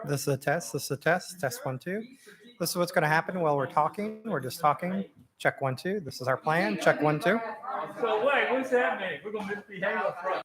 This is a test. This is a test. Test 1, 2. This is what's going to happen while we're talking. We're just talking. Check 1, 2. This is our plan. Check 1, 2. So wait, what's that mean? We're gonna misbehave up front.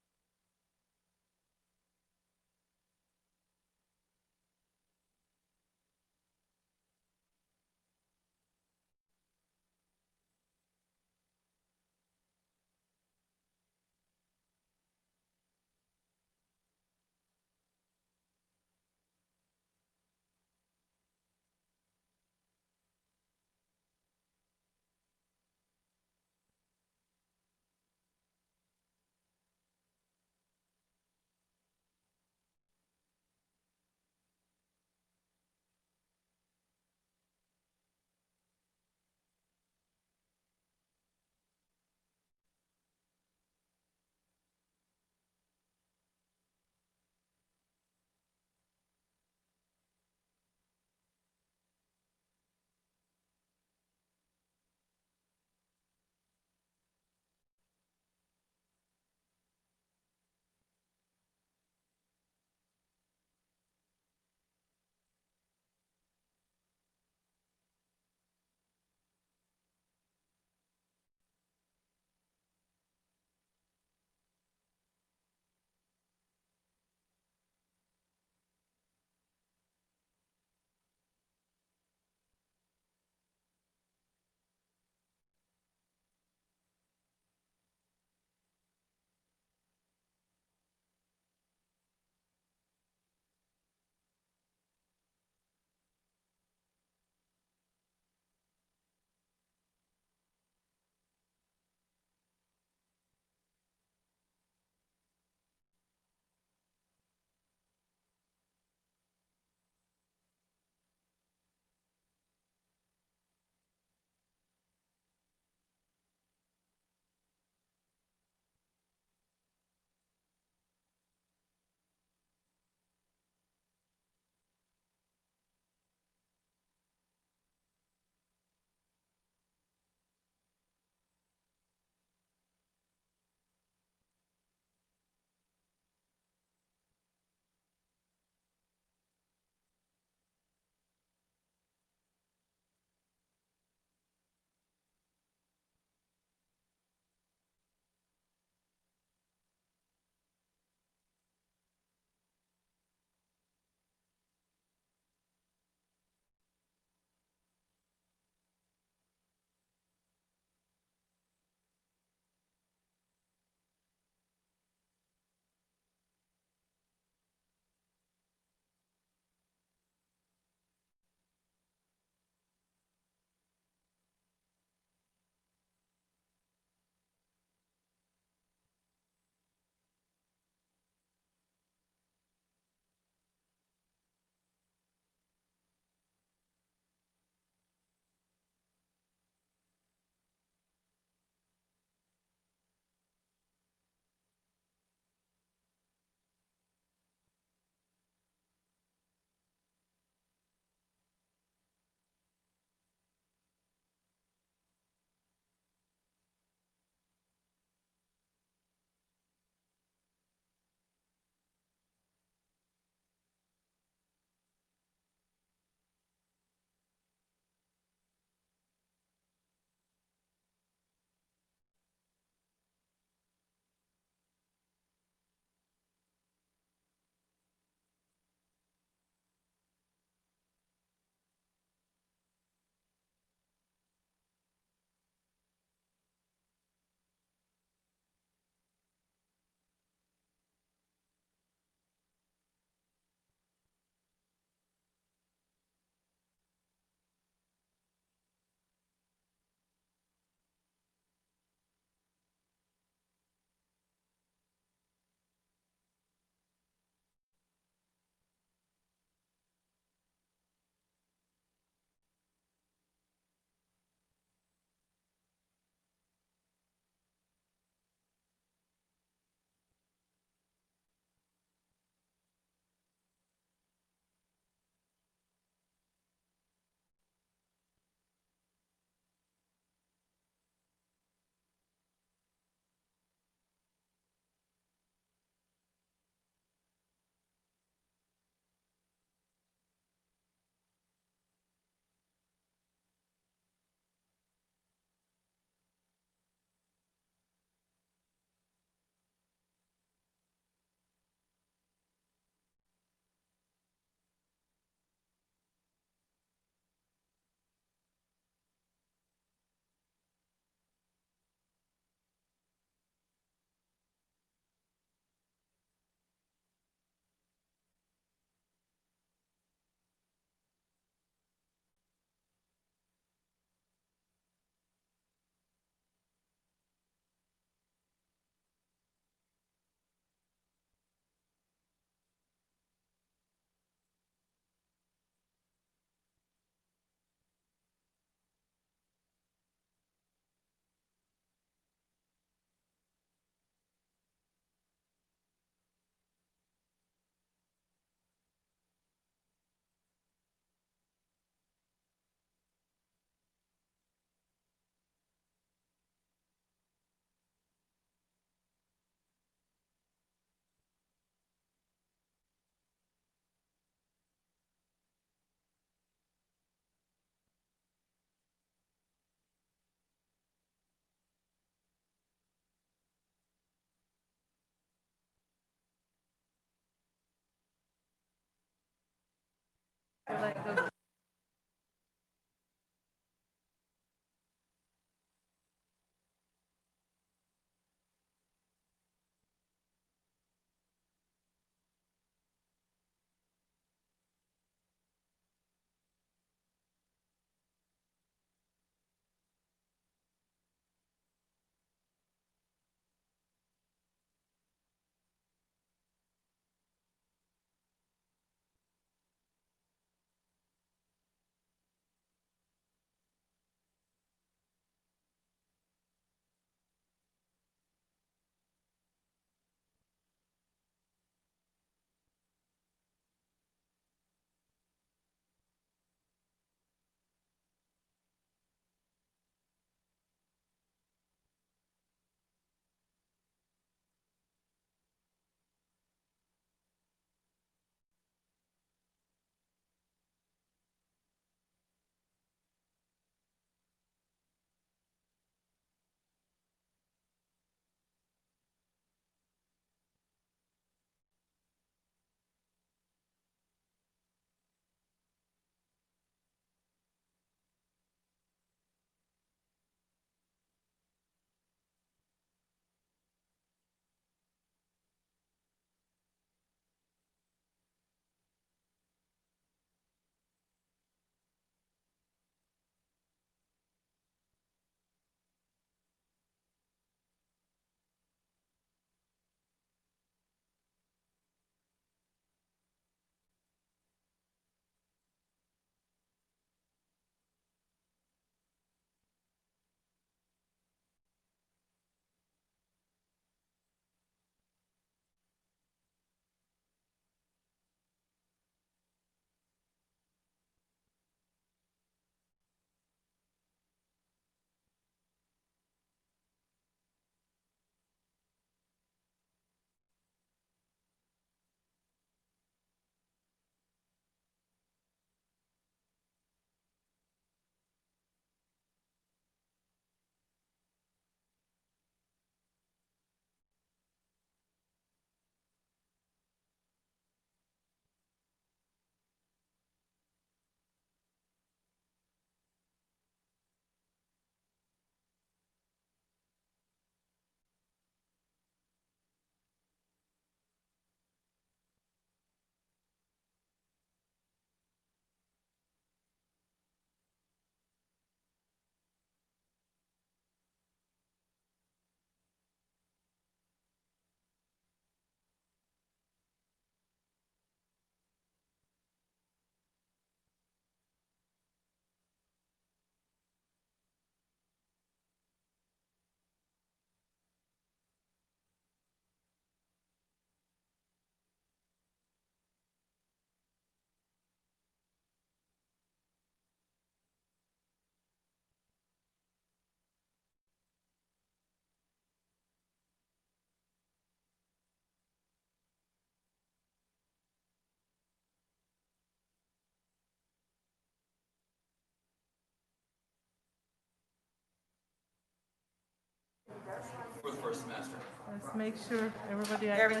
For the first semester. Let's make sure everybody. There we go.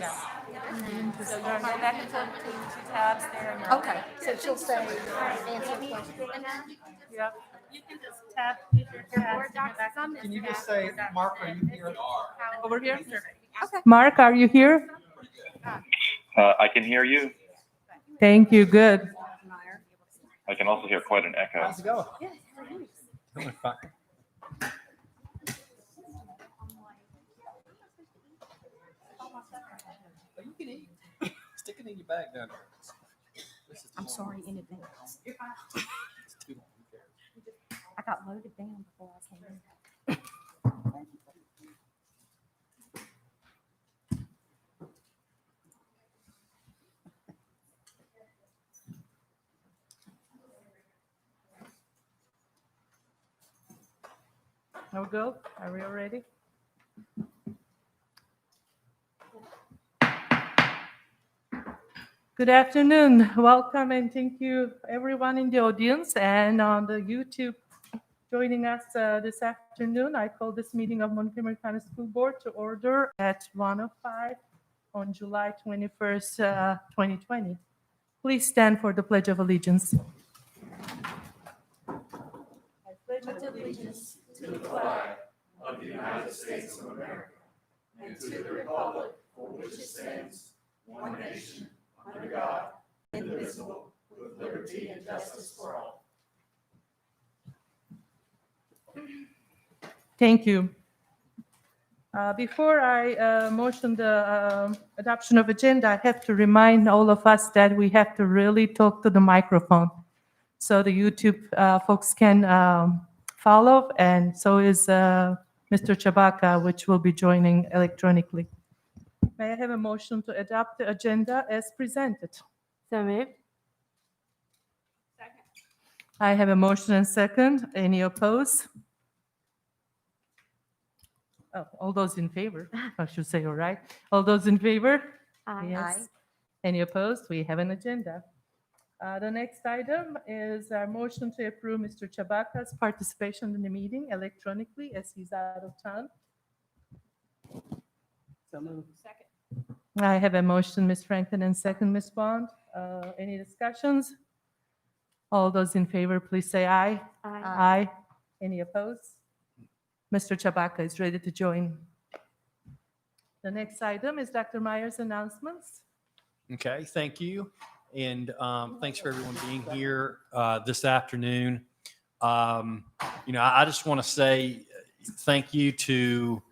So you go back and forth between the two tabs there. And you're Okay, so she'll say answer questions. Yep. You can just tap, use your tabs. Can you just say, Mark, are you here? Over here. Okay. Mark, are you here? I can hear you. Thank you. Good. I can also hear quite an echo. How's it going? Doing fine. You can eat. Stick it in your bag down there. I'm sorry in advance. I got loaded down before I came in. Now go. Are we all ready? Good afternoon. Welcome and thank you everyone in the audience and on the YouTube joining us this afternoon. I call this meeting of Montgomery County School Board to order at 1:05 on July 21st, 2020. Please stand for the Pledge of Allegiance. Thank you. Before I motion the adoption of agenda, I have to remind all of us that we have to really talk to the microphone so the YouTube folks can follow, and so is Mr. Chabaka, which will be joining electronically. May I have a motion to adopt the agenda as presented? So moved. I have a motion and second. Any opposed? Oh, all those in favor, I should say, all right. All those in favor? Yes. Any opposed? We have an agenda. The next item is our motion to approve Mr. Chabaka's participation in the meeting electronically as he's out of town. I have a motion, Ms. Franklin, and second, Ms. Bond. Any discussions? All those in favor, please say aye. Aye. Any opposed? Mr. Chabaka is ready to join. The next item is Dr. Meyer's announcements. Okay, thank you. And thanks for everyone being here this afternoon. I just want to say thank you to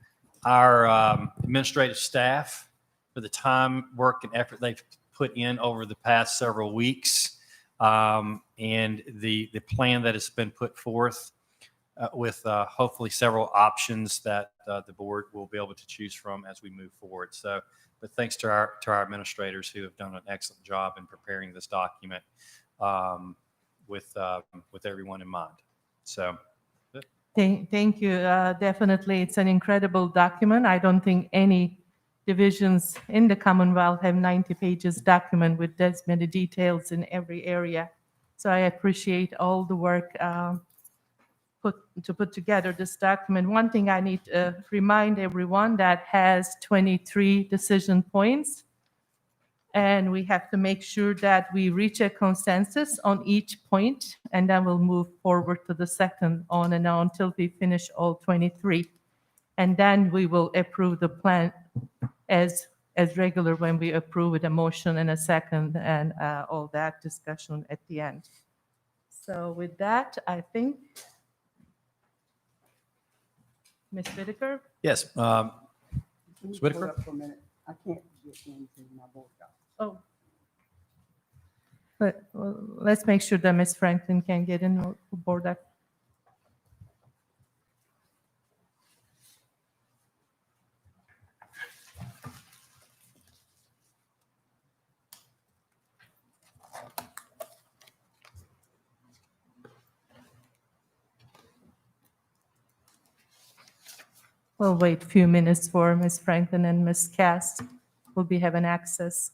our administrative staff for the time, work, and effort they've put in over the past several weeks, and the plan that has been put forth with hopefully several options that the board will be able to choose from as we move forward. So, but thanks to our administrators who have done an excellent job in preparing this document with everyone in mind. So. Thank you. Definitely, it's an incredible document. I don't think any divisions in the Commonwealth have 90 pages document with this many details in every area. So I appreciate all the work put together this document. One thing I need to remind everyone that has 23 decision points, and we have to make sure that we reach a consensus on each point, and then we'll move forward to the second on and on until we finish all 23. And then we will approve the plan as regular when we approve with a motion and a second and all that discussion at the end. So with that, I think Ms. Whitaker? Yes, Can you Ms. Whitaker? hold up for a minute? I can't get into my board doc. Oh. Well, let's make sure that Ms. Franklin can get in board doc. We'll wait a few minutes for Ms. Franklin and Ms. Cass will be having access.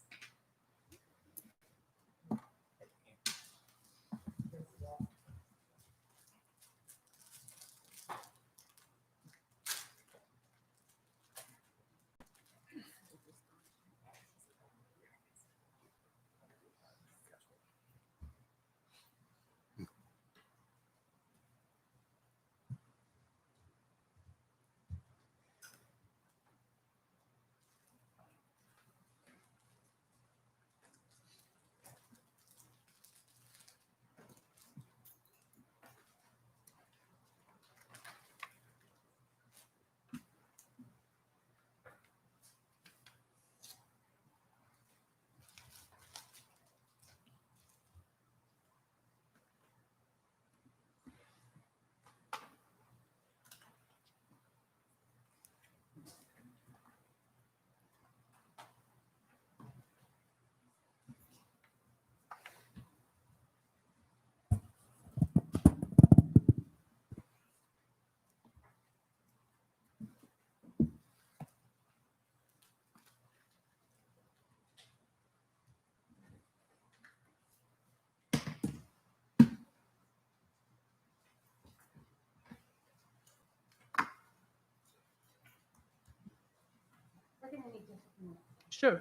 Sure.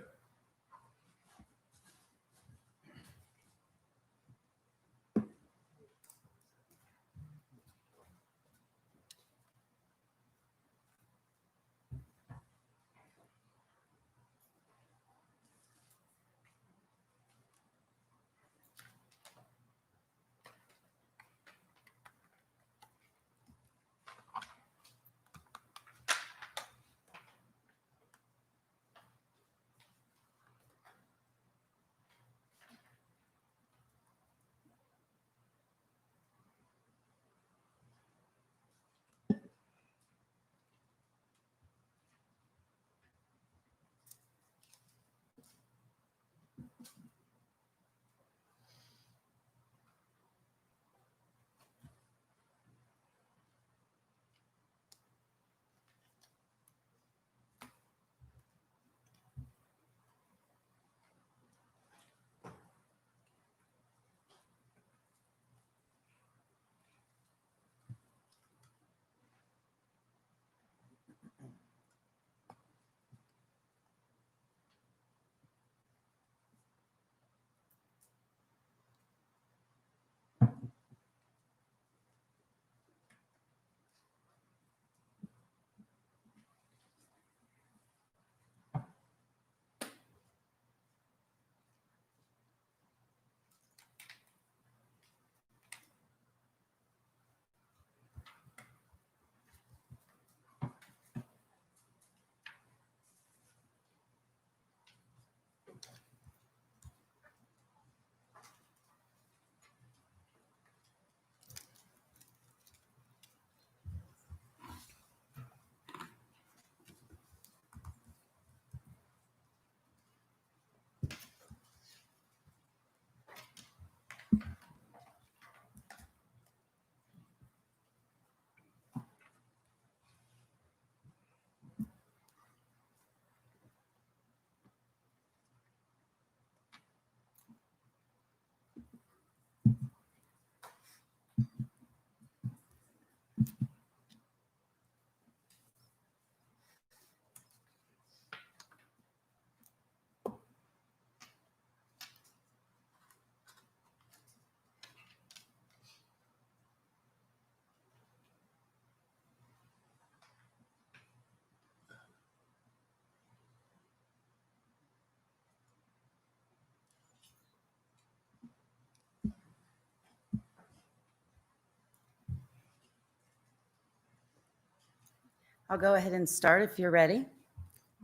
I'll go ahead and start if you're ready.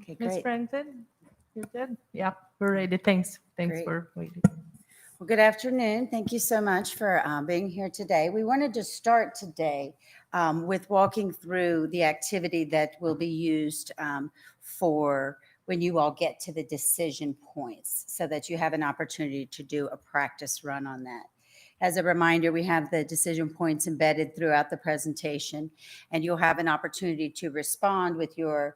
Okay, Ms. great. Franklin, you good? Yeah, we're ready. Thanks. Thanks Great. for waiting. Well, good afternoon. Thank you so much for being here today. We wanted to start today with walking through the activity that will be used for when you all get to the decision points so that you have an opportunity to do a practice run on that. As a reminder, we have the decision points embedded throughout the presentation, and you'll have an opportunity to respond with your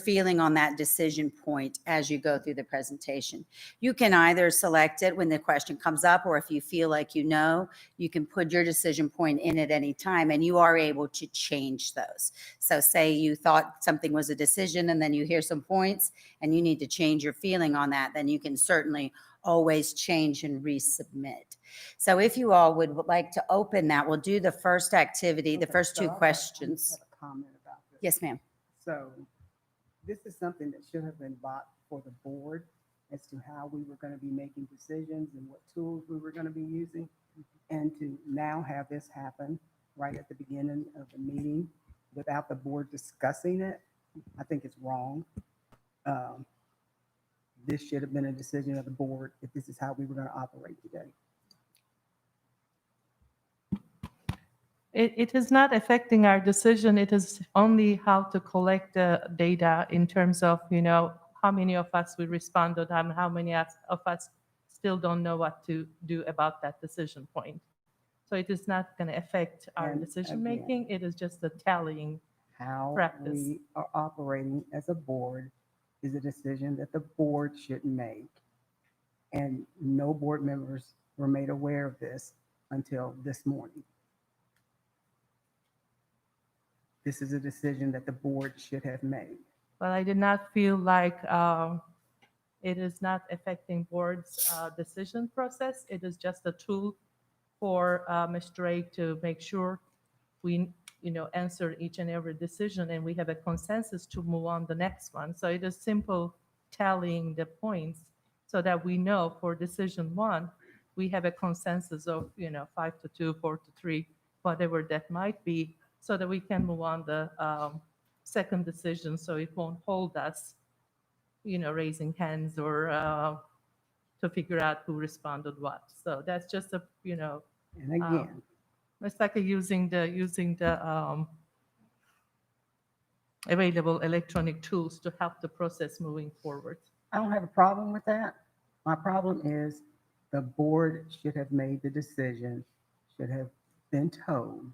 feeling on that decision point as you go through the presentation. You can either select it when the question comes up, or if you feel like you know, you can put your decision point in at any time, and you are able to change those. So say you thought something was a decision and then you hear some points and you need to change your feeling on that, then you can certainly always change and resubmit. So if you all would like to open that, we'll do the first activity, the Okay, first so two I have questions. a comment about this. Yes, ma'am. So this is something that should have been bought for the board as to how we were going to be making decisions and what tools we were going to be using. And to now have this happen right at the beginning of the meeting without the board discussing it, I think it's wrong. This should have been a decision of the board if this is how we were going to operate today. It is not affecting our decision. It is only how to collect the data in terms of, how many of us we responded and how many of us still don't know what to do about that decision point. So it is not going to affect our And decision again, making. It is just a tallying. How Practice. we are operating as a board is a decision that the board should make. And no board members were made aware of this until this morning. This is a decision that the board should have made. But I did not feel like it is not affecting board's decision process. It is just a tool for Mr. Ray to make sure we, answer each and every decision and we have a consensus to move on the next one. So it is simple tallying the points so that we know for decision one, we have a consensus of, 5-2, 4-3, whatever that might be, so that we can move on the second decision so it won't hold us, raising hands or to figure out who responded what. So that's just a, And again, it's like using the available electronic tools to help the process moving forward. I don't have a problem with that. My problem is the board should have made the decision, should have been told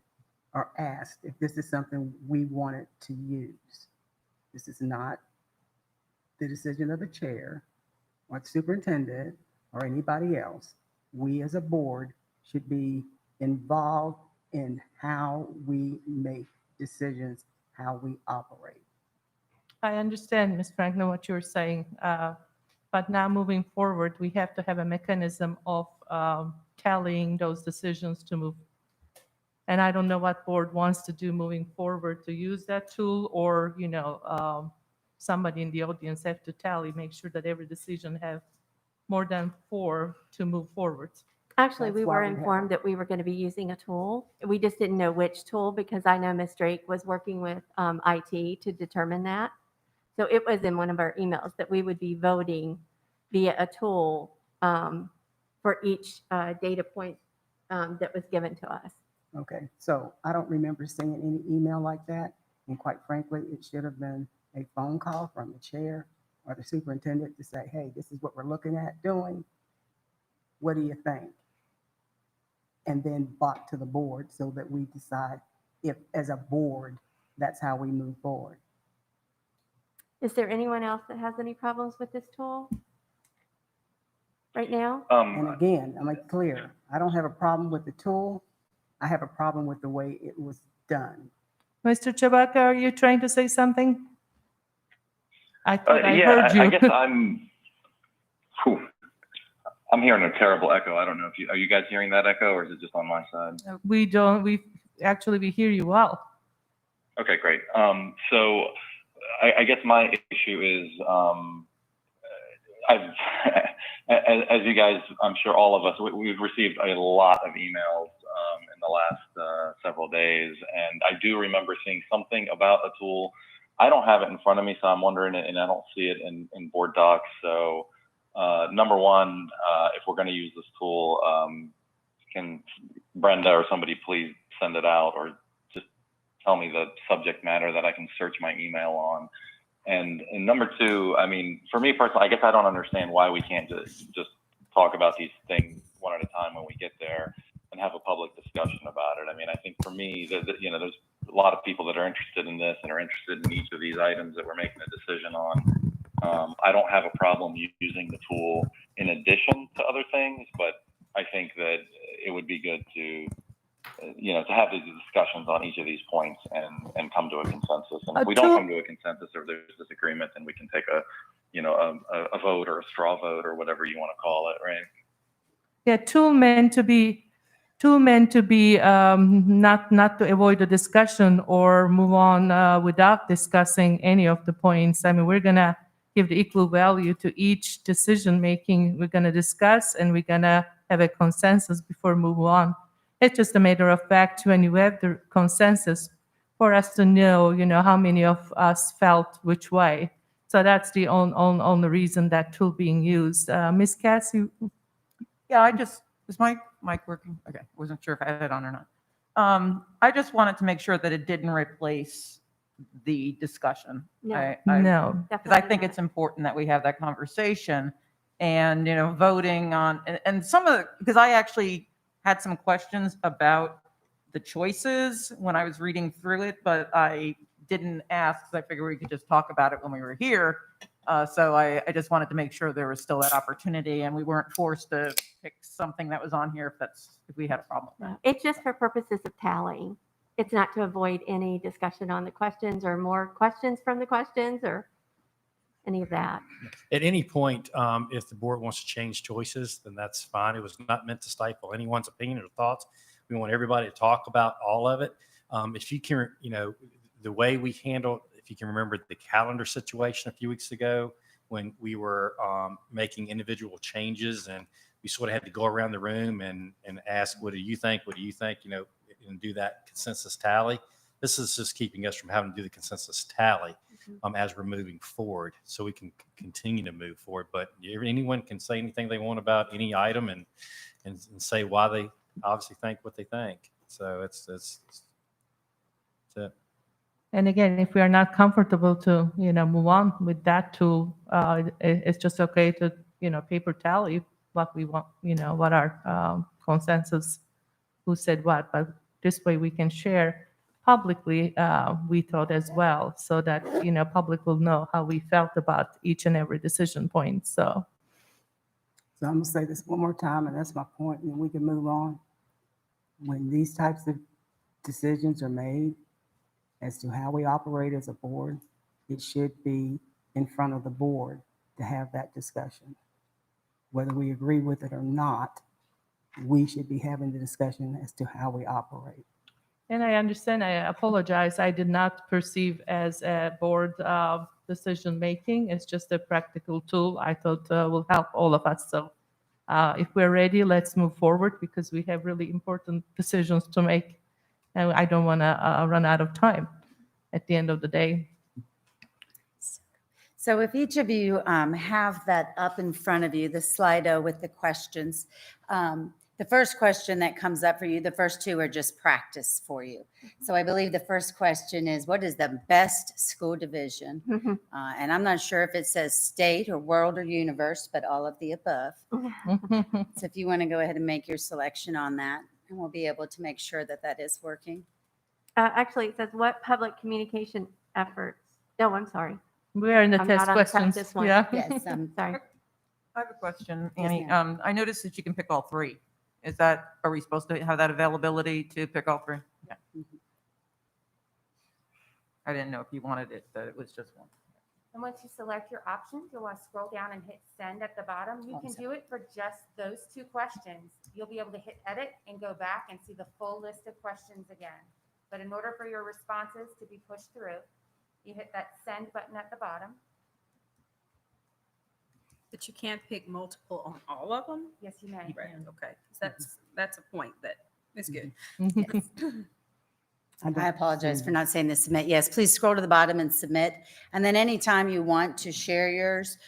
or asked if this is something we wanted to use. This is not the decision of the chair or the superintendent or anybody else. We as a board should be involved in how we make decisions, how we operate. I understand, Ms. Franklin, what you're saying. But now moving forward, we have to have a mechanism of tallying those decisions to move. And I don't know what board wants to do moving forward to use that tool, or, somebody in the audience have to tally, make sure that every decision have more than 4 to move forward. Actually, we That's why were we have- informed that we were going to be using a tool. We just didn't know which tool because I know Ms. Drake was working with IT to determine that. So it was in one of our emails that we would be voting via a tool for each data point that was given to us. Okay, so I don't remember seeing any email like that. And quite frankly, it should have been a phone call from the chair or the superintendent to say, hey, this is what we're looking at doing. What do you think? And then brought to the board so that we decide if, as a board, that's how we move forward. Is there anyone else that has any problems with this tool right now? And again, I'm like clear, I don't have a problem with the tool. I have a problem with the way it was done. Mr. Chewbacca, are you trying to say something? I thought I Yeah, heard you. I guess I'm hearing a terrible echo. I don't know if are you guys hearing that echo, or is it just on my side? We don't, we hear you well. Okay, great. So I guess my issue is, as you guys, I'm sure all of us, we've received a lot of emails in the last several days, and I do remember seeing something about a tool. I don't have it in front of me, so I'm wondering, and I don't see it in board docs. So number one, if we're going to use this tool, can Brenda or somebody please send it out, or just tell me the subject matter that I can search my email on. And number two, I mean, for me personally, I guess I don't understand why we can't just talk about these things one at a time when we get there and have a public discussion about it. I mean, I think for me, there's a lot of people that are interested in this and are interested in each of these items that we're making a decision on. I don't have a problem using the tool in addition to other things, but I think that it would be good to have these discussions on each of these points and come to a consensus. And if we don't come to a consensus or there's disagreement, then we can take a vote or a straw vote or whatever you want to call it, right? Yeah, tool meant to be not to avoid the discussion or move on without discussing any of the points. I mean, we're gonna give the equal value to each decision making. We're gonna discuss and we're gonna have a consensus before move on. It's just a matter of fact when you have the consensus for us to know, how many of us felt which way. So that's the only reason that tool being used. Ms. Cassie? Yeah, is my mic working? Okay, wasn't sure if I had it on or not. I just wanted to make sure that it didn't replace the discussion. No. No. Because I think it's important that we have that conversation and, voting on, and some of the, because I actually had some questions about the choices when I was reading through it, but I didn't ask because I figured we could just talk about it when we were here. So I just wanted to make sure there was still that opportunity and we weren't forced to pick something that was on here if we had a problem with that. It's just for purposes of tallying. It's not to avoid any discussion on the questions or more questions from the questions or any of that. At any point, if the board wants to change choices, then that's fine. It was not meant to stifle anyone's opinion or thoughts. We want everybody to talk about all of it. If you can, the way we handled, if you can remember the calendar situation a few weeks ago when we were making individual changes and we sort of had to go around the room and ask, what do you think? What do you think? And do that consensus tally. This is just keeping us from having to do the consensus tally as we're moving forward so we can continue to move forward. But anyone can say anything they want about any item and say why they obviously think what they think. So that's it. And again, if we are not comfortable to, move on with that tool, it's just okay to paper tally, what we want, what our consensus, who said what, but this way we can share publicly, we thought as well, so that, public will know how we felt about each and every decision point, so. So I'm gonna say this one more time, and that's my point, and we can move on. When these types of decisions are made as to how we operate as a board, it should be in front of the board to have that discussion. Whether we agree with it or not, we should be having the discussion as to how we operate. And I understand, I apologize, I did not perceive as a board decision-making. It's just a practical tool I thought will help all of us. So if we're ready, let's move forward because we have really important decisions to make. And I don't want to run out of time at the end of the day. So if each of you have that up in front of you, the Slido with the questions, the first question that comes up for you, the first two are just practice for you. So I believe the first question is, what is the best school division? And I'm not sure if it says state or world or universe, but all of the above. So if you want to go ahead and make your selection on that, and we'll be able to make sure that that is working. Actually, it says what public communication efforts? No, I'm sorry. We are in the I'm test not on the questions. practice one. Yeah. Yes, Sorry. I have a question, Yes, Annie. ma'am. I noticed that you can pick all three. Are we supposed to have that availability to pick all three? Yeah. I didn't know if you wanted it, that it was just one. And once you select your options, you'll want to scroll down and hit send at the bottom. You can do it for just those two questions. You'll be able to hit edit and go back and see the full list of questions again. But in order for your responses to be pushed through, you hit that send button at the bottom. But you can't pick multiple on all of them? Yes, you may. Right, okay. That's a point that is good. Yes. I apologize for not saying the submit. Yes, please scroll to the bottom and submit. And then anytime you want to share yours,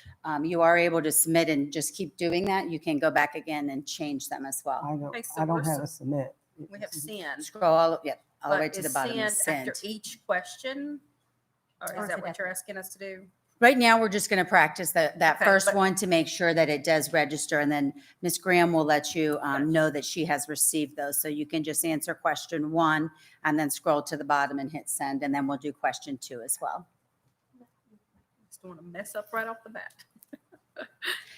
you are able to submit and just keep doing that. You can go back again and change them as well. Okay, so I don't we're have a submit. We have send. Scroll all the way But to the is bottom and send after send. each question? Or Or is that is what it you're asking us to do? Right now, we're just going to practice that Okay, first but- one to make sure that it does register. And then Ms. Graham will let you know that she has received those. So you can just answer question 1 and then scroll to the bottom and hit send. And then we'll do question 2 as well. Just don't want to mess up right off the bat.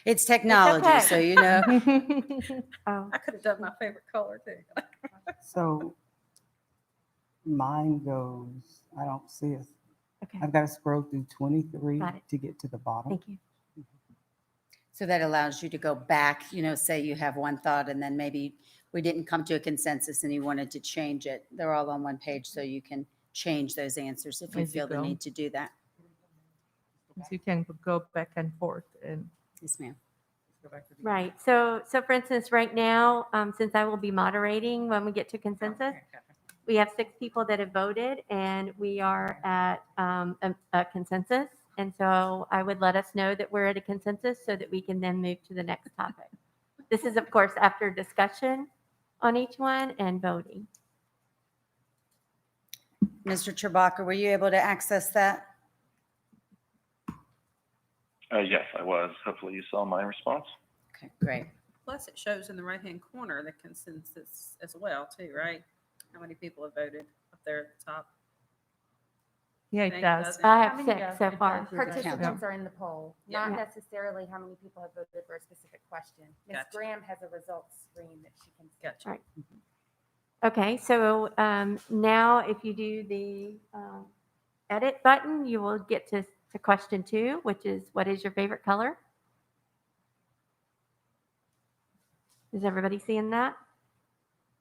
It's technology, okay. so you know. Oh, I could have done my favorite color too. So mine goes, I don't see it. okay. I've got to scroll through 23 Got it. to get to the bottom. Thank you. So that allows you to go back, say you have one thought and then maybe we didn't come to a consensus and you wanted to change it. They're all on one page, so you can change those answers if you As you feel the go. need to do that. You can go back and forth and Yes, ma'am. Right. So for instance, right now, since I will be moderating when we get to consensus, we have 6 people that have voted and we are at a consensus. And so I would let us know that we're at a consensus so that we can then move to the next topic. This is, of course, after discussion on each one and voting. Mr. Chewbacca, were you able to access that? Yes, I was. Hopefully you saw my response. Okay, great. Plus it shows in the right-hand corner the consensus as well too, right? How many people have voted up there at the top? yeah, Think it does. doesn't- I How have many 6 so far. Participants are in the poll, not Yeah. necessarily how many people have voted for a specific question. Ms. Gotcha. Graham has a results screen that she can see. Gotcha. Right. Okay, so now if you do the edit button, you will get to question 2, which is what is your favorite color? Is everybody seeing that?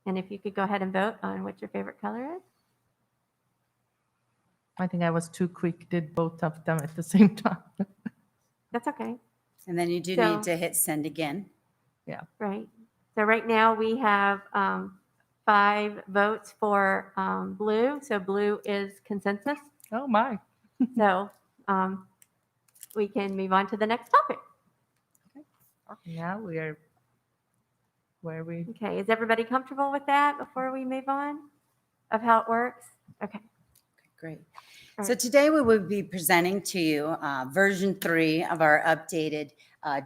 And if you could go ahead and vote on what your favorite color is? I think I was too quick, did both of them at the same time. That's okay, And then you do So- need to hit send again. right? So right now we have 5 votes for blue. So blue is consensus. Oh, my. So we can move on to the next topic. Now we are where we, Okay, is everybody comfortable with that before we move on of how it works? Okay. Great. All So right. today we will be presenting to you version 3 of our updated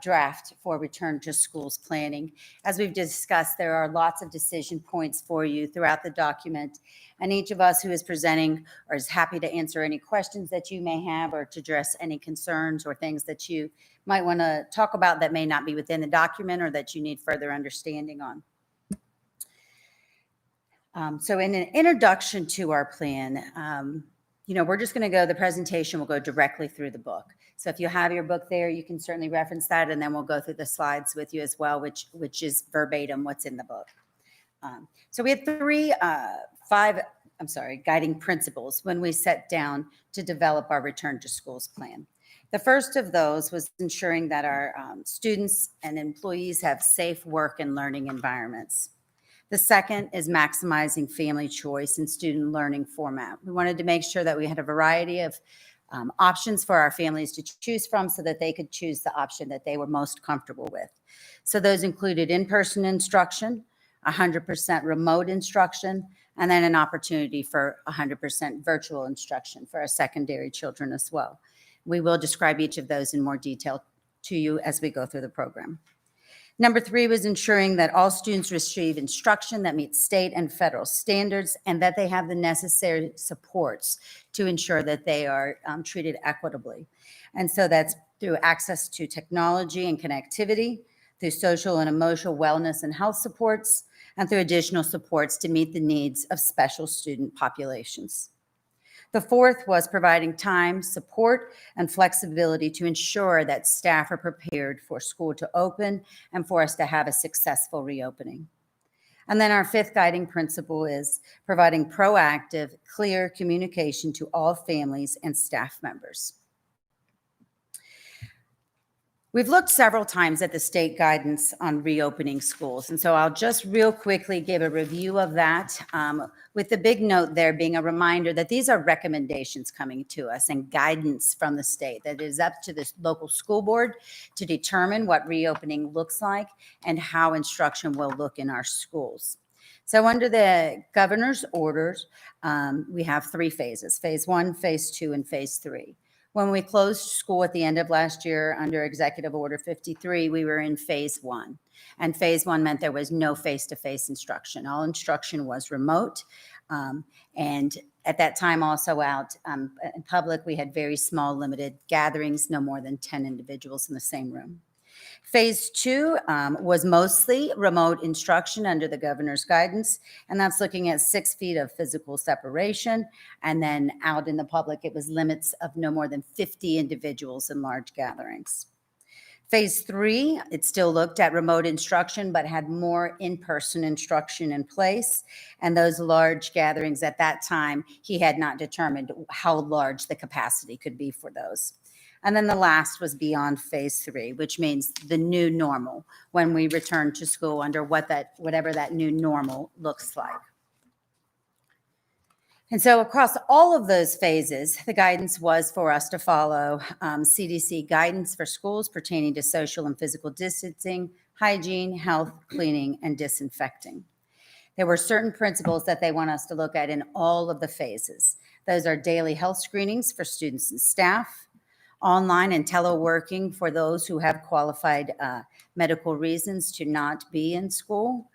draft for return to schools planning. As we've discussed, there are lots of decision points for you throughout the document, and each of us who is presenting or is happy to answer any questions that you may have or to address any concerns or things that you might want to talk about that may not be within the document or that you need further understanding on. So in an introduction to our plan, we're just going to the presentation will go directly through the book. So if you have your book there, you can certainly reference that, and then we'll go through the slides with you as well, which is verbatim what's in the book. So we had guiding principles when we sat down to develop our return to schools plan. The first of those was ensuring that our students and employees have safe work and learning environments. The second is maximizing family choice and student learning format. We wanted to make sure that we had a variety of options for our families to choose from so that they could choose the option that they were most comfortable with. So those included in-person instruction, 100% remote instruction, and then an opportunity for 100% virtual instruction for our secondary children as well. We will describe each of those in more detail to you as we go through the program. Number 3 was ensuring that all students receive instruction that meets state and federal standards and that they have the necessary supports to ensure that they are treated equitably. And so that's through access to technology and connectivity, through social and emotional wellness and health supports, and through additional supports to meet the needs of special student populations. The fourth was providing time, support, and flexibility to ensure that staff are prepared for school to open and for us to have a successful reopening. And then our fifth guiding principle is providing proactive, clear communication to all families and staff members. We've looked several times at the state guidance on reopening schools, and so I'll just real quickly give a review of that, with the big note there being a reminder that these are recommendations coming to us and guidance from the state, that it is up to the local school board to determine what reopening looks like and how instruction will look in our schools. So under the governor's orders, we have 3 phases, phase 1, phase 2, and phase 3. When we closed school at the end of last year under Executive Order 53, we were in phase 1. And phase 1 meant there was no face-to-face instruction. All instruction was remote. And at that time also out in public, we had very small limited gatherings, no more than 10 individuals in the same room. Phase 2 was mostly remote instruction under the governor's guidance, and that's looking at 6 feet of physical separation. And then out in the public, it was limits of no more than 50 individuals in large gatherings. Phase 3, it still looked at remote instruction, but had more in-person instruction in place. And those large gatherings at that time, he had not determined how large the capacity could be for those. And then the last was beyond phase 3, which means the new normal when we return to school under whatever that new normal looks like. And so across all of those phases, the guidance was for us to follow CDC guidance for schools pertaining to social and physical distancing, hygiene, health, cleaning, and disinfecting. There were certain principles that they want us to look at in all of the phases. Those are daily health screenings for students and staff, online and teleworking for those who have qualified medical reasons to not be in school,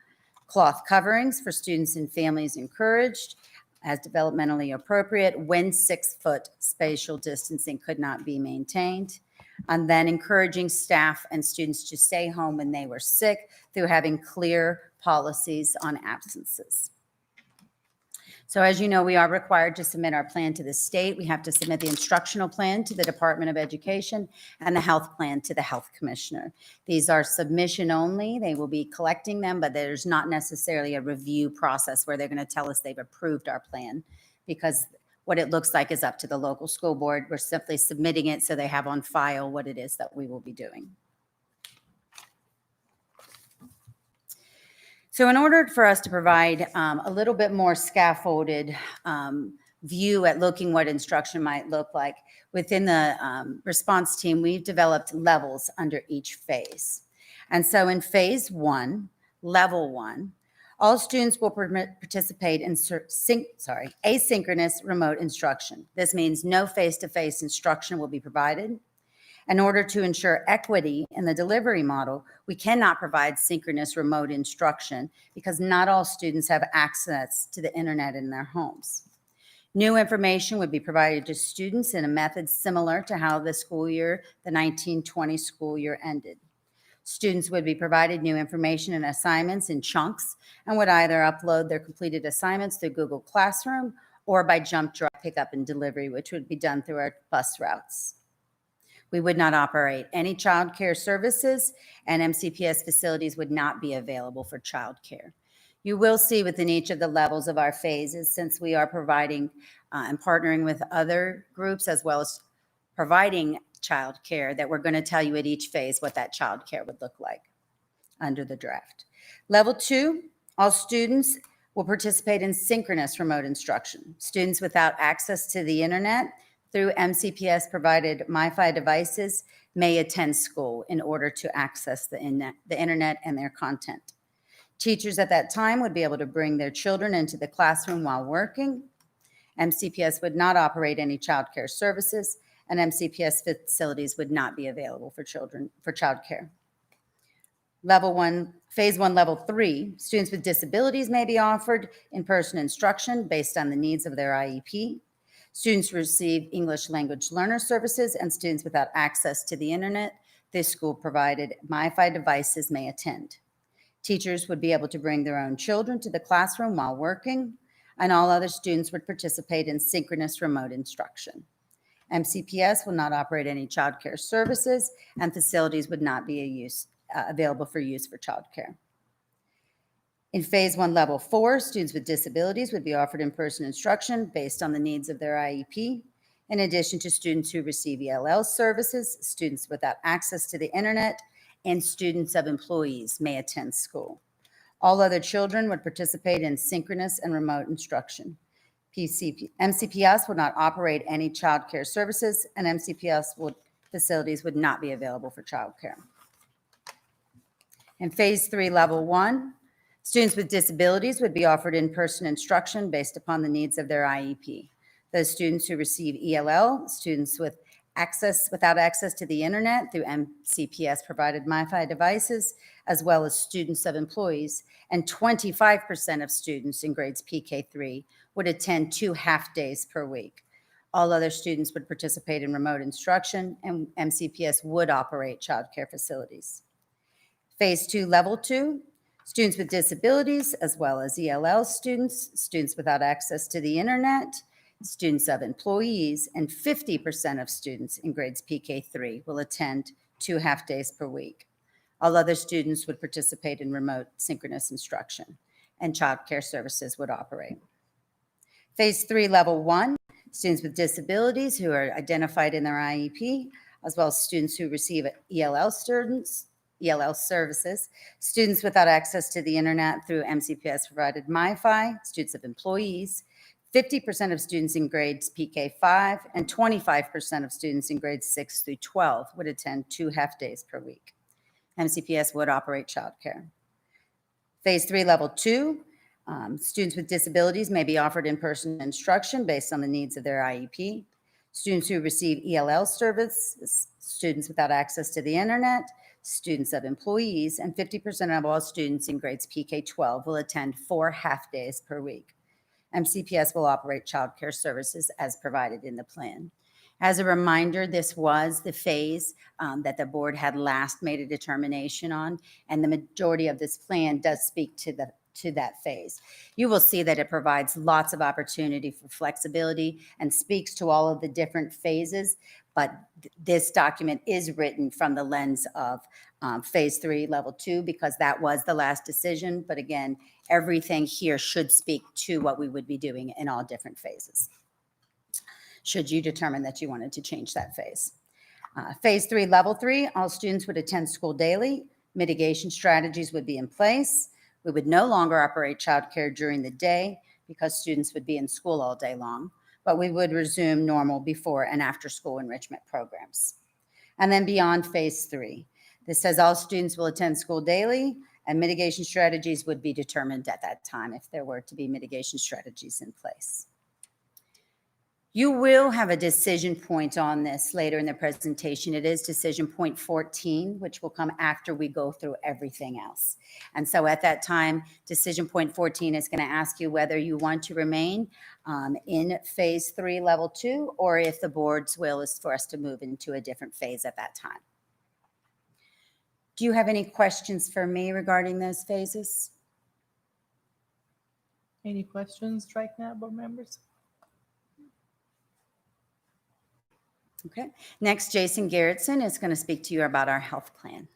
cloth coverings for students and families encouraged as developmentally appropriate when 6-foot spatial distancing could not be maintained, and then encouraging staff and students to stay home when they were sick through having clear policies on absences. So as you know, we are required to submit our plan to the state. We have to submit the instructional plan to the Department of Education and the health plan to the health commissioner. These are submission only. They will be collecting them, but there's not necessarily a review process where they're going to tell us they've approved our plan, because what it looks like is up to the local school board. We're simply submitting it so they have on file what it is that we will be doing. So in order for us to provide a little bit more scaffolded view at looking what instruction might look like, within the response team, we've developed levels under each phase. And so in phase 1, level 1, all students will participate in asynchronous remote instruction. This means no face-to-face instruction will be provided. In order to ensure equity in the delivery model, we cannot provide synchronous remote instruction because not all students have access to the internet in their homes. New information would be provided to students in a method similar to how the school year, the 1920 school year ended. Students would be provided new information and assignments in chunks and would either upload their completed assignments through Google Classroom or by jump drive pickup and delivery, which would be done through our bus routes. We would not operate any childcare services, and MCPS facilities would not be available for childcare. You will see within each of the levels of our phases, since we are providing and partnering with other groups as well as providing childcare, that we're going to tell you at each phase what that childcare would look like under the draft. Level 2, all students will participate in synchronous remote instruction. Students without access to the internet through MCPS provided MiFi devices may attend school in order to access the internet and their content. Teachers at that time would be able to bring their children into the classroom while working. MCPS would not operate any childcare services, and MCPS facilities would not be available for childcare. Level 1, Phase 1, Level 3, students with disabilities may be offered in-person instruction based on the needs of their IEP. Students receive English language learner services, and students without access to the internet, this school provided MiFi devices may attend. Teachers would be able to bring their own children to the classroom while working, and all other students would participate in synchronous remote instruction. MCPS will not operate any childcare services, and facilities would not be available for use for childcare. In Phase 1, Level 4, students with disabilities would be offered in-person instruction based on the needs of their IEP. In addition to students who receive ELL services, students without access to the internet, and students of employees may attend school. All other children would participate in synchronous and remote instruction. MCPS would not operate any childcare services, and MCPS facilities would not be available for childcare. In Phase 3, Level 1, students with disabilities would be offered in-person instruction based upon the needs of their IEP. Those students who receive ELL, students without access to the internet through MCPS provided MiFi devices, as well as students of employees, and 25% of students in grades PK3 would attend 2 half-days per week. All other students would participate in remote instruction, and MCPS would operate childcare facilities. Phase 2, Level 2, students with disabilities, as well as ELL students, students without access to the internet, students of employees, and 50% of students in grades PK3 will attend 2 half-days per week. All other students would participate in remote synchronous instruction, and childcare services would operate. Phase 3, Level 1, students with disabilities who are identified in their IEP, as well as students who receive ELL services, students without access to the internet through MCPS provided MiFi, students of employees, 50% of students in grades PK5, and 25% of students in grades 6 through 12 would attend 2 half-days per week. MCPS would operate childcare. Phase 3, Level 2, students with disabilities may be offered in-person instruction based on the needs of their IEP. Students who receive ELL service, students without access to the internet, students of employees, and 50% of all students in grades PK12 will attend 4 half-days per week. MCPS will operate childcare services as provided in the plan. As a reminder, this was the phase that the board had last made a determination on, and the majority of this plan does speak to that phase. You will see that it provides lots of opportunity for flexibility and speaks to all of the different phases, but this document is written from the lens of Phase 3, Level 2, because that was the last decision. But again, everything here should speak to what we would be doing in all different phases, should you determine that you wanted to change that phase. Phase 3, Level 3, all students would attend school daily. Mitigation strategies would be in place. We would no longer operate childcare during the day because students would be in school all day long, but we would resume normal before and after school enrichment programs. And then beyond Phase 3, this says all students will attend school daily, and mitigation strategies would be determined at that time if there were to be mitigation strategies in place. You will have a decision point on this later in the presentation. It is decision point 14, which will come after we go through everything else. And so at that time, decision point 14 is going to ask you whether you want to remain in phase 3, level 2, or if the board's will is for us to move into a different phase at that time. Do you have any questions for me regarding those phases? Any questions right now, board members? Okay. Next, Jason Garrettson is going to speak to you about our health plan.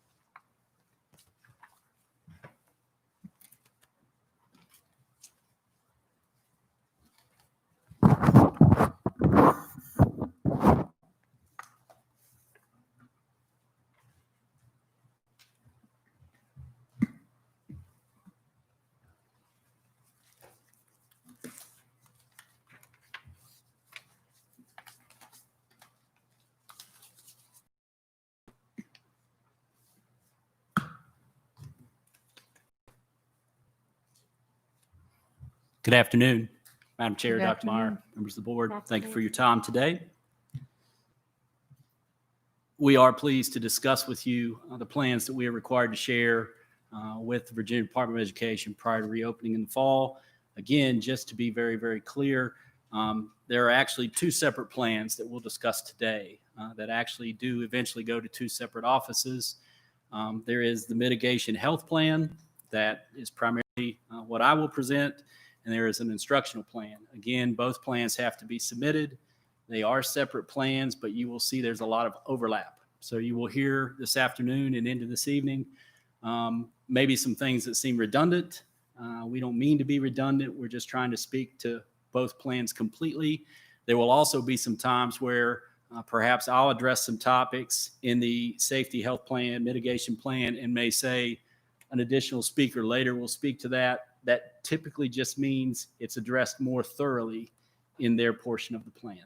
Good afternoon, Madam Chair, Good Dr. Meyer, afternoon. members of the board. Good Thank you for afternoon. your time today. We are pleased to discuss with you the plans that we are required to share with the Virginia Department of Education prior to reopening in the fall. Again, just to be very, very clear, there are actually 2 separate plans that we'll discuss today that actually do eventually go to 2 separate offices. There is the mitigation health plan that is primarily what I will present, and there is an instructional plan. Again, both plans have to be submitted. They are separate plans, but you will see there's a lot of overlap. So you will hear this afternoon and into this evening, maybe some things that seem redundant. We don't mean to be redundant. We're just trying to speak to both plans completely. There will also be some times where perhaps I'll address some topics in the safety health plan, mitigation plan, and may say an additional speaker later will speak to that. That typically just means it's addressed more thoroughly in their portion of the plan.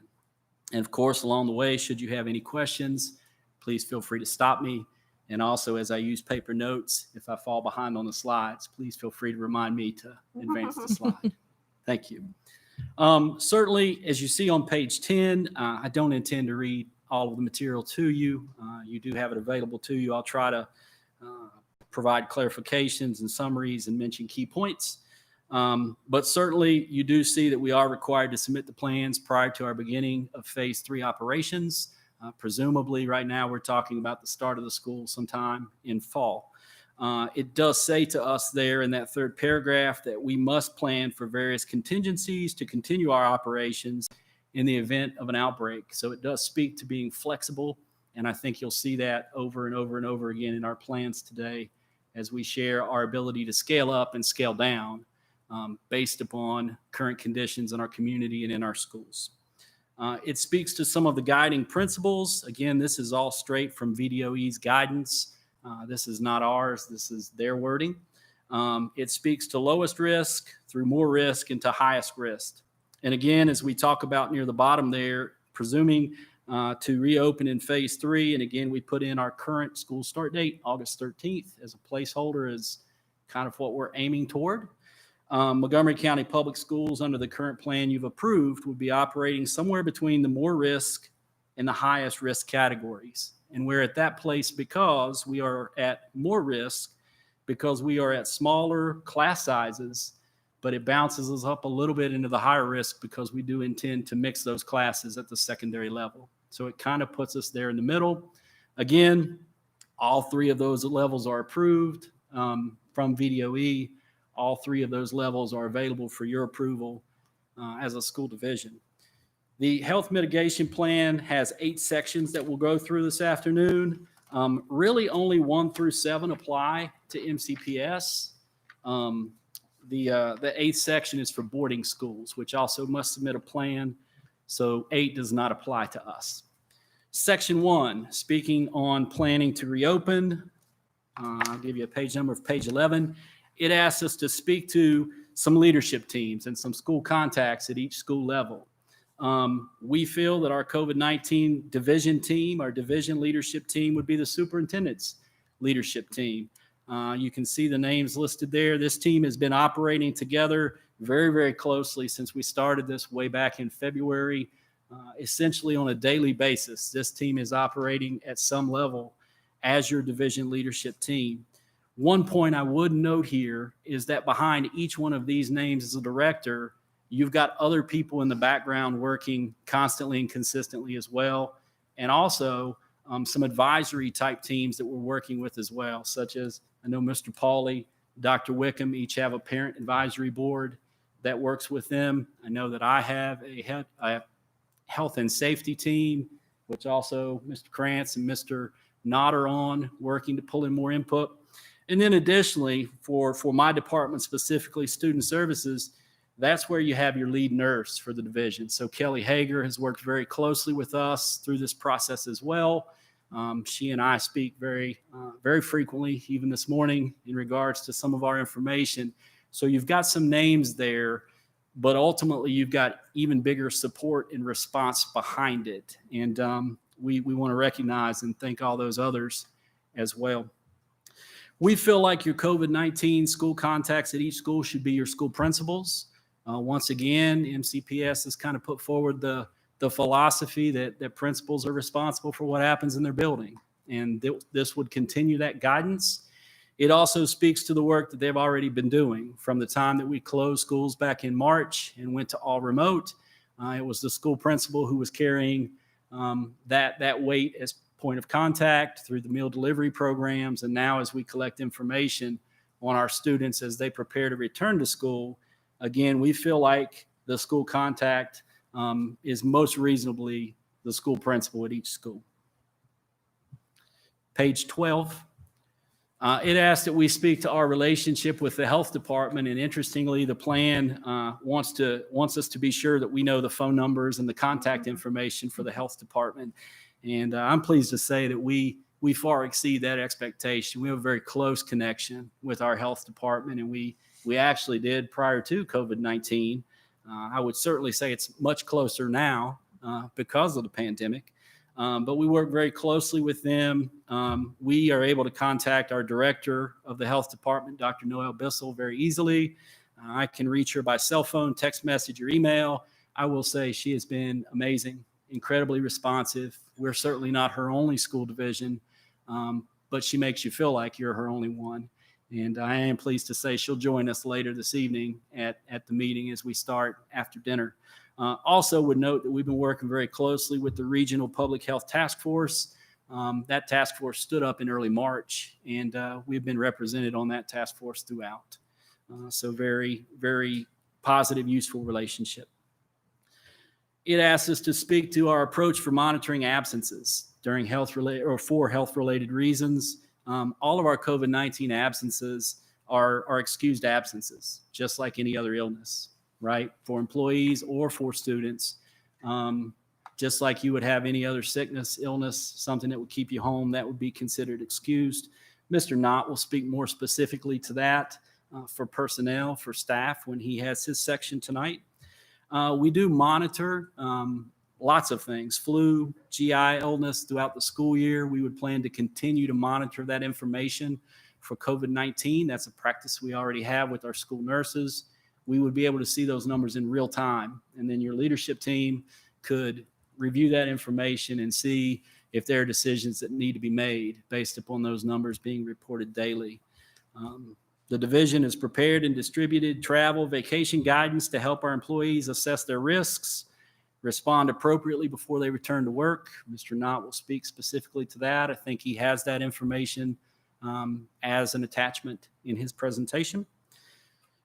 And of course, along the way, should you have any questions, please feel free to stop me. And also, as I use paper notes, if I fall behind on the slides, please feel free to remind me to advance the slide. Thank you. Certainly, as you see on page 10, I don't intend to read all of the material to you. You do have it available to you. I'll try to provide clarifications and summaries and mention key points. But certainly you do see that we are required to submit the plans prior to our beginning of phase 3 operations. Presumably right now we're talking about the start of the school sometime in fall. It does say to us there in that 3rd paragraph that we must plan for various contingencies to continue our operations in the event of an outbreak. So it does speak to being flexible. And I think you'll see that over and over and over again in our plans today as we share our ability to scale up and scale down based upon current conditions in our community and in our schools. It speaks to some of the guiding principles. Again, this is all straight from VDOE's guidance. This is not ours. This is their wording. It speaks to lowest risk through more risk and to highest risk. And again, as we talk about near the bottom there, presuming to reopen in phase 3. And again, we put in our current school start date, August 13th, as a placeholder is kind of what we're aiming toward. Montgomery County Public Schools under the current plan you've approved would be operating somewhere between the more risk and the highest risk categories. And we're at that place because we are at more risk because we are at smaller class sizes, but it bounces us up a little bit into the higher risk because we do intend to mix those classes at the secondary level. So it kind of puts us there in the middle. Again, all 3 of those levels are approved from VDOE. All 3 of those levels are available for your approval as a school division. The health mitigation plan has 8 sections that we'll go through this afternoon. Really only 1 through 7 apply to MCPS. The 8th section is for boarding schools, which also must submit a plan. So 8 does not apply to us. Section 1, speaking on planning to reopen. I'll give you a page number of page 11. It asks us to speak to some leadership teams and some school contacts at each school level. We feel that our COVID-19 division team, our division leadership team, would be the superintendent's leadership team. You can see the names listed there. This team has been operating together very, very closely since we started this way back in February. essentially on a daily basis. This team is operating at some level as your division leadership team. One point I would note here is that behind each one of these names as a director, you've got other people in the background working constantly and consistently as well. And also some advisory type teams that we're working with as well, such as I know Mr. Pauly, Dr. Wickham each have a parent advisory board that works with them. I know that I have a health and safety team, which also Mr. Krantz and Mr. Knott are on, working to pull in more input. And then additionally, for my department, specifically student services, that's where you have your lead nurse for the division. So Kelly Hager has worked very closely with us through this process as well. She and I speak very frequently, even this morning, in regards to some of our information. So you've got some names there, but ultimately you've got even bigger support and response behind it. And we want to recognize and thank all those others as well. We feel like your COVID-19 school contacts at each school should be your school principals. Once again, MCPS has kind of put forward the philosophy that principals are responsible for what happens in their building. And this would continue that guidance. It also speaks to the work that they've already been doing from the time that we closed schools back in March and went to all remote. It was the school principal who was carrying that weight as point of contact through the meal delivery programs. And now as we collect information on our students as they prepare to return to school, again, we feel like the school contact is most reasonably the school principal at each school. Page 12. It asks that we speak to our relationship with the health department, and interestingly, the plan wants us to be sure that we know the phone numbers and the contact information for the health department. And I'm pleased to say that we far exceed that expectation. We have a very close connection with our health department, and we actually did prior to COVID-19. I would certainly say it's much closer now because of the pandemic. But we work very closely with them. We are able to contact our director of the health department, Dr. Noelle Bissell, very easily. I can reach her by cell phone, text message, or email. I will say she has been amazing, incredibly responsive. We're certainly not her only school division, but she makes you feel like you're her only one. And I am pleased to say she'll join us later this evening at the meeting as we start after dinner. Also would note that we've been working very closely with the Regional Public Health Task Force. That task force stood up in early March, and we've been represented on that task force throughout. So very, very positive, useful relationship. It asks us to speak to our approach for monitoring absences during health-related or for health-related reasons. All of our COVID-19 absences are excused absences, just like any other illness, right? For employees or for students, just like you would have any other sickness, illness, something that would keep you home, that would be considered excused. Mr. Knott will speak more specifically to that for personnel, for staff, when he has his section tonight. We do monitor lots of things, flu, GI illness throughout the school year. We would plan to continue to monitor that information for COVID-19. That's a practice we already have with our school nurses. We would be able to see those numbers in real time. And then your leadership team could review that information and see if there are decisions that need to be made based upon those numbers being reported daily. The division has prepared and distributed travel, vacation guidance to help our employees assess their risks, respond appropriately before they return to work. Mr. Knott will speak specifically to that. I think he has that information as an attachment in his presentation.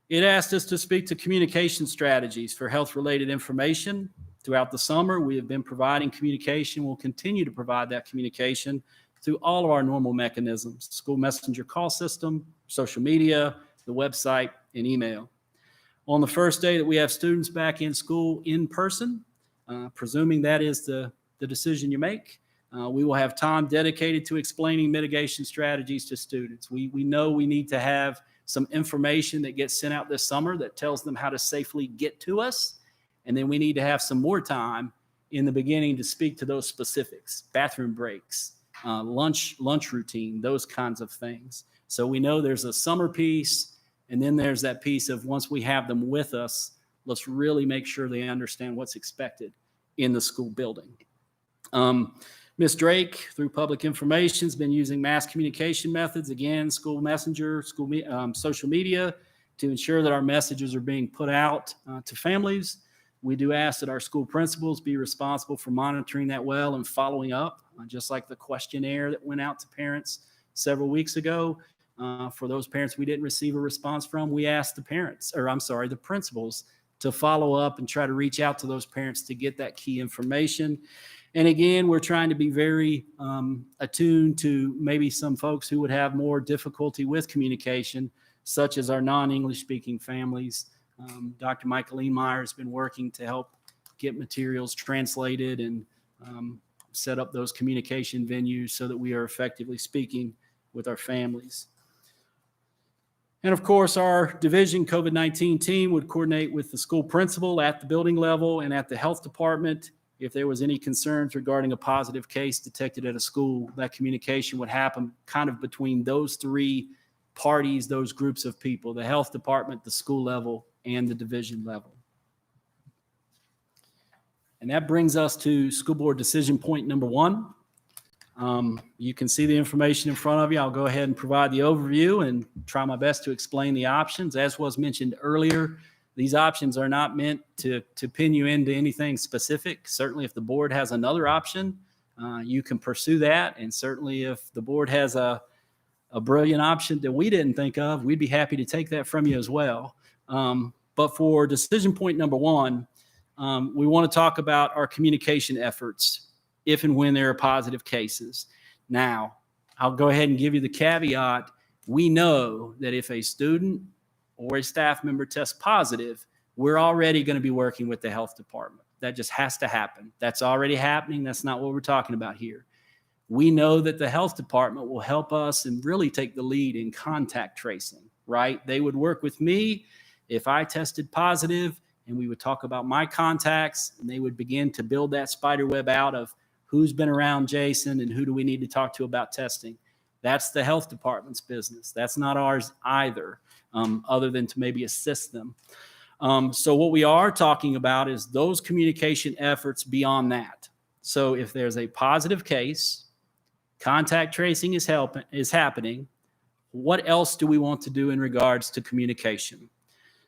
It asked us to speak to communication strategies for health-related information. Throughout the summer, we have been providing communication. We'll continue to provide that communication through all of our normal mechanisms: school messenger call system, social media, the website, and email. On the first day that we have students back in school in person, presuming that is the decision you make, we will have time dedicated to explaining mitigation strategies to students. We know we need to have some information that gets sent out this summer that tells them how to safely get to us. And then we need to have some more time in the beginning to speak to those specifics: bathroom breaks, lunch routine, those kinds of things. So we know there's a summer piece, and then there's that piece of once we have them with us, let's really make sure they understand what's expected in the school building. Ms. Drake, through public information, has been using mass communication methods, again, school messenger, social media, to ensure that our messages are being put out to families. We do ask that our school principals be responsible for monitoring that well and following up, just like the questionnaire that went out to parents several weeks ago. For those parents we didn't receive a response from, we asked the principals to follow up and try to reach out to those parents to get that key information. And again, we're trying to be very attuned to maybe some folks who would have more difficulty with communication, such as our non-English speaking families. Dr. Michaeline Meyer has been working to help get materials translated and set up those communication venues so that we are effectively speaking with our families. And of course, our division COVID-19 team would coordinate with the school principal at the building level and at the health department. If there was any concerns regarding a positive case detected at a school, that communication would happen kind of between those three parties, those groups of people, the health department, the school level, and the division level. And that brings us to school board decision point number 1. You can see the information in front of you. I'll go ahead and provide the overview and try my best to explain the options. As was mentioned earlier, these options are not meant to pin you into anything specific. Certainly, if the board has another option, you can pursue that. And certainly, if the board has a brilliant option that we didn't think of, we'd be happy to take that from you as well. But for decision point number 1, we want to talk about our communication efforts if and when there are positive cases. Now, I'll go ahead and give you the caveat. We know that if a student or a staff member tests positive, we're already going to be working with the health department. That just has to happen. That's already happening. That's not what we're talking about here. We know that the health department will help us and really take the lead in contact tracing, right? They would work with me if I tested positive, and we would talk about my contacts, and they would begin to build that spider web out of who's been around Jason and who do we need to talk to about testing. That's the health department's business. That's not ours either, other than to maybe assist them. So what we are talking about is those communication efforts beyond that. So if there's a positive case, contact tracing is happening, what else do we want to do in regards to communication?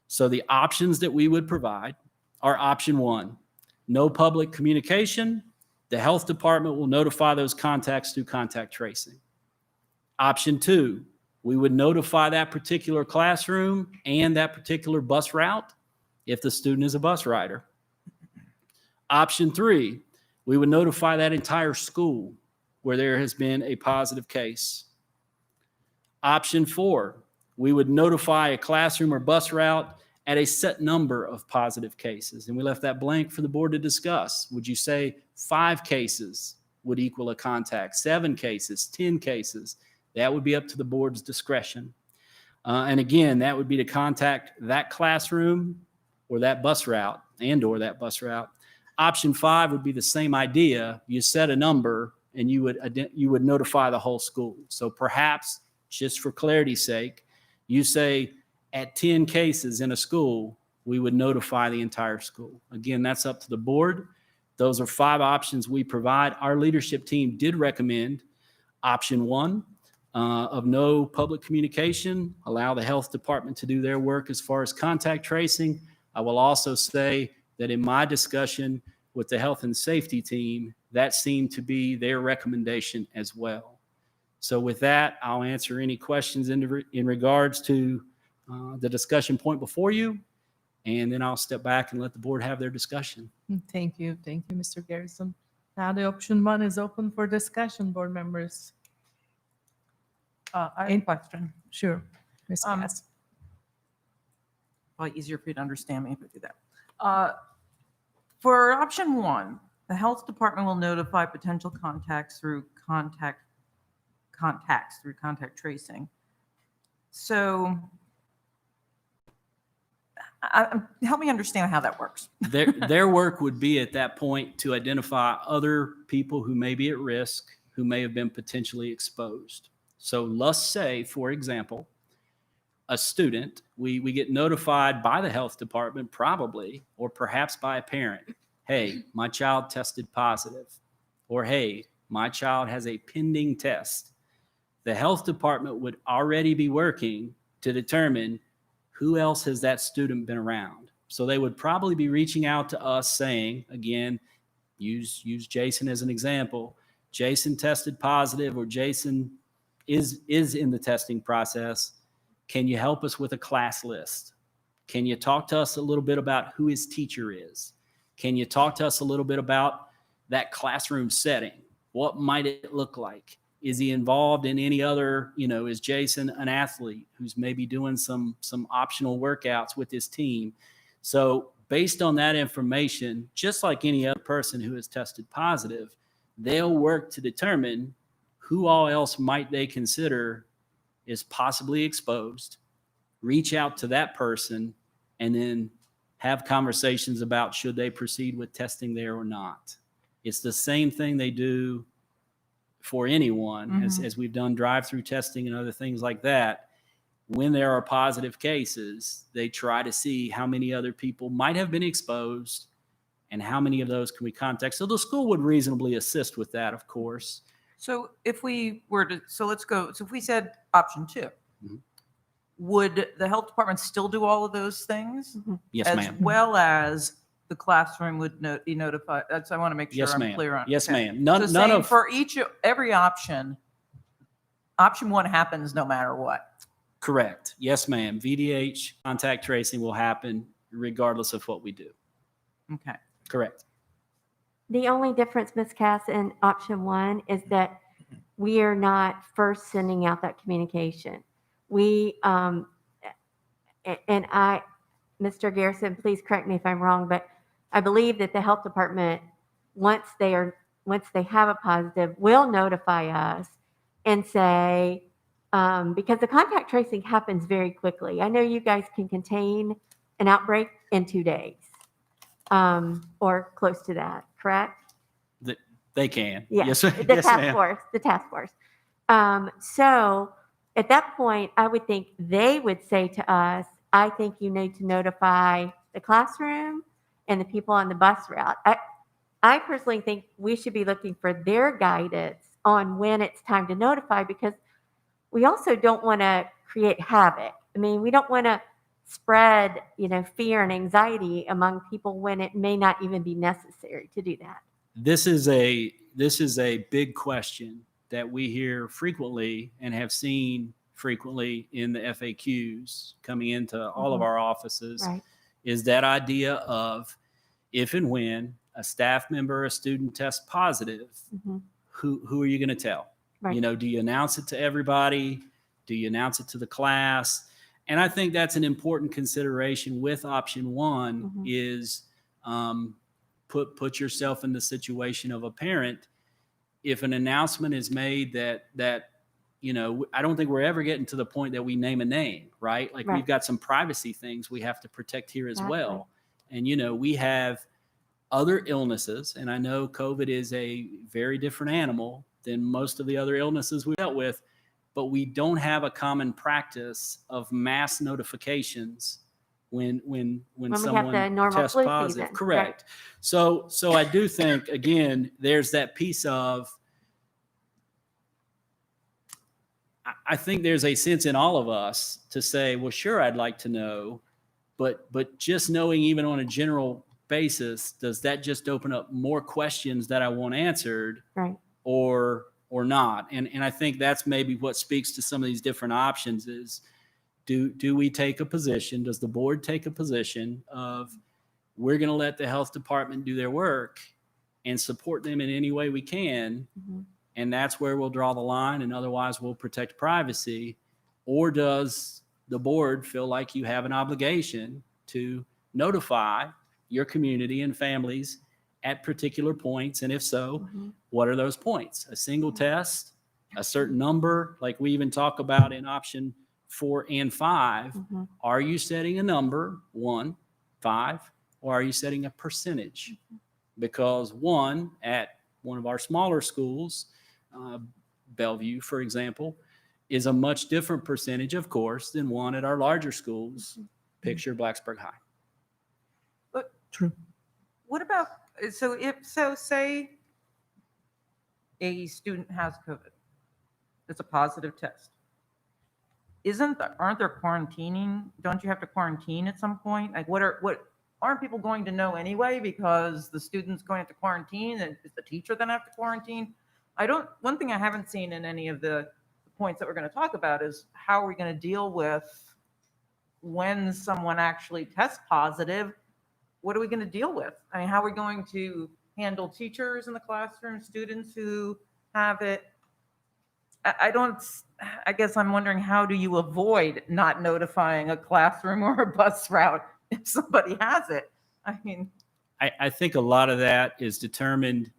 So the options that we would provide are option 1, no public communication. The health department will notify those contacts through contact tracing. Option 2, we would notify that particular classroom and that particular bus route if the student is a bus rider. Option 3, we would notify that entire school where there has been a positive case. Option 4, we would notify a classroom or bus route at a set number of positive cases. And we left that blank for the board to discuss. Would you say 5 cases would equal a contact, 7 cases, 10 cases? That would be up to the board's discretion. And again, that would be to contact that classroom or that bus route or that bus route. Option 5 would be the same idea. You set a number and you would notify the whole school. So perhaps, just for clarity's sake, you say at 10 cases in a school, we would notify the entire school. Again, that's up to the board. Those are 5 options we provide. Our leadership team did recommend option 1 of no public communication, allow the health department to do their work as far as contact tracing. I will also say that in my discussion with the health and safety team, that seemed to be their recommendation as well. So with that, I'll answer any questions in regards to the discussion point before you, and then I'll step back and let the board have their discussion. Thank you. Thank you, Mr. Garrison. Now the option 1 is open for discussion, board members. I have a question. Sure. Ms. Cass. Probably easier for you to understand me if I do that. For option 1, the health department will notify potential contacts through contact tracing. So help me understand how that works. Their work would be at that point to identify other people who may be at risk, who may have been potentially exposed. So let's say, for example, a student, we get notified by the health department probably, or perhaps by a parent, hey, my child tested positive, or hey, my child has a pending test, the health department would already be working to determine who else has that student been around. So they would probably be reaching out to us saying, again, use Jason as an example. Jason tested positive, or Jason is in the testing process. Can you help us with a class list? Can you talk to us a little bit about who his teacher is? Can you talk to us a little bit about that classroom setting? What might it look like? Is he involved in any other, is Jason an athlete who's maybe doing some optional workouts with his team? So based on that information, just like any other person who has tested positive, they'll work to determine who all else might they consider is possibly exposed, reach out to that person, and then have conversations about should they proceed with testing there or not. It's the same thing they do for anyone, as we've done drive-through testing and other things like that. When there are positive cases, they try to see how many other people might have been exposed and how many of those can we contact. So the school would reasonably assist with that, of course. So if we were to, so if we said option 2, Mhm. would the health department still do all of those things? Yes, As ma'am. well as the classroom would be notified? That's, I want to make sure Yes, I'm ma'am. clear on. Yes, okay. ma'am. None So of for every option 1 happens no matter what. correct. Yes, ma'am. VDH contact tracing will happen regardless of what we do. Okay. Correct. The only difference, Ms. Cass, in option 1 is that we are not first sending out that communication. We, and Mr. Garrison, please correct me if I'm wrong, but I believe that the health department, once they have a positive, will notify us and say, because the contact tracing happens very quickly. I know you guys can contain an outbreak in 2 days, or close to that, correct? They can. Yeah, Yes, the yes, task ma'am. force, the task force. So at that point, I would think they would say to us, I think you need to notify the classroom and the people on the bus route. I personally think we should be looking for their guidance on when it's time to notify, because we also don't want to create havoc. I mean, we don't want to spread, fear and anxiety among people when it may not even be necessary to do that. This is a big question that we hear frequently and have seen frequently in the FAQs coming into all of our offices. Right. Is that idea of if and when a staff member or a student tests positive, who are you going to tell? Right. Do you announce it to everybody? Do you announce it to the class? And I think that's an important consideration with option 1 is put yourself in the situation of a parent. If an announcement is made that I don't think we're ever getting to the point that we name a name, right? Like we've got some privacy things we have to protect here as well. And, we have other illnesses, and I know COVID is a very different animal than most of the other illnesses we've dealt with, but we don't have a common practice of mass notifications when we have someone the normal tests flu positive. season, Correct. So I do think, again, there's that piece of, I think there's a sense in all of us to say, well, sure, I'd like to know, but just knowing even on a general basis, does that just open up more questions that I want answered, Right. or not? And I think that's maybe what speaks to some of these different options is, do we take a position? Does the board take a position of we're going to let the health department do their work and support them in any way we can? And that's where we'll draw the line, and otherwise we'll protect privacy. Or does the board feel like you have an obligation to notify your community and families at particular points? And if so, what are those points? A single test, a certain number, like we even talk about in option 4 and 5. Are you setting a number, 1, 5, or are you setting a percentage? Because at one of our smaller schools, Bellevue, for example, is a much different percentage, of course, than one at our larger schools. Picture Blacksburg High. But true. What about, so say a student has COVID, it's a positive test. Aren't there quarantining? Don't you have to quarantine at some point? Like aren't people going to know anyway because the student's going to have to quarantine and is the teacher then have to quarantine? One thing I haven't seen in any of the points that we're going to talk about is how are we going to deal with when someone actually tests positive? What are we going to deal with? I mean, how are we going to handle teachers in the classroom, students who have it? I guess I'm wondering, how do you avoid not notifying a classroom or a bus route if somebody has it? I mean, I think a lot of that is determined,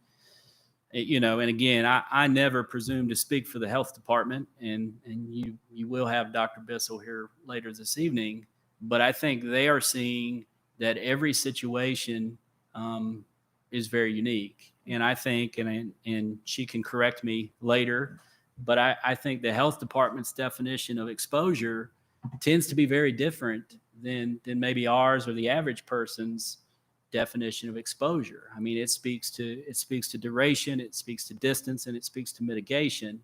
and again, I never presume to speak for the health department, and you will have Dr. Bissell here later this evening, but I think they are seeing that every situation is very unique. And I think, and she can correct me later, but I think the health department's definition of exposure tends to be very different than maybe ours or the average person's definition of exposure. I mean, it speaks to duration, it speaks to distance, and it speaks to mitigation.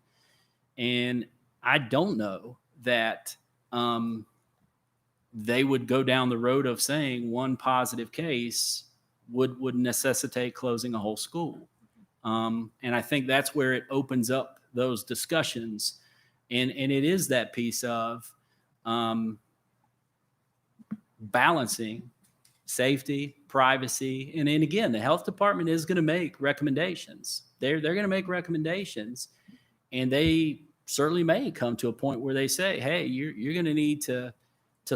And I don't know that they would go down the road of saying one positive case would necessitate closing a whole school. And I think that's where it opens up those discussions. And it is that piece of balancing safety, privacy. And then again, the health department is going to make recommendations. They're going to make recommendations, and they certainly may come to a point where they say, hey, you're going to need to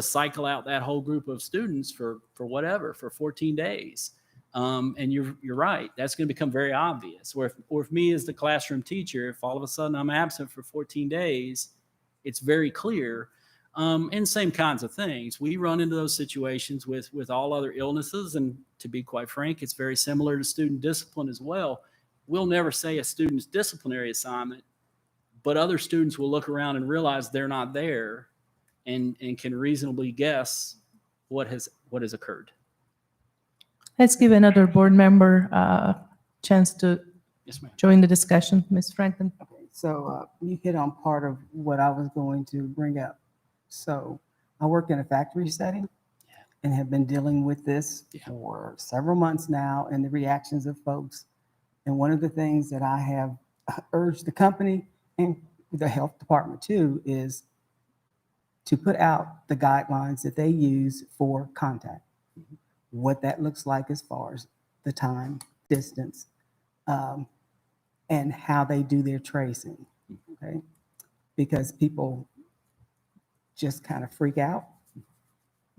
cycle out that whole group of students for 14 days. And you're right. That's going to become very obvious. Or if me as the classroom teacher, if all of a sudden I'm absent for 14 days, it's very clear. And same kinds of things. We run into those situations with all other illnesses. And to be quite frank, it's very similar to student discipline as well. We'll never say a student's disciplinary assignment, but other students will look around and realize they're not there and can reasonably guess what has occurred. Let's give another board member a chance to Yes, ma'am. join the discussion. Ms. Franklin. Okay, so you hit on part of what I was going to bring up. So I work in a factory setting and have been dealing with this for several months now and the reactions of folks. And one of the things that I have urged the company and the health department too is to put out the guidelines that they use for contact, what that looks like as far as the time, distance, and how they do their tracing, okay? Because people just kind of freak out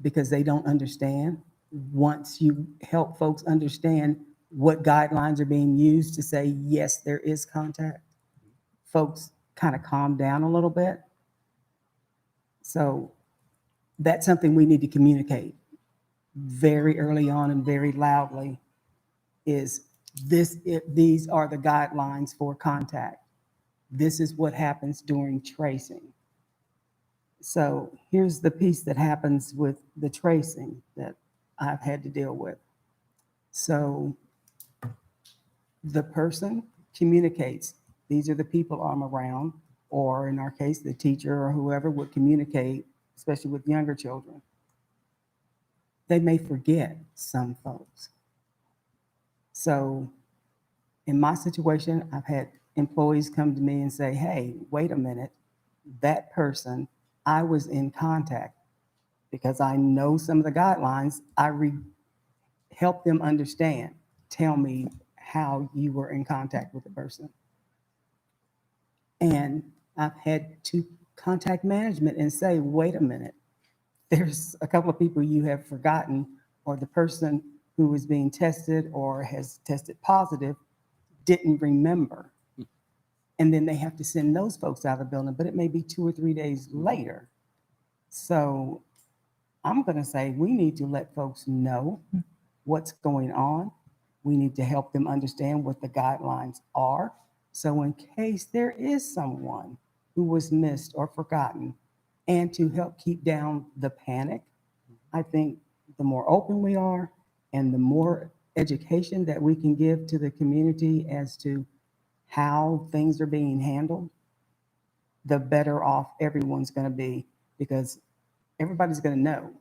because they don't understand. Once you help folks understand what guidelines are being used to say, yes, there is contact, folks kind of calm down a little bit. So that's something we need to communicate very early on and very loudly is these are the guidelines for contact. This is what happens during tracing. So here's the piece that happens with the tracing that I've had to deal with. So the person communicates, these are the people I'm around, or in our case, the teacher or whoever would communicate, especially with younger children. They may forget some folks. So in my situation, I've had employees come to me and say, hey, wait a minute, that person, I was in contact because I know some of the guidelines. Help them understand. Tell me how you were in contact with the person. And I've had to contact management and say, wait a minute, there's a couple of people you have forgotten, or the person who was being tested or has tested positive didn't remember. And then they have to send those folks out of the building, but it may be 2 or 3 days later. So I'm going to say we need to let folks know what's going on. We need to help them understand what the guidelines are. So in case there is someone who was missed or forgotten, and to help keep down the panic, I think the more open we are and the more education that we can give to the community as to how things are being handled, the better off everyone's going to be, because everybody's going to know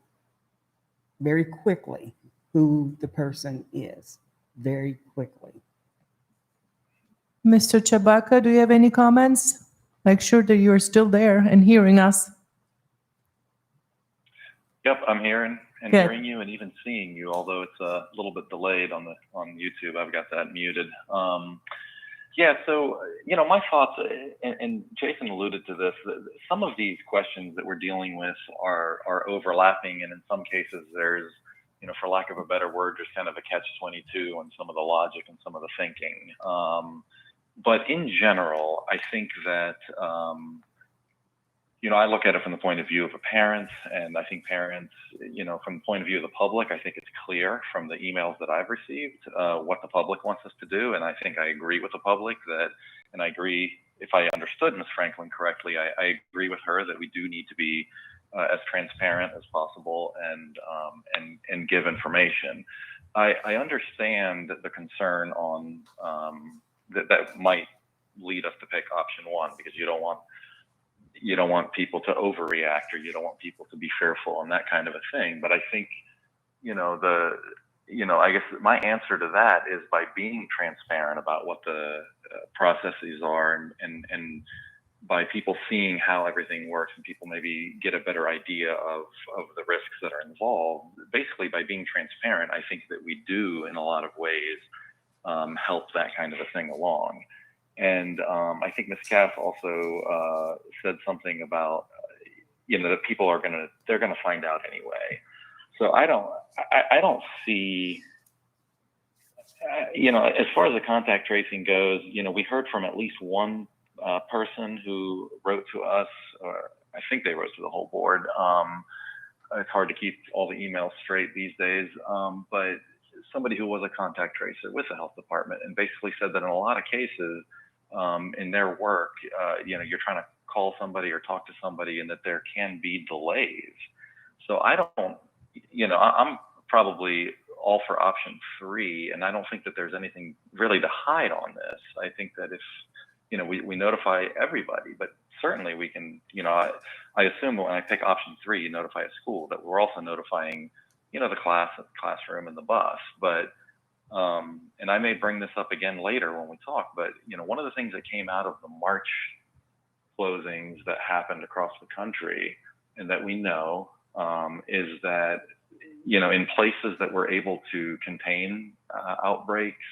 very quickly who the person is, very quickly. Mr. Chabaka, do you have any comments? Make sure that you're still there and hearing us. Yep, I'm hearing and Good. hearing you and even seeing you, although it's a little bit delayed on YouTube. I've got that muted. Yeah, so, my thoughts, and Jason alluded to this, some of these questions that we're dealing with are overlapping, and in some cases there's, for lack of a better word, just kind of a catch-22 on some of the logic and some of the thinking. But in general, I think that, I look at it from the point of view of a parent, and I think parents, from the point of view of the public, I think it's clear from the emails that I've received what the public wants us to do. And I think I agree with the public and I agree, if I understood Ms. Franklin correctly, I agree with her that we do need to be as transparent as possible and give information. I understand the concern on that might lead us to pick option one, because you don't want people to overreact, or you don't want people to be fearful and that kind of a thing. But I think, I guess my answer to that is by being transparent about what the processes are, and by people seeing how everything works, and people maybe get a better idea of the risks that are involved. Basically, by being transparent, I think that we do, in a lot of ways, help that kind of a thing along. And I think Ms. Cass also said something about, that people they're gonna find out anyway. So I don't see, as far as the contact tracing goes, we heard from at least one person who wrote to us, or I think they wrote to the whole board. It's hard to keep all the emails straight these days, but somebody who was a contact tracer with the health department, and basically said that in a lot of cases, in their work, you're trying to call somebody or talk to somebody, and that there can be delays. So I'm probably all for option 3, and I don't think that there's anything really to hide on this. I think that if, we notify everybody, but certainly we can, I assume when I pick option 3, you notify a school, that we're also notifying, the classroom and the bus. But and I may bring this up again later when we talk, but one of the things that came out of the March closings that happened across the country, and that we know, is that in places that were able to contain outbreaks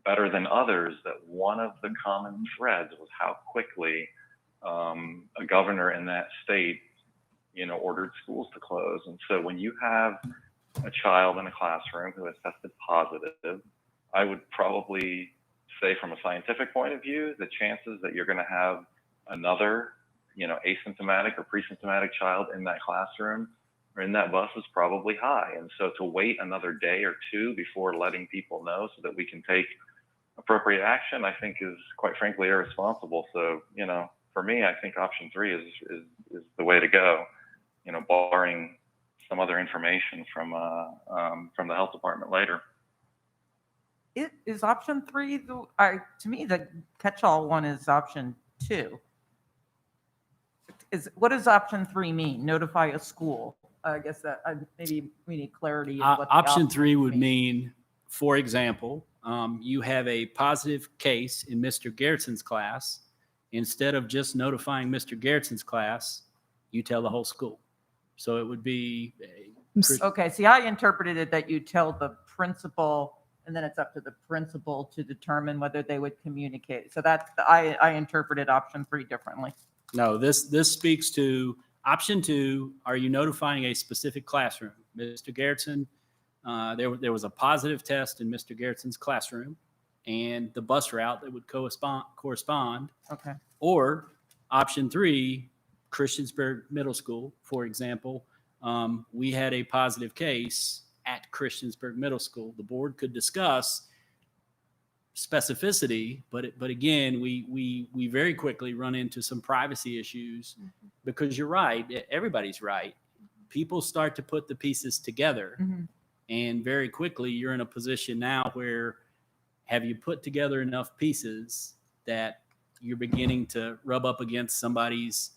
better than others, that one of the common threads was how quickly a governor in that state ordered schools to close. And so when you have a child in a classroom who has tested positive, I would probably say, from a scientific point of view, the chances that you're going to have another, asymptomatic or pre-symptomatic child in that classroom or in that bus is probably high. And so to wait another day or two before letting people know so that we can take appropriate action, I think is, quite frankly, irresponsible. So, for me, I think option 3 is the way to go, barring some other information from the health department later. It is option 3. To me, the catch-all one is option 2. What does option 3 mean? Notify a school. I guess that maybe we need clarity. Of what the Option 3 would mean, for example, you have a positive case in Mr. Garrettson's class. Instead of just notifying Mr. Garrettson's class, you tell the whole school. So it would be Okay. See, I interpreted it that you tell the principal, and then it's up to the principal to determine whether they would communicate. So that's I interpreted option 3 differently. No, this speaks to option 2. Are you notifying a specific classroom? Mr. Garrettson, there was a positive test in Mr. Garrettson's classroom, and the bus route that would correspond. Okay. Or option 3, Christiansburg Middle School, for example, we had a positive case at Christiansburg Middle School. The board could discuss specificity, but again, we very quickly run into some privacy issues, because you're right, everybody's right. People start to put the pieces together, And very quickly, you're in a position now where have you put together enough pieces that you're beginning to rub up against somebody's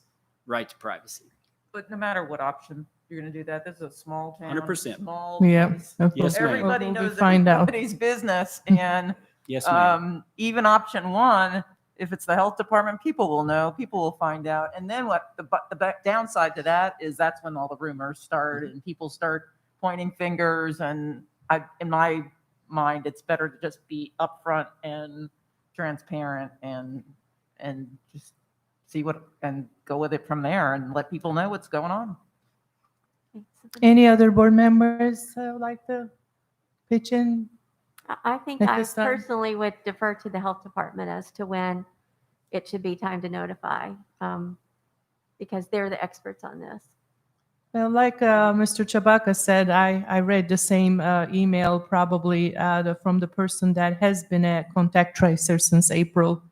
right to privacy? But no matter what option, you're going to do that. This is a small town. 100%. Small Yeah. place. Yes, ma'am. Everybody We'll knows find out. everybody's business. And Yes, ma'am. even option one, if it's the health department, people will know, people will find out. And then what the downside to that is that's when all the rumors start and people start pointing fingers. And in my mind, it's better to just be upfront and transparent and just see what and go with it from there and let people know what's going on. Any other board members like to pitch in? I think At I this time? personally would defer to the health department as to when it should be time to notify, because they're the experts on this. Well, like Mr. Chabaka said, I read the same email probably from the person that has been a contact tracer since April.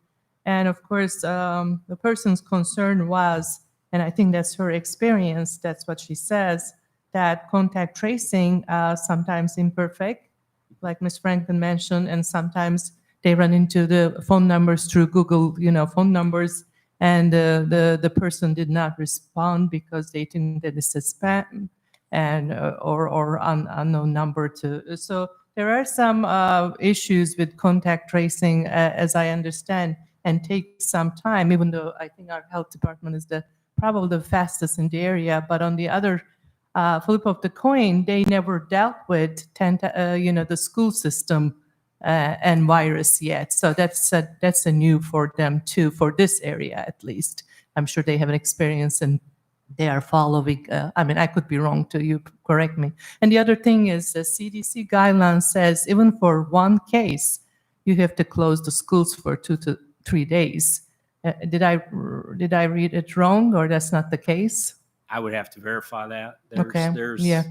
And of course, the person's concern was, and I think that's her experience, that's what she says, that contact tracing sometimes imperfect, like Ms. Franklin mentioned, and sometimes they run into the phone numbers through Google, phone numbers, and the person did not respond because they think that it's a spam and or unknown number to. So there are some issues with contact tracing, as I understand, and take some time. Even though I think our health department is probably the fastest in the area, but on the other flip of the coin, they never dealt with the school system and virus yet. So that's a new for them too, for this area at least. I'm sure they have an experience and they are following. I could be wrong too, you correct me. And the other thing is the CDC guideline says even for one case, you have to close the schools for 2 to 3 days. Did I read it wrong, or that's not the case? I would have to verify that. Okay, There's yeah.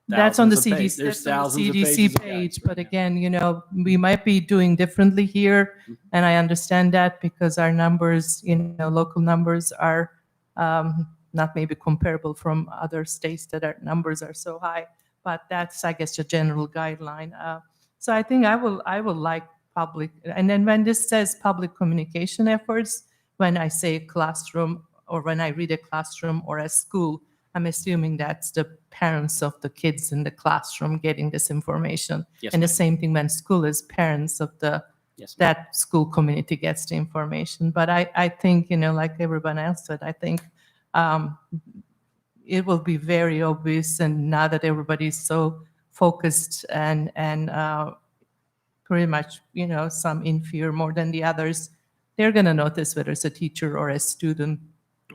That's on the thousands of pages. CDC, There's that's on thousands the of CDC pages of page, guidance but right now. again, we might be doing differently here. And I understand that because our numbers, local numbers are not maybe comparable from other states that our numbers are so high, but that's, I guess, a general guideline. So I think I will like public, and then when this says public communication efforts, when I say classroom or when I read a classroom or a school, I'm assuming that's the parents of the kids in the classroom getting this information. Yes, And the ma'am. same thing when school is parents of Yes, ma'am. that school community gets the information. But I think, like everyone else said, I think it will be very obvious, and now that everybody's so focused and pretty much, some in fear more than the others, they're going to notice whether it's a teacher or a student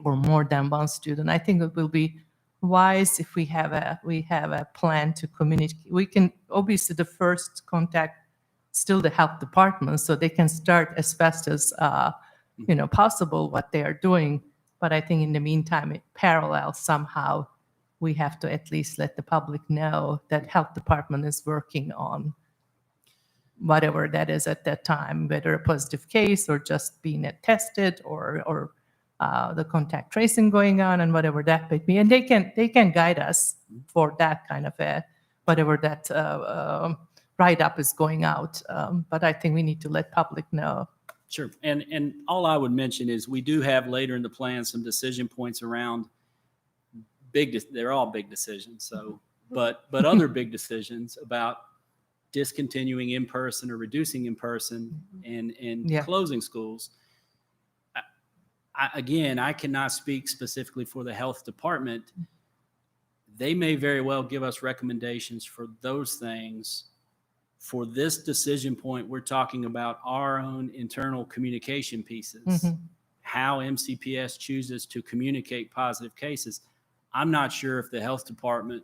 or more than one student. I think it will be wise if we have a plan to communicate. We can, obviously the first contact still the health department, so they can start as fast as possible what they are doing. But I think in the meantime, in parallel somehow, we have to at least let the public know that health department is working on whatever that is at that time, whether a positive case or just being tested or the contact tracing going on and whatever that may be. And they can guide us for that kind of whatever that write-up is going out. But I think we need to let public know. Sure. And all I would mention is we do have later in the plan some decision points around they're all big decisions. So, but other big decisions about discontinuing in person or reducing in person and Yeah. closing schools. Again, I cannot speak specifically for the health department. They may very well give us recommendations for those things. For this decision point, we're talking about our own internal communication pieces, how MCPS chooses to communicate positive cases. I'm not sure if the health department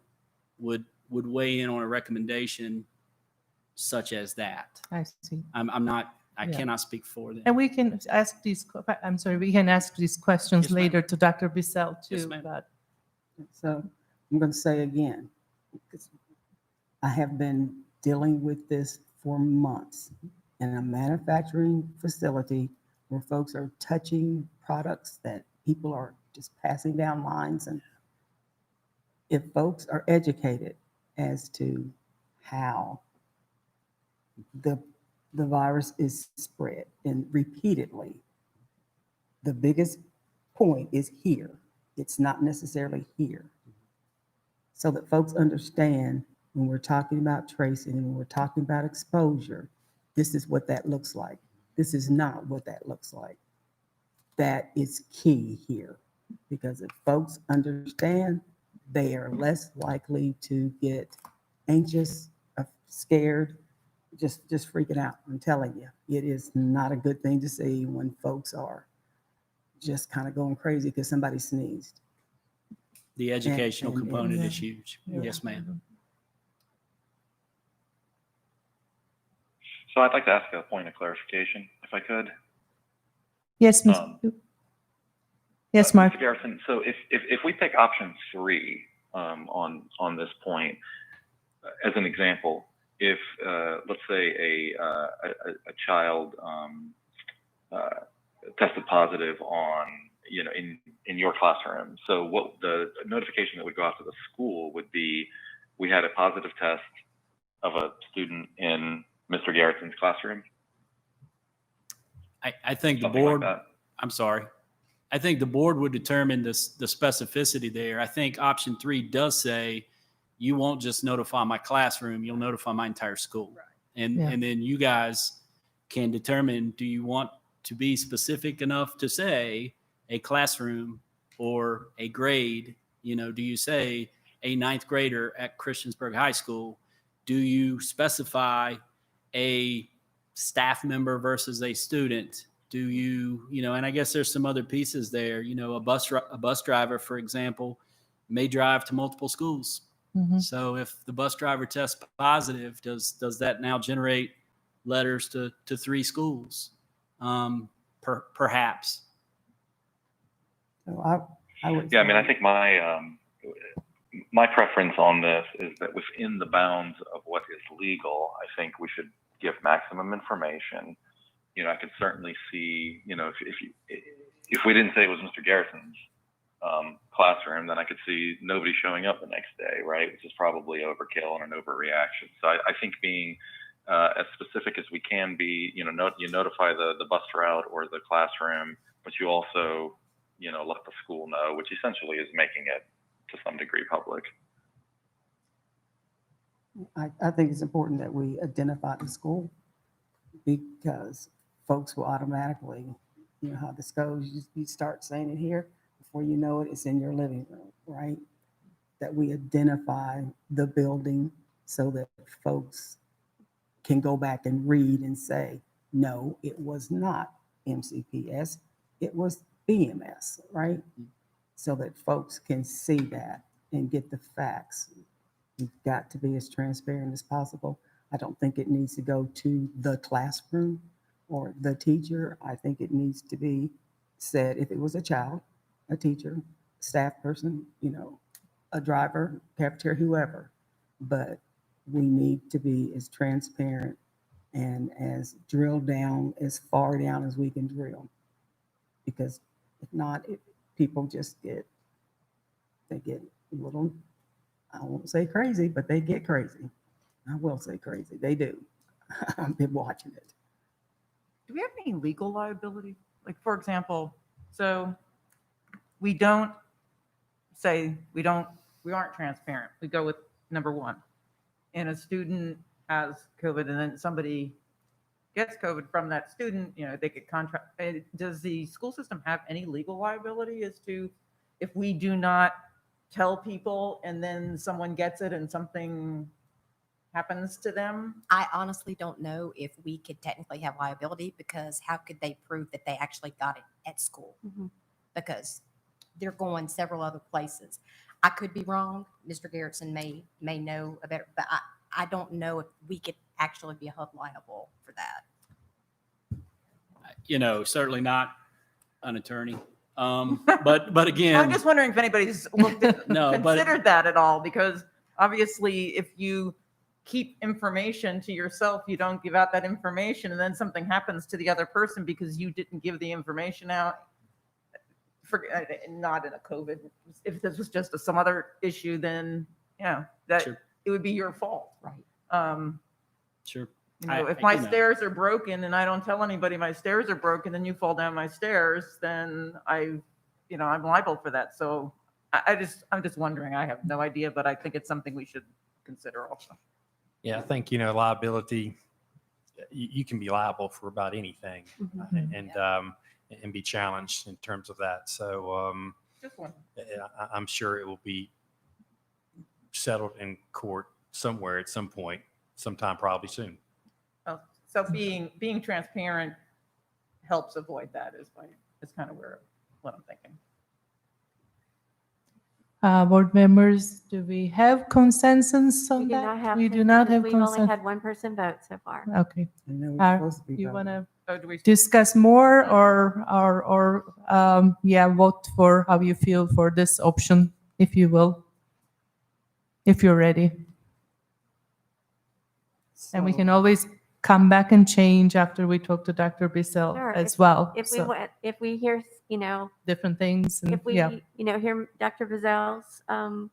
would weigh in on a recommendation such as that. I see. I cannot speak for them. And we can ask we can ask these questions Yes, ma'am. later to Dr. Bissell too. Yes, ma'am. But So I'm going to say again, I have been dealing with this for months in a manufacturing facility where folks are touching products that people are just passing down lines. And if folks are educated as to how the virus is spread, and repeatedly. The biggest point is here. It's not necessarily here. So that folks understand when we're talking about tracing and when we're talking about exposure, this is what that looks like. This is not what that looks like. That is key here, because if folks understand, they are less likely to get anxious, scared, just freaking out. I'm telling you, it is not a good thing to see when folks are just kind of going crazy because somebody sneezed. The educational and- component Yeah. is huge. Yeah. Yes, ma'am. So I'd like to ask a point of clarification, if I could. Yes, Ms. Yes, Mark. Mr. Garrison, so if we pick option 3 on this point, as an example, if let's say a child tested positive on, in your classroom, so what the notification that would go out to the school would be, we had a positive test of a student in Mr. Garrison's classroom. I think the Something like board, that. I'm sorry. I think the board would determine the specificity there. I think option 3 does say you won't just notify my classroom, you'll notify my entire school. And, Yeah. and then you guys can determine, do you want to be specific enough to say a classroom or a grade? Do you say a 9th grader at Christiansburg High School? Do you specify a staff member versus a student? Do you, and I guess there's some other pieces there. A bus driver, for example, may drive to multiple schools. Mhm. So if the bus driver tests positive, does that now generate letters to 3 schools? Perhaps. So I would. Yeah, I mean, I think my preference on this is that within the bounds of what is legal, I think we should give maximum information. I could certainly see, if we didn't say it was Mr. Garrison's classroom, then I could see nobody showing up the next day, right? Which is probably overkill and an overreaction. So I think being as specific as we can be, you notify the bus route or the classroom, but you also, let the school know, which essentially is making it to some degree public. I think it's important that we identify the school, because folks will automatically, how this goes, you start saying it here, before you know it, it's in your living room, right? That we identify the building so that folks can go back and read and say, no, it was not MCPS, it was BMS, right? So that folks can see that and get the facts. We've got to be as transparent as possible. I don't think it needs to go to the classroom or the teacher. I think it needs to be said, if it was a child, a teacher, staff person, a driver, cafeteria, whoever. But we need to be as transparent and as drilled down, as far down as we can drill. Because if not, people just they get a little, I won't say crazy, but they get crazy. I will say crazy. They do. I've been watching it. Do we have any legal liability? Like, for example, so we don't say we aren't transparent. We go with number 1. And a student has COVID and then somebody gets COVID from that student, they could contract. Does the school system have any legal liability as to if we do not tell people and then someone gets it and something happens to them? I honestly don't know if we could technically have liability, because how could they prove that they actually got it at school? Because they're going several other places. I could be wrong. Mr. Garrison may know a better, but I don't know if we could actually be held liable for that. Certainly not an attorney. But again, I'm just wondering if anybody's looked at, No, but- considered that at all, because obviously if you keep information to yourself, you don't give out that information, and then something happens to the other person because you didn't give the information out. Not in a COVID. If this was just some other issue, then that Sure. it would be your fault. Right. Sure. You know, if my stairs are broken and I don't tell anybody my stairs are broken, and you fall down my stairs, then I'm liable for that. So I'm just wondering. I have no idea, but I think it's something we should consider also. Yeah, I think, liability, you can be liable for about anything and be challenged in terms of that. So Just one. I'm sure it will be settled in court somewhere at some point, sometime probably soon. Oh, so being transparent helps avoid that is kind of what I'm thinking. Board members, do we have consensus on We do that? not have. We do not have We've only consensus. had one person vote so far. Okay. And then Uh, we're supposed to be You want voting. to Oh, do we? discuss more or vote for how you feel for this option, if you will, if you're ready. And we So- can always come back and change after we talk to Dr. Bissell Sure, as well. If So, we hear, different things. And if we, yeah, hear Dr. Vazell's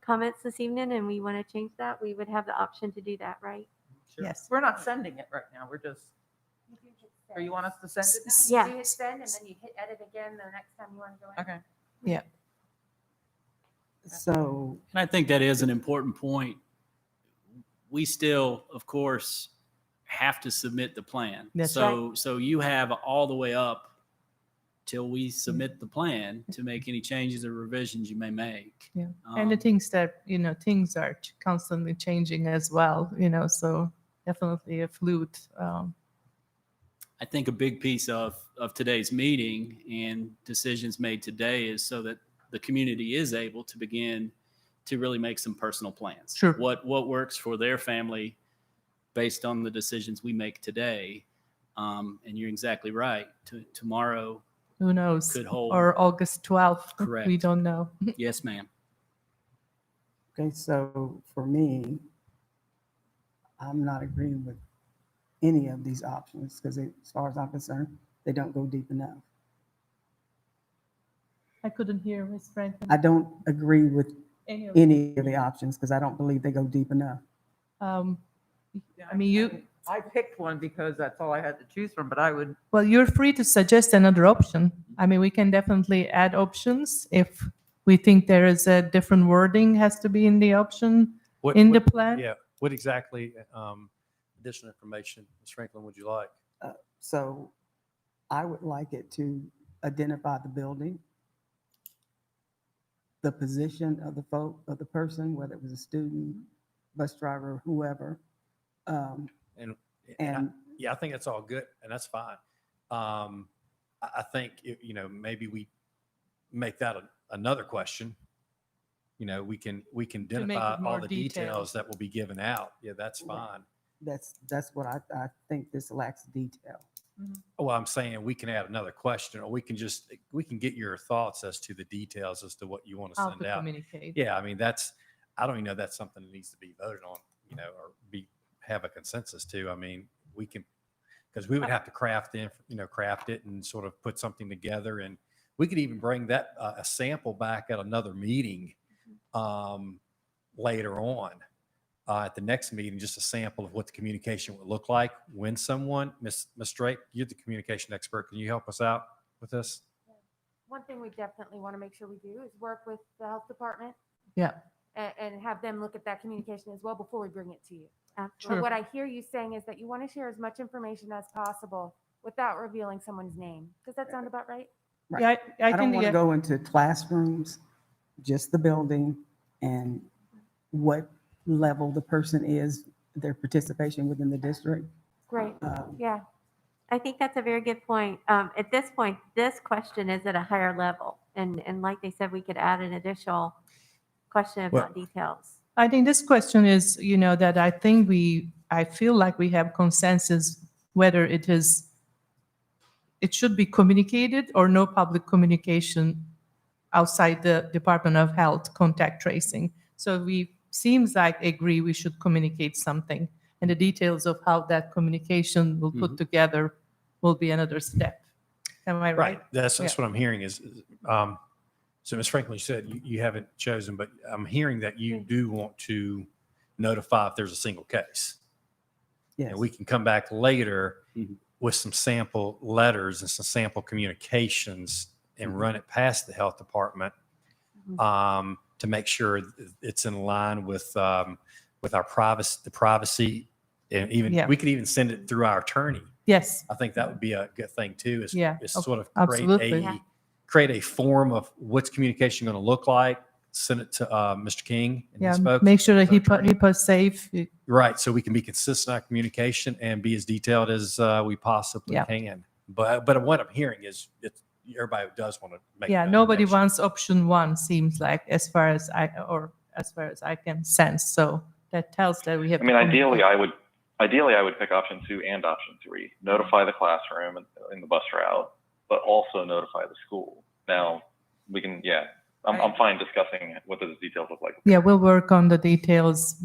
comments this evening and we want to change that, we would have the option to do that, right? yes. We're not sending it right now. We're just. Or you want us to send it now? Yeah. You hit send and then you hit edit again the next time you want to go in. Okay. Yeah. So, And I think that is an important point. We still, of course, have to submit the plan. That's So you have all the way up till we submit the plan to make any changes or revisions you may make. Yeah. And the things that, things are constantly changing as well, so definitely a fluid. I think a big piece of today's meeting and decisions made today is so that the community is able to begin to really make some personal plans. Sure. What works for their family based on the decisions we make today. And you're exactly right. Tomorrow, Who knows? Could hold. Or August 12th. Correct. We don't know. yes, ma'am. okay, so for me, I'm not agreeing with any of these options because as far as I'm concerned, they don't go deep enough. I couldn't hear Ms. Franklin. I don't agree with Any of any of the options because I don't believe they go deep enough. I mean, I picked one because that's all I had to choose from, but I would. well, you're free to suggest another option. I mean, we can definitely add options if we think there is a different wording has to be in the option in the plan. Yeah. What exactly additional information, Ms. Franklin, would you like? So I would like it to identify the building, the position of the person, whether it was a student, bus driver, whoever. And And yeah, I think that's all good and that's fine. I think, maybe we make that another question. We can make it identify all more the detailed. details that will be given out. Yeah, that's fine. that's what I think this lacks detail. Well, I'm saying we can add another question, or we can get your thoughts as to the details as to what you want to How send to out. communicate. Yeah, I mean, I don't even know that's something that needs to be voted on, or have a consensus to. I mean, we can, because we would have to craft it and sort of put something together, and we could even bring that a sample back at another meeting later on at the next meeting, just a sample of what the communication would look like when someone, Ms. Drake, you're the communication expert. Can you help us out with this? One thing we definitely want to make sure we do is work with the health department Yeah. and have them look at that communication as well before we bring it to you. But Sure. what I hear you saying is that you want to share as much information as possible without revealing someone's name. Does that sound about right? Right. Yeah, I I don't think want to go into classrooms, just the building and what level the person is, their participation within the district. Great. Um, Yeah. I think that's a very good point. At this point, this question is at a higher level. And like they said, we could add an additional question about details. I think this question is, that I feel like we have consensus whether it should be communicated or no public communication outside the Department of Health contact tracing. So seems like agree we should communicate something, and the details of how that communication will put together will be another step. Am I right? That's Yeah. what I'm hearing is, so Ms. Franklin, you said you haven't chosen, but I'm hearing that you do want to notify if there's a single case. And Yes. we can come back later Mhm. with some sample letters and some sample communications and Mhm. run it past the health department to make sure it's in line with our privacy, the privacy, and even Yeah. we could even send it through our attorney. Yes, I think that would be a good thing too. Is, Yeah, is of- sort of absolutely. create a form of what's communication going to look like. Send it to Mr. King and yeah, his folks. make sure that his attorney. HIPAA safe. Right, so we can be consistent in our communication and be as detailed as we possibly Yeah. can. But what I'm hearing is everybody does want to make. Yeah, that nobody connection. wants option one, seems like, as far as I can sense. So that tells that we have. I mean, to ideally, communicate. I would pick option 2 and option 3. Notify the classroom in the bus route, but also notify the school. Now, we can, I'm fine discussing what those details look like. Yeah, we'll work on the details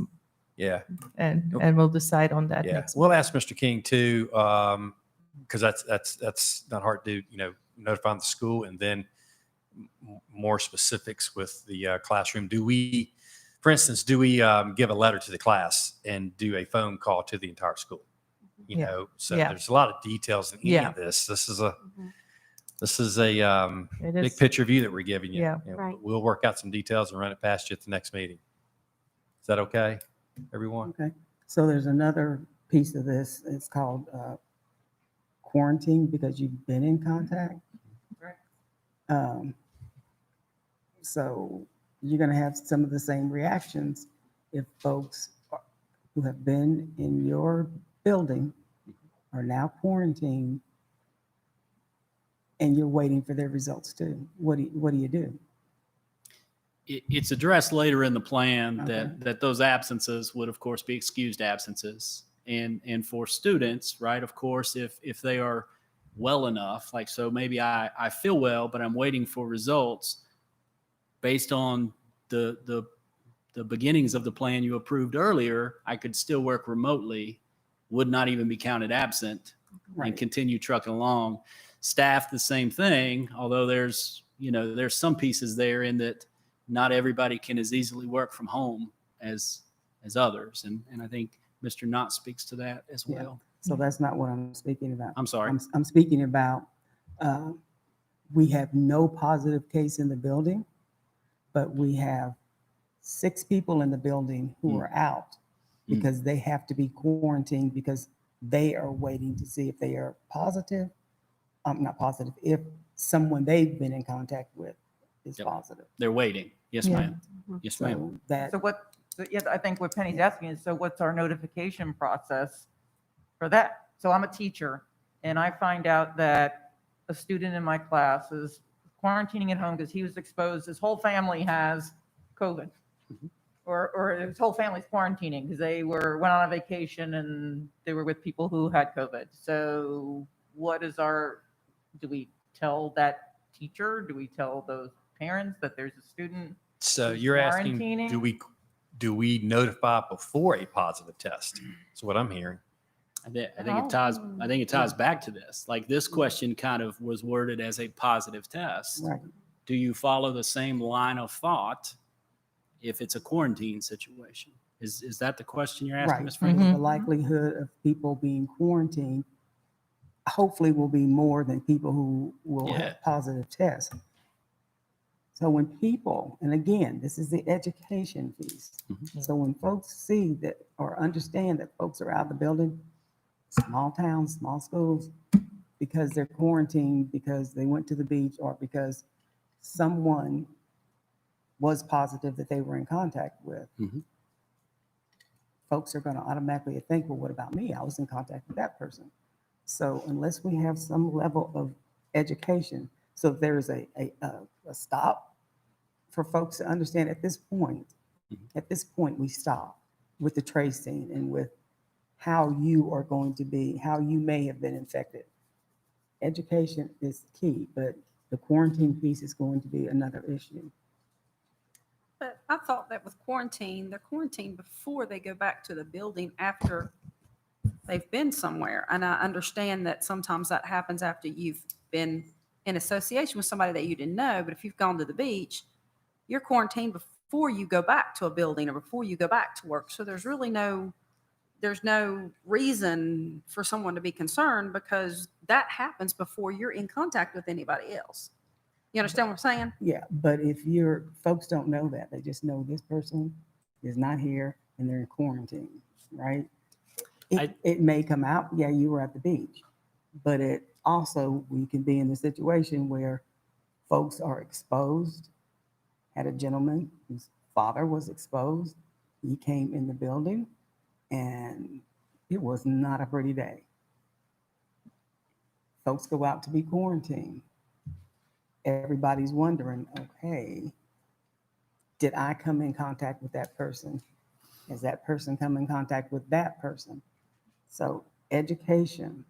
Yeah, and we'll decide on that yeah. next. We'll ask Mr. King too, because that's not hard to do. Notify the school and then more specifics with the classroom. For instance, do we give a letter to the class and do a phone call to the entire school? Yeah. So Yeah. there's a lot of details in any Yeah. of this. This is a It big is- picture view that we're giving you. Yeah. Right. We'll work out some details and run it past you at the next meeting. Is that okay, everyone? Okay, so there's another piece of this, it's called quarantine because you've been in contact. So you're gonna have some of the same reactions if folks who have been in your building are now quarantined and you're waiting for their results too. What do you do? It's addressed later in the plan Okay. that those absences would of course be excused absences. And for students, right, of course, if they are well enough, like, so maybe I feel well, but I'm waiting for results based on the beginnings of the plan you approved earlier, I could still work remotely, would not even be counted absent, and Right. continue trucking along. Staff, the same thing, although there's some pieces there in that not everybody can as easily work from home as others. And I think Mr. Knott speaks to that as Yeah. well. So that's not what I'm speaking about. I'm sorry. I'm speaking about, we have no positive case in the building, but we have 6 people in the building who are out because they have to be quarantined because they are waiting to see if they are positive. Not positive, if someone they've been in contact with is Yep. positive. They're waiting. Yes, Yeah. ma'am. Yes, ma'am. So that, Yeah, I think what Penny's asking is, so what's our notification process for that? So I'm a teacher and I find out that a student in my class is quarantining at home because he was exposed, his whole family has COVID. Mhm. Or his whole family's quarantining because they went on a vacation and they were with people who had COVID. So do we tell that teacher? Do we tell those parents that there's a student? So Who's you're asking, quarantining? do we notify before a positive test? That's what I'm hearing. I think it ties back to this. Like, this question kind of was worded as a positive test. right, Do you follow the same line of thought if it's a quarantine situation? Is that the question you're asking, right. Ms. Franklin? Mm-hmm. The likelihood of people being quarantined hopefully will be more than people who will Yeah. have positive tests. So when people, and again, this is the education piece. Mhm. So when folks see that or understand that folks are out of the building, small towns, small schools, because they're quarantined, because they went to the beach, or because someone was positive that they were in contact with, Mhm. folks are going to automatically think, well, what about me? I was in contact with that person. So unless we have some level of education, so there is a stop for folks to understand at this point. At this point, we stop with the tracing and with how you are going to be, how you may have been infected. Education is key, but the quarantine piece is going to be another issue. But I thought that with quarantine, they're quarantined before they go back to the building after they've been somewhere. And I understand that sometimes that happens after you've been in association with somebody that you didn't know. But if you've gone to the beach, you're quarantined before you go back to a building or before you go back to work. So there's really no there's no reason for someone to be concerned because that happens before you're in contact with anybody else. You understand what I'm saying? Yeah, but if your folks don't know that, they just know this person is not here and they're in quarantine, right? It may come out, yeah, you were at the beach, but it also, we can be in the situation where folks are exposed. Had a gentleman whose father was exposed. He came in the building and it was not a pretty day. Folks go out to be quarantined. Everybody's wondering, okay, did I come in contact with that person? Has that person come in contact with that person? So education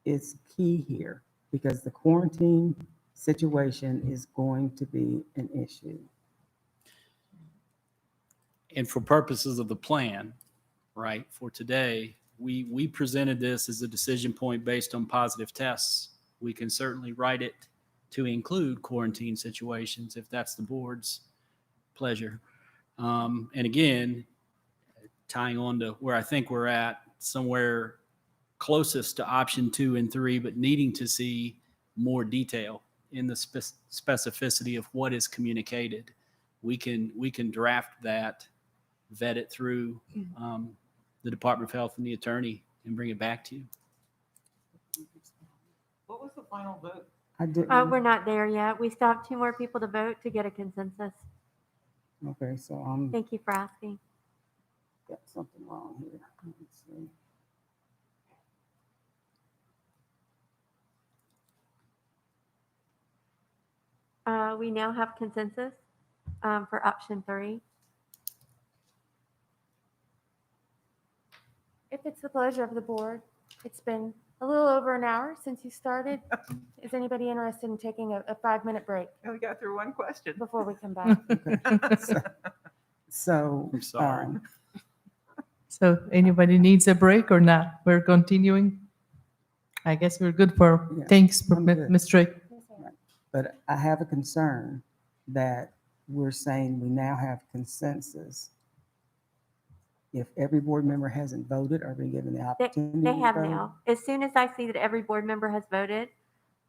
is key here because the quarantine situation is going to be an issue. And for purposes of the plan, right, for today, we presented this as a decision point based on positive tests. We can certainly write it to include quarantine situations if that's the board's pleasure. And again, tying on to where I think we're at, somewhere closest to option 2 and 3, but needing to see more detail in the specificity of what is communicated. We can draft that, vet it through the Department of Health and the attorney and bring it back to you. What was the final vote? I didn't. We're not there yet. We still have 2 more people to vote to get a consensus. Okay, so I'm Thank you for asking. got something wrong here. Let's see. We now have consensus for option 3. If it's the pleasure of the board, it's been a little over an hour since you started. Is anybody interested in taking a 5-minute break We got through one question. before we come back? So, I'm sorry. So anybody needs a break or not? We're continuing? I guess we're good for, Yeah, thanks, I'm good. Ms. Drake. but I have a concern that we're saying we now have consensus. If every board member hasn't voted or been given the opportunity They to have vote. now. As soon as I see that every board member has voted,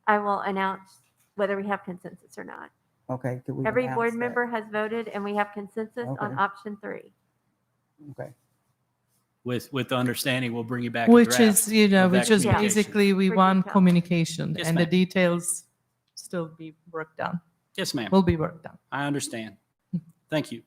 I will announce whether we have consensus or not. Okay, could we Every announce board that? member has voted and we have consensus on Okay. option 3. Okay, With the understanding, we'll bring you back a Which draft is, you know, of that which is communication. basically we For want detail. communication Yes, and the ma'am. details still be worked on, Yes, ma'am. will be worked on. I understand. Thank you.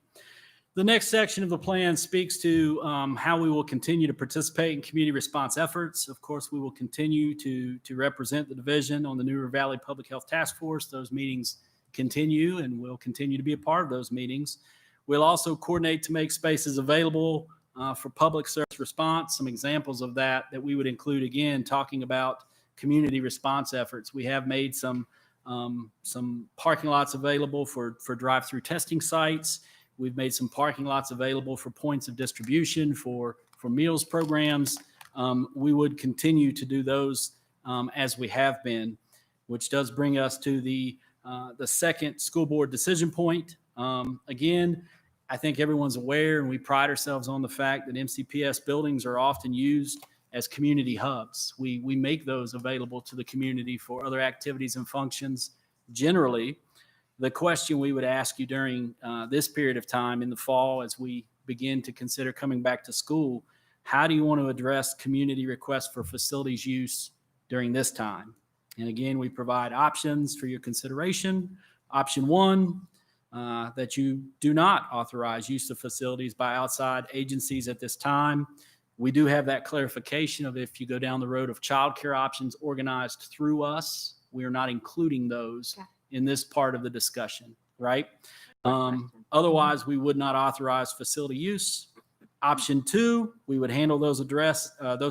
The next section of the plan speaks to how we will continue to participate in community response efforts. Of course, we will continue to represent the division on the New River Valley Public Health Task Force. Those meetings continue and we'll continue to be a part of those meetings. We'll also coordinate to make spaces available for public service response. Some examples of that we would include, again, talking about community response efforts. We have made some parking lots available for drive-through testing sites. We've made some parking lots available for points of distribution for meals programs. We would continue to do those as we have been, which does bring us to the second school board decision point. Again, I think everyone's aware and we pride ourselves on the fact that MCPS buildings are often used as community hubs. We make those available to the community for other activities and functions. Generally, the question we would ask you during this period of time in the fall as we begin to consider coming back to school, how do you want to address community requests for facilities use during this time? And again, we provide options for your consideration. Option 1, that you do not authorize use of facilities by outside agencies at this time. We do have that clarification of if you go down the road of childcare options organized through us, we are not including those in this part of the discussion, right? Otherwise, we would not authorize facility use. Option 2, we would handle those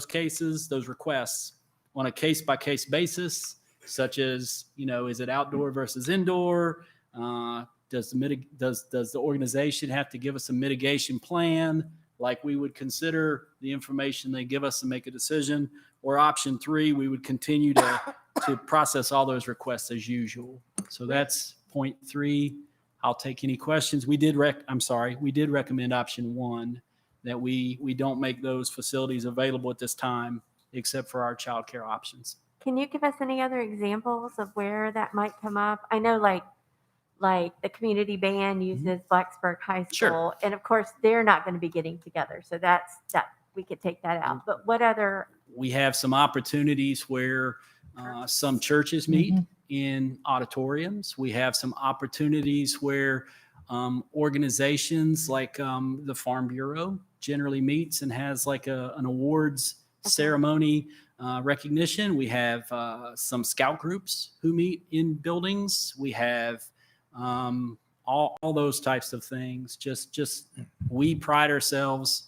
cases, those requests on a case-by-case basis, such as, is it outdoor versus indoor? Does the organization have to give us a mitigation plan? Like we would consider the information they give us and make a decision. Or option 3, we would continue to process all those requests as usual. So that's point 3. I'll take any questions. We did recommend option 1, that we don't make those facilities available at this time, except for our childcare options. Can you give us any other examples of where that might come up? I know like the community band uses Blacksburg High School, Sure. and of course they're not going to be getting together, so that we could take that out. But what other? We have some opportunities where some churches meet in auditoriums. We have some opportunities where organizations like the Farm Bureau generally meets and has like an awards ceremony recognition. We have some scout groups who meet in buildings. We have all those types of things. Just we pride ourselves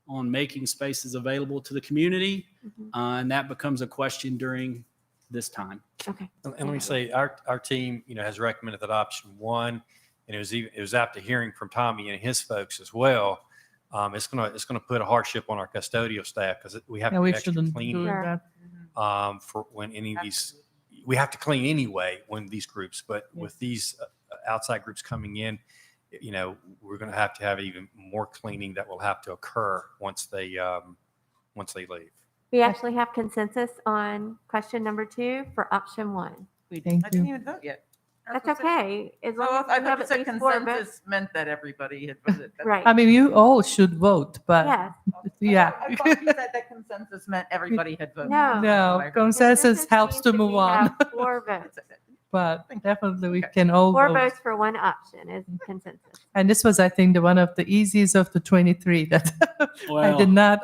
on making spaces available to the community, and that becomes a question during this time. Okay. And let me say, our team, has recommended that option one, and it was after hearing from Tommy and his folks as well. It's gonna put a hardship on our custodial staff because we have to we do extra shouldn't do cleaning that. for when any of these. We have to clean anyway when these groups, but with these outside groups coming in, we're going to have even more cleaning that will have to occur once they leave. We actually have consensus on question number 2 for option 1. I Thank didn't you. even vote yet. That's okay, as long Well, as I we thought have you at said least 4 votes. consensus meant that everybody had voted. Right. I mean, you all should vote, but Yes. yeah. I thought you said that consensus meant everybody had voted. No. No, consensus helps means to that move we on, have 4 votes. but definitely we Okay. can all 4 vote. votes for one option is consensus. And this was, I think, one of the easiest of the 23 that Well,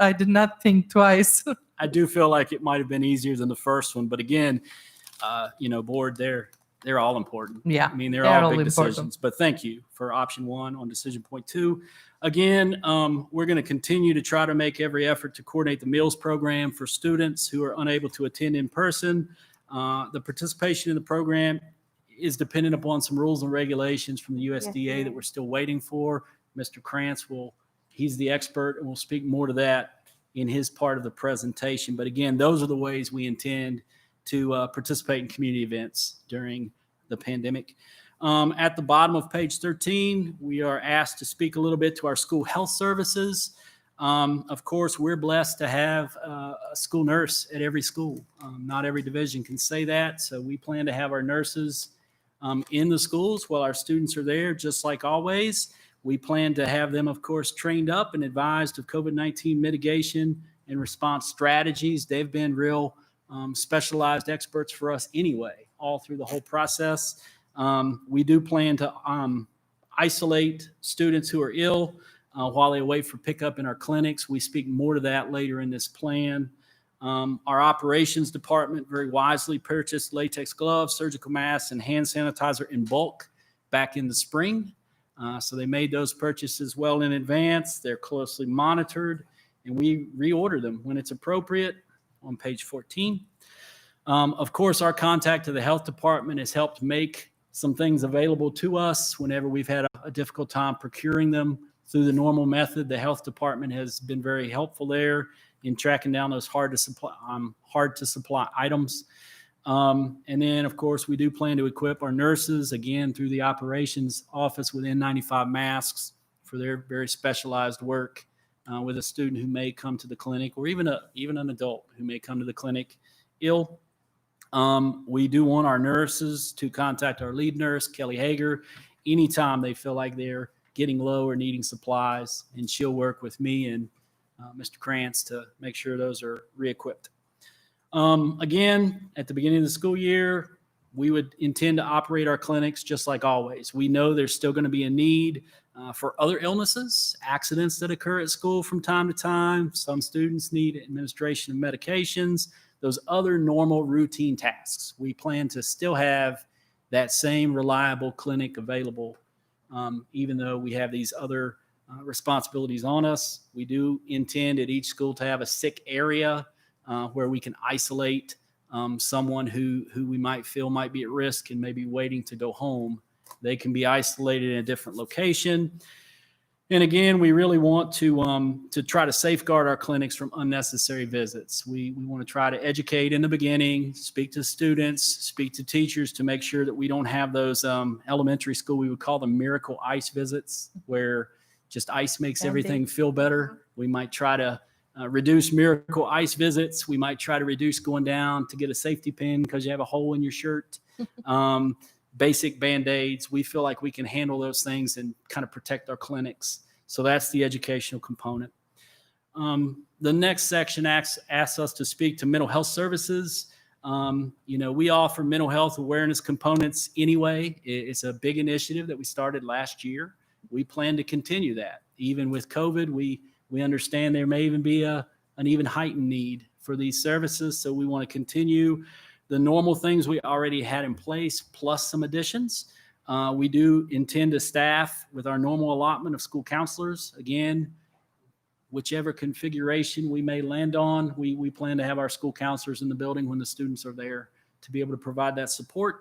I did not think twice. I do feel like it might have been easier than the first one, but again, board, they're all important. Yeah, I mean, they're they're all all big important. decisions, but thank you for option 1 on decision point 2. Again, we're going to continue to try to make every effort to coordinate the meals program for students who are unable to attend in person. The participation in the program is dependent upon some rules and regulations from the USDA that we're still waiting for. Mr. Krantz he's the expert and will speak more to that in his part of the presentation. But again, those are the ways we intend to participate in community events during the pandemic. At the bottom of page 13, we are asked to speak a little bit to our school health services. Of course, we're blessed to have a school nurse at every school. Not every division can say that, so we plan to have our nurses in the schools while our students are there, just like always. We plan to have them, of course, trained up and advised of COVID-19 mitigation and response strategies. They've been real specialized experts for us anyway, all through the whole process. We do plan to isolate students who are ill while they wait for pickup in our clinics. We speak more to that later in this plan. Our operations department very wisely purchased latex gloves, surgical masks, and hand sanitizer in bulk back in the spring. So they made those purchases well in advance. They're closely monitored, and we reorder them when it's appropriate on page 14. Of course, our contact to the health department has helped make some things available to us whenever we've had a difficult time procuring them through the normal method. The health department has been very helpful there in tracking down those hard to supply items. And then, of course, we do plan to equip our nurses, again, through the operations office with N95 masks for their very specialized work with a student who may come to the clinic, or even an adult who may come to the clinic ill. We do want our nurses to contact our lead nurse, Kelly Hager, anytime they feel like they're getting low or needing supplies, and she'll work with me and Mr. Krantz to make sure those are re-equipped. Again, at the beginning of the school year, we would intend to operate our clinics just like always. We know there's still going to be a need for other illnesses, accidents that occur at school from time to time. Some students need administration of medications, those other normal routine tasks. We plan to still have that same reliable clinic available, even though we have these other responsibilities on us. We do intend at each school to have a sick area where we can isolate someone who we might feel might be at risk and maybe waiting to go home. They can be isolated in a different location. And again, we really want to try to safeguard our clinics from unnecessary visits. We want to try to educate in the beginning, speak to students, speak to teachers to make sure that we don't have those elementary school, we would call them miracle ice visits, where just ice makes Band-Aid. everything feel better. We might try to reduce miracle ice visits. We might try to reduce going down to get a safety pin because you have a hole in your shirt. Basic Band-Aids. We feel like we can handle those things and kind of protect our clinics. So that's the educational component. The next section asks us to speak to mental health services. We offer mental health awareness components anyway. It's a big initiative that we started last year. We plan to continue that. Even with COVID, we understand there may even be an even heightened need for these services. So we want to continue the normal things we already had in place, plus some additions. We do intend to staff with our normal allotment of school counselors. Again, whichever configuration we may land on, we plan to have our school counselors in the building when the students are there to be able to provide that support.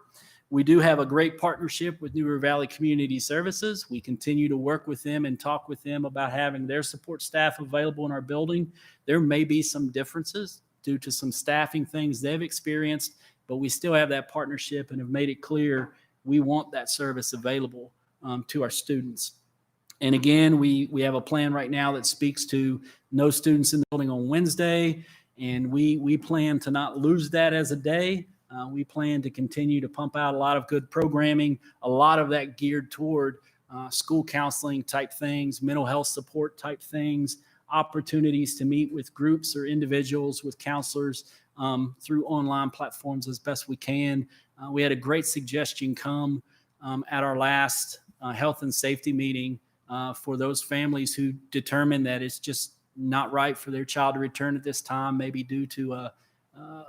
We do have a great partnership with New River Valley Community Services. We continue to work with them and talk with them about having their support staff available in our building. There may be some differences due to some staffing things they've experienced, but we still have that partnership and have made it clear we want that service available to our students. And again, we have a plan right now that speaks to no students in the building on Wednesday, and we plan to not lose that as a day. We plan to continue to pump out a lot of good programming, a lot of that geared toward school counseling type things, mental health support type things, opportunities to meet with groups or individuals with counselors through online platforms as best we can. We had a great suggestion come at our last health and safety meeting for those families who determine that it's just not right for their child to return at this time, maybe due to a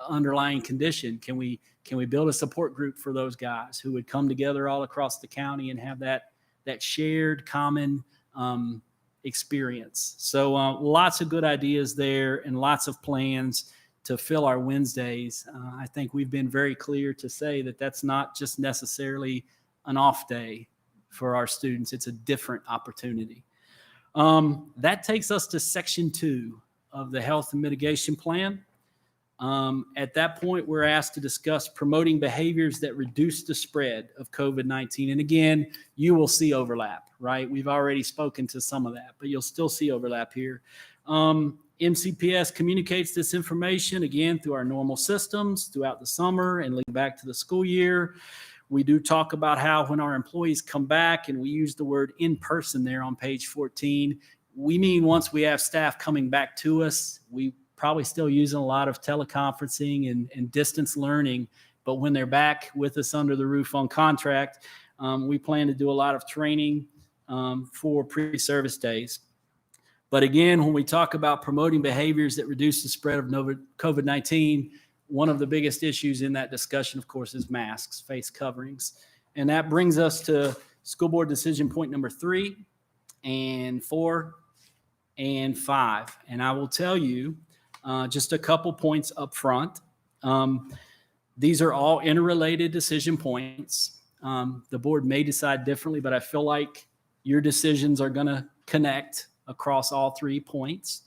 underlying condition. Can we build a support group for those guys who would come together all across the county and have that shared common experience? So lots of good ideas there and lots of plans to fill our Wednesdays. I think we've been very clear to say that that's not just necessarily an off day for our students. It's a different opportunity. That takes us to section 2 of the health and mitigation plan. At that point, we're asked to discuss promoting behaviors that reduce the spread of COVID-19. And again, you will see overlap, right? We've already spoken to some of that, but you'll still see overlap here. MCPS communicates this information, again, through our normal systems throughout the summer and leading back to the school year. We do talk about how when our employees come back, and we use the word in person there on page 14, we mean once we have staff coming back to us, we probably still using a lot of teleconferencing and distance learning, but when they're back with us under the roof on contract, we plan to do a lot of training for pre-service days. But again, when we talk about promoting behaviors that reduce the spread of COVID-19, one of the biggest issues in that discussion, of course, is masks, face coverings. And that brings us to school board decision point number 3 and 4 and 5. And I will tell you just a couple points up front. These are all interrelated decision points. The board may decide differently, but I feel like your decisions are going to connect across all 3 points.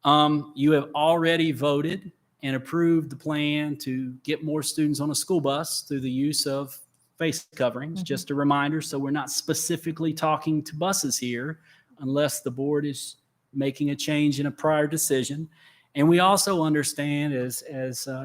You have already voted and approved the plan to get more students on a school bus through the use of face coverings. Just a reminder, so we're not specifically talking to buses here unless the board is making a change in a prior decision. And we also understand, as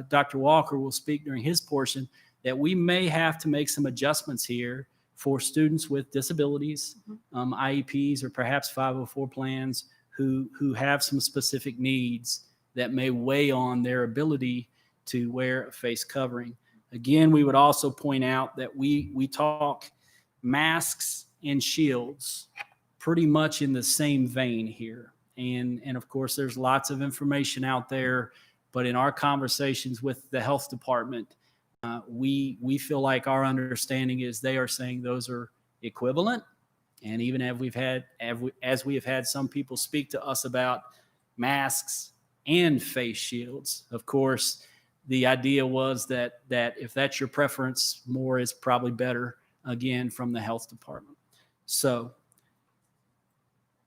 Dr. Walker will speak during his portion, that we may have to make some adjustments here for students with disabilities, IEPs, or perhaps 504 plans who have some specific needs that may weigh on their ability to wear a face covering. Again, we would also point out that we talk masks and shields pretty much in the same vein here. And of course, there's lots of information out there, but in our conversations with the health department, we feel like our understanding is they are saying those are equivalent. And even as we have had some people speak to us about masks and face shields, of course, the idea was that if that's your preference, more is probably better, again, from the health department. So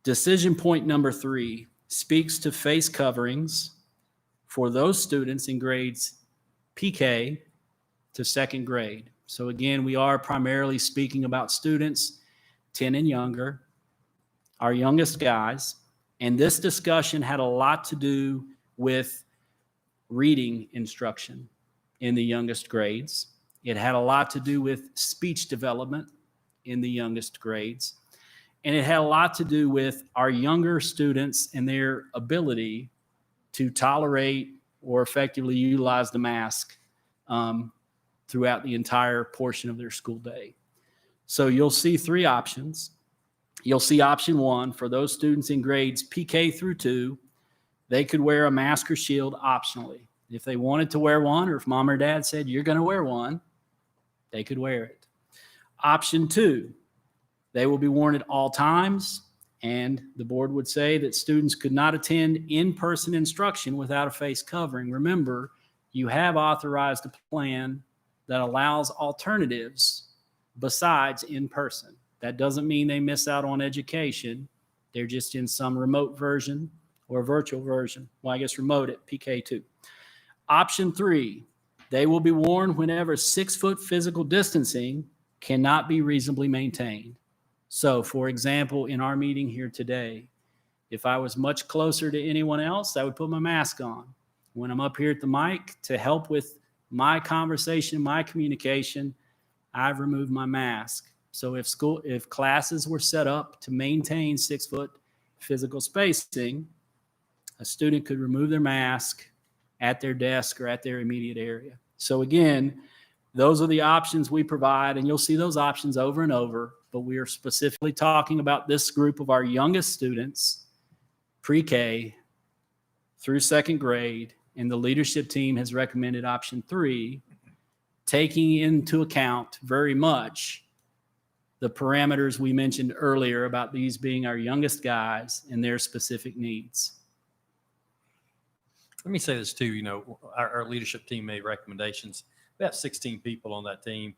decision point number 3 speaks to face coverings for those students in grades PK to 2nd grade. So again, we are primarily speaking about students 10 and younger. our youngest guys. And this discussion had a lot to do with reading instruction in the youngest grades. It had a lot to do with speech development in the youngest grades. And it had a lot to do with our younger students and their ability to tolerate or effectively utilize the mask throughout the entire portion of their school day. So you'll see three options. You'll see option one for those students in grades PK through 2. They could wear a mask or shield optionally. If they wanted to wear one, or if mom or dad said, you're going to wear one, they could wear it. Option 2, they will be worn at all times, and the board would say that students could not attend in-person instruction without a face covering. Remember, you have authorized a plan that allows alternatives besides in-person. That doesn't mean they miss out on education. They're just in some remote version or virtual version. Well, I guess remote at PK2. Option 3, they will be worn whenever 6-foot physical distancing cannot be reasonably maintained. So, for example, in our meeting here today, if I was much closer to anyone else, I would put my mask on. When I'm up here at the mic to help with my conversation, my communication, I've removed my mask. So if classes were set up to maintain 6-foot physical spacing, a student could remove their mask at their desk or at their immediate area. So again, those are the options we provide, and you'll see those options over and over, but we are specifically talking about this group of our youngest students, pre-K through 2nd grade, and the leadership team has recommended option 3, taking into account very much the parameters we mentioned earlier about these being our youngest guys and their specific needs. Let me say this too, our leadership team made recommendations. We have 16 people on that team,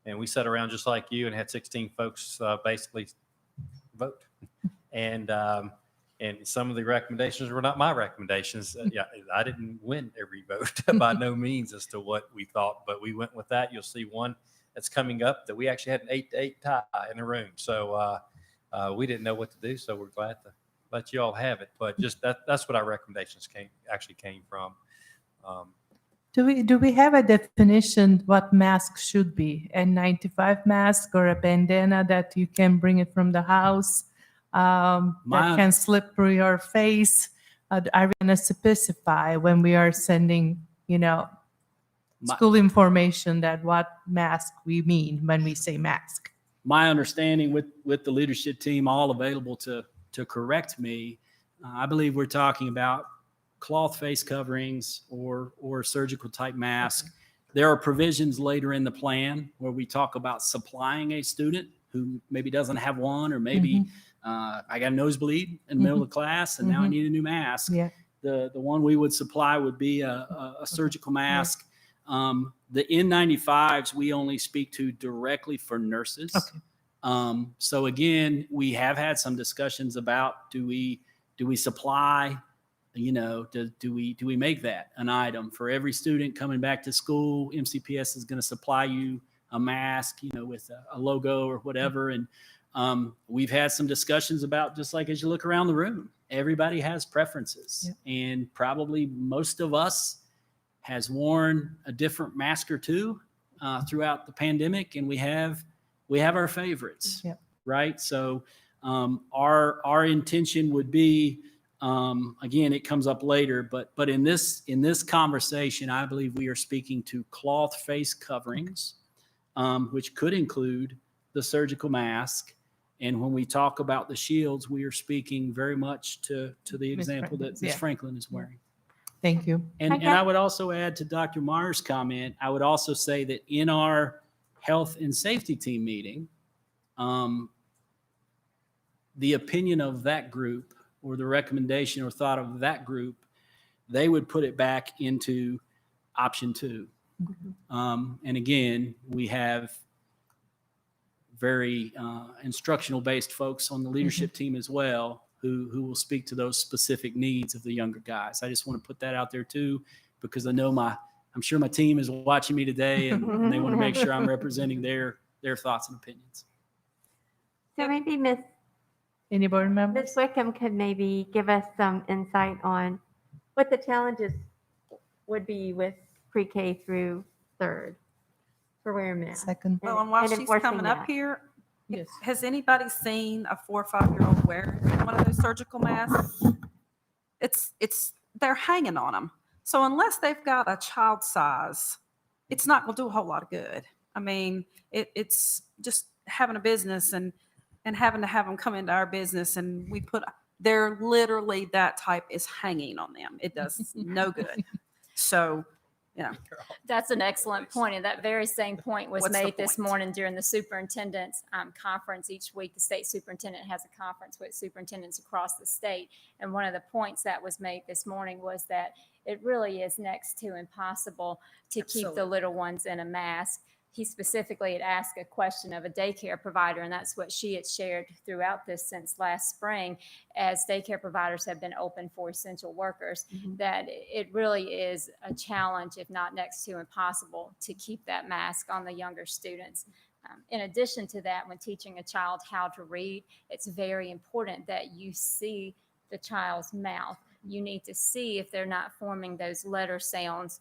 and we sat around just like you and had 16 folks basically vote. And some of the recommendations were not my recommendations. Yeah, I didn't win every vote by no means as to what we thought, but we went with that. You'll see one that's coming up that we actually had an 8-8 tie in the room. So we didn't know what to do. So we're glad to let you all have it. But just that's what our recommendations came from. Do we have a definition what mask should be? A N95 mask or a bandana that you can bring it from the house that can slip through your face? Are we going to specify when we are sending, school information that what mask we mean when we say mask? My understanding with the leadership team all available to correct me, I believe we're talking about cloth face coverings or surgical type mask. There are provisions later in the plan where we talk about supplying a student who maybe doesn't have one, or maybe I got a nosebleed in the middle of class and now I need a new mask. Yeah. The one we would supply would be a surgical mask. The N95s we only speak to directly for nurses. Okay. So again, we have had some discussions about do we supply, do we make that an item for every student coming back to school? MCPS is going to supply you a mask, with a logo or whatever. And we've had some discussions about, just like as you look around the room, everybody has preferences. Yeah. And probably most of us has worn a different mask or two throughout the pandemic, and we have our favorites. Yeah. Right? So our intention would be, again, it comes up later, but in this conversation, I believe we are speaking to cloth face coverings, which could include the surgical mask. And when we talk about the shields, we are speaking very much to the example that Ms. Franklin is wearing. Thank you. And I would also add to Dr. Meyer's comment, I would also say that in our health and safety team meeting, the opinion of that group or the recommendation or thought of that group, they would put it back into option 2. And again, we have very instructional based folks on the leadership team as well, who will speak to those specific needs of the younger guys. I just want to put that out there too, because I know I'm sure my team is watching me today and they want to make sure I'm representing their thoughts and opinions. So maybe Miss Any board members? Ms. Wickham could maybe give us some insight on what the challenges would be with pre-K through third for wearing masks. Second. Well, and while and she's enforcing coming up that. here, Yes. has anybody seen a 4 or 5-year-old wearing one of those surgical masks? They're hanging on them. So unless they've got a child size, it's not going to do a whole lot of good. I mean, it's just having a business and having to have them come into our business, and they're literally, that type is hanging on them. It does no good. So, yeah. That's an excellent point. And that very same point was What's the made this point? morning during the superintendent's conference. Each week, the state superintendent has a conference with superintendents across the state. And one of the points that was made this morning was that it really is next to impossible to keep the Absolutely. little ones in a mask. He specifically had asked a question of a daycare provider, and that's what she had shared throughout this since last spring, as daycare providers have been open for essential workers, that it really is a challenge, if not next to impossible, to keep that mask on the younger students. In addition to that, when teaching a child how to read, it's very important that you see the child's mouth. You need to see if they're not forming those letter sounds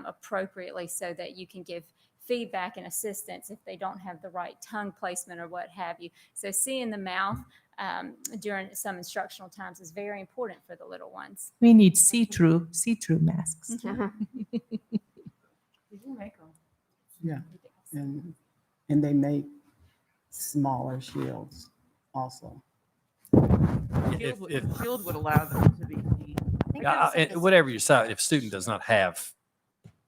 appropriately, so that you can give feedback and assistance if they don't have the right tongue placement or what have you. So seeing the mouth during some instructional times is very important for the little ones. We need see-through masks. Did you make them? Yeah, and they make smaller shields also. Shield would allow them to be seen. Whatever you decide, if a student does not have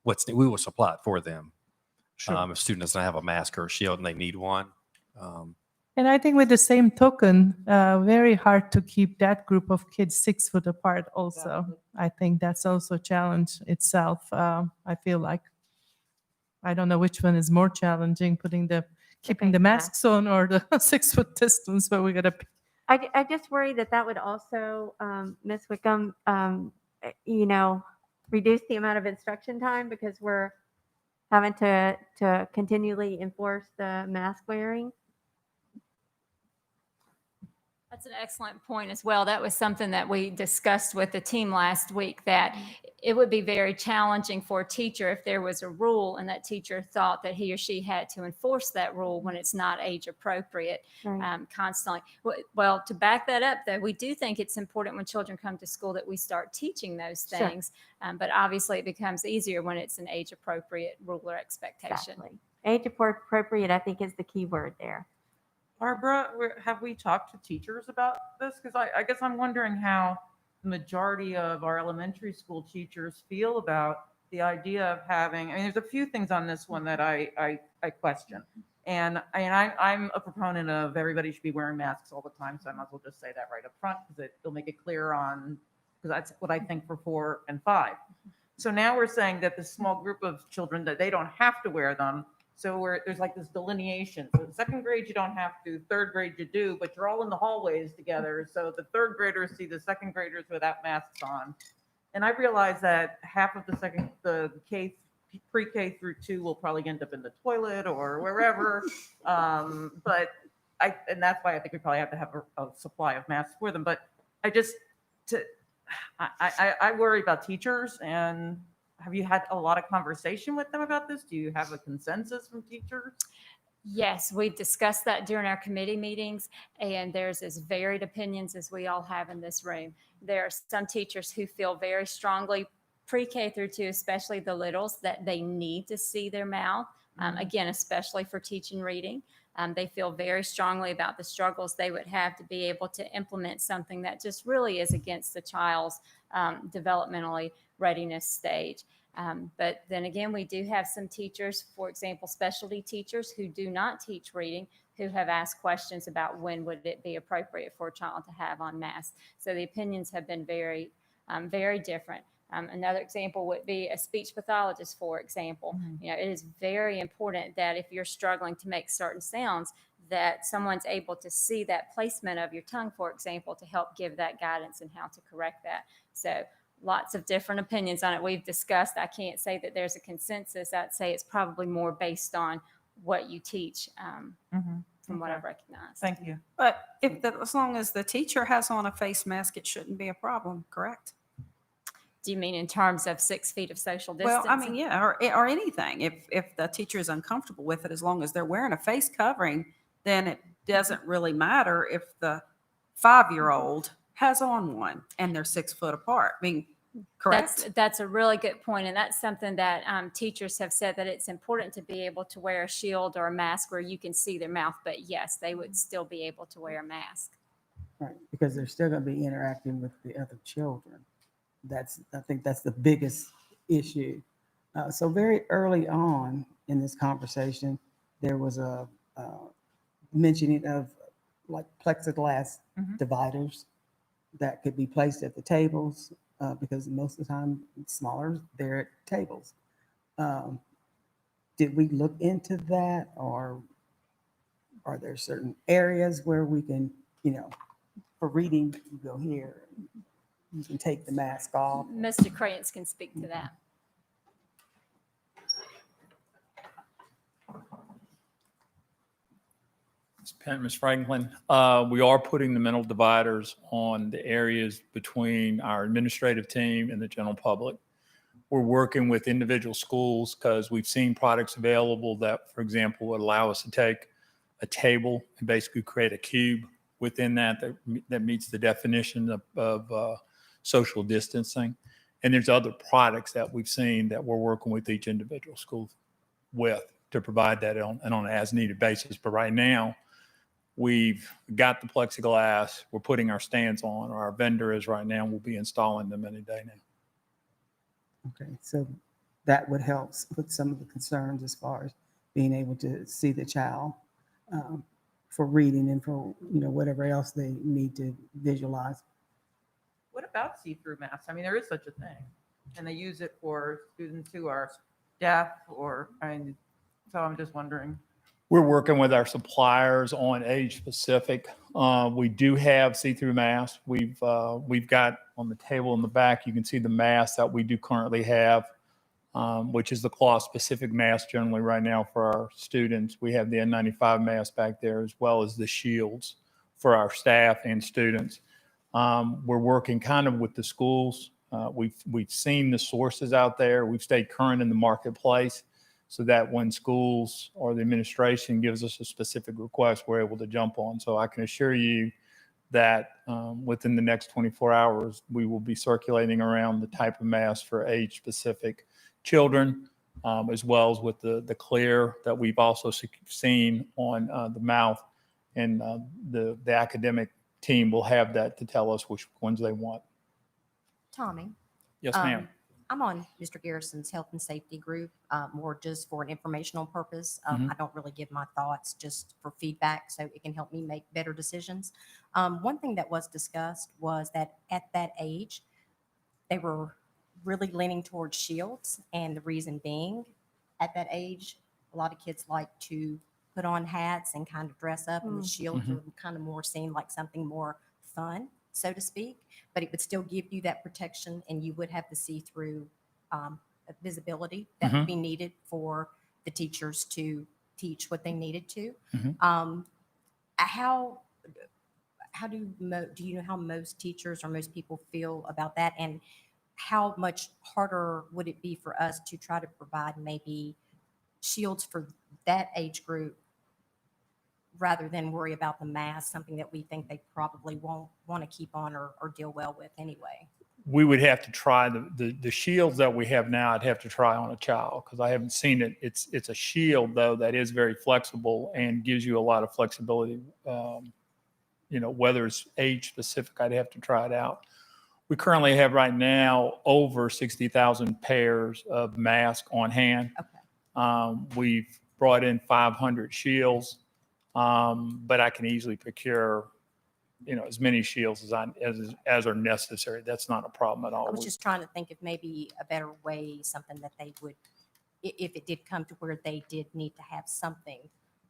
we will supply it for them. If a student doesn't have a mask or a shield and they need one. And I think with the same token, very hard to keep that group of kids 6 foot apart also. I think that's also a challenge itself. I feel like, I don't know which one is more challenging, keeping the masks on or the 6 foot distance, but we gotta. I just worry that would also, Ms. Wickham, reduce the amount of instruction time, because we're having to continually enforce the mask wearing. That's an excellent point as well. That was something that we discussed with the team last week, that it would be very challenging for a teacher if there was a rule and that teacher thought that he or she had to enforce that rule when it's not age appropriate constantly. Well, to back that up, though, we do think it's important when children come to school that we start teaching those things. But obviously it becomes easier when it's an age appropriate rule or expectation. Exactly. Age appropriate, I think, is the key word there. Barbara, have we talked to teachers about this? Because I guess I'm wondering how the majority of our elementary school teachers feel about the idea of having, there's a few things on this one that I question. And I'm a proponent of everybody should be wearing masks all the time, so I might as well just say that right up front, because it'll make it clear because that's what I think for 4 and 5. So now we're saying that this small group of children, that they don't have to wear them. So there's like this delineation. So second grade, you don't have to, third grade you do, but you're all in the hallways together. So the third graders see the second graders without masks on. And I realize that half of the pre-K through 2 will probably end up in the toilet or wherever. And that's why I think we probably have to have a supply of masks for them. But I worry about teachers. And have you had a lot of conversation with them about this? Do you have a consensus from teachers? Yes, we discussed that during our committee meetings, and there's as varied opinions as we all have in this room. There are some teachers who feel very strongly, pre-K through 2, especially the littles, that they need to see their mouth, again, especially for teaching reading. They feel very strongly about the struggles they would have to be able to implement something that just really is against the child's developmentally readiness stage. But then again, we do have some teachers, for example, specialty teachers who do not teach reading, who have asked questions about when would it be appropriate for a child to have on masks. So the opinions have been very, very different. Another example would be a speech pathologist, for example. It is very important that if you're struggling to make certain sounds, that someone's able to see that placement of your tongue, for example, to help give that guidance and how to correct that. So lots of different opinions on it we've discussed. I can't say that there's a consensus. I'd say it's probably more based on what you teach. from what Okay. I've recognized. Thank you. But as long as the teacher has on a face mask, it shouldn't be a problem, correct? Do you mean in terms of 6 feet of social Well, distance? I mean, yeah, or anything. If the teacher is uncomfortable with it, as long as they're wearing a face covering, then it doesn't really matter if the 5-year-old has on one and they're 6 foot apart. I mean, correct? That's a really good point, and that's something that teachers have said, that it's important to be able to wear a shield or a mask where you can see their mouth, but yes, they would still be able to wear a mask. Right, because they're still going to be interacting with the other children. I think that's the biggest issue. So very early on in this conversation, there was a mentioning of like plexiglass dividers that could be placed at the tables because most of the time it's smaller, they're at tables. Did we look into that, or are there certain areas where we can, for reading, you go here, you can take the mask off? Mr. Crayons can speak to that. Ms. Franklin, we are putting the mental dividers on the areas between our administrative team and the general public. We're working with individual schools because we've seen products available that, for example, would allow us to take a table and basically create a cube within that meets the definition of social distancing. And there's other products that we've seen that we're working with each individual school with to provide that on an as-needed basis. But right now, we've got the plexiglass. We're putting our stands on, or our vendor is right now. We'll be installing them any day now. Okay, so that would help with some of the concerns as far as being able to see the child for reading and for whatever else they need to visualize. What about see-through masks? I mean, there is such a thing, and they use it for students who are deaf so I'm just wondering. We're working with our suppliers on age specific. We do have see-through masks. We've got on the table in the back, you can see the masks that we do currently have, which is the cloth specific mask generally right now for our students. We have the N95 mask back there, as well as the shields for our staff and students. We're working kind of with the schools. We've seen the sources out there. We've stayed current in the marketplace, so that when schools or the administration gives us a specific request, we're able to jump on. So I can assure you that within the next 24 hours, we will be circulating around the type of mask for age-specific children, as well as with the clear that we've also seen on the mouth. And the academic team will have that to tell us which ones they want. Tommy. Yes, ma'am. I'm on Mr. Garrison's health and safety group, more just for an informational purpose. I don't really give my thoughts, just for feedback, so it can help me make better decisions. One thing that was discussed was that at that age, they were really leaning towards shields, and the reason being, at that age, a lot of kids like to put on hats and kind of dress up, and the shields are kind of more seen like something more fun, so to speak, but it would still give you that protection, and you would have the see-through visibility that would be needed for the teachers to teach what they needed to. How do you know how most teachers or most people feel about that, and how much harder would it be for us to try to provide maybe shields for that age group rather than worry about the mask, something that we think they probably won't want to keep on or deal well with anyway? We would have to try the shields that we have now. I'd have to try on a child because I haven't seen it. It's a shield though that is very flexible and gives you a lot of flexibility. Whether it's age specific, I'd have to try it out. We currently have right now over 60,000 pairs of masks on hand. Okay. We've brought in 500 shields, but I can easily procure as many shields as are necessary. That's not a problem at all. I was just trying to think of maybe a better way, something that they would, if it did come to where they did need to have something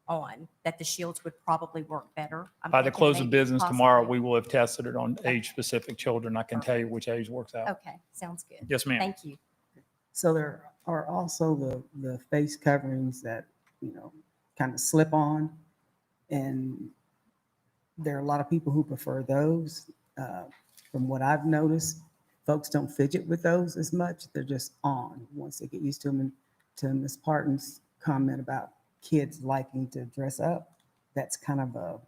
on, that the shields would probably work better. By the close of maybe business tomorrow, possibly. we will have tested it on age-specific children. I can tell you which age works out. Okay, sounds good. Yes, ma'am. Thank you. So there are also the face coverings that, kind of slip on And there are a lot of people who prefer those. From what I've noticed, folks don't fidget with those as much. They're just on once they get used to them. And to Ms. Parton's comment about kids liking to dress up, that's kind of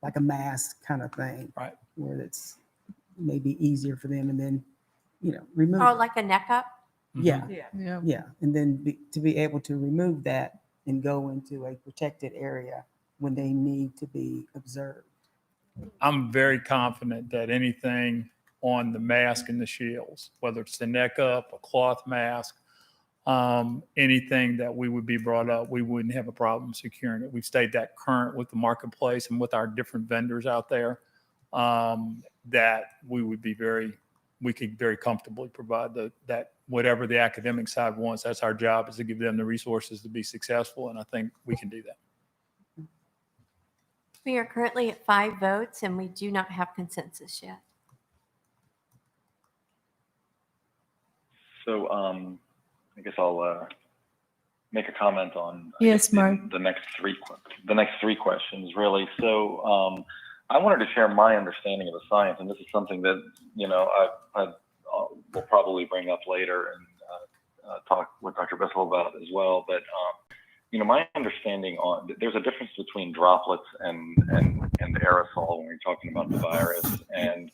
like a mask kind of thing. Right. Where it's maybe easier for them, and then, remove. Oh, it. like a neck up? Yeah, Yeah. yeah. And then to be able to remove that and go into a protected area when they need to be observed. I'm very confident that anything on the mask and the shields, whether it's the neck up, a cloth mask, anything that we would be brought up, we wouldn't have a problem securing it. We've stayed that current with the marketplace and with our different vendors out there, that we could very comfortably provide that whatever the academic side wants. That's our job, is to give them the resources to be successful. And I think we can do that. We are currently at 5 votes and we do not have consensus yet. So I guess I'll make a comment on Yes, Mark. the next three questions, really. So I wanted to share my understanding of the science, and this is something that I will probably bring up later and talk with Dr. Bissell about as well. But my understanding there's a difference between droplets and aerosol when we're talking about the virus. And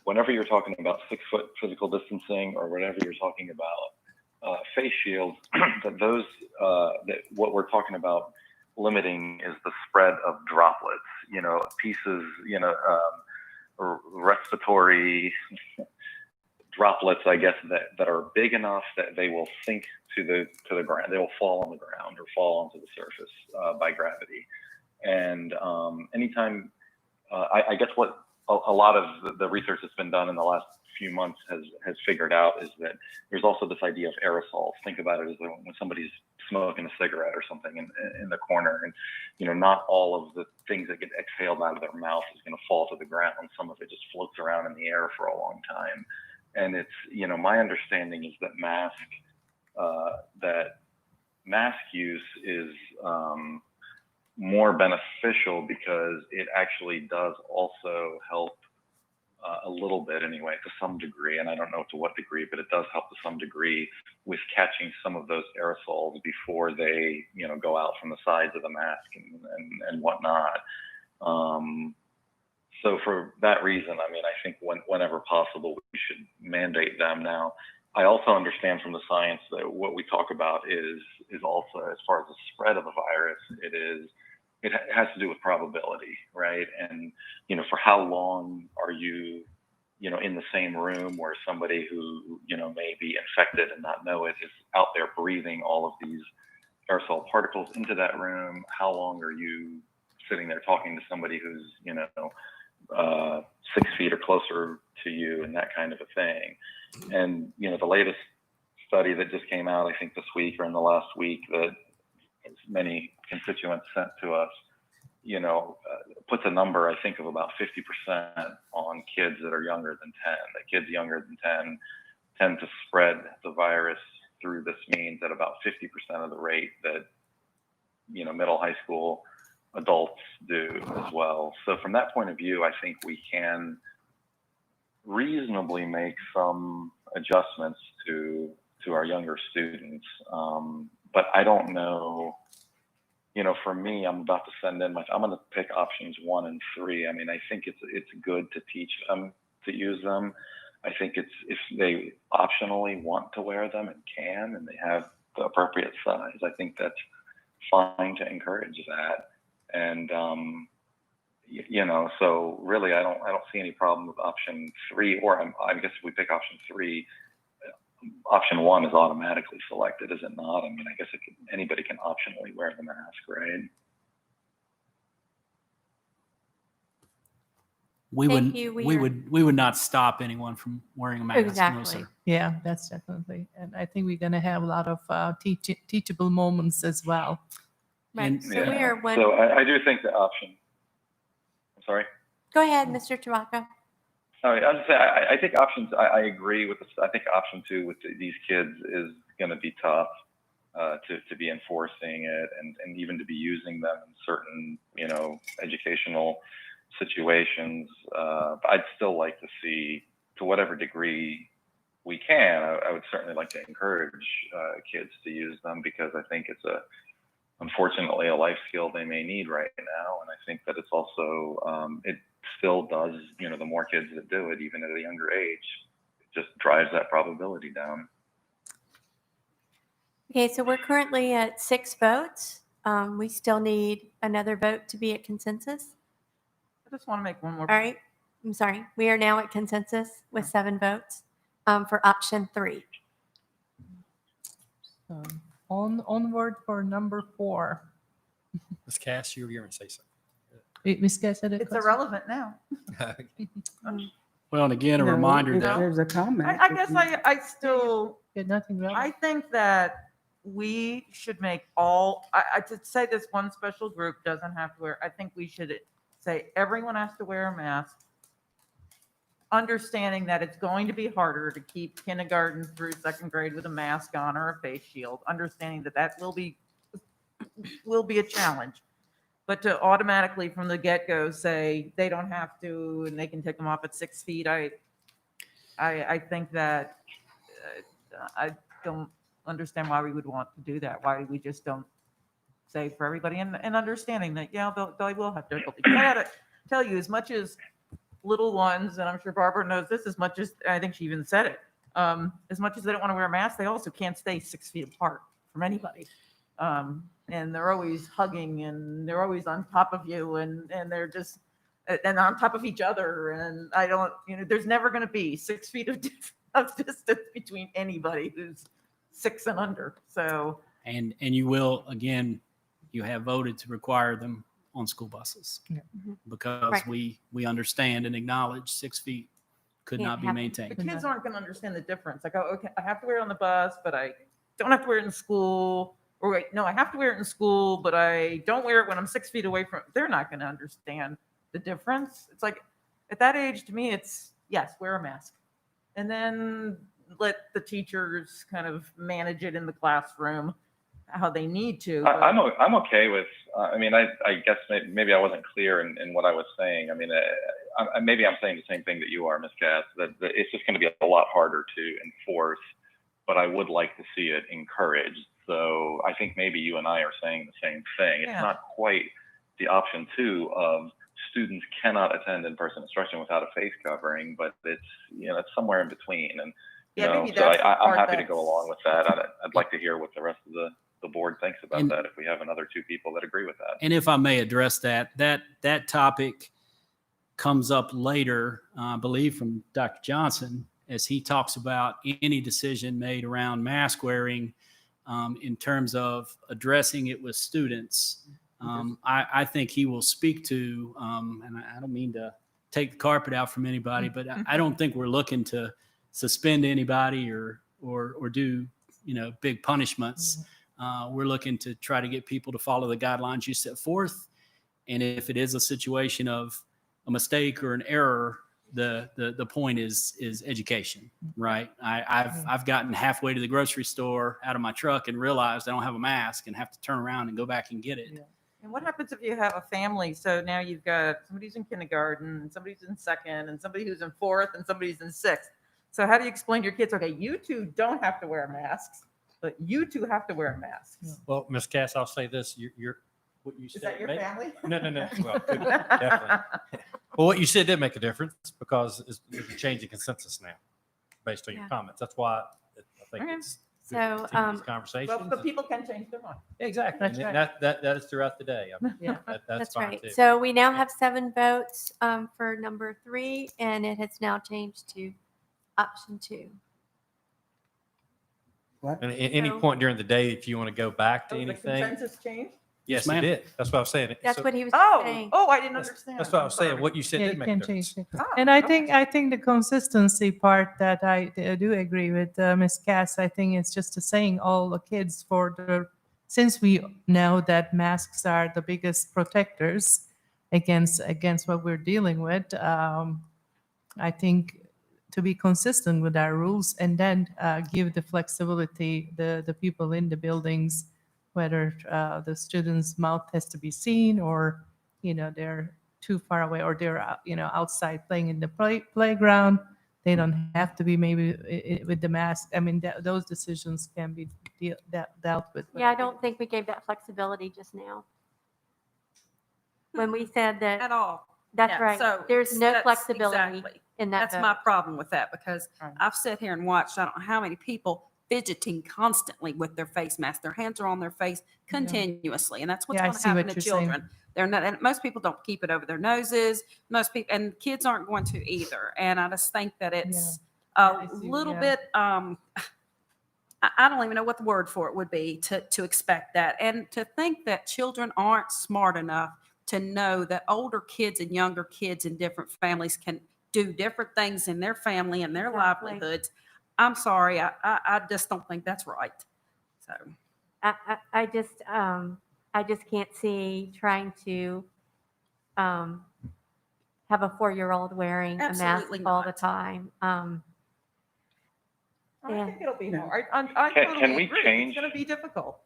whenever you're talking about 6-foot physical distancing, or whatever you're talking about face shields, that what we're talking about limiting is the spread of droplets, pieces, respiratory droplets, I guess, that are big enough that they will sink to the ground. They will fall on the ground or fall onto the surface by gravity. And anytime, I guess what a lot of the research that's been done in the last few months has figured out is that there's also this idea of aerosols. Think about it as when somebody's smoking a cigarette or something in the corner, and not all of the things that get exhaled out of their mouth is going to fall to the ground. Some of it just floats around in the air for a long time. And it's my understanding is that mask use is more beneficial because it actually does also help a little bit anyway, to some degree, and I don't know to what degree, but it does help to some degree with catching some of those aerosols before they go out from the sides of the mask and whatnot. So for that reason, I think whenever possible, we should mandate them. Now, I also understand from the science that what we talk about is also, as far as the spread of the virus, it has to do with probability, right? And, for how long are you, in the same room where somebody who, may be infected and not know it is out there breathing all of these aerosol particles into that room? How long are you sitting there talking to somebody who's, 6 feet or closer to you, and that kind of a thing? And, the latest study that just came out, I think this week or in the last week, that many constituents sent to us, puts a number, I think, of about 50% on kids that are younger than 10. That kids younger than 10 tend to spread the virus through this means at about 50% of the rate that, middle high school adults do as well. So from that point of view, I think we can reasonably make some adjustments to our younger students. But I don't know, for me, I'm about to send in I'm going to pick options 1 and 3. I think it's good to teach them to use them. I think if they optionally want to wear them and can, and they have the appropriate size, I think that's fine to encourage that. And, so really, I don't see any problem with option 3, or I guess if we pick option 3, option 1 is automatically selected, is it not? I guess anybody can optionally wear the mask, right? We Thank you. we would not stop anyone from wearing a mask. No, Exactly. sir. Yeah, that's definitely. And I think we're going to have a lot of teachable moments as well. Right. And- So we are one. So I do think the option. I'm sorry. Go ahead, Mr. Tawaka. Sorry, I was just saying, I think options. I agree with this. I think option 2 with these kids is going to be tough. to be enforcing it and even to be using them in certain, educational situations. But I'd still like to see, to whatever degree we can, I would certainly like to encourage kids to use them, because I think it's unfortunately a life skill they may need right now. And I think that it's also, it still does, the more kids that do it, even at a younger age, it just drives that probability down. Okay, so we're currently at 6 votes. We still need another vote to be at consensus. I just want to make one more. All right, I'm sorry. We are now at consensus with 7 votes for option 3. So onward for number 4. Ms. Cass, you were going to say something. Wait, Ms. Cass had a It's question? irrelevant now. Well, and again, a No, reminder if that There's a comment. I guess I still, Yeah, nothing wrong. I think that we should make all, I to say this one special group doesn't have to wear, I think we should say everyone has to wear a mask, understanding that it's going to be harder to keep kindergarten through 2nd grade with a mask on or a face shield, understanding that that will be a challenge. But to automatically from the get-go say they don't have to and they can take them off at 6 feet, I think that I don't understand why we would want to do that. Why we just don't say for everybody and understanding that, yeah, they will have difficulty. I gotta tell you, as much as little ones, and I'm sure Barbara knows this, as much as I think she even said it, as much as they don't want to wear a mask, they also can't stay 6 feet apart from anybody. And they're always hugging and they're always on top of you and they're just, and on top of each other. And I don't, there's never going to be 6 feet of distance between anybody who's 6 and under. So, and you will, again, you have voted to require them on school buses because Right. we understand and acknowledge 6 feet could Can't not be happen. maintained. the kids aren't going to understand the difference. Like, oh, okay, I have to wear it on the bus, but I don't have to wear it in school. Or wait, no, I have to wear it in school, but I don't wear it when I'm 6 feet away from. They're not going to understand the difference. It's like at that age, to me, it's yes, wear a mask, and then let the teachers kind of manage it in the classroom how they need to. I'm okay with. I guess maybe I wasn't clear in what I was saying. Maybe I'm saying the same thing that you are, Ms. Cass. That it's just going to be a lot harder to enforce, but I would like to see it encouraged. So I think maybe you and I are saying the same thing. It's not quite the option 2 of students cannot attend in-person instruction without a face covering, but it's it's somewhere in between. And so I'm happy to go along with that. I'd like to hear what the rest of the board thinks about that if we have another 2 people that agree with that. And if I may address that topic comes up later, I believe from Dr. Johnson, as he talks about any decision made around mask wearing in terms of addressing it with students. I think he will speak to, and I don't mean to take the carpet out from anybody, but I don't think we're looking to suspend anybody or do, big punishments. We're looking to try to get people to follow the guidelines you set forth. And if it is a situation of a mistake or an error, the point is education, right? I've gotten halfway to the grocery store out of my truck and realized I don't have a mask and have to turn around and go back and get it. Yeah. And what happens if you have a family? So now you've got somebody who's in kindergarten, and somebody who's in 2nd, and somebody who's in 4th, and somebody who's in 6th. So how do you explain to your kids, okay, you 2 don't have to wear masks, but you 2 have to wear masks? Well, Ms. Cass, I'll say this, you're what you said. Is that your family? No. Well, definitely. Well, what you said did make a difference because it's a change in consensus now based on your comments. That's why I think Okay. it's So, good to continue this conversation. Well, but people can change their mind. Exactly. That's And right. that is throughout the day. Yeah. That's fine right. too. So we now have 7 votes for number 3, and it has now changed to option 2. And at any So- point during the day, if you want to go back to Oh, the anything, consensus changed? yes, ma'am. it did. That's what I was saying. That's So what he was saying. Oh, I didn't that's- understand. That's what I I'm was saying. sorry. What you said Yeah, did you make a can difference. change it. Ah, And I okay. think the consistency part that I do agree with Ms. Cass. I think it's just saying all the kids since we know that masks are the biggest protectors against what we're dealing with. I think to be consistent with our rules and then give the flexibility, the people in the buildings, whether the student's mouth has to be seen or, they're too far away or they're, outside playing in the playground. They don't have to be maybe with the mask. I mean, those decisions can be dealt with. Yeah, I don't think we gave that flexibility just now. When we said that, At all. that's Yeah, right. so There's no that's flexibility exactly. in that That's my vote. problem with that, because Right. I've sat here and watched, I don't know how many people fidgeting constantly with their face mask. Their hands are on their face continuously, and that's what's Yeah, I going to see happen what to you're saying. children. They're not, and most people don't keep it over their noses. Most people, and kids aren't going to either. And I just think that it's I a see, little yeah. bit, I don't even know what the word for it would be to expect that. And to think that children aren't smart enough to know that older kids and younger kids in different families can do different things in their family and their Exactly. livelihoods. I'm sorry, I just don't think that's right. So I just can't see trying to have a 4-year-old wearing a mask Absolutely all the not. time. I Yeah. think it'll be No. hard. I Can totally we agree. change- It's going to be difficult.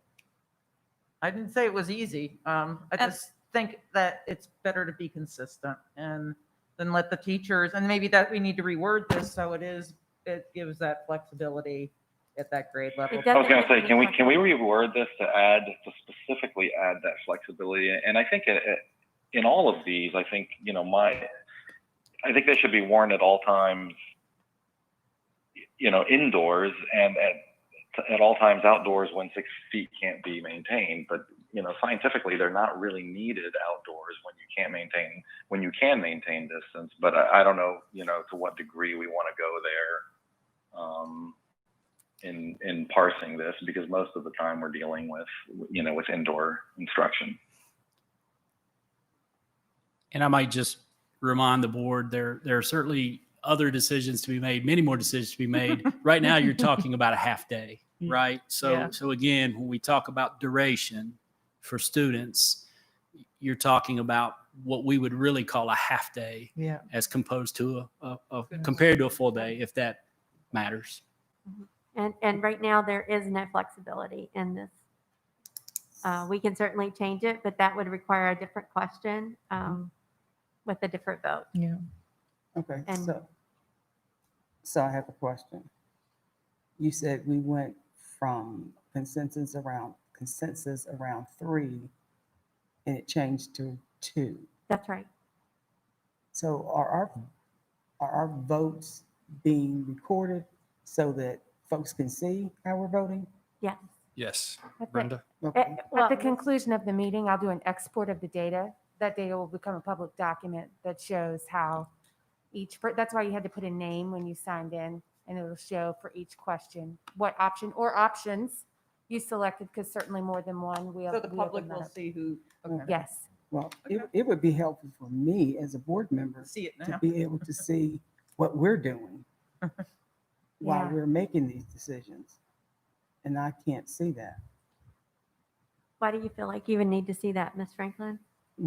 I didn't say it was easy. I And- just think that it's better to be consistent and then let the teachers, and maybe that we need to reword this so it gives that flexibility at that grade level. It I was doesn't going give to say, any can we flexibility. reword this to specifically add that flexibility? And I think in all of these, I think, I think they should be worn at all times, indoors, and at all times outdoors when 6 feet can't be maintained. But, scientifically, they're not really needed outdoors when you can maintain distance. But I don't know, to what degree we want to go there in parsing this, because most of the time we're dealing with, with indoor instruction. And I might just remind the board, there are certainly other decisions to be made, many more decisions to be made. Right now, you're talking about a half day, right? Yeah. So again, when we talk about duration for students, you're talking about what we would really call a half day Yeah. as composed to compared to a full day, if that matters. And right now, there is no flexibility in this. We can certainly change it, but that would require a different question with a different vote. Yeah. Okay, And- so I have a question. You said we went from consensus around 3, and it changed to 2. That's right. So are our votes being recorded so that folks can see how we're voting? Yes. Yes. At the- Brenda? Okay. Well, At the conclusion of the meeting, I'll do an export of the data. That data will become a public document that shows how that's why you had to put a name when you signed in, and it'll show for each question what option or options you selected, because certainly more than one. So the public will see who, okay. Yes. Well, Okay. it would be helpful for me as a board member See it to now. be able to see what we're doing while Yeah. we're making these decisions. And I can't see that Why do you feel like you would need to see that, Ms. Franklin?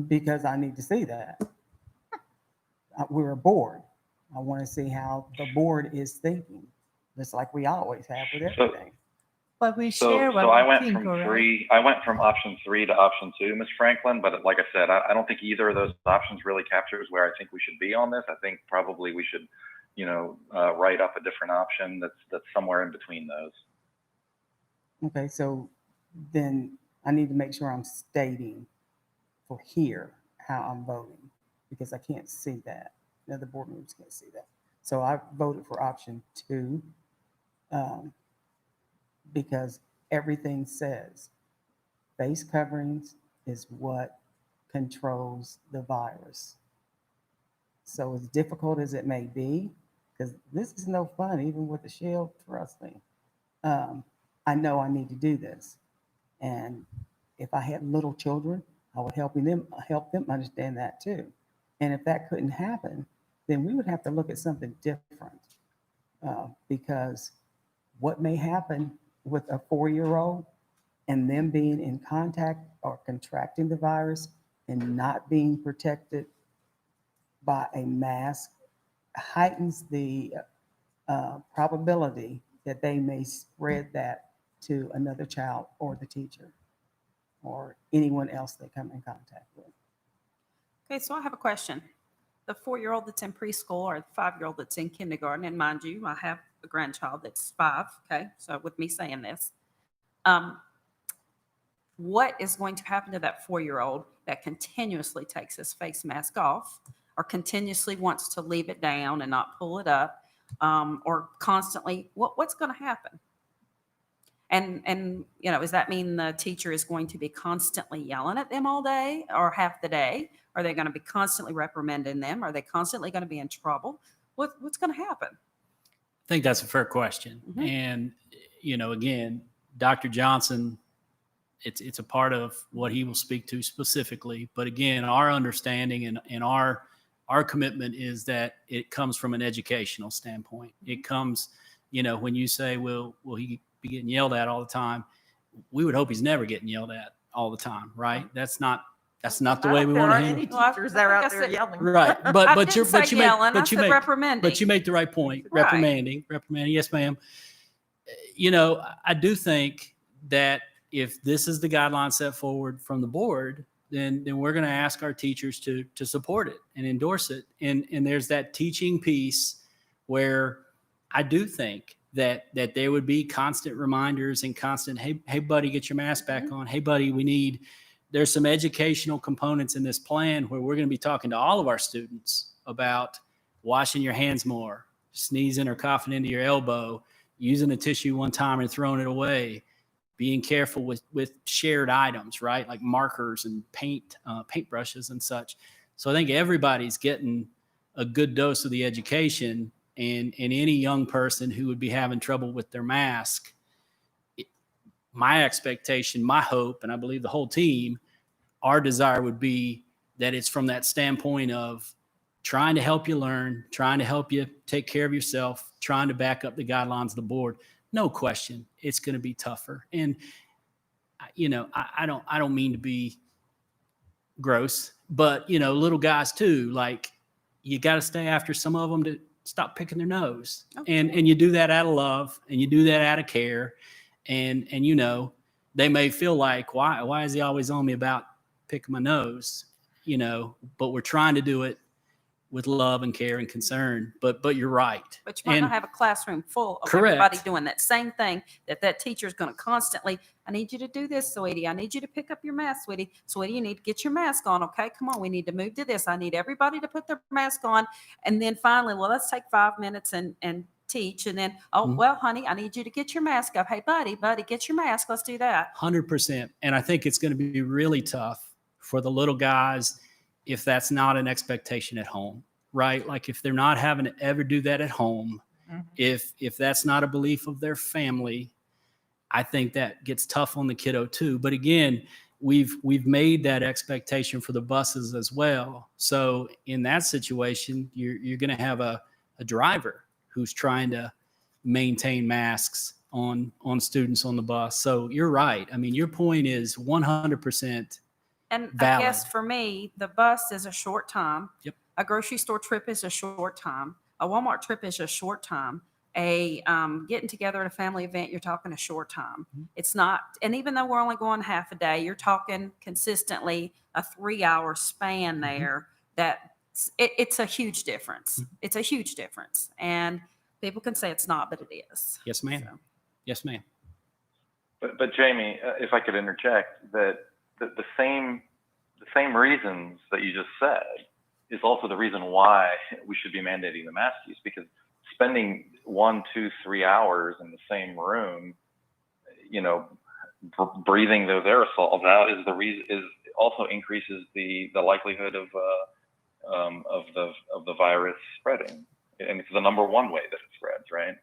because I need to see that. We're a board. I want to see how the board is thinking, just like we always have with everything. But we So share what I we went think, from all right? option 3 to option 2, Ms. Franklin. But like I said, I don't think either of those options really captures where I think we should be on this. I think probably we should, write up a different option that's somewhere in between those. Okay, so then I need to make sure I'm stating for here how I'm voting, because I can't see that. The other board members can't see that. So I voted for option 2 because everything says face coverings is what controls the virus. So as difficult as it may be, because this is no fun, even with the shield, trust me. I know I need to do this. And if I had little children, I would help them understand that too. And if that couldn't happen, then we would have to look at something different. Because what may happen with a 4-year-old and them being in contact or contracting the virus and not being protected by a mask heightens the probability that they may spread that to another child or the teacher or anyone else they come in contact with. Okay, so I have a question. The 4-year-old that's in preschool or the 5-year-old that's in kindergarten, and mind you, I have a grandchild that's 5, okay? So with me saying this, what is going to happen to that 4-year-old that continuously takes his face mask off or continuously wants to leave it down and not pull it up, or constantly, what's going to happen? And does that mean the teacher is going to be constantly yelling at them all day or half the day? Are they going to be constantly reprimanding them? Are they constantly going to be in trouble? What's going to happen? I think that's a fair question. Mhm. And, again, Dr. Johnson, it's a part of what he will speak to specifically. But again, our understanding and our commitment is that it comes from an educational standpoint. It comes, when you say, will he be getting yelled at all the time? We would hope he's never getting yelled at all the time, right? That's not the way we want to handle it. Teachers that are out there yelling. Right. I But didn't you say make yelling, I but you said make reprimanding. but you make the right point. Right. Reprimanding. Yes, ma'am. I do think that if this is the guideline set forward from the board, then we're going to ask our teachers to support it and endorse it. And there's that teaching piece where I do think that there would be constant reminders and constant, hey buddy, get your mask back on. Hey buddy, there's some educational components in this plan where we're going to be talking to all of our students about washing your hands more, sneezing or coughing into your elbow, using a tissue one time and throwing it away, being careful with shared items, right? Like markers and paintbrushes and such. So I think everybody's getting a good dose of the education, and any young person who would be having trouble with their mask, my expectation, my hope, and I believe the whole team, our desire would be that it's from that standpoint of trying to help you learn, trying to help you take care of yourself, trying to back up the guidelines of the board. No question, it's going to be tougher. And, I don't mean to be gross, but, little guys too, like you got to stay after some of them to stop picking their nose. Okay. And you do that out of love, and you do that out of care. And they may feel like, why is he always on me about picking my nose? But we're trying to do it with love and care and concern. But you're right. But you might not have a classroom full of Correct. everybody doing that same thing that teacher is going to constantly, I need you to do this, sweetie. I need you to pick up your mask, sweetie. Sweetie, you need to get your mask on, okay? Come on, we need to move to this. I need everybody to put their mask on. And then finally, well, let's take 5 minutes and teach. And then, well, honey, I need you to get your mask up. Hey, buddy, get your mask. Let's do that. 100%. And I think it's going to be really tough for the little guys if that's not an expectation at home, right? Like if they're not having to ever do that at home, if that's not a belief of their family, I think that gets tough on the kiddo too. But again, we've made that expectation for the buses as well. So in that situation, you're going to have a driver who's trying to maintain masks on students on the bus. So you're right. I mean, your point is 100% And valid. I guess for me, the bus is a short time. Yep. A grocery store trip is a short time. A Walmart trip is a short time. A getting together at a family event, you're talking a short time. It's not, and even though we're only going half a day, you're talking consistently a 3-hour span there. It's a huge difference. It's a huge difference. And people can say it's not, but it is. Yes, ma'am. So. Yes, ma'am. But Jamie, if I could interject, that the same reasons that you just said is also the reason why we should be mandating the mask use, because spending 1, 2, 3 hours in the same room, breathing those aerosols out is the reason, is also increases the likelihood of the virus spreading, and it's the number one way that it spreads, right?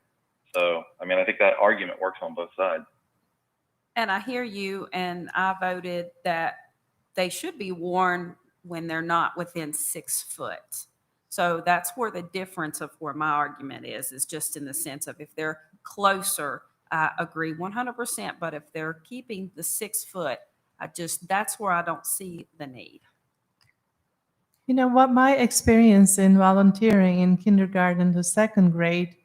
So, I mean, I think that argument works on both sides. And I hear you, and I voted that they should be worn when they're not within 6 foot. So that's where the difference of where my argument is just in the sense of if they're closer, I agree 100%. But if they're keeping the 6 foot, that's where I don't see the need. You know what, my experience in volunteering in kindergarten to second grade,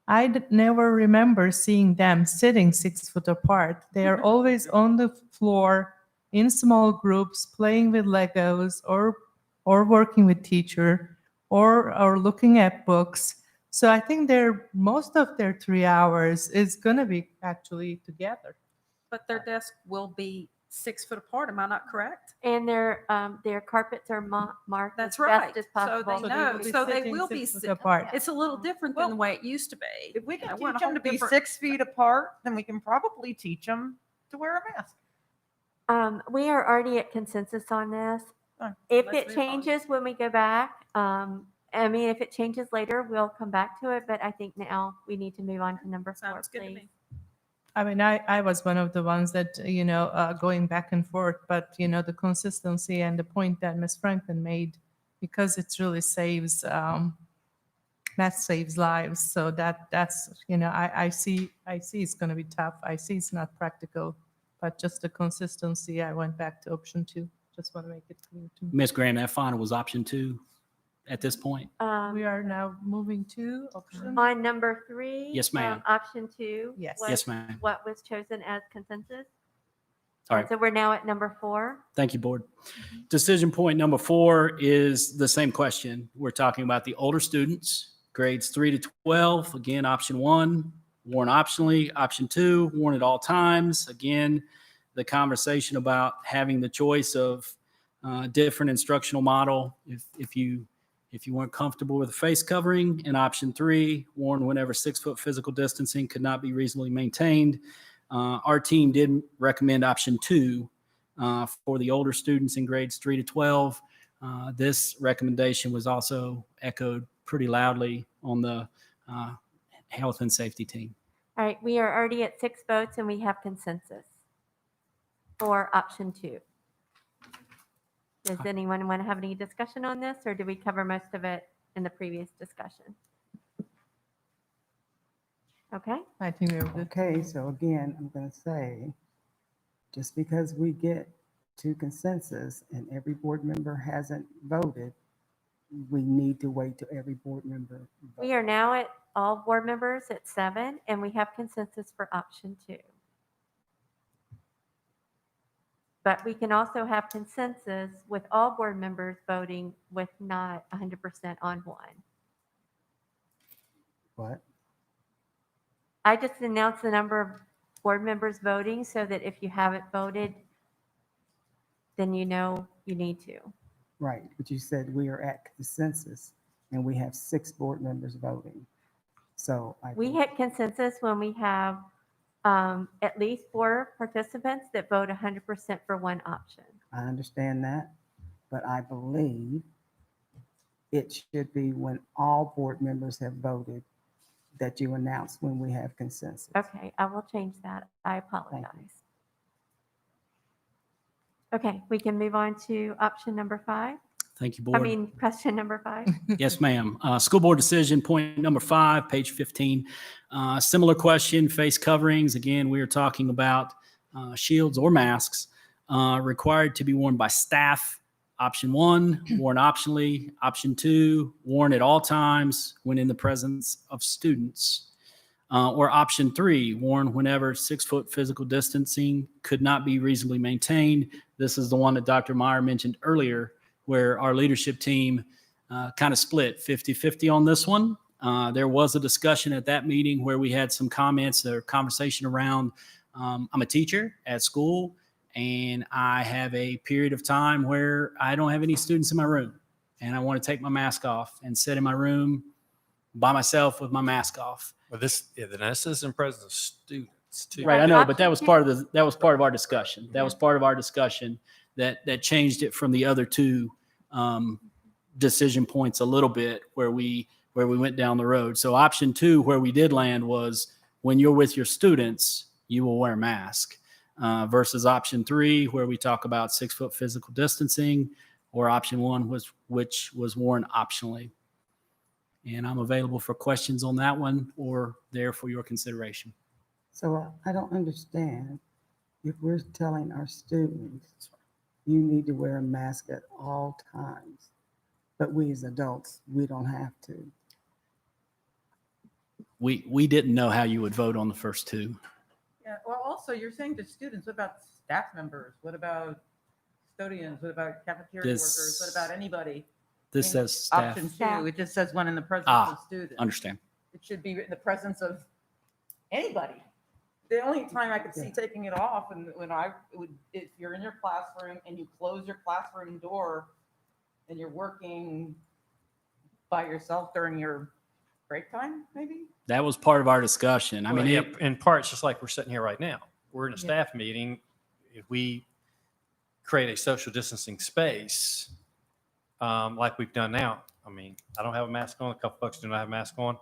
never remember seeing them sitting 6 foot apart. They are always on the floor in small groups, playing with Legos or working with teacher or looking at books. So I think most of their 3 hours is going to be actually together. But their desk will be 6 foot apart. Am I not correct? And their carpets are marked as That's right. best as So possible. they know. So they sitting will be 6 foot sit- apart. It's a little different than the way it used to be. If we can we're in a teach them whole to be different- 6 feet apart, then we can probably teach them to wear a mask. We are already at consensus on this. Fine. If Let's it move on. changes when we go back, if it changes later, we'll come back to it, but I think now we need to move on to number 4, Sounds good to please. me. I mean, I was one of the ones that, going back and forth, but, the consistency and the point that Ms. Franklin made, because it really math saves lives. So that's, I see it's going to be tough. I see it's not practical, but just the consistency, I went back to option 2. Just want to make it clear to me. Ms. Graham, that final was option 2 at this point? We are now moving to option. On number 3. Yes, ma'am. Option 2. Yes. was Yes, ma'am. What was chosen as consensus. All right. So we're now at number 4. Thank you, board. Decision point number 4 is the same question. We're talking about the older students, grades 3 to 12. Again, option 1, worn optionally. Option 2, worn at all times. Again, the conversation about having the choice of different instructional model if you weren't comfortable with a face covering. And option 3, worn whenever 6 foot physical distancing could not be reasonably maintained. Our team did recommend option 2 for the older students in grades 3 to 12. This recommendation was also echoed pretty loudly on the health and safety team. All right, we are already at 6 votes and we have consensus for option 2. Does anyone want to have any discussion on this, or did we cover most of it in the previous discussion? Okay. I think we're good. Okay, so again, I'm going to say, just because we get to consensus and every board member hasn't voted, we need to wait till every board member votes. We are now at all board members at 7, and we have consensus for option 2. But we can also have consensus with all board members voting with not 100% on one. What? I just announced the number of board members voting so that if you haven't voted, then you know you need to. Right, but you said we are at consensus and we have 6 board members voting. So We hit consensus when we have at least 4 participants that vote 100% for one option. I understand that, but I believe it should be when all board members have voted that you announce when we have consensus. Okay, I will change that. I apologize. Okay, we can move on to option number 5. Thank you, board. Question number 5. Yes, ma'am. School board decision, point number 5, page 15. Similar question, face coverings. Again, we are talking about shields or masks required to be worn by staff. Option 1, worn optionally. Option 2, worn at all times when in the presence of students. Or option 3, worn whenever 6 foot physical distancing could not be reasonably maintained. This is the one that Dr. Meyer mentioned earlier, where our leadership team kind of split 50-50 on this one. There was a discussion at that meeting where we had some comments or conversation around, I'm a teacher at school and I have a period of time where I don't have any students in my room and I want to take my mask off and sit in my room by myself with my mask off. Well, this is in presence of students too. Right, I know, but that was part of our discussion. That was part of our discussion that changed it from the other 2 decision points a little bit where we went down the road. So option 2, where we did land, was when you're with your students, you will wear a mask, versus option 3, where we talk about 6 foot physical distancing, or option 1 which was worn optionally. And I'm available for questions on that one or there for your consideration. So I don't understand, if we're telling our students, you need to wear a mask at all times, but we as adults, we don't have to. we didn't know how you would vote on the first two. Yeah, well, also, you're saying to students, what about staff members? What about custodians? What about cafeteria workers? What about anybody? This I mean, says staff. Option Staff. 2, it just says when in the presence of students. Understand. It should be in the presence of anybody. The only time I could see taking it off and when I would, if you're in your classroom and you close your classroom door and you're working by yourself during your break time, maybe? That was part of our discussion. I Well, mean, yeah, it, in part, it's just like we're sitting here right now. We're in a staff meeting. If we create a social distancing space, like we've done now, I mean, I don't have a mask on. A couple folks do not have a mask on.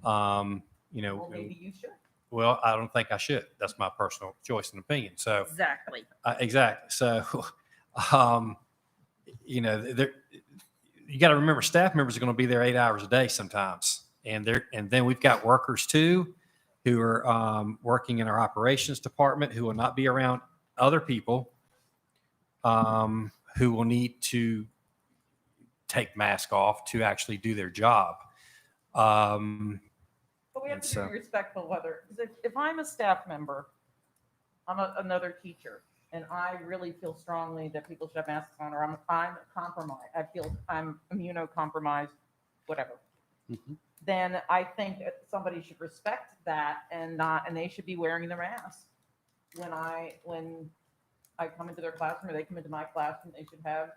Well, maybe you should. Well, I don't think I should. That's my personal choice and opinion. So, Exactly. exactly. So, you know, you got to remember staff members are going to be there 8 hours a day sometimes. And then we've got workers too, who are working in our operations department who will not be around other people who will need to take mask off to actually do their job. But we have And to so- be respectful whether, because if I'm a staff member, I'm another teacher, and I really feel strongly that people should have masks on, or I'm compromised, I feel I'm immunocompromised, whatever. Mhm. Then I think that somebody should respect that and they should be wearing their mask. When I come into their classroom or they come into my classroom, they should have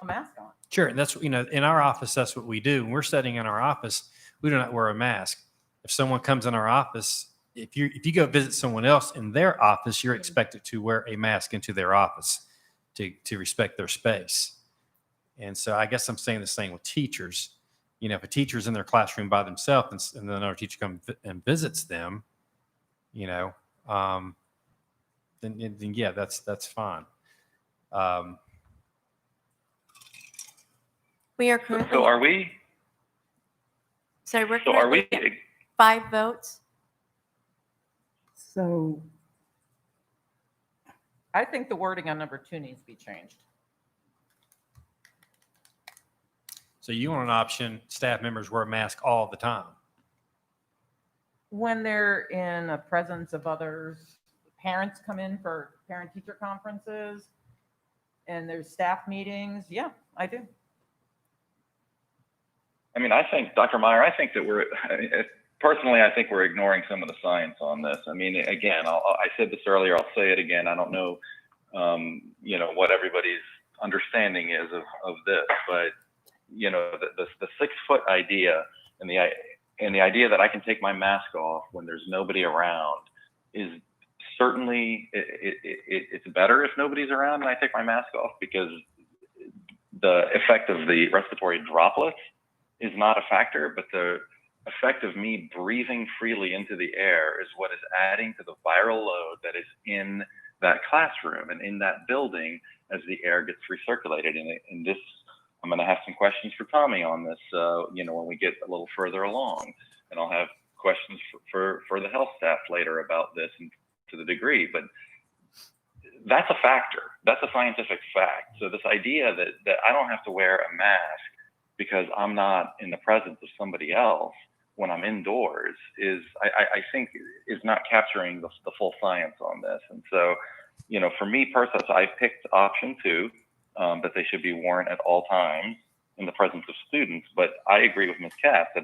a mask on. Sure. And that's, you know, in our office, that's what we do. When we're sitting in our office, we do not wear a mask. If someone comes in our office, if you go visit someone else in their office, you're expected to wear a mask into their office to respect their space. And so I guess I'm saying the same with teachers. You know, if a teacher's in their classroom by themselves and then another teacher comes and visits them, you know, then yeah, that's fine. We are currently. So are we? Sorry, we're So are currently we? at 5 votes. So I think the wording on number 2 needs to be changed. So you want an option, staff members wear a mask all the time. When they're in the presence of others, parents come in for parent-teacher conferences, and there's staff meetings, yeah, I do. I mean, I think, Dr. Meyer, I think that personally, I think we're ignoring some of the science on this. I mean, again, I said this earlier, I'll say it again. I don't know, you know, what everybody's understanding is of this, but, you know, the 6-foot idea and the idea that I can take my mask off when there's nobody around is certainly, it's better if nobody's around and I take my mask off, because the effect of the respiratory droplets is not a factor, but the effect of me breathing freely into the air is what is adding to the viral load that is in that classroom and in that building as the air gets recirculated. And this, I'm going to have some questions for Tommy on this, you know, when we get a little further along, and I'll have questions for the health staff later about this and to the degree, but that's a factor. That's a scientific fact. So this idea that I don't have to wear a mask because I'm not in the presence of somebody else when I'm indoors is, I think, is not capturing the full science on this. And so, you know, for me personally, I picked option 2, that they should be worn at all times in the presence of students. But I agree with Ms. Cass that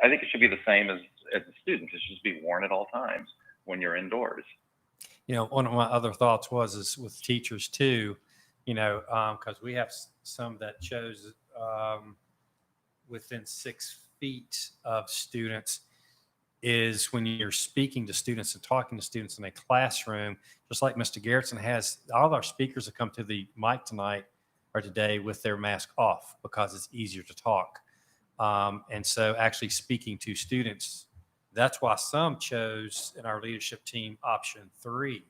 I think it should be the same as the students. It should just be worn at all times when you're indoors. You know, one of my other thoughts is with teachers too, you know, because we have some that chose within 6 feet of students, is when you're speaking to students and talking to students in a classroom, just like Mr. Garrettson has, all of our speakers that come to the mic tonight or today with their mask off because it's easier to talk. And so actually speaking to students, that's why some chose in our leadership team option 3,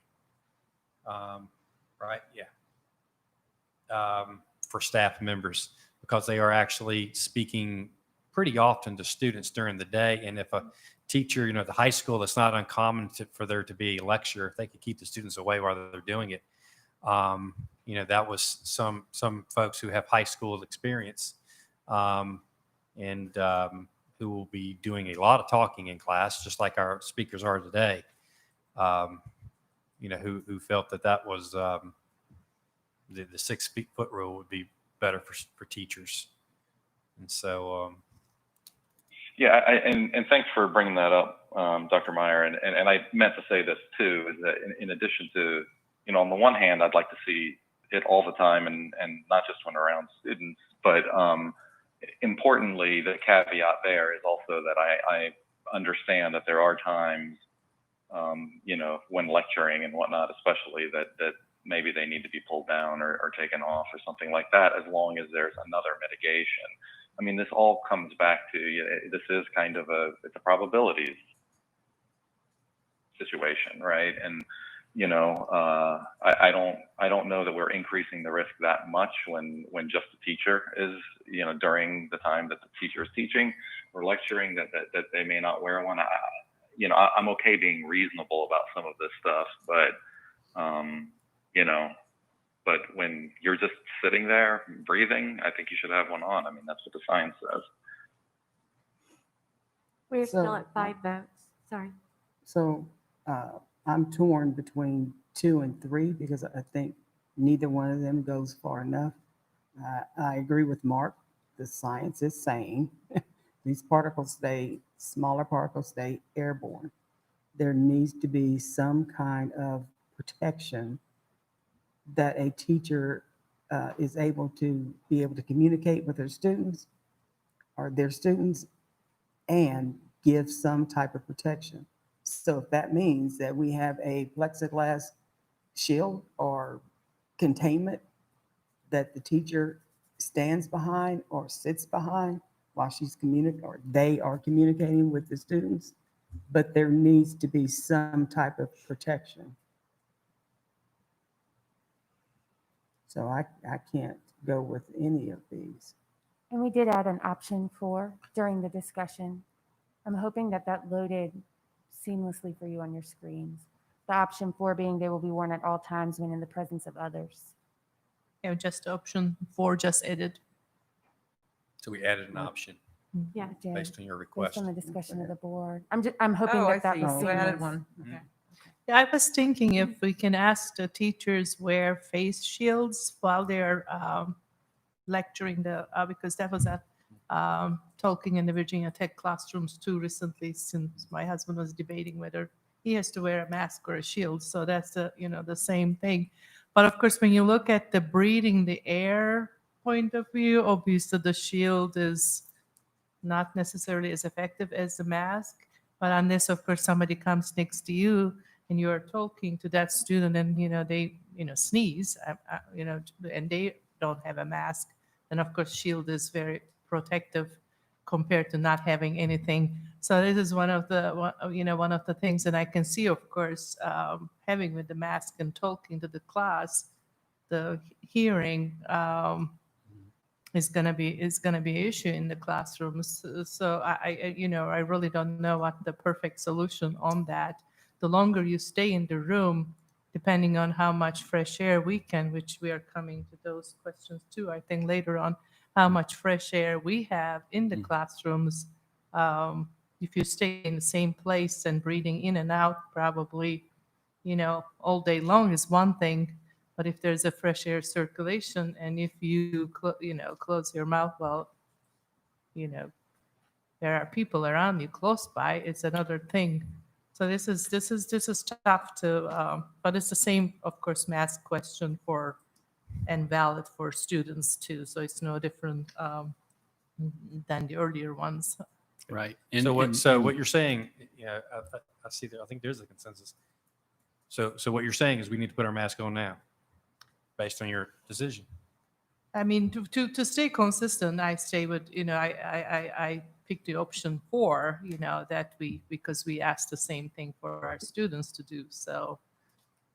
right? Yeah. For staff members, because they are actually speaking pretty often to students during the day. And if a teacher, you know, at the high school, it's not uncommon for there to be a lecture, if they could keep the students away while they're doing it. You know, that was some folks who have high school experience and who will be doing a lot of talking in class, just like our speakers are today, who felt that was the 6 foot rule would be better for teachers. And so, Yeah, and thanks for bringing that up, Dr. Meyer. And I meant to say this too, is that in addition to, on the one hand, I'd like to see it all the time and not just when around students, but importantly, the caveat there is also that I understand that there are times, when lecturing and whatnot, especially that maybe they need to be pulled down or taken off or something like that, as long as there's another mitigation. I mean, this all comes back to, this is kind of it's a probabilities situation, right? And, I don't know that we're increasing the risk that much when just the teacher is, during the time that the teacher is teaching or lecturing that they may not wear one. I'm okay being reasonable about some of this stuff, but, but when you're just sitting there breathing, I think you should have one on. I mean, that's what the science says. We're So- still at 5 votes. Sorry. So I'm torn between 2 and 3 because I think neither one of them goes far enough. I agree with Mark. The science is saying these smaller particles stay airborne. There needs to be some kind of protection that a teacher is able to communicate with their students and give some type of protection. So if that means that we have a plexiglass shield or containment that the teacher stands behind or sits behind while she's or they are communicating with the students, but there needs to be some type of protection. So I can't go with any of these. And we did add an option 4 during the discussion. I'm hoping that loaded seamlessly for you on your screens. The option 4 being they will be worn at all times when in the presence of others. Just option 4, just edit. so we added an option Yeah. I did, based on your based request. on the discussion of the board. I'm hoping Oh, I that see. was You added seamless. one. Mhm. Okay. Yeah, I was thinking if we can ask the teachers wear face shields while they're lecturing because that was talking in the Virginia Tech classrooms too recently, since my husband was debating whether he has to wear a mask or a shield. So that's the same thing. But of course, when you look at the breathing the air point of view, obviously the shield is not necessarily as effective as the mask. But unless, of course, somebody comes next to you and you are talking to that student and, they, sneeze, and they don't have a mask, then of course shield is very protective compared to not having anything. So this is one of the things that I can see, of course, having with the mask and talking to the class, the hearing is going to be an issue in the classrooms. So I really don't know what the perfect solution on that. The longer you stay in the room, depending on how much fresh air we can, which we are coming to those questions too, I think later on, how much fresh air we have in the classrooms. If you stay in the same place and breathing in and out, probably, all day long is one thing. But if there's a fresh air circulation and if you, close your mouth, well, there are people around you close by, it's another thing. So this is tough to, but it's the same, of course, mask question and valid for students too. So it's no different than the earlier ones. Right. So what you're saying, I see that. I think there's a consensus. So what you're saying is we need to put our mask on now, based on your decision. I mean, to stay consistent, I stay with, I picked the option 4, because we asked the same thing for our students to do. So,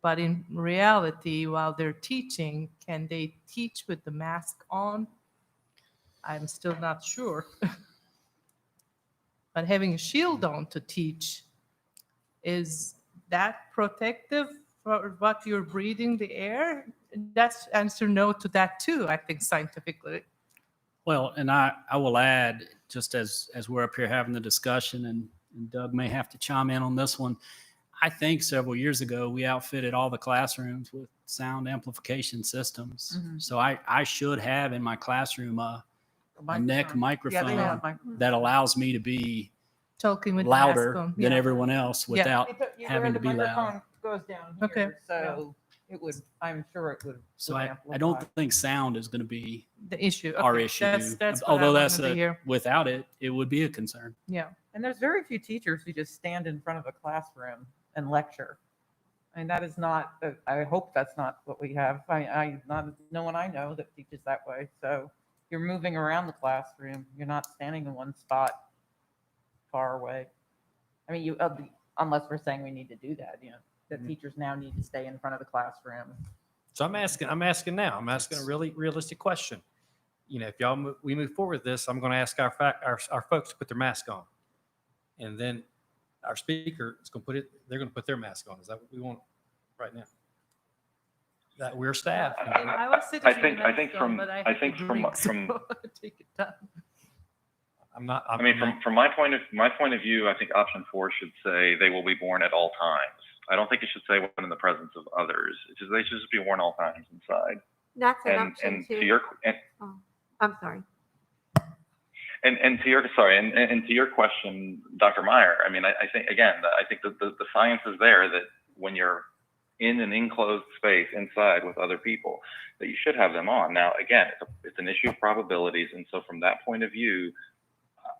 but in reality, while they're teaching, can they teach with the mask on? I'm still not sure. But having a shield on to teach, is that protective for what you're breathing the air? That's answer no to that too, I think, scientifically. Well, and I will add just as we're up here having the discussion, and Doug may have to chime in on this one. I think several years ago, we outfitted all the classrooms with sound amplification systems. Mhm. So I should have in my classroom a neck Yeah, they microphone have microphones. that allows me to be Talking with louder mask on, than yeah. everyone else without having to be loud. The microphone goes down Okay. here, so it would, I'm sure it would. So would I amplify. don't think sound is going to be The issue. our Okay, issue. That's what I Although that's wanted to hear. without it, it would be a concern. Yeah. And there's very few teachers who just stand in front of a classroom and lecture. I mean, that is not, I hope that's not what we have. No one I know that teaches that way. So you're moving around the classroom. You're not standing in one spot far away. I mean, unless we're saying we need to do that, that teachers now need to stay in front of the classroom. So I'm asking now, I'm asking a really realistic question. If we move forward with this, I'm going to ask our folks to put their mask on. And then our speaker is going to they're going to put their mask on. Is that what we want right now? That we're staff. I was sitting I think in the mask on, from but I I had think to from drink, from so take your time. I mean, from my point of view, I think option 4 should say they will be worn at all times. I don't think it should say when in the presence of others. They should just be worn all times inside. That's an option And too. to your I'm sorry. and to your question, Dr. Meyer. I mean, I think again, I think the science is there that when you're in an enclosed space inside with other people, that you should have them on. Now, again, it's an issue of probabilities, and so from that point of view,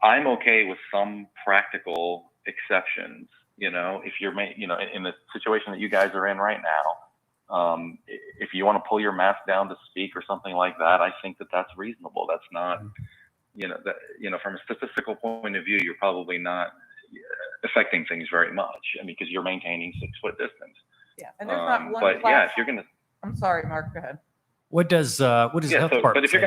I'm okay with some practical exceptions. If you're, in the situation that you guys are in right now, if you want to pull your mask down to speak or something like that, I think that that's reasonable. That's not, from a statistical point of view, you're probably not affecting things very much. I mean, because you're maintaining 6-foot distance. Yeah, and there's not one but class. yeah, if you're gonna, I'm sorry, Mark, go ahead. What does the health department but if you're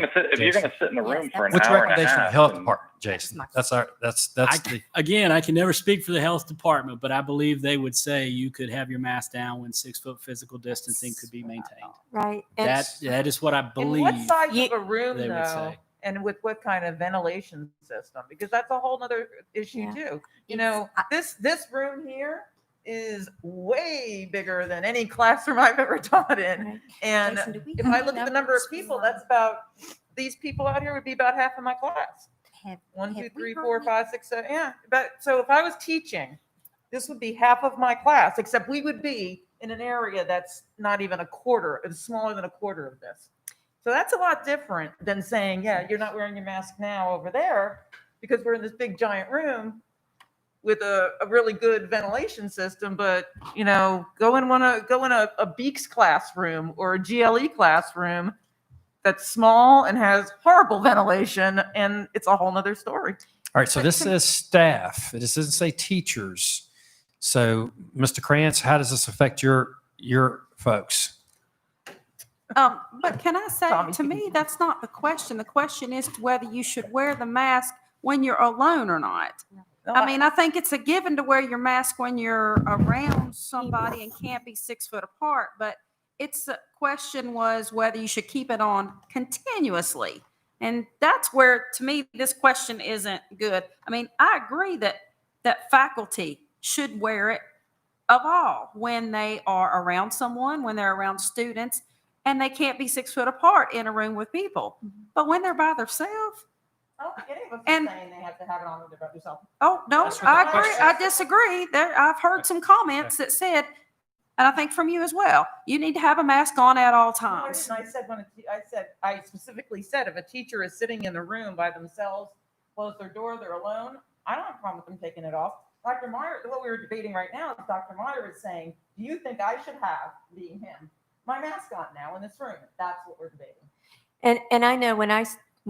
say, gonna sit in a room Yes, for an what's the hour and a recommendation from the half, health and- department, Jason? That's Again, I can never speak for the health department, but I believe they would say you could have your mask down when 6-foot physical distancing could be maintained. Right. And That is what I In believe. what size of a room, they would though, say. and with what kind of ventilation system? Because that's a whole nother issue Yeah. too. It's- This room here is way bigger than any classroom I've ever taught in. Right. And Jason, do we if have I look at the number of numbers people, for- that's about, these people out here would be about half of my class. One, have two, we three, heard four, any- 5, 6, 7. Yeah. But so if I was teaching, this would be half of my class, except we would be in an area that's not even a quarter, it's smaller than a quarter of this. So that's a lot different than saying, yeah, you're not wearing your mask now over there because we're in this big giant room with a really good ventilation system. But, go in a Beeks classroom or a GLE classroom that's small and has horrible ventilation, and it's a whole nother story. All right, so this says staff. This doesn't say teachers. So, Mr. Krantz, how does this affect your folks? But can I say, Tommy, to you me, can- that's not the question. The question is whether you should wear the mask when you're alone or not. I mean, I think it's a given to wear your mask when you're around somebody and can't be 6 foot apart, but it's a question was whether you should keep it on continuously. And that's where, to me, this question isn't good. I mean, I agree that faculty should wear it of all when they are around someone, when they're around students, and they can't be 6 foot apart in a room with people. But when they're by themselves, I don't think any of us And- are saying they have to have it on when they're by themselves. oh, no, That's what I the agree. question- I disagree. I've heard some comments that said, and I think from you as well, you need to have a mask on at all No, I times. didn't. I specifically said if a teacher is sitting in a room by themselves, close their door, they're alone, I don't have a problem with them taking it off. Dr. Meyer, what we were debating right now is Dr. Meyer is saying, do you think I should have, being him, my mask on now in this room? That's what we're debating. And I know when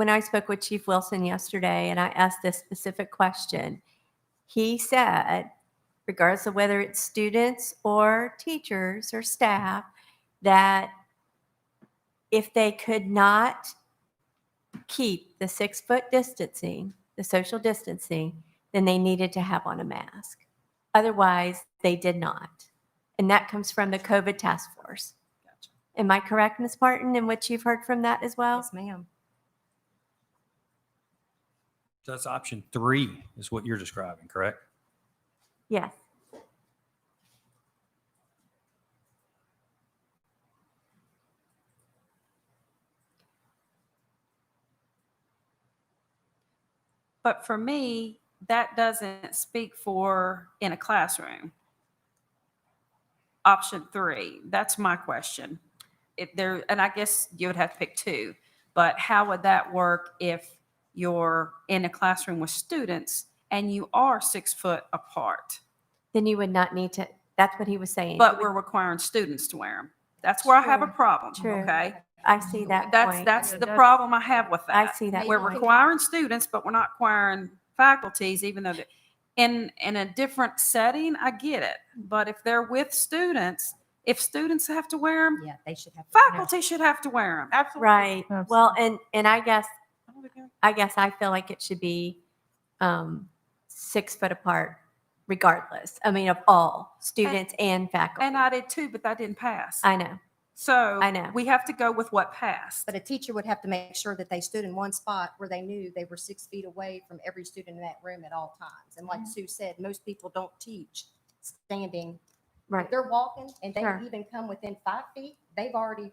I spoke with Chief Wilson yesterday and I asked this specific question, he said, regardless of whether it's students or teachers or staff, that if they could not keep the 6 foot distancing, the social distancing, then they needed to have on a mask. Otherwise, they did not. And that comes from the COVID task force. Am I correct, Ms. Martin, in what you've heard from that as well? Yes, ma'am. That's option 3 is what you're describing, correct? Yes. But for me, that doesn't speak for in a classroom. Option 3, that's my question. If there, and I guess you would have to pick 2, but how would that work if you're in a classroom with students and you are 6 foot apart? Then you would not need to, that's what he was saying. But You we're would- requiring students to wear them. That's where I have a True, problem, true. okay? I see that point. That's the problem I have with that. I see that We're point. requiring students, but we're not requiring faculties, even though in a different setting, I get it. But if they're with students, if students have to wear them, Yeah, they should have. faculty should have to wear them. Absolutely. Right. Well, and I guess I feel like it should be 6 foot apart regardless. I mean, of all students and faculty. And I did too, but that didn't pass. I know. So I know. we have to go with what passed. But a teacher would have to make sure that they stood in one spot where they knew they were 6 feet away from every student in that room at all times. And like Sue said, most people don't teach standing. Right. If they're walking and they Sure. even come within 5 feet, they've already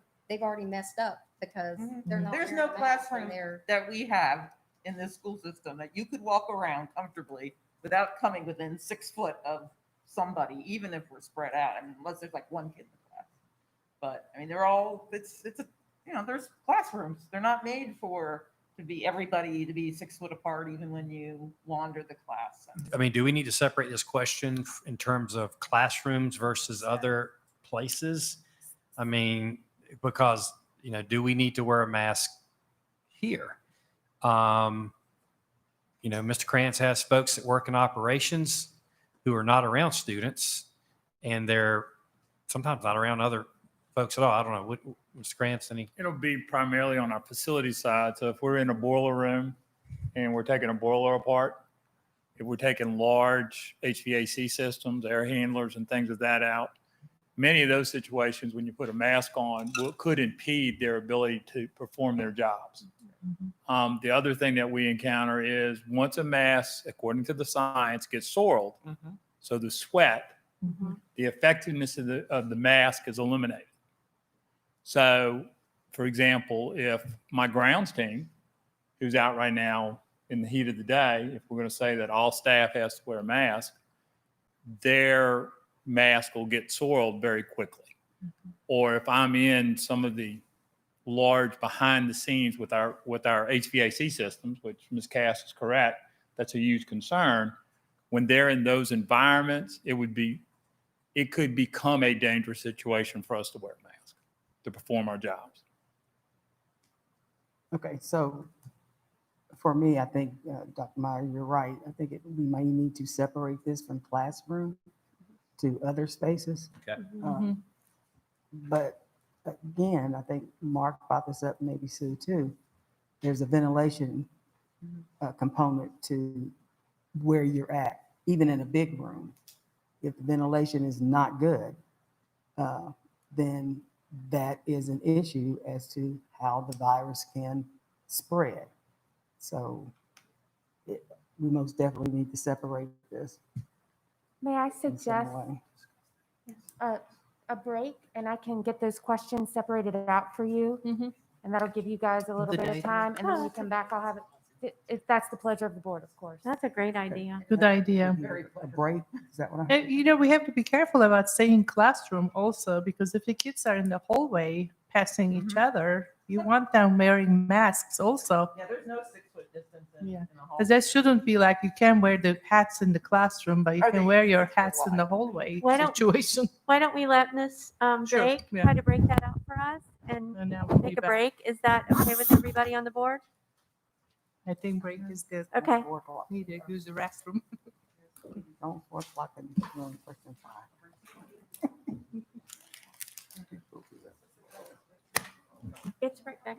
messed up because they're not. There's wearing no a mask classroom and they're- that we have in this school system that you could walk around comfortably without coming within 6 foot of somebody, even if we're spread out. I mean, unless there's like one kid in the class. But I mean, they're all, it's a, there's classrooms. They're not made to be everybody to be 6 foot apart, even when you wander the class. I mean, do we need to separate this question in terms of classrooms versus other places? I mean, because, do we need to wear a mask here? Mr. Krantz has folks that work in operations who are not around students, and they're sometimes not around other folks at all. I don't know. Mr. Krantz, any? It'll be primarily on our facility side. So if we're in a boiler room and we're taking a boiler apart, if we're taking large HVAC systems, air handlers and things of that out, many of those situations when you put a mask on could impede their ability to perform their jobs. The other thing that we encounter is once a mask, according to the science, gets soiled, so the sweat, the effectiveness of the mask is eliminated. So, for example, if my grounds team, who's out right now in the heat of the day, if we're going to say that all staff has to wear a mask, their mask will get soiled very quickly. Or if I'm in some of the large behind the scenes with our HVAC systems, which Ms. Cass is correct, that's a huge concern. When they're in those environments, it could become a dangerous situation for us to wear a mask to perform our jobs. Okay, so for me, I think, Dr. Meyer, you're right. I think we might need to separate this from classroom to other spaces. Okay. But again, I think Mark brought this up, maybe Sue too. There's a ventilation component to where you're at, even in a big room. If the ventilation is not good, then that is an issue as to how the virus can spread. So we most definitely need to separate this. May I in some suggest way. a break, and I can get those questions separated out for you? And that'll give you guys a little Good bit of idea. time, and then when you come back, I'll have it, if that's the pleasure of the board, of course. That's a great idea. Good idea. A break, is that what I heard? And, we have to be careful about saying classroom also, because if the kids are in the hallway passing each other, you want them wearing masks also. Yeah, there's no 6 foot distance in the hall. Because that shouldn't be like you can't wear the hats in the classroom, but you can wear your hats in the hallway Why don't- situation. Why don't we let Ms. Sure, Drake yeah. try to break that out for us and And now we'll be take a back. break? Is that okay with everybody on the board? I think break is good. Okay. 4 o'clock. Need to use the restroom. Don't 4 o'clock and room first and 5. It's right back.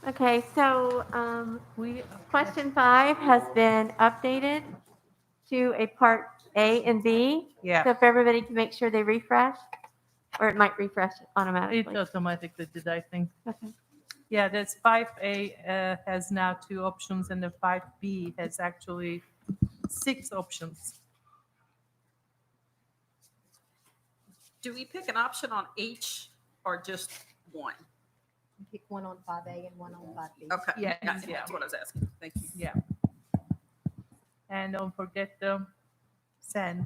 Okay, so question 5 has been updated to a part A and B. Yeah. So if everybody can make sure they refresh, or it might refresh It automatically. automatically did, I think. Okay. Yeah, there's 5A has now 2 options, and the 5B has actually 6 options. Do we pick an option on each or just one? Pick one on 5A and one on 5B. Okay. Yeah, That's yeah. what I was asking. Thank you. Yeah. And don't forget the send.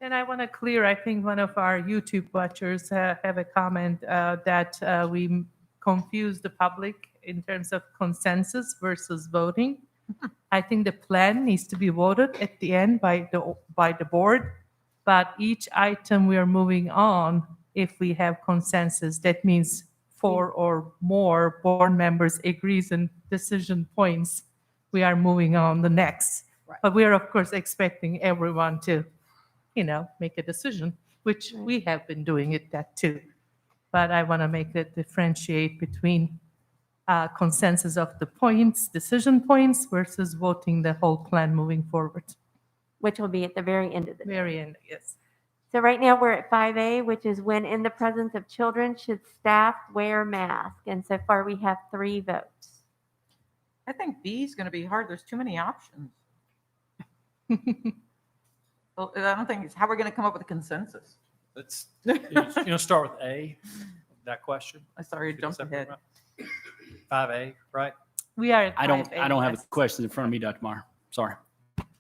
And I want to clear, I think one of our YouTube watchers have a comment that we confuse the public in terms of consensus versus voting. I think the plan needs to be voted at the end by the board, but each item we are moving on, if we have consensus, that means 4 or more board members agrees on decision points, we are moving on the next. Right. But we are, of course, expecting everyone to make a decision, which Right. we have been doing it that too. But I want to make it differentiate between consensus of the points, decision points versus voting the whole plan moving forward. Which will be at the very end of the day. Very end, yes. So right now we're at 5A, which is when in the presence of children should staff wear mask. And so far we have 3 votes. I think B is going to be hard. There's too many options. Well, I don't think it's how we're going to come up with a consensus. Let's, start with A, that question. I sorry, I jumped ahead. 5A, right? We are at I don't 5A, have yes. a question in front of me, Dr. Meyer. Sorry.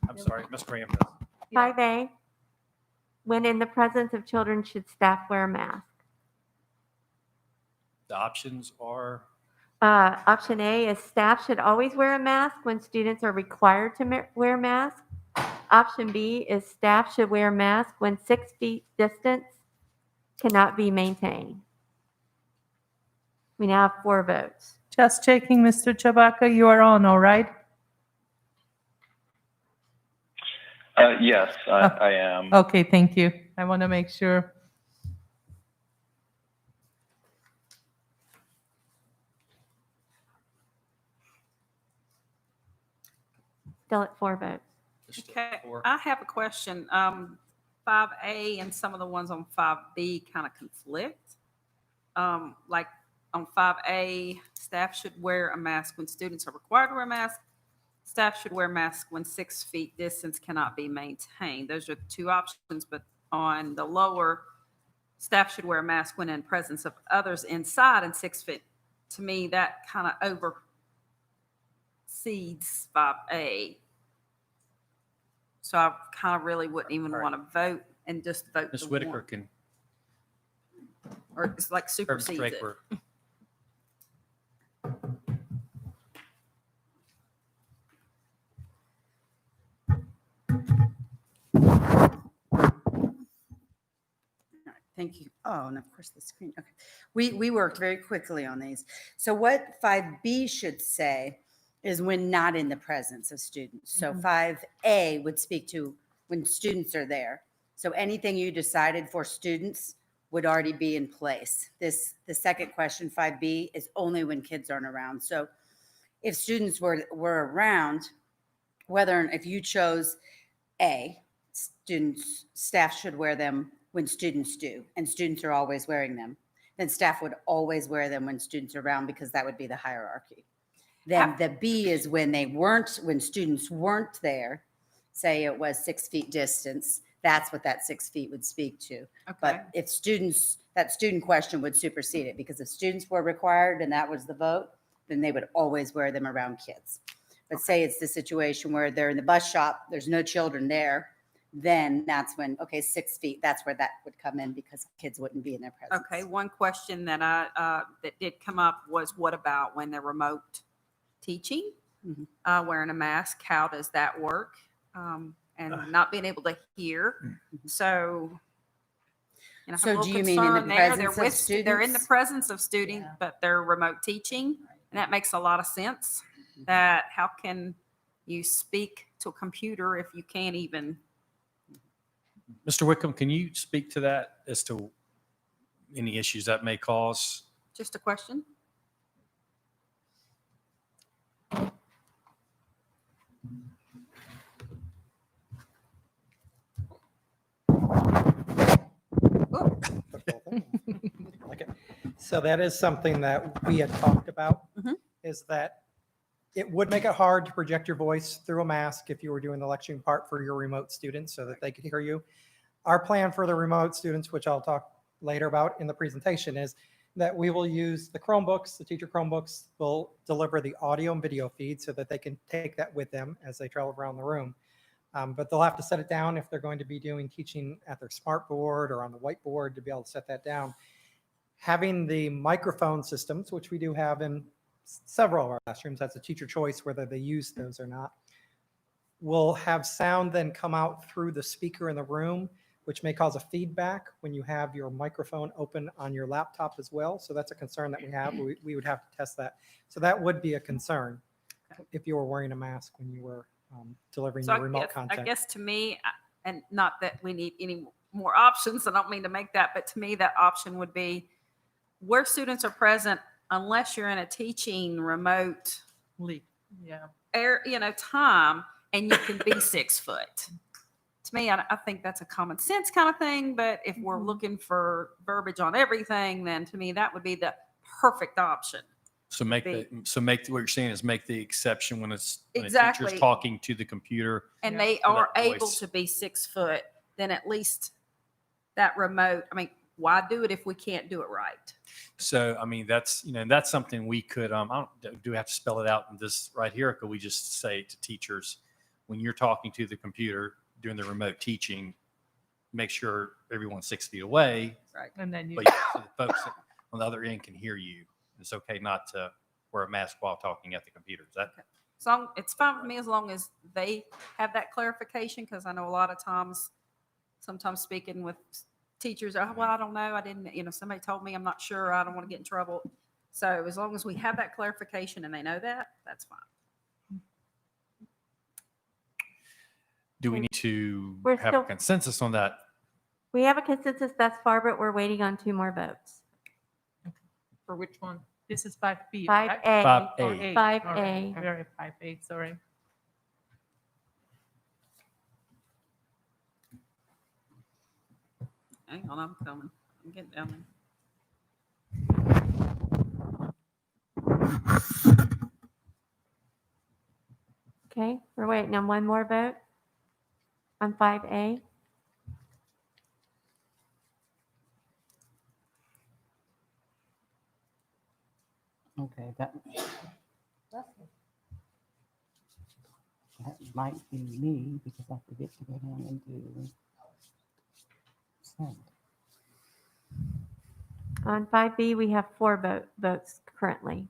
I'm sorry, Ms. Graham does. 5A, when in the presence of children should staff wear a mask. The options are, Option A is staff should always wear a mask when students are required to wear masks. Option B is staff should wear masks when 6 feet distance cannot be maintained. We now have 4 votes. Just checking, Mr. Chabaka, you are on, all right? Yes, I am. Okay, thank you. I want to make sure. Still at 4 votes. Okay, I have a question. 5A and some of the ones on 5B kind of conflict. Like on 5A, staff should wear a mask when students are required to wear a mask. Staff should wear masks when 6 feet distance cannot be maintained. Those are 2 options, but on the lower, staff should wear a mask when in presence of others inside and 6 feet. To me, that kind of oversees 5A. So I kind of really wouldn't even want to vote and just vote. Ms. the Whitaker one. can, Or it's like or Ms. supersedes it. Draper. Thank you. Oh, and of course the screen. Okay. We worked very quickly on these. So what 5B should say is when not in the presence of students. So 5A would speak to when students are there. So anything you decided for students would already be in place. The second question, 5B, is only when kids aren't around. So if students were around, if you chose A, staff should wear them when students do, and students are always wearing them, then staff would always wear them when students are around, because that would be the hierarchy. Then the B is when students weren't there, say it was 6 feet distance, that's what that 6 feet would speak to. Okay. But if that student question would supersede it, because if students were required and that was the vote, then they would always wear them around kids. But say it's the situation where they're in the bus shop, there's no children there, then that's when, 6 feet, that's where that would come in, because kids wouldn't be in their presence. Okay, one question that that did come up was, what about when they're remote teaching, wearing a mask? How does that work? And not being able to hear. So, So do you mean in the presence of students? They're in the presence of students, but they're remote teaching, and that makes a lot of sense. That how can you speak to a computer if you can't even? Mr. Wickham, can you speak to that as to any issues that may cause? Just a question. Okay. So that is something that we had talked about, Mhm. is that it would make it hard to project your voice through a mask if you were doing the lecturing part for your remote students so that they could hear you. Our plan for the remote students, which I'll talk later about in the presentation, is that we will use the Chromebooks. The teacher Chromebooks will deliver the audio and video feed so that they can take that with them as they travel around the room. But they'll have to set it down if they're going to be doing teaching at their smart board or on the whiteboard to be able to set that down. Having the microphone systems, which we do have in several of our classrooms, that's a teacher choice whether they use those or not, will have sound then come out through the speaker in the room, which may cause a feedback when you have your microphone open on your laptop as well. So that's a concern that we have. We would have to test that. So that would be a concern if you were wearing a mask when you were delivering So your remote I content. guess to me, and not that we need any more options, I don't mean to make that, but to me, that option would be where students are present, unless you're in a teaching remote Yeah. time, and you can be 6 foot. To me, I think that's a common sense kind of thing, but if we're looking for verbiage on everything, then to me, that would be the perfect option. So what you're saying is make the exception when when a Exactly. teacher's talking to the computer. And Yeah. they For are that able voice. to be 6 foot, then at least that remote, I mean, why do it if we can't do it right? So, I mean, that's something we could, do we have to spell it out in this right here? Or could we just say to teachers, when you're talking to the computer during the remote teaching, make sure everyone's 6 feet away, Right. And then you, but so the folks on the other end can hear you. It's okay not to wear a mask while talking at the computer. Is that? So it's fine with me as long as they have that clarification, because I know a lot of times, sometimes speaking with teachers, oh, well, I don't know, I didn't, somebody told me, I'm not sure, I don't want to get in trouble. So as long as we have that clarification and they know that, that's fine. Do we need to We're have still- a consensus on that? We have a consensus thus far, but we're waiting on 2 more votes. for which one? This is 5B. 5A. 5A. 5A. Very 5A, sorry. Hang on, I'm coming. I'm getting down there. Okay, we're waiting on 1 more vote on 5A. Okay, that might be me because I forget to go down and do send. On 5B, we have 4 votes currently.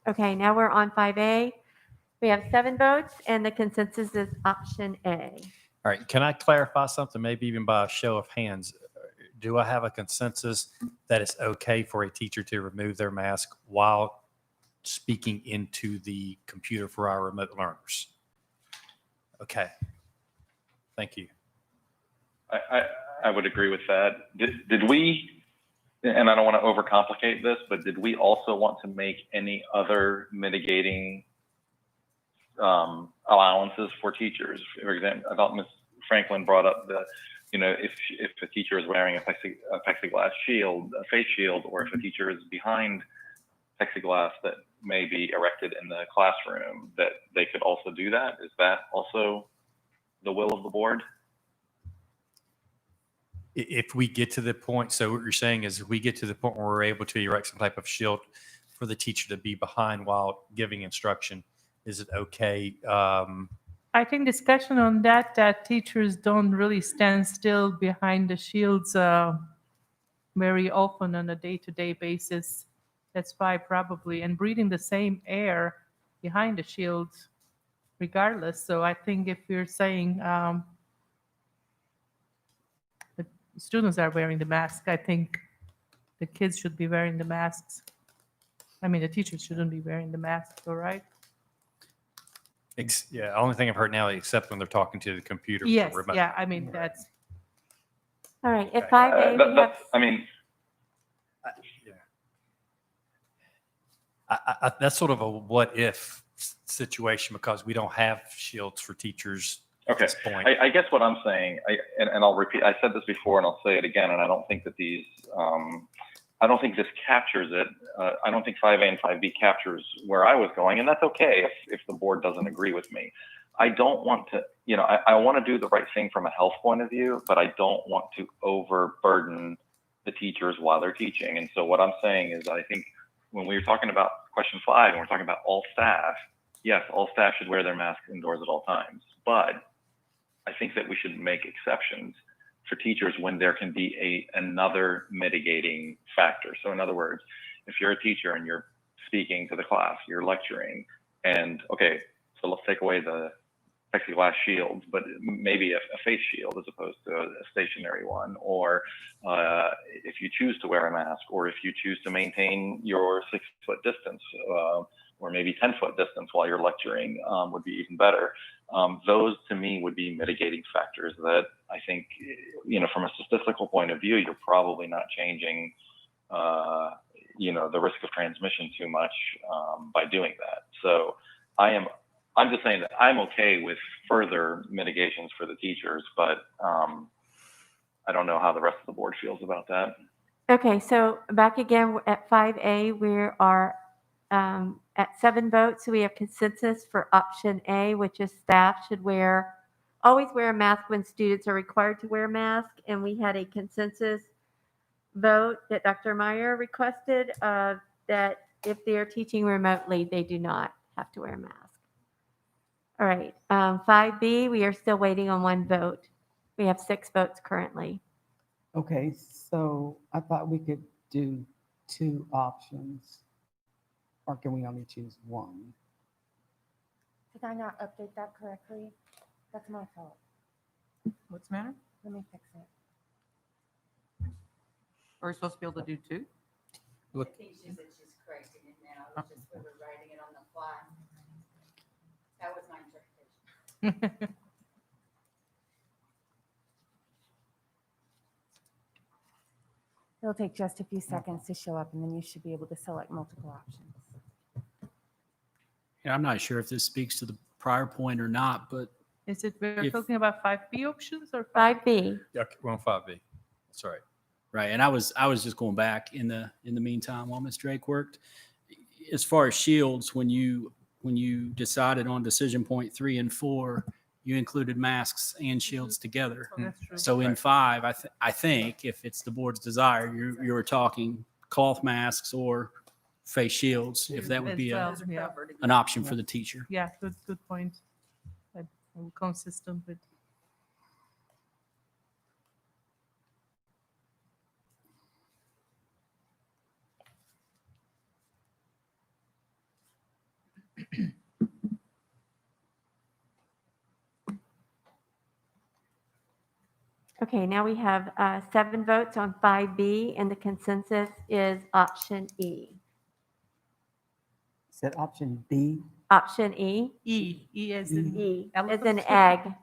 Okay, now we're on 5A. We have 7 votes, and the consensus is option A. All right, can I clarify something, maybe even by a show of hands? Do I have a consensus that it's okay for a teacher to remove their mask while speaking into the computer for our remote learners? Okay. Thank you. I would agree with that. Did we, and I don't want to overcomplicate this, but did we also want to make any other mitigating allowances for teachers? For example, I thought Ms. Franklin brought up if a teacher is wearing a plexiglass shield, a face shield, or if a teacher is behind plexiglass that may be erected in the classroom, that they could also do that. Is that also the will of the board? If we get to the point, so what you're saying is if we get to the point where we're able to erect some type of shield for the teacher to be behind while giving instruction, is it okay? I think discussion on that teachers don't really stand still behind the shields very often on a day-to-day basis. That's why probably, and breathing the same air behind the shields regardless. So I think if you're saying the students are wearing the mask, I think the kids should be wearing the masks. I mean, the teachers shouldn't be wearing the masks, all right? Yeah, only thing I've heard now, except when they're talking to the computer. for Yes, remote. yeah, I mean, that's, All right, at Okay. 5A, we have, I mean, Yeah. That's sort of a what if situation because we don't have shields for teachers at okay. this point. I guess what I'm saying, and I'll repeat, I said this before and I'll say it again, and I don't think that I don't think this captures it. I don't think 5A and 5B captures where I was going, and that's okay if the board doesn't agree with me. I don't want to, I want to do the right thing from a health point of view, but I don't want to overburden the teachers while they're teaching. And so what I'm saying is I think when we were talking about question 5 and we're talking about all staff, yes, all staff should wear their masks indoors at all times, but I think that we should make exceptions for teachers when there can be another mitigating factor. So in other words, if you're a teacher and you're speaking to the class, you're lecturing, and okay, so let's take away the plexiglass shields, but maybe a face shield as opposed to a stationary one, or if you choose to wear a mask, or if you choose to maintain your 6-foot distance, or maybe 10-foot distance while you're lecturing would be even better. Those to me would be mitigating factors that I think, from a statistical point of view, you're probably not changing, the risk of transmission too much by doing that. So I'm just saying that I'm okay with further mitigations for the teachers, but I don't know how the rest of the board feels about that. okay, so back again at 5A, we are at 7 votes. So we have consensus for option A, which is staff should always wear a mask when students are required to wear a mask. And we had a consensus vote that Dr. Meyer requested that if they're teaching remotely, they do not have to wear a mask. All right, 5B, we are still waiting on 1 vote. We have 6 votes currently. Okay, so I thought we could do 2 options, or can we only choose 1? Did I not update that correctly? That's my fault. What's the matter? Let me fix it. Are we supposed to be able to do 2? Look, I think she said she's correcting it now. It's just we were writing it on the fly. That was my interpretation. It'll take just a few seconds to show up, and then you should be able to select multiple options. Yeah, I'm not sure if this speaks to the prior point or not, but is it, we're If- talking about 5B options or 5B. yeah, we're on 5B. That's right. right. And I was just going back in the meantime while Ms. Drake worked. As far as shields, when you decided on decision point 3 and 4, you included masks and shields together. Oh, that's true. So in 5, I think if it's the board's desire, you were talking cloth masks or face shields, if that would As be well, yeah. an option for the teacher. Yeah, good point. I'm consistent with. Okay, now we have 7 votes on 5B, and the consensus is option E. Said option B. Option E. E as in E as elephant. an egg.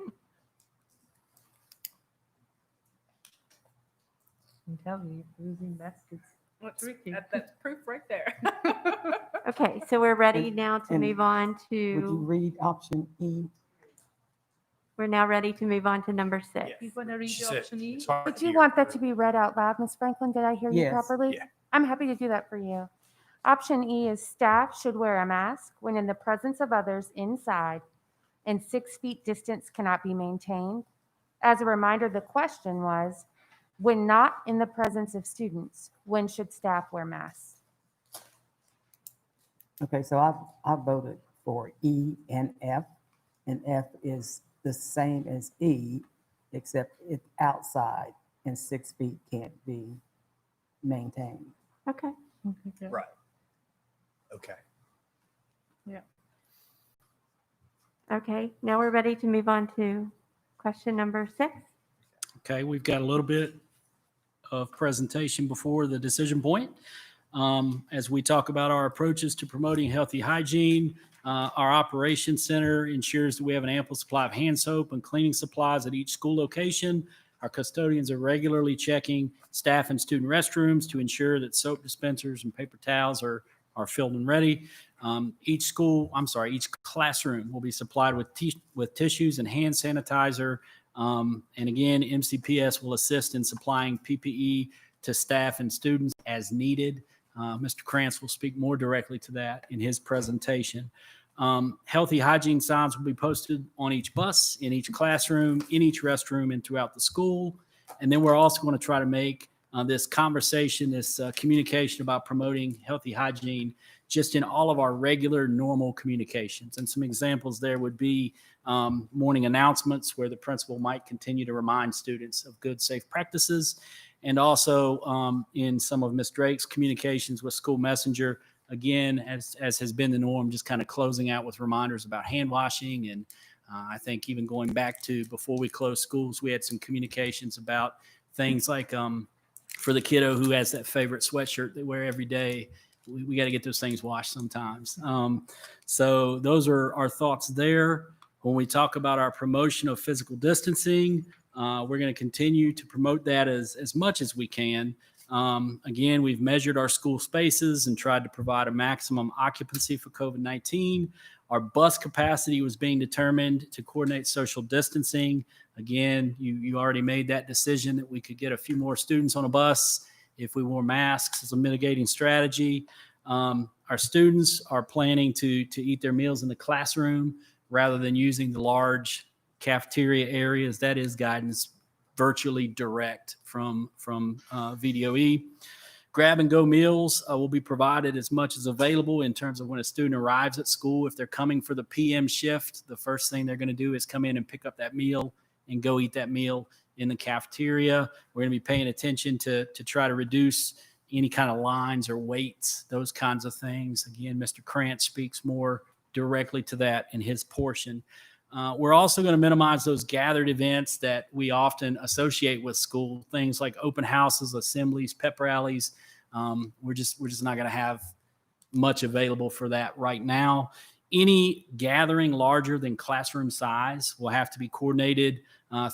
I'm telling you, using baskets. Tricky. That's proof right there. Okay, so we're ready And- now to and move on Would you to, read option E? we're now ready to move on to number 6. You want to read She the said option E? it's hard Did to you hear. want that to be read out loud, Ms. Franklin? Did I hear you Yes. properly? Yeah. I'm happy to do that for you. Option E is staff should wear a mask when in the presence of others inside and 6 feet distance cannot be maintained. As a reminder, the question was, when not in the presence of students, when should staff wear masks? Okay, so I voted for E and F, and F is the same as E, except it's outside and 6 feet can't be maintained. Okay. Okay. Right. Okay. Okay, now we're ready to move on to question number 6. Okay, we've got a little bit of presentation before the decision point. As we talk about our approaches to promoting healthy hygiene, Our operations center ensures that we have an ample supply of hand soap and cleaning supplies at each school location. Our custodians are regularly checking staff and student restrooms to ensure that soap dispensers and paper towels are filled and ready. Each classroom will be supplied with tissues and hand sanitizer. And again, MCPS will assist in supplying PPE to staff and students as needed. Mr. Krantz will speak more directly to that in his presentation. Healthy hygiene signs will be posted on each bus, in each classroom, in each restroom, and throughout the school. And then we're also going to try to make this conversation, this communication about promoting healthy hygiene just in all of our regular, normal communications. And some examples there would be morning announcements where the principal might continue to remind students of good, safe practices. And also in some of Ms. Drake's communications with School Messenger, again, as has been the norm, just kind of closing out with reminders about hand washing. And I think even going back to before we closed schools, we had some communications about things like for the kiddo who has that favorite sweatshirt they wear every day, we got to get those things washed sometimes. So those are our thoughts there. When we talk about our promotion of physical distancing, we're going to continue to promote that as much as we can. Again, we've measured our school spaces and tried to provide a maximum occupancy for COVID-19. Our bus capacity was being determined to coordinate social distancing. Again, you already made that decision that we could get a few more students on a bus if we wore masks as a mitigating strategy. Our students are planning to eat their meals in the classroom rather than using the large cafeteria areas. That is guidance virtually direct from VDOE. Grab and go meals will be provided as much as available in terms of when a student arrives at school. If they're coming for the PM shift, the first thing they're going to do is come in and pick up that meal and go eat that meal in the cafeteria. We're going to be paying attention to try to reduce any kind of lines or waits, those kinds of things. Again, Mr. Krantz speaks more directly to that in his portion. We're also going to minimize those gathered events that we often associate with school, things like open houses, assemblies, pep rallies. We're just not going to have much available for that right now. Any gathering larger than classroom size will have to be coordinated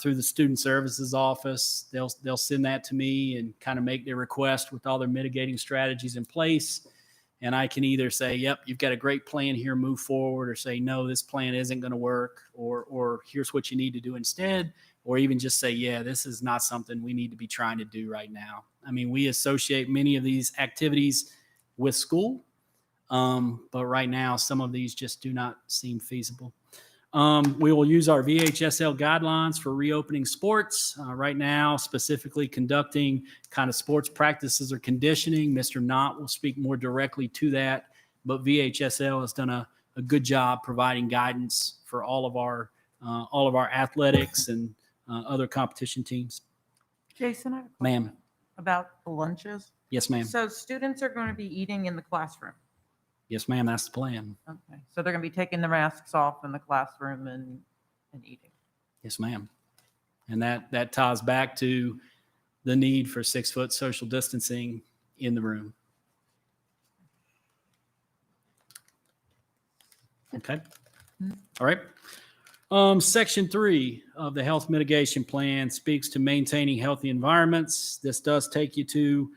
through the Student Services Office. They'll send that to me and kind of make their request with all their mitigating strategies in place. And I can either say, yep, you've got a great plan here, move forward, or say, no, this plan isn't going to work, or here's what you need to do instead, or even just say, yeah, this is not something we need to be trying to do right now. I mean, we associate many of these activities with school, but right now, some of these just do not seem feasible. We will use our VHSL guidelines for reopening sports. Right now, specifically conducting kind of sports practices or conditioning. Mr. Knott will speak more directly to that, but VHSL has done a good job providing guidance for all of our athletics and other competition teams. Jason, I have a Ma'am. question about the lunches. Yes, ma'am. So students are going to be eating in the classroom. Yes, ma'am. That's the plan. Okay. So they're going to be taking the masks off in the classroom and eating. Yes, ma'am. And that ties back to the need for 6-foot social distancing in the room. Okay. All right. Section 3 of the Health Mitigation Plan speaks to maintaining healthy environments. This does take you to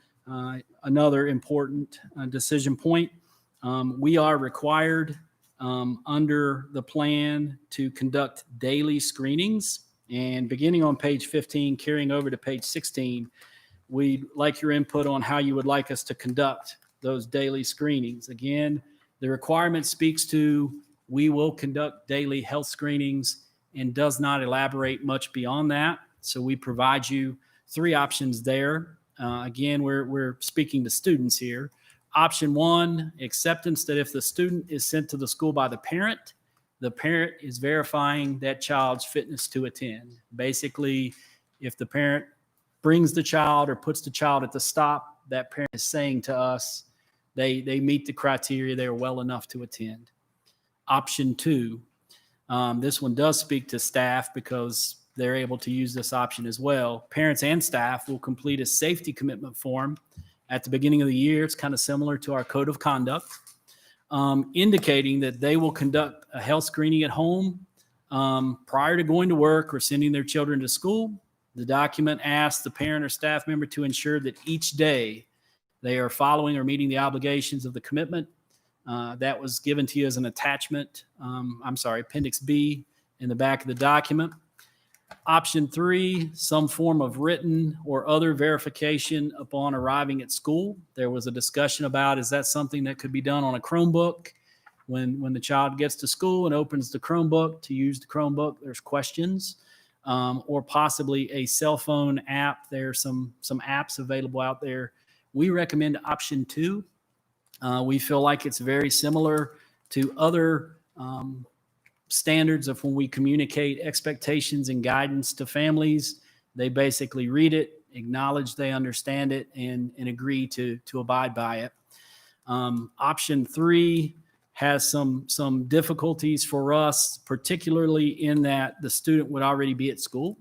another important decision point. We are required under the plan to conduct daily screenings. And beginning on page 15, carrying over to page 16, we'd like your input on how you would like us to conduct those daily screenings. Again, the requirement speaks to we will conduct daily health screenings and does not elaborate much beyond that. So we provide you 3 options there. Again, we're speaking to students here. Option 1, acceptance that if the student is sent to the school by the parent is verifying that child's fitness to attend. Basically, if the parent brings the child or puts the child at the stop, that parent is saying to us they meet the criteria, they are well enough to attend. Option 2, this one does speak to staff because they're able to use this option as well. Parents and staff will complete a safety commitment form at the beginning of the year. It's kind of similar to our code of conduct. indicating that they will conduct a health screening at home prior to going to work or sending their children to school. The document asks the parent or staff member to ensure that each day they are following or meeting the obligations of the commitment. That was given to you as an attachment, Appendix B in the back of the document. Option 3, some form of written or other verification upon arriving at school. There was a discussion about, is that something that could be done on a Chromebook? When the child gets to school and opens the Chromebook to use the Chromebook, there's questions. Or possibly a cell phone app. There's some apps available out there. We recommend option 2. We feel like it's very similar to other standards of when we communicate expectations and guidance to families. They basically read it, acknowledge they understand it, and agree to abide by it. Option 3 has some difficulties for us, particularly in that the student would already be at school.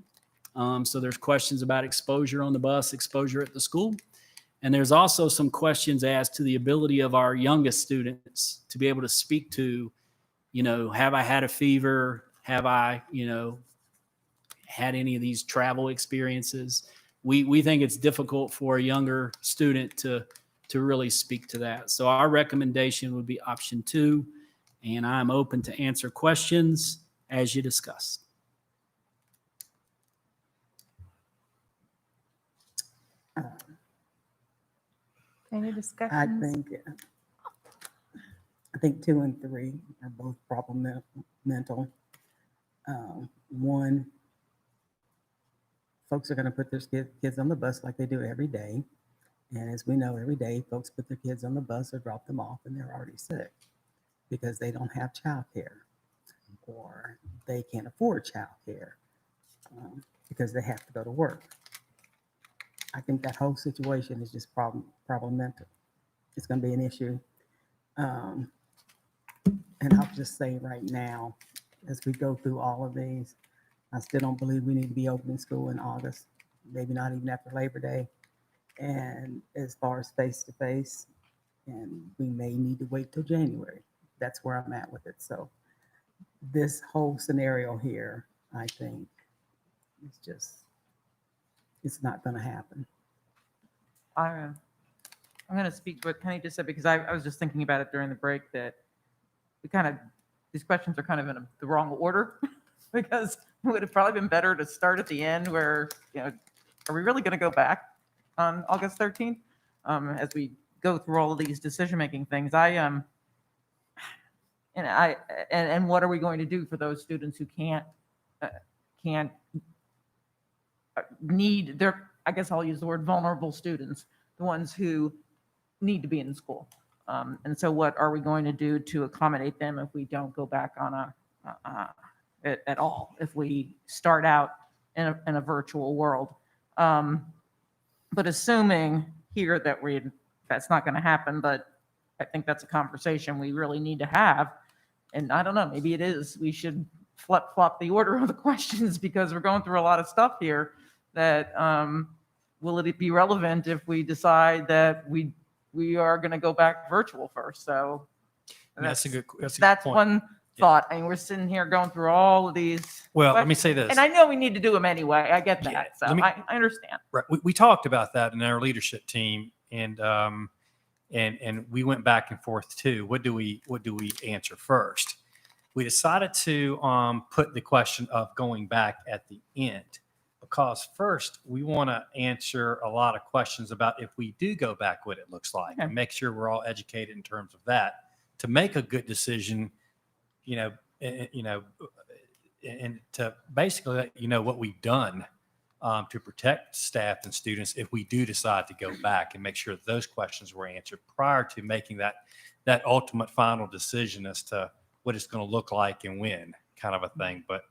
So there's questions about exposure on the bus, exposure at the school. And there's also some questions as to the ability of our youngest students to be able to speak to, have I had a fever? Have I, had any of these travel experiences? We think it's difficult for a younger student to really speak to that. So our recommendation would be option 2, and I'm open to answer questions as you discuss. Any I discussions? think 2 and 3 are both mental. One, folks are going to put their kids on the bus like they do every day. And as we know, every day, folks put their kids on the bus or drop them off, and they're already sick because they don't have childcare or they can't afford childcare because they have to go to work. I think that whole situation is just problematic. It's going to be an issue. And I'll just say right now, as we go through all of these, I still don't believe we need to be opening school in August, maybe not even after Labor Day. And as far as face-to-face, and we may need to wait till January. That's where I'm at with it. So this whole scenario here, I think, it's not going to happen. I'm going to speak to what Kenny just said, because I was just thinking about it during the break, that these questions are kind of in the wrong order, because it would have probably been better to start at the end where, are we really going to go back on August 13th? As we go through all of these decision-making things, and what are we going to do for those students who can't need their, I guess I'll use the word vulnerable students, the ones who need to be in school. And so what are we going to do to accommodate them if we don't go back on at all, if we start out in a virtual world? But assuming here that that's not going to happen, but I think that's a conversation we really need to have. And I don't know, maybe it is, we should flip-flop the order of the questions, because we're going through a lot of stuff here that, will it be relevant if we decide that we are going to go back virtual first? So That's a good point. one thought. I mean, we're sitting here going through all of these. Well, let me say this. And I know we need to do them anyway. I get that. Yeah, So I understand. Right. We talked about that in our leadership team, and we went back and forth too. What do we answer first? We decided to put the question of going back at the end, because first we want to answer a lot of questions about if we do go back, what it looks like, and make sure we're all educated in terms of that to make a good decision, and to basically let you know what we've done to protect staff and students if we do decide to go back, and make sure that those questions were answered prior to making that ultimate final decision as to what it's going to look like and when, kind of a thing. But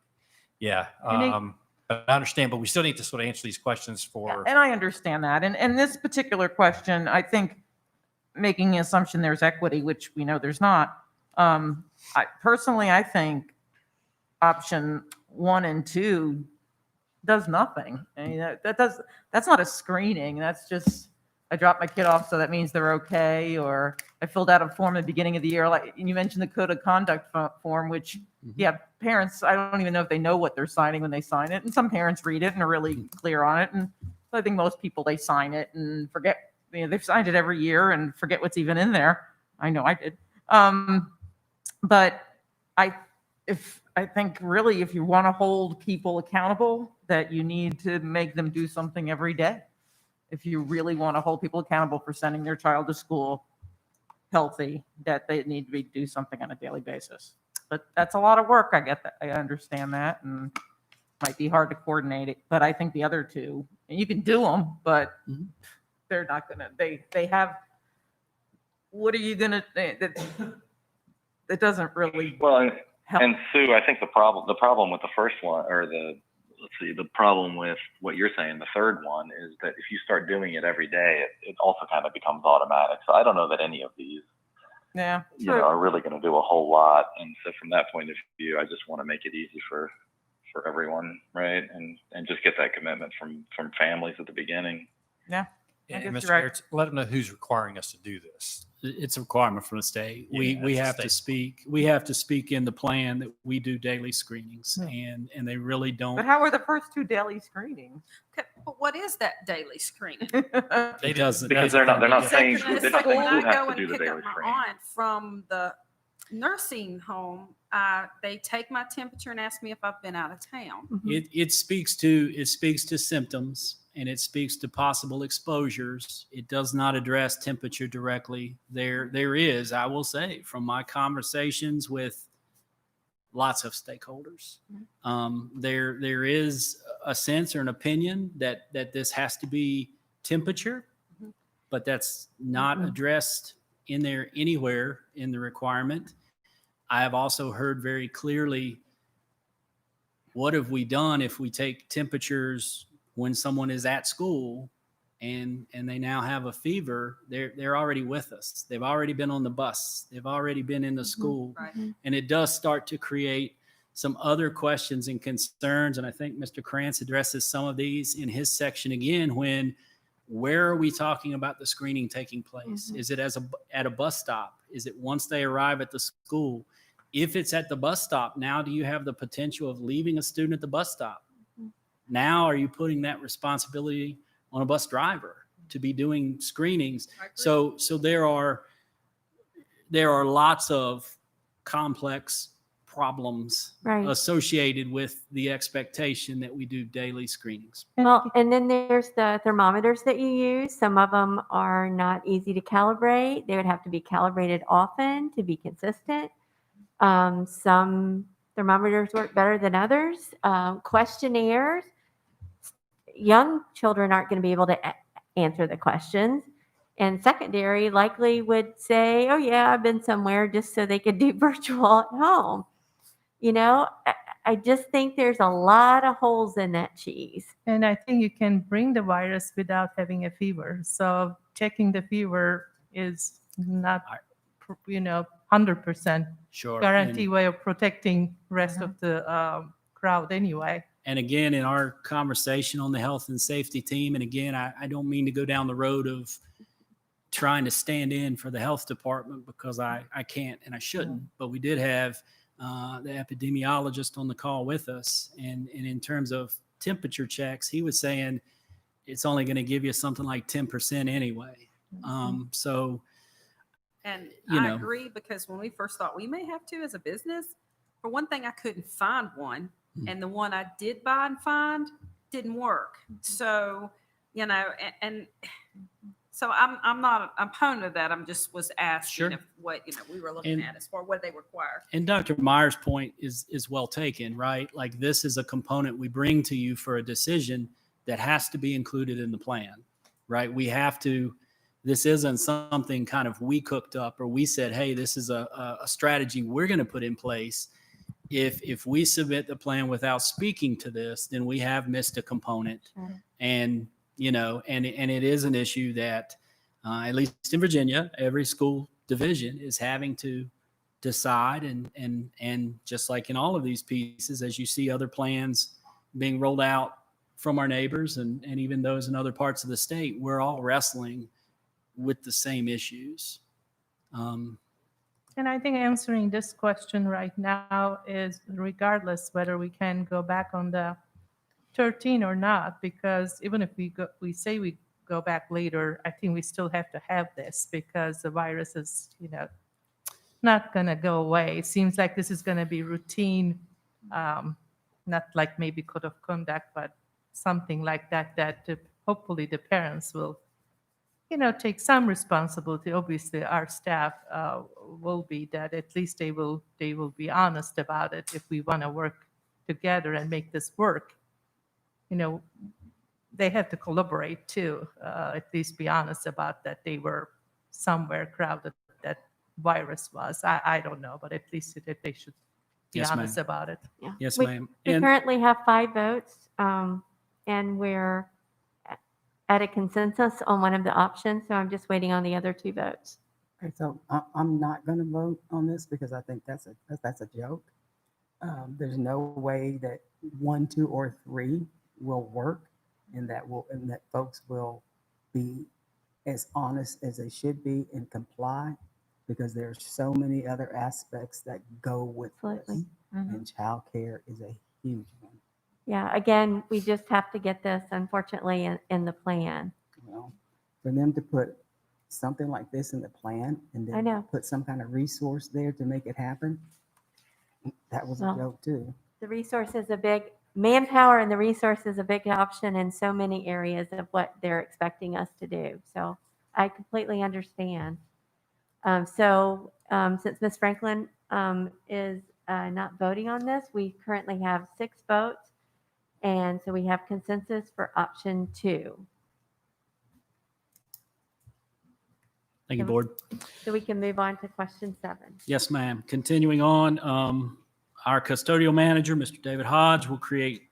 yeah, but I understand, but we still need to sort of answer these questions for. And I understand that. And this particular question, I think, making the assumption there's equity, which we know there's not. I think option 1 and 2 does nothing. I mean, that's not a screening. That's just I dropped my kid off, so that means they're okay, or I filled out a form at the beginning of the year, like you mentioned the code of conduct form, which, yeah, parents, I don't even know if they know what they're signing when they sign it, and some parents read it and are really clear on it, and I think most people, they sign it and forget, they've signed it every year and forget what's even in there. I know I did. But I think really, if you want to hold people accountable, that you need to make them do something every day. If you really want to hold people accountable for sending their child to school healthy, that they need to do something on a daily basis. But that's a lot of work. I get that. I understand that, and might be hard to coordinate it. But I think the other two, and you can do them, but they're not gonna. They have. What are you gonna? That doesn't really. Well, help. and Sue, I think the problem with the first one, or the problem with what you're saying, the third one, is that if you start doing it every day, it also kind of becomes automatic. So I don't know that any of these, are really going to do a whole lot. And so from that point of view, I just want to make it easy for everyone, right? And just get that commitment from families at the beginning. Yeah. And Mr. Garrett, let them know who's requiring us to do this. It's a requirement from the state. Yeah, We that's have the to state. speak in the plan that we do daily screenings, and they really don't. But how are the first two daily screenings? Okay, but what is that daily screening? It doesn't, Because they're not saying Second, they're not saying when who I has go to and do the pick daily up my screening. aunt from the nursing home, they take my temperature and ask me if I've been out of town. It speaks to symptoms, and it speaks to possible exposures. It does not address temperature directly. There is, I will say, from my conversations with lots of stakeholders, there is a sense or an opinion that this has to be temperature, but that's not addressed in there anywhere in the requirement. I have also heard very clearly, what have we done if we take temperatures when someone is at school and they now have a fever? They're already with us. They've already been on the bus. They've already been in the school. Right. And it does start to create some other questions and concerns. And I think Mr. Krantz addresses some of these in his section again, where are we talking about the screening taking place? Is it at a bus stop? Is it once they arrive at the school? If it's at the bus stop, now do you have the potential of leaving a student at the bus stop? Now are you putting that responsibility on a bus driver to be doing screenings? So there are lots of complex problems associated with the expectation that we do daily screenings. Well, and then there's the thermometers that you use. Some of them are not easy to calibrate. They would have to be calibrated often to be consistent. Some thermometers work better than others. Questionnaires, young children aren't going to be able to answer the questions. And secondary likely would say, oh yeah, I've been somewhere, just so they could do virtual at home. I just think there's a lot of holes in that cheese. And I think you can bring the virus without having a fever. So checking the fever is not, 100% guarantee way of protecting rest of the crowd anyway. And again, in our conversation on the health and safety team, and again, I don't mean to go down the road of trying to stand in for the health department, because I can't and I shouldn't, but we did have the epidemiologist on the call with us. And in terms of temperature checks, he was saying it's only going to give you something like 10% anyway. And I agree, because when we first thought we may have to as a business, for one thing, I couldn't find one. And the one I did buy and find didn't work. So, and so I'm not an opponent of that. I'm just was asking if what, we were looking at as far what they require. And Dr. Meyer's point is well taken, right? Like, this is a component we bring to you for a decision that has to be included in the plan, right? We have to. This isn't something kind of we cooked up or we said, hey, this is a strategy we're going to put in place. If we submit the plan without speaking to this, then we have missed a component. And, and it is an issue that, at least in Virginia, every school division is having to decide. And just like in all of these pieces, as you see other plans being rolled out from our neighbors and even those in other parts of the state, we're all wrestling with the same issues. And I think answering this question right now is regardless whether we can go back on the 13 or not, because even if we say we go back later, I think we still have to have this because the virus is, not going to go away. It seems like this is going to be routine, not like maybe code of conduct, but something like that, hopefully the parents will, take some responsibility. Obviously, our staff will be that at least they will be honest about it if we want to work together and make this work. They have to collaborate too, at least be honest about that they were somewhere crowded, that virus was. I don't know, but at least they should be Yes, honest ma'am. about it. Yeah. Yes, We- ma'am. We And currently have 5 votes, and we're at a consensus on one of the options, so I'm just waiting on the other 2 votes. Okay, so I'm not going to vote on this because I think that's a joke. There's no way that 1, 2, or 3 will work, and that folks will be as honest as they should be and comply, because there's so many other aspects that go with this, Absolutely. and childcare is a huge one. Yeah, again, we just have to get this, unfortunately, in the plan. For them to put something like this in the plan and I then know. put some kind of resource there to make it happen, that was a Well, joke too. The resource is a big, manpower and the resource is a big option in so many areas of what they're expecting us to do. So I completely understand. Since Ms. Franklin is not voting on this, we currently have 6 votes. And so we have consensus for option 2. thank you, board. So we can move on to question 7. Yes, ma'am. Continuing on, our custodial manager, Mr. David Hodge, will create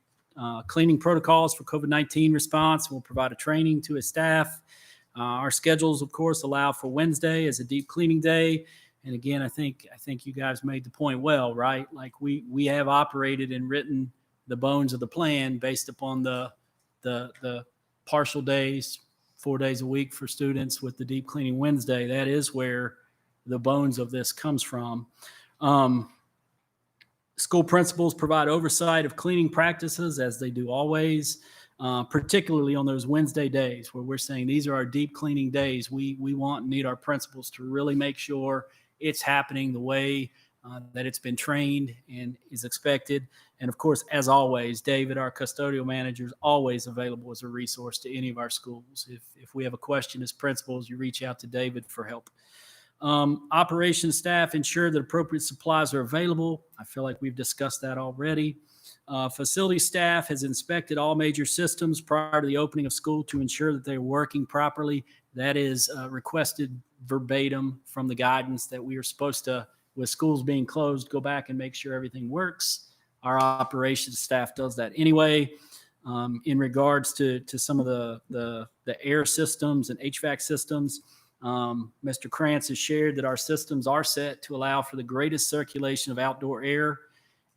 cleaning protocols for COVID-19 response. We'll provide a training to his staff. Our schedules, of course, allow for Wednesday as a deep cleaning day. And again, I think you guys made the point well, right? Like we have operated and written the bones of the plan based upon the partial days, 4 days a week for students with the deep cleaning Wednesday. That is where the bones of this comes from. School principals provide oversight of cleaning practices, as they do always, particularly on those Wednesday days where we're saying these are our deep cleaning days. We want and need our principals to really make sure it's happening the way that it's been trained and is expected. And of course, as always, David, our custodial manager, is always available as a resource to any of our schools. If we have a question as principals, you reach out to David for help. Operations staff ensure that appropriate supplies are available. I feel like we've discussed that already. Facility staff has inspected all major systems prior to the opening of school to ensure that they're working properly. That is requested verbatim from the guidance that we are supposed to, with schools being closed, go back and make sure everything works. Our operations staff does that anyway. In regards to some of the air systems and HVAC systems, Mr. Krantz has shared that our systems are set to allow for the greatest circulation of outdoor air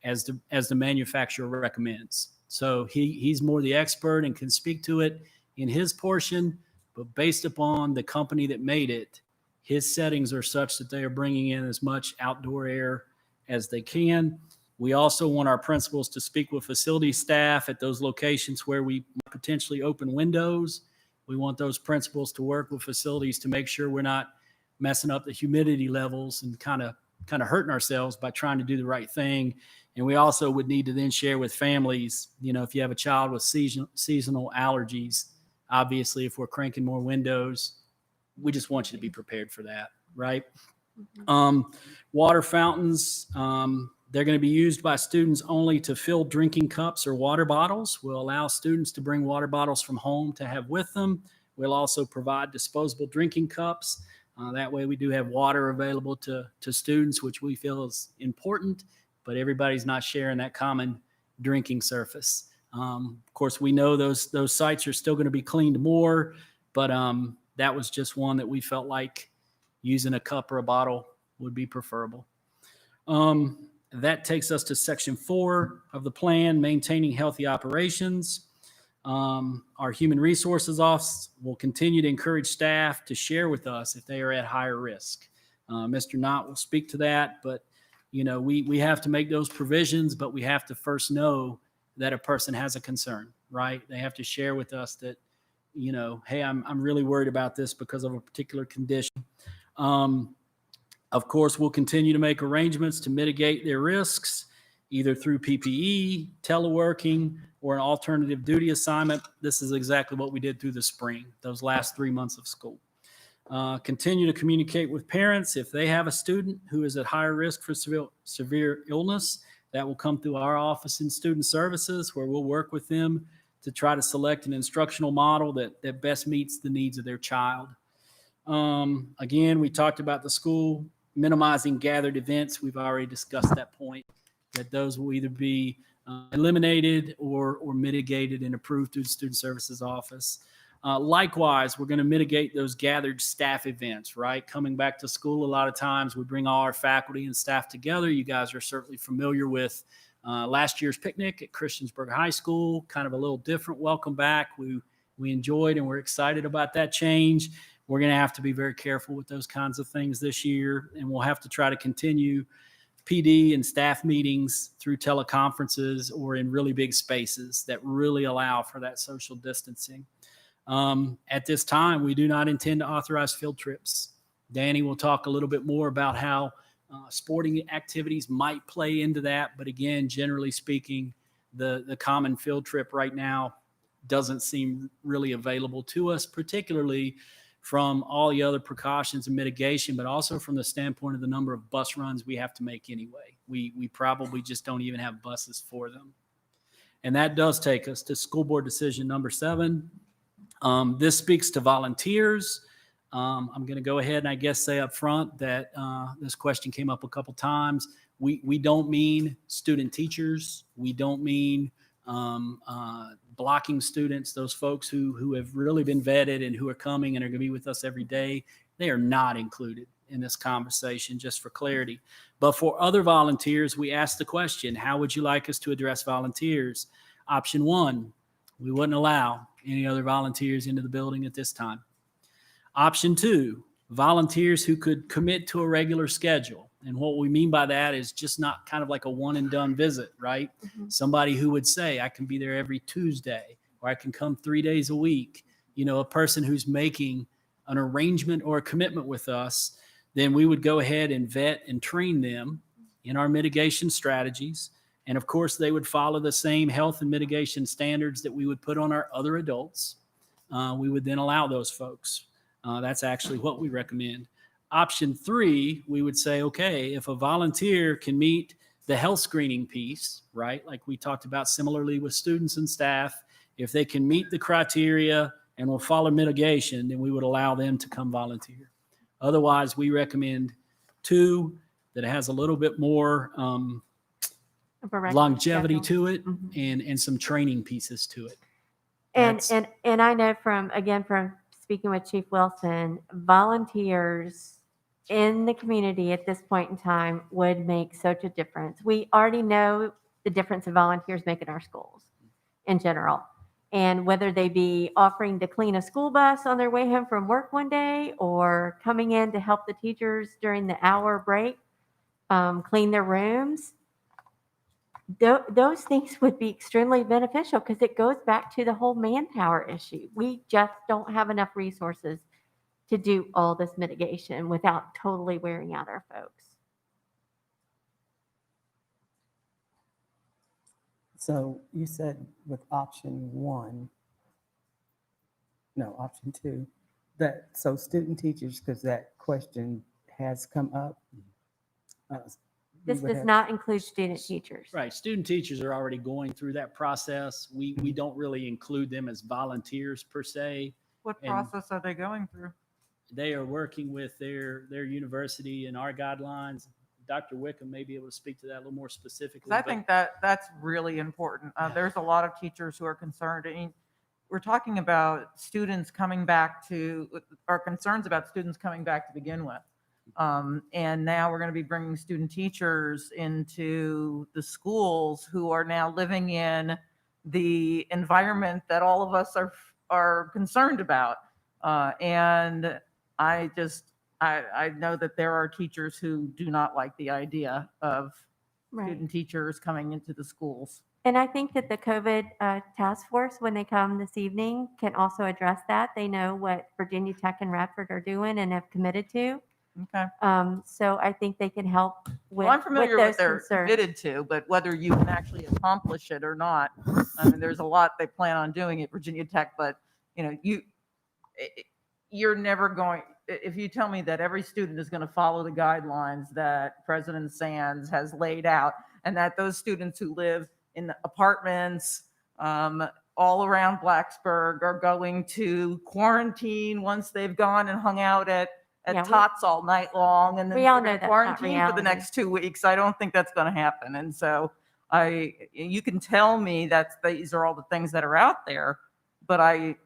as the manufacturer recommends. So he's more the expert and can speak to it in his portion, but based upon the company that made it, his settings are such that they are bringing in as much outdoor air as they can. We also want our principals to speak with facility staff at those locations where we potentially open windows. We want those principals to work with facilities to make sure we're not messing up the humidity levels and kind of hurting ourselves by trying to do the right thing. And we also would need to then share with families, if you have a child with seasonal allergies, obviously if we're cranking more windows, we just want you to be prepared for that, right? Water fountains, they're going to be used by students only to fill drinking cups or water bottles. We'll allow students to bring water bottles from home to have with them. We'll also provide disposable drinking cups. That way we do have water available to students, which we feel is important, but everybody's not sharing that common drinking surface. Of course, we know those sites are still going to be cleaned more, but that was just one that we felt like using a cup or a bottle would be preferable. That takes us to section 4 of the plan, maintaining healthy operations. Our human resources office will continue to encourage staff to share with us if they are at higher risk. Mr. Knott will speak to that, but we have to make those provisions, but we have to first know that a person has a concern, right? They have to share with us that, hey, I'm really worried about this because of a particular condition. Of course, we'll continue to make arrangements to mitigate their risks, either through PPE, teleworking, or an alternative duty assignment. This is exactly what we did through the spring, those last 3 months of school. Continue to communicate with parents. If they have a student who is at higher risk for severe illness, that will come through our office in student services, where we'll work with them to try to select an instructional model that best meets the needs of their child. Again, we talked about the school minimizing gathered events. We've already discussed that point, that those will either be eliminated or mitigated and approved through the student services office. Likewise, we're going to mitigate those gathered staff events, right? Coming back to school, a lot of times we bring all our faculty and staff together. You guys are certainly familiar with last year's picnic at Christiansburg High School, kind of a little different welcome back. We enjoyed and we're excited about that change. We're going to have to be very careful with those kinds of things this year, and we'll have to try to continue PD and staff meetings through teleconferences or in really big spaces that really allow for that social distancing. At this time, we do not intend to authorize field trips. Danny will talk a little bit more about how sporting activities might play into that. But again, generally speaking, the common field trip right now doesn't seem really available to us, particularly from all the other precautions and mitigation, but also from the standpoint of the number of bus runs we have to make anyway. We probably just don't even have buses for them. And that does take us to school board decision number 7. This speaks to volunteers. I'm going to go ahead and I guess say up front that this question came up a couple times. We don't mean student teachers. We don't mean blocking students, those folks who have really been vetted and who are coming and are going to be with us every day. They are not included in this conversation, just for clarity. But for other volunteers, we asked the question, how would you like us to address volunteers? Option 1, we wouldn't allow any other volunteers into the building at this time. Option 2, volunteers who could commit to a regular schedule. And what we mean by that is just not kind of like a one and done visit, right? Mm-hmm. Somebody who would say, I can be there every Tuesday, or I can come 3 days a week. A person who's making an arrangement or a commitment with us, then we would go ahead and vet and train them in our mitigation strategies. And of course, they would follow the same health and mitigation standards that we would put on our other adults. We would then allow those folks. That's actually what we recommend. Option 3, we would say, okay, if a volunteer can meet the health screening piece, right, like we talked about similarly with students and staff, if they can meet the criteria and will follow mitigation, then we would allow them to come volunteer. Otherwise, we recommend 2 that has a little bit more longevity to it, mm-hmm. and some training pieces to it. And I know from speaking with Chief Wilson, volunteers in the community at this point in time would make such a difference. We already know the difference that volunteers make in our schools in general. And whether they be offering to clean a school bus on their way home from work one day, or coming in to help the teachers during the hour break, clean their rooms, those things would be extremely beneficial, because it goes back to the whole manpower issue. We just don't have enough resources to do all this mitigation without totally wearing out our folks. So you said with option 2, so student teachers, because that question has come up. This does not include student teachers. Right. Student teachers are already going through that process. We don't really include them as volunteers per se. What process are they going through? They are working with their university and our guidelines. Dr. Wickham may be able to speak to that a little more specifically. I think that's really important. There's a lot of teachers who are concerned. I mean, we're talking about students coming back our concerns about students coming back to begin with. And now we're going to be bringing student teachers into the schools who are now living in the environment that all of us are concerned about. And I know that there are teachers who do not like the idea of Right. student teachers coming into the schools. And I think that the COVID task force, when they come this evening, can also address that. They know what Virginia Tech and Radford are doing and have committed to. Okay. So I think they can help with, Well, I'm familiar with with those what they're concerns. committed to, but whether you can actually accomplish it or not, I mean, there's a lot they plan on doing at Virginia Tech, but you're never going, if you tell me that every student is going to follow the guidelines that President Sands has laid out, and that those students who live in apartments all around Blacksburg are going to quarantine once they've gone and hung out at Tots all night long, and then we all they're know gonna that's not quarantine for the reality. next 2 weeks. I don't think that's going to happen. And so you can tell me that these are all the things that are out there, but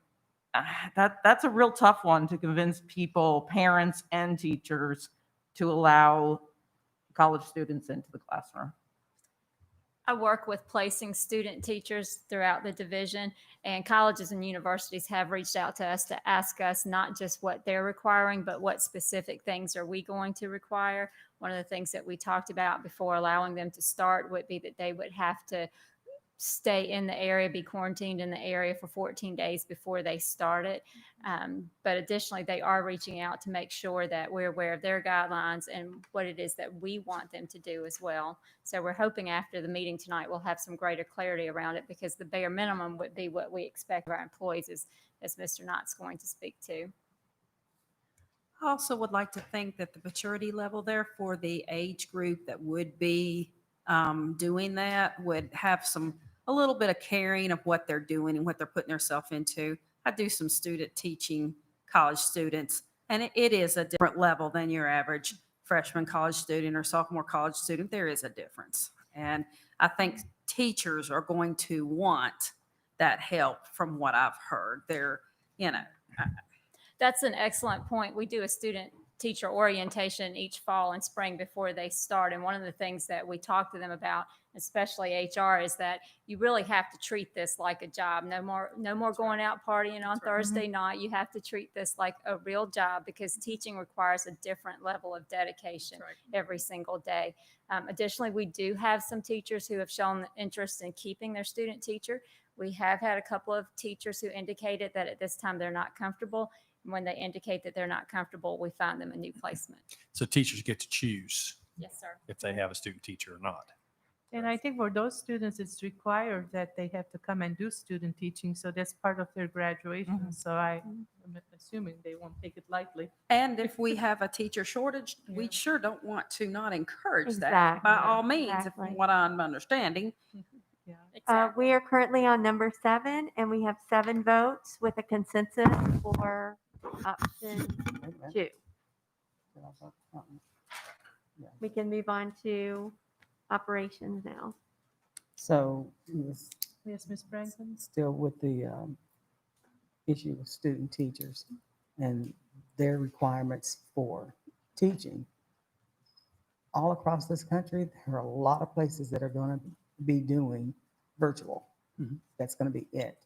that's a real tough one to convince people, parents and teachers, to allow college students into the classroom. I work with placing student teachers throughout the division, and colleges and universities have reached out to us to ask us not just what they're requiring, but what specific things are we going to require. One of the things that we talked about before allowing them to start would be that they would have to stay in the area, be quarantined in the area for 14 days before they start it. But additionally, they are reaching out to make sure that we're aware of their guidelines and what it is that we want them to do as well. So we're hoping after the meeting tonight, we'll have some greater clarity around it, because the bare minimum would be what we expect of our employees, as Mr. Knight's going to speak to. I also would like to think that the maturity level there for the age group that would be doing that would have a little bit of caring of what they're doing and what they're putting themselves into. I do some student teaching college students, and it is a different level than your average freshman college student or sophomore college student. There is a difference. And I think teachers are going to want that help from what I've heard. That's an excellent point. We do a student teacher orientation each fall and spring before they start. And one of the things that we talk to them about, especially HR, is that you really have to treat this like a job. No more going out partying on Thursday night. You have to treat this like a real job, because teaching requires a different level of dedication every single day. Additionally, we do have some teachers who have shown interest in keeping their student teacher. We have had a couple of teachers who indicated that at this time they're not comfortable. When they indicate that they're not comfortable, we find them a new placement. So teachers get to choose Yes, sir. if they have a student teacher or not. And I think for those students, it's required that they have to come and do student teaching. So that's part of their graduation. So I'm assuming they won't take it lightly. And if we have a teacher shortage, we sure don't want to not encourage that Exactly. by all means, Exactly. from what I'm understanding. We are currently on number 7, and we have 7 votes with a consensus for option 2. We can move on to operations now. So Yes, Ms. Branson? still with the issue of student teachers and their requirements for teaching. All across this country, there are a lot of places that are going to be doing virtual. That's going to be it.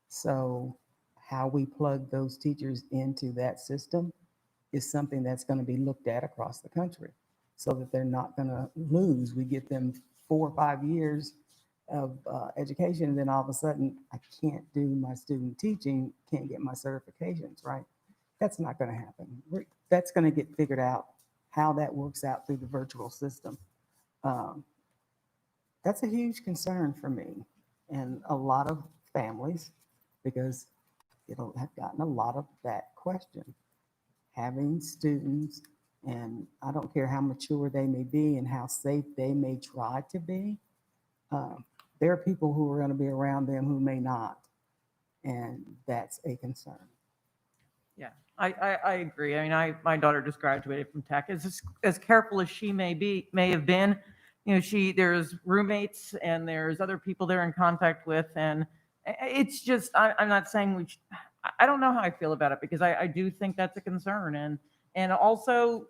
So how we plug those teachers into that system is something that's going to be looked at across the country, so that they're not going to lose. We get them 4 or 5 years of education, and then all of a sudden I can't do my student teaching, can't get my certifications, right? That's not going to happen. That's going to get figured out, how that works out through the virtual system. That's a huge concern for me and a lot of families, because it'll have gotten a lot of that question. Having students, and I don't care how mature they may be and how safe they may try to be, there are people who are going to be around them who may not, and that's a concern. Yeah, I agree. I mean, my daughter just graduated from tech. As careful as she may have been, there's roommates and there's other people they're in contact with, and it's just, I'm not saying I don't know how I feel about it, because I do think that's a concern, and also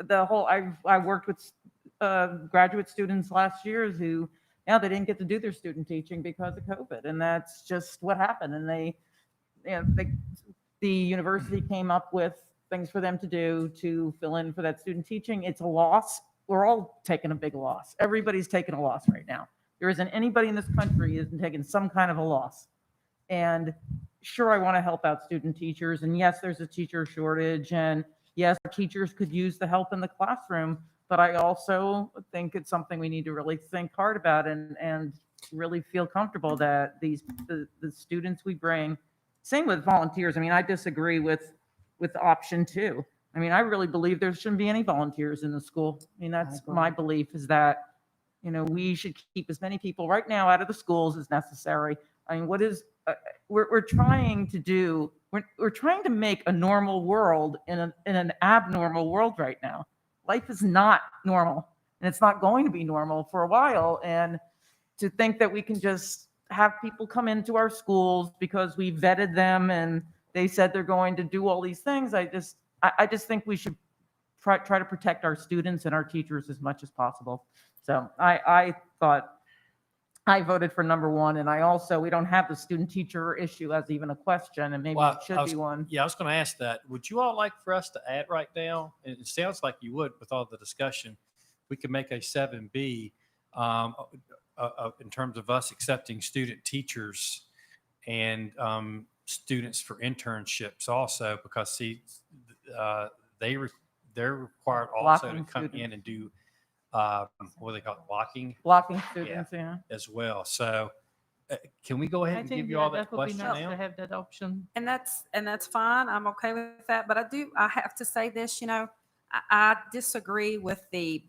the whole, I worked with graduate students last year who, yeah, they didn't get to do their student teaching because of COVID, and that's just what happened. And the university came up with things for them to do to fill in for that student teaching. It's a loss. We're all taking a big loss. Everybody's taking a loss right now. There isn't anybody in this country who isn't taking some kind of a loss. And sure, I want to help out student teachers. And yes, there's a teacher shortage. And yes, our teachers could use the help in the classroom. But I also think it's something we need to really think hard about and really feel comfortable that the students we bring, same with volunteers. I mean, I disagree with option 2. I mean, I really believe there shouldn't be any volunteers in the school. I mean, that's my belief, is that, we should keep as many people right now out of the schools as necessary. I mean, what is, we're trying to do, we're trying to make a normal world in an abnormal world right now. Life is not normal, and it's not going to be normal for a while. And to think that we can just have people come into our schools because we vetted them and they said they're going to do all these things, I just think we should try to protect our students and our teachers as much as possible. So I thought I voted for number 1, and we don't have the student teacher issue as even a question, and maybe Well, it should be one. Yeah, I was going to ask that. Would you all like for us to add right now? It sounds like you would with all the discussion. We could make a 7B in terms of us accepting student teachers and students for internships also, because see, they're required also to come in and do what do they call it, blocking students, yeah. as well. So can we go ahead I and think give you all that that would be question nice now? to have that option. And that's fine. I'm okay with that. But I have to say this, I disagree with the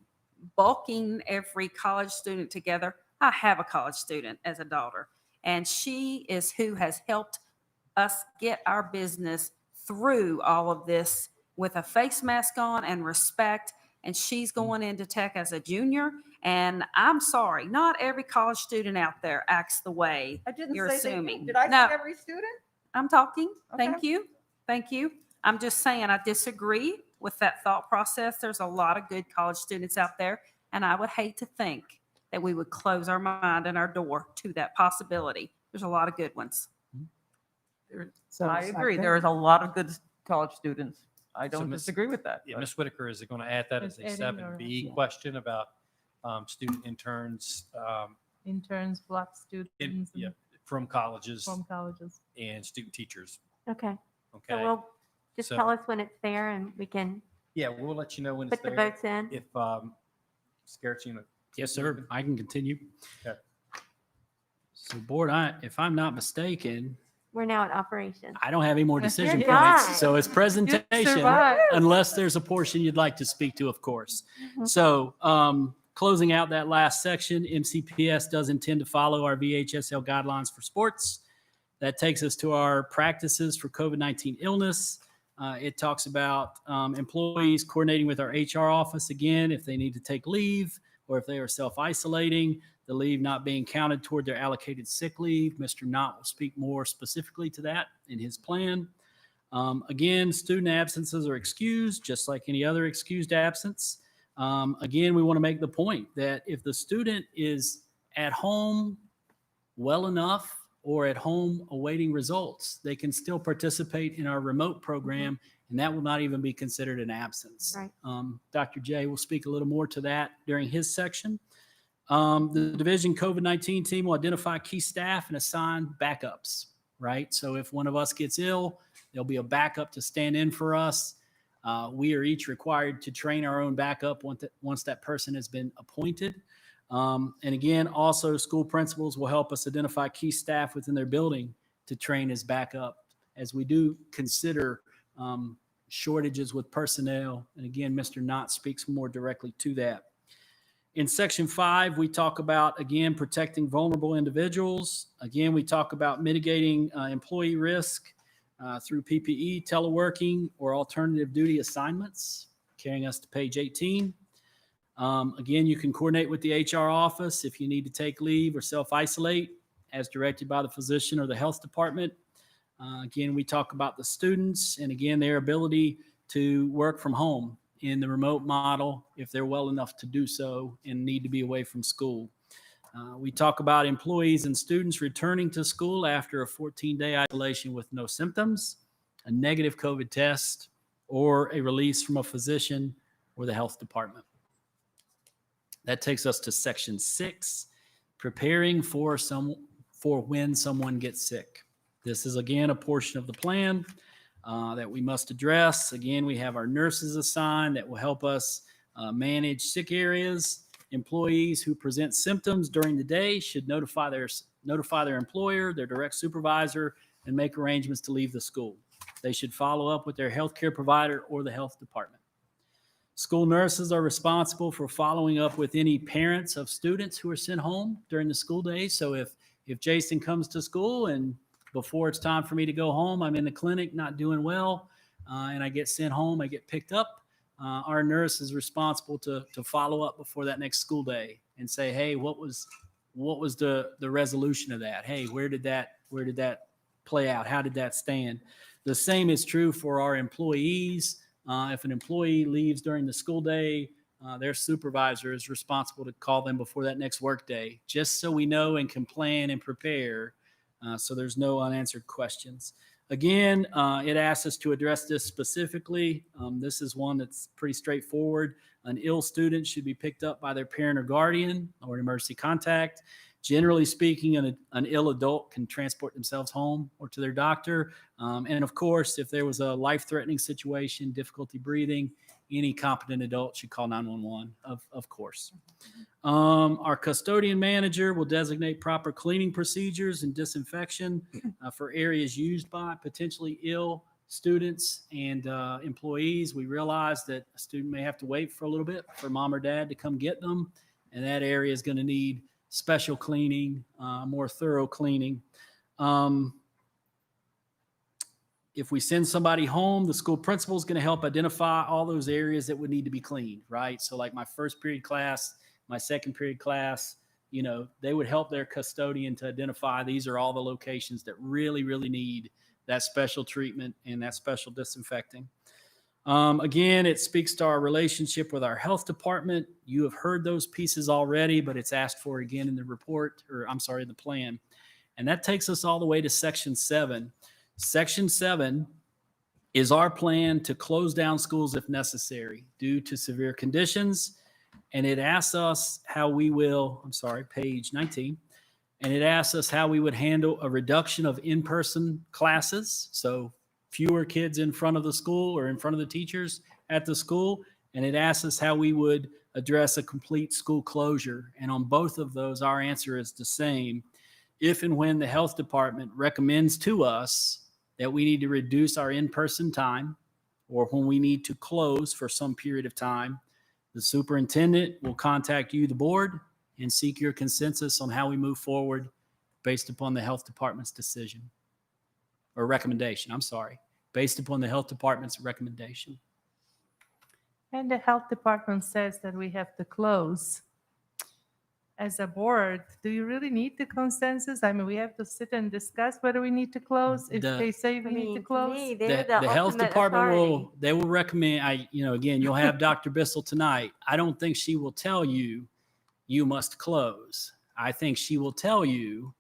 bulking every college student together. I have a college student as a daughter, and she is who has helped us get our business through all of this with a face mask on and respect. And she's going into tech as a junior. And I'm sorry, not every college student out there acts the way I didn't you're say assuming. Did I No. say every student? I'm talking. Okay. Thank you. Thank you. I'm just saying I disagree with that thought process. There's a lot of good college students out there, and I would hate to think that we would close our mind and our door to that possibility. There's a lot of good ones. So I it's like agree. that. There is a lot of good college students. I So don't Ms. disagree with that. Yeah, but- Ms. Whitaker, is it going to add that as a Ms. Eddie or- 7B Yeah. question about student interns Interns, Black students yeah, from colleges from colleges. and student teachers? Okay, so Okay. we'll just So- tell us when it's there and we can Yeah, we'll let you know when it's put the there. votes in. If Scarrett's, Yes, sir. I can continue. Okay. So board, if I'm not mistaken, We're now at operation. I don't have any more decision You're points. done. So it's presentation, survived. unless there's a portion you'd like to speak to, of course. So closing out that last section, MCPS does intend to follow our VHSL guidelines for sports. That takes us to our practices for COVID-19 illness. It talks about employees coordinating with our HR office again if they need to take leave or if they are self-isolating, the leave not being counted toward their allocated sick leave. Mr. Knott will speak more specifically to that in his plan. Again, student absences are excused, just like any other excused absence. Again, we want to make the point that if the student is at home well enough or at home awaiting results, they can still participate in our remote program, and that will not even be considered an absence. Right. Dr. J will speak a little more to that during his section. The division COVID-19 team will identify key staff and assign backups, right? So if one of us gets ill, there'll be a backup to stand in for us. We are each required to train our own backup once that person has been appointed. And again, also school principals will help us identify key staff within their building to train as backup, as we do consider shortages with personnel. And again, Mr. Knott speaks more directly to that. In section 5, we talk about, again, protecting vulnerable individuals. Again, we talk about mitigating employee risk through PPE, teleworking, or alternative duty assignments, carrying us to page 18. Again, you can coordinate with the HR office if you need to take leave or self-isolate as directed by the physician or the health department. Again, we talk about the students and again, their ability to work from home in the remote model if they're well enough to do so and need to be away from school. We talk about employees and students returning to school after a 14-day isolation with no symptoms, a negative COVID test, or a release from a physician or the health department. That takes us to section 6, preparing for when someone gets sick. This is again a portion of the plan that we must address. Again, we have our nurses assigned that will help us manage sick areas. Employees who present symptoms during the day should notify their employer, their direct supervisor, and make arrangements to leave the school. They should follow up with their healthcare provider or the health department. School nurses are responsible for following up with any parents of students who are sent home during the school day. So if Jason comes to school and before it's time for me to go home, I'm in the clinic not doing well, and I get sent home, I get picked up, our nurse is responsible to follow up before that next school day and say, hey, what was the resolution of that? Hey, where did that play out? How did that stand? The same is true for our employees. If an employee leaves during the school day, their supervisor is responsible to call them before that next work day, just so we know and can plan and prepare, so there's no unanswered questions. Again, it asks us to address this specifically. This is one that's pretty straightforward. An ill student should be picked up by their parent or guardian or an emergency contact. Generally speaking, an ill adult can transport themselves home or to their doctor. And of course, if there was a life-threatening situation, difficulty breathing, any competent adult should call 911, of course. Our custodian manager will designate proper cleaning procedures and disinfection for areas used by potentially ill students and employees. We realize that a student may have to wait for a little bit for mom or dad to come get them, and that area is going to need special cleaning, more thorough cleaning. If we send somebody home, the school principal is going to help identify all those areas that would need to be cleaned, right? So like my first period class, my second period class, they would help their custodian to identify these are all the locations that really, really need that special treatment and that special disinfecting. Again, it speaks to our relationship with our health department. You have heard those pieces already, but it's asked for again in the report, the plan. And that takes us all the way to section 7. Section 7 is our plan to close down schools if necessary due to severe conditions. And it asks us how we will, page 19. And it asks us how we would handle a reduction of in-person classes. So fewer kids in front of the school or in front of the teachers at the school. And it asks us how we would address a complete school closure. And on both of those, our answer is the same. If and when the health department recommends to us that we need to reduce our in-person time, or when we need to close for some period of time, the superintendent will contact you, the board, and seek your consensus on how we move forward based upon the health department's decision or recommendation. Based upon the health department's recommendation. And the health department says that we have to close. As a board, do you really need the consensus? I mean, we have to sit and discuss whether we need to close. If they say we need to close, The health department will recommend. Again, you'll have Dr. Bissell tonight. I don't think she will tell you you must close. I think she will tell you,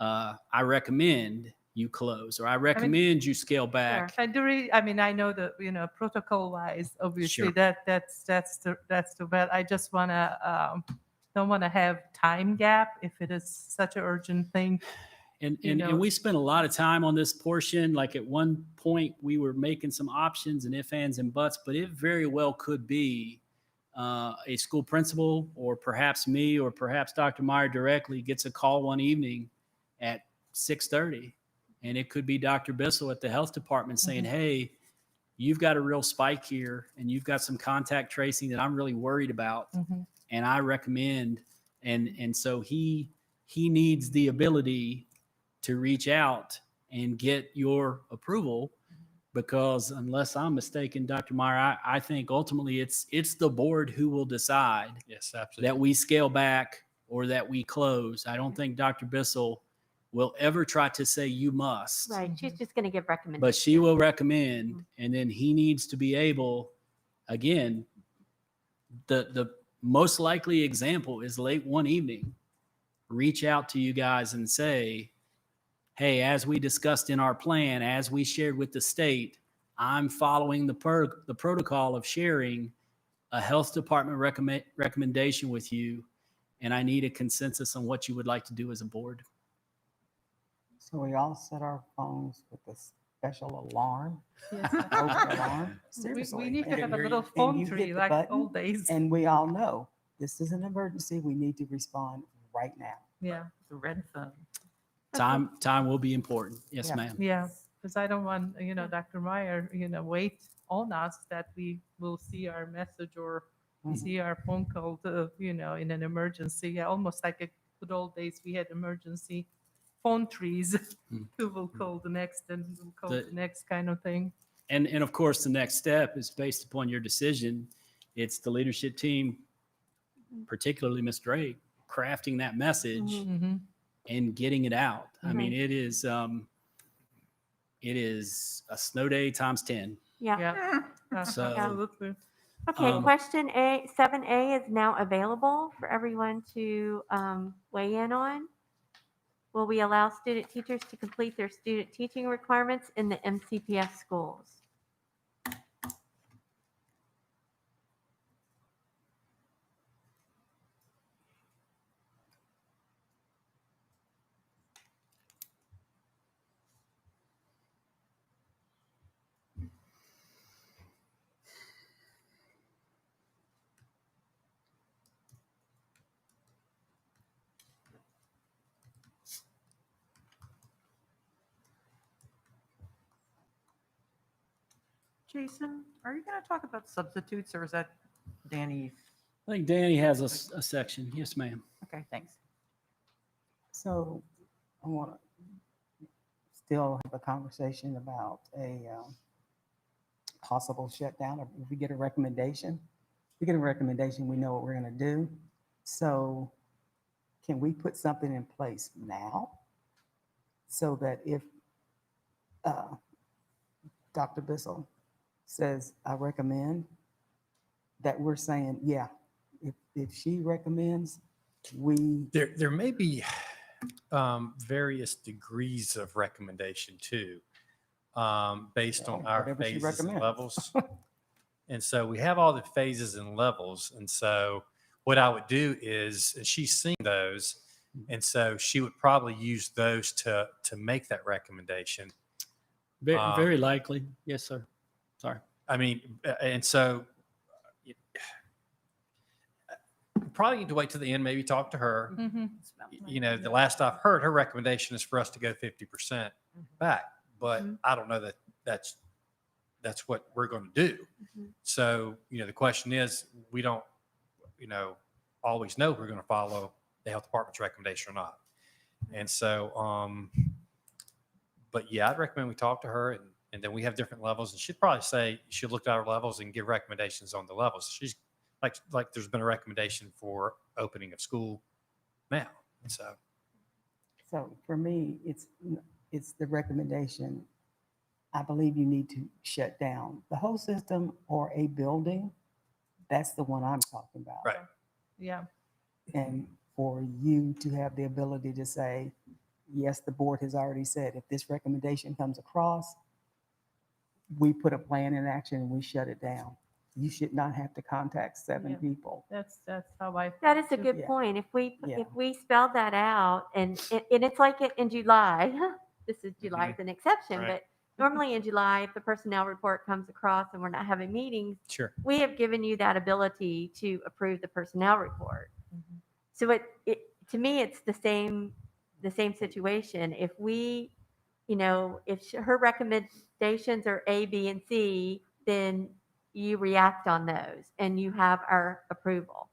I recommend you close, or I recommend you scale back. I know that protocol wise, obviously Sure. that's the bad. I just don't want to have time gap if it is such an urgent thing. And we spent a lot of time on this portion. Like at one point, we were making some options and ifs, ands, and buts, but it very well could be a school principal, or perhaps me, or perhaps Dr. Meyer directly gets a call one evening at 6:30, and it could be Dr. Bissell at the health department saying, hey, you've got a real spike here, and you've got some contact tracing that I'm really worried about. And I recommend, and so he needs the ability to reach out and get your approval, because unless I'm mistaken, Dr. Meyer, I think ultimately it's the board who will decide that we scale back or that we close. I don't think Dr. Bissell will ever try to say you must. Right, she's just going to give recommendations. But she will recommend, and then he needs to be able, again, the most likely example is late one evening. reach out to you guys and say, hey, as we discussed in our plan, as we shared with the state, I'm following the protocol of sharing a health department recommendation with you, and I need a consensus on what you would like to do as a board. So we all set our phones with a special alarm, Yes, broken alarm. We Seriously. need to And- have a little and phone you tree hit the like button, old days. And we all know this is an emergency. We need to respond right now. Yeah, The red phone. Time will be important. Yes, Yeah. ma'am. yeah, because I don't want, Dr. Meyer, wait on us that we will see our message or we Mhm. see our phone call, in an emergency. Yeah, almost like a good old days, we had emergency phone trees. Mm. Who will call the next and who will call The- the next kind of thing. And of course, the next step is based upon your decision. It's the leadership team, particularly Ms. Drake, crafting that message Mhm. and getting it out. I mean, it is a snow day times 10. Yeah. Yeah, So, absolutely. Okay, question 7A is now available for everyone to weigh in on. Will we allow student teachers to complete their student teaching requirements in the MCPS schools? Jason, are you going to talk about substitutes or is that Danny? I think Danny has a section. Yes, ma'am. Okay, thanks. So I want to still have a conversation about a possible shutdown. If we get a recommendation, we know what we're going to do. So can we put something in place now so that if Dr. Bissell says, I recommend, that we're saying, yeah, if she recommends, we, There may be various degrees of recommendation too, based on Well, our whatever she phases and recommends. levels. And so we have all the phases and levels. And so what I would do is she's seen those. And so she would probably use those to make that recommendation. Very likely. Yes, sir. Sorry. I mean, and so probably need to wait till the end, maybe talk to her. Mhm. The last I've heard, her recommendation is for us to go 50% back, but I don't know that that's what we're going to do. So, the question is, we don't, always know we're going to follow the health department's recommendation or not. And so, but yeah, I'd recommend we talk to her and then we have different levels, and she'd probably say she'll look at our levels and give recommendations on the levels. She's like there's been a recommendation for opening of school now. And so for me, it's the recommendation. I believe you need to shut down the whole system or a building. That's the one I'm talking about. Right. Yeah. And for you to have the ability to say, yes, the board has already said, if this recommendation comes across, we put a plan in action and we shut it down. You should not have to contact 7 Yeah. people. That's how I. That is a feel, too. good Yeah. point. If we Yeah. if we spell that out and it's like in July, this is July is an exception, Right. but normally in July, if the personnel report comes across and we're not having meetings, sure. we have given you that ability to approve the personnel report. Mhm. So it to me, it's the same situation. If we, if her recommendations are A, B, and C, then you react on those and you have our approval.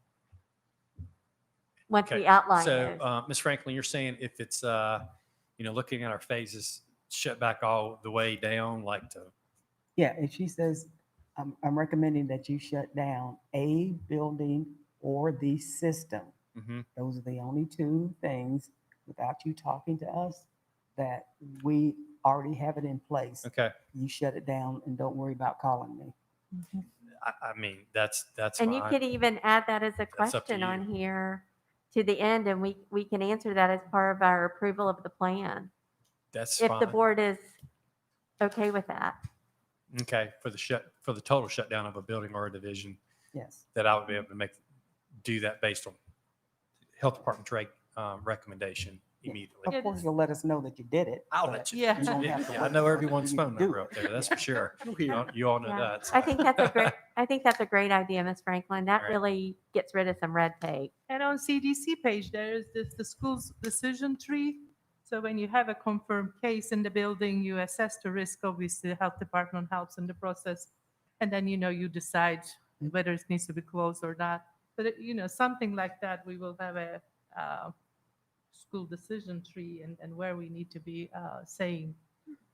Once we outline those. So, Ms. Franklin, you're saying if it's, looking at our phases, shut back all the way down, like to, Yeah, if she says, I'm recommending that you shut down a building or the system. Mhm. Those are the only 2 things without you talking to us that we already have it in place. okay. You shut it down and don't worry about calling me. I mean, that's And fine. you could even add that as a That's up to question you. on here to the end and we can answer that as part of our approval of the plan. That's If the fine. board is okay with that. Okay, for the total shutdown of a building or a division, Yes. that I would be able to do that based on health department's recommendation immediately. Of course, you'll let us know that you did it. I'll but let you. Yeah. you don't have to Yeah, I wait know for everyone's you to phone do number it. up there, that's for sure. You all know Yeah. that. I think that's a great idea, Ms. Franklin. That All right. really gets rid of some red tape. And on CDC page, there is the school's decision tree. So when you have a confirmed case in the building, you assess the risk. Obviously, the health department helps in the process. And then, you decide whether it needs to be closed or not. But, something like that, we will have a school decision tree and where we need to be saying,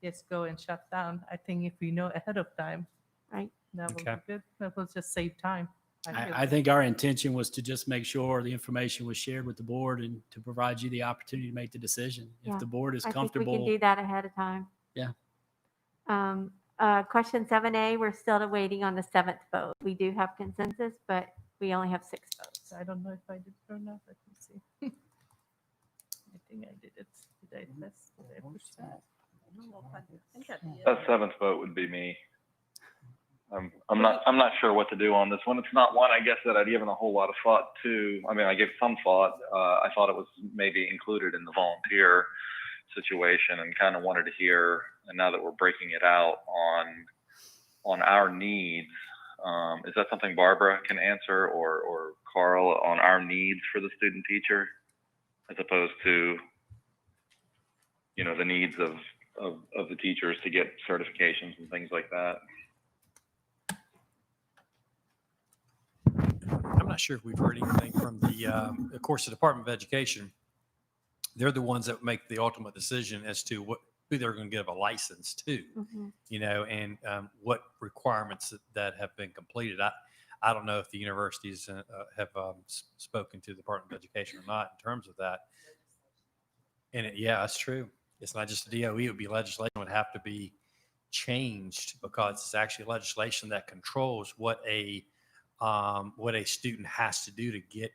yes, go and shut down. I think if we know ahead of time, Right. that will Okay. be good. That will just save time. feel. I think our intention was to just make sure the information was shared with the board and to provide you the opportunity to make the decision. Yeah, If the board is I think we can comfortable, do that ahead of time. Yeah. Question 7A, we're still waiting on the 7th vote. We do have consensus, but we only have 6 votes. I don't know if I did it or not. Let me see. I think I did it. Did I press? Did I push that? That seventh vote would be me. I'm not sure what to do on this one. It's not one, I guess, that I'd given a whole lot of thought to. I mean, I gave some thought. I thought it was maybe included in the volunteer situation and kind of wanted to hear, and now that we're breaking it out on our needs, is that something Barbara can answer or Carl on our needs for the student teacher as opposed to, the needs of the teachers to get certifications and things like that? I'm not sure if we've heard anything from of course, the Department of Education. They're the ones that make the ultimate decision as to who they're going to give a license to, and what requirements that have been completed. I don't know if the universities have spoken to the Department of Education or not in terms of that. And yeah, that's true. It's not just the DOE, it would be legislation would have to be changed because it's actually legislation that controls what a student has to do to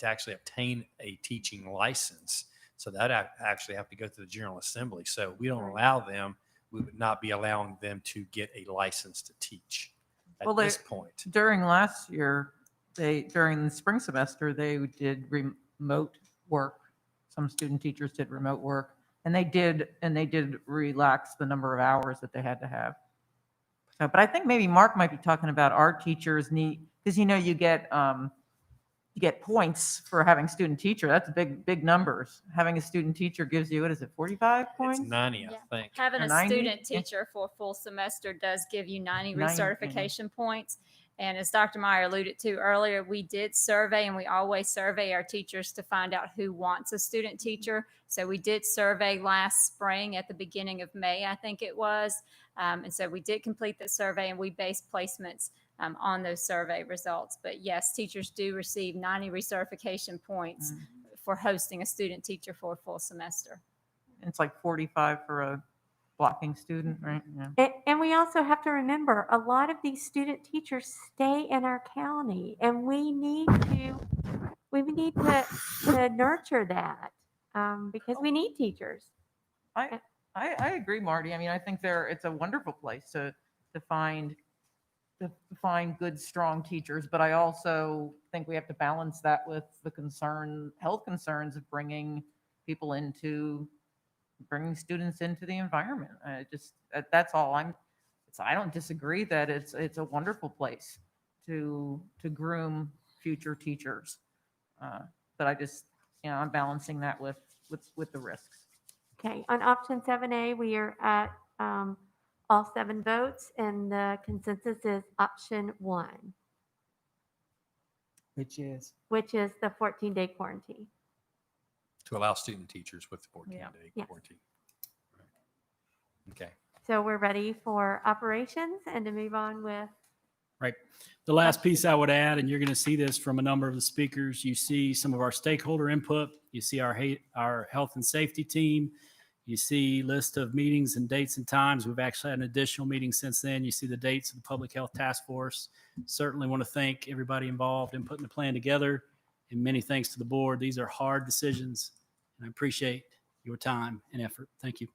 actually obtain a teaching license. So that actually have to go through the General Assembly. So we don't allow them, we would not be allowing them to get a license to teach at this point. During last year, during the spring semester, they did remote work. Some student teachers did remote work, and they did relax the number of hours that they had to have. So, but I think maybe Mark might be talking about our teachers need, because you get points for having student teacher. That's big numbers. Having a student teacher gives you, what is it, 45 points? It's 90, Yeah. I think. Having Or a 90? student Yeah. teacher for a full semester does give you 90 90, recertification points. And as Dr. Meyer alluded to earlier, we did survey, and we always survey our teachers to find out who wants a student teacher. So we did survey last spring at the beginning of May, I think it was. And so we did complete the survey, and we based placements on those survey results. But yes, teachers do receive 90 recertification points for hosting a student teacher for a full semester. It's like 45 for a blocking student, right? Yeah. And we also have to remember, a lot of these student teachers stay in our county, and we need to nurture that because we need teachers. I agree, Marty. I mean, I think it's a wonderful place to find good, strong teachers, but I also think we have to balance that with the health concerns of bringing students into the environment. That's all. I don't disagree that it's a wonderful place to groom future teachers, but I just I'm balancing that with the risks. Okay, on option 7A, we are at all 7 votes, and the consensus is option 1, Which is, the 14-day quarantine. To allow student teachers with the 14-day Yeah. quarantine. Right. Okay. So we're ready for operations and to move on with. right. The last piece I would add, and you're going to see this from a number of the speakers, you see some of our stakeholder input, you see our health and safety team, you see list of meetings and dates and times. We've actually had an additional meeting since then. You see the dates of the Public Health Task Force. Certainly want to thank everybody involved in putting the plan together And many thanks to the board. These are hard decisions, and I appreciate your time and effort. Thank you.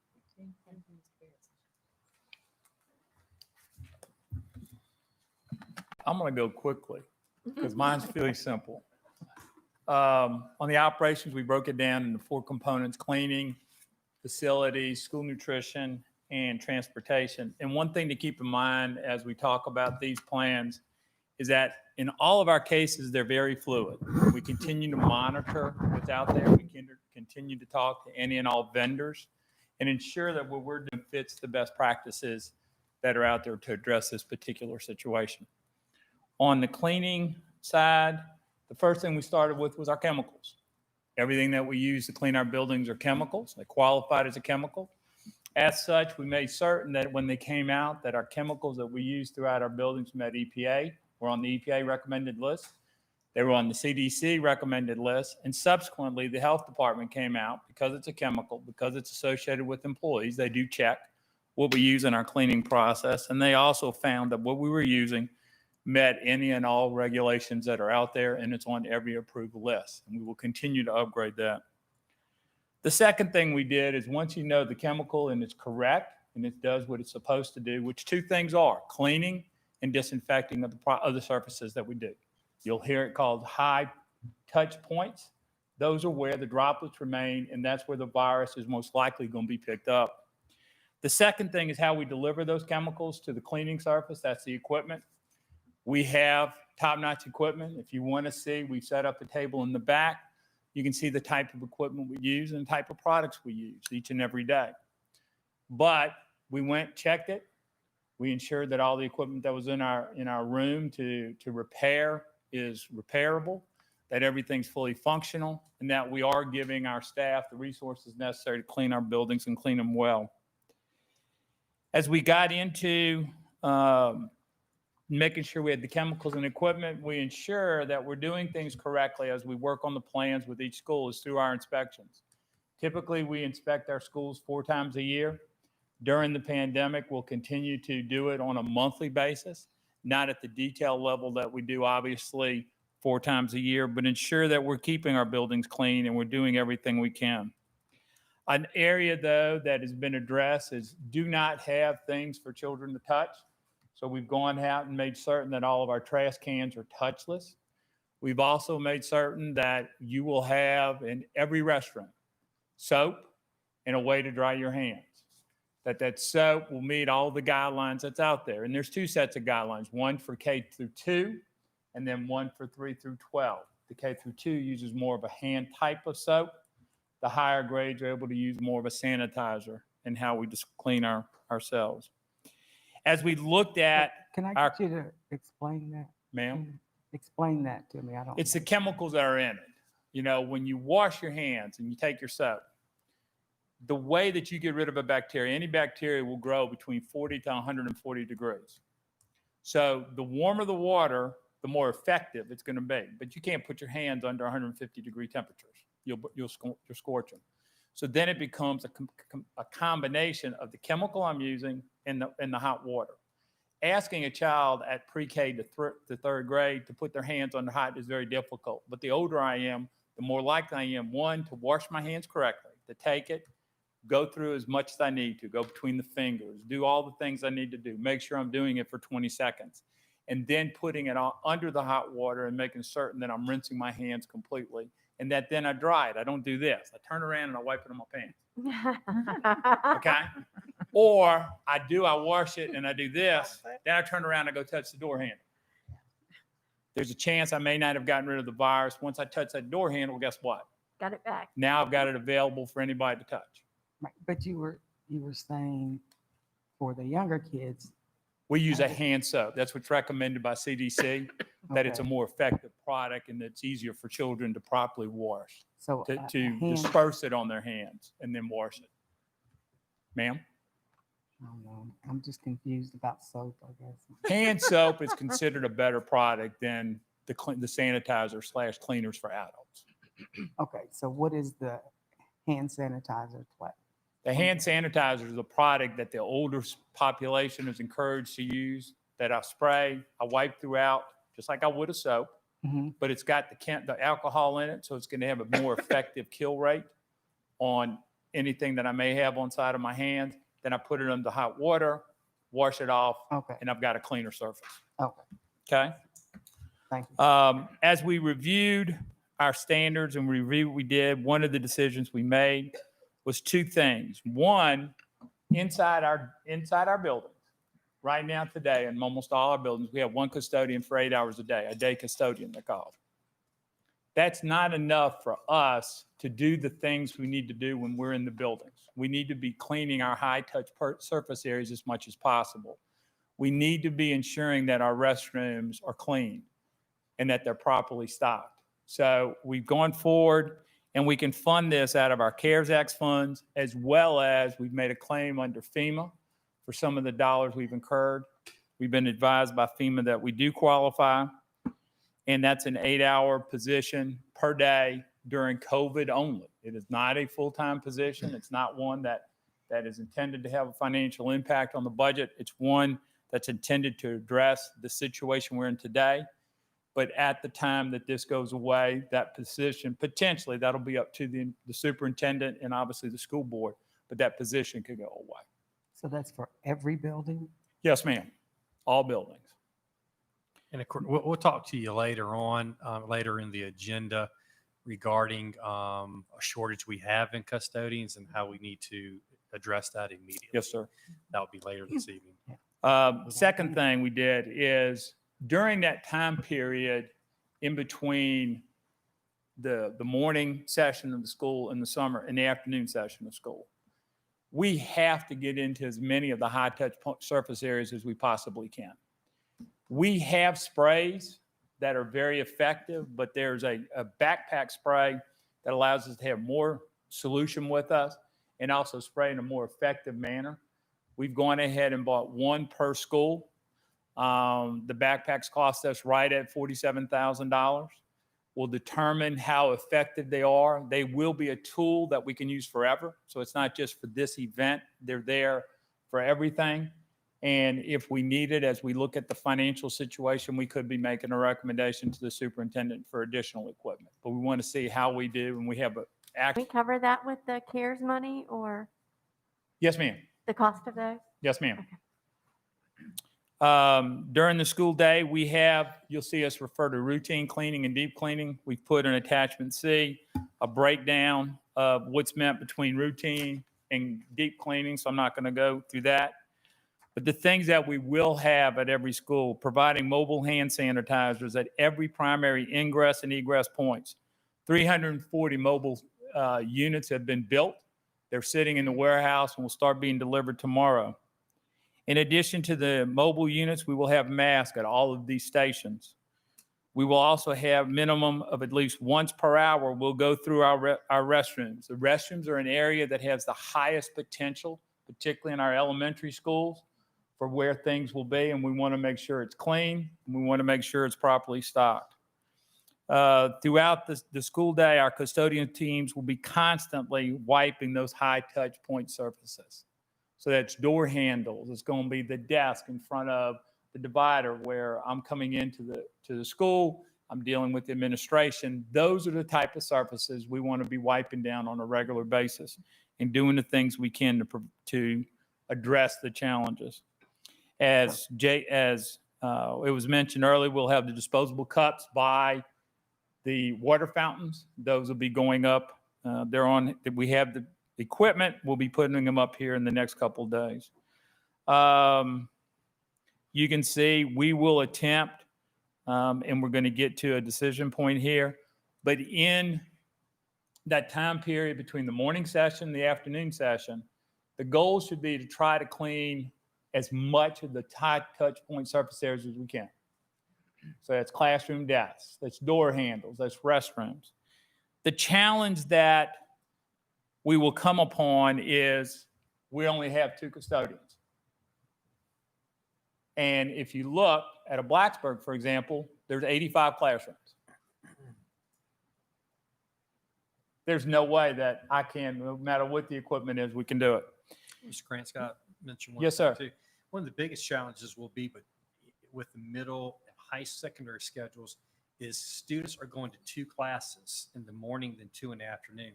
I'm going to go quickly because mine's fairly simple. On the operations, we broke it down into 4 components: cleaning, facilities, school nutrition, and transportation. And one thing to keep in mind as we talk about these plans is that in all of our cases, they're very fluid. We continue to monitor what's out there. We continue to talk to any and all vendors and ensure that what we're doing fits the best practices that are out there to address this particular situation. On the cleaning side, the first thing we started with was our chemicals. Everything that we use to clean our buildings are chemicals. They qualified as a chemical. As such, we made certain that when they came out, that our chemicals that we use throughout our buildings met EPA, were on the EPA recommended list. They were on the CDC recommended list. And subsequently, the health department came out, because it's a chemical, because it's associated with employees, they do check what we use in our cleaning process. And they also found that what we were using met any and all regulations that are out there, and it's on every approved list. And we will continue to upgrade that. The second thing we did is, once you know the chemical and it's correct and it does what it's supposed to do, which 2 things are: cleaning and disinfecting of the surfaces that we do. You'll hear it called high touch points. Those are where the droplets remain, and that's where the virus is most likely going to be picked up. The second thing is how we deliver those chemicals to the cleaning surface. That's the equipment. We have top-notch equipment. If you want to see, we've set up a table in the back. You can see the type of equipment we use and the type of products we use each and every day. But we went, checked it. We ensured that all the equipment that was in our room to repair is repairable, that everything's fully functional, and that we are giving our staff the resources necessary to clean our buildings and clean them well. As we got into making sure we had the chemicals and equipment, we ensure that we're doing things correctly as we work on the plans with each school is through our inspections. Typically, we inspect our schools 4 times a year. During the pandemic, we'll continue to do it on a monthly basis, not at the detail level that we do, obviously, 4 times a year, but ensure that we're keeping our buildings clean and we're doing everything we can. An area, though, that has been addressed is do not have things for children to touch. So we've gone out and made certain that all of our trash cans are touchless. We've also made certain that you will have in every restaurant soap and a way to dry your hands. That soap will meet all the guidelines that's out there. And there's 2 sets of guidelines, one for K through 2 and then one for 3 through 12. The K through 2 uses more of a hand type of soap. The higher grades are able to use more of a sanitizer in how we just clean ourselves. As we looked at, Can I get you to explain that? Ma'am? Explain that to me. I don't. It's the chemicals that are in it. You know, when you wash your hands and you take your soap, the way that you get rid of a bacteria, any bacteria will grow between 40 to 140 degrees. So the warmer the water, the more effective it's going to be. But you can't put your hands under 150 degree temperatures. You'll scorch them. So then it becomes a combination of the chemical I'm using and the hot water. Asking a child at pre-K to 3rd grade to put their hands under hot is very difficult. But the older I am, the more likely I am, 1, to wash my hands correctly, to take it, go through as much as I need to, go between the fingers, do all the things I need to do, make sure I'm doing it for 20 seconds, and then putting it under the hot water and making certain that I'm rinsing my hands completely, and that then I dry it. I don't do this. I turn around and I wipe it on my pants. Okay? Or I wash it and I do this, then I turn around and I go touch the door handle. There's a chance I may not have gotten rid of the virus. Once I touch that door handle, guess what? Got it back. Now I've got it available for anybody to touch. Right, but you were saying for the younger kids. We use a hand soap. That's what's recommended by CDC, that it's a Okay. more effective product and it's easier for children to properly wash, So to a hand- disperse it on their hands and then wash it. Ma'am? I don't know. I'm just confused about soap, I guess. Hand soap is considered a better product than the sanitizer / cleaners for adults. Okay, so what is the hand sanitizer play? The hand sanitizer is a product that the older population is encouraged to use, that I spray, I wipe throughout, just like I would a soap. but it's got the alcohol in it, so it's going to have a more effective kill rate on anything that I may have on side of my hands. Then I put it under hot water, wash it off, and I've got a cleaner surface. Okay. Thank you. As we reviewed our standards and reviewed what we did, one of the decisions we made was two things. One, inside our buildings, right now today, in almost all our buildings, we have one custodian for 8 hours a day custodian, they're called. That's not enough for us to do the things we need to do when we're in the buildings. We need to be cleaning our high-touch surface areas as much as possible. We need to be ensuring that our restrooms are clean and that they're properly stocked. So we've gone forward and we can fund this out of our CARES Act funds, as well as we've made a claim under FEMA for some of the dollars we've incurred. We've been advised by FEMA that we do qualify, and that's an 8-hour position per day during COVID only. It is not a full-time position. It's not one that is intended to have a financial impact on the budget. It's one that's intended to address the situation we're in today. But at the time that this goes away, that position, potentially, that'll be up to the superintendent and obviously the school board, but that position could go away. So that's for every building? Yes, ma'am. All buildings. And of course, we'll talk to you later on, later in the agenda regarding a shortage we have in custodians and how we need to address that immediately. Yes, sir. That will be later this evening. Second thing we did is during that time period in between the morning session of the school in the summer and the afternoon session of school, we have to get into as many of the high-touch surface areas as we possibly can. We have sprays that are very effective, but there's a backpack spray that allows us to have more solution with us and also spray in a more effective manner. We've gone ahead and bought one per school. The backpacks cost us right at $47,000. We'll determine how effective they are. They will be a tool that we can use forever. So it's not just for this event. They're there for everything. And if we need it, as we look at the financial situation, we could be making a recommendation to the superintendent for additional equipment. But we want to see how we do, and we have Can we cover that with the CARES money or Yes, ma'am. the cost of those? Yes, ma'am. During the school day, you'll see us refer to routine cleaning and deep cleaning. We put in attachment C, a breakdown of what's meant between routine and deep cleaning. So I'm not going to go through that. But the things that we will have at every school, providing mobile hand sanitizers at every primary ingress and egress points. 340 mobile units have been built. They're sitting in the warehouse and will start being delivered tomorrow. In addition to the mobile units, we will have masks at all of these stations. We will also have minimum of at least once per hour. We'll go through our restrooms. The restrooms are an area that has the highest potential, particularly in our elementary schools, for where things will be, and we want to make sure it's clean, and we want to make sure it's properly stocked. Throughout the school day, our custodian teams will be constantly wiping those high touch point surfaces. So that's door handles. It's going to be the desk in front of the divider where I'm coming into the school. I'm dealing with the administration. Those are the type of surfaces we want to be wiping down on a regular basis and doing the things we can to address the challenges. As it was mentioned earlier, we'll have the disposable cups by the water fountains. Those will be going up. We have the equipment. We'll be putting them up here in the next couple of days. You can see we will attempt, and we're going to get to a decision point here, but in that time period between the morning session and the afternoon session, the goal should be to try to clean as much of the high touch point surface areas as we can. So that's classroom desks, that's door handles, that's restrooms. The challenge that we will come upon is we only have 2 custodians. And if you look at a Blacksburg, for example, there's 85 classrooms. There's no way that I can, no matter what the equipment is, we can do it. Mr. Grant, Scott mentioned one Yes, thing sir. too. One of the biggest challenges will be, but with the middle and high secondary schedules, is students are going to 2 classes in the morning, then 2 in the afternoon.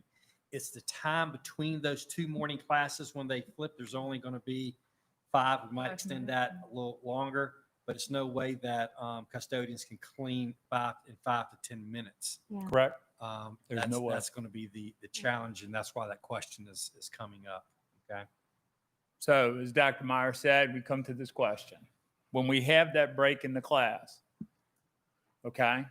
It's the time between those 2 morning classes when they flip, there's only going to be 5. We might extend that a little longer, but it's no way that custodians can clean in 5 to 10 minutes. Yeah. Correct. There's no way. That's going to be the challenge, and that's why that question is coming up. Okay. So as Dr. Meyer said, we come to this question. When we have that break in the class, okay,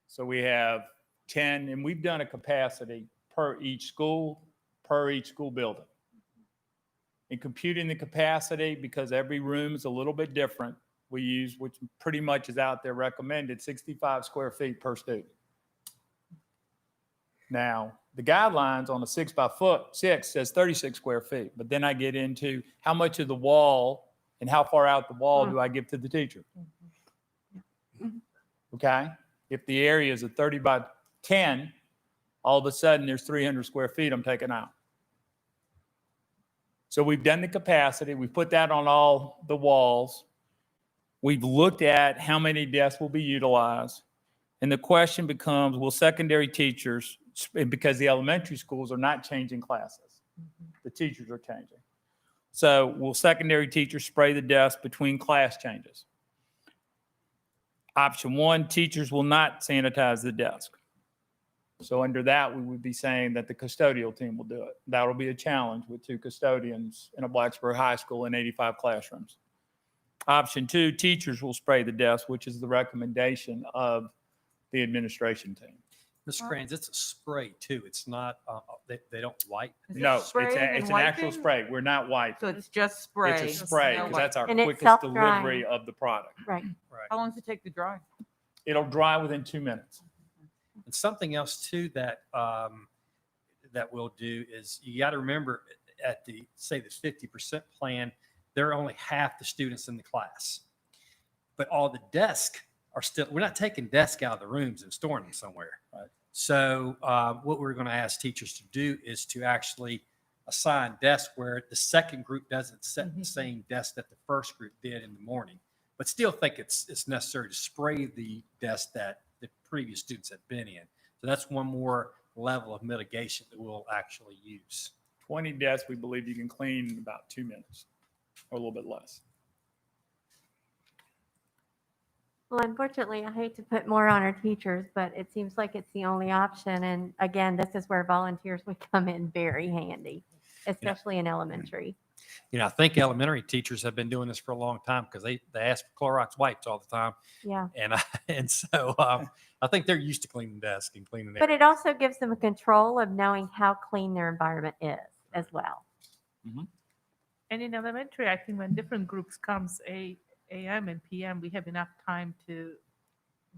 so we have 10, and we've done a capacity per each school building. In computing the capacity, because every room is a little bit different, we use, which pretty much is out there recommended, 65 square feet per student. Now, the guidelines on a 6x6 says 36 square feet, but then I get into how much of the wall and how far out the wall do I give to the teacher? Okay? If the area is a 30 by 10, all of a sudden there's 300 square feet I'm taking out. So we've done the capacity. We've put that on all the walls. We've looked at how many desks will be utilized. And the question becomes, will secondary teachers, because the elementary schools are not changing classes, the teachers are changing. So will secondary teachers spray the desk between class changes? Option 1, teachers will not sanitize the desk. So under that, we would be saying that the custodial team will do it. That will be a challenge with 2 custodians in a Blacksburg high school in 85 classrooms. Option 2, teachers will spray the desk, which is the recommendation of the administration team. Mr. Kranz, it's a spray too. It's not, they don't wipe. No, it's spraying and an actual wiping? spray. We're not wiping. So it's just spray. It's a spray No because that's our And it's quickest self-drying. delivery of the product. Right. How long does it take to dry? It'll dry within 2 minutes. And something else too that that we'll do is you got to remember at the 50% plan, there are only half the students in the class, but all the desks are still. We're not taking desks out of the rooms and storing them somewhere. Right. So what we're going to ask teachers to do is to actually assign desks where the second group doesn't set the same desk that the first group did in the morning, but still think it's necessary to spray the desk that the previous students have been in. So that's one more level of mitigation that we'll actually use. 20 desks, we believe you can clean in about 2 minutes or a little bit less. Well, unfortunately, I hate to put more on our teachers, but it seems like it's the only option. And again, this is where volunteers would come in very handy, especially in elementary. You know, I think elementary teachers have been doing this for a long time because they ask for Clorox wipes all the time. Yeah. And so I think they're used to cleaning desks and cleaning But it also gives them a control of knowing how clean their environment is as well. Mm-hmm. And in elementary, I think when different groups comes, AM and PM, we have enough time to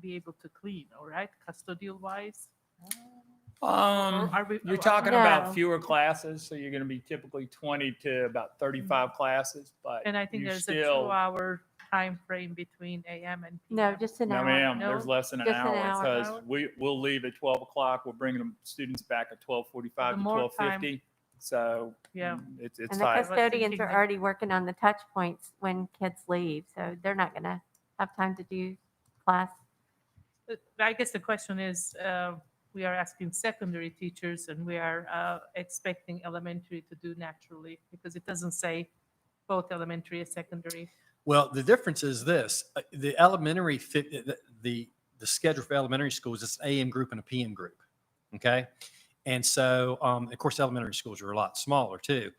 be able to clean, all right, custodial wise? You're talking No. about fewer classes, so you're going to be typically 20 to about 35 classes, but And I think you there's a still, 2-hour time frame between AM and PM. No, just an no hour. ma'am, No, there's less than an just an hour hour. because we'll leave at 12 o'clock. We're bringing them students back at 12:45 to The more 12:50. So Yeah. it's And the tight. custodians are already working on the touch points when kids leave, so they're not going to have time to do class. I guess the question is, we are asking secondary teachers and we are expecting elementary to do naturally because it doesn't say both elementary and secondary. Well, the difference is this: the elementary the schedule for elementary schools is an AM group and a PM group. Okay, and so of course elementary schools are a lot smaller too.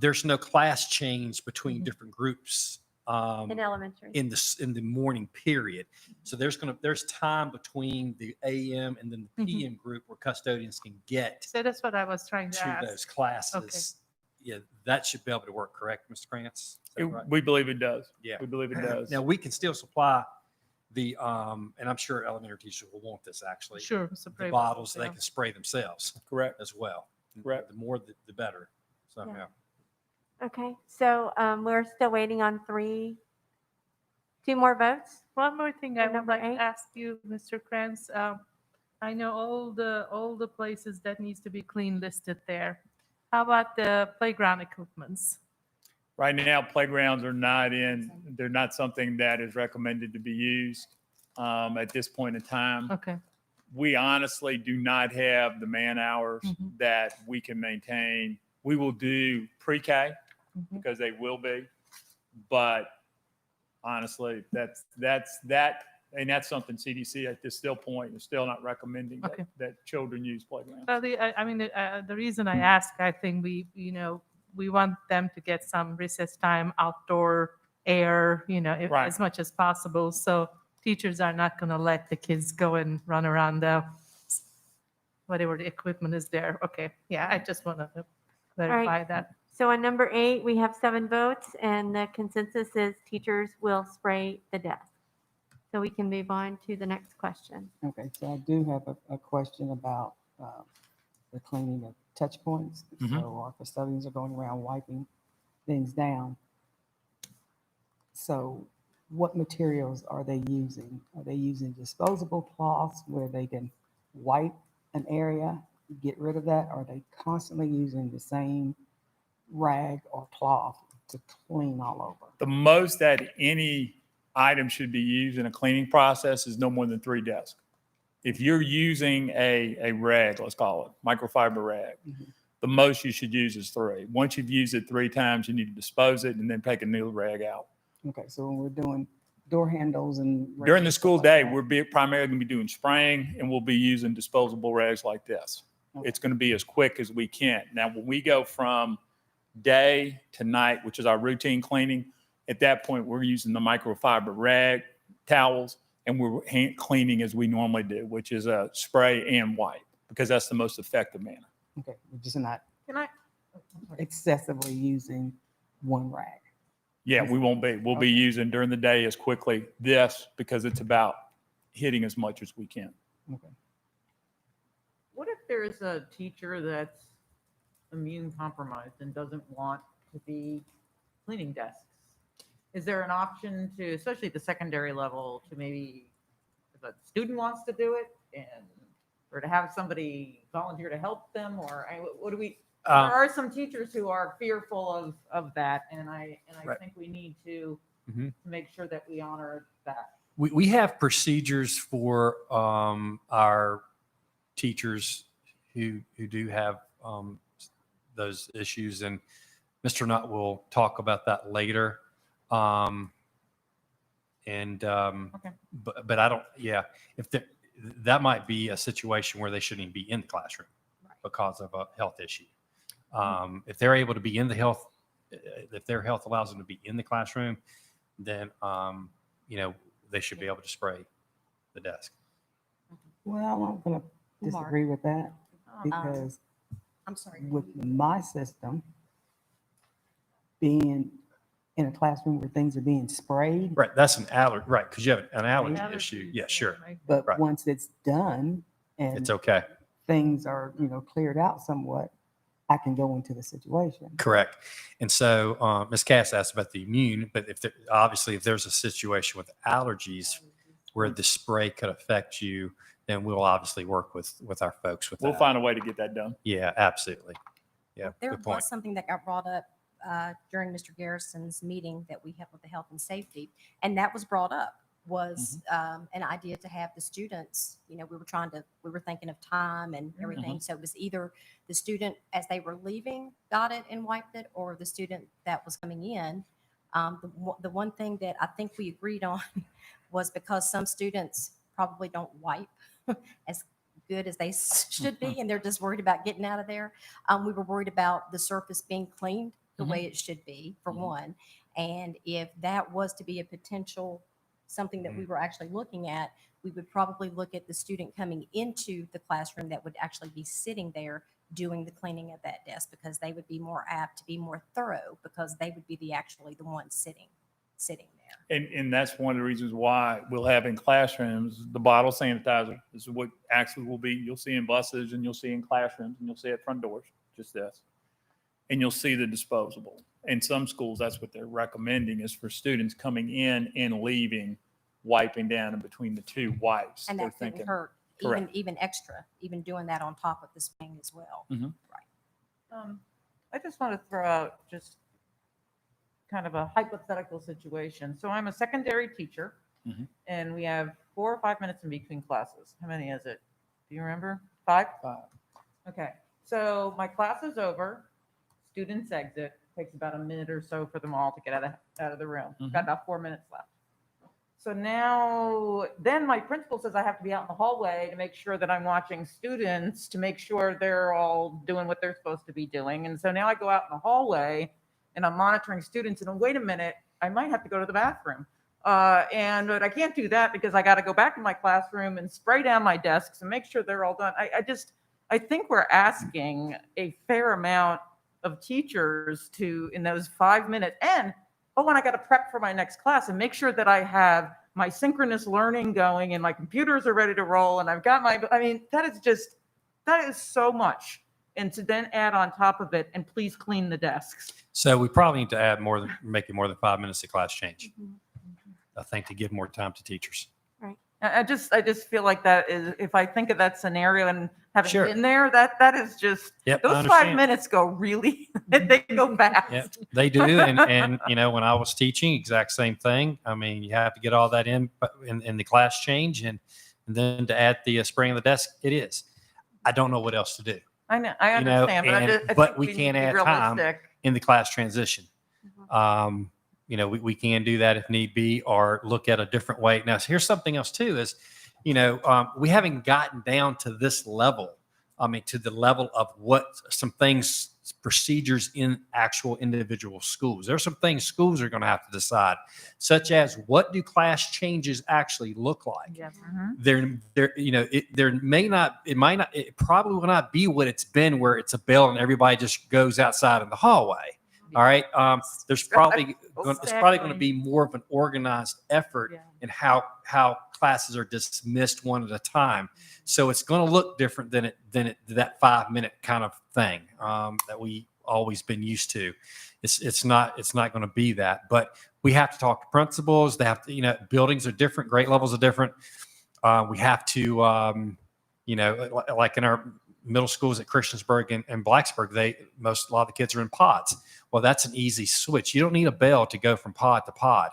There's no class change between different groups In elementary. in the morning period. So there's time between the AM and then the PM group where custodians can get So that's what I was trying to to ask. those classes. Yeah, that should be able to work, correct, Mr. Krantz? Is that right? We believe it does. Yeah. We believe it does. Now, we can still supply the, and I'm sure elementary teachers will want this actually. Sure. The bottles they can spray themselves Correct. as well. Correct. The more, the better. So, Yeah. yeah. Okay, so we're still waiting on 2 more votes? One more thing I would Number like 8. to ask you, Mr. Kranz. I know all the places that needs to be clean listed there. How about the playground equipments? Right now, playgrounds are not they're not something that is recommended to be used. at this point in time. Okay. We honestly do not have the man hours Mhm. that we can maintain. We will do pre-K Mhm. because they will be, but honestly, that's and that's something CDC at this still point is still not recommending that, Okay. that children use playgrounds. The reason I ask, I think we want them to get some recess time, outdoor air, Right. as much as possible. So teachers are not going to let the kids go and run around whatever the equipment is there. Okay. Yeah, I just want to clarify that. So on number 8, we have 7 votes, and the consensus is teachers will spray the desk. So we can move on to the next question. Okay, so I do have a question about the cleaning of touch points. Mhm. So our custodians are going around wiping things down. So what materials are they using? Are they using disposable cloths where they can wipe an area, get rid of that? Are they constantly using the same rag or cloth to clean all over? The most that any item should be used in a cleaning process is no more than 3 desks. If you're using a rag, let's call it microfiber rag, Mhm. the most you should use is 3. Once you've used it 3 times, you need to dispose it and then take a new rag out. Okay, so when we're doing door handles and During the stuff school like day, that, we're primarily going to be doing spraying, and we'll be using disposable rags like this. Okay. It's going to be as quick as we can. Now, when we go from day to night, which is our routine cleaning, at that point, we're using the microfiber rag towels, and we're hand cleaning as we normally do, which is a spray and wipe, because that's the most effective manner. Okay, we're just not Can I? excessively using one rag. Yeah, we won't be. We'll be Okay. using during the day as quickly this because it's about hitting as much as we can. Okay. What if there's a teacher that's immune compromised and doesn't want to be cleaning desks? Is there an option to, especially at the secondary level, to maybe, if a student wants to do it or to have somebody volunteer to help them, or what do we? There are some teachers who are fearful of that, and I Right. think we need to Mhm. make sure that we honor that. We have procedures for our teachers who do have those issues, and Mr. Nutt will talk about that later. Okay. But I don't, yeah, if that might be a situation where they shouldn't even be in the classroom because of a health issue. If they're able to be in the health, if their health allows them to be in the classroom, then they should be able to spray the desk. Well, I'm not going to disagree with that because I'm sorry. with my system being in a classroom where things are being sprayed, Right, that's an allergy, right, because you have an allergy Allergies, issue. Yeah, sure, but Right. once it's done and it's okay. things are, cleared out somewhat, I can go into the situation. Correct. And so Ms. Cass asked about the immune, but obviously if there's a situation with allergies where the spray could affect you, then we'll obviously work with our folks with We'll that. find a way to get that done. Yeah, absolutely. Yeah, There good point. was something that got brought up during Mr. Garrison's meeting that we had with the health and safety, and that was brought up was an idea to have the students, we were thinking of time and everything. So it was either the student as they were leaving got it and wiped it, or the student that was coming in. The one thing that I think we agreed on was because some students probably don't wipe as good as they should be, and they're just worried about getting out of there. We were worried about the surface being cleaned the way it should be, for one. And if that was to be a potential something that we were actually looking at, we would probably look at the student coming into the classroom that would actually be sitting there doing the cleaning of that desk, because they would be more apt to be more thorough, because they would be the ones sitting there. And that's one of the reasons why we'll have in classrooms, the bottle sanitizer. This is what actually will be, you'll see in buses and you'll see in classrooms and you'll see at front doors, just this. And you'll see the disposable. In some schools, that's what they're recommending is for students coming in and leaving, wiping down in between the 2 wipes. And They're that couldn't thinking, hurt, correct. even extra, even doing that on top of the spraying as well. I just want to throw out just kind of a hypothetical situation. So I'm a secondary teacher, Mhm. And we have 4 or 5 minutes in between classes. How many is it? Do you remember? 5? 5. Okay, so my class is over, students exit, takes about a minute or so for them all to get out of the room. Mhm. Got about 4 minutes left. So now, then my principal says I have to be out in the hallway to make sure that I'm watching students, to make sure they're all doing what they're supposed to be doing. And so now I go out in the hallway and I'm monitoring students, and wait a minute, I might have to go to the bathroom. But I can't do that because I got to go back to my classroom and spray down my desks and make sure they're all done. I think we're asking a fair amount of teachers to, in those 5 minutes, and I got to prep for my next class and make sure that I have my synchronous learning going and my computers are ready to roll and I've got that is so much. And to then add on top of it, and please clean the desks. So we probably need to add make it more than 5 minutes to class change. I think to give more time to teachers. I just feel like that is, if I think of that scenario and having Sure. been there, that is just, Yep, I those 5 understand. minutes go really, they go fast. Yeah, they do. And when I was teaching, exact same thing. I mean, you have to get all that in the class change, and then to add the spraying of the desk, it is. I don't know what else to do. I know, I understand, but we we need can to be add time realistic. in the class transition. We can do that if need be, or look at a different way. Now, here's something else too is, we haven't gotten down to this level. I mean, to the level of what some things, procedures in actual individual schools. There are some things schools are going to have to decide, such as what do class changes actually look like? Yeah. It probably will not be what it's been, where it's a bell and everybody just goes outside in the hallway. All right. It's probably going to be more of an organized effort in how classes are dismissed one at a time. So it's going to look different than that 5 minute kind of thing that we always been used to. It's not going to be that, but we have to talk to principals. They have to, buildings are different, grade levels are different. We have to, like in our middle schools at Christiansburg and Blacksburg, a lot of the kids are in pods. Well, that's an easy switch. You don't need a bell to go from pod to pod.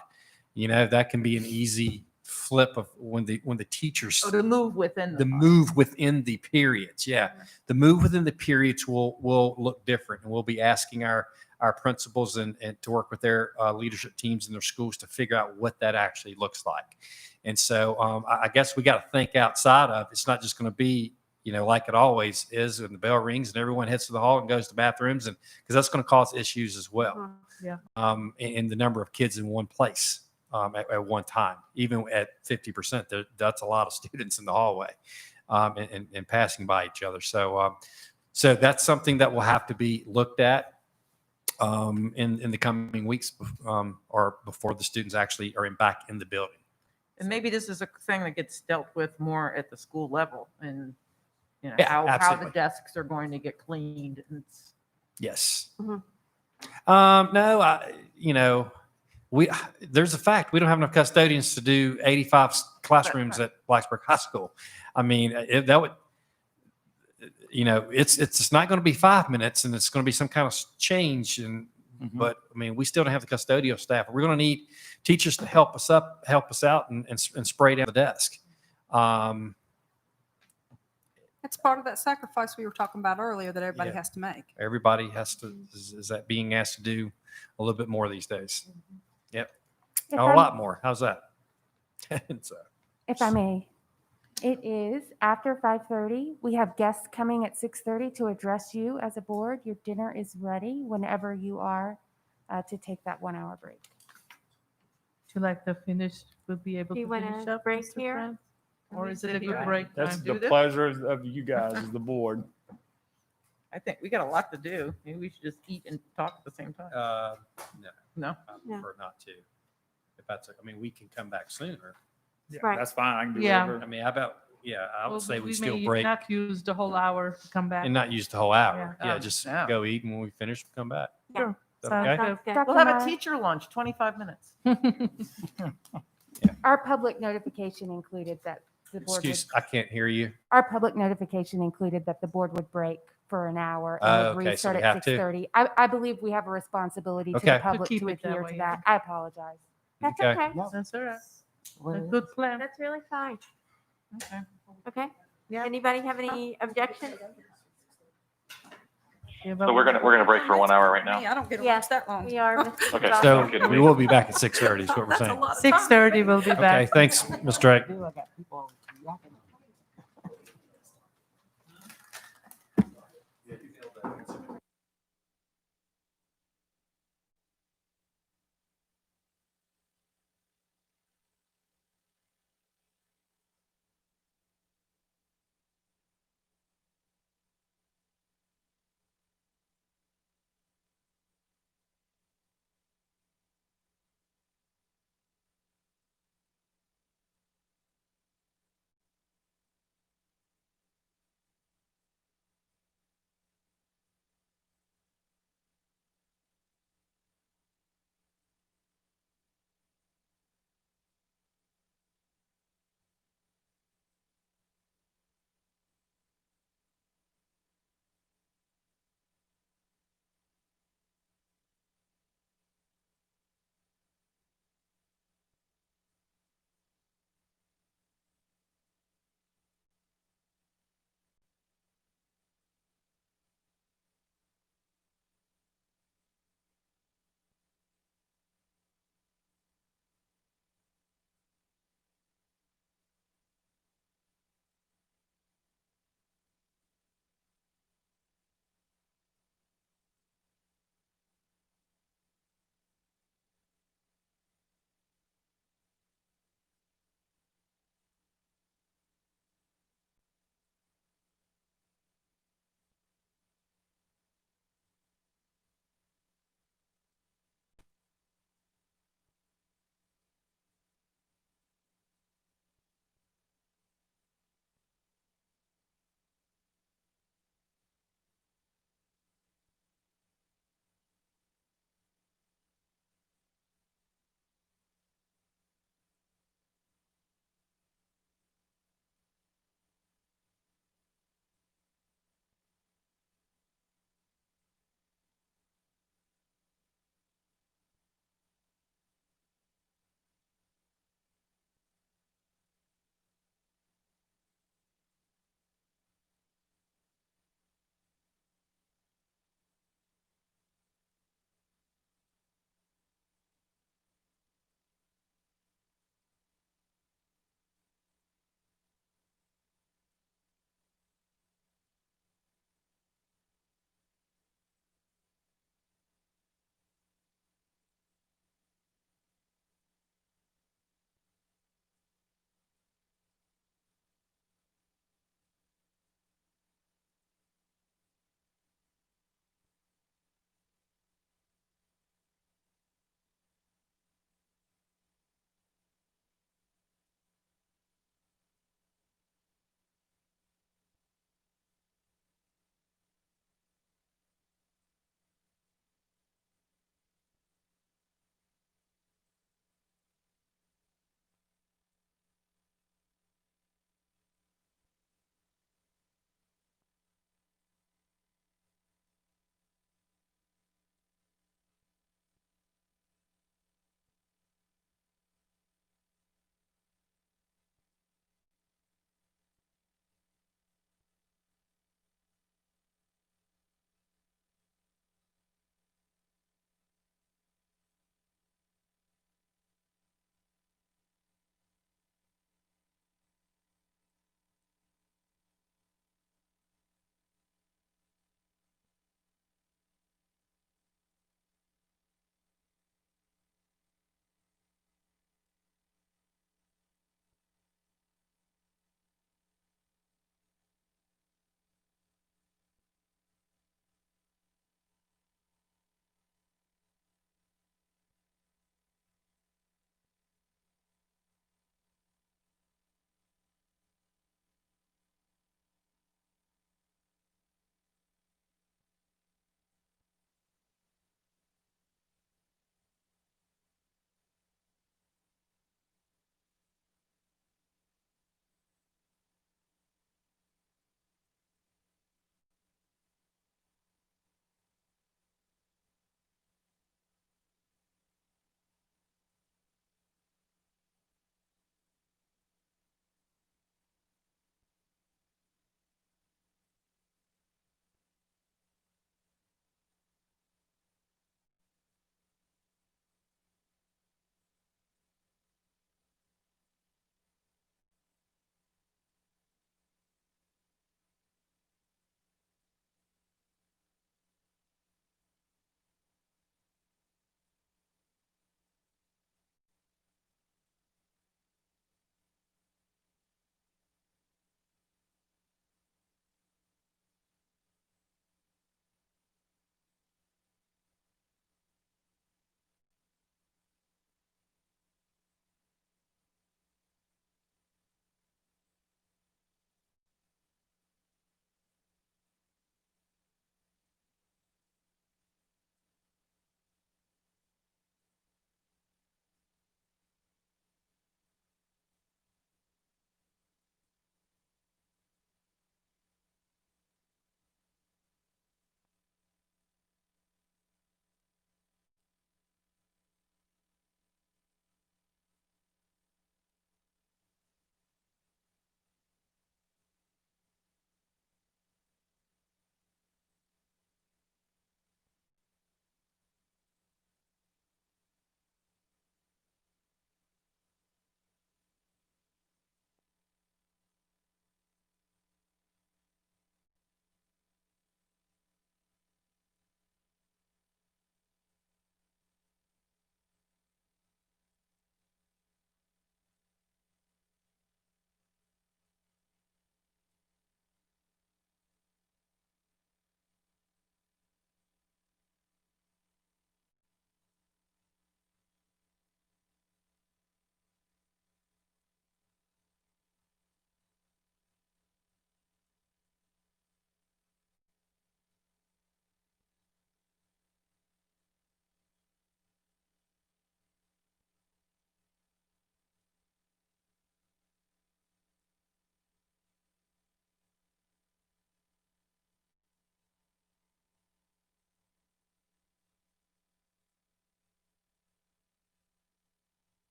That can be an easy flip of when the teachers To move within move within the periods. Yeah. The move within the periods will look different, and we'll be asking our principals and to work with their leadership teams in their schools to figure out what that actually looks like. And so I guess we got to think outside of, it's not just going to be, like it always is, and the bell rings and everyone heads to the hall and goes to bathrooms, and because that's going to cause issues as well. Yeah. In the number of kids in one place at one time, even at 50%, that's a lot of students in the hallway and passing by each other. So that's something that will have to be looked at in the coming weeks or before the students actually are back in the building. And maybe this is a thing that gets dealt with more at the school level, and Yeah, how absolutely. the desks are going to get cleaned. Yes. Mhm. No, there's a fact we don't have enough custodians to do 85 classrooms at Blacksburg High School. I mean, it's not going to be 5 minutes, and it's going to be some kind of change. But I mean, we still don't have the custodial staff. We're going to need teachers to help us out and spray down the desk. That's part of that sacrifice we were talking about earlier that everybody Yeah. has to make. Everybody has to, is that being asked to do a little bit more these days. Yep. If A I'm- lot more. How's that? So, If I may, it is after 5:30. We have guests coming at 6:30 to address you as a board. Your dinner is ready whenever you are to take that 1 hour break. To like the finish, we'll be able Do you to want finish to up. break Mr. here? Brown? Or is it a sit good here? break That's time? the pleasure of you guys as the board. I think we got a lot to do. Maybe we should just eat and talk at the same time. No, No? I prefer not to. If we can come back sooner. Yeah, Right. that's fine. I can do Yeah. whatever. I mean, how about, I would Well, say we may still break Not use the whole hour to come back. and not use the whole hour. Yeah. Yeah, just Yeah. go eat, and when we finish, come back. Sure. Is that Sounds okay? Sounds good. Dr. We'll have a Meyer, teacher lunch, 25 minutes. Our public notification included that the board would, I can't hear you. our public notification included that the board would break for an hour Oh, and would okay, so restart we at have to? 6:30. I believe we have a responsibility to Okay. the public keep to it that adhere way, to yeah. that. I apologize. That's Okay. okay. That's all right. A good plan. That's really fine. Okay. Okay? Yeah. Anybody have any objections? So we're gonna break for 1 hour right now. Hey, I don't get to Yeah, watch that long. We are. Mr. Okay. Gonzalez. sounds good to So we me. will be back at 6:30 is what we're That's a saying. lot of time. 6:30 we'll be Okay, back. thanks, Ms. Drake. I got people yapping.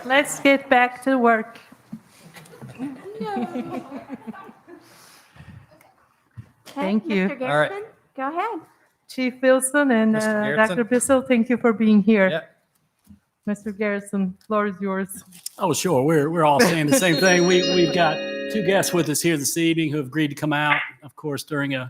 Let's get back to work. Thank you. Mr. All right. Garrison, go ahead. Chief Wilson and Mr. Garrison. Dr. Bissell, thank you for being here. Yep. Mr. Garrison, floor is yours. Oh, sure. We're all saying the same thing. We've got two guests with us here this evening who have agreed to come out, of course, during an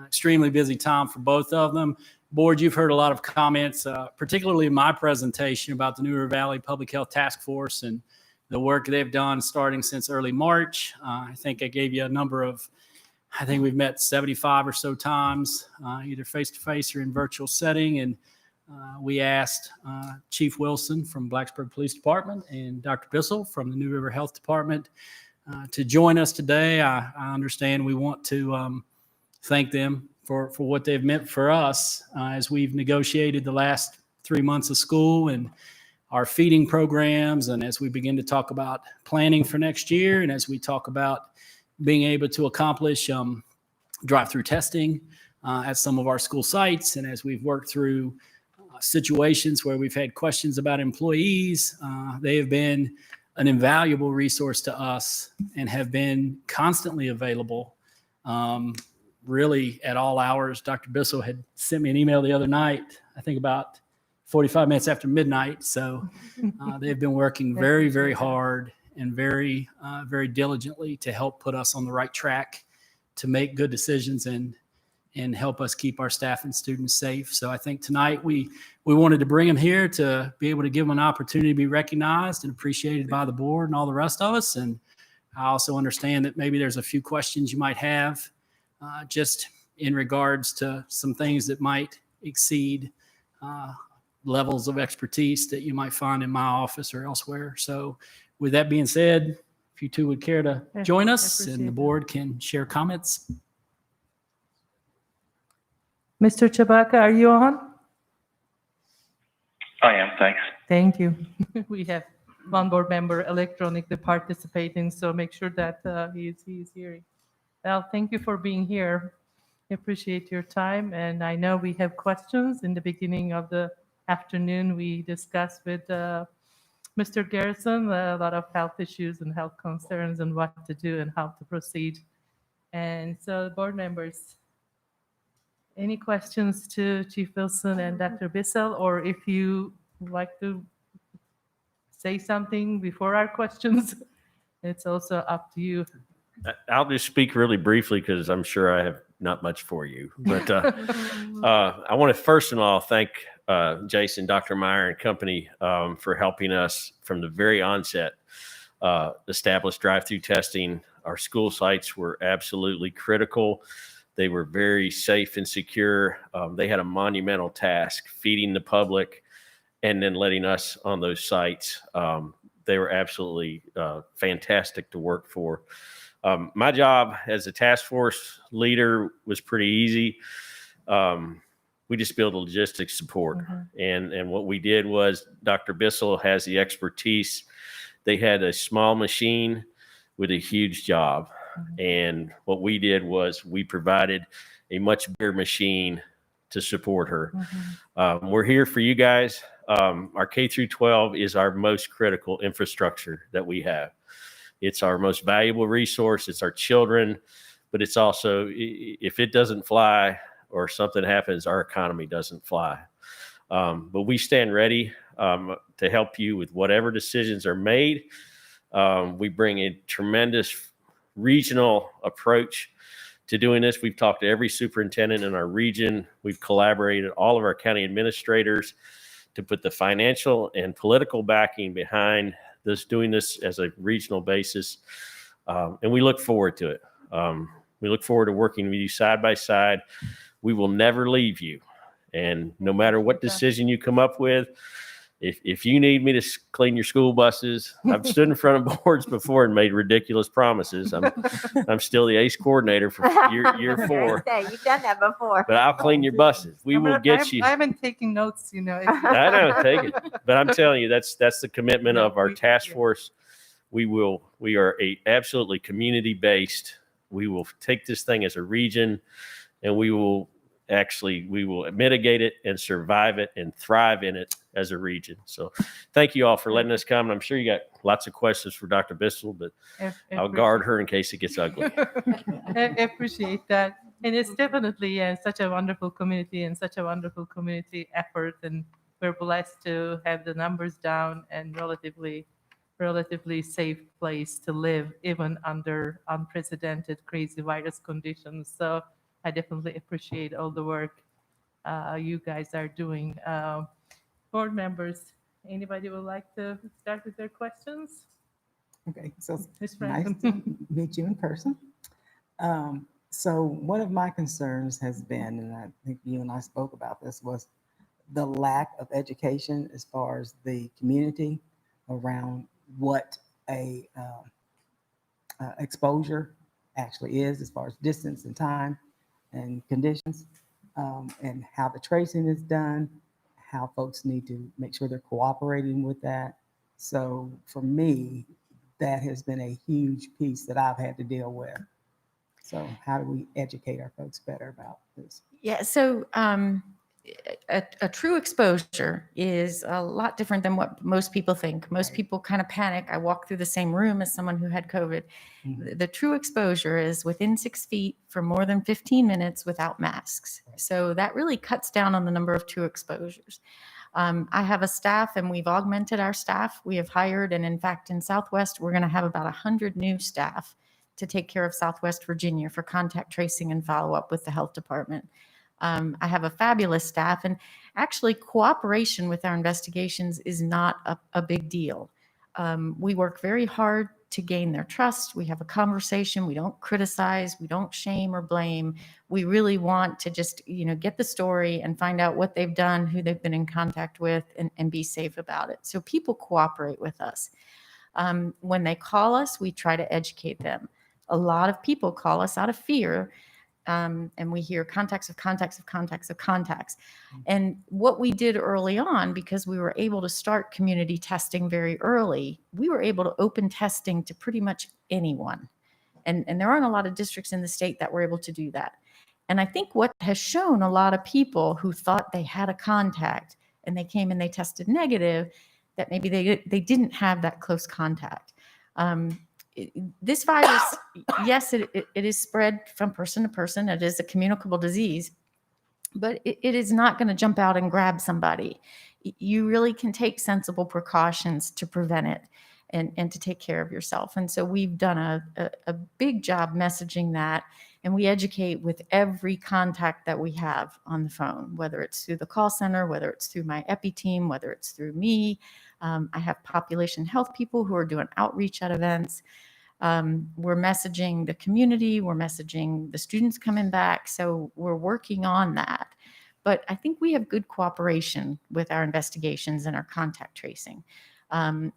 extremely busy time for both of them. Board, you've heard a lot of comments, particularly in my presentation about the New River Valley Public Health Task Force and the work they've done starting since early March. I think I gave you a number of, I think we've met 75 or so times, either face-to-face or in virtual setting. And we asked Chief Wilson from Blacksburg Police Department and Dr. Bissell from the New River Health Department to join us today. I understand we want to thank them for what they've meant for us as we've negotiated the last 3 months of school and our feeding programs, and as we begin to talk about planning for next year, and as we talk about being able to accomplish drive-through testing at some of our school sites, and as we've worked through situations where we've had questions about employees, they have been an invaluable resource to us and have been constantly available, really at all hours. Dr. Bissell had sent me an email the other night, I think about 45 minutes after midnight. So they've been working very, very hard and very, very diligently to help put us on the right track to make good decisions and help us keep our staff and students safe. So I think tonight we wanted to bring them here to be able to give them an opportunity to be recognized and appreciated by the board and all the rest of us. And I also understand that maybe there's a few questions you might have just in regards to some things that might exceed levels of expertise that you might find in my office or elsewhere. So with that being said, if you two would care to join us and the board can share comments. Mr. Chabaka, are you on? I am, thanks. Thank you. We have one board member electronically participating, so make sure that he is hearing. Well, thank you for being here. I appreciate your time, and I know we have questions. In the beginning of the afternoon, we discussed with Mr. Garrison a lot of health issues and health concerns and what to do and how to proceed. And so, board members, any questions to Chief Wilson and Dr. Bissell, or if you would like to say something before our questions, it's also up to you. I'll just speak really briefly because I'm sure I have not much for you. But I want to first of all thank Jason, Dr. Meyer and company for helping us from the very onset establish drive-through testing. Our school sites were absolutely critical. They were very safe and secure. They had a monumental task, feeding the public and then letting us on those sites. They were absolutely fantastic to work for. My job as a task force leader was pretty easy. We just built a logistics support. And what we did was Dr. Bissell has the expertise. They had a small machine with a huge job. And what we did was we provided a much bigger machine to support her. We're here for you guys. Our K through 12 is our most critical infrastructure that we have. It's our most valuable resource. It's our children, but it's also, if it doesn't fly or something happens, our economy doesn't fly. But we stand ready to help you with whatever decisions are made. We bring a tremendous regional approach to doing this. We've talked to every superintendent in our region. We've collaborated all of our county administrators to put the financial and political backing behind this, doing this as a regional basis. And we look forward to it. We look forward to working with you side by side. We will never leave you. And no matter what decision you come up with, if you need me to clean your school buses, I've stood in front of boards before and made ridiculous promises. I'm still the ACE coordinator for year 4. You've done that before. But I'll clean your buses. We will get you. I haven't taken notes, you know. I know, take it. But I'm telling you, that's the commitment of our task force. We are absolutely community based. We will take this thing as a region, and we will mitigate it and survive it and thrive in it as a region. So thank you all for letting us come. I'm sure you got lots of questions for Dr. Bissell, but I'll guard her in case it gets ugly. I appreciate that. And it's definitely such a wonderful community and such a wonderful community effort. And we're blessed to have the numbers down and relatively safe place to live, even under unprecedented crazy virus conditions. So I definitely appreciate all the work you guys are doing. Board members, anybody would like to start with their questions? Okay, so Ms. nice Franklin. to meet you in person. So one of my concerns has been, and I think you and I spoke about this, was the lack of education as far as the community around what a exposure actually is, as far as distance and time and conditions, and how the tracing is done, how folks need to make sure they're cooperating with that. So for me, that has been a huge piece that I've had to deal with. So how do we educate our folks better about this? Yeah, so a true exposure is a lot different than what most people think. Most people kind of panic. I walk through the same room as someone who had COVID. The true exposure is within 6 feet for more than 15 minutes without masks. So that really cuts down on the number of true exposures. I have a staff, and we've augmented our staff. We have hired, and in fact, in Southwest, we're going to have about 100 new staff to take care of Southwest Virginia for contact tracing and follow-up with the health department. I have a fabulous staff, and actually cooperation with our investigations is not a big deal. We work very hard to gain their trust. We have a conversation. We don't criticize. We don't shame or blame. We really want to just, get the story and find out what they've done, who they've been in contact with, and be safe about it. So people cooperate with us. When they call us, we try to educate them. A lot of people call us out of fear. And we hear contacts of contacts of contacts of contacts. And what we did early on, because we were able to start community testing very early, we were able to open testing to pretty much anyone. And there aren't a lot of districts in the state that were able to do that. And I think what has shown a lot of people who thought they had a contact and they came and they tested negative, that maybe they didn't have that close contact. This virus, yes, it is spread from person to person. It is a communicable disease, but it is not going to jump out and grab somebody. You really can take sensible precautions to prevent it and to take care of yourself. And so we've done a big job messaging that, and we educate with every contact that we have on the phone, whether it's through the call center, whether it's through my EPI team, whether it's through me. I have population health people who are doing outreach at events. We're messaging the community, we're messaging the students coming back. So we're working on that. But I think we have good cooperation with our investigations and our contact tracing.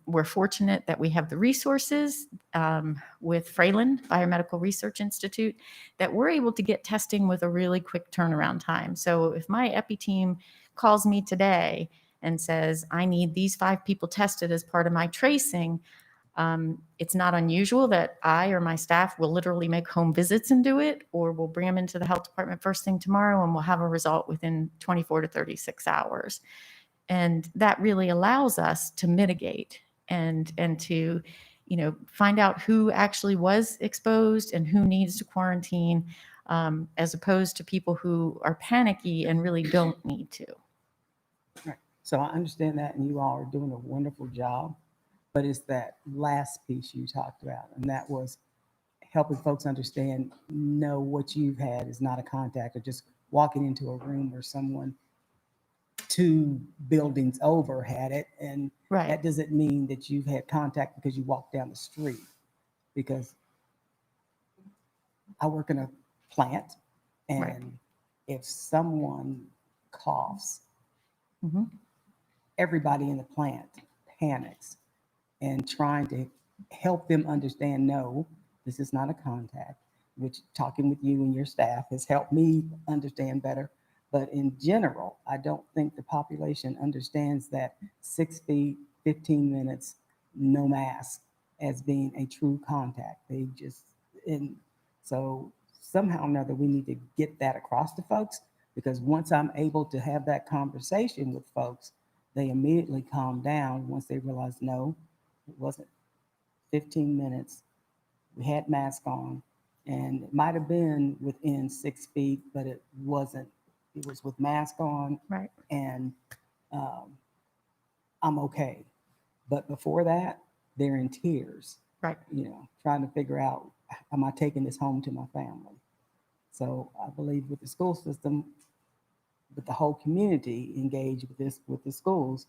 We're fortunate that we have the resources with Fralin Biomedical Research Institute that we're able to get testing with a really quick turnaround time. So if my EPI team calls me today and says, I need these 5 people tested as part of my tracing, it's not unusual that I or my staff will literally make home visits and do it, or we'll bring them into the health department first thing tomorrow and we'll have a result within 24 to 36 hours. And that really allows us to mitigate and to, find out who actually was exposed and who needs to quarantine, as opposed to people who are panicky and really don't need to. Right. So I understand that, and you all are doing a wonderful job. But it's that last piece you talked about, and that was helping folks understand, know what you've had is not a contact, or just walking into a room where someone 2 buildings over had it. And that doesn't mean that you've had contact because you walked down the street. Because I work in a plant, and if someone coughs, everybody in the plant panics. And trying to help them understand, no, this is not a contact, which talking with you and your staff has helped me understand better. But in general, I don't think the population understands that 6 feet, 15 minutes, no mask as being a true contact. They just, and so somehow or another, we need to get that across to folks, because once I'm able to have that conversation with folks, they immediately calmed down once they realized, no, it wasn't 15 minutes. We had masks on, and it might have been within 6 feet, but it wasn't. It was with mask on, Right. and I'm okay. But before that, they're in tears, Right. trying to figure out, am I taking this home to my family? So I believe with the school system, with the whole community engaged with the schools,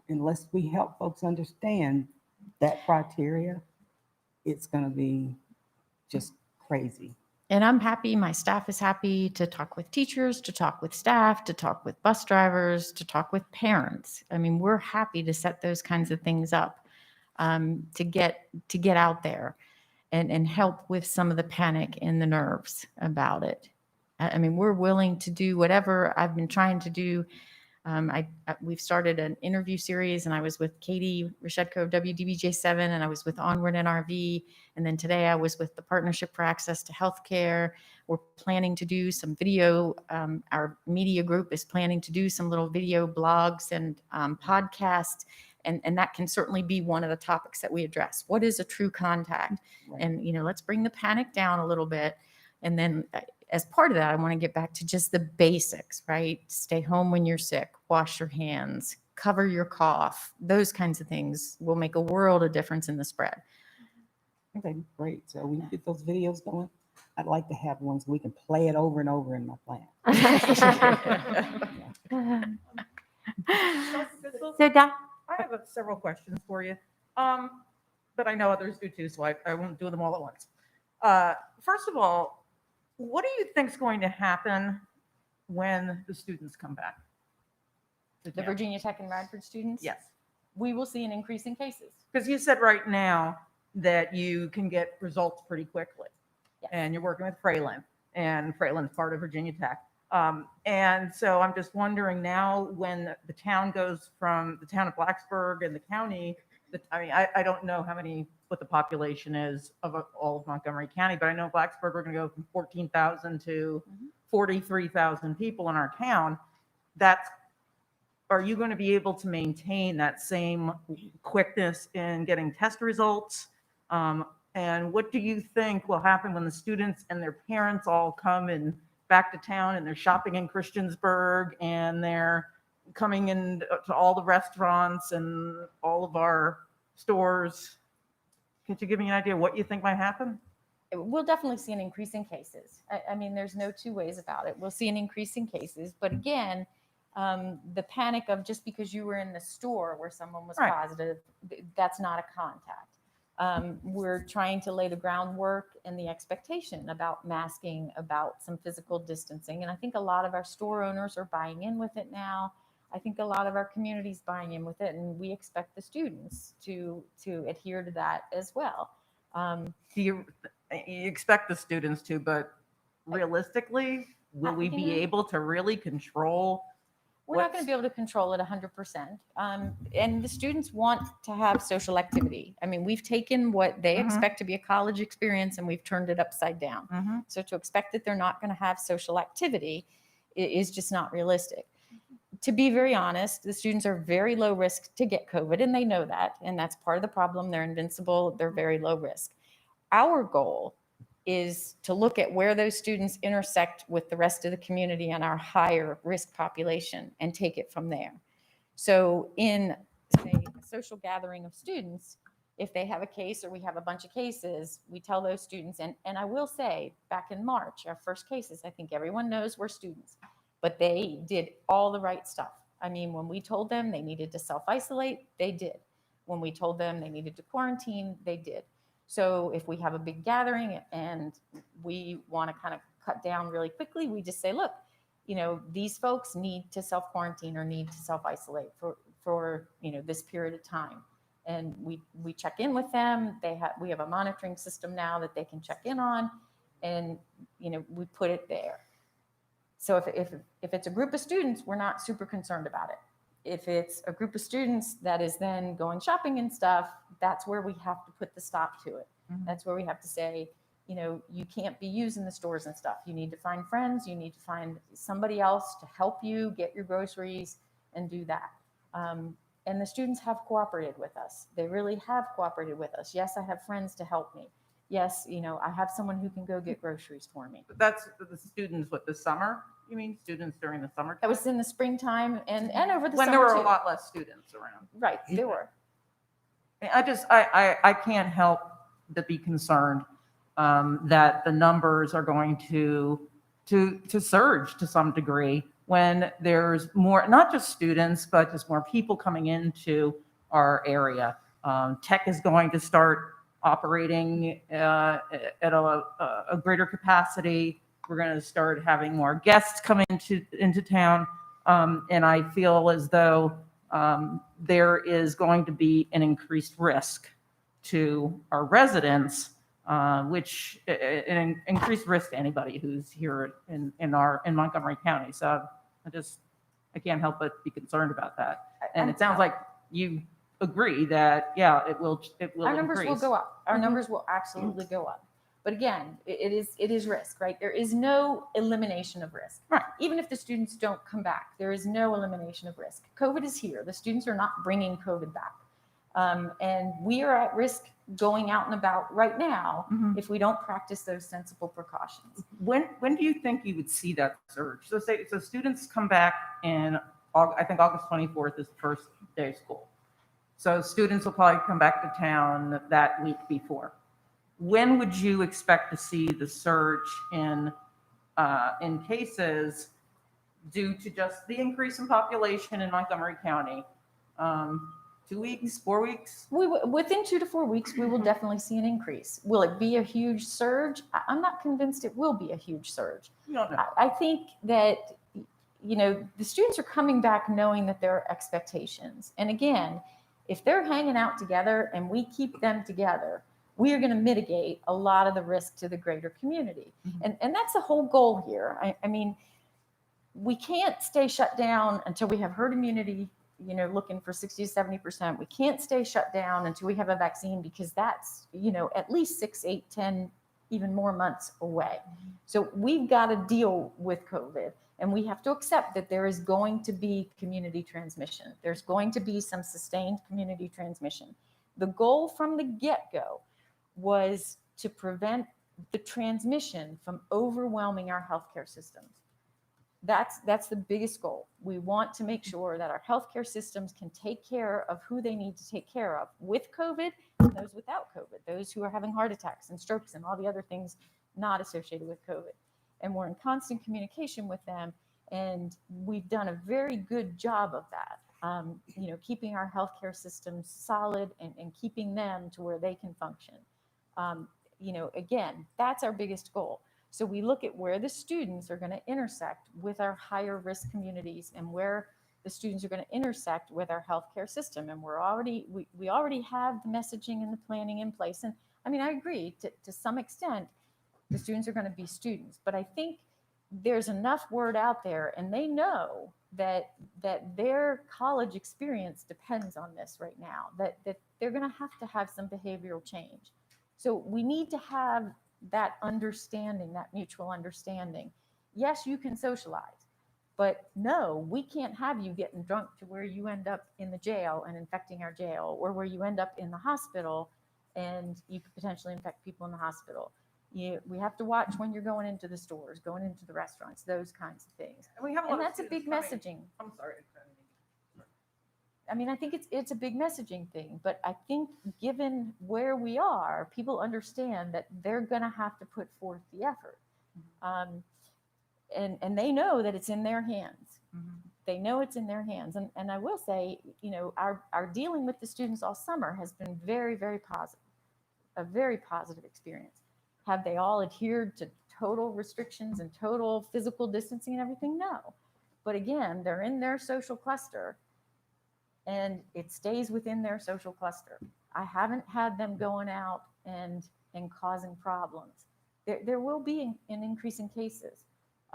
unless we help folks understand that criteria, it's going to be just crazy. And I'm happy, my staff is happy to talk with teachers, to talk with staff, to talk with bus drivers, to talk with parents. I mean, we're happy to set those kinds of things up to get out there and help with some of the panic and the nerves about it. I mean, we're willing to do whatever I've been trying to do. We've started an interview series, and I was with Katie Rashedko of WDBJ7, and I was with Onward NRV, and then today I was with the Partnership for Access to Healthcare. We're planning to do some video. Our media group is planning to do some little video blogs and podcasts, and that can certainly be one of the topics that we address. What is a true contact? Right. And let's bring the panic down a little bit, and then as part of that, I want to get back to just the basics, right? Stay home when you're sick, wash your hands, cover your cough. Those kinds of things will make a world of difference in the spread. Okay, great. So we get those videos going. I'd like to have ones we can play it over and over in my plan. So, Doc, I have several questions for you, but I know others do too, so I won't do them all at once. First of all, what do you think is going to happen when the students come back? The Virginia Tech and Radford students? Yes. We will see an increase in cases. Because you said right now that you can get results pretty quickly. Yes. And you're working with Fralin, and Fralin's part of Virginia Tech. And so I'm just wondering now, when the town goes from the town of Blacksburg and the county, I don't know what the population is of all of Montgomery County, but I know Blacksburg, we're going to go from 14,000 to 43,000 people in our town. Are you going to be able to maintain that same quickness in getting test results? And what do you think will happen when the students and their parents all come and back to town, and they're shopping in Christiansburg, and they're coming in to all the restaurants and all of our stores? Can you give me an idea of what you think might happen? We'll definitely see an increase in cases. I mean, there's no two ways about it. We'll see an increase in cases. But again, the panic of just because you were in the store where someone was Right. positive, that's not a contact. We're trying to lay the groundwork and the expectation about masking, about some physical distancing. And I think a lot of our store owners are buying in with it now. I think a lot of our community's buying in with it, and we expect the students to adhere to that as well. You expect the students to, but realistically, will we be able to really control? We're not going to be able to control it 100%. And the students want to have social activity. I mean, we've taken what they expect to be a college experience and we've turned it upside down. So to expect that they're not going to have social activity is just not realistic. To be very honest, the students are very low risk to get COVID, and they know that. And that's part of the problem. They're invincible. They're very low risk. Our goal is to look at where those students intersect with the rest of the community and our higher risk population and take it from there. So in, say, a social gathering of students, if they have a case or we have a bunch of cases, we tell those students, and I will say, back in March, our first cases, I think everyone knows we're students, but they did all the right stuff. I mean, when we told them they needed to self-isolate, they did. When we told them they needed to quarantine, they did. So if we have a big gathering and we want to kind of cut down really quickly, we just say, look, these folks need to self-quarantine or need to self-isolate for this period of time. And we check in with them. We have a monitoring system now that they can check in on, and we put it there. So if it's a group of students, we're not super concerned about it. If it's a group of students that is then going shopping and stuff, that's where we have to put the stop to it. That's where we have to say, you can't be using the stores and stuff. You need to find friends. You need to find somebody else to help you get your groceries and do that. And the students have cooperated with us. They really have cooperated with us. Yes, I have friends to help me. Yes, I have someone who can go get groceries for me. But that's the students, what, the summer? You mean students during the summer? That was in the springtime and over the When summer there were a too. lot less students around. Right, there were. I can't help but be concerned that the numbers are going to surge to some degree when there's more, not just students, but just more people coming into our area. Tech is going to start operating at a greater capacity. We're going to start having more guests come into town, and I feel as though there is going to be an increased risk to our residents, which an increased risk to anybody who's here in Montgomery County. So I can't help but be concerned about that. And it sounds like you agree that, yeah, it will Our numbers will increase. go up. Our numbers will absolutely go up. But again, it is risk, right? There is no elimination of risk. Right. Even if the students don't come back, there is no elimination of risk. COVID is here. The students are not bringing COVID back. And we are at risk going out and about right now if we don't practice those sensible precautions. When do you think you would see that surge? So students come back in, I think August 24th is the first day of school. So students will probably come back to town that week before. When would you expect to see the surge in cases due to just the increase in population in Montgomery County? 2 weeks, 4 weeks? Within 2 to 4 weeks, we will definitely see an increase. Will it be a huge surge? I'm not convinced it will be a huge surge. We don't know. I think that, the students are coming back knowing that there are expectations. And again, if they're hanging out together and we keep them together, we are going to mitigate a lot of the risk to the greater community. And that's the whole goal here. I mean, we can't stay shut down until we have herd immunity, looking for 60 to 70%. We can't stay shut down until we have a vaccine because that's, at least 6, 8, 10, even more months away. So we've got to deal with COVID, and we have to accept that there is going to be community transmission. There's going to be some sustained community transmission. The goal from the get-go was to prevent the transmission from overwhelming our healthcare systems. That's the biggest goal. We want to make sure that our healthcare systems can take care of who they need to take care of with COVID and those without COVID, those who are having heart attacks and strokes and all the other things not associated with COVID. And we're in constant communication with them, and we've done a very good job of that. Keeping our healthcare systems solid and keeping them to where they can function. Again, that's our biggest goal. So we look at where the students are going to intersect with our higher risk communities and where the students are going to intersect with our healthcare system. And we already have the messaging and the planning in place. And I mean, I agree to some extent, the students are going to be students, but I think there's enough word out there and they know that their college experience depends on this right now, that they're going to have some behavioral change. So we need to have that understanding, that mutual understanding. Yes, you can socialize, but no, we can't have you getting drunk to where you end up in the jail and infecting our jail, or where you end up in the hospital and you could potentially infect people in the hospital. We have to watch when you're going into the stores, going into the restaurants, those kinds of things. And that's a big messaging. I'm sorry. I mean, I think it's a big messaging thing, but I think given where we are, people understand that they're going to have to put forth the effort. And they know that it's in their hands. They know it's in their hands. And I will say, our dealing with the students all summer has been very, very positive, a very positive experience. Have they all adhered to total restrictions and total physical distancing and everything? No. But again, they're in their social cluster, and it stays within their social cluster. I haven't had them going out and causing problems. There will be an increase in cases.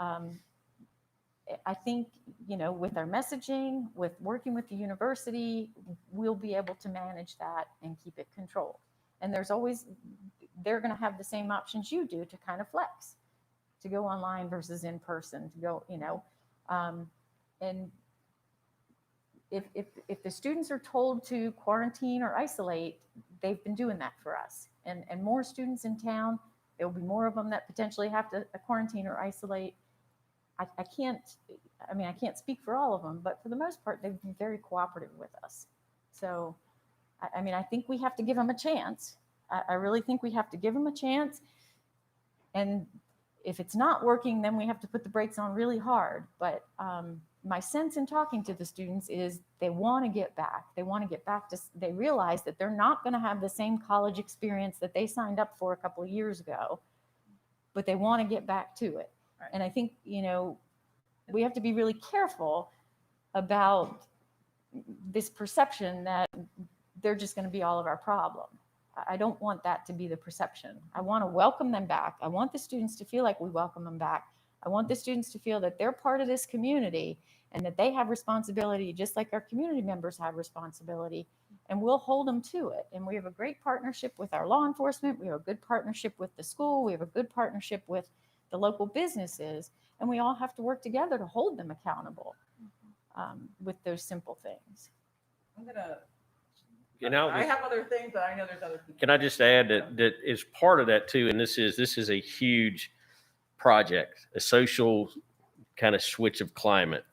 I think, with our messaging, with working with the university, we'll be able to manage that and keep it controlled. And they're going to have the same options you do to kind of flex, to go online versus in person, to go, and if the students are told to quarantine or isolate, they've been doing that for us. And more students in town, there will be more of them that potentially have to quarantine or isolate. I can't speak for all of them, but for the most part, they've been very cooperative with us. So, I think we have to give them a chance. I really think we have to give them a chance. And if it's not working, then we have to put the brakes on really hard. But my sense in talking to the students is they want to get back. They want to get back to, they realize that they're not going to have the same college experience that they signed up for a couple of years ago, but they want to get back to it. Right. And I think, we have to be really careful about this perception that they're just going to be all of our problem. I don't want that to be the perception. I want to welcome them back. I want the students to feel like we welcome them back. I want the students to feel that they're part of this community and that they have responsibility just like our community members have responsibility, and we'll hold them to it. And we have a great partnership with our law enforcement. We have a good partnership with the school. We have a good partnership with the local businesses, and we all have to work together to hold them accountable with those simple things. I have other things, but I know there's other people. Can I just add that is part of that too, and this is a huge project, a social kind of switch of climate.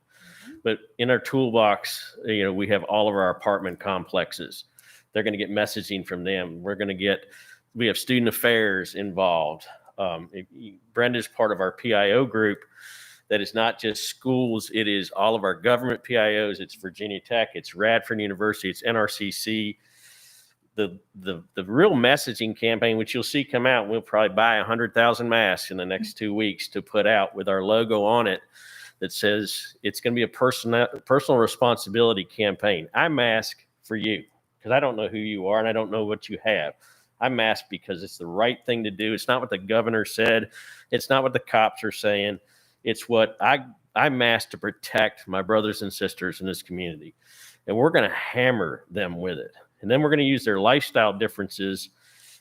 But in our toolbox, we have all of our apartment complexes. They're going to get messaging from them. We have student affairs involved. Brenda's part of our PIO group. That is not just schools. It is all of our government PIOs. It's Virginia Tech. It's Radford University. It's NRCC. The real messaging campaign, which you'll see come out, we'll probably buy 100,000 masks in the next 2 weeks to put out with our logo on it that says it's going to be a personal responsibility campaign. I mask for you because I don't know who you are and I don't know what you have. I mask because it's the right thing to do. It's not what the governor said. It's not what the cops are saying. It's what I mask to protect my brothers and sisters in this community. And we're going to hammer them with it. And then we're going to use their lifestyle differences,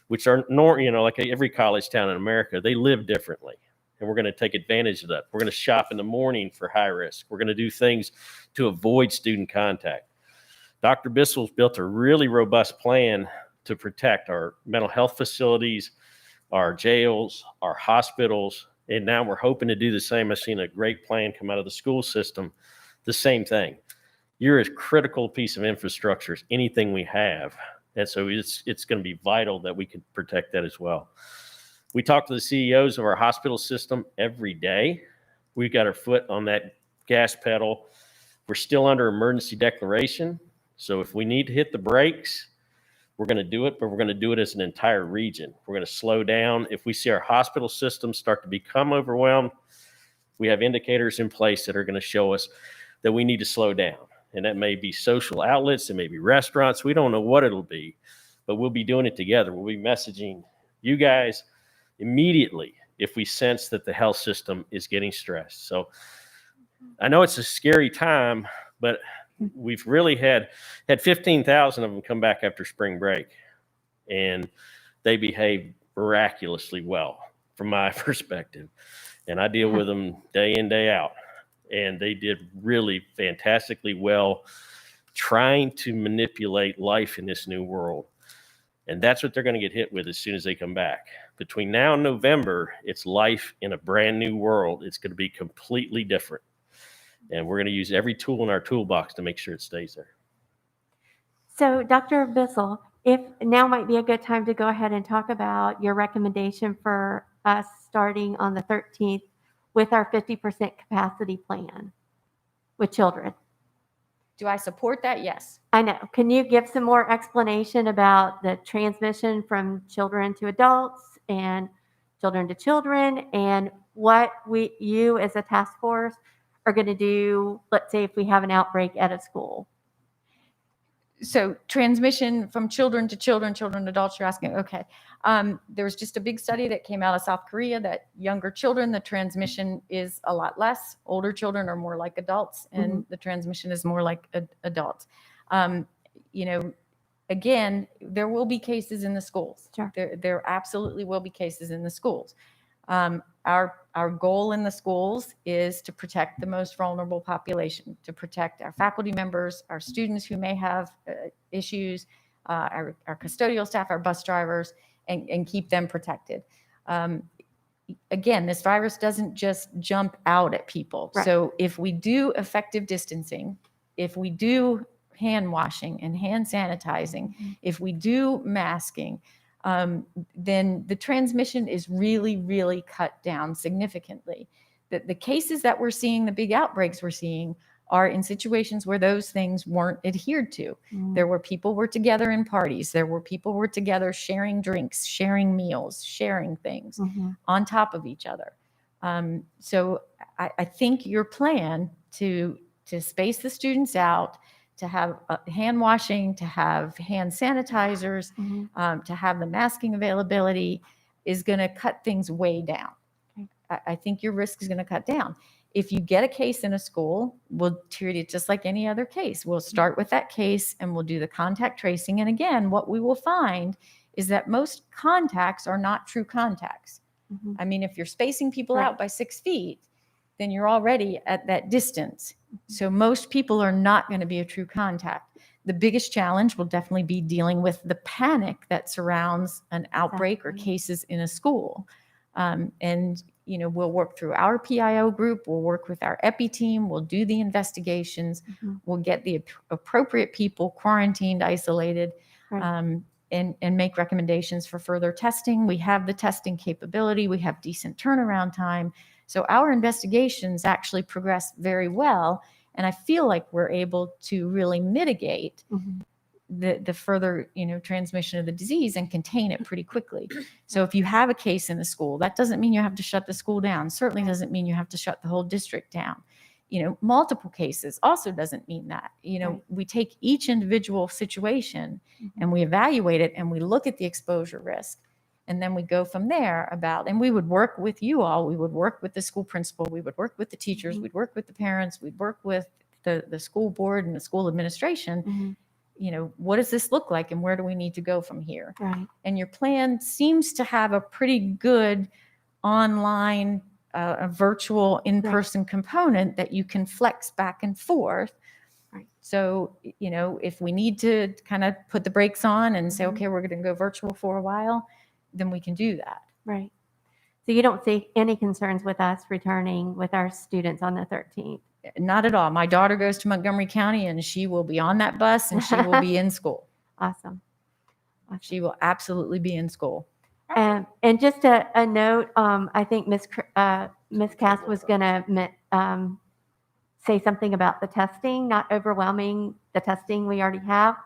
which are like every college town in America, they live differently. And we're going to take advantage of that. We're going to shop in the morning for high risk. We're going to do things to avoid student contact. Dr. Bissell's built a really robust plan to protect our mental health facilities, our jails, our hospitals. And now we're hoping to do the same. I've seen a great plan come out of the school system. The same thing. You're a critical piece of infrastructure as anything we have. And so it's going to be vital that we can protect that as well. We talk to the CEOs of our hospital system every day. We've got our foot on that gas pedal. We're still under emergency declaration. So if we need to hit the brakes, we're going to do it, but we're going to do it as an entire region. We're going to slow down. If we see our hospital system start to become overwhelmed, we have indicators in place that are going to show us that we need to slow down. And that may be social outlets, it may be restaurants. We don't know what it'll be, but we'll be doing it together. We'll be messaging you guys immediately if we sense that the health system is getting stressed. So I know it's a scary time, but we've really had 15,000 of them come back after spring break, and they behave miraculously well from my perspective. And I deal with them day in, day out. And they did really fantastically well trying to manipulate life in this new world. And that's what they're going to get hit with as soon as they come back. Between now and November, it's life in a brand new world. It's going to be completely different. And we're going to use every tool in our toolbox to make sure it stays there. So Dr. Bissell, if now might be a good time to go ahead and talk about your recommendation for us starting on the 13th with our 50% capacity plan with children. Do I support that? Yes. I know. Can you give some more explanation about the transmission from children to adults and children to children, and what you as a task force are going to do, let's say if we have an outbreak at a school? So transmission from children to children, children to adults, you're asking, okay. There was just a big study that came out of South Korea that younger children, the transmission is a lot less. Older children are more like adults, and the transmission is more like adults. Again, there will be cases in the schools. Sure. There absolutely will be cases in the schools. Our goal in the schools is to protect the most vulnerable population, to protect our faculty members, our students who may have issues, our custodial staff, our bus drivers, and keep them protected. Again, this virus doesn't just jump out at people. Right. So if we do effective distancing, if we do hand washing and hand sanitizing, if we do masking, then the transmission is really, really cut down significantly. The cases that we're seeing, the big outbreaks we're seeing, are in situations where those things weren't adhered to. There were people were together in parties. There were people were together sharing drinks, sharing meals, sharing things on top of each other. So I think your plan to space the students out, to have hand washing, to have hand sanitizers, to have the masking availability is going to cut things way down. I think your risk is going to cut down. If you get a case in a school, we'll treat it just like any other case. We'll start with that case and we'll do the contact tracing. And again, what we will find is that most contacts are not true contacts. I mean, if you're spacing people out by 6 feet, then you're already at that distance. So most people are not going to be a true contact. The biggest challenge will definitely be dealing with the panic that surrounds an outbreak or cases in a school. And, you know, we'll work through our PIO group, we'll work with our EPI team, we'll do the investigations, we'll get the appropriate people quarantined, isolated, and make recommendations for further testing. We have the testing capability, we have decent turnaround time. So our investigations actually progress very well. And I feel like we're able to really mitigate the further, you know, transmission of the disease and contain it pretty quickly. So if you have a case in a school, that doesn't mean you have to shut the school down. Certainly doesn't mean you have to shut the whole district down. You know, multiple cases also doesn't mean that. You know, we take each individual situation and we evaluate it and we look at the exposure risk. And then we go from there about, and we would work with you all, we would work with the school principal, we would work with the teachers, we'd work with the parents, we'd work with the school board and the school administration. You know, what does this look like and where do we need to go from here? Right. And your plan seems to have a pretty good online, a virtual in-person component that you can flex back and forth. Right. So, you know, if we need to kind of put the brakes on and say, okay, we're going to go virtual for a while, then we can do that. Right. So you don't see any concerns with us returning with our students on the 13th? Not at all. My daughter goes to Montgomery County and she will be on that bus and she will be in school. Awesome. She will absolutely be in school. And just a note, I think Miss Cass was going to say something about the testing, not overwhelming the testing we already have.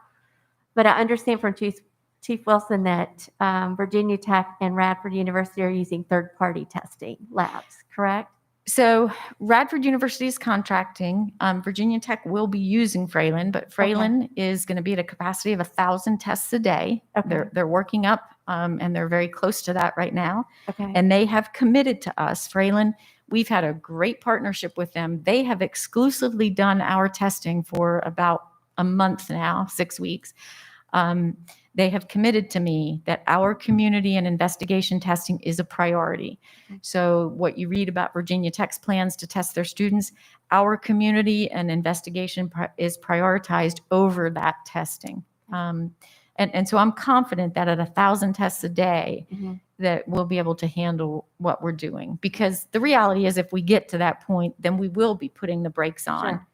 But I understand from Chief Wilson that Virginia Tech and Radford University are using third-party testing labs, correct? So Radford University is contracting. Virginia Tech will be using Fralin, but Fralin is going to be at a capacity of 1,000 tests a day. They're working up, and they're very close to that right now. And they have committed to us. Fralin, we've had a great partnership with them. They have exclusively done our testing for about a month now, 6 weeks. They have committed to me that our community and investigation testing is a priority. So what you read about Virginia Tech's plans to test their students, our community and investigation is prioritized over that testing. And so I'm confident that at 1,000 tests a day, that we'll be able to handle what we're doing. Because the reality is if we get to that point, then we will be putting the brakes on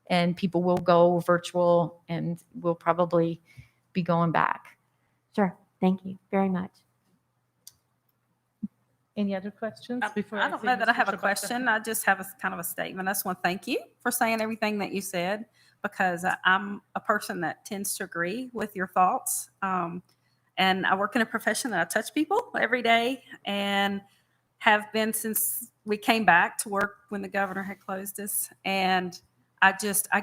and people will go virtual and we'll probably be going back. Sure. Thank you very much. Any other questions before I don't know that I have a question. I just have a kind of a statement. I just want to thank you for saying everything that you said, because I'm a person that tends to agree with your thoughts. And I work in a profession that I touch people every day and have been since we came back to work when the governor had closed us. And I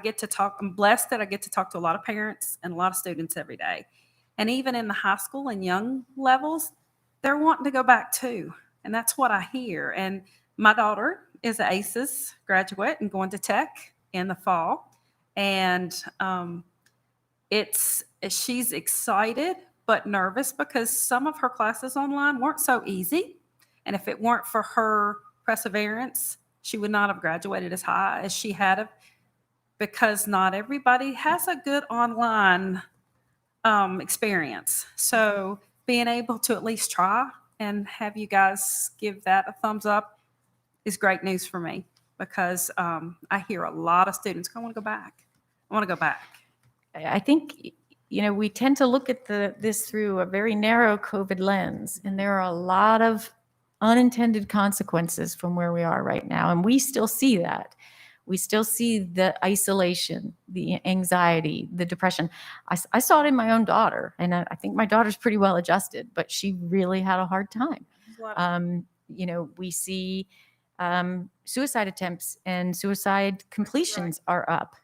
get to talk, I'm blessed that I get to talk to a lot of parents and a lot of students every day. And even in the high school and young levels, they're wanting to go back too. And that's what I hear. And my daughter is an ACES graduate and going to tech in the fall. And she's excited but nervous because some of her classes online weren't so easy. And if it weren't for her perseverance, she would not have graduated as high as she had have, because not everybody has a good online experience. So being able to at least try and have you guys give that a thumbs up is great news for me, because I hear a lot of students, I want to go back. I want to go back. I think, we tend to look at this through a very narrow COVID lens, and there are a lot of unintended consequences from where we are right now. And we still see that. We still see the isolation, the anxiety, the depression. I saw it in my own daughter, and I think my daughter's pretty well adjusted, but she really had a hard time. We see suicide attempts and suicide completions are up.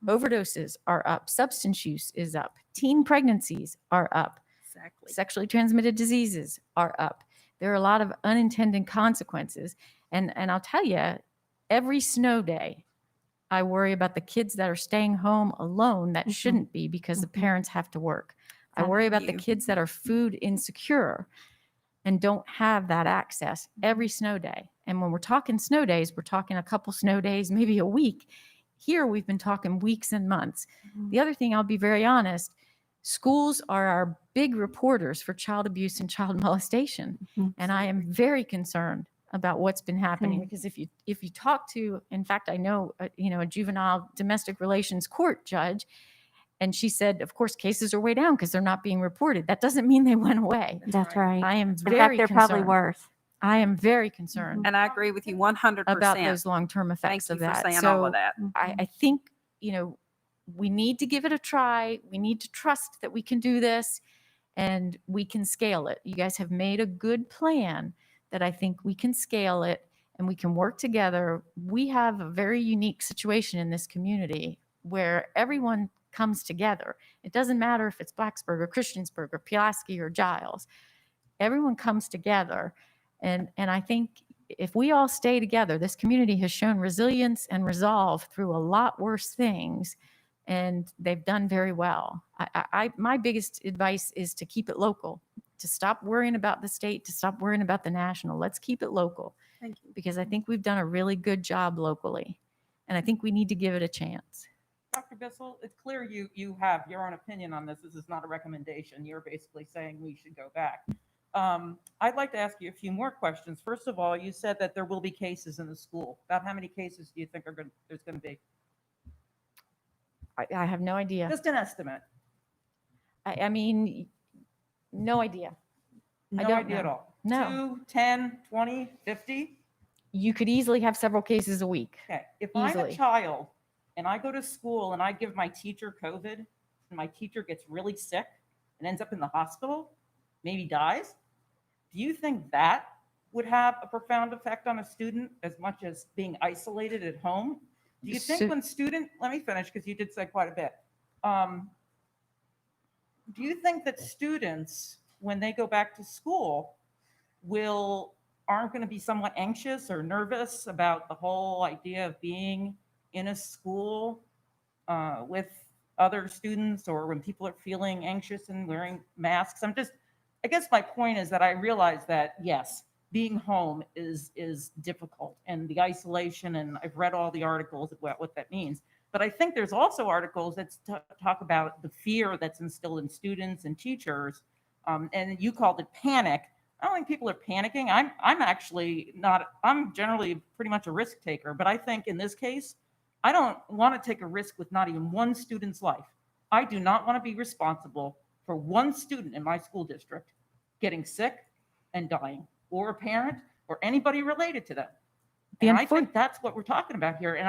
Overdoses are up. Substance use is up. Teen pregnancies are up. Exactly. Sexually transmitted diseases are up. There are a lot of unintended consequences. And I'll tell you, every snow day, I worry about the kids that are staying home alone that shouldn't be because the parents have to work. I worry about the kids that are food insecure and don't have that access every snow day. And when we're talking snow days, we're talking a couple snow days, maybe a week. Here, we've been talking weeks and months. The other thing, I'll be very honest, schools are our big reporters for child abuse and child molestation. And I am very concerned about what's been happening, because if you talk to, in fact, I know, a juvenile domestic relations court judge, and she said, of course, cases are way down because they're not being reported. That doesn't mean they went away. That's right. I am In very fact, they're probably concerned. worse. I am very concerned And I agree with you 100%. about those long-term effects Thank of you for that. saying So all of that. I think, we need to give it a try. We need to trust that we can do this and we can scale it. You guys have made a good plan that I think we can scale it and we can work together. We have a very unique situation in this community where everyone comes together. It doesn't matter if it's Blacksburg or Christiansburg or Pulaski or Giles. Everyone comes together. And I think if we all stay together, this community has shown resilience and resolve through a lot worse things, and they've done very well. My biggest advice is to keep it local, to stop worrying about the state, to stop worrying about the national. Let's keep it local. Thank you. Because I think we've done a really good job locally, and I think we need to give it a chance. Dr. Bissell, it's clear you have your own opinion on this. This is not a recommendation. You're basically saying we should go back. I'd like to ask you a few more questions. First of all, you said that there will be cases in the school. About how many cases do you think there's going to be? I have no idea. Just an estimate. I mean, no idea. No don't idea know. at all. No. 2, 10, 20, 50? You could easily have several cases a week. Okay. If I'm a Easily. child and I go to school and I give my teacher COVID and my teacher gets really sick and ends up in the hospital, maybe dies, do you think that would have a profound effect on a student as much as being isolated at home? Do you think let me finish because you did say quite a bit. Do you think that students, when they go back to school, aren't going to be somewhat anxious or nervous about the whole idea of being in a school with other students, or when people are feeling anxious and wearing masks? I guess my point is that I realize that, yes, being home is difficult, and the isolation, and I've read all the articles about what that means. But I think there's also articles that talk about the fear that's instilled in students and teachers, and you called it panic. I don't think people are panicking. I'm actually not. I'm generally pretty much a risk taker, but I think in this case, I don't want to take a risk with not even one student's life. I do not want to be responsible for one student in my school district getting sick and dying, or a parent, or anybody related to them. And I think that's what we're talking about here. And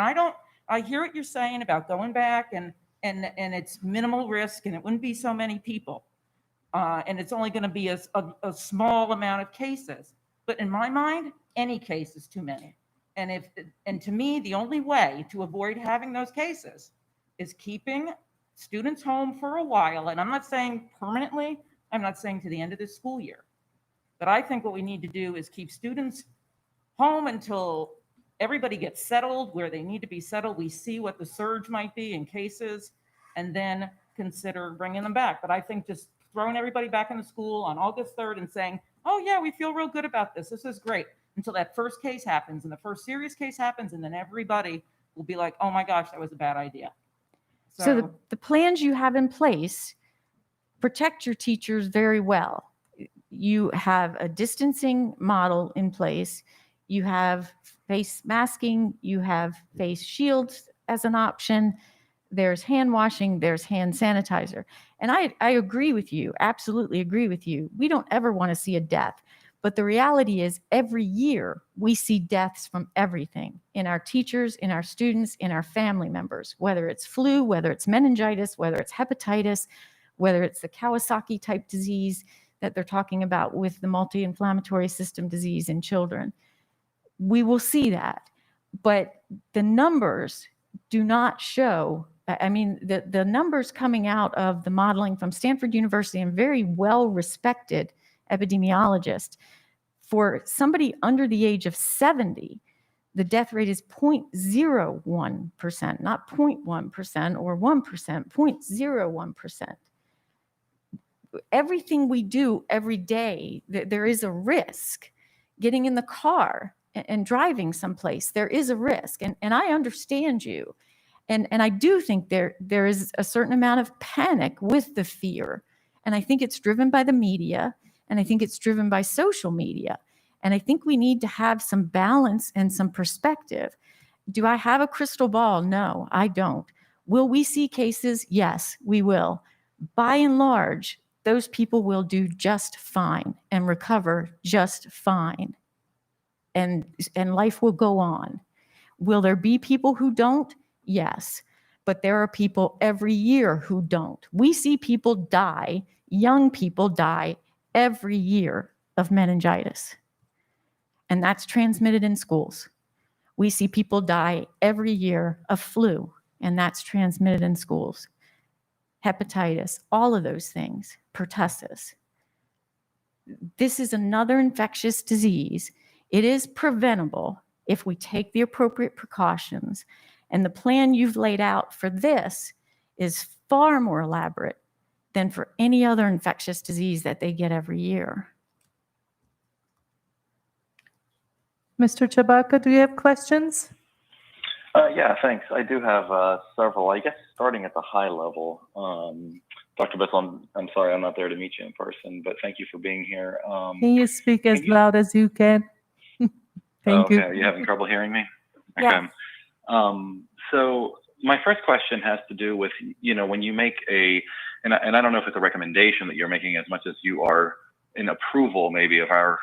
I hear what you're saying about going back and it's minimal risk and it wouldn't be so many people. And it's only going to be a small amount of cases. But in my mind, any case is too many. And to me, the only way to avoid having those cases is keeping students home for a while. And I'm not saying permanently, I'm not saying to the end of this school year. But I think what we need to do is keep students home until everybody gets settled where they need to be settled. We see what the surge might be in cases, and then consider bringing them back. But I think just throwing everybody back into school on August 3rd and saying, oh yeah, we feel real good about this. This is great. Until that first case happens and the first serious case happens, and then everybody will be like, oh my gosh, that was a bad idea. So the plans you have in place protect your teachers very well. You have a distancing model in place. You have face masking. You have face shields as an option. There's hand washing. There's hand sanitizer. And I agree with you, absolutely agree with you. We don't ever want to see a death. But the reality is every year we see deaths from everything in our teachers, in our students, in our family members, whether it's flu, whether it's meningitis, whether it's hepatitis, whether it's the Kawasaki type disease that they're talking about with the multi-inflammatory system disease in children. We will see that. But the numbers do not show, I mean, the numbers coming out of the modeling from Stanford University and very well-respected epidemiologist, for somebody under the age of 70, the death rate is 0.01%, not 0.1% or 1%, 0.01%. Everything we do every day, there is a risk. Getting in the car and driving someplace, there is a risk. And I understand you. And I do think there is a certain amount of panic with the fear. And I think it's driven by the media. And I think it's driven by social media. And I think we need to have some balance and some perspective. Do I have a crystal ball? No, I don't. Will we see cases? Yes, we will. By and large, those people will do just fine and recover just fine. And life will go on. Will there be people who don't? Yes. But there are people every year who don't. We see people die, young people die every year of meningitis. And that's transmitted in schools. We see people die every year of flu, and that's transmitted in schools. Hepatitis, all of those things, pertussis. This is another infectious disease. It is preventable if we take the appropriate precautions. And the plan you've laid out for this is far more elaborate than for any other infectious disease that they get every year. Mr. Chabaka, do you have questions? Yeah, thanks. I do have several, I guess, starting at the high level. Dr. Bissell, I'm sorry I'm not there to meet you in person, but thank you for being here. Can you speak as loud as you can? Thank you. Okay, are you having trouble hearing me? Yes. Okay. So my first question has to do with, when you make and I don't know if it's a recommendation that you're making as much as you are in approval maybe of our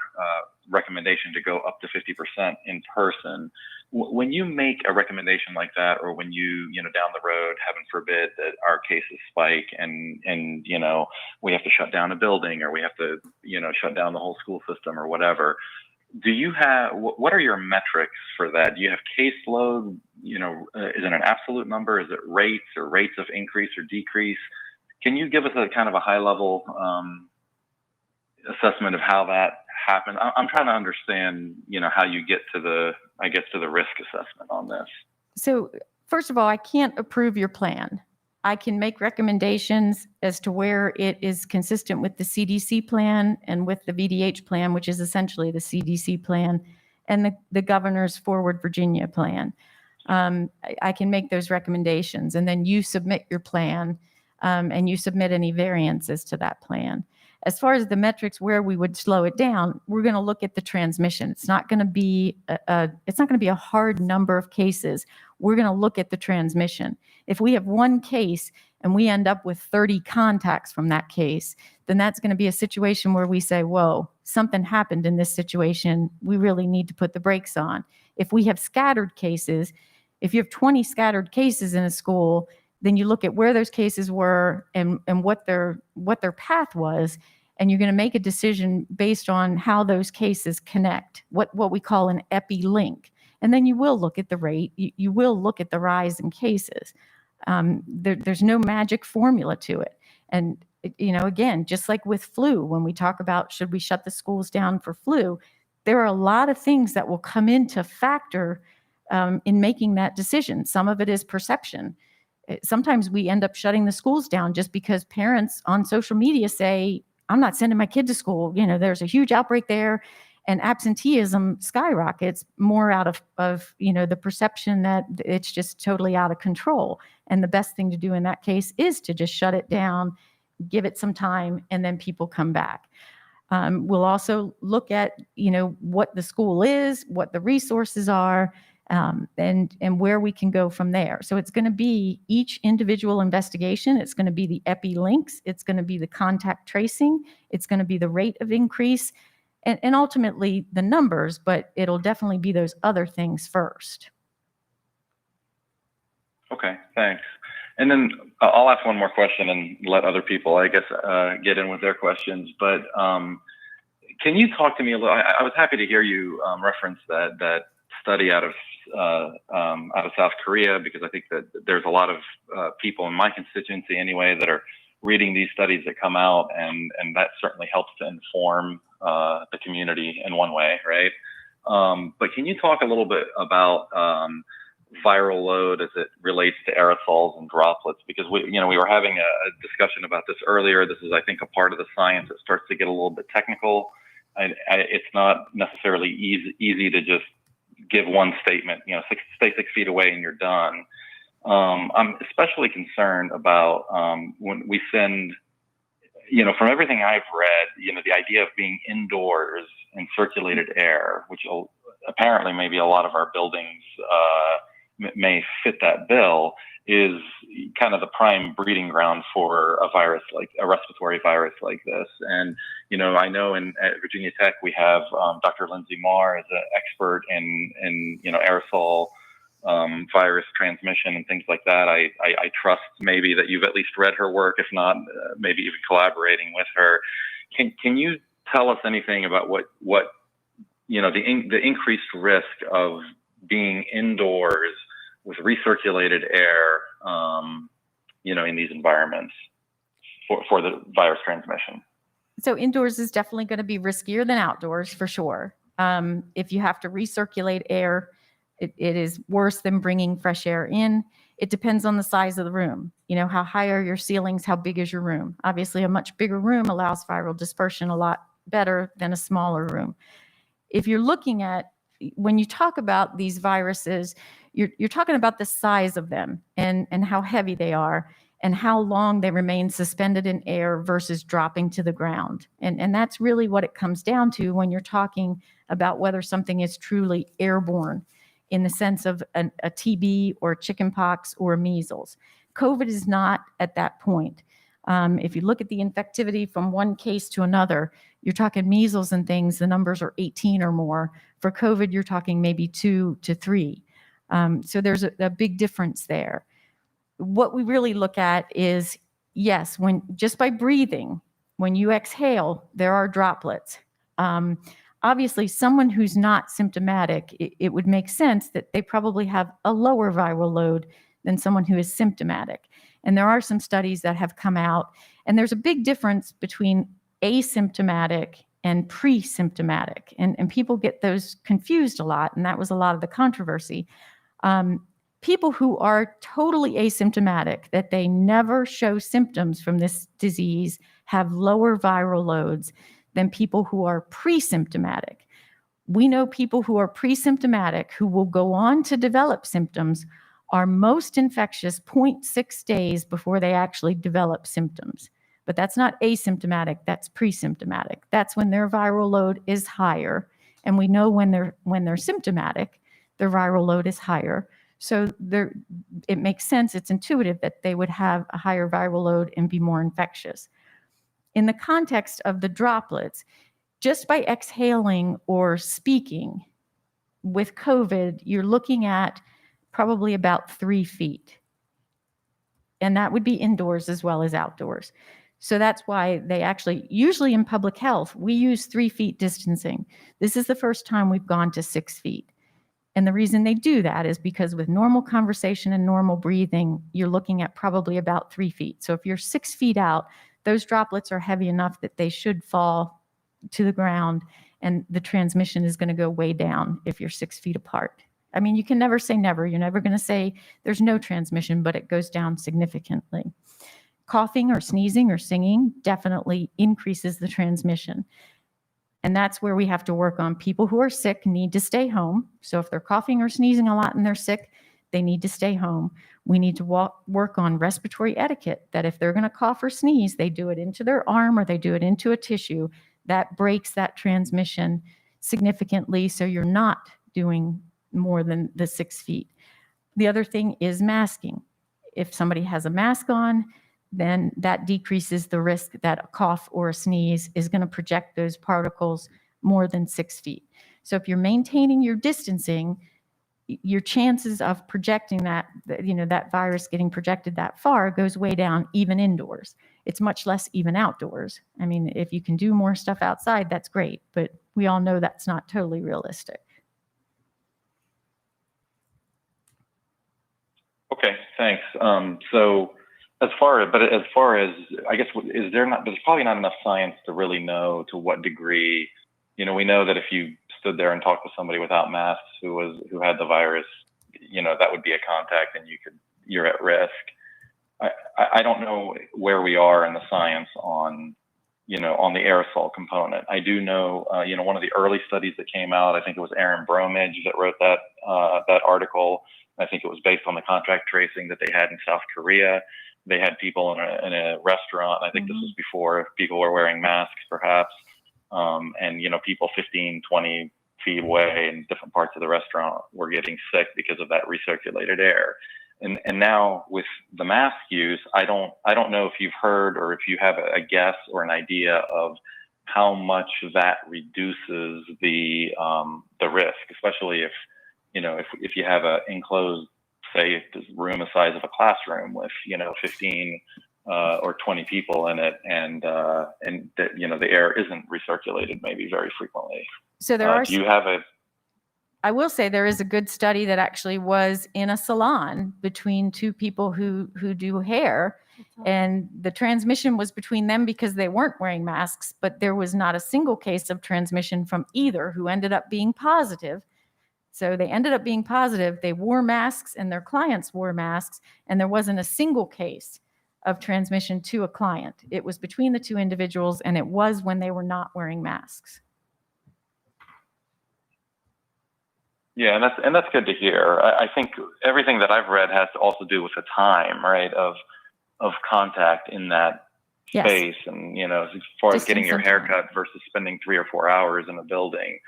recommendation to go up to 50% in person. When you make a recommendation like that, or when you down the road, heaven forbid that our cases spike and we have to shut down a building, or we have to shut down the whole school system or whatever, do you have, what are your metrics for that? Do you have caseload? Is it an absolute number? Is it rates or rates of increase or decrease? Can you give us a kind of a high level assessment of how that happens? I'm trying to understand, how you get to the risk assessment on this. So first of all, I can't approve your plan. I can make recommendations as to where it is consistent with the CDC plan and with the VDH plan, which is essentially the CDC plan, and the governor's Forward Virginia plan. I can make those recommendations, and then you submit your plan, and you submit any variances to that plan. As far as the metrics where we would slow it down, we're going to look at the transmission. It's not going to be a hard number of cases. We're going to look at the transmission. If we have one case and we end up with 30 contacts from that case, then that's going to be a situation where we say, whoa, something happened in this situation. We really need to put the brakes on. If we have scattered cases, if you have 20 scattered cases in a school, then you look at where those cases were and what their path was, and you're going to make a decision based on how those cases connect, what we call an epi-link. And then you will look at the rate. You will look at the rise in cases. There's no magic formula to it. And, again, just like with flu, when we talk about should we shut the schools down for flu, there are a lot of things that will come into factor in making that decision. Some of it is perception. Sometimes we end up shutting the schools down just because parents on social media say, I'm not sending my kid to school. There's a huge outbreak there, and absenteeism skyrockets more out of the perception that it's just totally out of control. And the best thing to do in that case is to just shut it down, give it some time, and then people come back. We'll also look at, what the school is, what the resources are, and where we can go from there. So it's going to be each individual investigation. It's going to be the EPI links. It's going to be the contact tracing. It's going to be the rate of increase and ultimately the numbers, but it'll definitely be those other things first. Okay, thanks. And then I'll ask one more question and let other people, I guess, get in with their questions. But can you talk to me a little? I was happy to hear you reference that study out of South Korea, because I think that there's a lot of people in my constituency anyway that are reading these studies that come out, and that certainly helps to inform the community in one way, right? But can you talk a little bit about viral load as it relates to aerosols and droplets? Because we were having a discussion about this earlier. This is, I think, a part of the science that starts to get a little bit technical. It's not necessarily easy to just give one statement, stay 6 feet away and you're done. I'm especially concerned about when we send, from everything I've read, the idea of being indoors in circulated air, which apparently maybe a lot of our buildings may fit that bill, is kind of the prime breeding ground for a respiratory virus like this. And, I know at Virginia Tech, we have Dr. Lindsay Marr as an expert in aerosol virus transmission and things like that. I trust maybe that you've at least read her work, if not maybe even collaborating with her. Can you tell us anything about what the increased risk of being indoors with recirculated air, in these environments for the virus transmission? So indoors is definitely going to be riskier than outdoors for sure. If you have to recirculate air, it is worse than bringing fresh air in. It depends on the size of the room. How high are your ceilings? How big is your room? Obviously, a much bigger room allows viral dispersion a lot better than a smaller room. If you're looking at, when you talk about these viruses, you're talking about the size of them and how heavy they are and how long they remain suspended in air versus dropping to the ground. And that's really what it comes down to when you're talking about whether something is truly airborne in the sense of a TB or chickenpox or measles. COVID is not at that point. If you look at the infectivity from one case to another, you're talking measles and things, the numbers are 18 or more. For COVID, you're talking maybe 2 to 3. So there's a big difference there. What we really look at is, yes, just by breathing, when you exhale, there are droplets. Obviously, someone who's not symptomatic, it would make sense that they probably have a lower viral load than someone who is symptomatic. And there are some studies that have come out, and there's a big difference between asymptomatic and pre-symptomatic. And people get those confused a lot, and that was a lot of the controversy. People who are totally asymptomatic, that they never show symptoms from this disease, have lower viral loads than people who are pre-symptomatic. We know people who are pre-symptomatic who will go on to develop symptoms are most infectious 0.6 days before they actually develop symptoms. But that's not asymptomatic, that's pre-symptomatic. That's when their viral load is higher. And we know when they're symptomatic, their viral load is higher. So it makes sense, it's intuitive that they would have a higher viral load and be more infectious. In the context of the droplets, just by exhaling or speaking with COVID, you're looking at probably about 3 feet. And that would be indoors as well as outdoors. So that's why they actually, usually in public health, we use 3 feet distancing. This is the first time we've gone to 6 feet. And the reason they do that is because with normal conversation and normal breathing, you're looking at probably about 3 feet. So if you're 6 feet out, those droplets are heavy enough that they should fall to the ground, and the transmission is going to go way down if you're 6 feet apart. I mean, you can never say never. You're never going to say there's no transmission, but it goes down significantly. coughing or sneezing or singing definitely increases the transmission. And that's where we have to work on. People who are sick need to stay home. So if they're coughing or sneezing a lot and they're sick, they need to stay home. We need to work on respiratory etiquette, that if they're going to cough or sneeze, they do it into their arm or they do it into a tissue. That breaks that transmission significantly, so you're not doing more than the 6 feet. The other thing is masking. If somebody has a mask on, then that decreases the risk that a cough or a sneeze is going to project those particles more than 6 feet. So if you're maintaining your distancing, your chances of projecting that, that virus getting projected that far goes way down, even indoors. It's much less even outdoors. I mean, if you can do more stuff outside, that's great, but we all know that's not totally realistic. Okay, thanks. So as far as, I guess, there's probably not enough science to really know to what degree, we know that if you stood there and talked to somebody without masks who had the virus, that would be a contact and you're at risk. I don't know where we are in the science on the aerosol component. I do know, one of the early studies that came out, I think it was Aaron Bromage that wrote that article. I think it was based on the contact tracing that they had in South Korea. They had people in a restaurant. I think this was before people were wearing masks, perhaps. And, people 15, 20 feet away in different parts of the restaurant were getting sick because of that recirculated air. And now with the mask use, I don't know if you've heard or if you have a guess or an idea of how much that reduces the risk, especially if you have an enclosed, say, room the size of a classroom with 15 or 20 people in it, and the air isn't recirculated maybe very frequently. So there are. Do you have I will say there is a good study that actually was in a salon between two people who do hair, and the transmission was between them because they weren't wearing masks, but there was not a single case of transmission from either who ended up being positive. So they ended up being positive. They wore masks and their clients wore masks, and there wasn't a single case of transmission to a client. It was between the two individuals, and it was when they were not wearing masks. Yeah, and that's good to hear. I think everything that I've read has to also do with the time, right, of contact in that space, and as far as getting your haircut versus spending 3 or 4 hours in a building.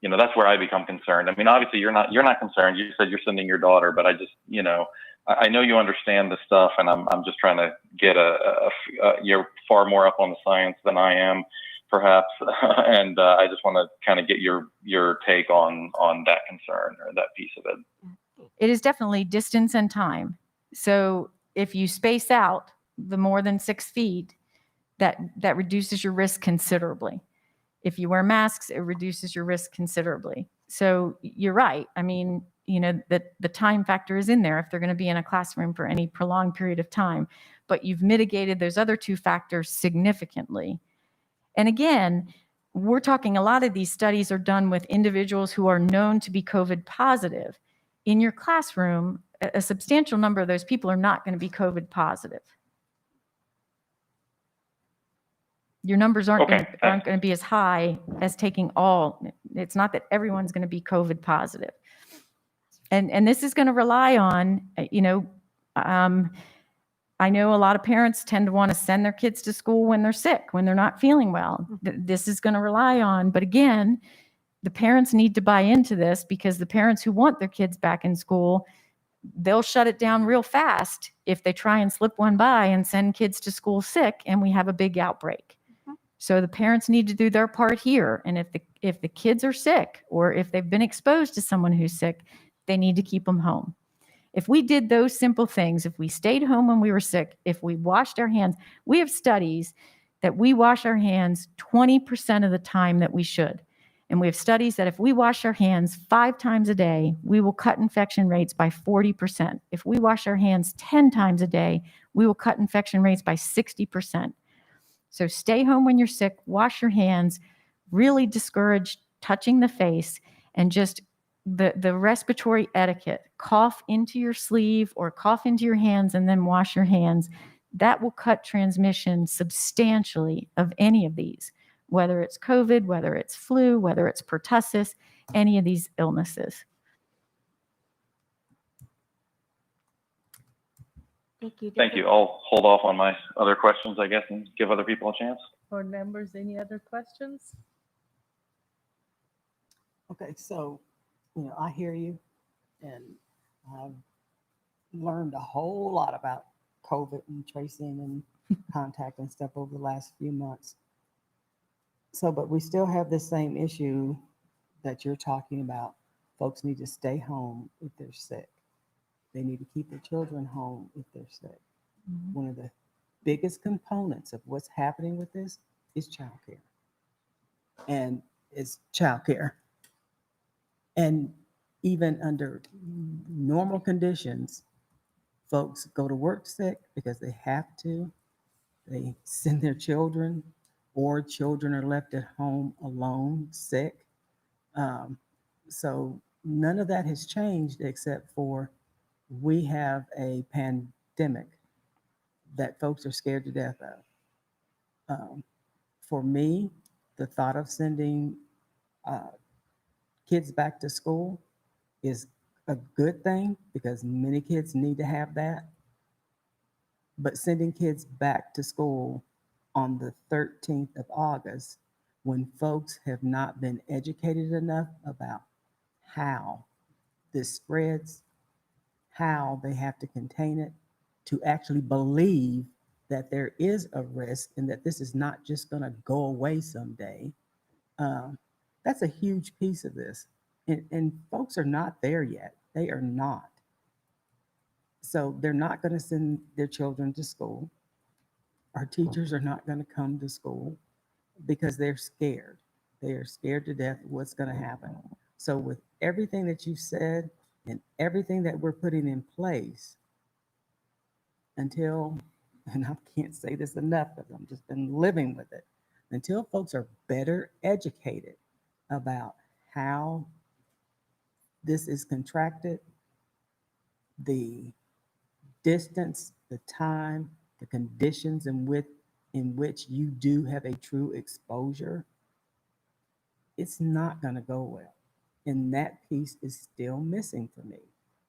That's where I become concerned. I mean, obviously you're not concerned. You said you're sending your daughter, but I just, I know you understand this stuff, and I'm just trying to get you're far more up on the science than I am, perhaps, and I just want to kind of get your take on that concern or that piece of it. It is definitely distance and time. So if you space out the more than 6 feet, that reduces your risk considerably. If you wear masks, it reduces your risk considerably. So you're right. I mean, the time factor is in there if they're going to be in a classroom for any prolonged period of time, but you've mitigated those other two factors significantly. And again, we're talking, a lot of these studies are done with individuals who are known to be COVID positive. In your classroom, a substantial number of those people are not going to be COVID positive. Your numbers aren't going to be as high as taking all. It's not that everyone's going to be COVID positive. And this is going to rely on, I know a lot of parents tend to want to send their kids to school when they're sick, when they're not feeling well. This is going to rely on, but again, the parents need to buy into this, because the parents who want their kids back in school, they'll shut it down real fast if they try and slip one by and send kids to school sick and we have a big outbreak. So the parents need to do their part here. And if the kids are sick, or if they've been exposed to someone who's sick, they need to keep them home. If we did those simple things, if we stayed home when we were sick, if we washed our hands, we have studies that we wash our hands 20% of the time that we should. And we have studies that if we wash our hands 5 times a day, we will cut infection rates by 40%. If we wash our hands 10 times a day, we will cut infection rates by 60%. So stay home when you're sick, wash your hands, really discourage touching the face, and just the respiratory etiquette. Cough into your sleeve or cough into your hands and then wash your hands. that will cut transmission substantially of any of these, whether it's COVID, whether it's flu, whether it's pertussis, any of these illnesses. Thank you. Thank you. I'll hold off on my other questions, I guess, and give other people a chance. Board members, any other questions? Okay, so, I hear you, and I've learned a whole lot about COVID and tracing and contact and stuff over the last few months. So, but we still have this same issue that you're talking about. Folks need to stay home if they're sick. They need to keep their children home if they're sick. One of the biggest components of what's happening with this is childcare. And it's childcare. And even under normal conditions, folks go to work sick because they have to. They send their children, or children are left at home alone, sick. So none of that has changed except for we have a pandemic that folks are scared to death of. For me, the thought of sending kids back to school is a good thing because many kids need to have that. But sending kids back to school on the 13th of August, when folks have not been educated enough about how this spreads, how they have to contain it, to actually believe that there is a risk and that this is not just going to go away someday. That's a huge piece of this. And folks are not there yet. They are not. So they're not going to send their children to school. Our teachers are not going to come to school because they're scared. They are scared to death of what's going to happen. So with everything that you've said and everything that we're putting in place, until, and I can't say this enough because I've just been living with it, until folks are better educated about how this is contracted, the distance, the time, the conditions in which you do have a true exposure, it's not going to go well. And that piece is still missing for me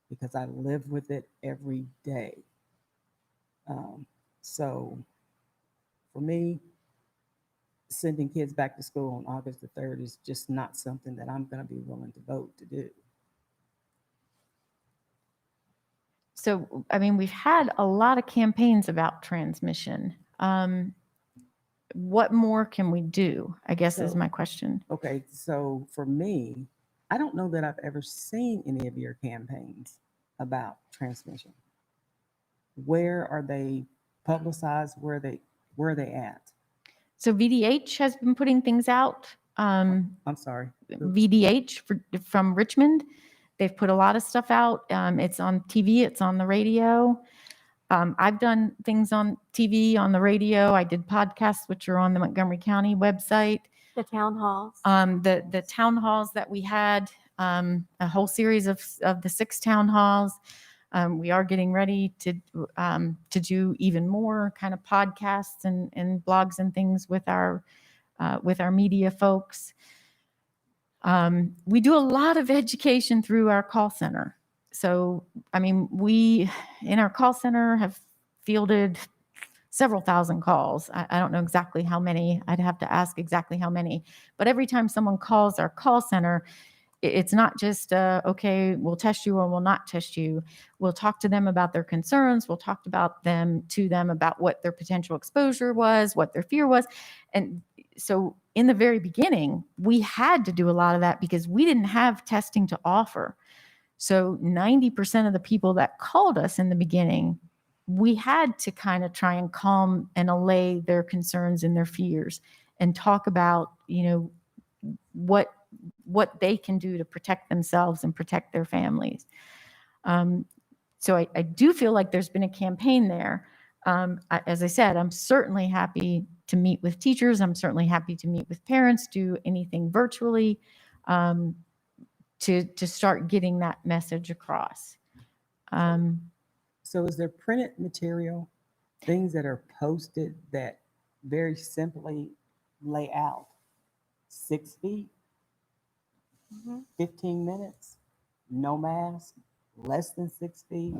because I live with it every day. So for me, sending kids back to school on August the 3rd is just not something that I'm going to be willing to vote to do. So, I mean, we've had a lot of campaigns about transmission. What more can we do, I guess is my question. Okay, so for me, I don't know that I've ever seen any of your campaigns about transmission. Where are they publicized? Where are they at? So VDH has been putting things out. I'm sorry. VDH from Richmond. They've put a lot of stuff out. It's on TV, it's on the radio. I've done things on TV, on the radio. I did podcasts, which are on the Montgomery County website. The town halls. The town halls that we had, a whole series of the 6 town halls. We are getting ready to do even more kind of podcasts and blogs and things with our media folks. We do a lot of education through our call center. So, I mean, we in our call center have fielded several thousand calls. I don't know exactly how many. I'd have to ask exactly how many. But every time someone calls our call center, it's not just, okay, we'll test you or we'll not test you. We'll talk to them about their concerns. We'll talk about them about what their potential exposure was, what their fear was. And so in the very beginning, we had to do a lot of that because we didn't have testing to offer. So 90% of the people that called us in the beginning, we had to kind of try and calm and allay their concerns and their fears and talk about, what they can do to protect themselves and protect their families. So I do feel like there's been a campaign there. As I said, I'm certainly happy to meet with teachers. I'm certainly happy to meet with parents, do anything virtually to start getting that message across. So is there printed material things that are posted that very simply lay out 6 feet, 15 minutes, no mask, less than 6 feet.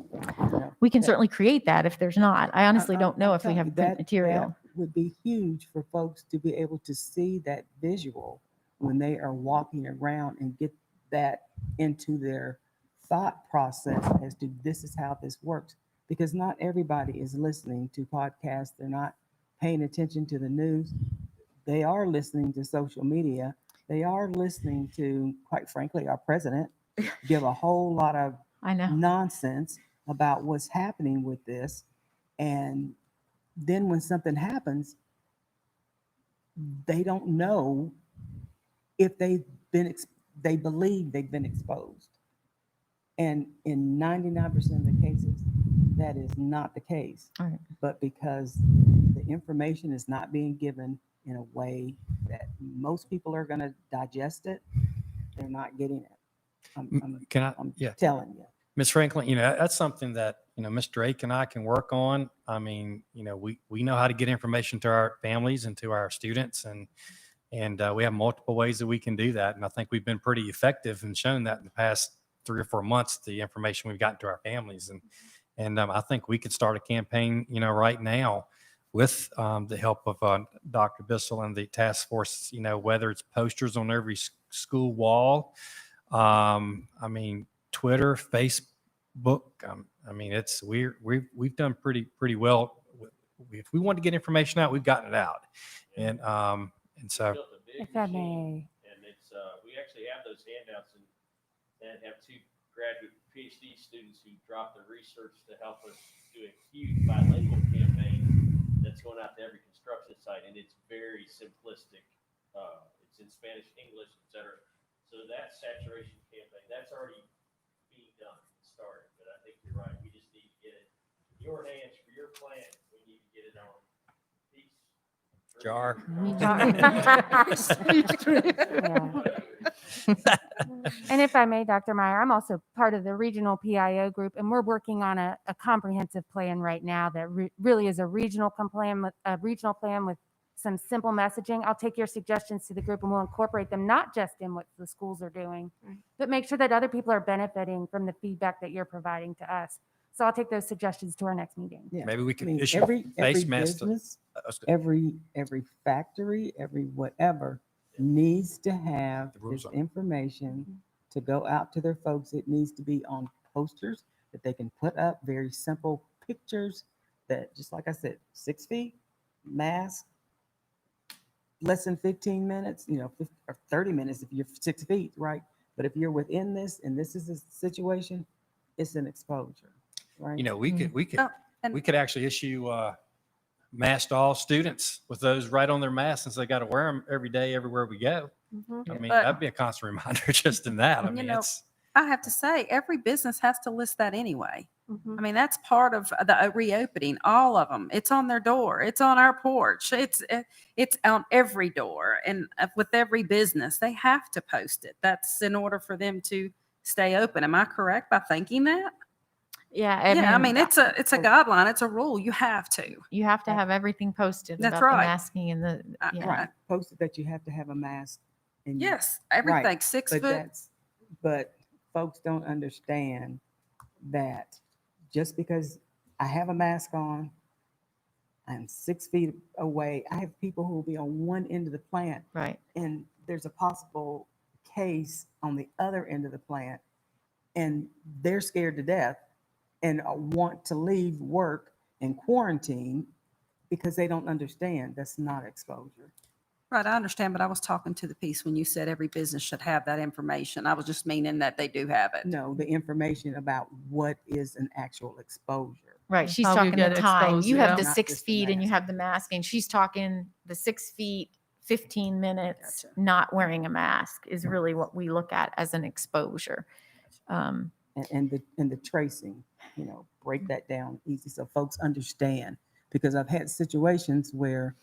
We can certainly create that if there's not. I honestly don't know I'm if we telling have you, print that material. would be huge for folks to be able to see that visual when they are walking around and get that into their thought process as to this is how this works. Because not everybody is listening to podcasts. They're not paying attention to the news. They are listening to social media. They are listening to, quite frankly, our president give a whole lot of I know. nonsense about what's happening with this. And then when something happens, they don't know if they believe they've been exposed. And in 99% of the cases, that is not the case. All right. But because the information is not being given in a way that most people are going to digest it, they're not getting it. I'm Yeah. telling you. Ms. Franklin, that's something that, Ms. Drake and I can work on. I mean, we know how to get information to our families and to our students, and we have multiple ways that we can do that. And I think we've been pretty effective and shown that in the past 3 or 4 months, the information we've gotten to our families. And I think we could start a campaign, right now with the help of Dr. Bissell and the task force, whether it's posters on every school wall, I mean, Twitter, Facebook. I mean, we've done pretty well. If we want to get information out, we've gotten it out. And so, If I may. And it's we actually have those handouts and have 2 graduate PhD students who dropped their research to help us do a huge bilingual campaign that's going out to every construction site, and it's very simplistic. It's in Spanish, English, etc. So that saturation campaign, that's already being done, started. But I think you're right. We just need to get it in your hands for your plan. We need to get it on piece. Jar. And if I may, Dr. Meyer, I'm also part of the regional PIO group, and we're working on a comprehensive plan right now that really is a regional plan with some simple messaging. I'll take your suggestions to the group and we'll incorporate them, not just in what the schools are doing, but make sure that other people are benefiting from the feedback that you're providing to us. So I'll take those suggestions to our next meeting. Yeah. Maybe we I can mean, issue every face masks. business, every factory, every whatever needs to have this information to go out to their folks. It needs to be on posters that they can put up, very simple pictures that, just like I said, 6 feet, mask, less than 15 minutes, or 30 minutes if you're 6 feet, right? But if you're within this and this is a situation, it's an exposure, right? We could actually issue masks to all students with those right on their masks, since they got to wear them every day, everywhere we go. I mean, But- that'd be a constant reminder just in that. I mean, it's. I have to say, every business has to list that anyway. I mean, that's part of the reopening, all of them. It's on their door. It's on our porch. It's on every door. And with every business, they have to post it. That's in order for them to stay open. Am I correct by thinking that? Yeah. I mean, it's a guideline. It's a rule. You have to. You have to have everything posted That's about the right. masking and the, yeah. Right, posted that you have to have a mask. And Yes, everything, right, 6 but foot. but folks don't understand that just because I have a mask on, I'm 6 feet away. I have people who will be on one end of the plant. Right. And there's a possible case on the other end of the plant, and they're scared to death and want to leave work and quarantine because they don't understand that's not exposure. Right, I understand, but I was talking to the piece when you said every business should have that information. I was just meaning that they do have it. No, the information about what is an actual exposure. Right. She's How we talking the get time. exposed, You have the yeah. Not 6 just the feet and you mask. have the mask, and she's talking the 6 feet, 15 minutes, not wearing a mask is really what we look at as an exposure. And the tracing, break that down easy so folks understand. Because I've had situations where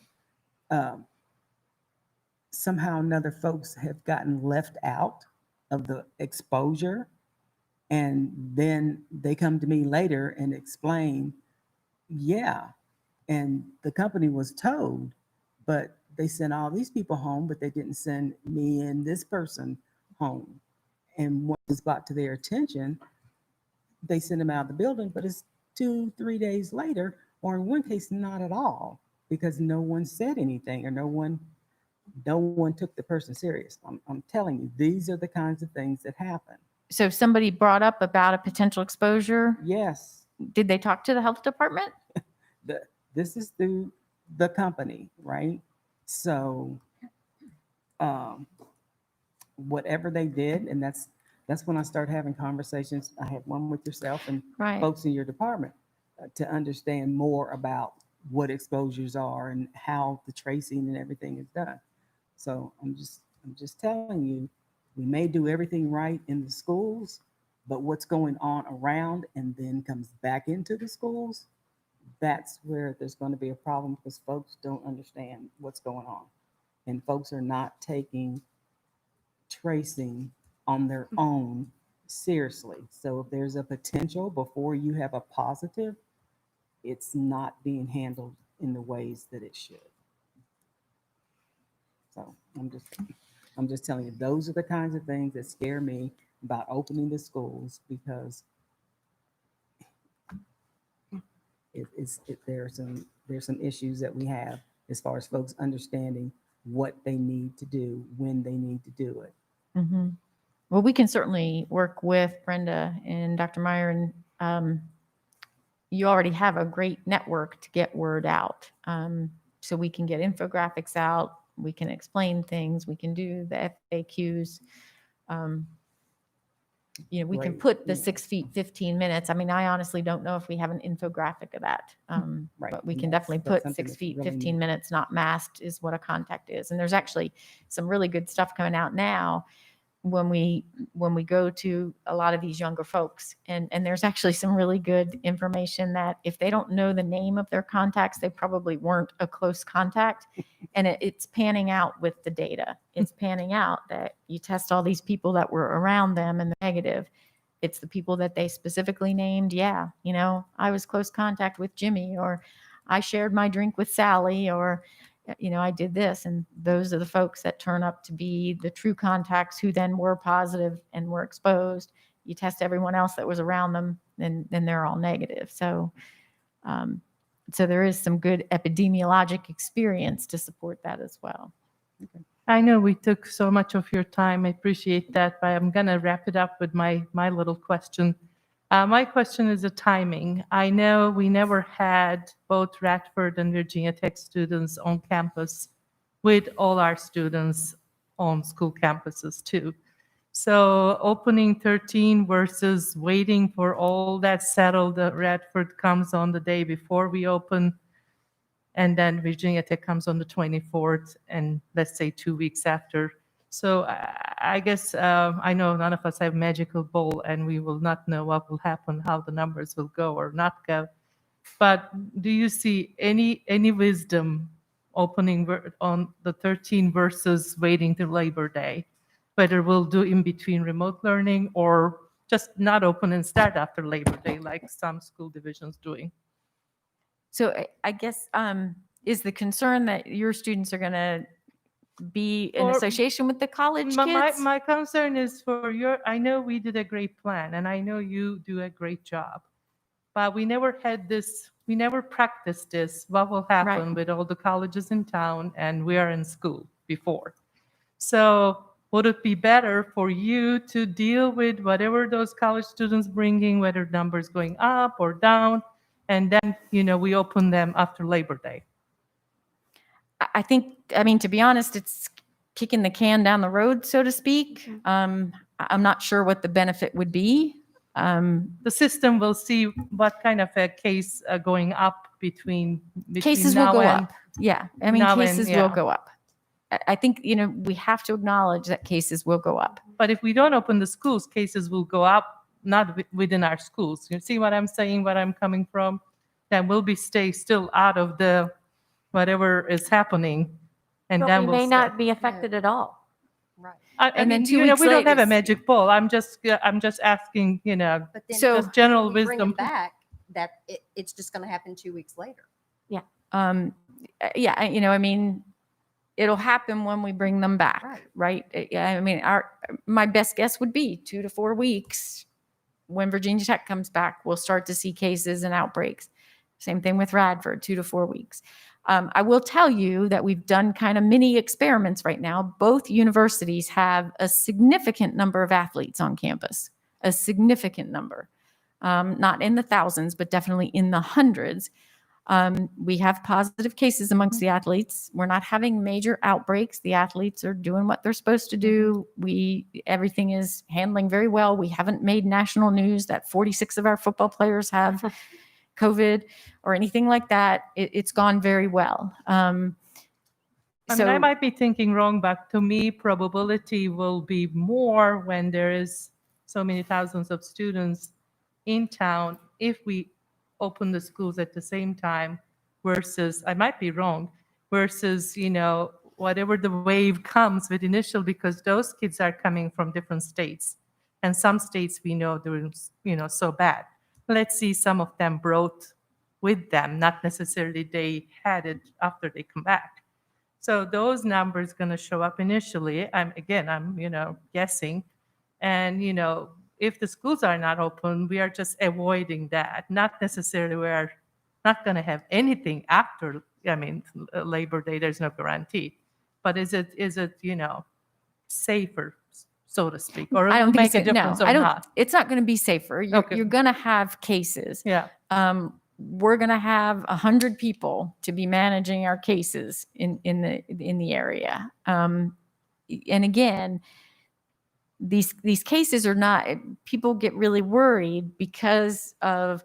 somehow or another folks have gotten left out of the exposure, and then they come to me later and explain, yeah, And the company was told, but they sent all these people home, but they didn't send me and this person home. And once it's brought to their attention, they send them out of the building, but it's 2-3 days later, or in one case, not at all, because no one said anything or no one took the person serious. I'm telling you, these are the kinds of things that happen. So if somebody brought up about a potential exposure, Yes, did they talk to the health department? this is through the company, right? So whatever they did, and that's when I started having conversations. I had one with yourself and Right. folks in your department to understand more about what exposures are and how the tracing and everything is done. So I'm just telling you, we may do everything right in the schools, but what's going on around and then comes back into the schools, that's where there's going to be a problem because folks don't understand what's going on. And folks are not taking tracing on their own seriously. So if there's a potential before you have a positive, it's not being handled in the ways that it should. So I'm just telling you, those are the kinds of things that scare me about opening the schools because there's some issues that we have as far as folks understanding what they need to do when they need to do it. Mm-hmm. Well, we can certainly work with Brenda and Dr. Meyer, and you already have a great network to get word out. So we can get infographics out, we can explain things, we can do the FAQs. We can put the 6 feet, 15 minutes. I mean, I honestly don't know if we have an infographic of that. Right. But we And can that's definitely put something 6 that's feet, really 15 neat. minutes, not masked is what a contact is. And there's actually some really good stuff coming out now when we go to a lot of these younger folks. And there's actually some really good information that if they don't know the name of their contacts, they probably weren't a close contact. And it's panning out with the data. It's panning out that you test all these people that were around them and they're negative. It's the people that they specifically named. Yeah, I was close contact with Jimmy, or I shared my drink with Sally, or I did this. And those are the folks that turn up to be the true contacts who then were positive and were exposed. You test everyone else that was around them, and then they're all negative. So there is some good epidemiologic experience to support that as well. Okay. I know we took so much of your time. I appreciate that, but I'm going to wrap it up with my little question. My question is the timing. I know we never had both Radford and Virginia Tech students on campus with all our students on school campuses too. So opening 13 versus waiting for all that settled, that Radford comes on the day before we open, and then Virginia Tech comes on the 24th, and let's say 2 weeks after. So I guess I know none of us have magical bowl, and we will not know what will happen, how the numbers will go or not go. But do you see any wisdom opening on the 13 versus waiting till Labor Day? Whether we'll do in between remote learning or just not open and start after Labor Day like some school divisions doing? So I guess is the concern that your students are going to be in Or association with the college kids? My concern is I know we did a great plan and I know you do a great job, but we never practiced this. What will happen with all the colleges in town and we are in school before? So would it be better for you to deal with whatever those college students bringing, whether numbers going up or down, and then, we open them after Labor Day? I think, to be honest, it's kicking the can down the road, so to speak. I'm not sure what the benefit would be. The system will see what kind of a case going up between cases will now go and- up. Yeah, cases will go up. I think, we have to acknowledge that cases will go up. But if we don't open the schools, cases will go up, not within our schools. You see what I'm saying, where I'm coming from? Then we'll stay still out of the whatever is happening. And But then we we'll may stay. not be affected at all. Right. And then 2 we weeks don't have later- a magic ball. I'm just asking, But then So- just general we bring them wisdom. back, that it's just going to happen 2 weeks later. Yeah. Yeah, I mean, it'll happen when we bring them back, right? Yeah, I mean, my best guess would be 2 to 4 weeks. When Virginia Tech comes back, we'll start to see cases and outbreaks. Same thing with Radford, 2 to 4 weeks. I will tell you that we've done kind of mini experiments right now. Both universities have a significant number of athletes on campus, a significant number. Not in the thousands, but definitely in the hundreds. We have positive cases amongst the athletes. We're not having major outbreaks. The athletes are doing what they're supposed to do. Everything is handling very well. We haven't made national news that 46 of our football players have COVID or anything like that. It's gone very well. I mean, I might be thinking wrong, but to me, probability will be more when there is so many thousands of students in town if we open the schools at the same time versus, I might be wrong, versus, whatever the wave comes with initial, because those kids are coming from different states. And some states we know doing, so bad. Let's see some of them brought with them, not necessarily they had it after they come back. So those numbers going to show up initially. I'm guessing. And, if the schools are not open, we are just avoiding that. Not necessarily we are not going to have anything after, Labor Day, there's no guarantee. But is it safer, so to speak? Or I don't will think make a difference or not? It's not going to be safer. You're going to have cases. Yeah. We're going to have 100 people to be managing our cases in the area. And again, these cases are not, people get really worried because of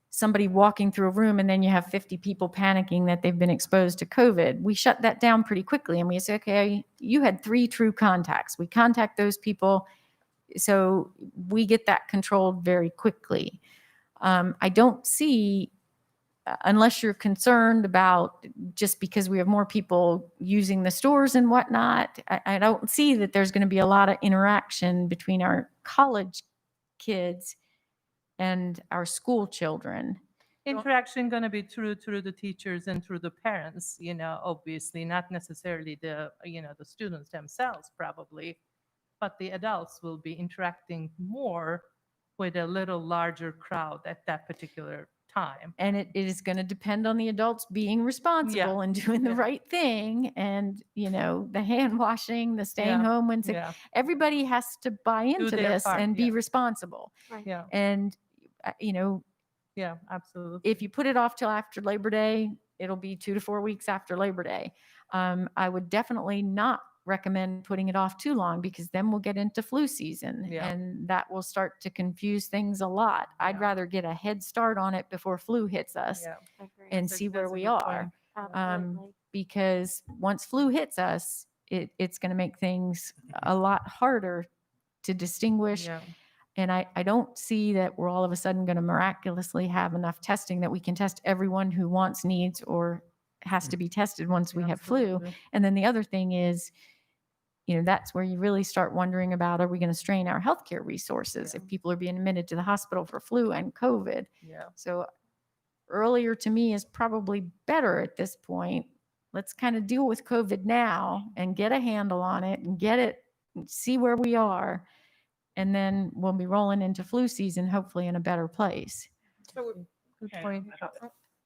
somebody walking through a room and then you have 50 people panicking that they've been exposed to COVID. We shut that down pretty quickly and we say, okay, you had 3 true contacts. We contact those people. So we get that controlled very quickly. I don't see, unless you're concerned about just because we have more people using the stores and whatnot, I don't see that there's going to be a lot of interaction between our college kids and our school children. Interaction going to be through the teachers and through the parents, obviously not necessarily the students themselves probably, but the adults will be interacting more with a little larger crowd at that particular time. And it is going to depend on the adults being responsible and doing the right thing. And, the hand washing, the staying home when sick, everybody has to buy into this and be responsible. Right. Yeah. And, yeah, absolutely. If you put it off till after Labor Day, it'll be 2 to 4 weeks after Labor Day. I would definitely not recommend putting it off too long because then we'll get into flu season and that will start to confuse things a lot. I'd rather get a head start on it before flu hits us and see where we are. Because once flu hits us, it's going to make things a lot harder to distinguish. Yeah. And I don't see that we're all of a sudden going to miraculously have enough testing that we can test everyone who wants, needs, or has to be tested once we have flu. And then the other thing is, that's where you really start wondering about, are we going to strain our healthcare resources if people are being admitted to the hospital for flu and COVID? Yeah. So earlier to me is probably better at this point. Let's kind of deal with COVID now and get a handle on it and see where we are. And then we'll be rolling into flu season, hopefully in a better place. Good point.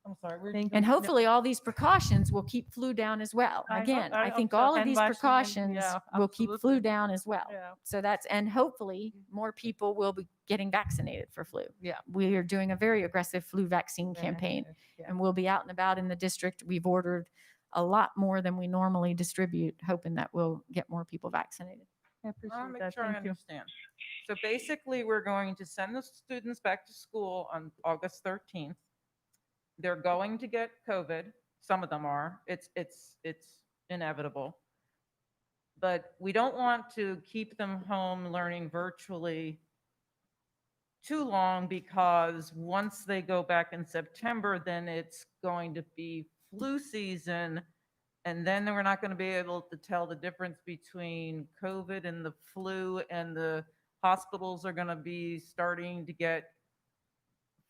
I'm sorry. And hopefully all these precautions will keep flu down as well. Again, I think all of these precautions will keep flu down as well. Yeah. So and hopefully more people will be getting vaccinated for flu. Yeah. We are doing a very aggressive flu vaccine campaign and we'll be out and about in the district. We've ordered a lot more than we normally distribute, hoping that we'll get more people vaccinated. I appreciate I'll make that. sure I Thank you. understand. So basically, we're going to send the students back to school on August 13th. They're going to get COVID. Some of them are. It's inevitable. But we don't want to keep them home learning virtually too long because once they go back in September, then it's going to be flu season. And then we're not going to be able to tell the difference between COVID and the flu, and the hospitals are going to be starting to get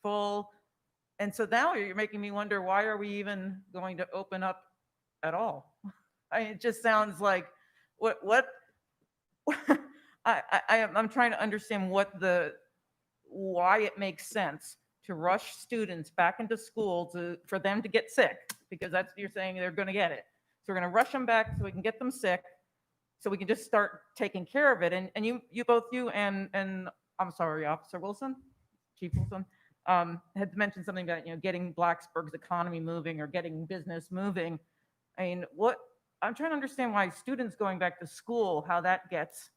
full. And so now you're making me wonder, why are we even going to open up at all? It just sounds like, what, I'm trying to understand why it makes sense to rush students back into school for them to get sick, because that's what you're saying, they're going to get it. So we're going to rush them back so we can get them sick, so we can just start taking care of it. And you both, you and I'm sorry, Officer Wilson, Chief Wilson, had mentioned something about, getting Blacksburg's economy moving or getting business moving. I mean, I'm trying to understand why students going back to school, how that gets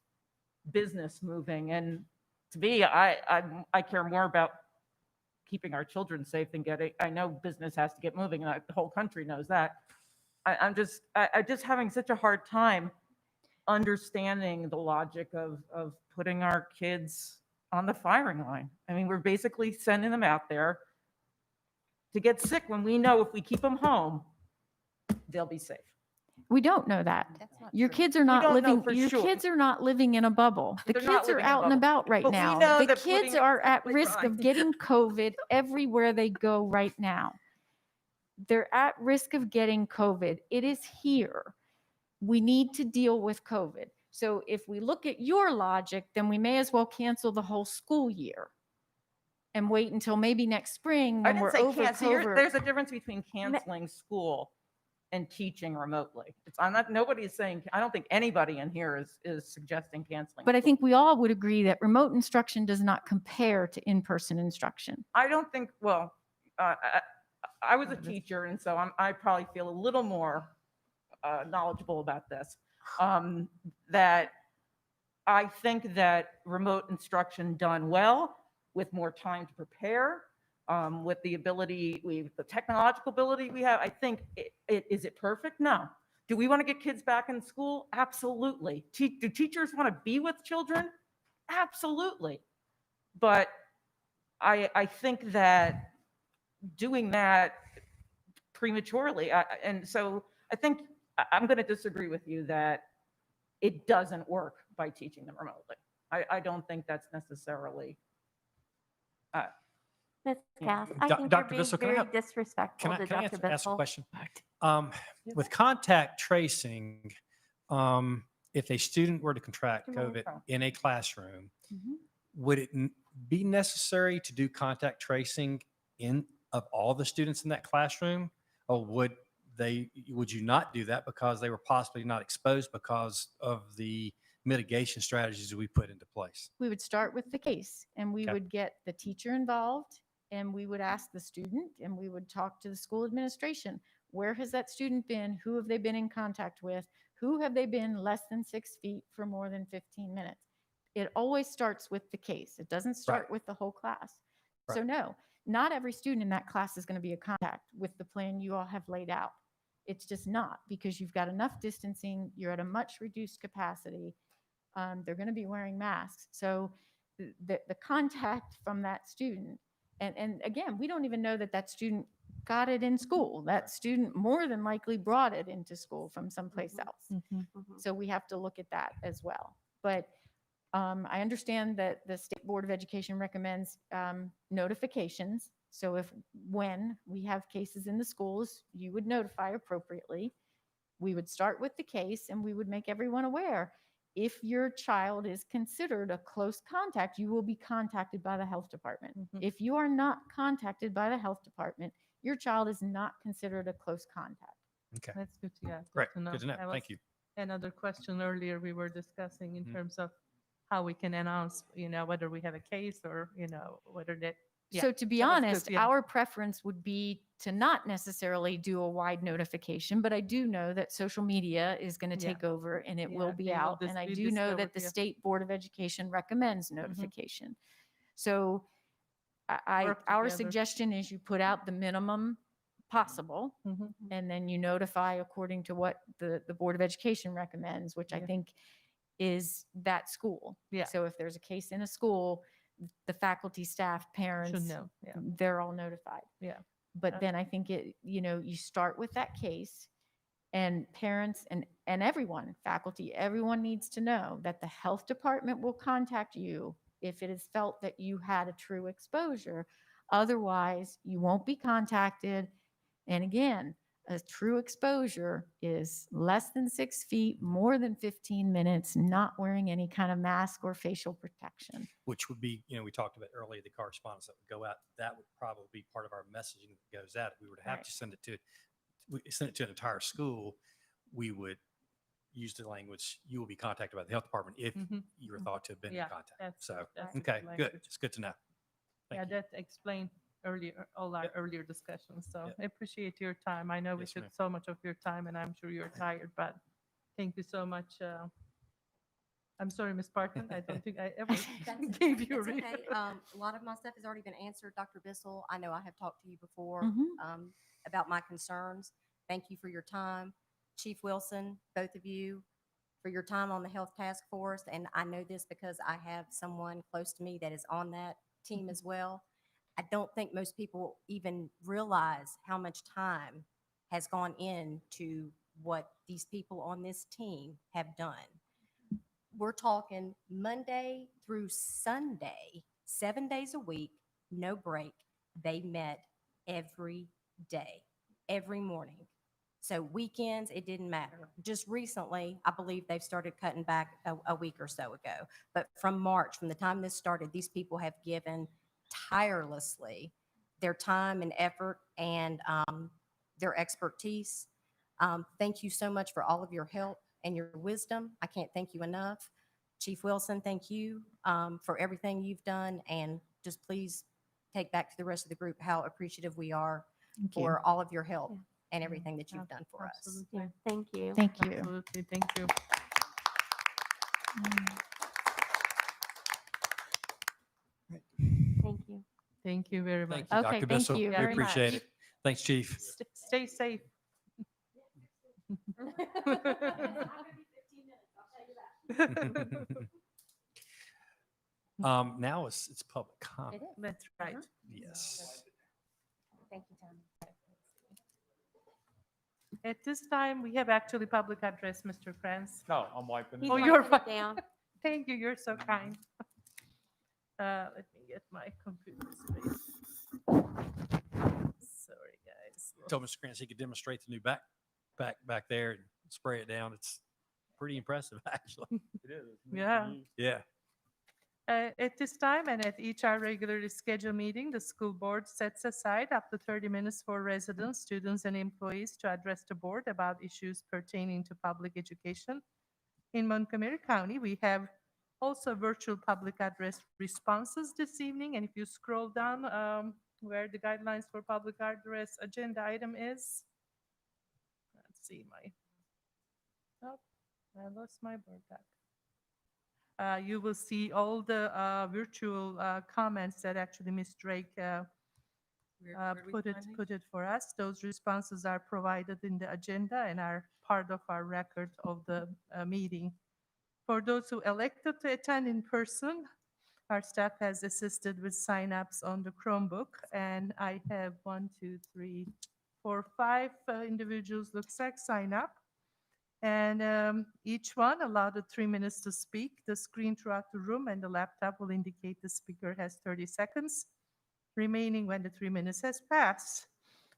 business moving. And to me, I care more about keeping our children safe than I know business has to get moving, and the whole country knows that. I'm just having such a hard time understanding the logic of putting our kids on the firing line. I mean, we're basically sending them out there to get sick when we know if we keep them home, they'll be safe. We don't know that. Your true. kids are not don't know living, for your sure. kids are not living in a bubble. The They're not kids are living in a out and bubble. about right But we now. know The that kids putting- are at Exactly risk of right. getting COVID everywhere they go right now. They're at risk of getting COVID. It is here. We need to deal with COVID. So if we look at your logic, then we may as well cancel the whole school year and wait until maybe next spring I when didn't we're say over cancel. COVID. There's a difference between canceling school and teaching remotely. Nobody's saying, I don't think anybody in here is suggesting canceling. But I school. think we all would agree that remote instruction does not compare to in-person instruction. I don't think, well, I was a teacher, and so I probably feel a little more knowledgeable about this. That I think that remote instruction done well, with more time to prepare, with the ability, the technological ability we have, I think, is it perfect? No. Do we want to get kids back in school? Absolutely. Do teachers want to be with children? Absolutely. But I think that doing that prematurely, and so I think I'm going to disagree with you that it doesn't work by teaching them remotely. I don't think that's necessarily. Ms. Yeah. Cass, I think you're Dr. being Bissell, can I very have- disrespectful Can to I Dr. ask a Bissell. question? With contact tracing, if a student were to contract COVID in a classroom, would it be necessary to do contact tracing of all the students in that classroom? Or would you not do that because they were possibly not exposed because of the mitigation strategies we put into place? We would start with the case and we Okay. would get the teacher involved and we would ask the student and we would talk to the school administration. Where has that student been? Who have they been in contact with? Who have they been less than 6 feet for more than 15 minutes? It always starts with the case. It doesn't start Right. with the whole class. Right. So no, not every student in that class is going to be a contact with the plan you all have laid out. It's just not, because you've got enough distancing. You're at a much reduced capacity. They're going to be wearing masks. So the contact from that student, and again, we don't even know that that student got it in school. That student more than likely brought it into school from someplace else. So we have to look at that as well. But I understand that the State Board of Education recommends notifications. So when we have cases in the schools, you would notify appropriately. We would start with the case and we would make everyone aware. If your child is considered a close contact, you will be contacted by the health department. If you are not contacted by the health department, your child is not considered a close contact. Okay. That's good. Yeah. Great. to know. Good to know. That Thank was you. Another question earlier we were discussing in Mhm. terms of how we can announce, whether we have a case or, whether that. Yeah, So to be that was good, honest, yeah. our preference would be to not necessarily do a wide notification, but I do know that social media is going to Yeah. take over and it Yeah, will be they will out. And I be do know that discovered, the yeah. State Board of Education recommends notification. So Work our together. suggestion is you put out the minimum possible and then you notify according to what the Board of Education recommends, which I Yeah. think is that school. Yeah. So if there's a case in a school, the faculty, staff, parents, know, yeah. they're all notified. Yeah. But then I think you start with that case, and parents and everyone, faculty, everyone needs to know that the health department will contact you if it is felt that you had a true exposure. Otherwise, you won't be contacted. And again, a true exposure is less than 6 feet, more than 15 minutes, not wearing any kind of mask or facial protection. Which would be, we talked about earlier, the correspondence that would go out. That would probably be part of our messaging that goes out. If we were to have Right. to send it to an entire school, we would use the language, you will be contacted by the health department if you were thought to have been in Yeah, contact. that's- So, that's okay, the good. language. It's good to know. Yeah, Thank you. that explained earlier, all our earlier discussions. So Yep. I appreciate your time. I know we Yes, took ma'am. so much of your time and I'm sure you're tired, but thank you so much. I'm sorry, Ms. Parkman. I don't think I ever gave you a That's read. okay. A lot of my stuff has already been answered. Dr. Bissell, I know I have talked to you before Mhm. about my concerns. Thank you for your time. Chief Wilson, both of you, for your time on the health task force. And I know this because I have someone close to me that is on that team as well. I don't think most people even realize how much time has gone into what these people on this team have done. We're talking Monday through Sunday, 7 days a week, no break. They met every day, every morning. So weekends, it didn't matter. Just recently, I believe they've started cutting back a week or so ago. But from March, from the time this started, these people have given tirelessly their time and effort and their expertise. Thank you so much for all of your help and your wisdom. I can't thank you enough. Chief Wilson, thank you for everything you've done. And just please take back to the rest of the group how appreciative we are Thank for you. all of your help and everything that you've done for us. Absolutely. Yeah, thank you. Thank you. Absolutely. Thank you. Thank you. Thank you very much. Thank you, Okay, Dr. thank Bissell. you We very appreciate much. it. Thanks, Chief. Stay safe. Now it's public comment. It is. That's right. Yes. Thank you, Tommy. At this time, we have actually public address, Mr. Kranz. No, I'm wiping He's Oh, it. you're wiping it fine. down. Thank you. You're so kind. Let me get my computer space. Sorry, guys. Told Mr. Krantz he could demonstrate the new back there and spray it down. It's pretty impressive, actually. It is. Yeah. Yeah. At this time and at each our regularly scheduled meeting, the school board sets aside up to 30 minutes for residents, students, and employees to address the board about issues pertaining to public education. In Montgomery County, we have also virtual public address responses this evening. And if you scroll down where the guidelines for public address agenda item is, let's see oh, I lost my board back. You will see all the virtual comments that actually Ms. Drake put it for us. Those responses are provided in the agenda and are part of our record of the meeting. For those who elected to attend in person, our staff has assisted with signups on the Chromebook, and I have 5 individuals looks like sign up. And each one allowed 3 minutes to speak. The screen throughout the room and the laptop will indicate the speaker has 30 seconds remaining when the 3 minutes has passed.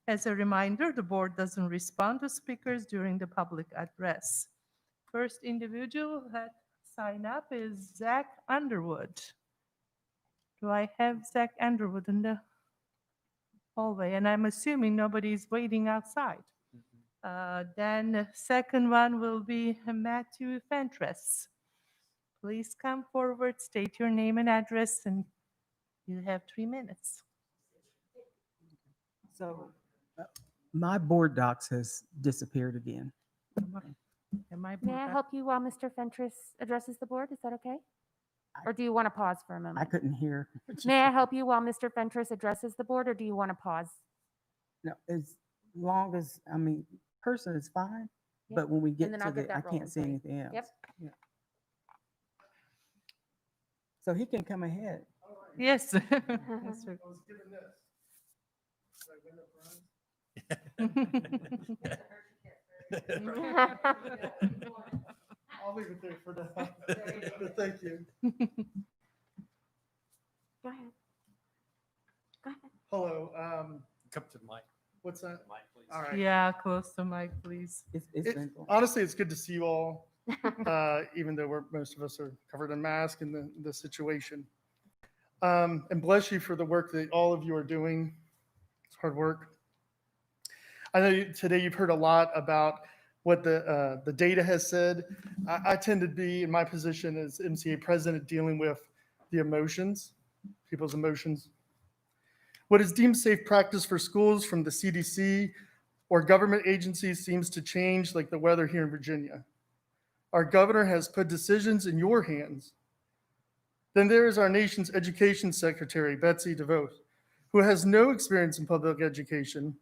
As a reminder, the board doesn't respond to speakers during the public address. First individual that signed up is Zach Underwood. Do I have Zach Underwood in the hallway? And I'm assuming nobody's waiting outside. Then the second one will be Matthew Fentress. Please come forward, state your name and address, and you have 3 minutes. So my board docs has disappeared again. May I help you while Mr. Fentress addresses the board? Is that okay? Or do you want to pause for a I moment? couldn't hear. May I help you while Mr. Fentress addresses the board, or do you want to pause? No, as long as, person is fine, Yeah. but when we And get then to I'll get the, I that rolling can't see for you. anything else. Yep. Yeah. So he can come ahead. Yes. I'll leave it there for now. But thank you. Go ahead. Go ahead. Hello. Come to the mic. What's that? Mic, please. All right. Yeah, close the mic, please. Honestly, it's good to see you all, even though most of us are covered in masks in the situation. And bless you for the work that all of you are doing. It's hard work. I know today you've heard a lot about what the data has said. I tend to be in my position as MCA president dealing with the emotions, people's emotions. What is deemed safe practice for schools from the CDC or government agencies seems to change like the weather here in Virginia. Our governor has put decisions in your hands. Then there is our nation's education secretary, Betsy DeVos, who has no experience in public education.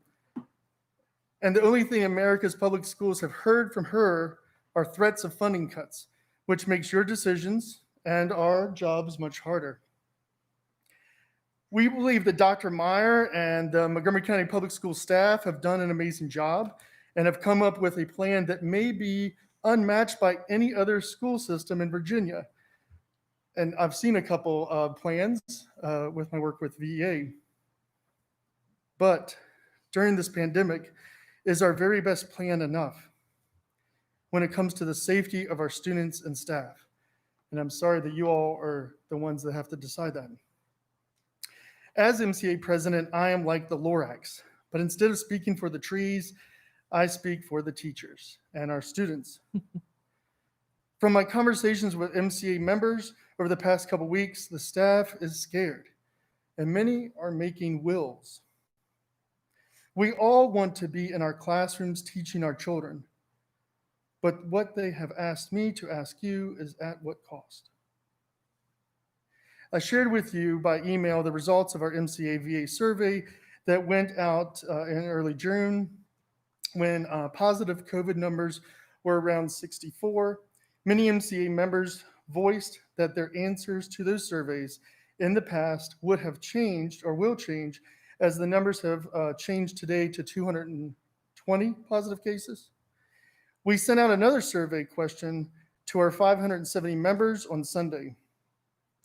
And the only thing America's public schools have heard from her are threats of funding cuts, which makes your decisions and our jobs much harder. We believe that Dr. Meyer and the Montgomery County Public School staff have done an amazing job and have come up with a plan that may be unmatched by any other school system in Virginia. And I've seen a couple of plans with my work with VEA. But during this pandemic, is our very best plan enough when it comes to the safety of our students and staff? And I'm sorry that you all are the ones that have to decide that. As MCA president, I am like the Lorax, but instead of speaking for the trees, I speak for the teachers and our students. From my conversations with MCA members over the past couple weeks, the staff is scared, and many are making wills. We all want to be in our classrooms teaching our children, but what they have asked me to ask you is at what cost? I shared with you by email the results of our MCA VA survey that went out in early June when positive COVID numbers were around 64. Many MCA members voiced that their answers to those surveys in the past would have changed or will change as the numbers have changed today to 220 positive cases. We sent out another survey question to our 570 members on Sunday.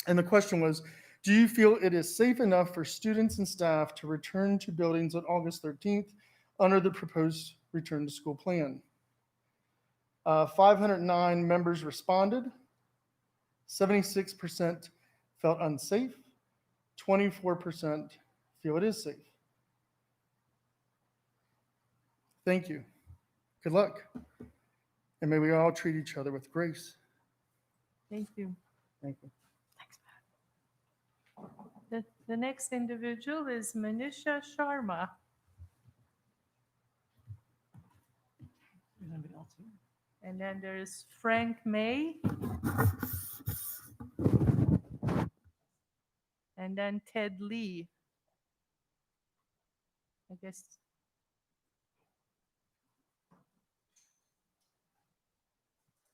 And the question was, do you feel it is safe enough for students and staff to return to buildings on August 13th under the proposed return to school plan? 509 members responded. 76% felt unsafe. 24% feel it is safe. Thank you. Good luck. And may we all treat each other with grace. Thank you. Thank you. The next individual is Manisha Sharma. And then there is Frank May. And then Ted Lee. I guess.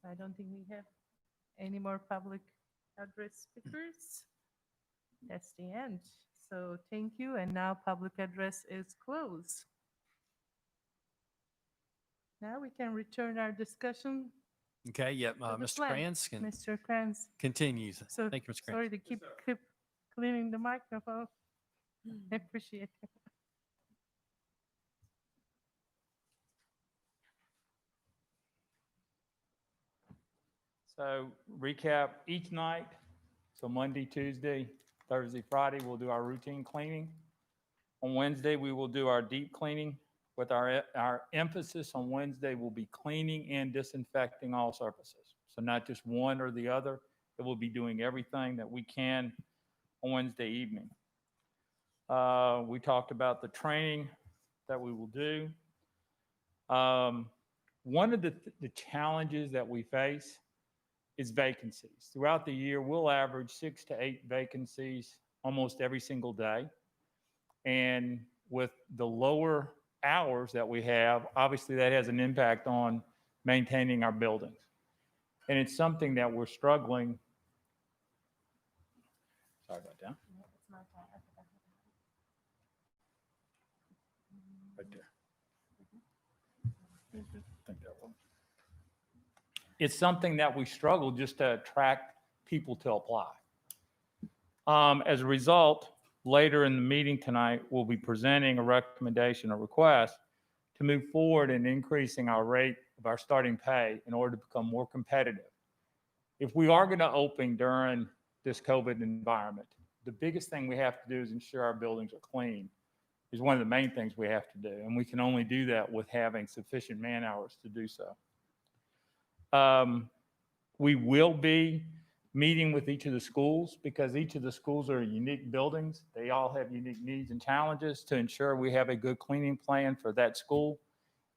I don't think we have any more public address speakers. That's the end. So thank you. And now public address is closed. Now we can return our discussion. Okay, yep, to the Mr. plan. Kranz Mr. Kranz. continues. So Thank you, Mr. Kranz. sorry to keep clearing the microphone. I appreciate it. So recap each night. So Monday, Tuesday, Thursday, Friday, we'll do our routine cleaning. On Wednesday, we will do our deep cleaning with our emphasis on Wednesday will be cleaning and disinfecting all surfaces. So not just one or the other. It will be doing everything that we can on Wednesday evening. We talked about the training that we will do. One of the challenges that we face is vacancies. Throughout the year, we'll average 6 to 8 vacancies almost every single day. And with the lower hours that we have, obviously that has an impact on maintaining our buildings. And it's something that we're struggling. Sorry about that. Right there. Think that one. It's something that we struggle just to attract people to apply. As a result, later in the meeting tonight, we'll be presenting a recommendation or request to move forward in increasing our rate of our starting pay in order to become more competitive. If we are going to open during this COVID environment, the biggest thing we have to do is ensure our buildings are clean, is one of the main things we have to do. And we can only do that with having sufficient man hours to do so. We will be meeting with each of the schools because each of the schools are unique buildings. They all have unique needs and challenges to ensure we have a good cleaning plan for that school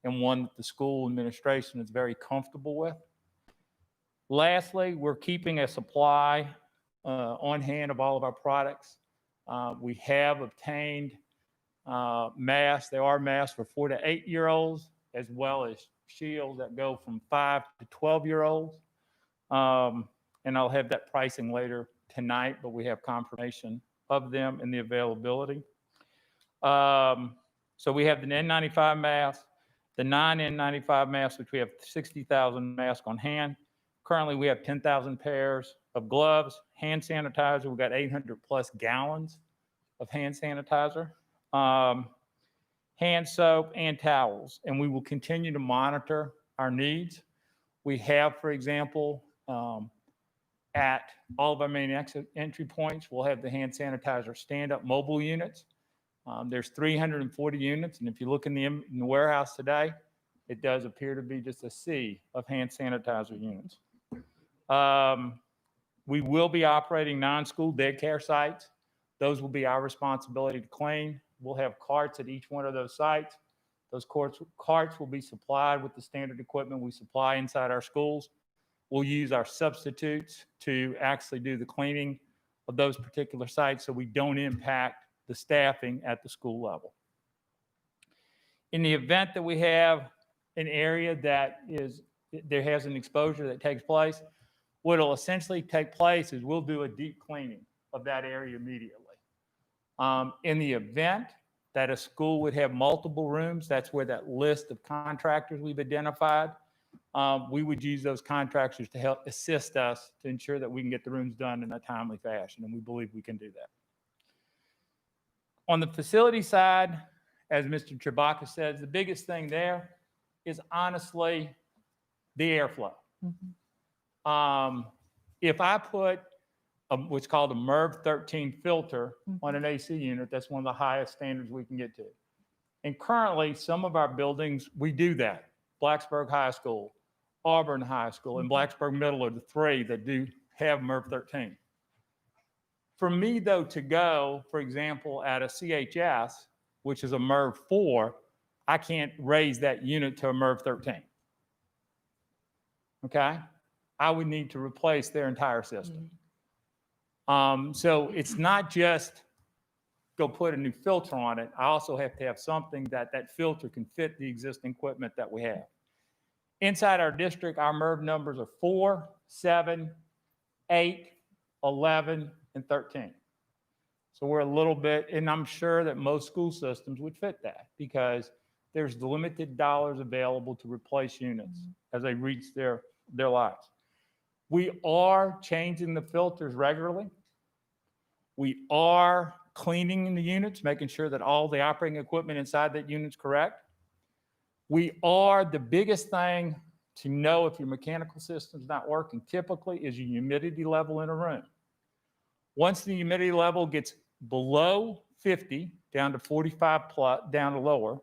and one that the school administration is very comfortable with. Lastly, we're keeping a supply on hand of all of our products. We have obtained masks. There are masks for 4 to 8-year-olds, as well as shields that go from 5 to 12-year-olds. And I'll have that pricing later tonight, but we have confirmation of them and the availability. So we have the N95 masks, the non-N95 masks, which we have 60,000 masks on hand. Currently, we have 10,000 pairs of gloves, hand sanitizer. We've got 800 plus gallons of hand sanitizer, hand soap, and towels. And we will continue to monitor our needs. We have, for example, at all of our main exit entry points, we'll have the hand sanitizer stand-up mobile units. There's 340 units, and if you look in the warehouse today, it does appear to be just a sea of hand sanitizer units. We will be operating non-school daycare sites. Those will be our responsibility to clean. We'll have carts at each one of those sites. Those carts will be supplied with the standard equipment we supply inside our schools. We'll use our substitutes to actually do the cleaning of those particular sites so we don't impact the staffing at the school level. In the event that we have an area that there has an exposure that takes place, what will essentially take place is we'll do a deep cleaning of that area immediately. In the event that a school would have multiple rooms, that's where that list of contractors we've identified, we would use those contractors to help assist us to ensure that we can get the rooms done in a timely fashion, and we believe we can do that. On the facility side, as Mr. Chewbacca says, the biggest thing there is honestly the airflow. If I put what's called a MERV 13 filter on an AC unit, that's one of the highest standards we can get to. And currently, some of our buildings, we do that. Blacksburg High School, Auburn High School, and Blacksburg Middle are the three that do have MERV 13. For me, though, to go, for example, at a CHS, which is a MERV 4, I can't raise that unit to a MERV 13. Okay? I would need to replace their entire system. So it's not just go put a new filter on it. I also have to have something that filter can fit the existing equipment that we have. Inside our district, our MERV numbers are 4, 7, 8, 11, and 13. So we're a little bit, and I'm sure that most school systems would fit that because there's limited dollars available to replace units as they reach their lives. We are changing the filters regularly. We are cleaning the units, making sure that all the operating equipment inside that unit is correct. The biggest thing to know if your mechanical system is not working typically is your humidity level in a room. Once the humidity level gets below 50, down to 45 plus, down to lower,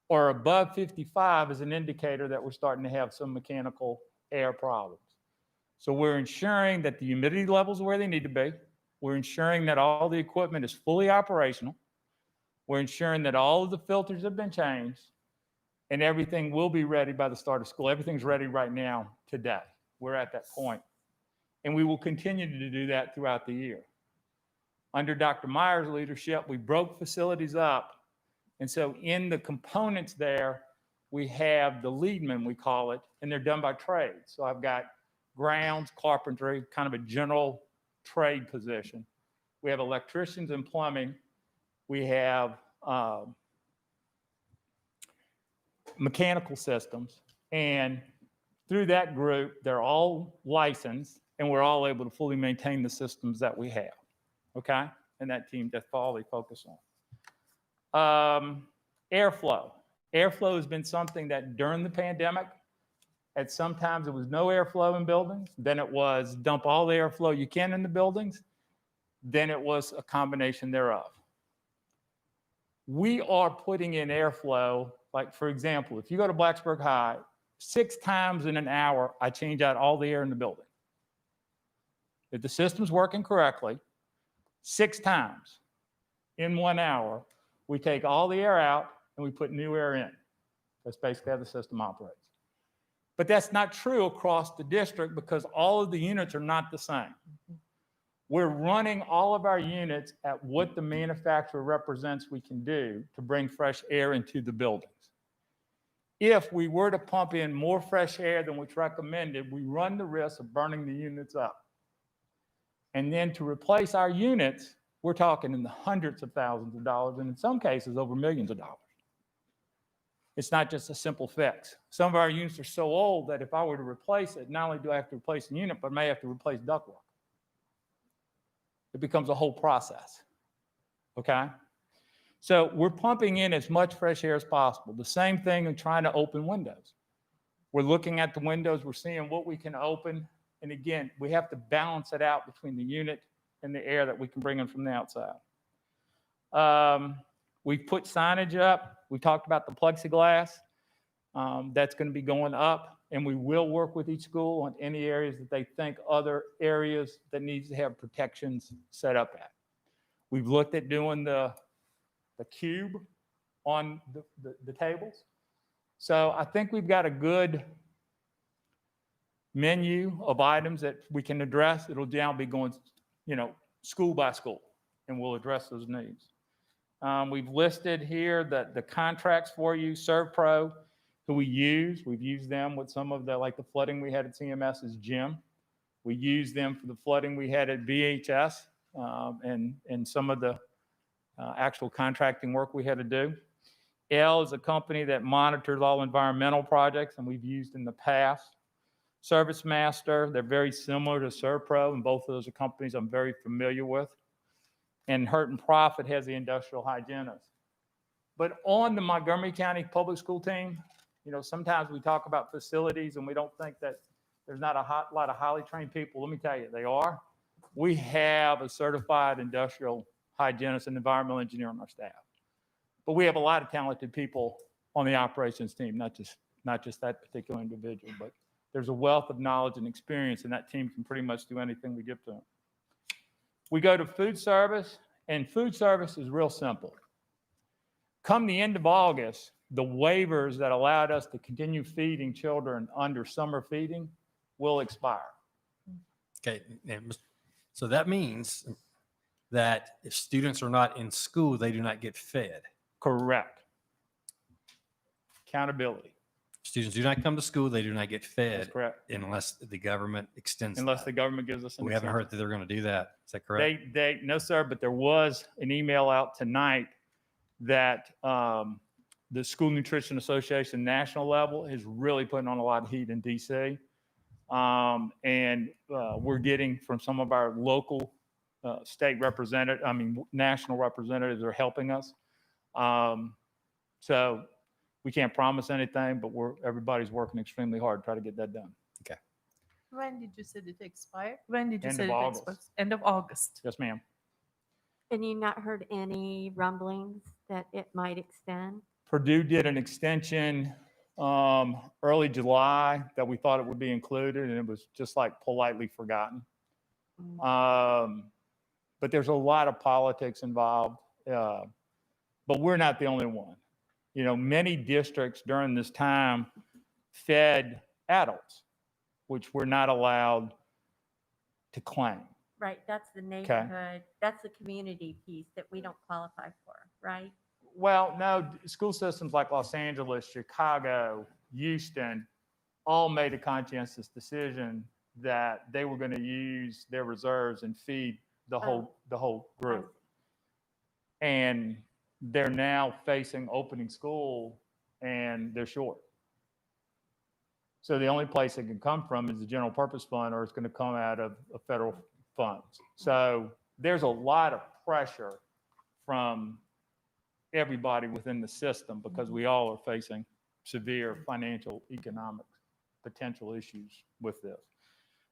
or above 55 is an indicator that we're starting to have some mechanical air problems. So we're ensuring that the humidity levels are where they need to be. We're ensuring that all the equipment is fully operational. We're ensuring that all of the filters have been changed and everything will be ready by the start of school. Everything's ready right now today. We're at that point. And we will continue to do that throughout the year. Under Dr. Meyer's leadership, we broke facilities up. And so in the components there, we have the leadmen, we call it, and they're done by trade. So I've got grounds, carpentry, kind of a general trade position. We have electricians and plumbing. We have mechanical systems. And through that group, they're all licensed and we're all able to fully maintain the systems that we have. Okay? and that team, that's all they focus on. Airflow. Airflow has been something that during the pandemic, at sometimes it was no airflow in buildings, then it was dump all the airflow you can in the buildings, then it was a combination thereof. We are putting in airflow, like for example, if you go to Blacksburg High, 6 times in an hour, I change out all the air in the building. If the system's working correctly, 6 times in 1 hour, we take all the air out and we put new air in. That's basically how the system operates. But that's not true across the district because all of the units are not the same. We're running all of our units at what the manufacturer represents we can do to bring fresh air into the buildings. If we were to pump in more fresh air than what's recommended, we run the risk of burning the units up. And then to replace our units, we're talking in the hundreds of thousands of dollars, and in some cases over millions of dollars. It's not just a simple fix. Some of our units are so old that if I were to replace it, not only do I have to replace the unit, but I may have to replace ductwork. It becomes a whole process, okay? So we're pumping in as much fresh air as possible. The same thing in trying to open windows. We're looking at the windows, we're seeing what we can open. And again, we have to balance it out between the unit and the air that we can bring in from the outside. We've put signage up. We talked about the plexiglass. That's going to be going up, and we will work with each school on any areas that they think other areas that needs to have protections set up at. We've looked at doing the cube on the tables. So I think we've got a good menu of items that we can address. It'll now be going, school by school, and we'll address those needs. We've listed here the contracts for you, ServPro, who we use. We've used them with some of the flooding we had at CMS's gym. We used them for the flooding we had at BHS and some of the actual contracting work we had to do. L is a company that monitors all environmental projects, and we've used in the past. Service Master, they're very similar to ServPro, and both of those are companies I'm very familiar with. And Hurt and Profit has the industrial hygienist. But on the Montgomery County Public School team, sometimes we talk about facilities and we don't think that there's not a lot of highly trained people. Let me tell you, they are. We have a certified industrial hygienist and environmental engineer on our staff. But we have a lot of talented people on the operations team, not just that particular individual, but there's a wealth of knowledge and experience, and that team can pretty much do anything we give to them. We go to food service, and food service is real simple. Come the end of August, the waivers that allowed us to continue feeding children under summer feeding will expire. Okay, so that means that if students are not in school, they do not get fed. Correct. Accountability. Students do not come to school, they do not get fed. That's correct. Unless the government extends Unless that. the government gives us an We haven't extension. heard that they're going to do that. Is that correct? No, sir, but there was an email out tonight that the School Nutrition Association national level is really putting on a lot of heat in DC. And we're getting from some of our local national representatives are helping us. So we can't promise anything, but everybody's working extremely hard to try to get that done. Okay. When did you say it expired? When did you End say of it August. expired? End of August. Yes, ma'am. And you not heard any rumblings that it might extend? Purdue did an extension early July that we thought it would be included, and it was just politely forgotten. But there's a lot of politics involved, but we're not the only one. Many districts during this time fed adults, which we're not allowed to claim. Right, that's the neighborhood, that's the community piece that we don't qualify for, right? Well, no, school systems like Los Angeles, Chicago, Houston, all made a conscientious decision that they were going to use their reserves and feed the whole group. And they're now facing opening school and they're short. So the only place it can come from is the general purpose fund, or it's going to come out of federal funds. So there's a lot of pressure from everybody within the system because we all are facing severe financial, economic potential issues with this.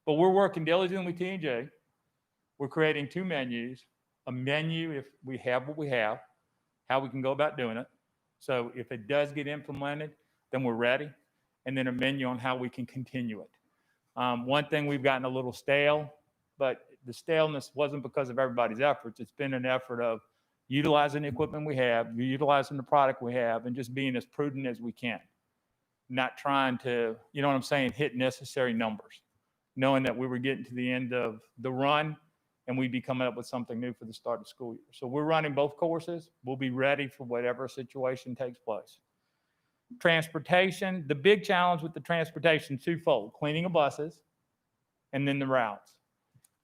But we're working diligently with T&J. We're creating 2 menus, a menu if we have what we have, how we can go about doing it. So if it does get implemented, then we're ready. And then a menu on how we can continue it. One thing we've gotten a little stale, but the staleness wasn't because of everybody's efforts. It's been an effort of utilizing the equipment we have, utilizing the product we have, and just being as prudent as we can. Not trying to, you know what I'm saying, hit necessary numbers, knowing that we were getting to the end of the run and we'd be coming up with something new for the start of the school year. So we're running both courses. We'll be ready for whatever situation takes place. Transportation, the big challenge with the transportation, twofold: cleaning of buses and then the routes.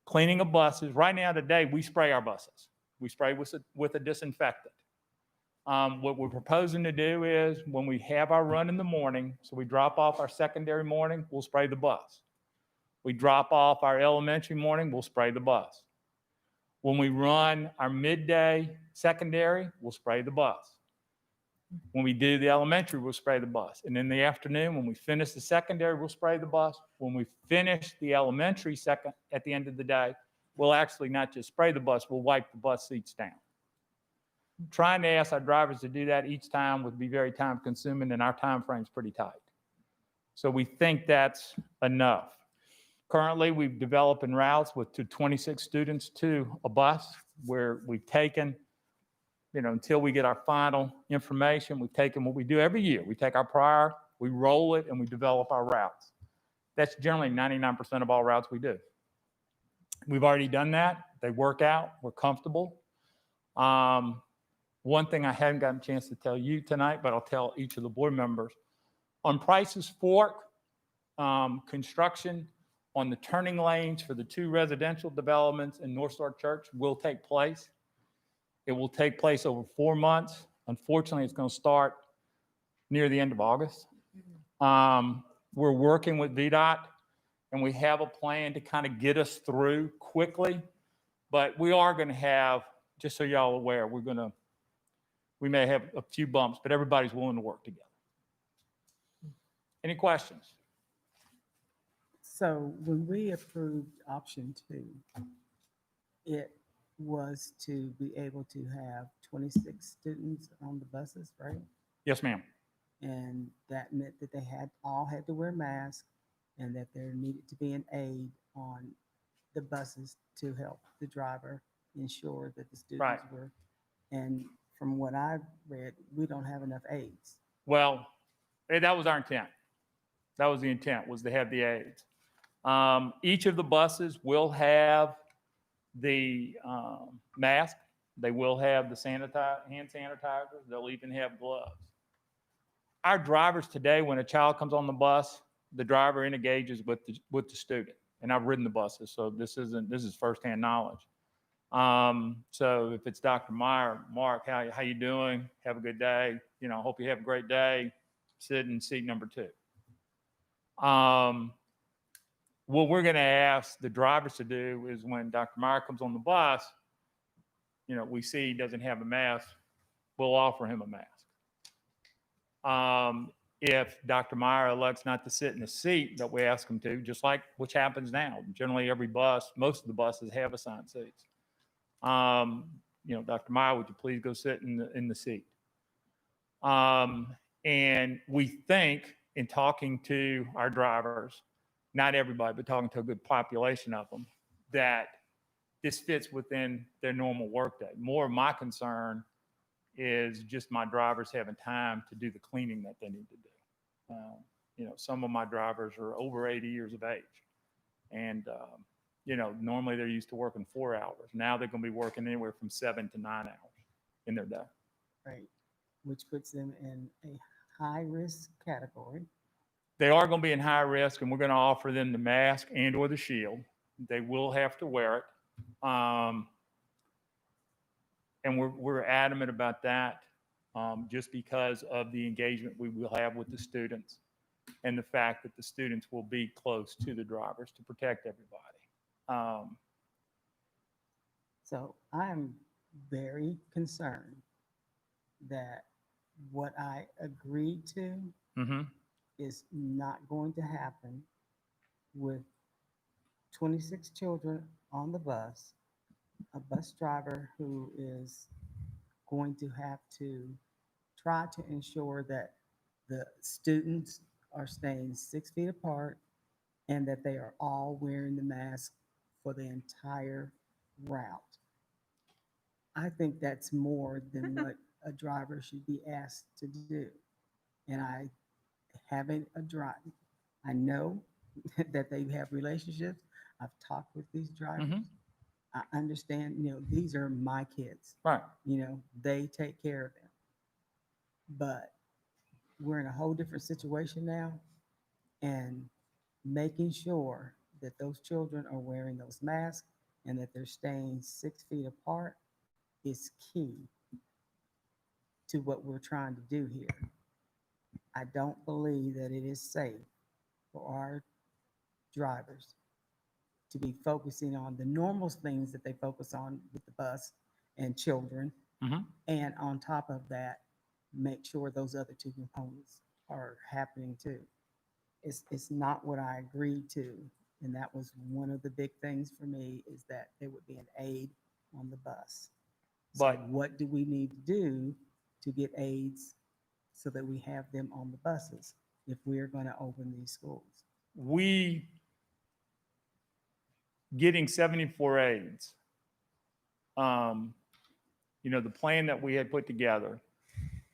Cleaning of buses, right now today, we spray our buses. We spray with a disinfectant. What we're proposing to do is when we have our run in the morning, so we drop off our secondary morning, we'll spray the bus. We drop off our elementary morning, we'll spray the bus. When we run our midday secondary, we'll spray the bus. When we do the elementary, we'll spray the bus. And in the afternoon, when we finish the secondary, we'll spray the bus. When we finish the elementary at the end of the day, we'll actually not just spray the bus, we'll wipe the bus seats down. Trying to ask our drivers to do that each time would be very time consuming, and our time frame's pretty tight. So we think that's enough. Currently, we've developed in routes with 26 students to a bus where we've taken, until we get our final information, we've taken what we do every year. We take our prior, we roll it, and we develop our routes. That's generally 99% of all routes we do. We've already done that. They work out. We're comfortable. One thing I haven't gotten a chance to tell you tonight, but I'll tell each of the board members. On Price's Fork, construction on the turning lanes for the 2 residential developments in North Star Church will take place. It will take place over 4 months. Unfortunately, it's going to start near the end of August. We're working with VDOT, and we have a plan to kind of get us through quickly. But we are going to have, just so y'all are aware, we may have a few bumps, but everybody's willing to work together. Any questions? So when we approved option 2, it was to be able to have 26 students on the buses, right? Yes, ma'am. And that meant that they all had to wear masks and that there needed to be an aide on the buses to help the driver ensure that the students were. And from what I've read, we don't have enough aides. Well, that was our intent. That was the intent, was to have the aides. Each of the buses will have the mask. They will have the hand sanitizers. They'll even have gloves. Our drivers today, when a child comes on the bus, the driver engages with the student. And I've ridden the buses, so this is firsthand knowledge. So if it's Dr. Meyer, Mark, how you doing? Have a good day. Hope you have a great day. Sit in seat number 2. What we're going to ask the drivers to do is when Dr. Meyer comes on the bus, we see he doesn't have a mask, we'll offer him a mask. If Dr. Meyer elects not to sit in the seat that we ask him to, just like which happens now, generally every bus, most of the buses have assigned seats. Dr. Meyer, would you please go sit in the seat? And we think, in talking to our drivers, not everybody, but talking to a good population of them, that this fits within their normal workday. More of my concern is just my drivers having time to do the cleaning that they need to do. Some of my drivers are over 80 years of age. And, normally they're used to working 4 hours. Now they're going to be working anywhere from 7 to 9 hours in their day. Right. Which puts them in a high-risk category. They are going to be in high risk, and we're going to offer them the mask and or the shield. They will have to wear it. And we're adamant about that just because of the engagement we will have with the students and the fact that the students will be close to the drivers to protect everybody. So I'm very concerned that what I agreed to Mm-hmm. is not going to happen with 26 children on the bus, a bus driver who is going to have to try to ensure that the students are staying 6 feet apart and that they are all wearing the mask for the entire route. I think that's more than what a driver should be asked to do. And I having a driver, I know that they have relationships. I've talked with these drivers. Mm-hmm. I understand, these are my kids. Right. They take care of them. But we're in a whole different situation now. And making sure that those children are wearing those masks and that they're staying 6 feet apart is key to what we're trying to do here. I don't believe that it is safe for our drivers to be focusing on the normal things that they focus on with the bus and children. Mm-hmm. And on top of that, make sure those other two components are happening too. It's not what I agreed to. And that was one of the big things for me, is that there would be an aide on the bus. But So what do we need to do to get aides so that we have them on the buses if we're going to open these schools? we getting 74 aides, the plan that we had put together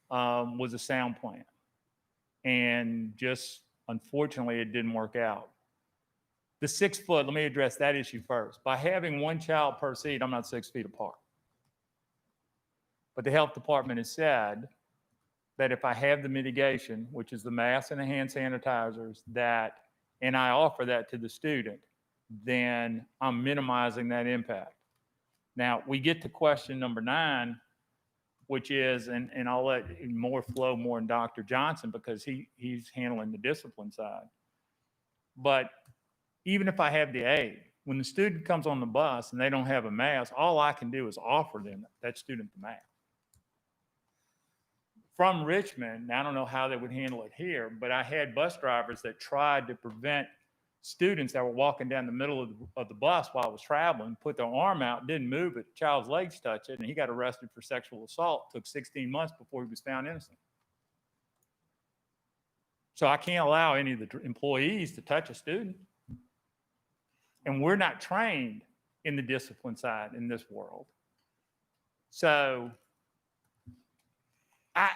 was a sound plan. And just unfortunately, it didn't work out. The 6 foot, let me address that issue first. By having one child per seat, I'm not 6 feet apart. But the health department has said that if I have the mitigation, which is the masks and the hand sanitizers, and I offer that to the student, then I'm minimizing that impact. Now, we get to question number 9, which is, and I'll let more flow more in Dr. Johnson because he's handling the discipline side. But even if I have the aid, when the student comes on the bus and they don't have a mask, all I can do is offer them that student the mask. From Richmond, now I don't know how they would handle it here, but I had bus drivers that tried to prevent students that were walking down the middle of the bus while I was traveling, put their arm out, didn't move it, the child's legs touched it, and he got arrested for sexual assault. Took 16 months before he was found innocent. So I can't allow any of the employees to touch a student. And we're not trained in the discipline side in this world. So I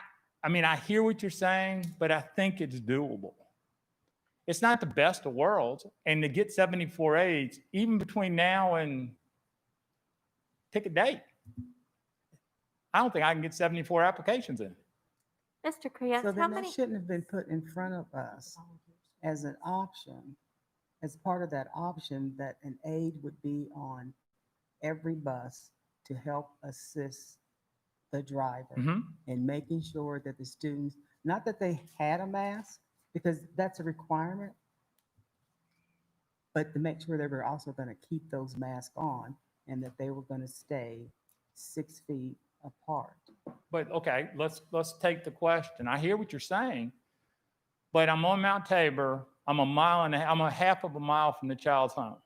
hear what you're saying, but I think it's doable. It's not the best of worlds. And to get 74 aides, even between now and pick a date, I don't think I can get 74 applications in. Mr. Kriyas, So how then many? that shouldn't have been put in front of us as an option, as part of that option, that an aide would be on every bus to help assist the driver in making sure that the students, not that they had a mask, because that's a requirement, but to make sure they were also going to keep those masks on and that they were going to stay 6 feet apart. But okay, let's take the question. I hear what you're saying, but I'm on Mount Tabor. I'm a half of a mile from the child's home.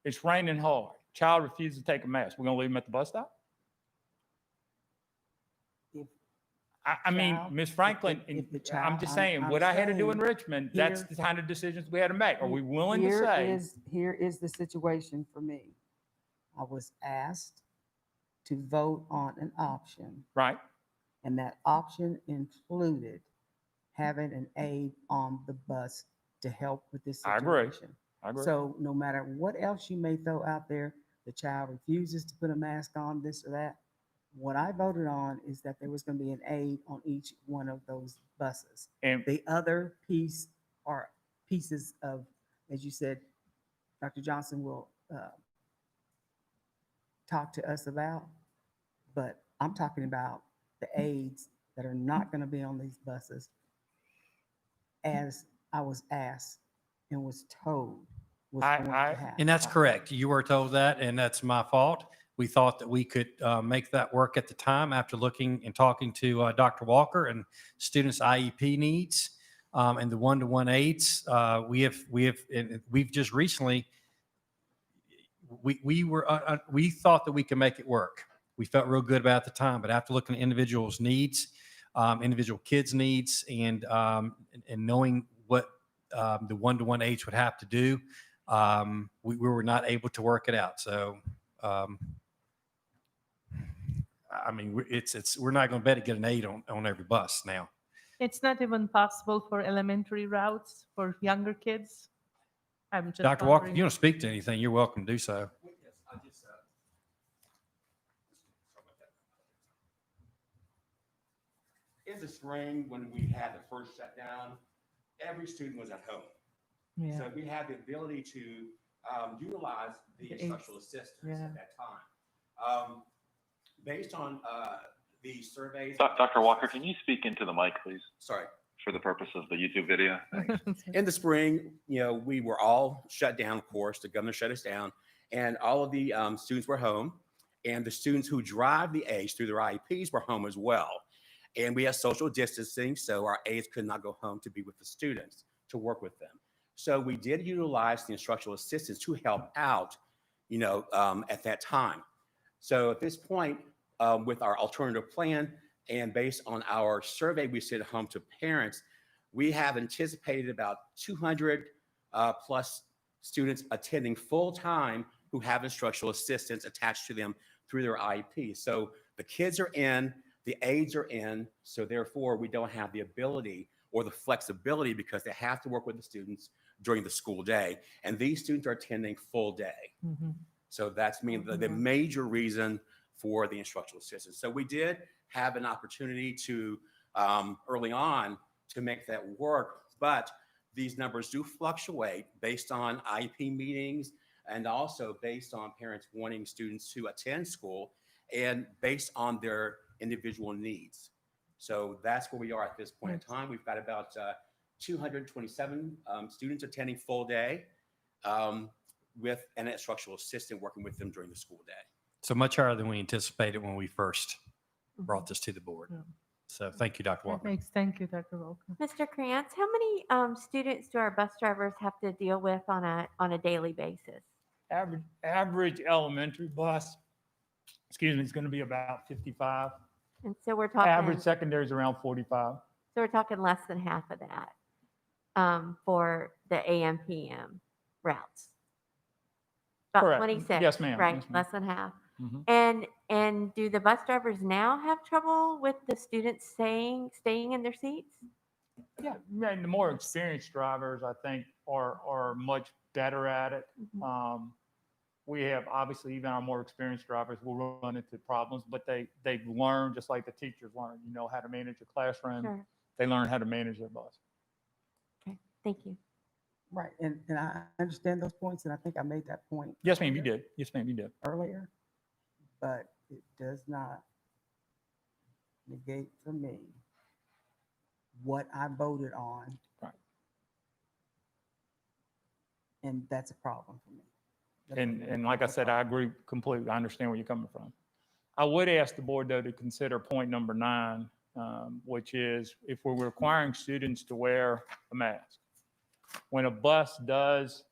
It's raining hard. Child refuses to take a mask. We're gonna leave him at the bus stop? I mean, Ms. Franklin, I'm just saying, what I had to do in Richmond, that's the kind of decisions we had to make. Are we willing to say? Here is the situation for me. I was asked to vote on an option. Right. And that option included having an aide on the bus to help with this situation. I agree. So no matter what else you may throw out there, the child refuses to put a mask on, this or that. What I voted on is that there was going to be an aide on each one of those buses. And the other piece are pieces of, as you said, Dr. Johnson will talk to us about, but I'm talking about the aides that are not going to be on these buses, as I was asked and was told was going to happen. And that's correct. You were told that, and that's my fault. We thought that we could make that work at the time after looking and talking to Dr. Walker and students' IEP needs and the one-to-one aids. We've just recently, we thought that we could make it work. We felt real good about it at the time, but after looking at individuals' needs, individual kids' needs, and knowing what the one-to-one aids would have to do, we were not able to work it out. So, I mean, we're not going to bet to get an aid on every bus now. It's not even possible for elementary routes for younger kids. I'm just Dr. Walker, if wondering. you want to speak to anything, you're welcome to do so. In the spring, when we had the first shutdown, every student was at home. Yeah. So we had the ability to utilize the instructional assistants at that time. Based on the surveys. Dr. Walker, can you speak into the mic, please? Sorry. For the purpose of the YouTube video. Thanks. In the spring, we were all shut down, of course. The governor shut us down, and all of the students were home. And the students who drive the aides through their IEPs were home as well. And we had social distancing, so our aides could not go home to be with the students, to work with them. So we did utilize the instructional assistants to help out, at that time. So at this point, with our alternative plan and based on our survey we sent home to parents, we have anticipated about 200 plus students attending full time who have instructional assistants attached to them through their IEP. So the kids are in, the aides are in, so therefore we don't have the ability or the flexibility because they have to work with the students during the school day. And these students are attending full day. Mhm. So that's the major reason for the instructional assistance. So we did have an opportunity to early on to make that work, but these numbers do fluctuate based on IEP meetings and also based on parents wanting students to attend school and based on their individual needs. So that's where we are at this point in time. We've got about 227 students attending full day with an instructional assistant working with them during the school day. So much higher than we anticipated when we first brought this to the board. Yeah. So thank you, Dr. Walker. Thank you, Dr. Walker. Mr. Krantz, how many students do our bus drivers have to deal with on a daily basis? Average elementary bus, is going to be about 55. And so we're talking Average secondary is around 45. So we're talking less than half of that for the AM PM routes. About Correct. 26. Yes, ma'am. Right, Yes, ma'am. less than half. Mhm. And do the bus drivers now have trouble with the students staying in their seats? Yeah, and the more experienced drivers, I think, are much better at it. We have obviously even our more experienced drivers will run into problems, but they've learned just like the teachers learn. How to manage a classroom. Sure. They learn how to manage their bus. Okay, thank you. Right, and I understand those points, and I think I made that point. Yes, ma'am, you did. Yes, ma'am, you did. Earlier, but it does not negate for me what I voted on. Right. And that's a problem for me. And like I said, I agree completely. I understand where you're coming from. I would ask the board, though, to consider point number 9, which is if we're requiring students to wear a mask. When a bus does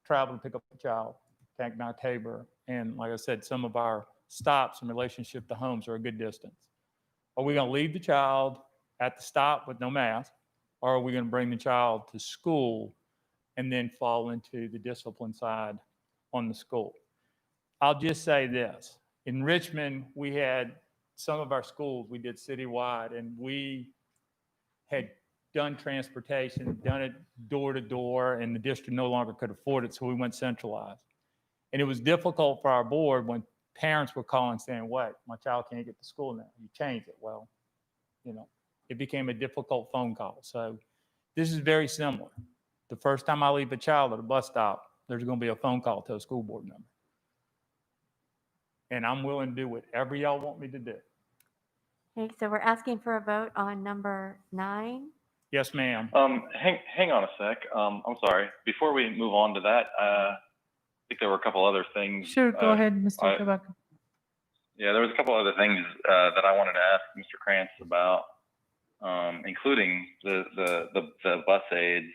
travel to pick up a child, Cagni Tabor, and like I said, some of our stops in relationship to homes are a good distance. Are we going to leave the child at the stop with no mask, or are we going to bring the child to school and then fall into the discipline side on the school? I'll just say this. In Richmond, we had some of our schools, we did citywide, and we had done transportation, done it door to door, and the district no longer could afford it, so we went centralized. And it was difficult for our board when parents were calling saying, "What? My child can't get to school now. You change it." Well, it became a difficult phone call. So this is very similar. The first time I leave a child at a bus stop, there's going to be a phone call to a school board member. And I'm willing to do whatever y'all want me to do. Okay, so we're asking for a vote on number 9. Yes, ma'am. Hang on a sec. I'm sorry. Before we move on to that, think there were a couple other things. Sure, go ahead, Mr. Tabaka. Yeah, there was a couple other things that I wanted to ask Mr. Krantz about, including the bus aids.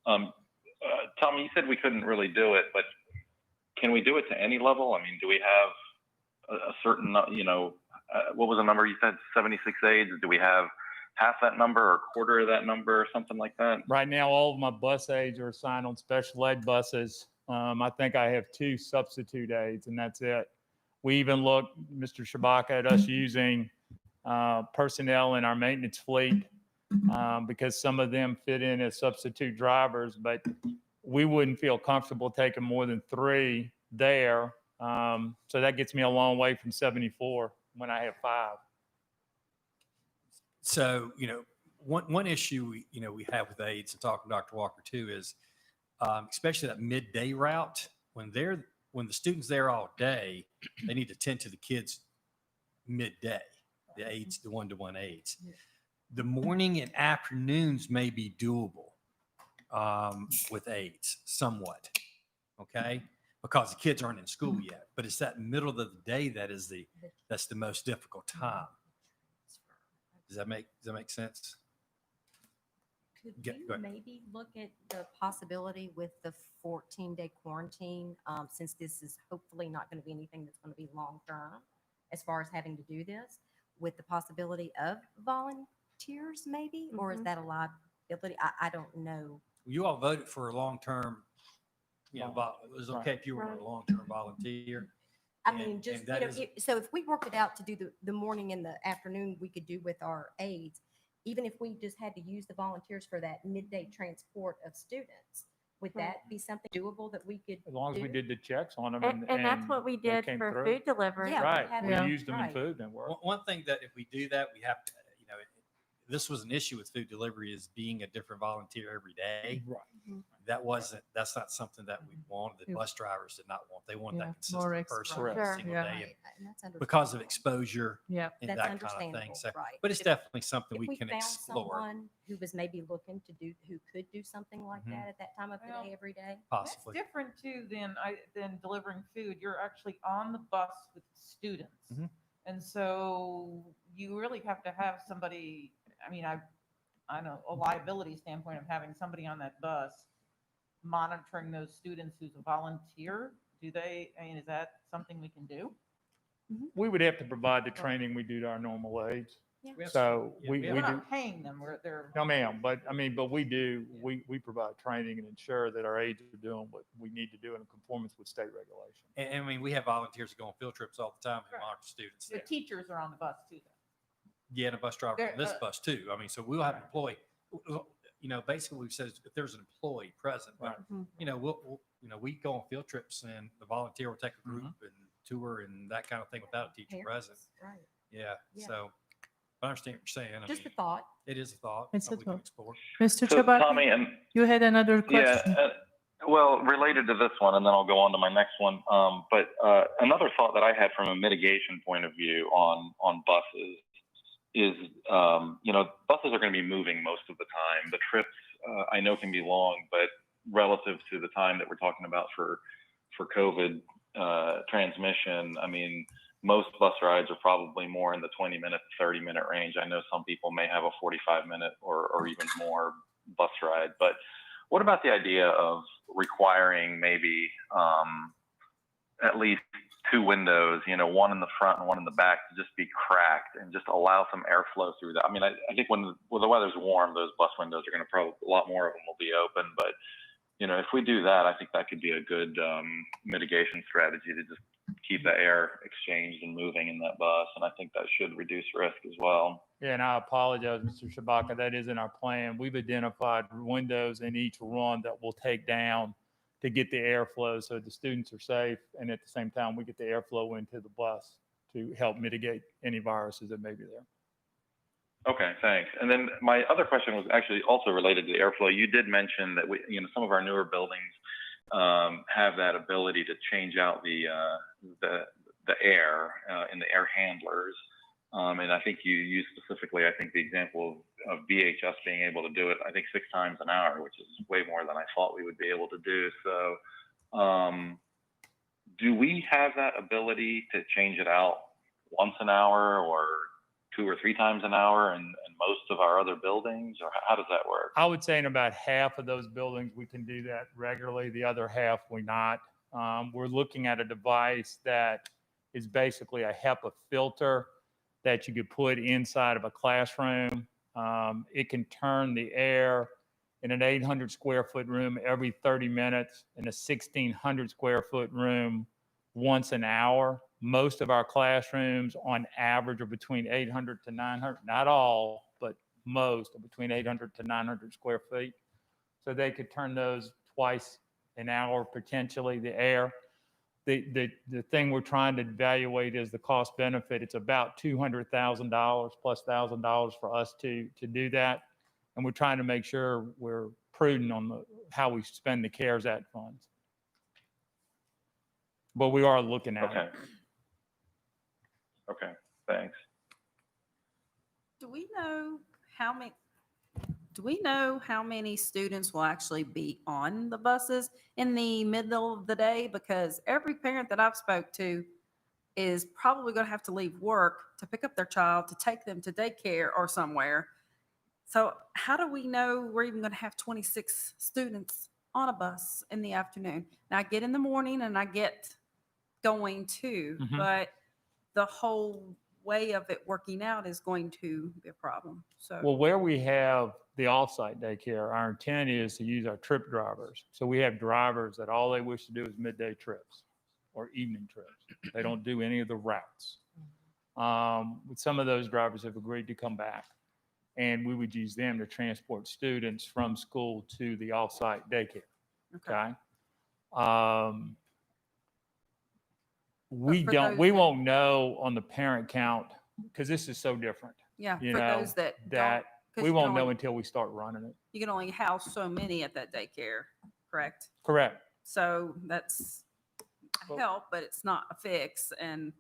Tommy, you said we couldn't really do it, but can we do it to any level? I mean, do we have a certain, what was the number you said, 76 aides? Do we have half that number or a quarter of that number or something like that? Right now, all of my bus aides are assigned on special ed buses. I think I have 2 substitute aides, and that's it. We even looked, Mr. Shabaka, at us using personnel in our maintenance fleet because some of them fit in as substitute drivers, but we wouldn't feel comfortable taking more than 3 there. So that gets me a long way from 74 when I have 5. So, one issue we have with aides, and talking to Dr. Walker too, is especially that midday route, when the student's there all day, they need to tend to the kids midday, the aides, the one-to-one aides. The morning and afternoons may be doable with aides somewhat, okay? Because the kids aren't in school yet, but it's that middle of the day that's the most difficult time. Does that make sense? Could Go you ahead. maybe look at the possibility with the 14-day quarantine, since this is hopefully not going to be anything that's going to be long-term as far as having to do this, with the possibility of volunteers maybe, or is that a liability? I don't know. You all voted for a long-term, it was okay if you were a long-term volunteer. I mean, just, and that is- so if we worked it out to do the morning and the afternoon, we could do with our aides, even if we just had to use the volunteers for that midday transport of students, would that be something doable that we could As long as we do? did the checks on them. And that's what we they did came for through. food delivery. Yeah, Right, we Yeah. used them in Right. food network. One thing that if we do that, we have to, this was an issue with food delivery, is being a different volunteer every day. Right. That's not something that we wanted. The bus drivers did not want. They want Yeah, that more consistent extra. person Correct. every Sure. single Yeah. day. Right, and that's understandable. Because of exposure Yeah. and That's that kind of understandable, thing. So, right. but it's If- definitely something If we we can found explore, someone who was maybe looking to do, who could do something like that at that time of the Well, day every day. possibly. That's different too than delivering food. You're actually on the bus with students. Mhm. And so you really have to have somebody, I mean, I know a liability standpoint of having somebody on that bus monitoring those students who's a volunteer. Is that something we can do? We would have to provide the training we do to our normal aides. Yeah. We have So some- yeah, we we have- We're do. not paying them, they're. No, ma'am, but we do, we provide training and ensure that our aides are doing what we need to do in conformance with state regulation. And I mean, we have volunteers that go on field trips all the time and Right. monitor students. The teachers are on the bus too. Yeah, and a bus driver There- on this bus too. I mean, so we'll have an employee. Basically, we've said if there's an employee present, but we go on field trips and the volunteer will take a group and tour and that kind of thing without a teacher present. Right. Yeah. Yeah. So I understand what you're saying. I Just a mean, thought. it is a thought. It's a something we can thought. explore. Mr. So Tommy, Chabaki, and you had another question. yeah, well, related to this one, and then I'll go on to my next one. But another thought that I had from a mitigation point of view on buses is, buses are going to be moving most of the time. The trips I know can be long, but relative to the time that we're talking about for COVID transmission, I mean, most bus rides are probably more in the 20-minute, 30-minute range. I know some people may have a 45-minute or even more bus ride, but what about the idea of requiring maybe at least 2 windows, one in the front and one in the back, to just be cracked and just allow some airflow through that? I mean, I think when the weather's warm, those bus windows are going to probably, a lot more of them will be open, but if we do that, I think that could be a good mitigation strategy to just keep the air exchanged and moving in that bus. And I think that should reduce risk as well. Yeah, and I apologize, Mr. Shabaka, that isn't our plan. We've identified windows in each run that we'll take down to get the airflow so the students are safe, and at the same time, we get the airflow into the bus to help mitigate any viruses that may be there. Okay, thanks. And then my other question was actually also related to the airflow. You did mention that some of our newer buildings have that ability to change out the air in the air handlers. And I think you used specifically, the example of BHS being able to do it, I think 6 times an hour, which is way more than I thought we would be able to do. So do we have that ability to change it out once an hour or 2 or 3 times an hour in most of our other buildings, or how does that work? I would say in about half of those buildings, we can do that regularly. The other half, we not. We're looking at a device that is basically a HEPA filter that you could put inside of a classroom. It can turn the air in an 800 square foot room every 30 minutes, in a 1,600 square foot room once an hour. Most of our classrooms on average are between 800 to 900, not all, but most are between 800 to 900 square feet. So they could turn those twice an hour, potentially, the air. The thing we're trying to evaluate is the cost benefit. It's about $200,000 plus $1,000 for us to do that. And we're trying to make sure we're prudent on how we spend the CARES Act funds. But we are looking at it. Okay, thanks. Do we know how many students will actually be on the buses in the middle of the day? Because every parent that I've spoke to is probably going to have to leave work to pick up their child, to take them to daycare or somewhere. So how do we know we're even going to have 26 students on a bus in the afternoon? Now, I get in the morning and I get going too, but the whole way of it working out is going to be a problem. So, Well, where we have the off-site daycare, our intent is to use our trip drivers. So we have drivers that all they wish to do is midday trips or evening trips. They don't do any of the routes. Some of those drivers have agreed to come back, and we would use them to transport students from school to the off-site daycare. Okay. We won't know on the parent count because this is so different. yeah, You for know, those that that don't, 'cause we you won't can know only- until we start running it. you can only house so many at that daycare, correct? Correct. So that's a help, but it's not a fix. And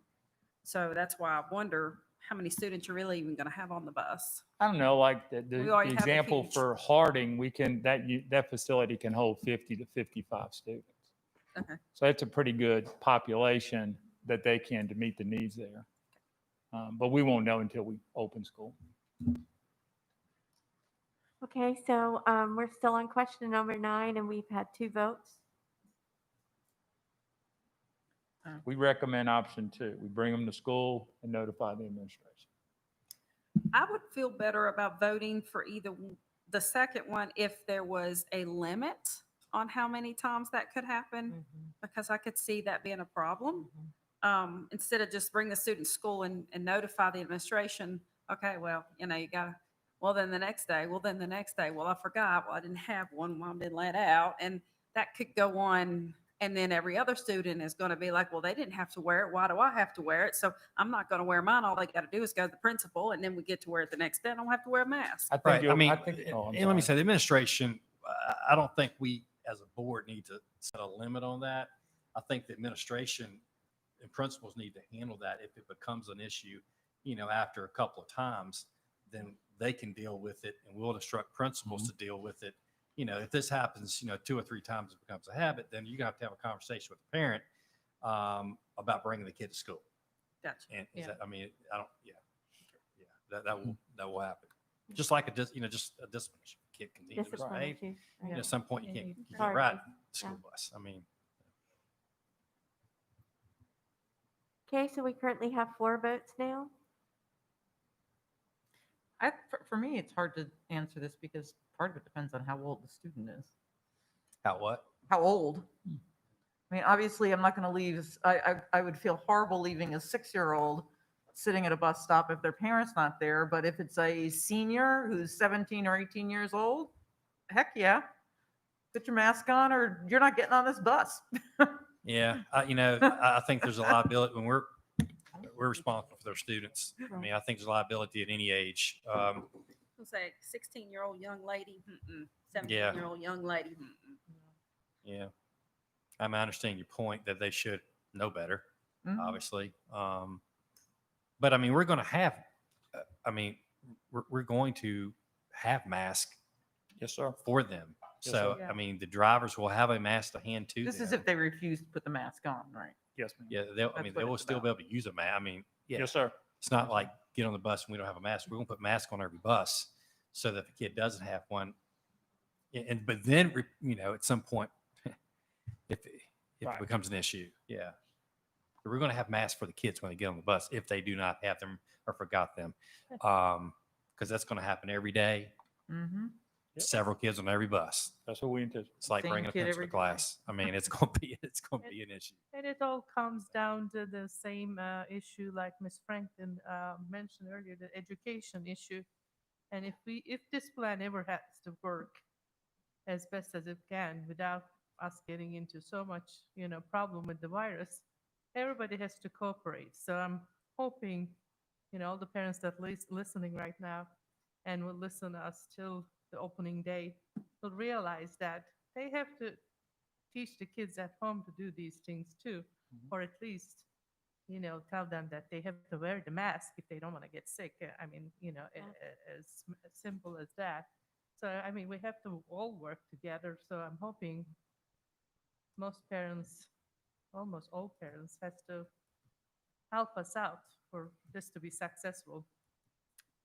so that's why I wonder how many students you're really even going to have on the bus. I don't know, like We the already have a example huge- for Harding, that facility can hold 50 to 55 students. Okay. So that's a pretty good population that they can to meet the needs there. But we won't know until we open school. Okay, so we're still on question number 9, and we've had 2 votes. We recommend option 2. We bring them to school and notify the administration. I would feel better about voting for either the second one if there was a limit on how many times that could happen, because I could see that being a problem. Instead of just bring the student to school and notify the administration, okay, well, you know, you gotta, well, then the next day, well, I forgot, well, I didn't have one, mom didn't let out. And that could go on. And then every other student is going to be like, well, they didn't have to wear it. Why do I have to wear it? So I'm not going to wear mine. All they got to do is go to the principal, and then we get to wear it the next day. I don't have to wear a mask. Right. I mean, oh, I'm and let me sorry. say, the administration, I don't think we as a board need to set a limit on that. I think the administration and principals need to handle that. If it becomes an issue, you know, after a couple of times, then they can deal with it, and we'll instruct principals to deal with it. You know, if this happens, you know, 2 or 3 times, it becomes a habit, then you have to have a conversation with the parent about bringing the kid to school. Gotcha. And is that, I mean, I don't, that will happen. Just like a discipline issue. Kid continues to Discipline behave. issue, You know, right. at some point you can't Sorry. ride the school Yeah. bus. I mean, Okay, so we currently have 4 votes now. For me, it's hard to answer this because part of it depends on how old the student is. how what? How old? I mean, obviously, I'm not going to leave. I would feel horrible leaving a 6-year-old sitting at a bus stop if their parents not there. But if it's a senior who's 17 or 18 years old, heck yeah, put your mask on, or you're not getting on this bus. Yeah, I think there's a liability when we're responsible for their students. I mean, I think there's a liability at any age. I'll say 16-year-old young lady, 17-year-old young lady. Yeah, I mean, I understand your point that they should know better, obviously. But I mean, we're going to have, we're going to have masks. Yes, sir. For them. Yes, So, sir. I mean, the drivers will have a mask to hand to This them. is if they refuse to put the mask on, right? Yes, ma'am. Yeah, That's they what will it's still about. be able to use a mask. I mean, yeah. Yes, sir. It's not like get on the bus and we don't have a mask. We're gonna put masks on every bus so that the kid doesn't have one. But then, at some point, if Right. it becomes an issue, yeah. We're gonna have masks for the kids when they get on the bus if they do not have them or forgot them. Because that's gonna happen every day. Mm-hmm. Yep. Several kids on every bus. That's what we anticipate. It's like Same bringing a kid pencil every to day. class. I mean, it's gonna be an issue. And it all comes down to the same issue like Ms. Franklin mentioned earlier, the education issue. And if this plan ever has to work as best as it can without us getting into so much, problem with the virus, everybody has to cooperate. So I'm hoping, all the parents that listening right now and will listen to us till the opening day will realize that they have to teach the kids at home to do these things too, or at least, tell them that they have to wear the mask if they don't want to get sick. I mean, as simple as that. So, I mean, we have to all work together. So I'm hoping most parents, almost all parents, has to help us out for this to be successful.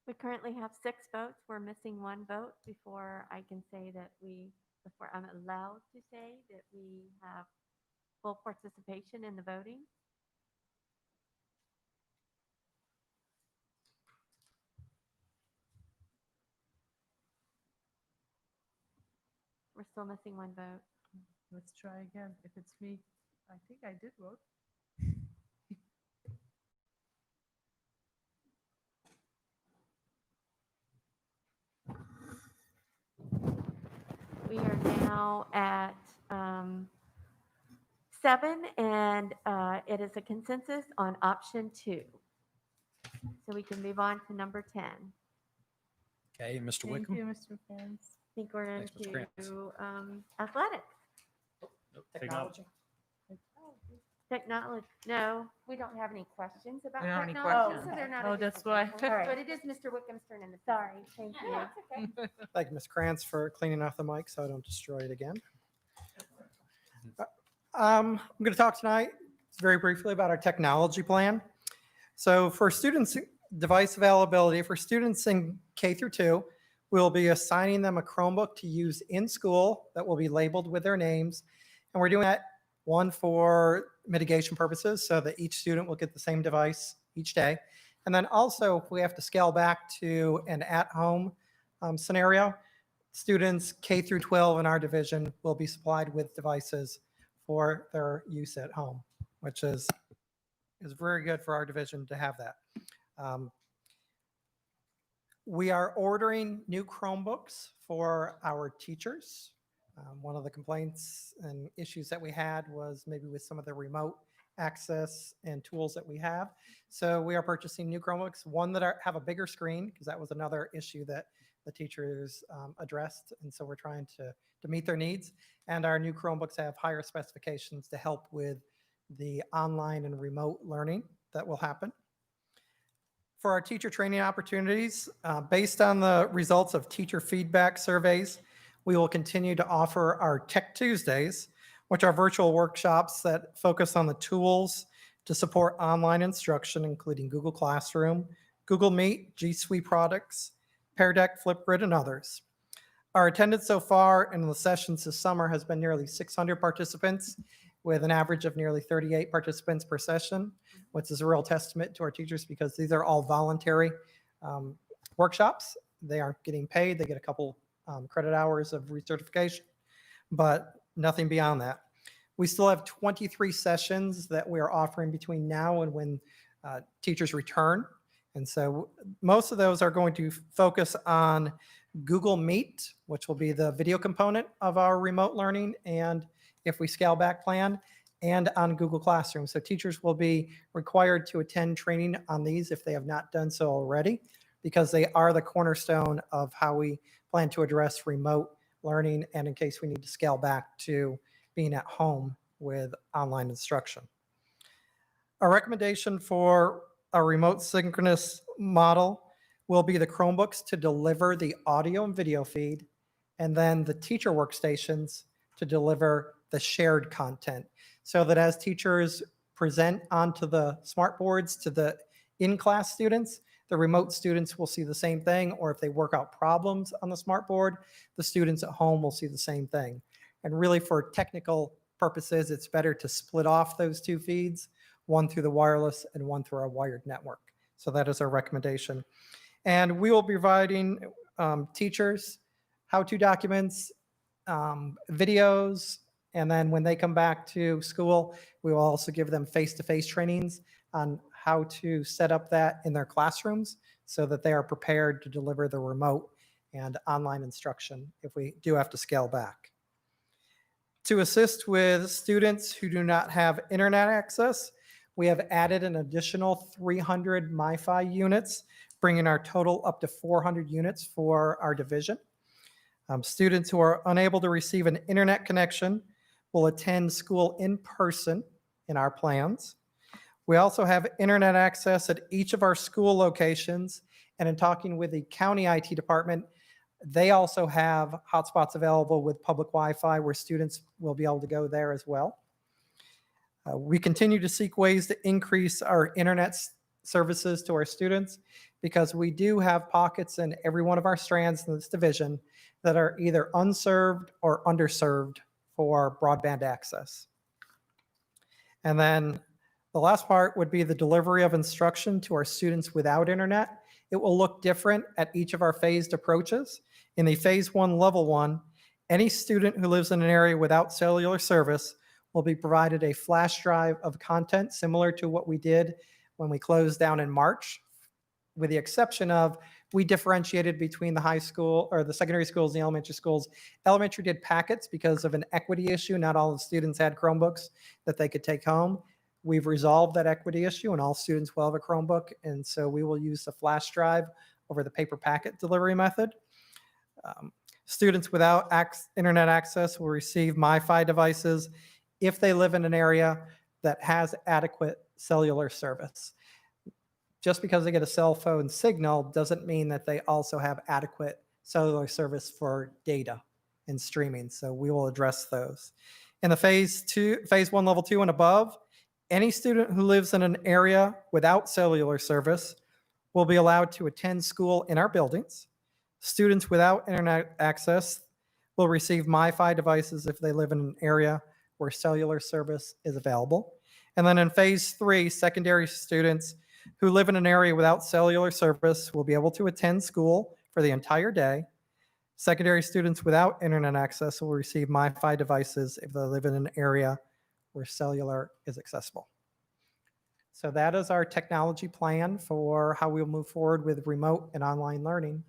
We currently have 6 votes. We're missing 1 vote before I can say that before I'm allowed to say that we have full participation in the voting. We're still missing 1 vote. Let's try again. If it's me, I think I did vote. We are now at 7, and it is a consensus on option 2. So we can move on to number 10. Okay, Mr. Thank Wickham. you, Mr. Pence. I think we're Thanks, Ms. Krantz. into athletics. Technology. Technology, no, we don't have any questions about We don't have any technology, questions. so they're not. Oh, a that's difficult why. one. But it is Mr. Wickham's turn in the. Sorry, thank you. Thank you, Ms. Krantz, for cleaning off the mic so I don't destroy it again. I'm going to talk tonight very briefly about our technology plan. So for students, device availability, for students in K through 2, we'll be assigning them a Chromebook to use in school that will be labeled with their names. And we're doing that, one, for mitigation purposes so that each student will get the same device each day. And then also, if we have to scale back to an at-home scenario, students K through 12 in our division will be supplied with devices for their use at home, which is very good for our division to have that. We are ordering new Chromebooks for our teachers. One of the complaints and issues that we had was maybe with some of the remote access and tools that we have. So we are purchasing new Chromebooks, one that have a bigger screen, because that was another issue that the teachers addressed. And so we're trying to meet their needs. And our new Chromebooks have higher specifications to help with the online and remote learning that will happen. For our teacher training opportunities, based on the results of teacher feedback surveys, we will continue to offer our Tech Tuesdays, which are virtual workshops that focus on the tools to support online instruction, including Google Classroom, Google Meet, G Suite products, Pear Deck, Flipgrid, and others. Our attendance so far in the sessions this summer has been nearly 600 participants, with an average of nearly 38 participants per session, which is a real testament to our teachers because these are all voluntary workshops. They aren't getting paid. They get a couple credit hours of recertification, but nothing beyond that. We still have 23 sessions that we are offering between now and when teachers return. And so most of those are going to focus on Google Meet, which will be the video component of our remote learning, and if we scale back plan, and on Google Classroom. So teachers will be required to attend training on these if they have not done so already, because they are the cornerstone of how we plan to address remote learning and in case we need to scale back to being at home with online instruction. Our recommendation for a remote synchronous model will be the Chromebooks to deliver the audio and video feed, and then the teacher workstations to deliver the shared content, so that as teachers present onto the smart boards to the in-class students, the remote students will see the same thing, or if they work out problems on the smart board, the students at home will see the same thing. And really for technical purposes, it's better to split off those two feeds, one through the wireless and one through our wired network. So that is our recommendation. And we will be providing teachers how-to documents, videos, and then when they come back to school, we will also give them face-to-face trainings on how to set up that in their classrooms so that they are prepared to deliver the remote and online instruction if we do have to scale back. To assist with students who do not have internet access, we have added an additional 300 MiFi units, bringing our total up to 400 units for our division. Students who are unable to receive an internet connection will attend school in person in our plans. We also have internet access at each of our school locations, and in talking with the county IT department, they also have hotspots available with public Wi-Fi where students will be able to go there as well. We continue to seek ways to increase our internet services to our students because we do have pockets in every one of our strands in this division that are either unserved or underserved for broadband access. And then the last part would be the delivery of instruction to our students without internet. It will look different at each of our phased approaches. In the phase 1, level 1, any student who lives in an area without cellular service will be provided a flash drive of content similar to what we did when we closed down in March, with the exception of we differentiated between the high school or the secondary schools and the elementary schools. Elementary did packets because of an equity issue. Not all the students had Chromebooks that they could take home. We've resolved that equity issue and all students will have a Chromebook. And so we will use the flash drive over the paper packet delivery method. Students without internet access will receive MiFi devices if they live in an area that has adequate cellular service. Just because they get a cell phone signal doesn't mean that they also have adequate cellular service for data and streaming. So we will address those. In the phase 1, level 2 and above, any student who lives in an area without cellular service will be allowed to attend school in our buildings. Students without internet access will receive MiFi devices if they live in an area where cellular service is available. And then in phase 3, secondary students who live in an area without cellular service will be able to attend school for the entire day. Secondary students without internet access will receive MiFi devices if they live in an area where cellular is accessible. So that is our technology plan for how we'll move forward with remote and online learning.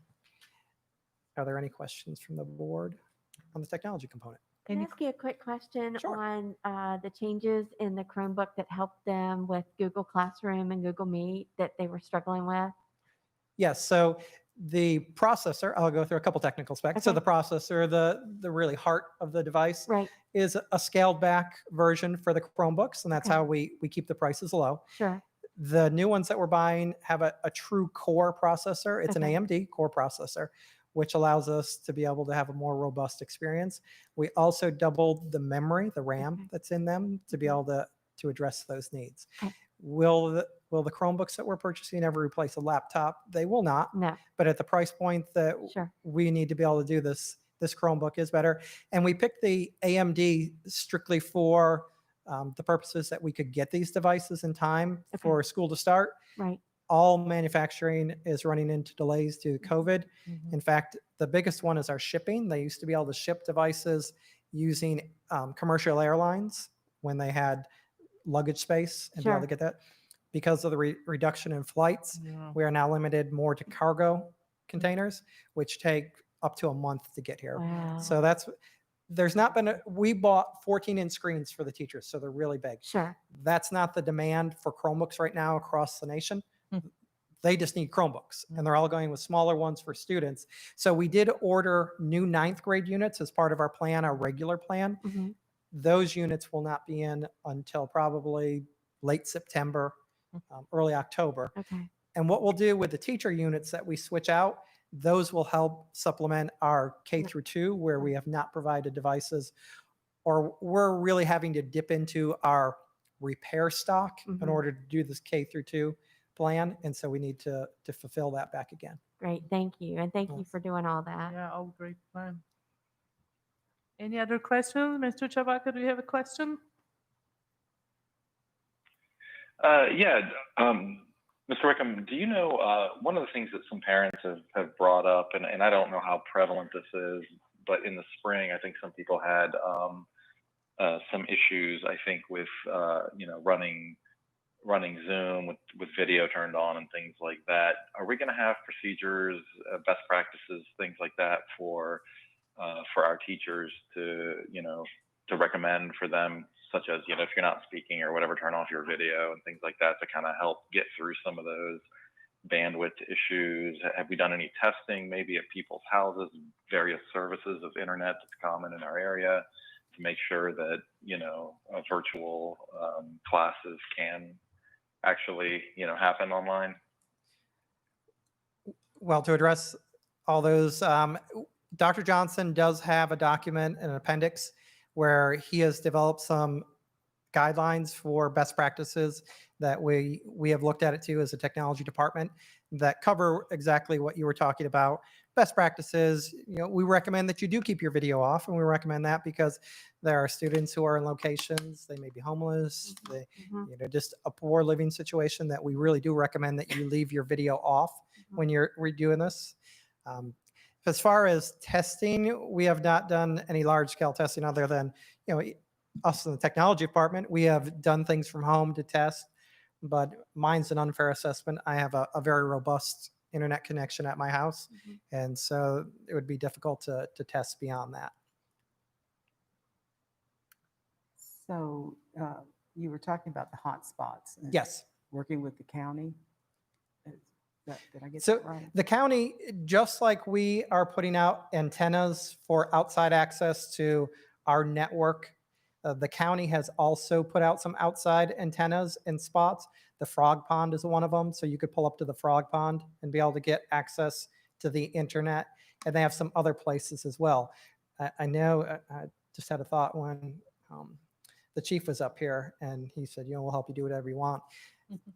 Are there any questions from the board on the technology component? Can I ask you a quick question on the changes in the Chromebook that helped them with Google Classroom and Google Meet that they were struggling with? Yes, so the processor, I'll go through a couple technical specs. So Okay. the processor, the really heart of the device, Right. is a scaled back version for the Chromebooks, and that's Okay. how we keep the prices low. Sure. The new ones that we're buying have a true core processor. It's an Okay. AMD core processor, which allows us to be able to have a more robust experience. We also doubled the memory, the RAM that's in them to be able to address those needs. Okay. Will the Chromebooks that we're purchasing ever replace a laptop? They will not. No. But at the price point that Sure. we need to be able to do this Chromebook is better. And we picked the AMD strictly for the purposes that we could get these devices in time for school to start. Right. All manufacturing is running into delays due to COVID. In fact, the biggest one is our shipping. They used to be able to ship devices using commercial airlines when they had luggage space and be able Sure. to get that. Because of the reduction in flights, we are now limited more to cargo containers, which take up to a month to get here. Wow. So we bought 14-inch screens for the teachers, so they're really big. Sure. That's not the demand for Chromebooks right now across the nation. They just need Chromebooks, and they're all going with smaller ones for students. So we did order new 9th grade units as part of our plan, our regular plan. Mhm. Those units will not be in until probably late September, early October. Okay. And what we'll do with the teacher units that we switch out, those will help supplement our K through 2, where we have not provided devices, or we're really having to dip into our repair stock in Mhm. order to do this K through 2 plan. And so we need to fulfill that back again. Great, thank you. And thank you for doing all that. Yeah, all great plan. Any other questions? Mr. Chabaka, do you have a question? Yeah, Mr. Wickham, do you know, one of the things that some parents have brought up, and I don't know how prevalent this is, but in the spring, I think some people had some issues, I think, with, running Zoom with video turned on and things like that. Are we going to have procedures, best practices, things like that for our teachers to recommend for them, such as, if you're not speaking or whatever, turn off your video and things like that to kind of help get through some of those bandwidth issues? Have we done any testing maybe at people's houses, various services of internet that's common in our area to make sure that, virtual classes can actually, happen online? Well, to address all those, Dr. Johnson does have a document, an appendix, where he has developed some guidelines for best practices that we have looked at it too as a technology department that cover exactly what you were talking about. Best practices, we recommend that you do keep your video off, and we recommend that because there are students who are in locations, they may be homeless, they, just a poor living situation, that we really do recommend that you leave your video off when you're redoing this. As far as testing, we have not done any large scale testing other than, us in the technology department. We have done things from home to test, but mine's an unfair assessment. I have a very robust internet connection at my house. And so it would be difficult to test beyond that. So you were talking about the hot spots. And Yes. Working with the county. Did I get So that right? the county, just like we are putting out antennas for outside access to our network, the county has also put out some outside antennas in spots. The Frog Pond is one of them. So you could pull up to the Frog Pond and be able to get access to the internet. And they have some other places as well. I know, I just had a thought when the chief was up here and he said, we'll help you do whatever you want.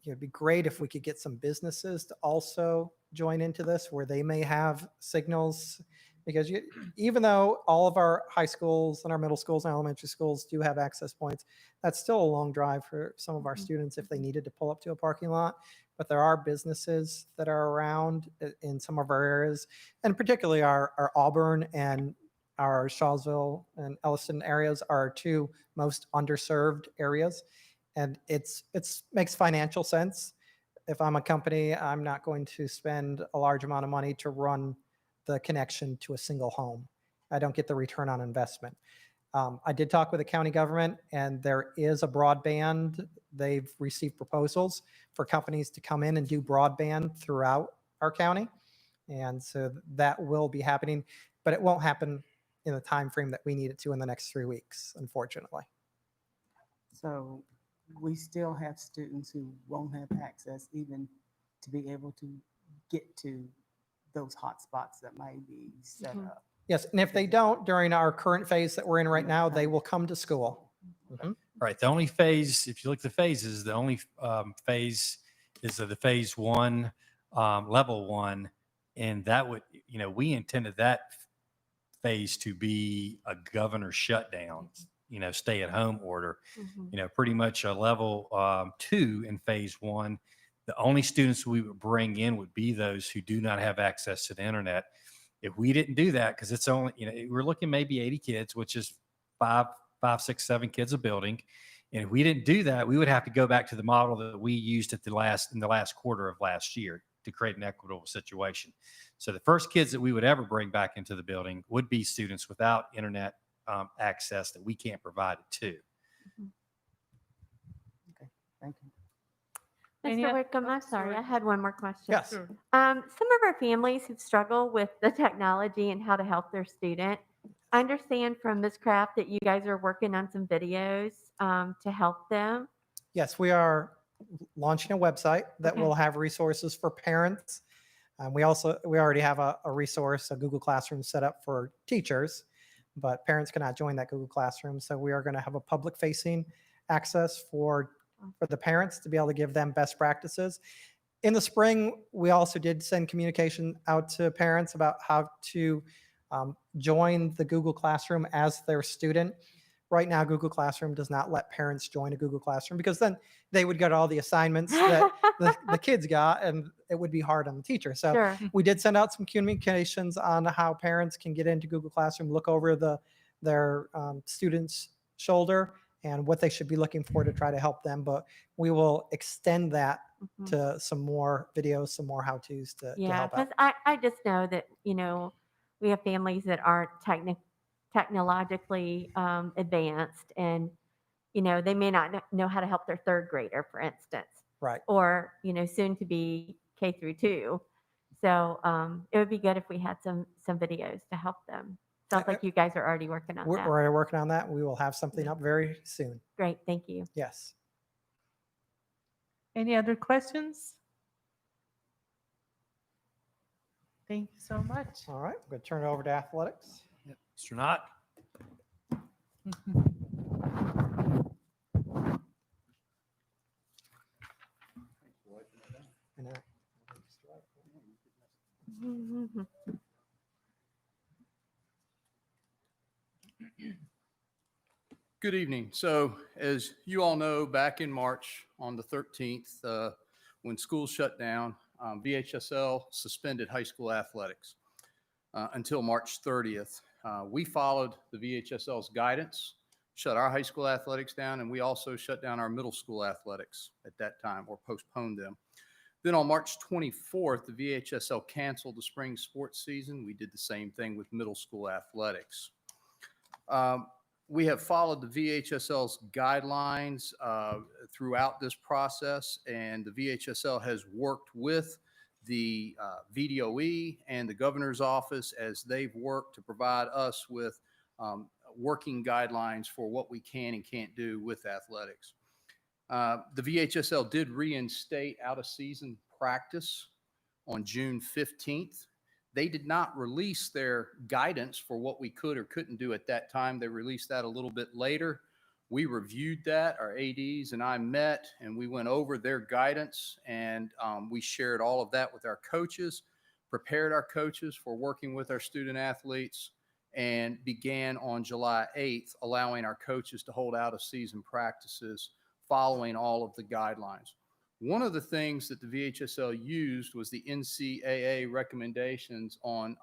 It'd be great if we could get some businesses to also join into this where they may have signals, because even though all of our high schools and our middle schools and elementary schools do have access points, that's still a long drive for some of our students if they needed to pull up to a parking lot. But there are businesses that are around in some of our areas, and particularly our Auburn and our Shawsville and Elliston areas are our two most underserved areas. And it's makes financial sense. If I'm a company, I'm not going to spend a large amount of money to run the connection to a single home. I don't get the return on investment. I did talk with the county government, and there is a broadband. They've received proposals for companies to come in and do broadband throughout our county. And so that will be happening, but it won't happen in the time frame that we need it to in the next 3 weeks, unfortunately. So we still have students who won't have access even to be able to get to those hotspots that might be set up. Yes, and if they don't, during our current phase that we're in right now, they will come to school. Right. The only phase, if you look at the phases, the only phase is the phase 1, level 1. And that would, we intended that phase to be a governor shutdown, stay at home order, pretty much a level 2 in phase 1. The only students we would bring in would be those who do not have access to the internet. If we didn't do that, because it's only, we're looking maybe 80 kids, which is 5, 6, 7 kids a building. And if we didn't do that, we would have to go back to the model that we used in the last quarter of last year to create an equitable situation. So the first kids that we would ever bring back into the building would be students without internet access that we can't provide it to. Okay, thank you. Mr. Wickham, I'm sorry, I had one more question. Yes. Some of our families who struggle with the technology and how to help their student, I understand from Ms. Kraft that you guys are working on some videos to help them. Yes, we are launching a website that will have resources for parents. We already have a resource, a Google Classroom set up for teachers, but parents cannot join that Google Classroom. So we are going to have a public facing access for the parents to be able to give them best practices. In the spring, we also did send communication out to parents about how to join the Google Classroom as their student. Right now, Google Classroom does not let parents join a Google Classroom because then they would get all the assignments that the kids got, and it would be hard on the teacher. So Sure. we did send out some communications on how parents can get into Google Classroom, look over their students' shoulder and what they should be looking for to try to help them. But we will extend that to some more videos, some more how-tos to Yeah, help because out. I just know that, we have families that aren't technologically advanced, and, they may not know how to help their third grader, for instance, Right. or, soon to be K through 2. So it would be good if we had some videos to help them. Sounds like you guys are already working on We're that. already working on that. We will have something up very soon. Great, thank you. Yes. Any other questions? Thank you so much. All right, I'm going to turn it over to athletics. Mr. Knott? Good evening. So as you all know, back in March on the 13th, when schools shut down, VHSL suspended high school athletics until March 30th. We followed the VHSL's guidance, shut our high school athletics down, and we also shut down our middle school athletics at that time, or postponed them. Then on March 24th, the VHSL canceled the spring sports season. We did the same thing with middle school athletics. We have followed the VHSL's guidelines throughout this process, and the VHSL has worked with the VDOE and the governor's office as they've worked to provide us with working guidelines for what we can and can't do with athletics. The VHSL did reinstate out-of-season practice on June 15th. They did not release their guidance for what we could or couldn't do at that time. They released that a little bit later. We reviewed that. Our ADs and I met, and we went over their guidance, and we shared all of that with our coaches, prepared our coaches for working with our student athletes, and began on July 8th, allowing our coaches to hold out-of-season practices following all of the guidelines. One of the things that the VHSL used was the NCAA recommendations on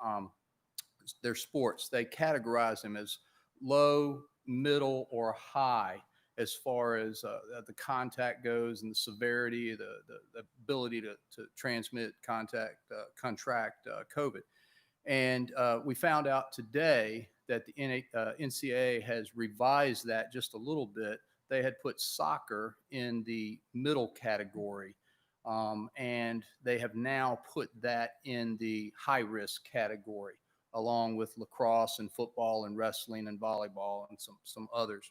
their sports. They categorized them as low, middle, or high as far as the contact goes and the severity, the ability to transmit, contract COVID. And we found out today that the NCAA has revised that just a little bit. They had put soccer in the middle category, and they have now put that in the high-risk category, along with lacrosse and football and wrestling and volleyball and some others.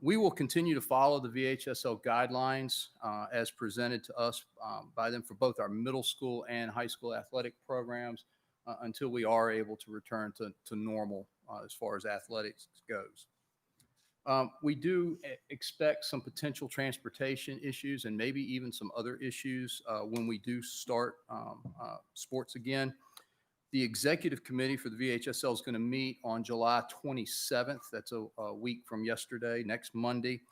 We will continue to follow the VHSL guidelines as presented to us by them for both our middle school and high school athletic programs until we are able to return to normal as far as athletics goes. We do expect some potential transportation issues and maybe even some other issues when we do start sports again. The executive committee for the VHSL is going to meet on July 27th. That's a week from yesterday, next Monday.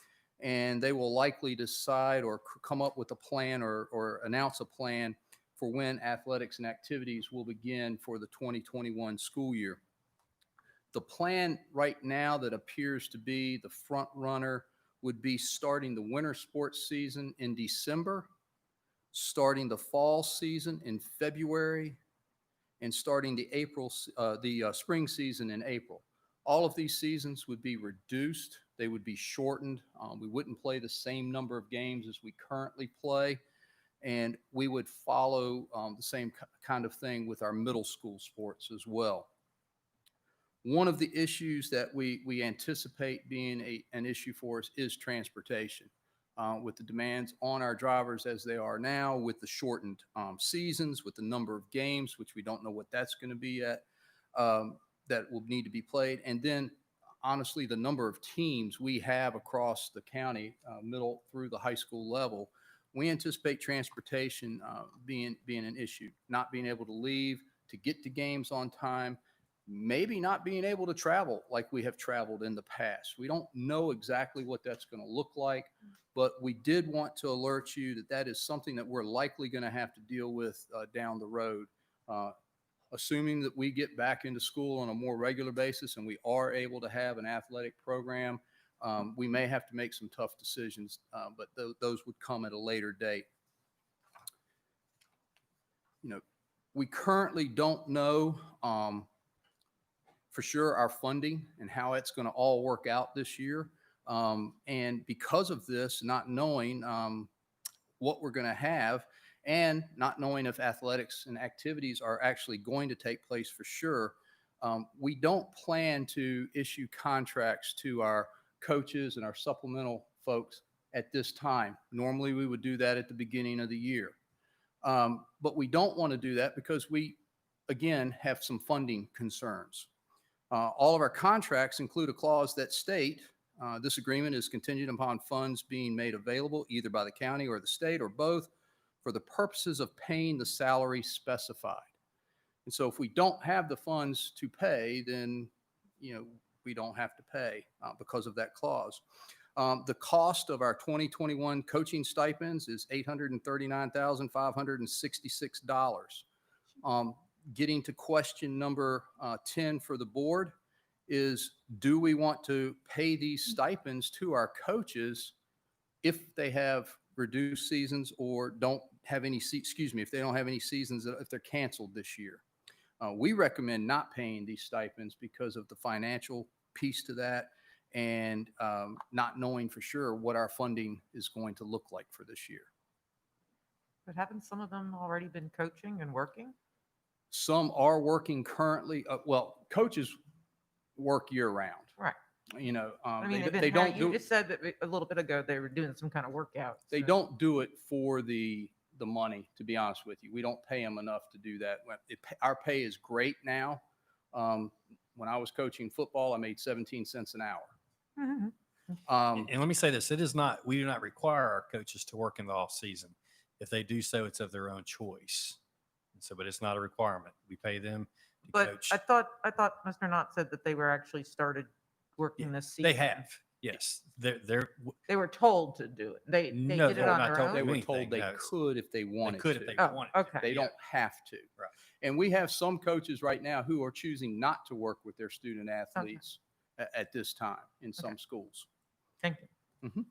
And they will likely decide or come up with a plan or announce a plan for when athletics and activities will begin for the 2021 school year. The plan right now that appears to be the front runner would be starting the winter sports season in December, starting the fall season in February, and starting the spring season in April. All of these seasons would be reduced. They would be shortened. We wouldn't play the same number of games as we currently play, and we would follow the same kind of thing with our middle school sports as well. One of the issues that we anticipate being an issue for us is transportation. With the demands on our drivers as they are now, with the shortened seasons, with the number of games, which we don't know what that's going to be at, that will need to be played. And then honestly, the number of teams we have across the county, middle through the high school level, we anticipate transportation being an issue, not being able to leave, to get to games on time, maybe not being able to travel like we have traveled in the past. We don't know exactly what that's going to look like, but we did want to alert you that that is something that we're likely going to have to deal with down the road. Assuming that we get back into school on a more regular basis and we are able to have an athletic program, we may have to make some tough decisions, but those would come at a later date. You know, we currently don't know for sure our funding and how it's going to all work out this year. And because of this, not knowing what we're going to have and not knowing if athletics and activities are actually going to take place for sure, we don't plan to issue contracts to our coaches and our supplemental folks at this time. Normally, we would do that at the beginning of the year. But we don't want to do that because we, again, have some funding concerns. All of our contracts include a clause that state this agreement is contingent upon funds being made available either by the county or the state or both for the purposes of paying the salary specified. And so if we don't have the funds to pay, then, you know, we don't have to pay because of that clause. The cost of our 2021 coaching stipends is $839,566. Getting to question number 10 for the board is, do we want to pay these stipends to our coaches if they have reduced seasons or don't have any, if they don't have any seasons, if they're canceled this year? We recommend not paying these stipends because of the financial piece to that and not knowing for sure what our funding is going to look like for this year. But haven't some of them already been coaching and working? Some are working currently. Well, coaches work year round. Right. You know, I mean, they don't do. You just said that a little bit ago they were doing some kind of workout. They don't do it for the money, to be honest with you. We don't pay them enough to do that. Our pay is great now. When I was coaching football, I made 17 cents an hour. And let me say this, we do not require our coaches to work in the off season. If they do so, it's of their own choice. And so, but it's not a requirement. We pay them to coach. I thought Mr. Knott said that they were actually started working this season. They have, yes. They were told to do it. They No, did they it were on not their told own. They were anything, told they no. could if they wanted could to. if they Oh, wanted. okay. They don't have to. Right. And we have some coaches right now who are choosing not to work with their student athletes at this time in some schools. Thank you.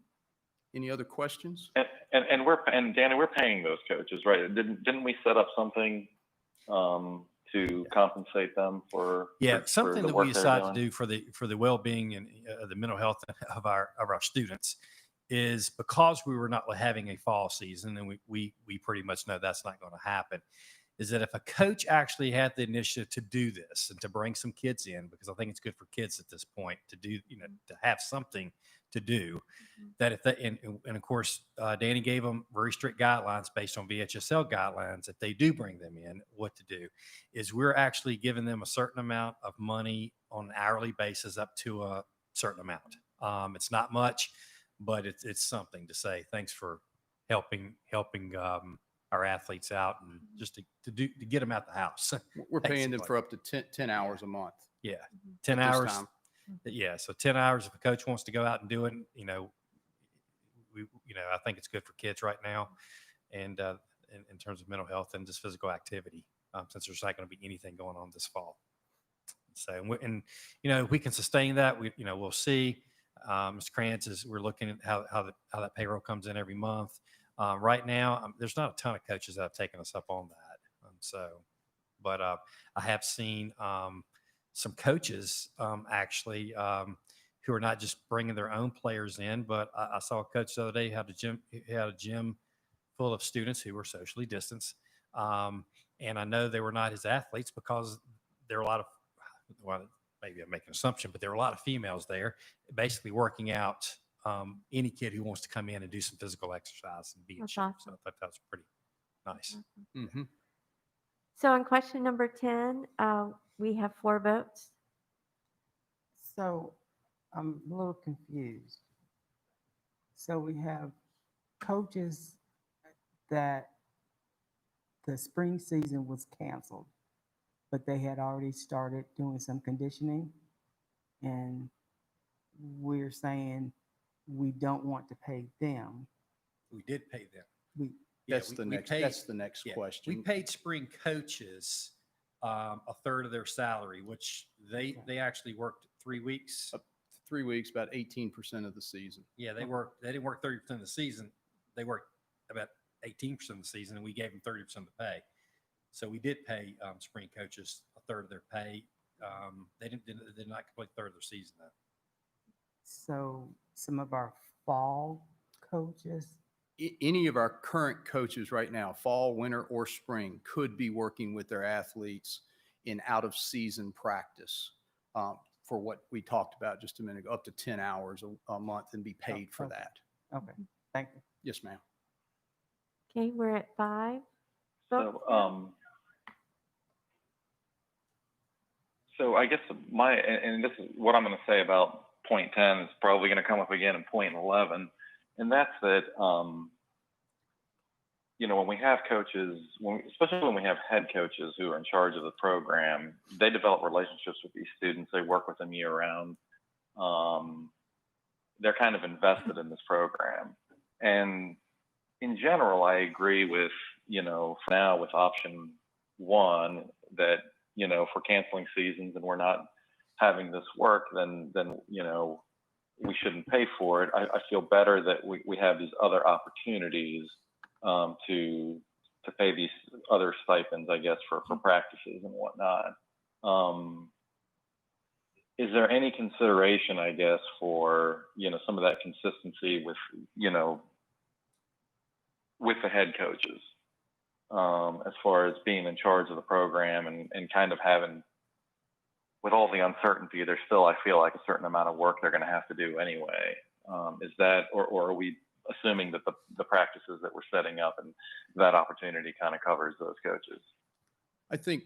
Any other questions? And Danny, we're paying those coaches, right? Didn't we set up something to compensate them for something the that work we they're decide to doing? do for the well-being and the mental health of our students is because we were not having a fall season, and we pretty much know that's not going to happen, is that if a coach actually had the initiative to do this and to bring some kids in, because I think it's good for kids at this point to do, to have something to do, that if they, and of course, Danny gave them very strict guidelines based on VHSL guidelines. If they do bring them in, what to do is we're actually giving them a certain amount of money on an hourly basis up to a certain amount. It's not much, but it's something to say, thanks for helping our athletes out and just to get them out the house. We're paying them for up to 10 hours a month. Yeah. 10 at this hours. time. Yeah. So 10 hours, if a coach wants to go out and do it, I think it's good for kids right now. And in terms of mental health and just physical activity, since there's not going to be anything going on this fall. So, if we can sustain that, we'll see. Mr. Krantz we're looking at how that payroll comes in every month. Right now, there's not a ton of coaches that have taken us up on that. But I have seen some coaches actually who are not just bringing their own players in, but I saw a coach the other day had a gym full of students who were socially distanced. And I know they were not his athletes because there are a lot of, maybe I'm making an assumption, but there are a lot of females there basically working out any kid who wants to come in and do some physical exercise and be in shape. So I thought that was pretty nice. So on question number 10, we have 4 votes. So I'm a little confused. So we have coaches that the spring season was canceled, but they had already started doing some conditioning. And we're saying we don't want to pay them. We did pay them. We, Yeah, That's we- the we next, paid- that's the next yeah, question. We paid spring coaches a third of their salary, which they actually worked 3 weeks. 3 weeks, about 18% of the season. Yeah, they didn't work 30% of the season. They worked about 18% of the season, and we gave them 30% of the pay. So we did pay spring coaches a third of their pay. They did not complete a third of their season though. so some of our fall coaches, Any of our current coaches right now, fall, winter, or spring, could be working with their athletes in out-of-season practice for what we talked about just a minute ago, up to 10 hours a month and be paid for okay. that. Okay, thank you. Yes, ma'am. Okay, we're at 5. So, so I guess and this is what I'm going to say about point 10 is probably going to come up again in point 11. And that's that, you know, when we have coaches, especially when we have head coaches who are in charge of the program, they develop relationships with these students. They work with them year round. They're kind of invested in this program. And in general, I agree with, you know, for now with option 1 that, you know, if we're canceling seasons and we're not having this work, then, you know, we shouldn't pay for it. I feel better that we have these other opportunities to pay these other stipends, I guess, for practices and whatnot. Is there any consideration, I guess, for, you know, some of that consistency with, you know, with the head coaches, as far as being in charge of the program and kind of having, with all the uncertainty, there's still, I feel like, a certain amount of work they're going to have to do anyway. Is that, or are we assuming that the practices that we're setting up and that opportunity kind of covers those coaches? I think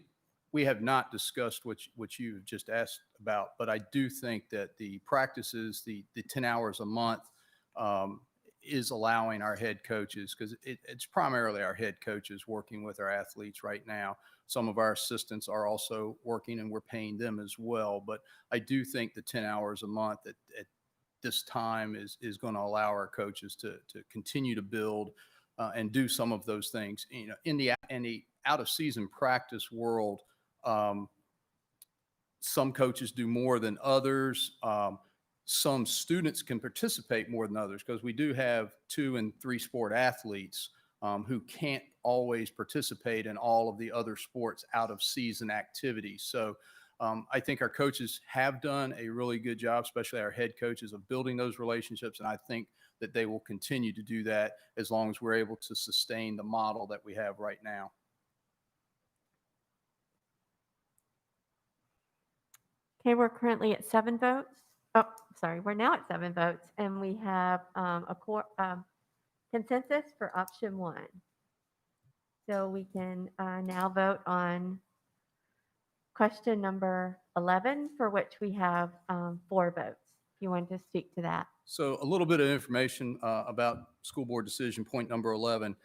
we have not discussed what you just asked about, but I do think that the practices, the 10 hours a month, is allowing our head coaches, because it's primarily our head coaches working with our athletes right now. Some of our assistants are also working and we're paying them as well. But I do think the 10 hours a month at this time is going to allow our coaches to continue to build and do some of those things. You know, in the out of season practice world, some coaches do more than others. Some students can participate more than others because we do have 2 and 3 sport athletes who can't always participate in all of the other sports out of season activities. So I think our coaches have done a really good job, especially our head coaches, of building those relationships. And I think that they will continue to do that as long as we're able to sustain the model that we have right now. Okay, we're currently at 7 votes. Oh, sorry, we're now at 7 votes, and we have consensus for option 1. So we can now vote on question number 11, for which we have 4 votes. If you want to speak to that. So a little bit of information about school board decision point number 11.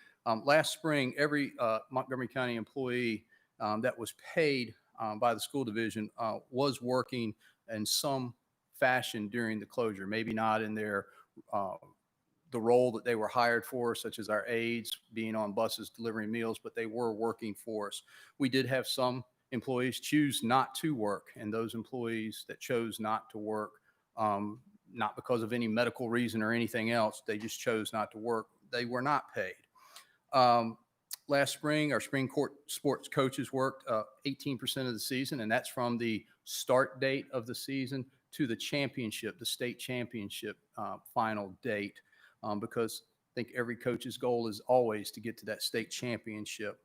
Last spring, every Montgomery County employee that was paid by the school division was working in some fashion during the closure, maybe not in their the role that they were hired for, such as our aides being on buses delivering meals, but they were working for us. We did have some employees choose not to work, and those employees that chose not to work, not because of any medical reason or anything else, they just chose not to work, they were not paid. Last spring, our spring court sports coaches worked 18% of the season, and that's from the start date of the season to the championship, the state championship final date, because I think every coach's goal is always to get to that state championship.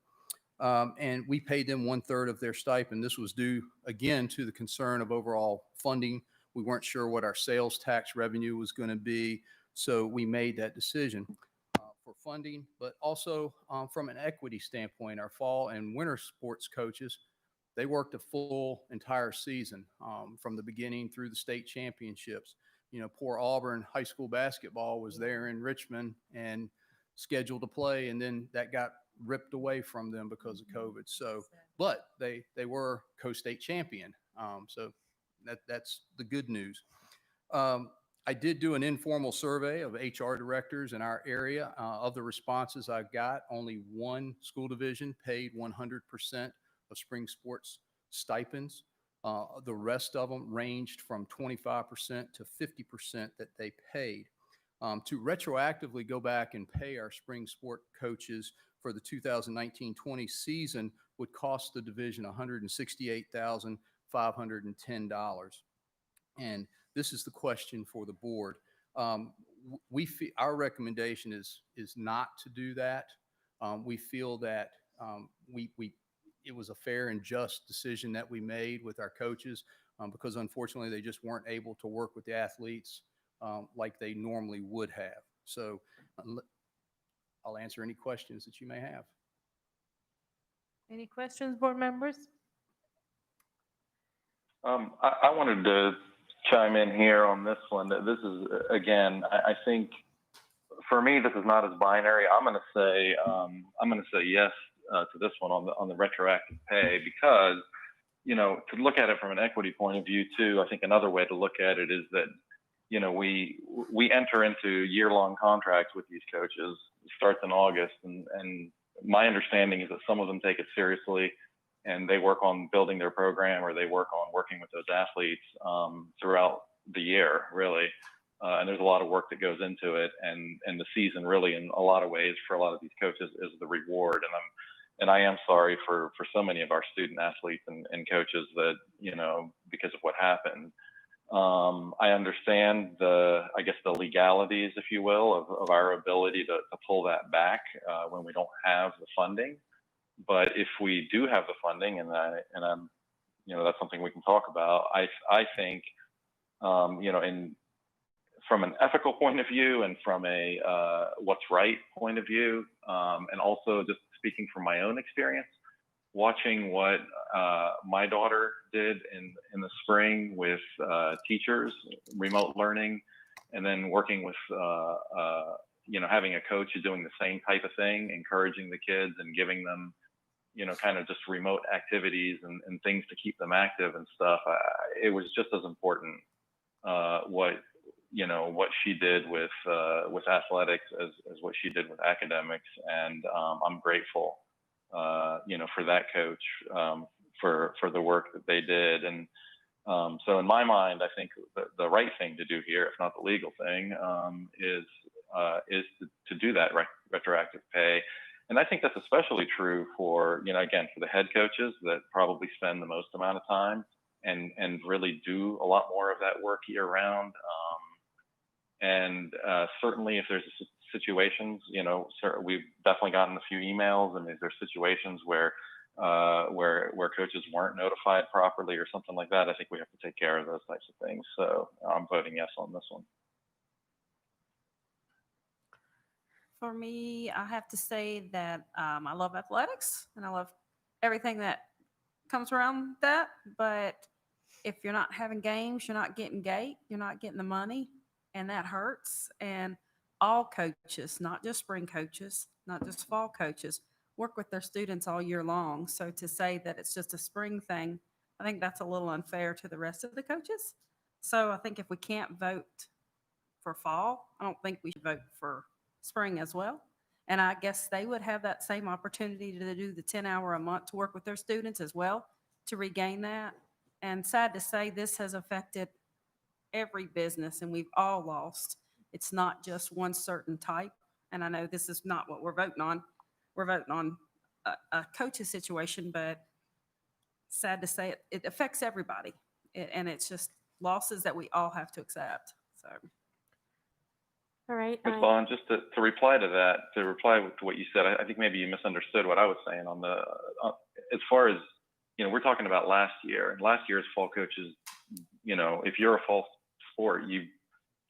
And we paid them 1/3 of their stipend. This was due, again, to the concern of overall funding. We weren't sure what our sales tax revenue was going to be, so we made that decision for funding, but also from an equity standpoint, our fall and winter sports coaches, they worked a full entire season from the beginning through the state championships. poor Auburn high school basketball was there in Richmond and scheduled to play, and then that got ripped away from them because of COVID. So, but they were co-state champion. So that's the good news. I did do an informal survey of HR directors in our area. Of the responses I got, only one school division paid 100% of spring sports stipends. The rest of them ranged from 25% to 50% that they paid. To retroactively go back and pay our spring sport coaches for the 2019-20 season would cost the division $168,510. And this is the question for the board. Our recommendation is not to do that. We feel that it was a fair and just decision that we made with our coaches because unfortunately they just weren't able to work with the athletes like they normally would have. So I'll answer any questions that you may have. Any questions, board members? I wanted to chime in here on this one. This is, again, I think for me, this is not as binary. I'm going to say yes to this one on the retroactive pay because, to look at it from an equity point of view too, I think another way to look at it is that, we enter into year-long contracts with these coaches. It starts in August, and my understanding is that some of them take it seriously and they work on building their program or they work on working with those athletes throughout the year, really. And there's a lot of work that goes into it. And the season really, in a lot of ways, for a lot of these coaches is the reward. And I am sorry for so many of our student athletes and coaches that, because of what happened. I understand the legalities, if you will, of our ability to pull that back when we don't have the funding. But if we do have the funding, and I'm, that's something we can talk about. I think, from an ethical point of view and from a what's right point of view, and also just speaking from my own experience, watching what my daughter did in the spring with teachers, remote learning, and then working with having a coach who's doing the same type of thing, encouraging the kids and giving them kind of just remote activities and things to keep them active and stuff. It was just as important what she did with athletics as what she did with academics, and I'm grateful for that coach for the work that they did. And so in my mind, I think the right thing to do here, if not the legal thing, is to do that retroactive pay. And I think that's especially true for, again, for the head coaches that probably spend the most amount of time and really do a lot more of that work year round. And certainly if there's situations, we've definitely gotten a few emails, and there's situations where coaches weren't notified properly or something like that. I think we have to take care of those types of things. So I'm voting yes on this one. For me, I have to say that I love athletics and I love everything that comes around that. But if you're not having games, you're not getting gate, you're not getting the money, and that hurts. And all coaches, not just spring coaches, not just fall coaches, work with their students all year long. So to say that it's just a spring thing, I think that's a little unfair to the rest of the coaches. So I think if we can't vote for fall, I don't think we should vote for spring as well. And I guess they would have that same opportunity to do the 10-hour a month to work with their students as well to regain that. And sad to say, this has affected every business and we've all lost. It's not just one certain type. And I know this is not what we're voting on. We're voting on a coach's situation, but sad to say it affects everybody. And it's just losses that we all have to accept. So. All right. Ms. Bond, just to reply to that, to what you said, I think maybe you misunderstood what I was saying on the, as far as, we're talking about last year, and last year's fall coaches, if you're a fall sport, you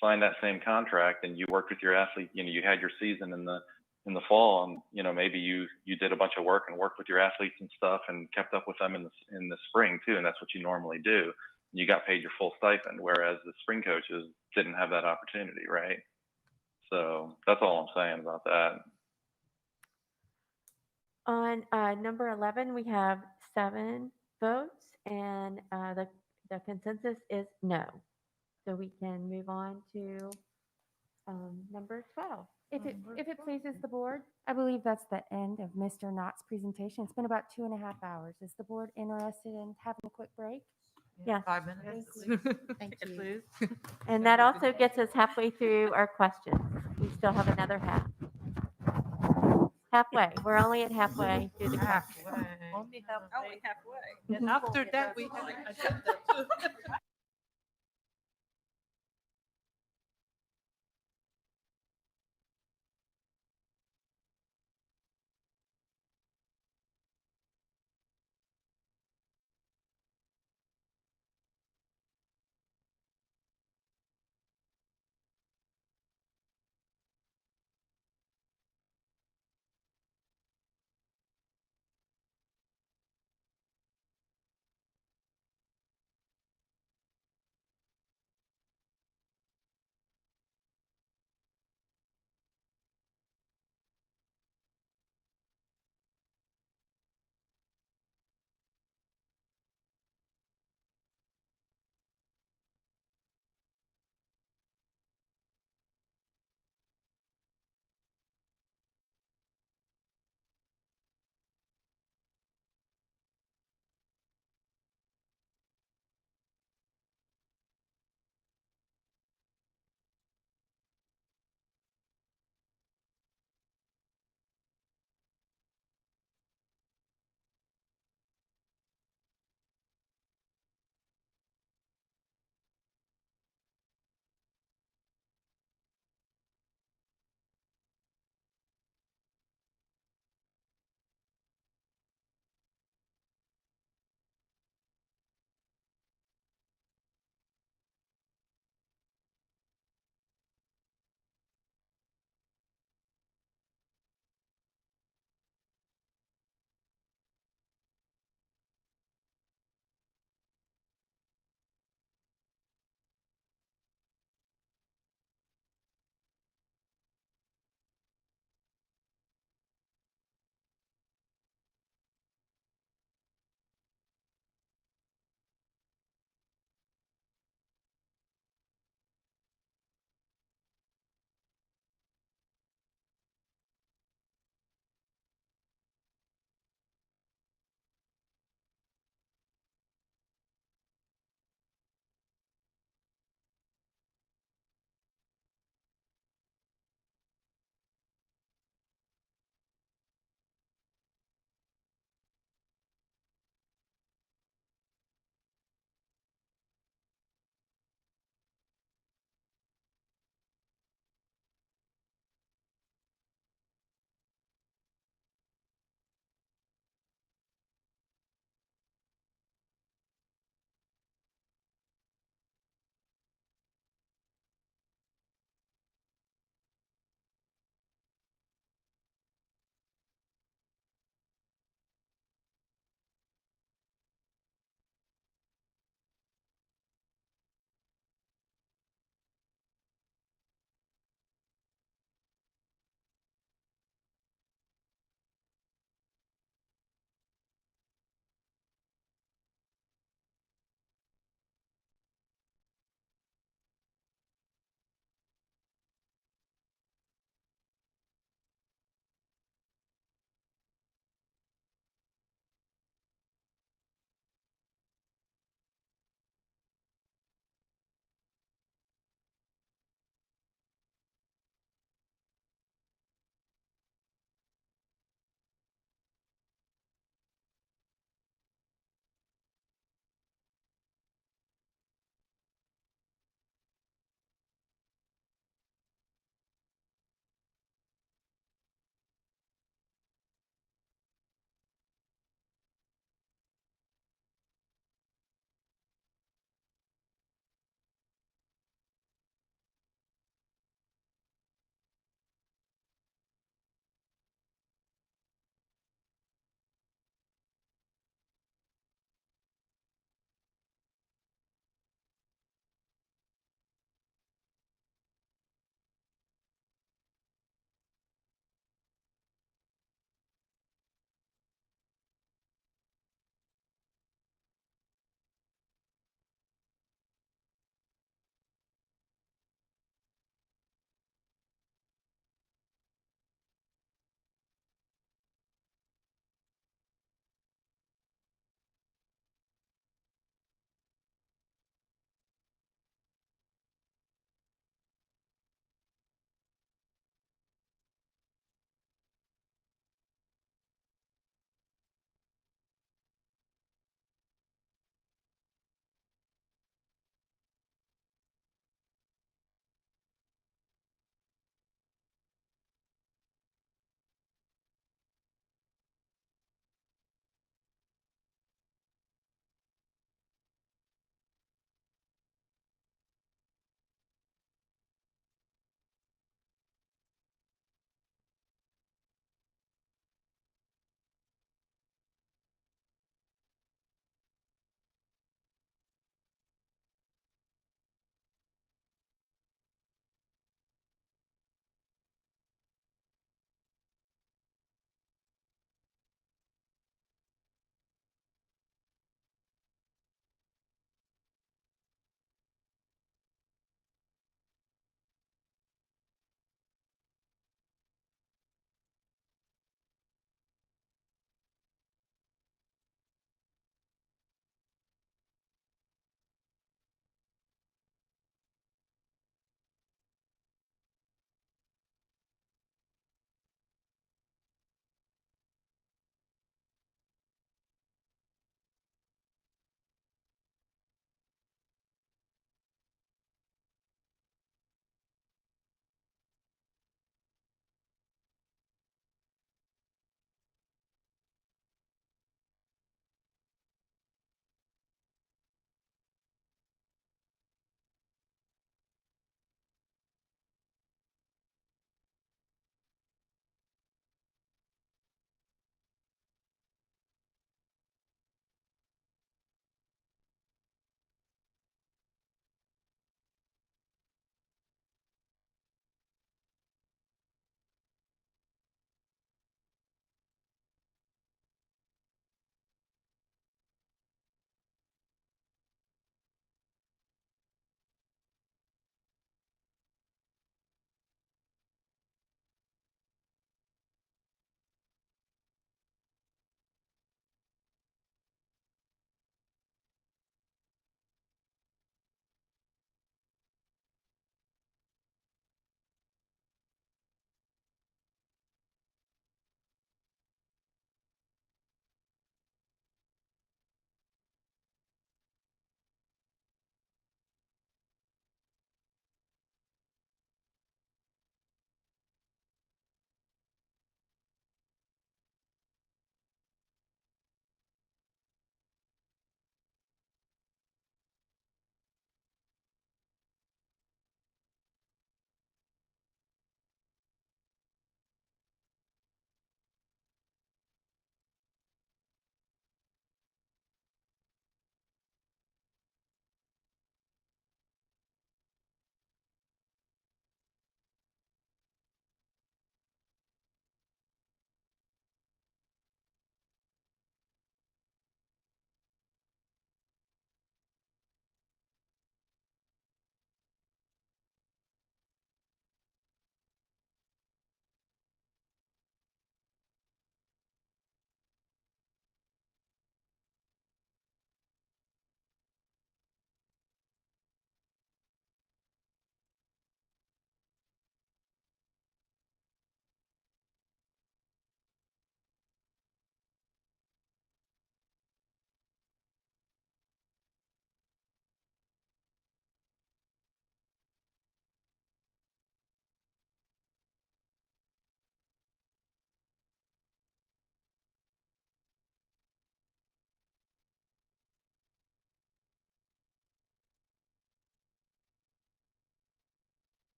signed that same contract and you worked with your athlete, you had your season in the fall, and, maybe you did a bunch of work and worked with your athletes and stuff and kept up with them in the spring too. And that's what you normally do. you got paid your full stipend, whereas the spring coaches didn't have that opportunity, right? So that's all I'm saying about that. On number 11, we have 7 votes, and the consensus is no. So we can move on to number 12. If it pleases the board, I believe that's the end of Mr. Knott's presentation. It's been about 2.5 hours. Is the board interested in having a quick break? Yes. 5 minutes. Thank you. Please. And that also gets us halfway through our questions. We still have another half. Halfway. We're only at halfway through the questions. Only Only halfway. And after that, we have an agenda too.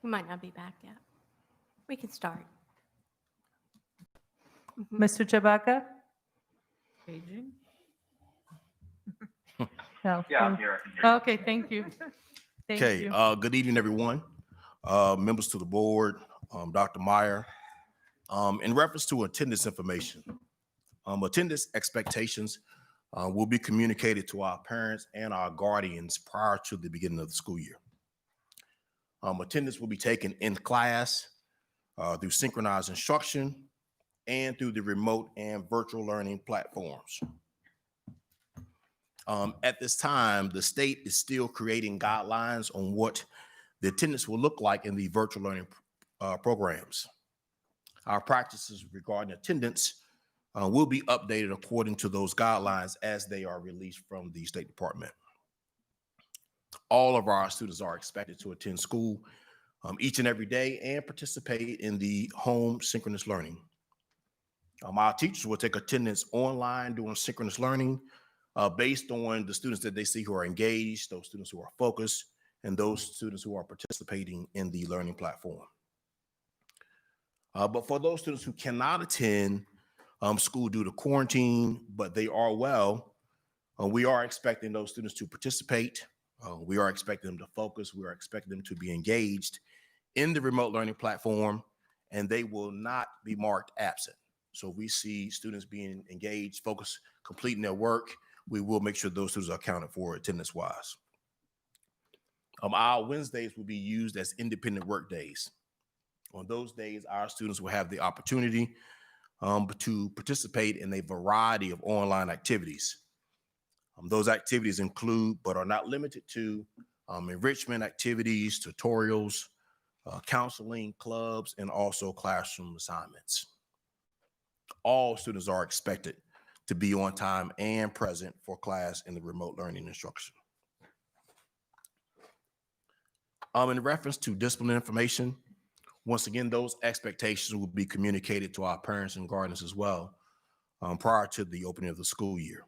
We might not be back yet. We can start. Mr. Chabaka? No. Yeah, I'm here. I can hear you. Okay, thank you. Thank Okay, you. good evening, everyone. Members to the board, Dr. Meyer. In reference to attendance information, attendance expectations will be communicated to our parents and our guardians prior to the beginning of the school year. Attendance will be taken in class through synchronized instruction and through the remote and virtual learning platforms. At this time, the state is still creating guidelines on what the attendance will look like in the virtual learning programs. Our practices regarding attendance will be updated according to those guidelines as they are released from the State Department. All of our students are expected to attend school each and every day and participate in the home synchronous learning. Our teachers will take attendance online during synchronous learning based on the students that they see who are engaged, those students who are focused, and those students who are participating in the learning platform. But for those students who cannot attend school due to quarantine, but they are well, we are expecting those students to participate. We are expecting them to focus. We are expecting them to be engaged in the remote learning platform, and they will not be marked absent. So we see students being engaged, focused, completing their work. We will make sure those students are accounted for attendance-wise. Our Wednesdays will be used as independent work days. On those days, our students will have the opportunity to participate in a variety of online activities. Those activities include, but are not limited to, enrichment activities, tutorials, counseling, clubs, and also classroom assignments. All students are expected to be on time and present for class in the remote learning instruction. In reference to discipline information, once again, those expectations will be communicated to our parents and guardians as well prior to the opening of the school year.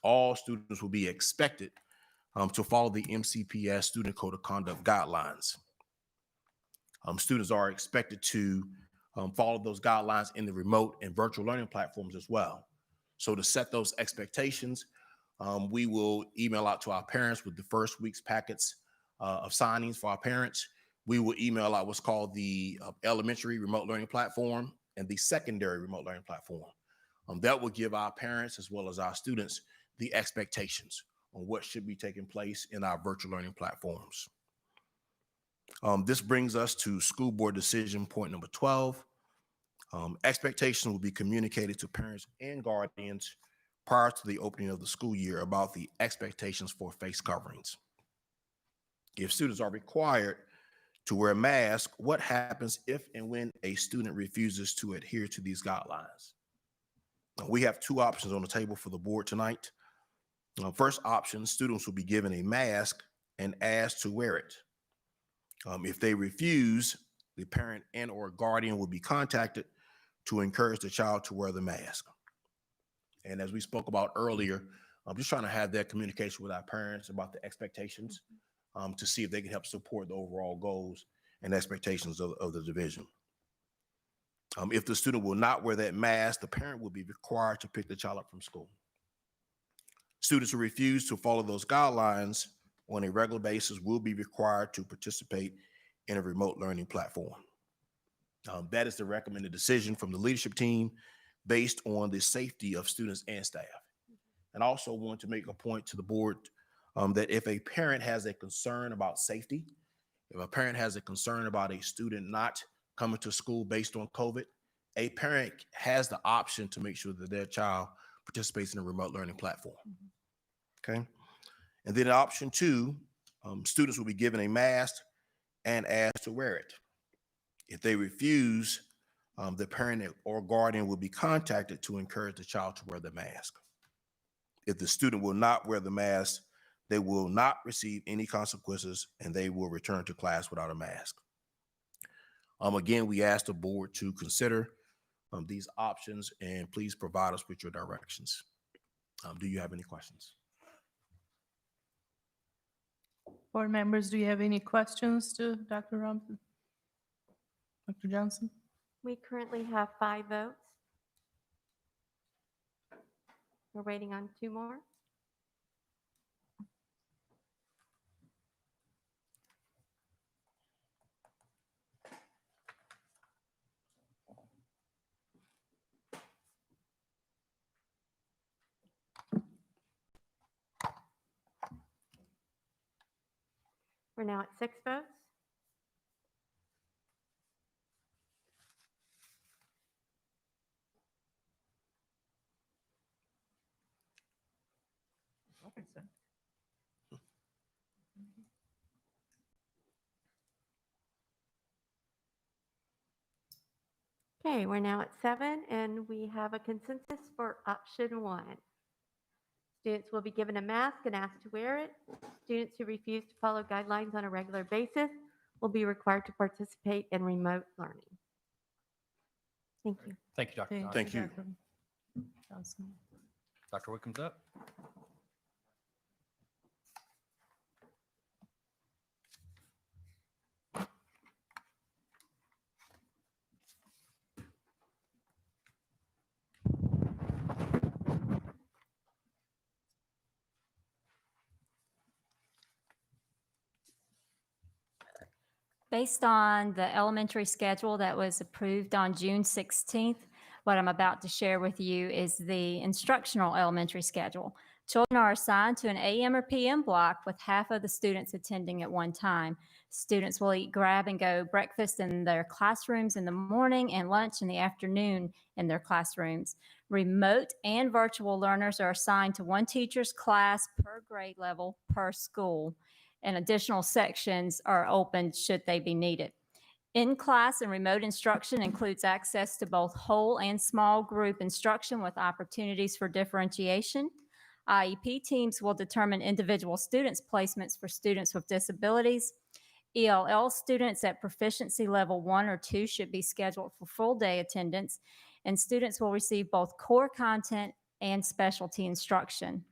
All students will be expected to follow the MCPS Student Code of Conduct guidelines. Students are expected to follow those guidelines in the remote and virtual learning platforms as well. So to set those expectations, we will email out to our parents with the first week's packets of signings for our parents. We will email out what's called the elementary remote learning platform and the secondary remote learning platform. That will give our parents as well as our students the expectations on what should be taking place in our virtual learning platforms. This brings us to school board decision point number 12. Expectations will be communicated to parents and guardians prior to the opening of the school year about the expectations for face coverings. If students are required to wear a mask, what happens if and when a student refuses to adhere to these guidelines? We have two options on the table for the board tonight. First option, students will be given a mask and asked to wear it. If they refuse, the parent and or guardian will be contacted to encourage the child to wear the mask. And as we spoke about earlier, I'm just trying to have that communication with our parents about the expectations to see if they can help support the overall goals and expectations of the division. If the student will not wear that mask, the parent will be required to pick the child up from school. Students who refuse to follow those guidelines on a regular basis will be required to participate in a remote learning platform. That is the recommended decision from the leadership team based on the safety of students and staff. And I also want to make a point to the board that if a parent has a concern about safety, if a parent has a concern about a student not coming to school based on COVID, a parent has the option to make sure that their child participates in a remote learning platform. Okay. And then option two, students will be given a mask and asked to wear it. If they refuse, the parent or guardian will be contacted to encourage the child to wear the mask. If the student will not wear the mask, they will not receive any consequences and they will return to class without a mask. Again, we ask the board to consider these options and please provide us with your directions. Do you have any questions? Board members, do you have any questions to Dr. Robinson? Dr. Johnson? We currently have 5 votes. We're waiting on 2 more. We're now at 6 votes. Okay, we're now at 7, and we have a consensus for option 1. Students will be given a mask and asked to wear it. Students who refuse to follow guidelines on a regular basis will be required to participate in remote learning. Thank you. Thank you, Dr. Johnson. Thank you. Dr. Johnson. Dr. Wickham's up. Based on the elementary schedule that was approved on June 16th, what I'm about to share with you is the instructional elementary schedule. Children are assigned to an AM or PM block with half of the students attending at one time. Students will eat grab-and-go breakfast in their classrooms in the morning and lunch in the afternoon in their classrooms. Remote and virtual learners are assigned to one teacher's class per grade level per school, and additional sections are opened should they be needed. In-class and remote instruction includes access to both whole and small group instruction with opportunities for differentiation. IEP teams will determine individual students' placements for students with disabilities. ELL students at proficiency level 1 or 2 should be scheduled for full day attendance, and students will receive both core content and specialty instruction.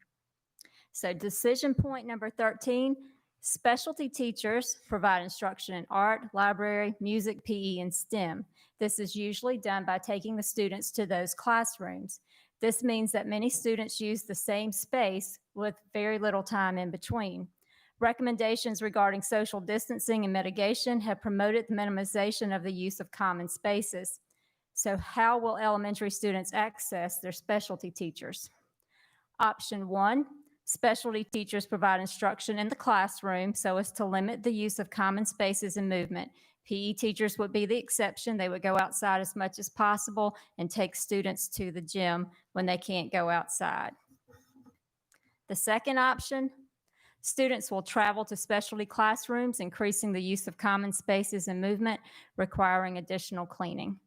So decision point number 13, specialty teachers provide instruction in art, library, music, PE, and STEM. This is usually done by taking the students to those classrooms. This means that many students use the same space with very little time in between. Recommendations regarding social distancing and mitigation have promoted the minimization of the use of common spaces. So how will elementary students access their specialty teachers? Option 1, specialty teachers provide instruction in the classroom so as to limit the use of common spaces and movement. PE teachers would be the exception. They would go outside as much as possible and take students to the gym when they can't go outside. The second option, students will travel to specialty classrooms, increasing the use of common spaces and movement, requiring additional cleaning.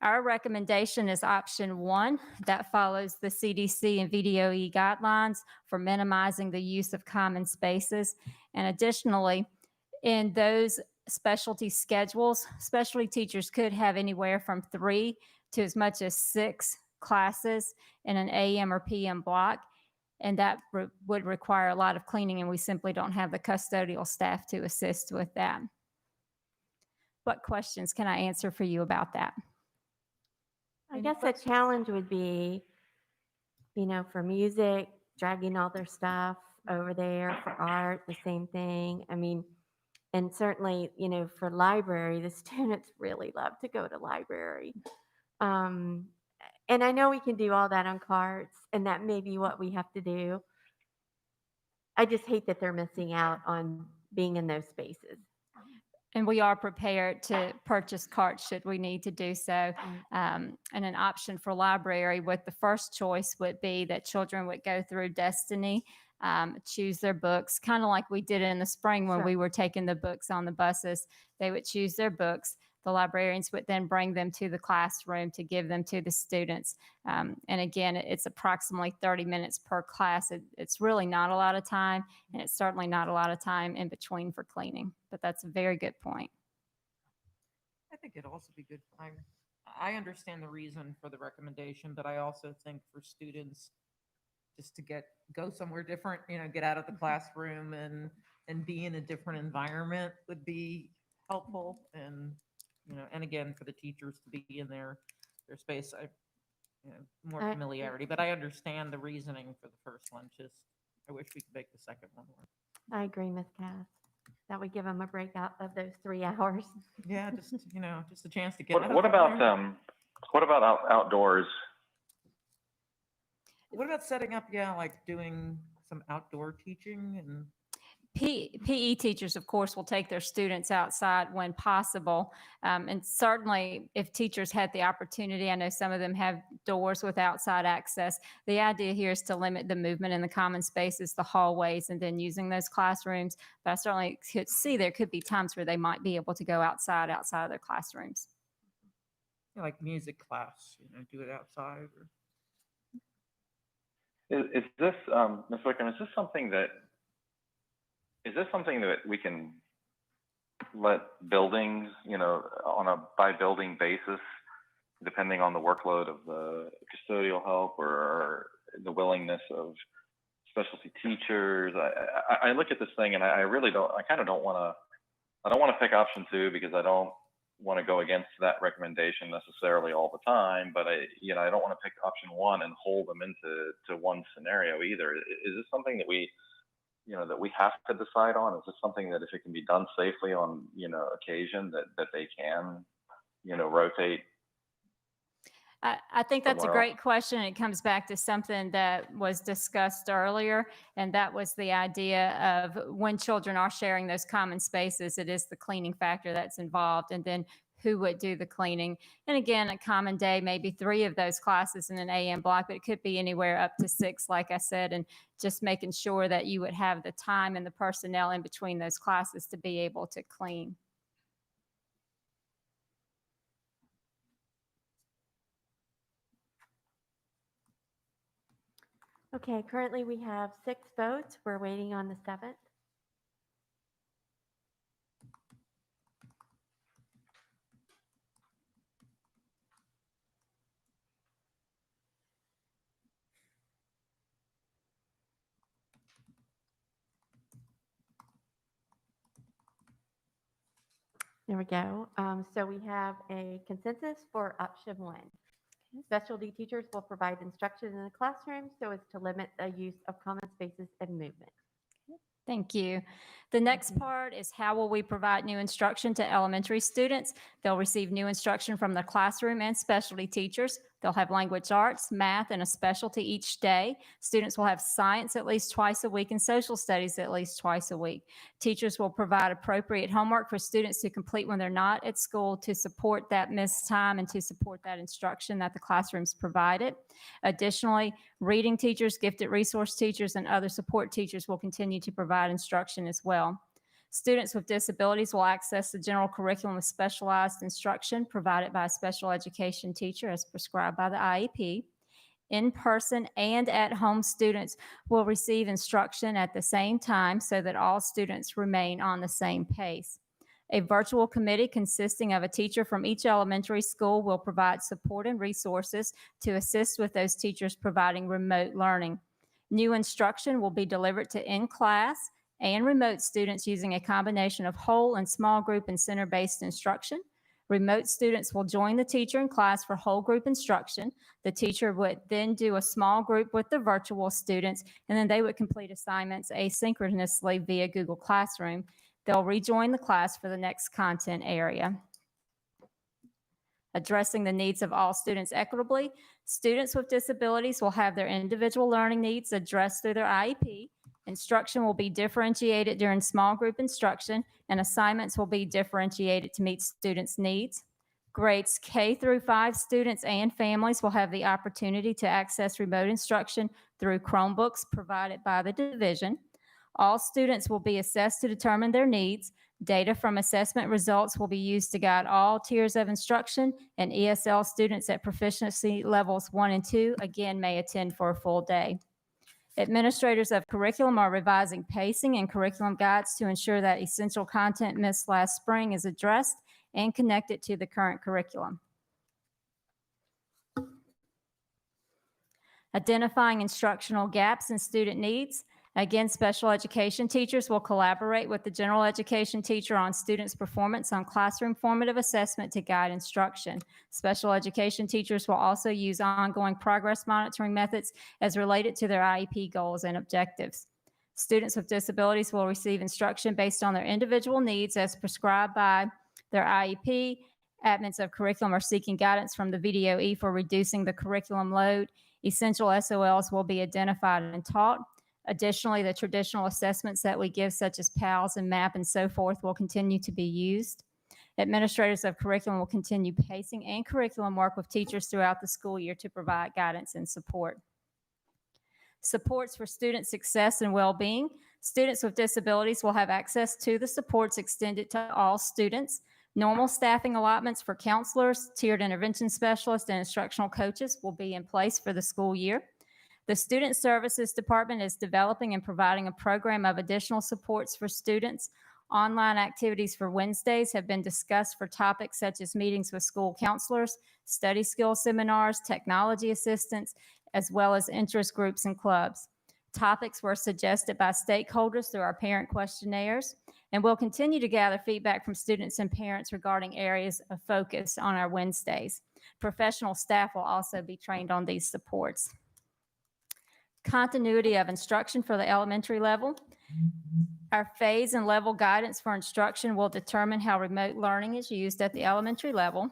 Our recommendation is option 1 that follows the CDC and VDOE guidelines for minimizing the use of common spaces. And additionally, in those specialty schedules, specialty teachers could have anywhere from 3 to as much as 6 classes in an AM or PM block. And that would require a lot of cleaning, and we simply don't have the custodial staff to assist with that. What questions can I answer for you about that? I guess a challenge would be, for music, dragging all their stuff over there. For art, the same thing. I mean, and certainly, for library, the students really love to go to library. And I know we can do all that on carts, and that may be what we have to do. I just hate that they're missing out on being in those spaces. And we are prepared to purchase carts should we need to do so. And an option for library with the first choice would be that children would go through Destiny, choose their books, kind of like we did in the spring when we were taking the books on the buses. They would choose their books. The librarians would then bring them to the classroom to give them to the students. And again, it's approximately 30 minutes per class. It's really not a lot of time, and it's certainly not a lot of time in between for cleaning. But that's a very good point. I think it'd also be good. I understand the reason for the recommendation, but I also think for students just to go somewhere different, get out of the classroom and and be in a different environment would be helpful. And, and again, for the teachers to be in their space, more I- familiarity, but I understand the reasoning for the first one. Just, I wish we could make the second one work. I agree, Ms. Cass. That would give them a break out of those 3 hours. Yeah, just, just a chance to get out. What about outdoors? What about setting up, like doing some outdoor teaching and PE teachers, of course, will take their students outside when possible. And certainly if teachers had the opportunity, I know some of them have doors with outside access. The idea here is to limit the movement in the common spaces, the hallways, and then using those classrooms. But I certainly could see there could be times where they might be able to go outside of their classrooms. like music class, do it outside? Or... Is this, Ms. Wickham, is this something that we can let buildings, on a by building basis, depending on the workload of the custodial help or the willingness of specialty teachers? I look at this thing and I kind of don't want to pick option 2 because I don't want to go against that recommendation necessarily all the time, but I don't want to pick option 1 and hold them into one scenario either. Is this something that we have to decide on? Is this something that if it can be done safely on, occasion that they can, rotate? I think that's a somewhere great question. It comes back to something that was discussed earlier, and that was the idea of when children are sharing those common spaces, it is the cleaning factor that's involved, and then who would do the cleaning. And again, a common day, maybe 3 of those classes in an AM block, but it could be anywhere up to 6, like I said, and just making sure that you would have the time and the personnel in between those classes to be able to clean. Okay, currently we have 6 votes. We're waiting on the 7th. There we go. So we have a consensus for option 1. Specialty teachers will provide instruction in the classroom so as to limit the use of common spaces and movement. Thank you. The next part is how will we provide new instruction to elementary students? They'll receive new instruction from the classroom and specialty teachers. They'll have language arts, math, and a specialty each day. Students will have science at least twice a week and social studies at least twice a week. Teachers will provide appropriate homework for students to complete when they're not at school to support that missed time and to support that instruction that the classrooms provided. Additionally, reading teachers, gifted resource teachers, and other support teachers will continue to provide instruction as well. Students with disabilities will access the general curriculum with specialized instruction provided by a special education teacher as prescribed by the IEP. In-person and at-home students will receive instruction at the same time so that all students remain on the same pace. A virtual committee consisting of a teacher from each elementary school will provide support and resources to assist with those teachers providing remote learning. New instruction will be delivered to in-class and remote students using a combination of whole and small group and center-based instruction. Remote students will join the teacher in class for whole group instruction. The teacher would then do a small group with the virtual students, and then they would complete assignments asynchronously via Google Classroom. They'll rejoin the class for the next content area. Addressing the needs of all students equitably, students with disabilities will have their individual learning needs addressed through their IEP. Instruction will be differentiated during small group instruction, and assignments will be differentiated to meet students' needs. Grades K through 5 students and families will have the opportunity to access remote instruction through Chromebooks provided by the division. All students will be assessed to determine their needs. Data from assessment results will be used to guide all tiers of instruction, and ESL students at proficiency levels 1 and 2 again may attend for a full day. Administrators of curriculum are revising pacing and curriculum guides to ensure that essential content missed last spring is addressed and connected to the current curriculum. Identifying instructional gaps and student needs. Again, special education teachers will collaborate with the general education teacher on students' performance on classroom formative assessment to guide instruction. Special education teachers will also use ongoing progress monitoring methods as related to their IEP goals and objectives. Students with disabilities will receive instruction based on their individual needs as prescribed by their IEP. Admins of curriculum are seeking guidance from the VDOE for reducing the curriculum load. Essential SOLs will be identified and taught. Additionally, the traditional assessments that we give, such as PALS and MAP and so forth, will continue to be used. Administrators of curriculum will continue pacing and curriculum work with teachers throughout the school year to provide guidance and support. Supports for student success and well-being. Students with disabilities will have access to the supports extended to all students. Normal staffing allotments for counselors, tiered intervention specialists, and instructional coaches will be in place for the school year. The Student Services Department is developing and providing a program of additional supports for students. Online activities for Wednesdays have been discussed for topics such as meetings with school counselors, study skills seminars, technology assistance, as well as interest groups and clubs. Topics were suggested by stakeholders through our parent questionnaires, and we'll continue to gather feedback from students and parents regarding areas of focus on our Wednesdays. Professional staff will also be trained on these supports. Continuity of instruction for the elementary level. Our phase and level guidance for instruction will determine how remote learning is used at the elementary level.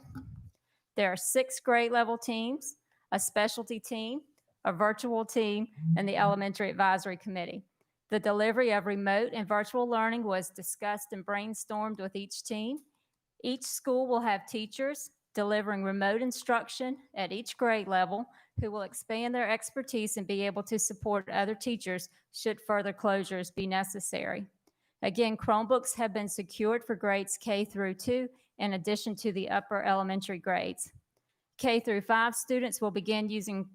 There are 6 grade level teams, a specialty team, a virtual team, and the elementary advisory committee. The delivery of remote and virtual learning was discussed and brainstormed with each team. Each school will have teachers delivering remote instruction at each grade level who will expand their expertise and be able to support other teachers should further closures be necessary. Again, Chromebooks have been secured for grades K through 2 in addition to the upper elementary grades. K through 5 students will begin using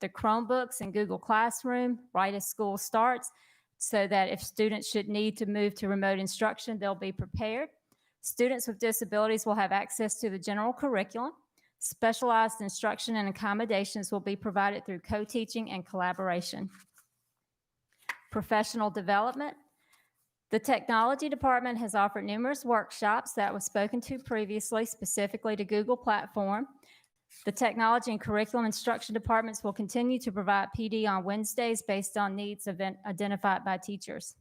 the Chromebooks in Google Classroom right as school starts, so that if students should need to move to remote instruction, they'll be prepared. Students with disabilities will have access to the general curriculum. Specialized instruction and accommodations will be provided through co-teaching and collaboration. Professional development. The technology department has offered numerous workshops that was spoken to previously, specifically to Google Platform. The technology and curriculum instruction departments will continue to provide PD on Wednesdays based on needs identified by teachers.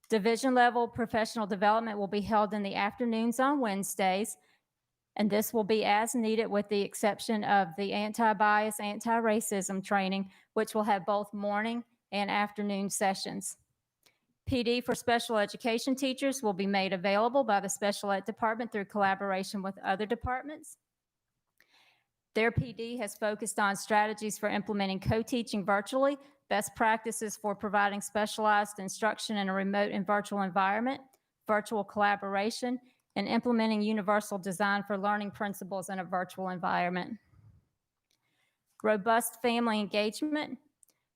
Division level professional development will be held in the afternoons on Wednesdays, and this will be as needed with the exception of the anti-bias, anti-racism training, which will have both morning and afternoon sessions. PD for special education teachers will be made available by the special ed department through collaboration with other departments. Their PD has focused on strategies for implementing co-teaching virtually, best practices for providing specialized instruction in a remote and virtual environment, virtual collaboration, and implementing universal design for learning principles in a virtual environment. Robust family engagement.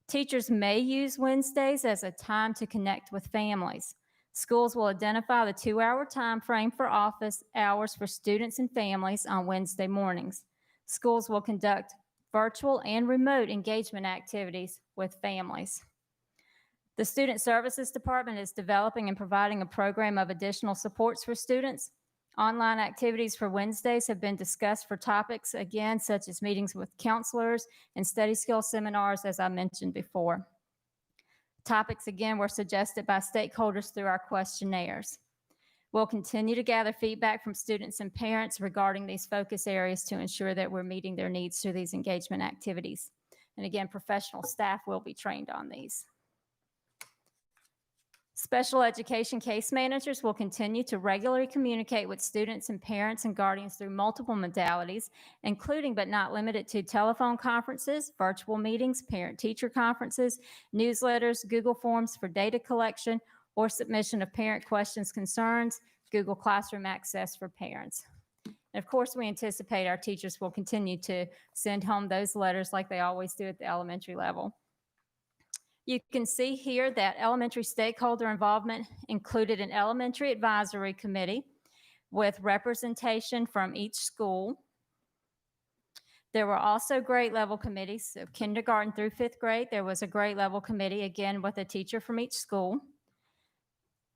Teachers may use Wednesdays as a time to connect with families. Schools will identify the 2-hour time frame for office hours for students and families on Wednesday mornings. Schools will conduct virtual and remote engagement activities with families. The Student Services Department is developing and providing a program of additional supports for students. Online activities for Wednesdays have been discussed for topics, again, such as meetings with counselors and study skills seminars, as I mentioned before. Topics, again, were suggested by stakeholders through our questionnaires. We'll continue to gather feedback from students and parents regarding these focus areas to ensure that we're meeting their needs through these engagement activities. And again, professional staff will be trained on these. Special education case managers will continue to regularly communicate with students and parents and guardians through multiple modalities, including but not limited to telephone conferences, virtual meetings, parent-teacher conferences, newsletters, Google Forms for data collection, or submission of parent questions, concerns, Google Classroom access for parents. And of course, we anticipate our teachers will continue to send home those letters like they always do at the elementary level. You can see here that elementary stakeholder involvement included an elementary advisory committee with representation from each school. There were also grade level committees, so kindergarten through 5th grade, there was a grade level committee, again, with a teacher from each school.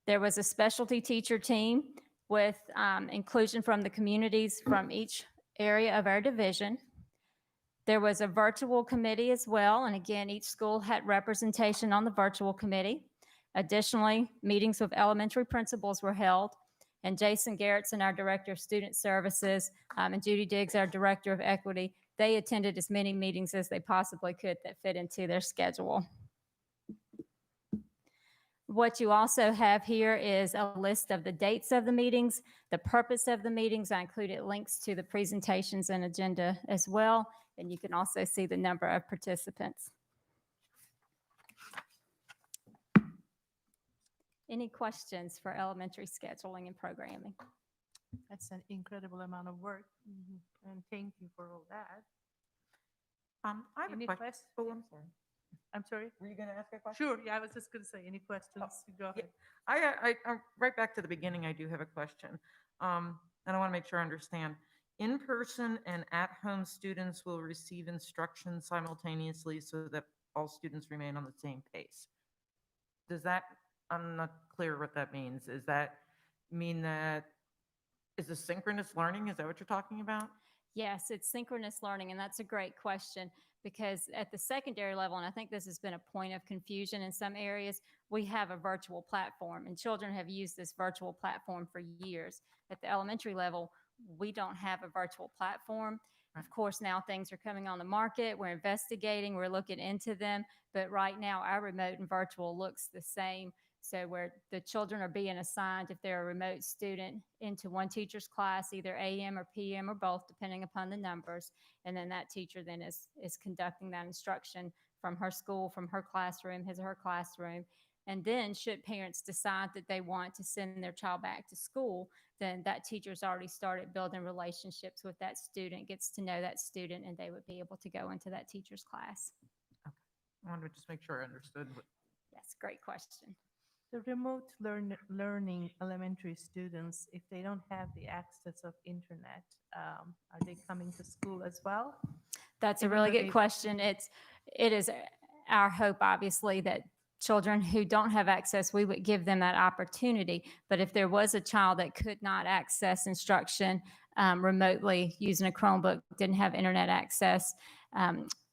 There was a specialty teacher team with inclusion from the communities from each area of our division. There was a virtual committee as well, and again, each school had representation on the virtual committee. Additionally, meetings with elementary principals were held, and Jason Garrettson, our Director of Student Services, and Judy Diggs, our Director of Equity, they attended as many meetings as they possibly could that fit into their schedule. What you also have here is a list of the dates of the meetings, the purpose of the meetings. I included links to the presentations and agenda as well, and you can also see the number of participants. Any questions for elementary scheduling and programming? That's an incredible amount of work. And thank you for all that. I have Any a question. Oh, I'm sorry. I'm sorry? Were you going to ask a question? Sure, yeah, I was just going to say, any questions? Go ahead. I'm right back to the beginning. I do have a question. And I want to make sure I understand. In-person and at-home students will receive instruction simultaneously so that all students remain on the same pace. Does that, I'm not clear what that means. Does that mean that, is this synchronous learning? Is that what you're talking about? Yes, it's synchronous learning, and that's a great question because at the secondary level, and I think this has been a point of confusion in some areas, we have a virtual platform, and children have used this virtual platform for years. At the elementary level, we don't have a virtual platform. Of course, now things are coming on the market. We're investigating, we're looking into them, but right now our remote and virtual looks the same. So where the children are being assigned, if they're a remote student, into one teacher's class, either AM or PM or both, depending upon the numbers. And then that teacher then is conducting that instruction from her school, from her classroom, his or her classroom. And then should parents decide that they want to send their child back to school, then that teacher's already started building relationships with that student, gets to know that student, and they would be able to go into that teacher's class. Okay. I wanted to just make sure I understood. Yes, great question. The remote learning elementary students, if they don't have the access of internet, are they coming to school as well? That's a really good question. It is our hope, obviously, that children who don't have access, we would give them that opportunity. But if there was a child that could not access instruction remotely using a Chromebook, didn't have internet access,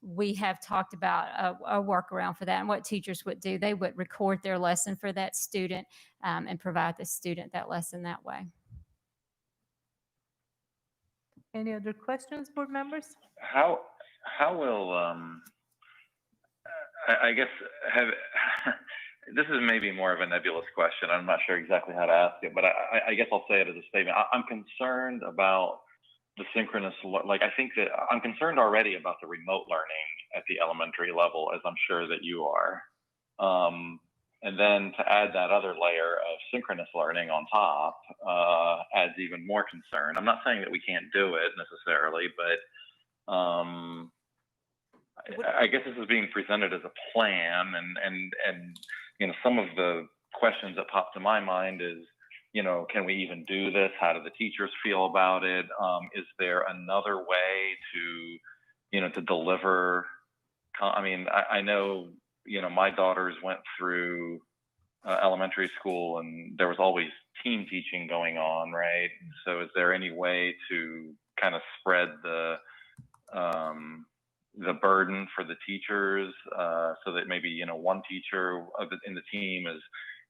we have talked about a workaround for that. And what teachers would do, they would record their lesson for that student and provide the student that lesson that way. Any other questions, board members? How will I guess this is maybe more of a nebulous question. I'm not sure exactly how to ask it, but I guess I'll say it as a statement. I'm concerned about the synchronous, I think that I'm concerned already about the remote learning at the elementary level, as I'm sure that you are. And then to add that other layer of synchronous learning on top adds even more concern. I'm not saying that we can't do it necessarily, but I guess this is being presented as a plan, and you know, some of the questions that pop to my mind is, you know, can we even do this? How do the teachers feel about it? Is there another way to, you know, to deliver? I mean, I know, you know, my daughters went through elementary school and there was always team teaching going on, right? So is there any way to kind of spread the burden for the teachers so that maybe, you know, one teacher in the team is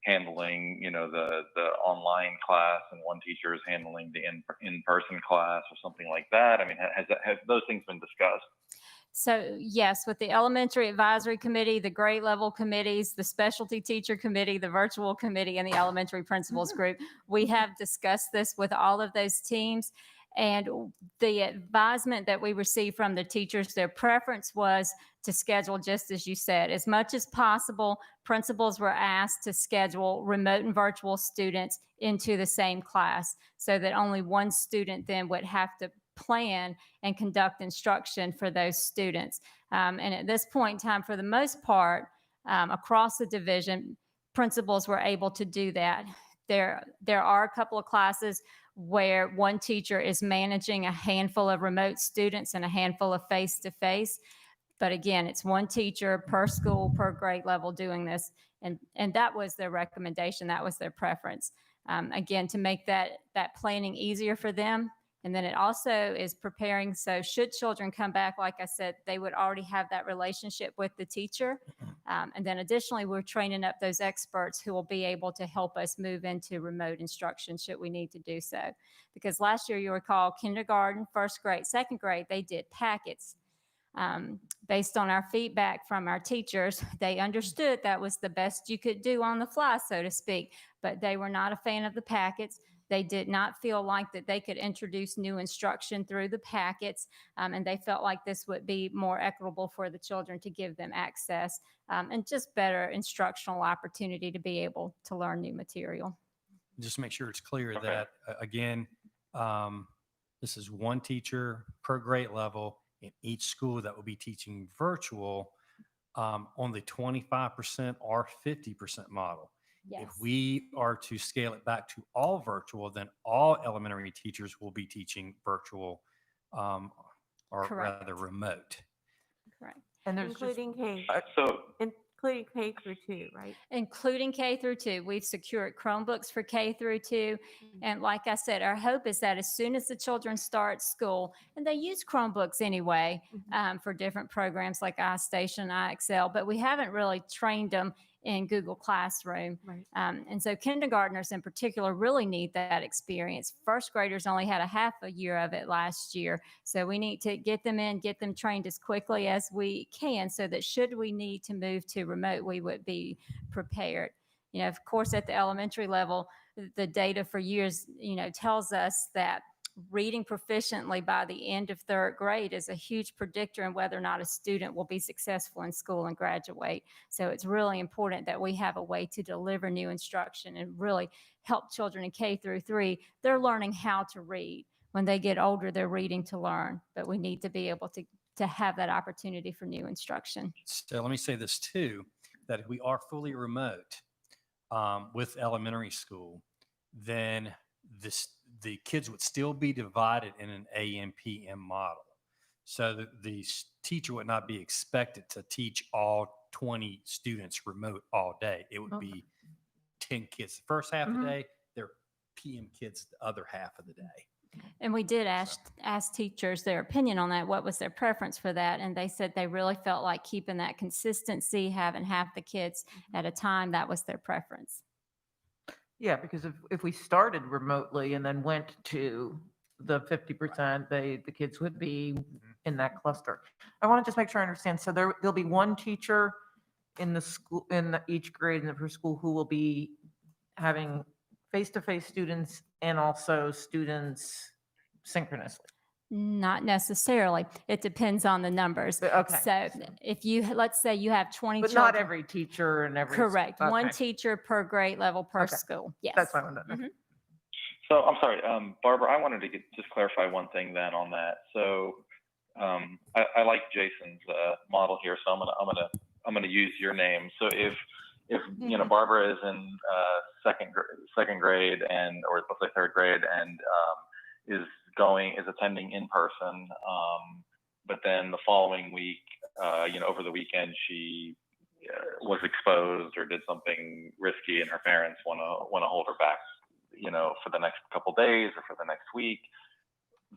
handling, you know, the online class and one teacher is handling the in-person class or something like that? I mean, have those things been discussed? So yes, with the elementary advisory committee, the grade level committees, the specialty teacher committee, the virtual committee, and the elementary principals group, we have discussed this with all of those teams. And the advisement that we received from the teachers, their preference was to schedule, just as you said, as much as possible. Principals were asked to schedule remote and virtual students into the same class so that only one student then would have to plan and conduct instruction for those students. And at this point in time, for the most part, across the division, principals were able to do that. There are a couple of classes where one teacher is managing a handful of remote students and a handful of face-to-face. But again, it's one teacher per school, per grade level doing this. And that was their recommendation. That was their preference. Again, to make that planning easier for them. And then it also is preparing, so should children come back, like I said, they would already have that relationship with the teacher. And then additionally, we're training up those experts who will be able to help us move into remote instruction should we need to do so. Because last year, you recall, kindergarten, first grade, second grade, they did packets. Based on our feedback from our teachers, they understood that was the best you could do on the fly, so to speak, but they were not a fan of the packets. They did not feel like that they could introduce new instruction through the packets, and they felt like this would be more equitable for the children to give them access and just better instructional opportunity to be able to learn new material. Just make sure it's clear that, again, this is one teacher per grade level in each school that will be teaching virtual on the 25% or 50% model. Yes. If we are to scale it back to all virtual, then all elementary teachers will be teaching virtual or Correct. rather remote. Correct. And there's Including K, including K through 2, right? Including K through 2. We've secured Chromebooks for K through 2. And like I said, our hope is that as soon as the children start school, and they use Chromebooks anyway for different programs like iStation, iExcel, but we haven't really trained them in Google Classroom. Right. And so kindergartners in particular really need that experience. First graders only had a half a year of it last year. So we need to get them in, get them trained as quickly as we can so that should we need to move to remote, we would be prepared. You know, of course, at the elementary level, the data for years, you know, tells us that reading proficiently by the end of third grade is a huge predictor in whether or not a student will be successful in school and graduate. So it's really important that we have a way to deliver new instruction and really help children in K through 3. They're learning how to read. When they get older, they're reading to learn, but we need to be able to have that opportunity for new instruction. So let me say this too, that if we are fully remote with elementary school, then the kids would still be divided in an AM/PM model. So the teacher would not be expected to teach all 20 students remote all day. It would be 10 kids the first half of the day, their PM kids the other half of the day. And we did ask teachers their opinion on that. What was their preference for that? And they said they really felt like keeping that consistency, having half the kids at a time, that was their preference. Yeah, because if we started remotely and then went to the 50%, the kids would be in that cluster. I want to just make sure I understand. So there'll be one teacher in the school, each grade in the per school who will be having face-to-face students and also students synchronously. Not necessarily. It depends on the numbers. Okay. So if you, let's say you have 20 But children. not every teacher and every. Correct. One Okay. teacher per grade level per Okay. school. Yes. That's what I wanted to know. So I'm sorry, Barbara, I wanted to just clarify one thing then on that. So I like Jason's model here, so I'm gonna use your name. So if you know Barbara is in second grade or let's say third grade and is attending in person, but then the following week, you know, over the weekend she was exposed or did something risky, and her parents want to hold her back, you know, for the next couple days or for the next week.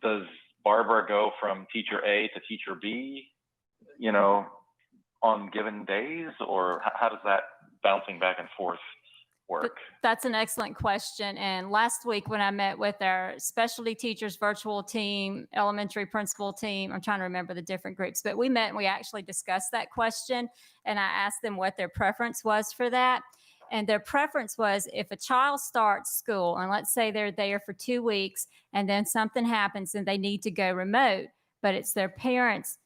Does Barbara go from teacher A to teacher B, you know, on given days, or how does that bouncing back and forth work? That's an excellent question. And last week when I met with our specialty teachers virtual team, elementary principal team, I'm trying to remember the different groups, but we met and we actually discussed that question. And I asked them what their preference was for that. And their preference was if a child starts school and let's say they're there for 2 weeks and then something happens and they need to go remote, but it's their parents'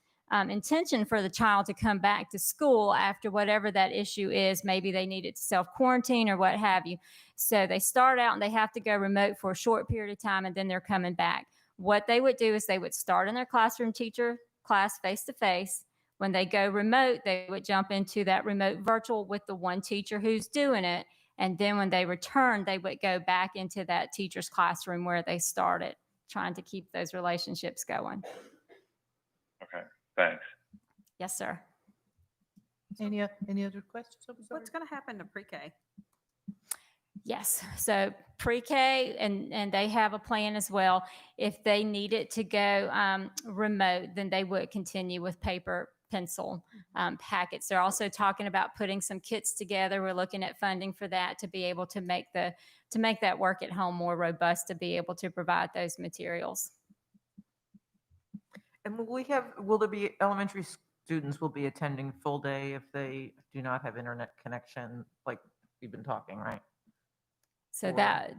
intention for the child to come back to school after whatever that issue is. Maybe they needed to self-quarantine or what have you. So they start out and they have to go remote for a short period of time and then they're coming back. What they would do is they would start in their classroom teacher class face-to-face. When they go remote, they would jump into that remote virtual with the one teacher who's doing it. And then when they returned, they would go back into that teacher's classroom where they started, trying to keep those relationships going. Okay, thanks. Yes, sir. Any other questions? What's going to happen to pre-K? Yes, so pre-K, and they have a plan as well. If they needed to go remote, then they would continue with paper pencil packets. They're also talking about putting some kits together. We're looking at funding for that to be able to make that work at home more robust, to be able to provide those materials. And will there be elementary students will be attending full day if they do not have internet connection, like we've been talking, right? So that,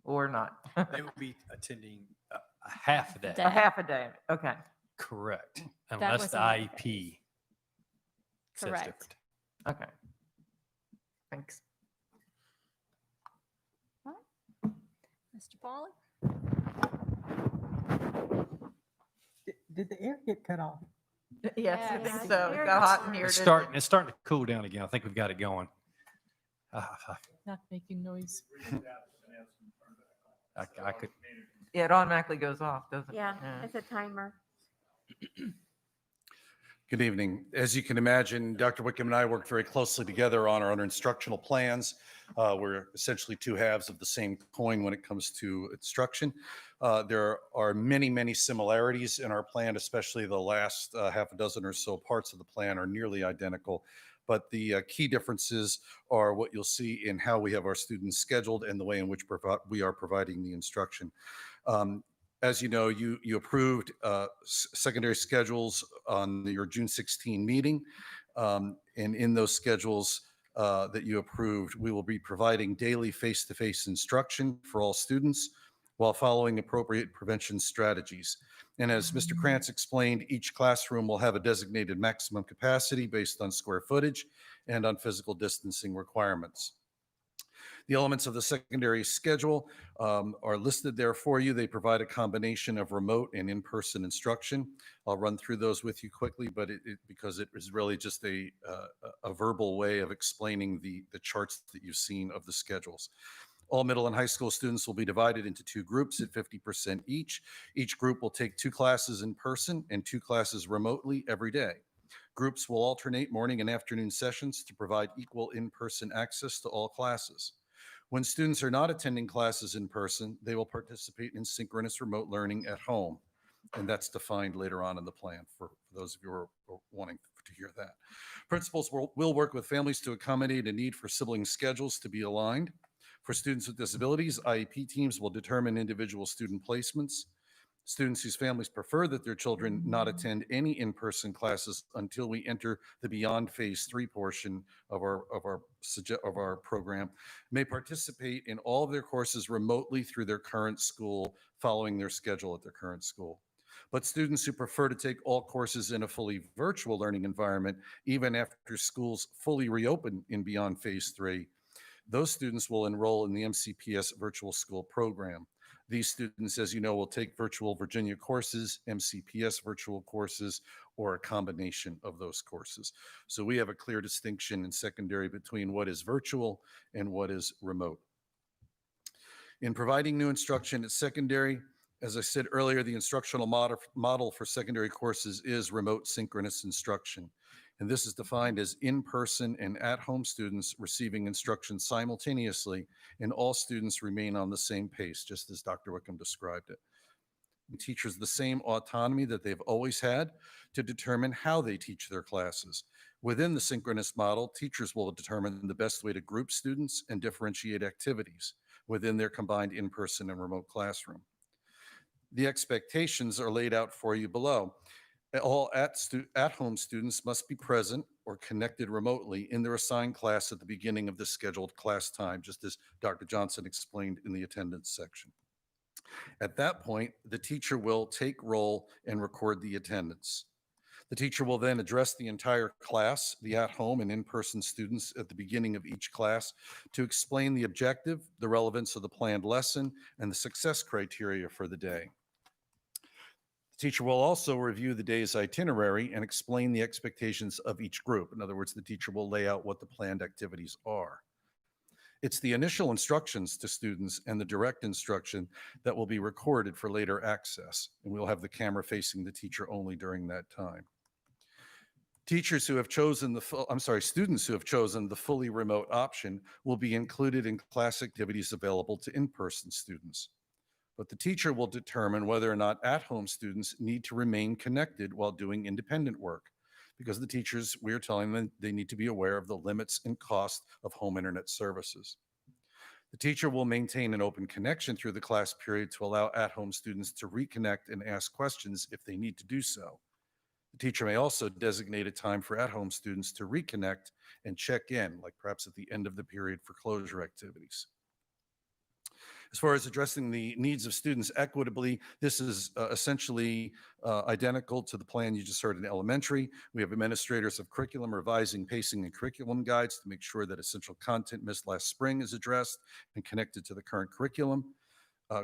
or not? They would be attending a half a day. A half a day, okay. Correct. That Unless was the another IEP says Correct. different. Okay. Thanks. Mr. Pauley? Did the air get cut off? Yes, I Yes. think so. It got hot in here. It's didn't starting to cool down again. I think we've got it going. Not making noise. I could. Yeah, it automatically goes off, doesn't it? Yeah, it's a timer. Good evening. As you can imagine, Dr. Wickham and I worked very closely together on our instructional plans. We're essentially two halves of the same coin when it comes to instruction. There are many, many similarities in our plan, especially the last half a dozen or so parts of the plan are nearly identical. But the key differences are what you'll see in how we have our students scheduled and the way in which we are providing the instruction. As you know, you approved secondary schedules on your June 16 meeting. And in those schedules that you approved, we will be providing daily face-to-face instruction for all students while following appropriate prevention strategies. And as Mr. Krantz explained, each classroom will have a designated maximum capacity based on square footage and on physical distancing requirements. The elements of the secondary schedule are listed there for you. They provide a combination of remote and in-person instruction. I'll run through those with you quickly, but because it is really just a verbal way of explaining the charts that you've seen of the schedules. All middle and high school students will be divided into two groups at 50% each. Each group will take 2 classes in person and 2 classes remotely every day. Groups will alternate morning and afternoon sessions to provide equal in-person access to all classes. When students are not attending classes in person, they will participate in synchronous remote learning at home. And that's defined later on in the plan for those of you who are wanting to hear that. Principals will work with families to accommodate a need for sibling schedules to be aligned. For students with disabilities, IEP teams will determine individual student placements. Students whose families prefer that their children not attend any in-person classes until we enter the beyond phase 3 portion of our program may participate in all of their courses remotely through their current school, following their schedule at their current school. But students who prefer to take all courses in a fully virtual learning environment, even after schools fully reopen in beyond phase 3, those students will enroll in the MCPS virtual school program. These students, as you know, will take virtual Virginia courses, MCPS virtual courses, or a combination of those courses. So we have a clear distinction in secondary between what is virtual and what is remote. In providing new instruction at secondary, as I said earlier, the instructional model for secondary courses is remote synchronous instruction. And this is defined as in-person and at-home students receiving instruction simultaneously, and all students remain on the same pace, just as Dr. Wickham described it. And teachers the same autonomy that they've always had to determine how they teach their classes. Within the synchronous model, teachers will determine the best way to group students and differentiate activities within their combined in-person and remote classroom. The expectations are laid out for you below. All at-home students must be present or connected remotely in their assigned class at the beginning of the scheduled class time, just as Dr. Johnson explained in the attendance section. At that point, the teacher will take roll and record the attendance. The teacher will then address the entire class, the at-home and in-person students at the beginning of each class, to explain the objective, the relevance of the planned lesson, and the success criteria for the day. The teacher will also review the day's itinerary and explain the expectations of each group. In other words, the teacher will lay out what the planned activities are. It's the initial instructions to students and the direct instruction that will be recorded for later access, and we'll have the camera facing the teacher only during that time. Students who have chosen the fully remote option will be included in class activities available to in-person students. But the teacher will determine whether or not at-home students need to remain connected while doing independent work, because the teachers, we are telling them they need to be aware of the limits and cost of home internet services. The teacher will maintain an open connection through the class period to allow at-home students to reconnect and ask questions if they need to do so. The teacher may also designate a time for at-home students to reconnect and check in, like perhaps at the end of the period for closure activities. As far as addressing the needs of students equitably, this is essentially identical to the plan you just heard in elementary. We have administrators of curriculum revising pacing and curriculum guides to make sure that essential content missed last spring is addressed and connected to the current curriculum.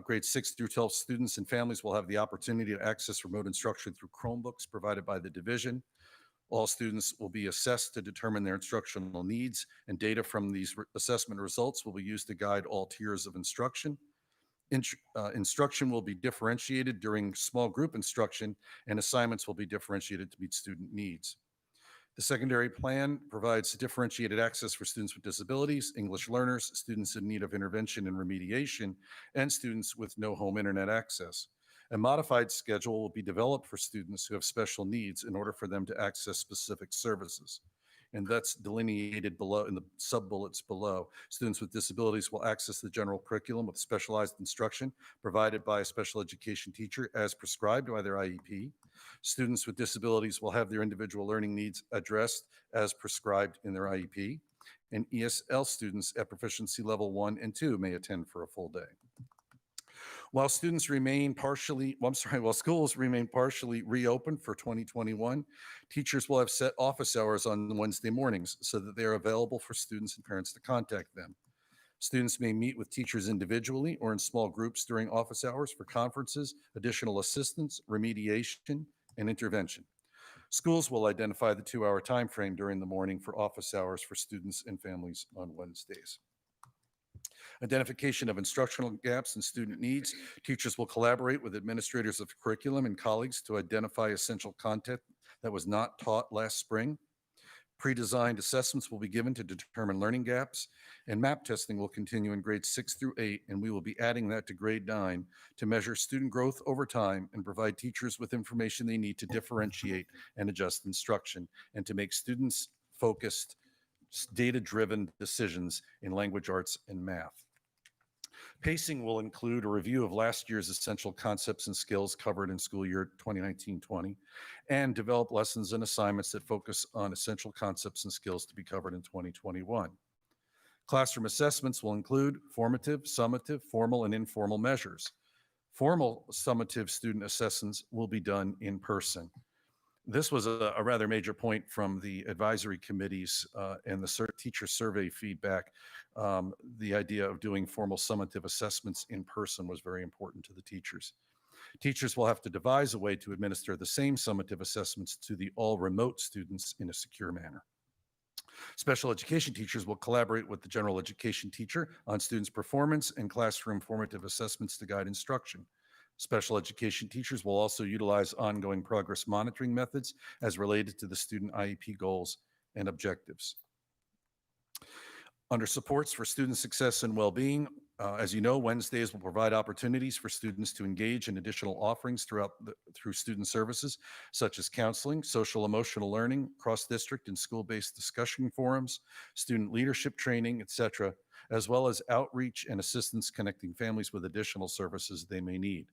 Grades 6 through 12 students and families will have the opportunity to access remote instruction through Chromebooks provided by the division. All students will be assessed to determine their instructional needs, and data from these assessment results will be used to guide all tiers of instruction. Instruction will be differentiated during small group instruction, and assignments will be differentiated to meet student needs. The secondary plan provides differentiated access for students with disabilities, English learners, students in need of intervention and remediation, and students with no home internet access. A modified schedule will be developed for students who have special needs in order for them to access specific services. And that's delineated below in the sub-bullets below. Students with disabilities will access the general curriculum with specialized instruction provided by a special education teacher as prescribed by their IEP. Students with disabilities will have their individual learning needs addressed as prescribed in their IEP. And ESL students at proficiency level 1 and 2 may attend for a full day. While schools remain partially reopened for 2021, teachers will have set office hours on Wednesday mornings so that they are available for students and parents to contact them. Students may meet with teachers individually or in small groups during office hours for conferences, additional assistance, remediation, and intervention. Schools will identify the 2-hour time frame during the morning for office hours for students and families on Wednesdays. Identification of instructional gaps and student needs. Teachers will collaborate with administrators of curriculum and colleagues to identify essential content that was not taught last spring. Pre-designed assessments will be given to determine learning gaps, and map testing will continue in grades 6 through 8, and we will be adding that to grade 9 to measure student growth over time and provide teachers with information they need to differentiate and adjust instruction and to make students focused, data-driven decisions in language arts and math. Pacing will include a review of last year's essential concepts and skills covered in school year 2019-20 and develop lessons and assignments that focus on essential concepts and skills to be covered in 2021. Classroom assessments will include formative, summative, formal, and informal measures. Formal summative student assessments will be done in person. This was a rather major point from the advisory committees and the teacher survey feedback. The idea of doing formal summative assessments in person was very important to the teachers. Teachers will have to devise a way to administer the same summative assessments to the all remote students in a secure manner. Special education teachers will collaborate with the general education teacher on students' performance and classroom formative assessments to guide instruction. Special education teachers will also utilize ongoing progress monitoring methods as related to the student IEP goals and objectives. Under supports for student success and well-being, as you know, Wednesdays will provide opportunities for students to engage in additional offerings through student services, such as counseling, social emotional learning, cross-district and school-based discussion forums, student leadership training, etc., as well as outreach and assistance connecting families with additional services they may need.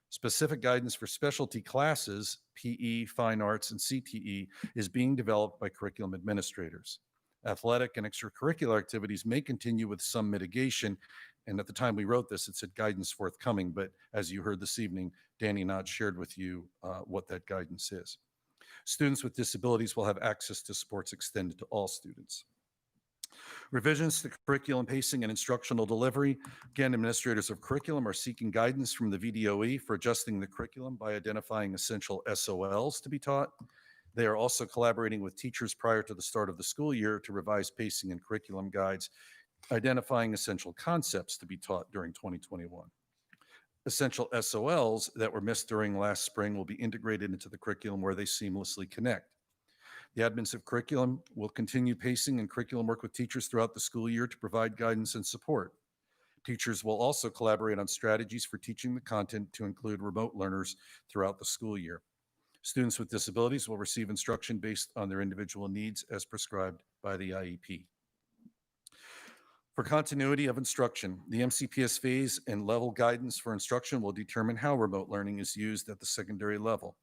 Specific guidance for specialty classes, PE, fine arts, and CTE, is being developed by curriculum administrators. Athletic and extracurricular activities may continue with some mitigation, and at the time we wrote this, it said guidance forthcoming, but as you heard this evening, Danny Knott shared with you what that guidance is. Students with disabilities will have access to sports extended to all students. Revisions to curriculum pacing and instructional delivery. Again, administrators of curriculum are seeking guidance from the VDOE for adjusting the curriculum by identifying essential SOLs to be taught. They are also collaborating with teachers prior to the start of the school year to revise pacing and curriculum guides identifying essential concepts to be taught during 2021. Essential SOLs that were missed during last spring will be integrated into the curriculum where they seamlessly connect. The admins of curriculum will continue pacing and curriculum work with teachers throughout the school year to provide guidance and support. Teachers will also collaborate on strategies for teaching the content to include remote learners throughout the school year. Students with disabilities will receive instruction based on their individual needs as prescribed by the IEP. For continuity of instruction, the MCPS phase and level guidance for instruction will determine how remote learning is used at the secondary level.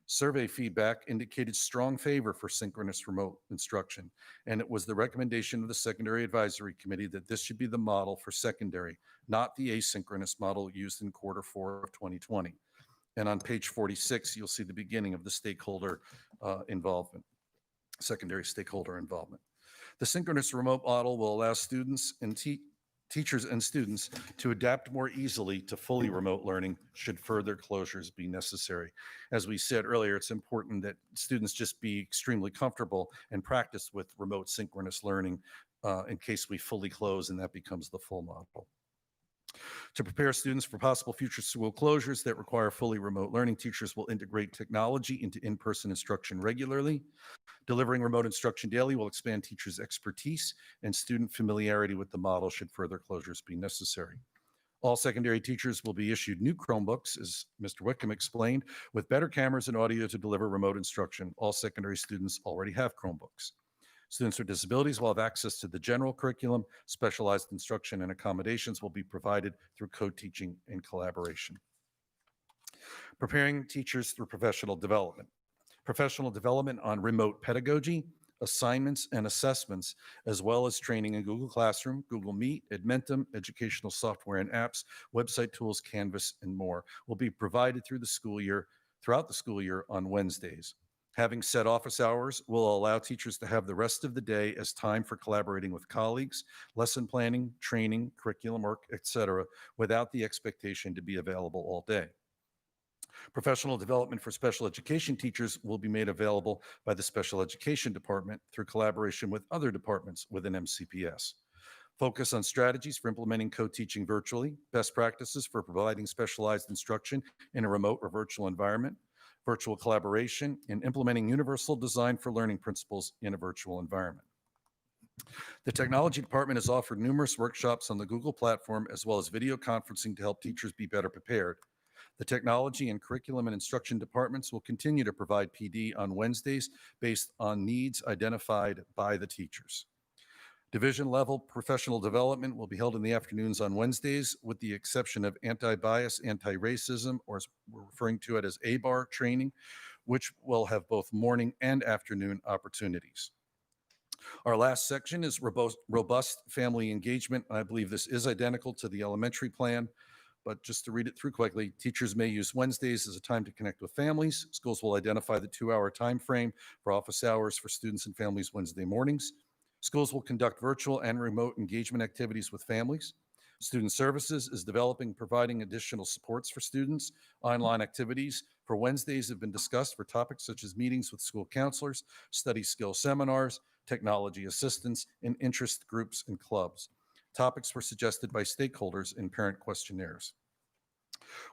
Survey feedback indicated strong favor for synchronous remote instruction, and it was the recommendation of the Secondary Advisory Committee that this should be the model for secondary, not the asynchronous model used in Q4 of 2020. And on page 46, you'll see the beginning of the stakeholder involvement, secondary stakeholder involvement. The synchronous remote model will allow students and teachers and students to adapt more easily to fully remote learning should further closures be necessary. As we said earlier, it's important that students just be extremely comfortable and practice with remote synchronous learning in case we fully close and that becomes the full model. To prepare students for possible future school closures that require fully remote learning, teachers will integrate technology into in-person instruction regularly. Delivering remote instruction daily will expand teachers' expertise and student familiarity with the model should further closures be necessary. All secondary teachers will be issued new Chromebooks, as Mr. Wickham explained, with better cameras and audio to deliver remote instruction. All secondary students already have Chromebooks. Students with disabilities will have access to the general curriculum. Specialized instruction and accommodations will be provided through co-teaching and collaboration. Preparing teachers through professional development. Professional development on remote pedagogy, assignments, and assessments, as well as training in Google Classroom, Google Meet, Edmentum, educational software and apps, website tools, Canvas, and more, will be provided throughout the school year on Wednesdays. Having set office hours will allow teachers to have the rest of the day as time for collaborating with colleagues, lesson planning, training, curriculum work, etc., without the expectation to be available all day. Professional development for special education teachers will be made available by the Special Education Department through collaboration with other departments within MCPS. Focus on strategies for implementing co-teaching virtually, best practices for providing specialized instruction in a remote or virtual environment, virtual collaboration, and implementing universal design for learning principles in a virtual environment. The technology department has offered numerous workshops on the Google platform as well as video conferencing to help teachers be better prepared. The technology and curriculum and instruction departments will continue to provide PD on Wednesdays based on needs identified by the teachers. Division level professional development will be held in the afternoons on Wednesdays, with the exception of anti-bias, anti-racism, or as we're referring to it as ABAR training, which will have both morning and afternoon opportunities. Our last section is robust family engagement. I believe this is identical to the elementary plan, but just to read it through quickly, teachers may use Wednesdays as a time to connect with families. Schools will identify the 2-hour time frame for office hours for students and families Wednesday mornings. Schools will conduct virtual and remote engagement activities with families. Student Services is developing, providing additional supports for students. Online activities for Wednesdays have been discussed for topics such as meetings with school counselors, study skill seminars, technology assistance, and interest groups and clubs. Topics were suggested by stakeholders in parent questionnaires.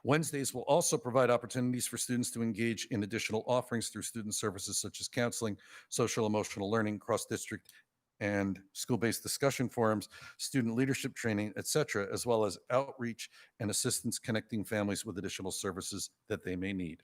Wednesdays will also provide opportunities for students to engage in additional offerings through student services such as counseling, social emotional learning, cross-district and school-based discussion forums, student leadership training, etc., as well as outreach and assistance connecting families with additional services that they may need.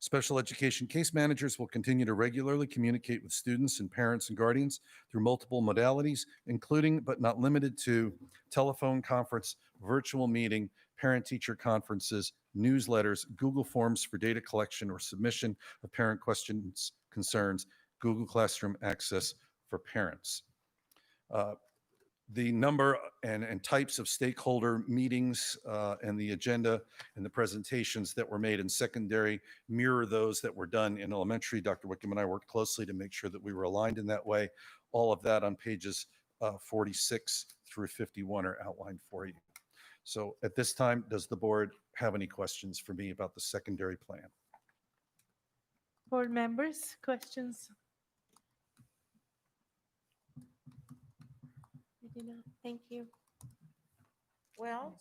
Special education case managers will continue to regularly communicate with students and parents and guardians through multiple modalities, including but not limited to telephone conference, virtual meeting, parent-teacher conferences, newsletters, Google Forms for data collection or submission of parent questions, concerns, Google Classroom access for parents. The number and types of stakeholder meetings and the agenda and the presentations that were made in secondary mirror those that were done in elementary. Dr. Wickham and I worked closely to make sure that we were aligned in that way. All of that on pages 46 through 51 are outlined for you. So at this time, does the board have any questions for me about the secondary plan? Board members, questions? do not. Thank you. Well,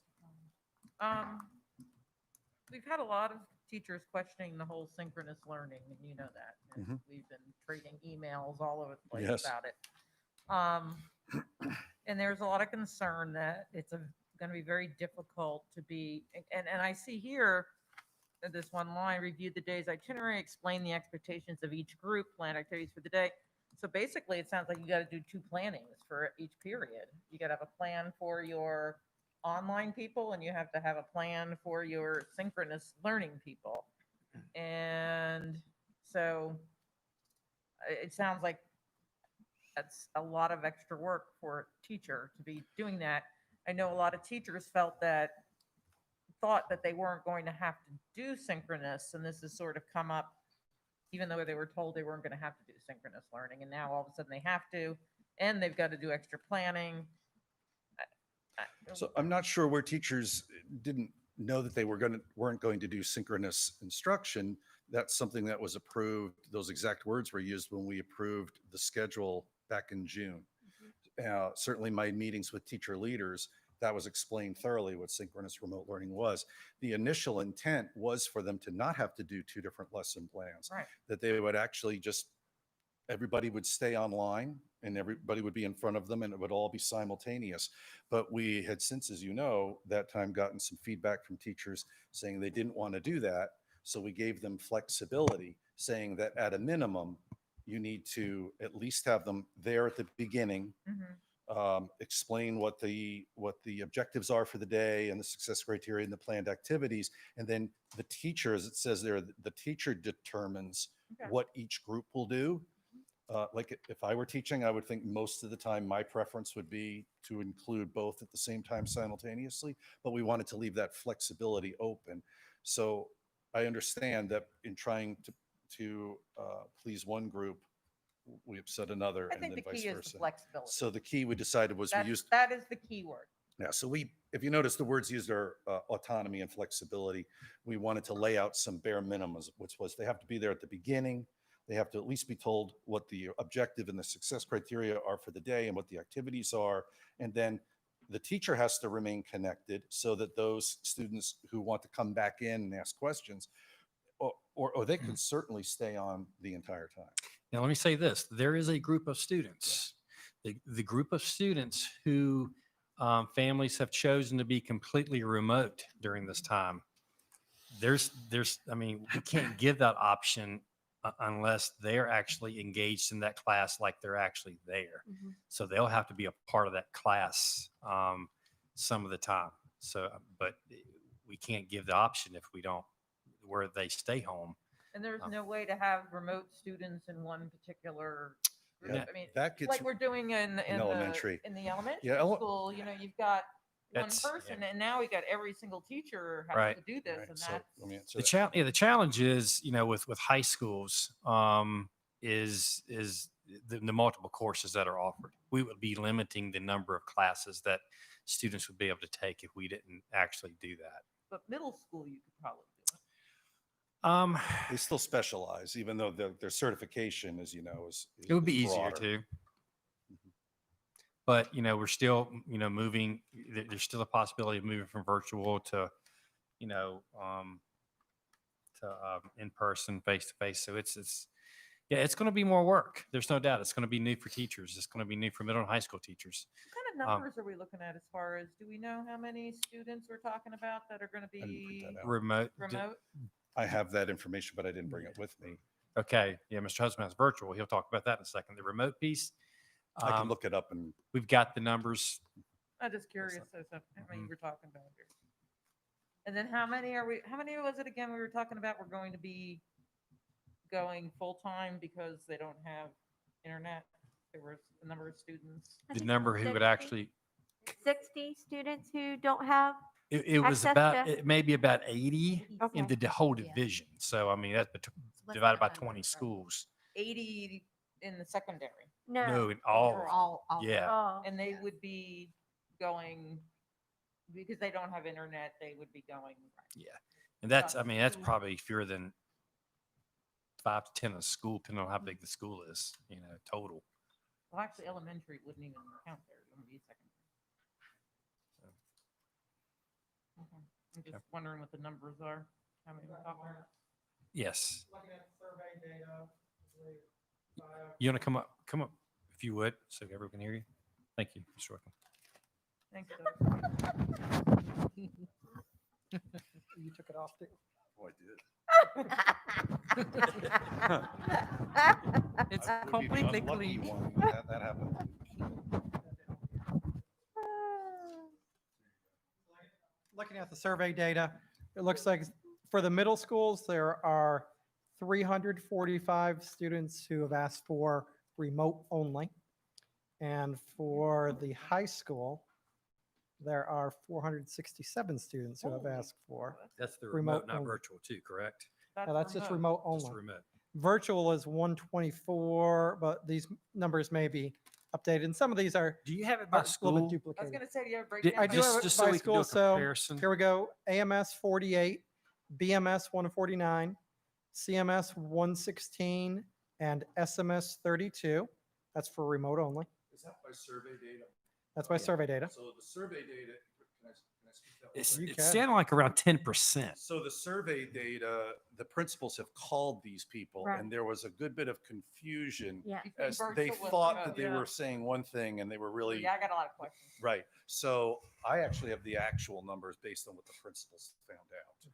we've had a lot of teachers questioning the whole synchronous learning, and you know that. And Mhm. we've been trading emails all over the place Yes. about it. And there's a lot of concern that it's going to be very difficult to be, and I see here that this one line, review the day's itinerary, explain the expectations of each group, plan activities for the day. So basically, it sounds like you got to do 2 plannings for each period. You got to have a plan for your online people, and you have to have a plan for your synchronous learning people. And so it sounds like that's a lot of extra work for a teacher to be doing that. I know a lot of teachers thought that they weren't going to have to do synchronous, and this has sort of come up, even though they were told they weren't going to have to do synchronous learning, and now all of a sudden they have to, and they've got to do extra planning. So I'm not sure where teachers didn't know that they weren't going to do synchronous instruction. That's something that was approved. Those exact words were used when we approved the schedule back in June. Certainly my meetings with teacher leaders, that was explained thoroughly what synchronous remote learning was. The initial intent was for them to not have to do 2 different lesson plans, Right. that they would actually everybody would stay online and everybody would be in front of them and it would all be simultaneous. But we had since, as you know, that time gotten some feedback from teachers saying they didn't want to do that. So we gave them flexibility, saying that at a minimum, you need to at least have them there at the beginning, explain what the objectives are for the day and the success criteria and the planned activities. And then the teacher, as it says there, the teacher determines what each group will do. Like if I were teaching, I would think most of the time my preference would be to include both at the same time simultaneously, but we wanted to leave that flexibility open. So I understand that in trying to please one group, we upset another, I and think then the vice key is versa. the flexibility. So the key we decided was we used. That is the key word. Yeah, so if you notice, the words used are autonomy and flexibility. We wanted to lay out some bare minimums, which was they have to be there at the beginning. They have to at least be told what the objective and the success criteria are for the day and what the activities are. And then the teacher has to remain connected so that those students who want to come back in and ask questions, or they can certainly stay on the entire time. Now, let me say this. There is a group of students, the group of students who families have chosen to be completely remote during this time. I mean, we can't give that option unless they're actually engaged in that class like they're actually there. So they'll have to be a part of that class some of the time. So, but we can't give the option if we don't, where they stay home. And there's no way to have remote students in one particular group. Yeah, I mean, that gets like we're doing in elementary. In the elementary Yeah, school, you know, you've got one That's- person, and now we got every single teacher has Right. to do this, and So that's let me answer The that. the challenge is, you know, with high schools, is the multiple courses that are offered. We would be limiting the number of classes that students would be able to take if we didn't actually do that. but middle school you could probably do it. They still specialize, even though their certification, as you know, is It would be is easier broader. too. But, you know, we're still, you know, moving, there's still a possibility of moving from virtual to, you know, in person, face to face. So yeah, it's going to be more work. There's no doubt. It's going to be new for teachers. It's going to be new for middle and high school teachers. What kind of numbers are we looking at as far as, do we know how many students we're talking about that are going to be Remote. remote? I have that information, but I didn't bring it with me. Okay. Yeah. Mr. Husband has virtual. He'll talk about that in a second. The remote piece. I can look it up and. We've got the numbers. I'm just curious as to how many we're talking about here. And then how many was it again we were talking about? We're going to be going full-time because they don't have internet. There was a number of students. The number who would actually, 60 students who don't have. it was access about, to- it may be about 80 in Okay. the whole division. So, I mean, that's divided by 20 schools. 80 in the secondary. No, in all. Or of them. Yeah. Oh, And they would be going, because they don't have internet, they would be going. Yeah. And that's, I mean, that's probably fewer than 5 to 10 a school, depending on how big the school is, you know, total. Well, actually, elementary wouldn't even count there. It wouldn't be secondary. Okay. I'm just wondering what the numbers are. How many we're talking about? Yes. Looking at survey data. You want to come up if you would, so everyone can hear you. Thank you, Mr. Wickham. Thanks, You took it off too. Oh, I did. It's I would be the completely unlucky clean. one that happened. Looking at the survey data, it looks like for the middle schools, there are 345 students who have asked for remote only. And for the high school, there are 467 students who have asked for. That's the remote remote, not only. virtual too, correct? No, that's just remote Just only. remote. Virtual is 124, but these numbers may be updated. And some of these are. Do you have it are by a little bit school? I was duplicated. going to say, do you have a Did- breakdown? I do Just- have it just so by we can do a school, so comparison. here we go. AMS 48, BMS 149, CMS 116, and SMS 32. That's for remote only. Is that by survey data? That's by survey data. So the survey data, can I speak that one It's, second? it's sounding like around 10%. So the survey data, the principals have called these people, Right. and there was a good bit of confusion Yeah. as they Virtual was thought remote, that they yeah. were saying one thing and they were really Yeah, I got a lot of questions. right. So I actually have the actual numbers based on what the principals found out.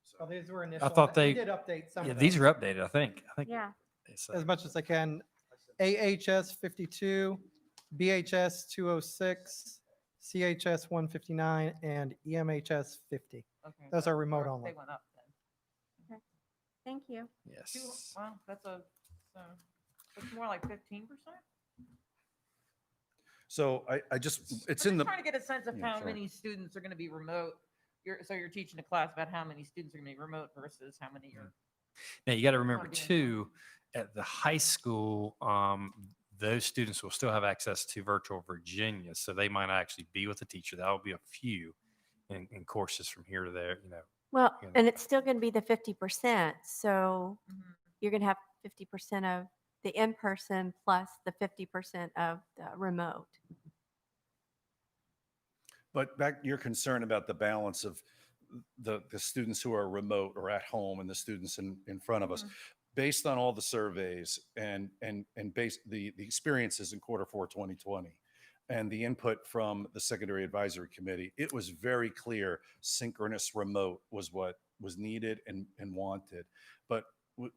So Well, these were initial. thought We they- did update some Yeah, of these those are updated, I think. Yeah. It's, as much as I can. AHS 52, BHS 206, CHS 159, and EMHS 50. Okay. Those are remote They only. went up then. Thank you. yes. Well, so it's more like 15%. So I just it's I'm in just the trying to get a sense of Yeah, how sure. many students are going to be remote. You're teaching a class about how many students are going to be remote versus how many are. Now you got to remember Not being too, at the high school, those students will still have access to virtual Virginia, so they might not actually be with the teacher. That will be a few in courses from here to there. You know, Well, Yeah. and it's still going to be the 50%. So Mm-hmm. you're going to have 50% of the in-person plus the 50% of the remote. But back your concern about the balance of the students who are remote or at home and the students in front of us, based on all the surveys and based the experiences in Q4 2020 and the input from the Secondary Advisory Committee, it was very clear synchronous remote was what was needed and wanted. But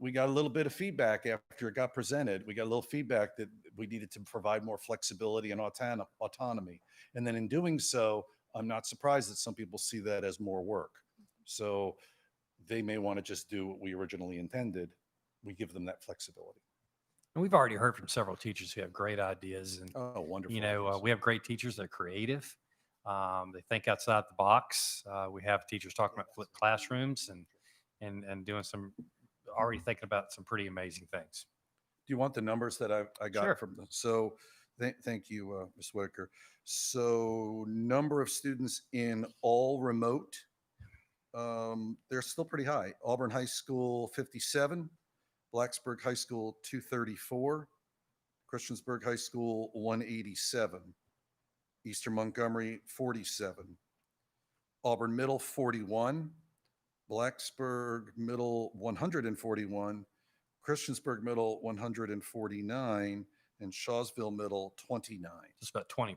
we got a little bit of feedback after it got presented. We got a little feedback that we needed to provide more flexibility and autonomy. And then in doing so, I'm not surprised that some people see that as more work. So they may want to just do what we originally intended. We give them that flexibility. and we've already heard from several teachers who have great ideas, and Oh, wonderful. you know, ideas. we have great teachers. They're creative. They think outside the box. We have teachers talking about flipped classrooms and doing some, already thinking about some pretty amazing things. Do you want the numbers that I got Sure. from the, so thank you, Ms. Whitaker. So number of students in all remote, they're still pretty high. Auburn High School, 57, Blacksburg High School, 234, Christiansburg High School, 187, Eastern Montgomery, 47, Auburn Middle, 41, Blacksburg Middle, 141, Christiansburg Middle, 149, and Shawsville Middle, 29. Just about 20%.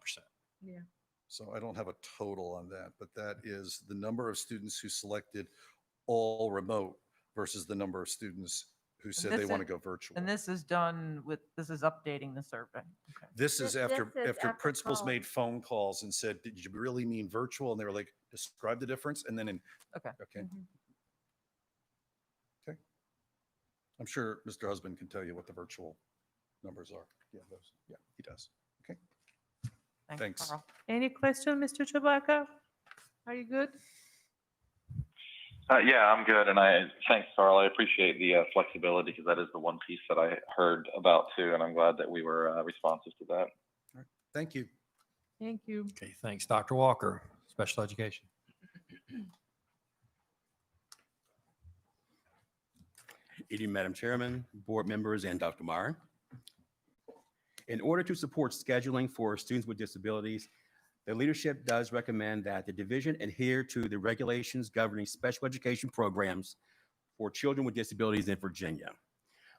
Yeah. So I don't have a total on that, but that is the number of students who selected all remote versus the number of students who said they this want to is- go virtual. And this is done with, this is updating the survey. Okay. This is This after is after after principals call. made phone calls and said, "Did you really mean virtual?" And they were like, "Describe the difference." And then Okay. okay. Okay. I'm sure Mr. Husband can tell you what the virtual numbers are. Yeah, those. Yeah, he does. Okay. Thanks. Carl. Any question, Mr. Chewbacca? Are you good? Yeah, I'm good. And thanks, Carl. I appreciate the flexibility because that is the one piece that I heard about too. And I'm glad that we were responsive to that. Thank you. Thank you. Okay, thanks. Dr. Walker, special education. Evening, Madam Chairman, board members, and Dr. Meyer. In order to support scheduling for students with disabilities, the leadership does recommend that the division adhere to the regulations governing special education programs for children with disabilities in Virginia,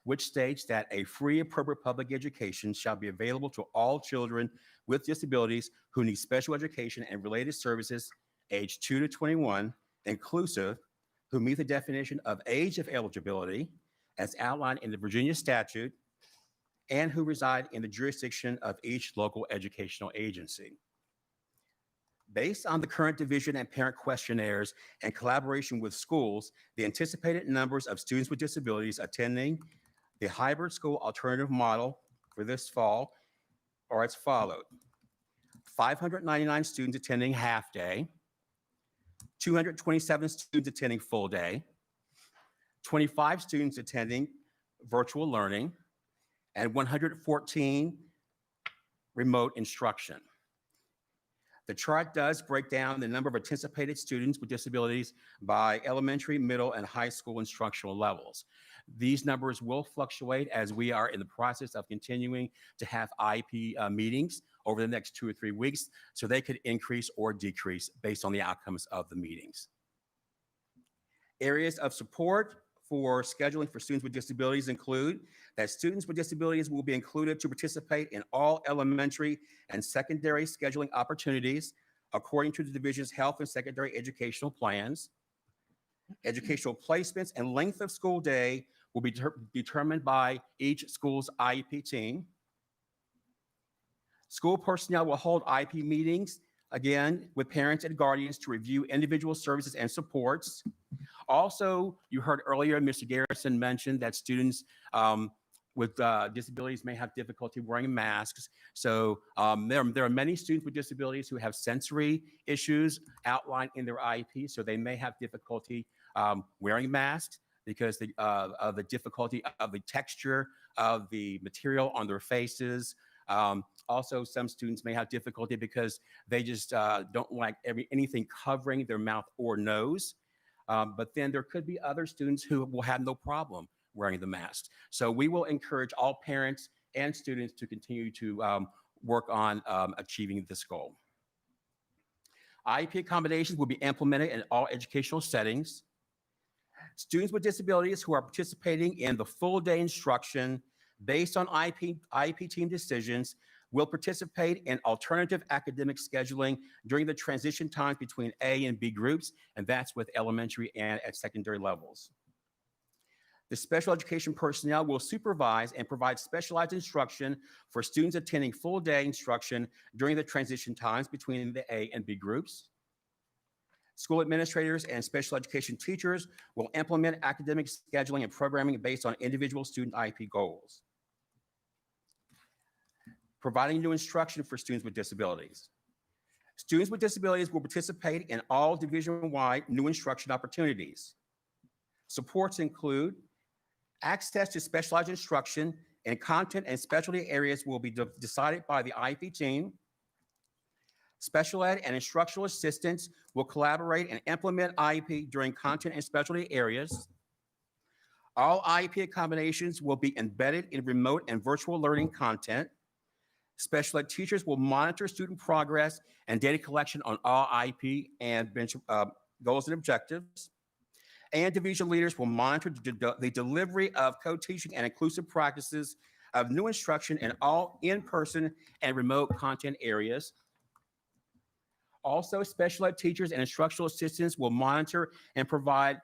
which states that a free appropriate public education shall be available to all children with disabilities who need special education and related services aged 2 to 21, inclusive, who meet the definition of age of eligibility as outlined in the Virginia statute, and who reside in the jurisdiction of each local educational agency. Based on the current division and parent questionnaires and collaboration with schools, the anticipated numbers of students with disabilities attending the hybrid school alternative model for this fall are as followed: 599 students attending half day, 227 students attending full day, 25 students attending virtual learning, and 114 remote instruction. The chart does break down the number of anticipated students with disabilities by elementary, middle, and high school instructional levels. These numbers will fluctuate as we are in the process of continuing to have IEP meetings over the next 2 or 3 weeks, so they could increase or decrease based on the outcomes of the meetings. Areas of support for scheduling for students with disabilities include that students with disabilities will be included to participate in all elementary and secondary scheduling opportunities according to the division's health and secondary educational plans. Educational placements and length of school day will be determined by each school's IEP team. School personnel will hold IEP meetings, again, with parents and guardians to review individual services and supports. Also, you heard earlier, Mr. Garrison mentioned that students with disabilities may have difficulty wearing masks. So there are many students with disabilities who have sensory issues outlined in their IEP, so they may have difficulty wearing masks because of the difficulty of the texture of the material on their faces. Also, some students may have difficulty because they just don't like anything covering their mouth or nose. But then there could be other students who will have no problem wearing the mask. So we will encourage all parents and students to continue to work on achieving this goal. IEP accommodations will be implemented in all educational settings. Students with disabilities who are participating in the full day instruction based on IEP team decisions will participate in alternative academic scheduling during the transition times between A and B groups, and that's with elementary and at secondary levels. The special education personnel will supervise and provide specialized instruction for students attending full day instruction during the transition times between the A and B groups. School administrators and special education teachers will implement academic scheduling and programming based on individual student IEP goals. Providing new instruction for students with disabilities. Students with disabilities will participate in all division-wide new instruction opportunities. Supports include access to specialized instruction and content and specialty areas will be decided by the IEP team. Special ed and instructional assistants will collaborate and implement IEP during content and specialty areas. All IEP accommodations will be embedded in remote and virtual learning content. Special ed teachers will monitor student progress and data collection on all IEP and goals and objectives. And division leaders will monitor the delivery of co-teaching and inclusive practices of new instruction in all in-person and remote content areas. Also, special ed teachers and instructional assistants will monitor and provide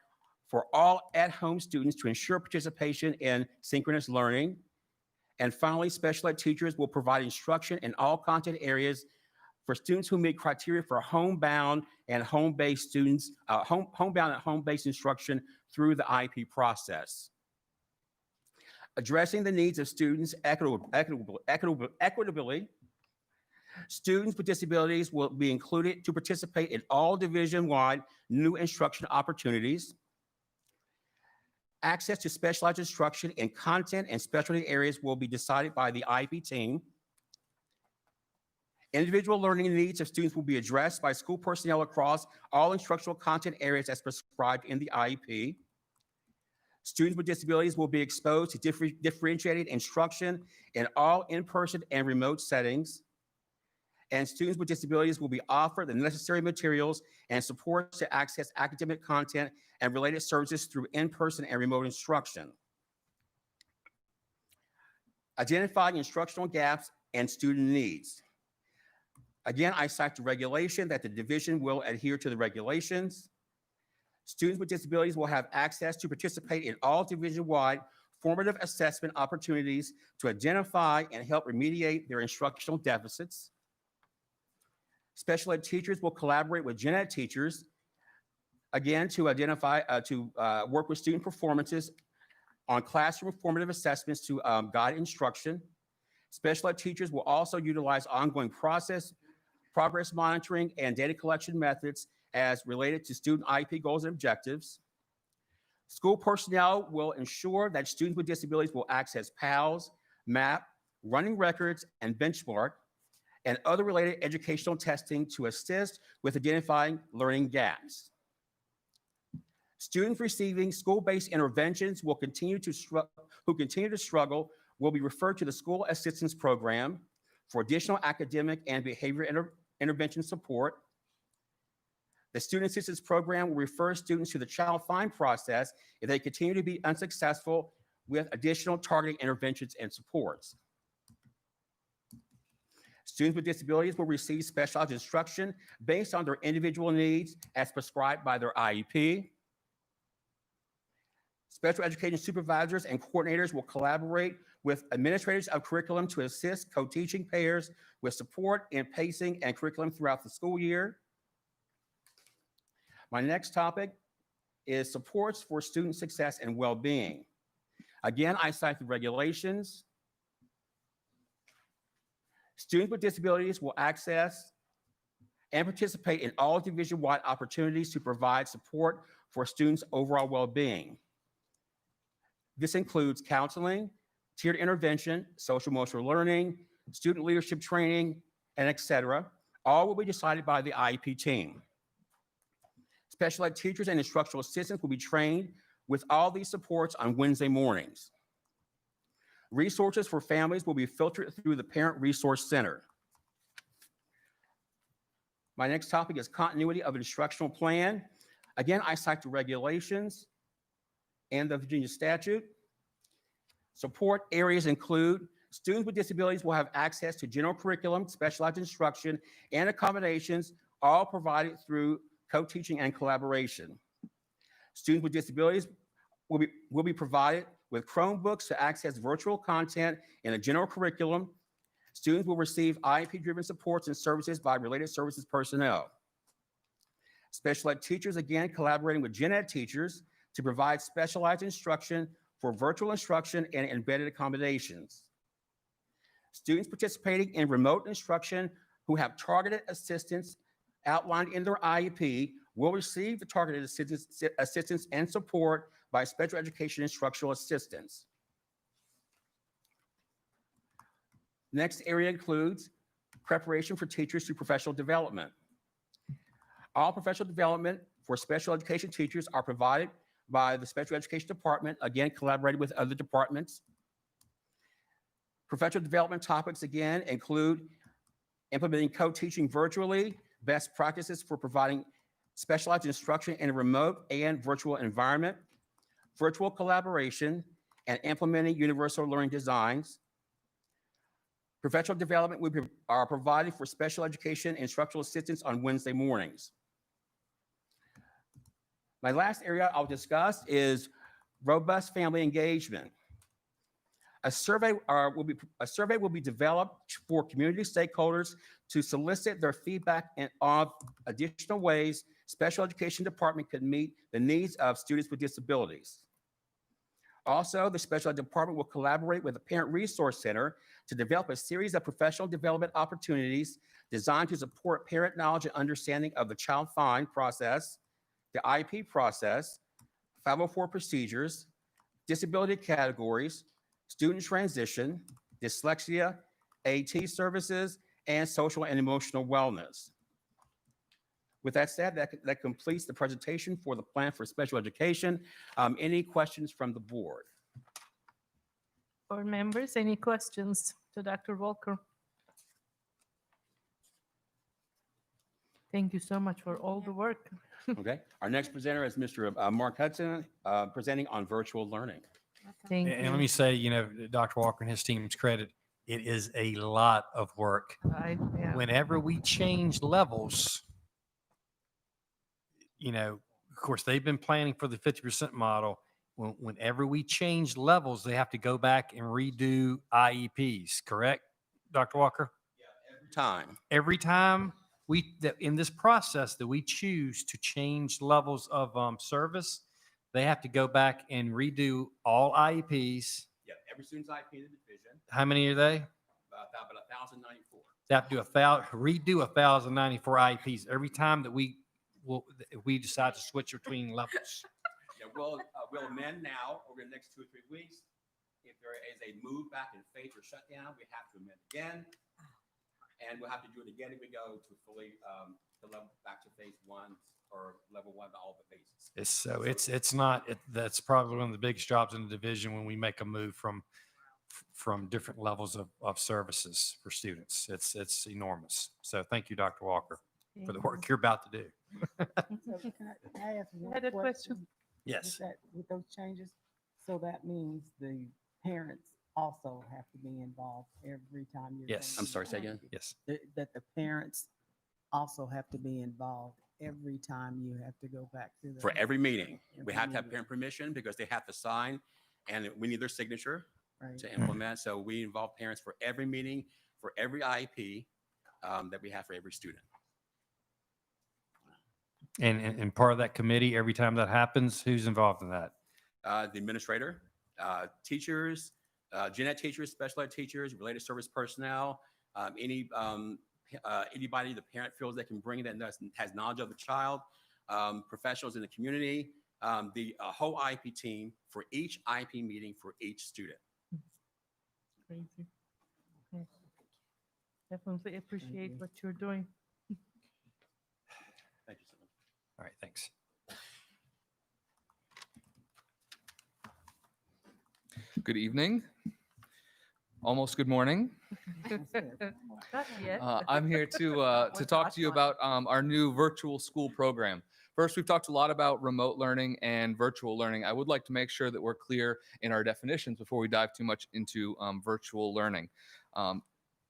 for all at-home students to ensure participation in synchronous learning. And finally, special ed teachers will provide instruction in all content areas for students who meet criteria for homebound and home-based students, homebound and home-based instruction through the IEP process. Addressing the needs of students equitably, students with disabilities will be included to participate in all division-wide new instruction opportunities. Access to specialized instruction in content and specialty areas will be decided by the IEP team. Individual learning needs of students will be addressed by school personnel across all instructional content areas as prescribed in the IEP. Students with disabilities will be exposed to differentiated instruction in all in-person and remote settings. And students with disabilities will be offered the necessary materials and supports to access academic content and related services through in-person and remote instruction. Identifying instructional gaps and student needs. Again, I cite the regulation that the division will adhere to the regulations. Students with disabilities will have access to participate in all division-wide formative assessment opportunities to identify and help remediate their instructional deficits. Special ed teachers will collaborate with gen ed teachers, again, to work with student performances on classroom formative assessments to guide instruction. Special ed teachers will also utilize ongoing progress monitoring and data collection methods as related to student IEP goals and objectives. School personnel will ensure that students with disabilities will access PALS, MAP, running records, and benchmark, and other related educational testing to assist with identifying learning gaps. Students receiving school-based interventions who continue to struggle will be referred to the School Assistance Program for additional academic and behavior intervention support. The Student Assistance Program will refer students to the Child Find process if they continue to be unsuccessful with additional targeting interventions and supports. Students with disabilities will receive specialized instruction based on their individual needs as prescribed by their IEP. Special education supervisors and coordinators will collaborate with administrators of curriculum to assist co-teaching pairs with support in pacing and curriculum throughout the school year. My next topic is supports for student success and well-being. Again, I cite the regulations. Students with disabilities will access and participate in all division-wide opportunities to provide support for students' overall well-being. This includes counseling, tiered intervention, social emotional learning, student leadership training, and etc. All will be decided by the IEP team. Special ed teachers and instructional assistants will be trained with all these supports on Wednesday mornings. Resources for families will be filtered through the Parent Resource Center. My next topic is continuity of instructional plan. Again, I cite the regulations and the Virginia statute. Support areas include students with disabilities will have access to general curriculum, specialized instruction, and accommodations, all provided through co-teaching and collaboration. Students with disabilities will be provided with Chromebooks to access virtual content in a general curriculum. Students will receive IEP-driven supports and services by related services personnel. Special ed teachers, again, collaborating with gen ed teachers to provide specialized instruction for virtual instruction and embedded accommodations. Students participating in remote instruction who have targeted assistance outlined in their IEP will receive the targeted assistance and support by special education instructional assistants. Next area includes preparation for teachers through professional development. All professional development for special education teachers are provided by the special education department, again, collaborating with other departments. Professional development topics, again, include implementing co-teaching virtually, best practices for providing specialized instruction in a remote and virtual environment, virtual collaboration, and implementing universal learning designs. Professional development are provided for special education instructional assistance on Wednesday mornings. My last area I'll discuss is robust family engagement. A survey will be developed for community stakeholders to solicit their feedback on additional ways special education department could meet the needs of students with disabilities. Also, the special ed department will collaborate with the Parent Resource Center to develop a series of professional development opportunities designed to support parent knowledge and understanding of the Child Find process, the IEP process, 504 procedures, disability categories, student transition, dyslexia, AT services, and social and emotional wellness. With that said, that completes the presentation for the plan for special education. Any questions from the board? Board members, any questions to Dr. Walker? Thank you so much for all the work. Okay. Our next presenter is Mr. Mark Hudson, presenting on virtual learning. Thank And you. let me say, Dr. Walker and his team's credit, it is a lot of work. Yeah. Whenever we change levels, of course, they've been planning for the 50% model. Whenever we change levels, they have to go back and redo IEPs, correct, Dr. Walker? Every time in this process that we choose to change levels of service, they have to go back and redo all IEPs. Yeah, every student's IEP in the division. How many are they? About 1,094. They have to redo 1,094 IEPs every time that we decide to switch between levels. Yeah, we'll amend now over the next 2 or 3 weeks. If there is a move back in phase or shutdown, we have to amend again. And we'll have to do it again if we go to fully back to phase 1 or level 1 to all the phases. That's probably one of the biggest jobs in the division when we make a move from different levels of services for students. It's enormous. So thank you, Dr. Walker, for the work you're about to do. So can I ask I had a one question. Yes. With those changes, so that means the parents also have to be involved every time you're. Yes. I'm sorry, say again? Yes. That the parents also have to be involved every time you have to go back to the. For every meeting, we have to have meeting. parent permission because they have to sign and we need their signature Right. to implement. So we involve parents for every meeting, for every IEP that we have for every student. And part of that committee, every time that happens, who's involved in that? The administrator, teachers, gen ed teachers, special ed teachers, related service personnel, anybody the parent feels they can bring that has knowledge of the child, professionals in the community, the whole IEP team for each IEP meeting for each student. Crazy. Okay. Definitely appreciate what you're doing. Thank you so much. All right, thanks. Good evening. Almost good morning. Not yet. I'm here to talk to you about our new virtual school program. First, we've talked a lot about remote learning and virtual learning. I would like to make sure that we're clear in our definitions before we dive too much into virtual learning.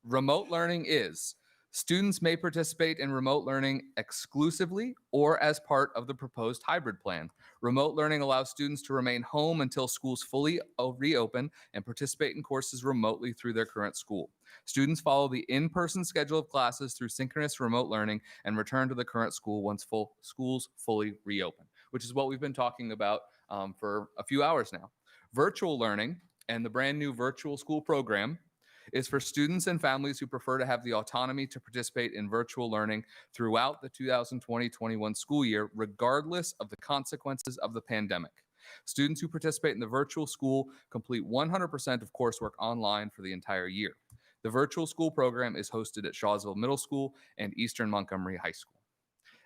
Remote learning is students may participate in remote learning exclusively or as part of the proposed hybrid plan. Remote learning allows students to remain home until schools fully reopen and participate in courses remotely through their current school. Students follow the in-person schedule of classes through synchronous remote learning and return to the current school once schools fully reopen, which is what we've been talking about for a few hours now. Virtual learning and the brand new virtual school program is for students and families who prefer to have the autonomy to participate in virtual learning throughout the 2020-21 school year, regardless of the consequences of the pandemic. Students who participate in the virtual school complete 100% of coursework online for the entire year. The virtual school program is hosted at Shawsville Middle School and Eastern Montgomery High School.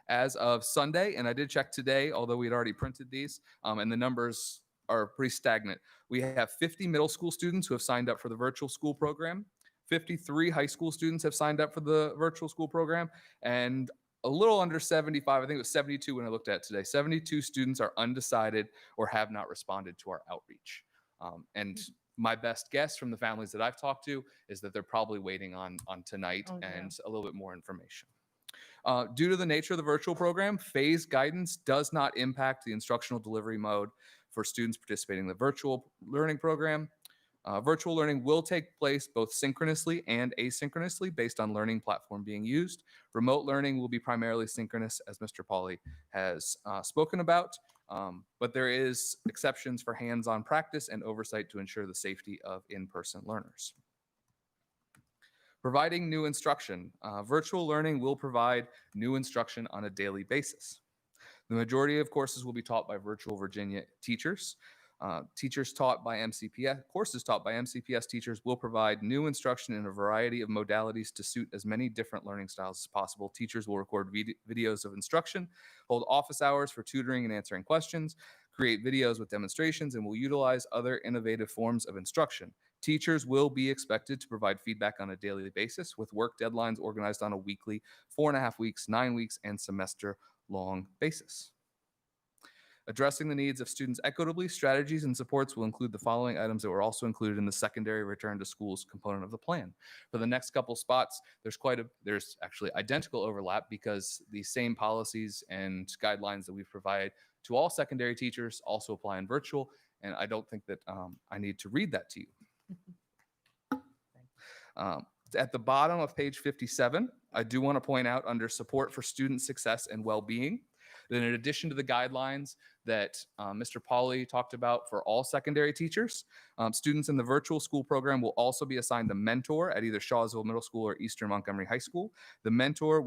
As of Sunday, and I did check today, although we had already printed these, and the numbers are pretty stagnant. We have 50 middle school students who have signed up for the virtual school program. 53 high school students have signed up for the virtual school program, and a little under 75, I think it was 72 when I looked at it today, 72 students are undecided or have not responded to our outreach. And my best guess from the families that I've talked to is that they're probably waiting on tonight and a little bit more information. Due to the nature of the virtual program, phase guidance does not impact the instructional delivery mode for students participating in the virtual learning program. Virtual learning will take place both synchronously and asynchronously based on learning platform being used. Remote learning will be primarily synchronous, as Mr. Pauly has spoken about, but there is exceptions for hands-on practice and oversight to ensure the safety of in-person learners. Providing new instruction. Virtual learning will provide new instruction on a daily basis. The majority of courses will be taught by Virtual Virginia teachers. Teachers taught by MCPS, courses taught by MCPS teachers will provide new instruction in a variety of modalities to suit as many different learning styles as possible. Teachers will record videos of instruction, hold office hours for tutoring and answering questions, create videos with demonstrations, and will utilize other innovative forms of instruction. Teachers will be expected to provide feedback on a daily basis with work deadlines organized on a weekly, 4.5 weeks, 9 weeks, and semester-long basis. Addressing the needs of students equitably, strategies and supports will include the following items that were also included in the secondary return to schools component of the plan. For the next couple spots, there's actually identical overlap because the same policies and guidelines that we've provided to all secondary teachers also apply in virtual, and I don't think that I need to read that to you. At the bottom of page 57, I do want to point out under support for student success and well-being, that in addition to the guidelines that Mr. Pauly talked about for all secondary teachers, students in the virtual school program will also be assigned a mentor at either Shawsville Middle School or Eastern Montgomery High School. The mentor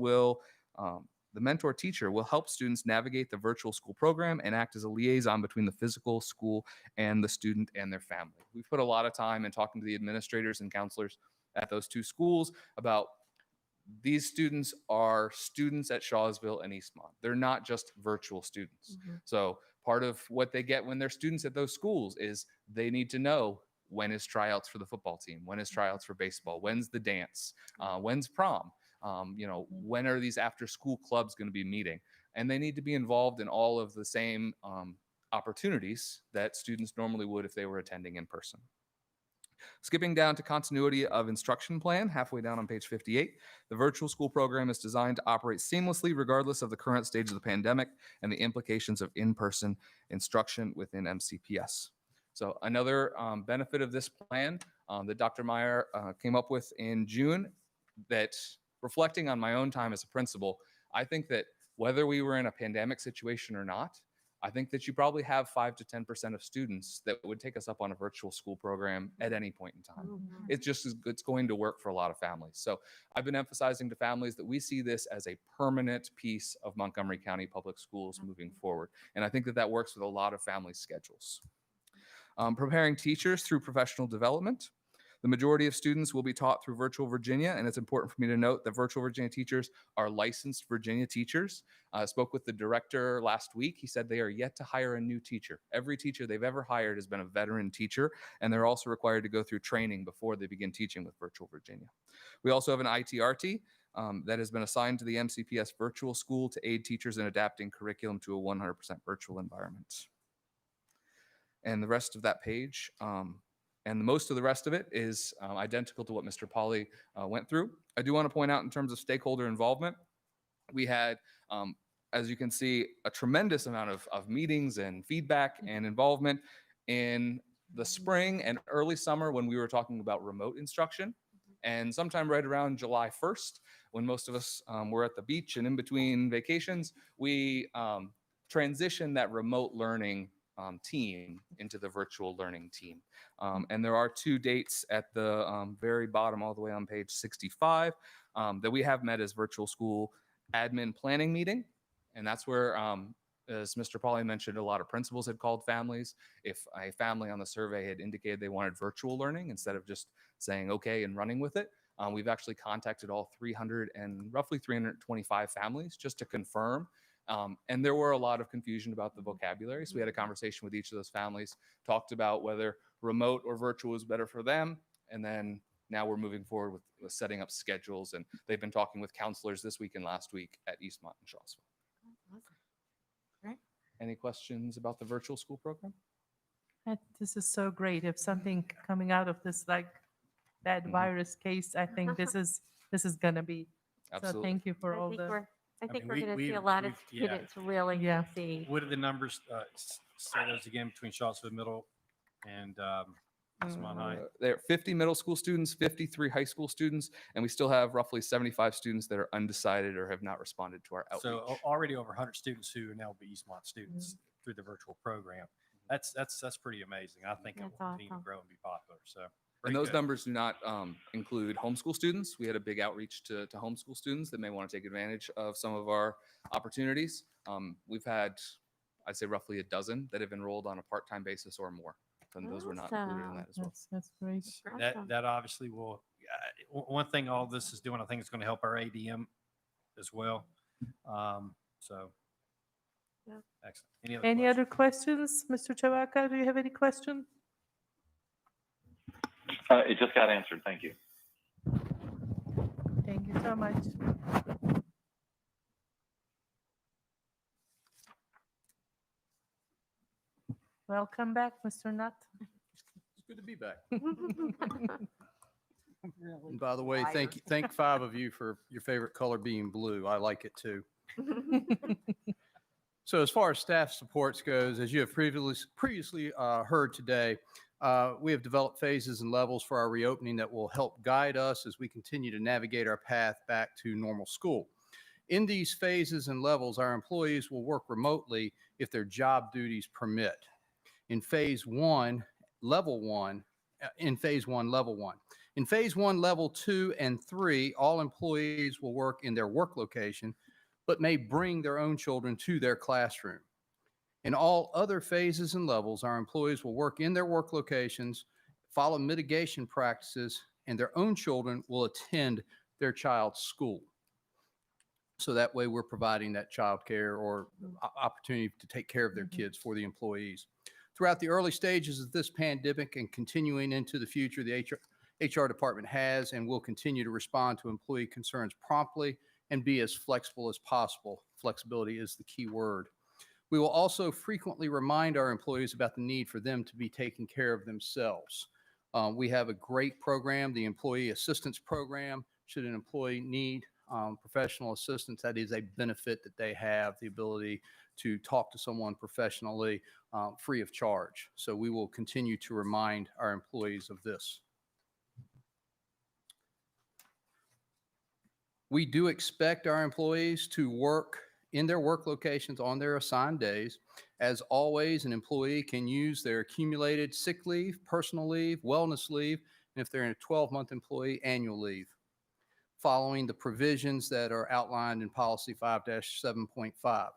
teacher will help students navigate the virtual school program and act as a liaison between the physical school and the student and their family. We've put a lot of time in talking to the administrators and counselors at those two schools about these students are students at Shawsville and Eastmont. They're not just virtual students. So part of what they get when they're students at those schools is they need to know when is tryouts for the football team, when is tryouts for baseball, when's the dance, when's prom, when are these after school clubs going to be meeting? And they need to be involved in all of the same opportunities that students normally would if they were attending in person. Skipping down to continuity of instruction plan, halfway down on page 58, the virtual school program is designed to operate seamlessly regardless of the current stage of the pandemic and the implications of in-person instruction within MCPS. So another benefit of this plan that Dr. Meyer came up with in June, that reflecting on my own time as a principal, I think that whether we were in a pandemic situation or not, I think that you probably have 5 to 10% of students that would take us up on a virtual school program at any point in time. It's going to work for a lot of families. So I've been emphasizing to families that we see this as a permanent piece of Montgomery County Public Schools moving forward. And I think that that works with a lot of family schedules. Preparing teachers through professional development. The majority of students will be taught through Virtual Virginia, and it's important for me to note that Virtual Virginia teachers are licensed Virginia teachers. I spoke with the director last week. He said they are yet to hire a new teacher. Every teacher they've ever hired has been a veteran teacher, and they're also required to go through training before they begin teaching with Virtual Virginia. We also have an ITRT that has been assigned to the MCPS virtual school to aid teachers in adapting curriculum to a 100% virtual environment. And the rest of that page, and most of the rest of it is identical to what Mr. Pauly went through. I do want to point out in terms of stakeholder involvement, we had, as you can see, a tremendous amount of meetings and feedback and involvement in the spring and early summer when we were talking about remote instruction. And sometime right around July 1st, when most of us were at the beach and in between vacations, we transitioned that remote learning team into the virtual learning team. And there are 2 dates at the very bottom, all the way on page 65, that we have met as virtual school admin planning meeting. And that's where, as Mr. Pauly mentioned, a lot of principals had called families. If a family on the survey had indicated they wanted virtual learning instead of just saying okay and running with it, we've actually contacted all roughly 325 families just to confirm. And there were a lot of confusion about the vocabulary. So we had a conversation with each of those families, talked about whether remote or virtual was better for them. And then now we're moving forward with setting up schedules. And they've been talking with counselors this week and last week at Eastmont and Shawsville. Awesome. Great. Any questions about the virtual school program? This is so great. If something coming out of this like bad virus case, I think this is going to be. Absolutely. So thank you for all the. I think mean, we're going to see a we've- lot of we've- yeah. students really succeed. What are the numbers? Say those again between Shawsville Middle and Eastmont High. There are 50 middle school students, 53 high school students, and we still have roughly 75 students that are undecided or have not responded to our outreach. So already over 100 students who now will be Eastmont students through the virtual program. That's pretty amazing. I think it will continue to grow and be popular. So. And those numbers do not include homeschool students. We had a big outreach to homeschool students that may want to take advantage of some of our opportunities. We've had I'd say roughly a dozen that have enrolled on a part-time basis or more. And those were not included in that as well. That's great. That obviously will, one thing all this is doing, I think it's going to help our ADM as well. So, excellent. Any other questions? Mr. Chawaka, do you have any question? It just got answered. Thank you. Thank you so much. Welcome back, Mr. Nutt. It's good to be back. And by the way, thank 5 of you for your favorite color being blue. I like it too. So as far as staff supports goes, as you have previously heard today, we have developed phases and levels for our reopening that will help guide us as we continue to navigate our path back to normal school. In these phases and levels, our employees will work remotely if their job duties permit. In phase 1, level 1, in phase 1, level 1. In phase 1, level 2 and 3, all employees will work in their work location, but may bring their own children to their classroom. In all other phases and levels, our employees will work in their work locations, follow mitigation practices, and their own children will attend their child's school. So that way we're providing that childcare or opportunity to take care of their kids for the employees. Throughout the early stages of this pandemic and continuing into the future, the HR department has and will continue to respond to employee concerns promptly and be as flexible as possible. Flexibility is the key word. We will also frequently remind our employees about the need for them to be taking care of themselves. We have a great program, the Employee Assistance Program. Should an employee need professional assistance, that is a benefit that they have, the ability to talk to someone professionally free of charge. So we will continue to remind our employees of this. We do expect our employees to work in their work locations on their assigned days. As always, an employee can use their accumulated sick leave, personal leave, wellness leave, and if they're in a 12-month employee, annual leave, following the provisions that are outlined in Policy 5-7.5.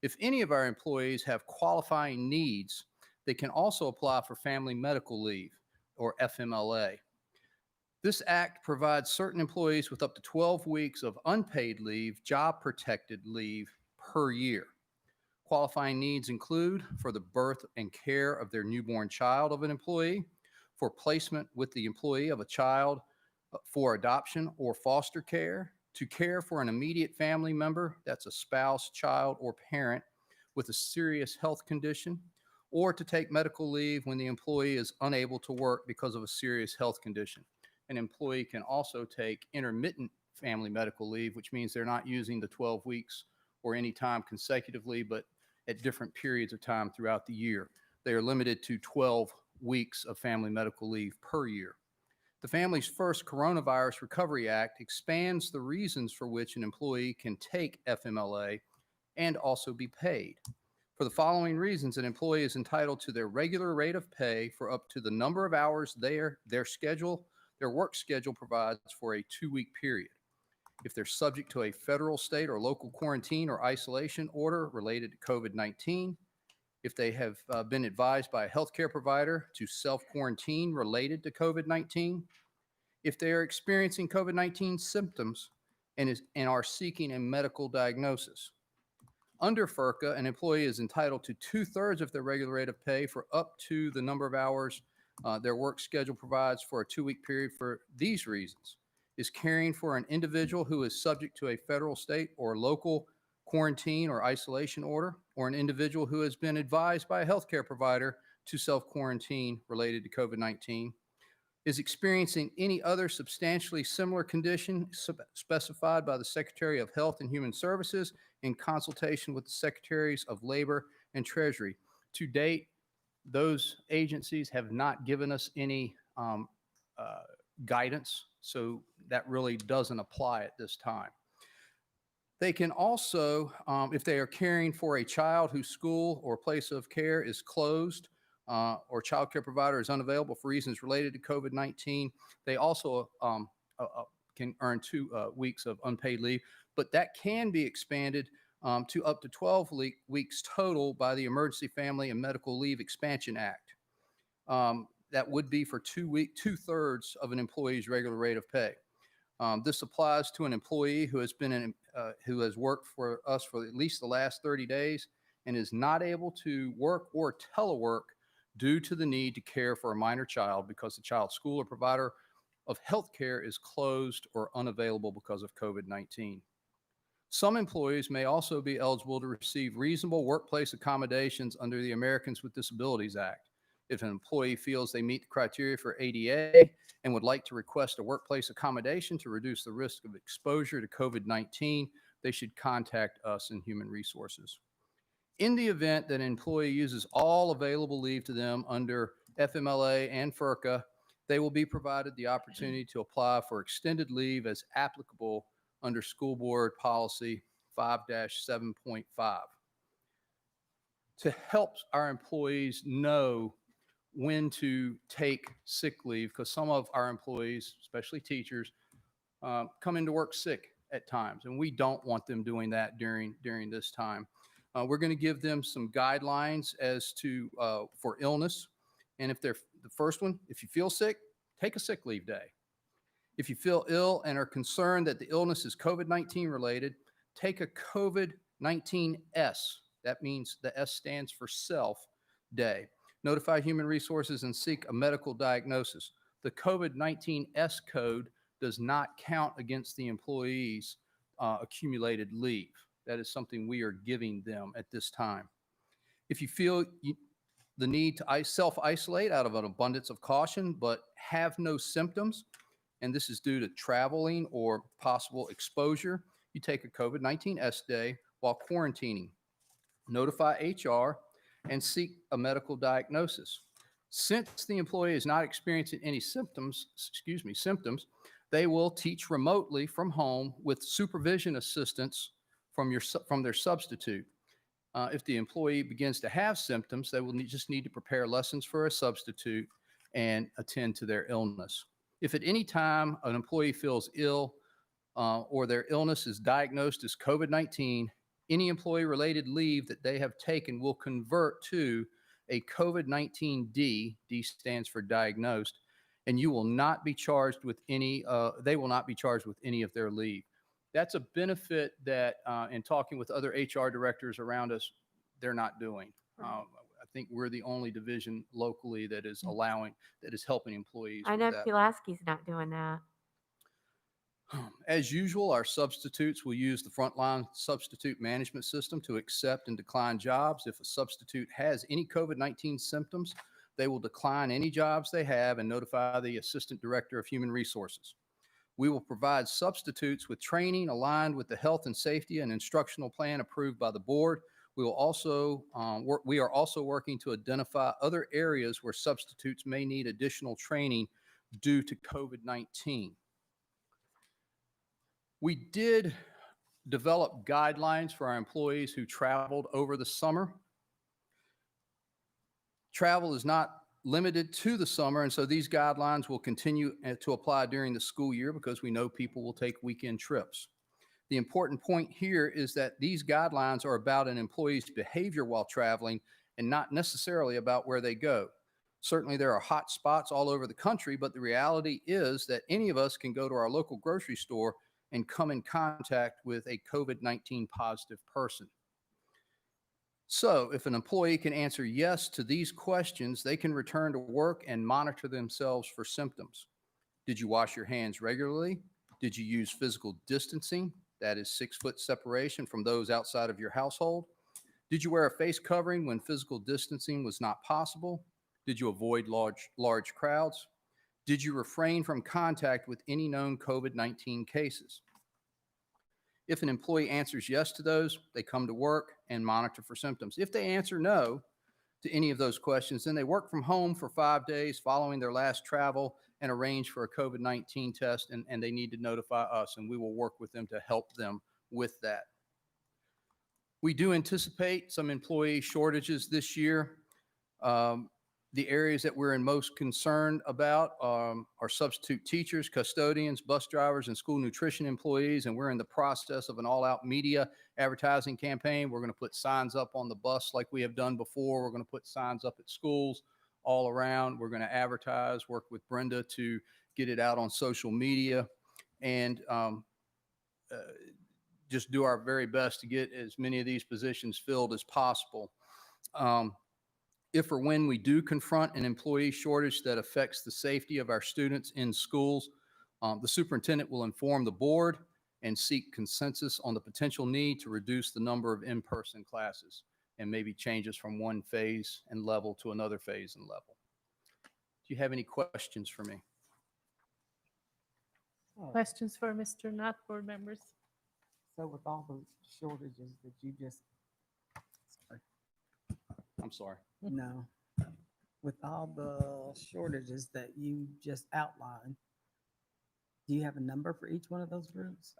If any of our employees have qualifying needs, they can also apply for family medical leave, or FMLA. This act provides certain employees with up to 12 weeks of unpaid leave, job-protected leave per year. Qualifying needs include for the birth and care of their newborn child of an employee, for placement with the employee of a child for adoption or foster care, to care for an immediate family member, that's a spouse, child, or parent with a serious health condition, or to take medical leave when the employee is unable to work because of a serious health condition. An employee can also take intermittent family medical leave, which means they're not using the 12 weeks or any time consecutively, but at different periods of time throughout the year. They are limited to 12 weeks of family medical leave per year. The Families First Coronavirus Recovery Act expands the reasons for which an employee can take FMLA and also be paid. For the following reasons, an employee is entitled to their regular rate of pay for up to the number of hours their work schedule provides for a 2-week period. If they're subject to a federal, state, or local quarantine or isolation order related to COVID-19, if they have been advised by a healthcare provider to self-quarantine related to COVID-19, if they are experiencing COVID-19 symptoms and are seeking a medical diagnosis. Under FERCA, an employee is entitled to 2/3 of their regular rate of pay for up to the number of hours their work schedule provides for a 2-week period for these reasons: is caring for an individual who is subject to a federal, state, or local quarantine or isolation order, or an individual who has been advised by a healthcare provider to self-quarantine related to COVID-19, is experiencing any other substantially similar condition specified by the Secretary of Health and Human Services in consultation with the Secretaries of Labor and Treasury. To date, those agencies have not given us any guidance, so that really doesn't apply at this time. They can also, if they are caring for a child whose school or place of care is closed or child care provider is unavailable for reasons related to COVID-19, they also can earn 2 weeks of unpaid leave, but that can be expanded to up to 12 weeks total by the Emergency Family and Medical Leave Expansion Act. That would be for 2/3 of an employee's regular rate of pay. This applies to an employee who has worked for us for at least the last 30 days and is not able to work or telework due to the need to care for a minor child because the child's school or provider of health care is closed or unavailable because of COVID-19. Some employees may also be eligible to receive reasonable workplace accommodations under the Americans with Disabilities Act. If an employee feels they meet the criteria for ADA and would like to request a workplace accommodation to reduce the risk of exposure to COVID-19, they should contact us in Human Resources. In the event that an employee uses all available leave to them under FMLA and FERCA, they will be provided the opportunity to apply for extended leave as applicable under School Board Policy 5-7.5. To help our employees know when to take sick leave, because some of our employees, especially teachers, come into work sick at times, and we don't want them doing that during this time. We're going to give them some guidelines as to for illness, and if they're the first one, if you feel sick, take a sick leave day. If you feel ill and are concerned that the illness is COVID-19 related, take a COVID-19S. That means the S stands for self day. Notify Human Resources and seek a medical diagnosis. The COVID-19S code does not count against the employee's accumulated leave. That is something we are giving them at this time. If you feel the need to self-isolate out of an abundance of caution but have no symptoms, and this is due to traveling or possible exposure, you take a COVID-19S day while quarantining. Notify HR and seek a medical diagnosis. Since the employee is not experiencing any symptoms, they will teach remotely from home with supervision assistance from their substitute. If the employee begins to have symptoms, they will just need to prepare lessons for a substitute and attend to their illness. If at any time an employee feels ill or their illness is diagnosed as COVID-19, any employee-related leave that they have taken will convert to a COVID-19D. D stands for diagnosed, and you will not be charged with any. They will not be charged with any of their leave. That's a benefit that, in talking with other HR directors around us, they're not doing. I think we're the only division locally that is helping employees. I with know that. Pulaski's not doing that. As usual, our substitutes will use the frontline substitute management system to accept and decline jobs. If a substitute has any COVID-19 symptoms, they will decline any jobs they have and notify the Assistant Director of Human Resources. We will provide substitutes with training aligned with the health and safety and instructional plan approved by the board. We are also working to identify other areas where substitutes may need additional training due to COVID-19. We did develop guidelines for our employees who traveled over the summer. Travel is not limited to the summer, and so these guidelines will continue to apply during the school year because we know people will take weekend trips. The important point here is that these guidelines are about an employee's behavior while traveling and not necessarily about where they go. Certainly there are hot spots all over the country, but the reality is that any of us can go to our local grocery store and come in contact with a COVID-19 positive person. So if an employee can answer yes to these questions, they can return to work and monitor themselves for symptoms. Did you wash your hands regularly? Did you use physical distancing? That is 6 foot separation from those outside of your household. Did you wear a face covering when physical distancing was not possible? Did you avoid large crowds? Did you refrain from contact with any known COVID-19 cases? If an employee answers yes to those, they come to work and monitor for symptoms. If they answer no to any of those questions, then they work from home for 5 days following their last travel and arrange for a COVID-19 test, and they need to notify us, and we will work with them to help them with that. We do anticipate some employee shortages this year. The areas that we're in most concerned about are substitute teachers, custodians, bus drivers, and school nutrition employees. And we're in the process of an all-out media advertising campaign. We're going to put signs up on the bus like we have done before. We're going to put signs up at schools all around. We're going to advertise, work with Brenda to get it out on social media, and just do our very best to get as many of these positions filled as possible. If or when we do confront an employee shortage that affects the safety of our students in schools, the superintendent will inform the board and seek consensus on the potential need to reduce the number of in-person classes and maybe changes from one phase and level to another phase and level. Do you have any questions for me? Questions for Mr. Nutt, board members? So with all the shortages that you just, I'm sorry. no, with all the shortages that you just outlined, do you have a number for each one of those groups?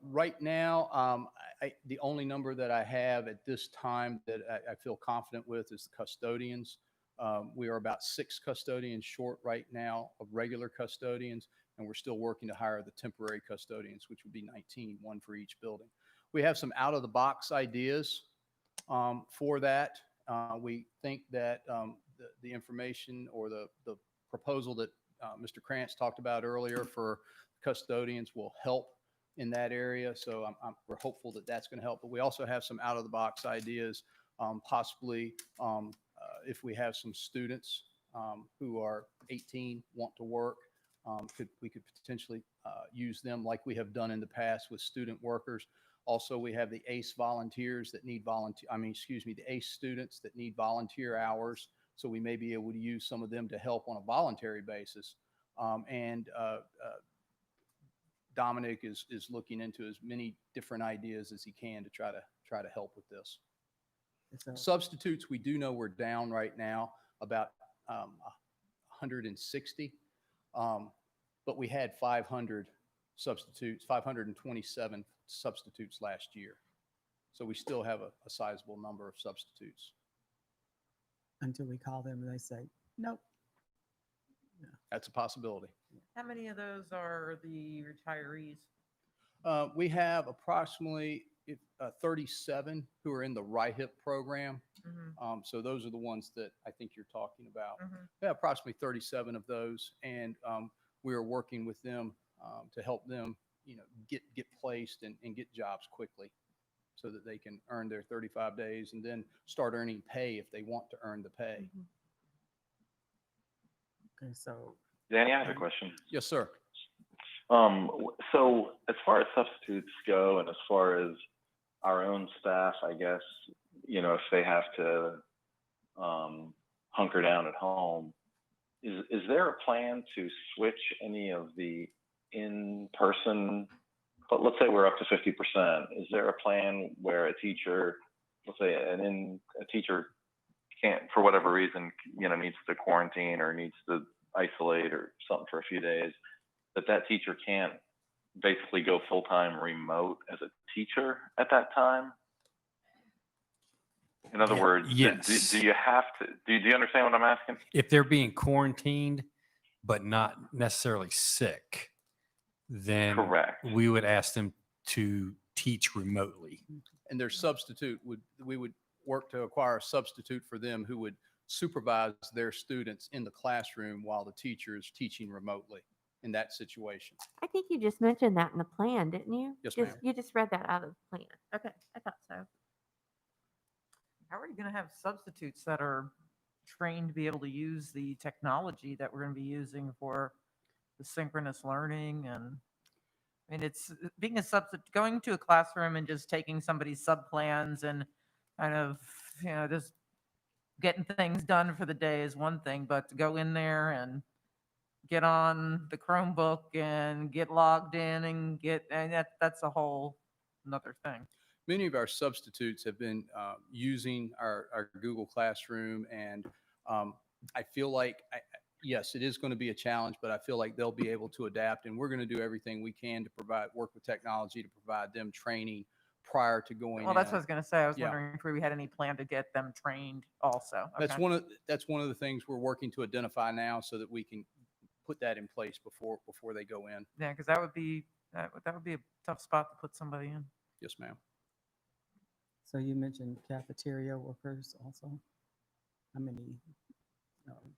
Right now, the only number that I have at this time that I feel confident with is the custodians. We are about 6 custodians short right now of regular custodians, and we're still working to hire the temporary custodians, which would be 19, one for each building. We have some out-of-the-box ideas for that. We think that the information or the proposal that Mr. Krantz talked about earlier for custodians will help in that area. So we're hopeful that that's going to help. But we also have some out-of-the-box ideas, possibly if we have some students who are 18, want to work, we could potentially use them like we have done in the past with student workers. Also, we have the ACE volunteers that need the ACE students that need volunteer hours. So we may be able to use some of them to help on a voluntary basis. Dominic is looking into as many different ideas as he can to try to help with this. Substitutes, we do know we're down right now about 160, but we had 500 substitutes, 527 substitutes last year. So we still have a sizable number of substitutes. Until we call them and they say, nope. That's a possibility. How many of those are the retirees? We have approximately 37 who are in the RIHIP program. So those are the ones that I think you're talking about. We have approximately 37 of those, and we are working with them to help them, get placed and get jobs quickly, so that they can earn their 35 days and then start earning pay if they want to earn the pay. Okay, so Danny, I have a question. Yes, sir. So as far as substitutes go, and as far as our own staff, I guess, if they have to hunker down at home, is there a plan to switch any of the in-person, but let's say we're up to 50%, is there a plan where a teacher, let's say a teacher can't, for whatever reason, needs to quarantine or needs to isolate or something for a few days, that teacher can't basically go full-time remote as a teacher at that time? In other words, yes. do you have to, do you understand what I'm asking? If they're being quarantined, but not necessarily sick, then Correct. we would ask them to teach remotely. And their substitute we would work to acquire a substitute for them who would supervise their students in the classroom while the teacher is teaching remotely in that situation. I think you just mentioned that in the plan, didn't you? Yes, ma'am. You just read that out of the plan. Okay, I thought so. How are you going to have substitutes that are trained to be able to use the technology that we're going to be using for the synchronous learning? And I mean, it's being a substitute, going to a classroom and just taking somebody's sub plans and kind of, just getting things done for the day is one thing, but to go in there and get on the Chromebook and get logged in and that's a whole another thing. Many of our substitutes have been using our Google Classroom, and I feel like, yes, it is going to be a challenge, but I feel like they'll be able to adapt, and we're going to do everything we can to work with technology to provide them training prior to going in. Well, that's what I was going to say. I was Yeah. wondering if we had any plan to get them trained also. That's Okay. one of the things we're working to identify now so that we can put that in place before they go in. Yeah, because that would be a tough spot to put somebody in. Yes, ma'am. So you mentioned cafeteria workers also. How many?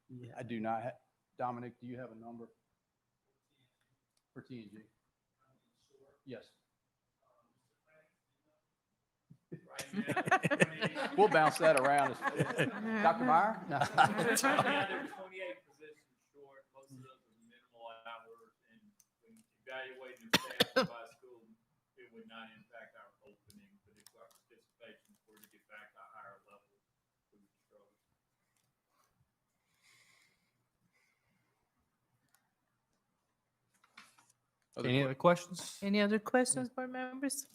Yeah. I do not. Dominic, do you have a number for T&G? Yes. We'll bounce that around. Dr. Meyer? No. There's 28 positions short. Most of those are minimal hours, and when evaluating the staff by school, it would not impact our opening, but if our participation were to get back to a higher level, we would struggle. Any other questions? Any other questions, board members?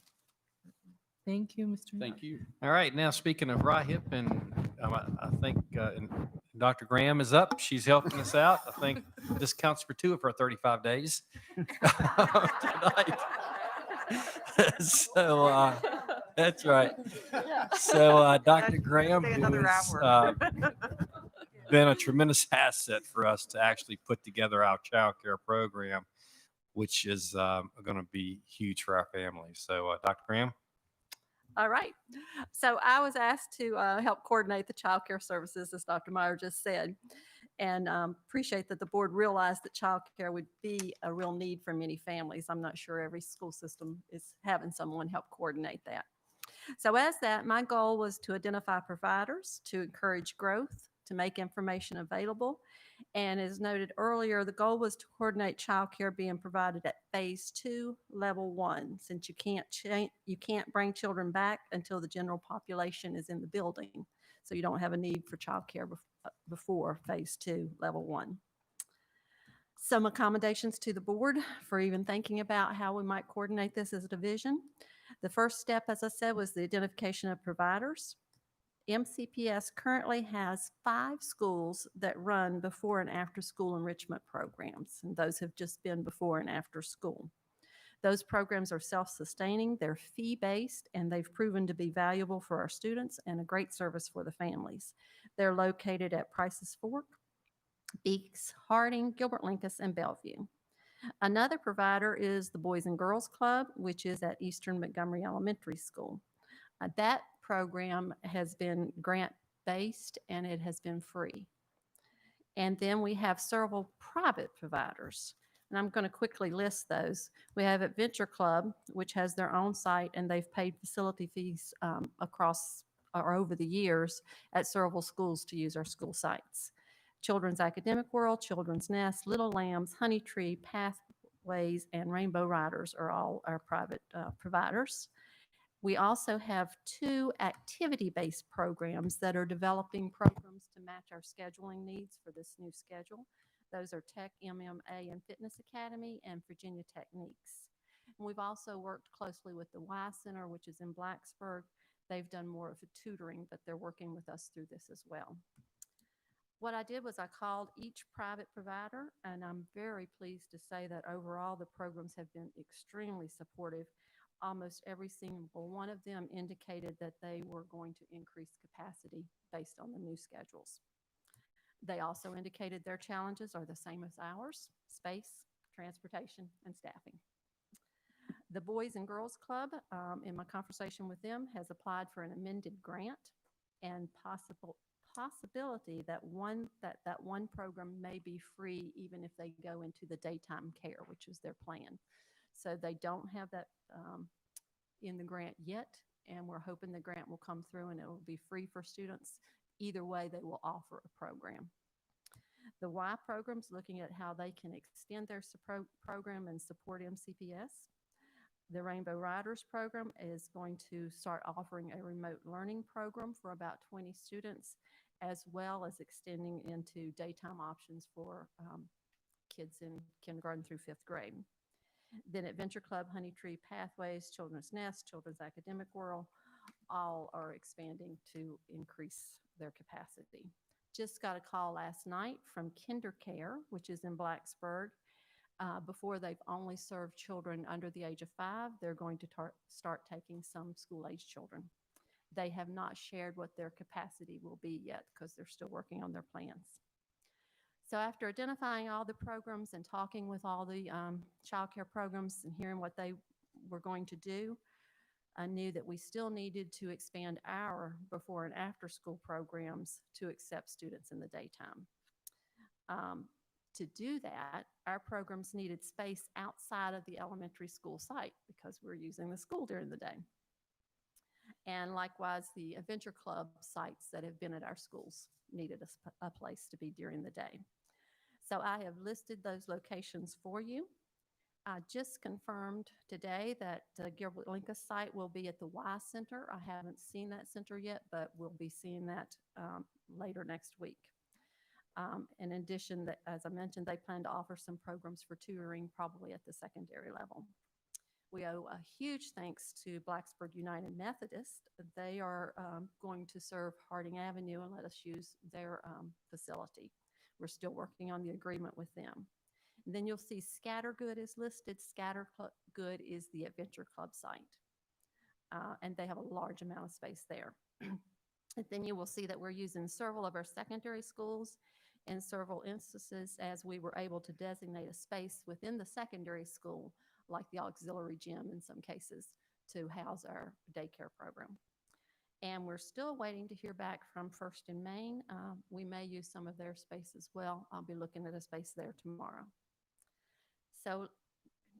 Thank you, Mr. Thank you. All right, now speaking of RIHIP, and I think and Dr. Graham is up. She's helping us out. I think this counts for two of her 35 days tonight. So that's right. So Dr. Graham, who has been a tremendous asset for us to actually put together our childcare program, which is going to be huge for our families. So Dr. Graham. All right. So I was asked to help coordinate the child care services, as Dr. Meyer just said, and appreciate that the board realized that child care would be a real need for many families. I'm not sure every school system is having someone help coordinate that. So as that, my goal was to identify providers, to encourage growth, to make information available. And as noted earlier, the goal was to coordinate childcare being provided at phase 2, level 1, since you can't bring children back until the general population is in the building. So you don't have a need for childcare before phase 2, level 1. Some accommodations to the board for even thinking about how we might coordinate this as a division. The first step, as I said, was the identification of providers. MCPS currently has 5 schools that run before and after school enrichment programs, and those have just been before and after school. Those programs are self-sustaining, they're fee-based, and they've proven to be valuable for our students and a great service for the families. They're located at Price's Fork, Beeks, Harding, Gilbert Lincoln, and Bellevue. Another provider is the Boys and Girls Club, which is at Eastern Montgomery Elementary School. That program has been grant-based and it has been free. And then we have several private providers, and I'm going to quickly list those. We have Adventure Club, which has their own site, and they've paid facility fees across or over the years at several schools to use our school sites. Children's Academic World, Children's Nest, Little Lambs, Honey Tree, Pathways, and Rainbow Riders are all our private providers. We also have 2 activity-based programs that are developing programs to match our scheduling needs for this new schedule. Those are Tech MMA and Fitness Academy and Virginia Techniques. And we've also worked closely with the Y Center, which is in Blacksburg. They've done more of a tutoring, but they're working with us through this as well. What I did was I called each private provider, and I'm very pleased to say that overall the programs have been extremely supportive. Almost every single one of them indicated that they were going to increase capacity based on the new schedules. They also indicated their challenges are the same as ours: space, transportation, and staffing. The Boys and Girls Club, in my conversation with them, has applied for an amended grant and possibility that one program may be free even if they go into the daytime care, which is their plan. So they don't have that in the grant yet, and we're hoping the grant will come through and it will be free for students. Either way, they will offer a program. The Y program's looking at how they can extend their program and support MCPS. The Rainbow Riders program is going to start offering a remote learning program for about 20 students, as well as extending into daytime options for kids in kindergarten through 5th grade. Then Adventure Club, Honey Tree, Pathways, Children's Nest, Children's Academic World, all are expanding to increase their capacity. Just got a call last night from Childcare, which is in Blacksburg. Before they've only served children under the age of 5, they're going to start taking some school-age children. They have not shared what their capacity will be yet because they're still working on their plans. So after identifying all the programs and talking with all the childcare programs and hearing what they were going to do, I knew that we still needed to expand our before and after school programs to accept students in the daytime. To do that, our programs needed space outside of the elementary school site because we're using the school during the day. And likewise, the adventure club sites that have been at our schools needed a place to be during the day. So I have listed those locations for you. I just confirmed today that Gilbert Lincoln site will be at the Y Center. I haven't seen that center yet, but we'll be seeing that later next week. In addition, as I mentioned, they plan to offer some programs for tutoring probably at the secondary level. We owe a huge thanks to Blacksburg United Methodist. They are going to serve Harding Avenue and let us use their facility. We're still working on the agreement with them. And then you'll see Scattergood is listed. Scattergood is the Adventure Club site. And they have a large amount of space there. And then you will see that we're using several of our secondary schools in several instances as we were able to designate a space within the secondary school, like the auxiliary gym in some cases, to house our daycare program. And we're still waiting to hear back from First and Main. We may use some of their space as well. I'll be looking at a space there tomorrow. So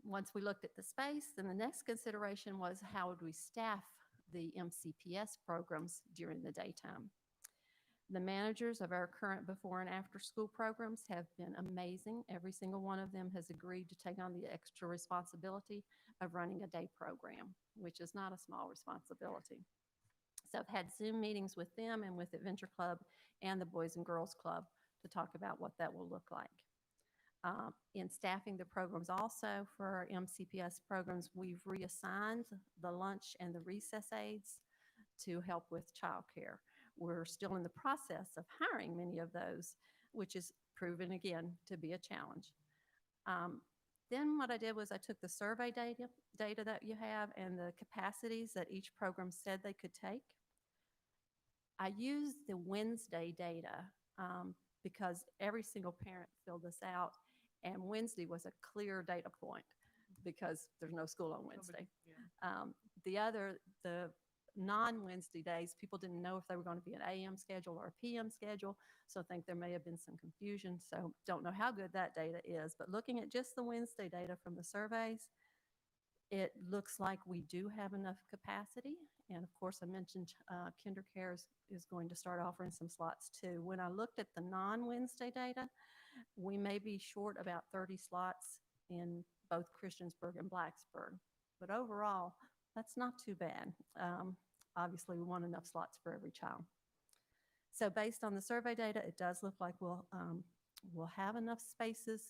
once we looked at the space, then the next consideration was how would we staff the MCPS programs during the daytime. The managers of our current before and after school programs have been amazing. Every single one of them has agreed to take on the extra responsibility of running a day program, which is not a small responsibility. So I've had Zoom meetings with them and with Adventure Club and the Boys and Girls Club to talk about what that will look like. In staffing the programs also for our MCPS programs, we've reassigned the lunch and the recess aides to help with childcare. We're still in the process of hiring many of those, which is proven again to be a challenge. Then what I did was I took the survey data that you have and the capacities that each program said they could take. I used the Wednesday data because every single parent filled this out, and Wednesday was a clear data point because there's no school on Wednesday. The non-Wednesday days, people didn't know if they were going to be an AM schedule or a PM schedule, so I think there may have been some confusion, so don't know how good that data is. But looking at just the Wednesday data from the surveys, it looks like we do have enough capacity. And of course, I mentioned Childcare is going to start offering some slots too. When I looked at the non-Wednesday data, we may be short about 30 slots in both Christiansburg and Blacksburg. But overall, that's not too bad. Obviously, we want enough slots for every child. So based on the survey data, it does look like we'll have enough spaces,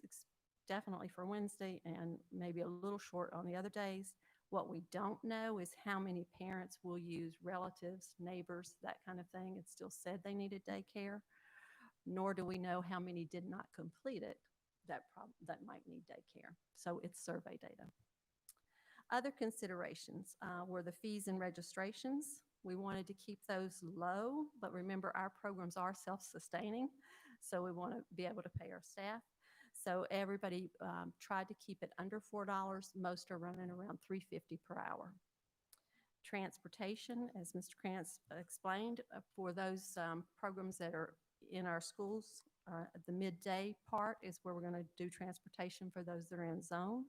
definitely for Wednesday, and maybe a little short on the other days. What we don't know is how many parents will use relatives, neighbors, that kind of thing. It still said they needed daycare, nor do we know how many did not complete it that might need daycare. So it's survey data. Other considerations were the fees and registrations. We wanted to keep those low, but remember our programs are self-sustaining, so we want to be able to pay our staff. So everybody tried to keep it under $4. Most are running around $3.50 per hour. Transportation, as Mr. Krantz explained, for those programs that are in our schools, the midday part is where we're going to do transportation for those that are in zone.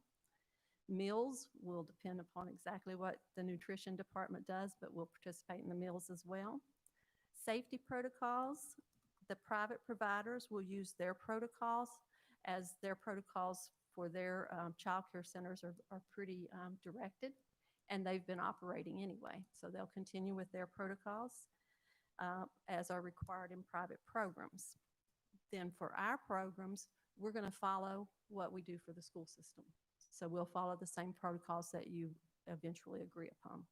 Meals will depend upon exactly what the nutrition department does, but we'll participate in the meals as well. Safety protocols, the private providers will use their protocols, as their protocols for their child care centers are pretty directed, and they've been operating anyway. So they'll continue with their protocols as are required in private programs. Then for our programs, we're going to follow what we do for the school system. So we'll follow the same protocols that you eventually agree upon.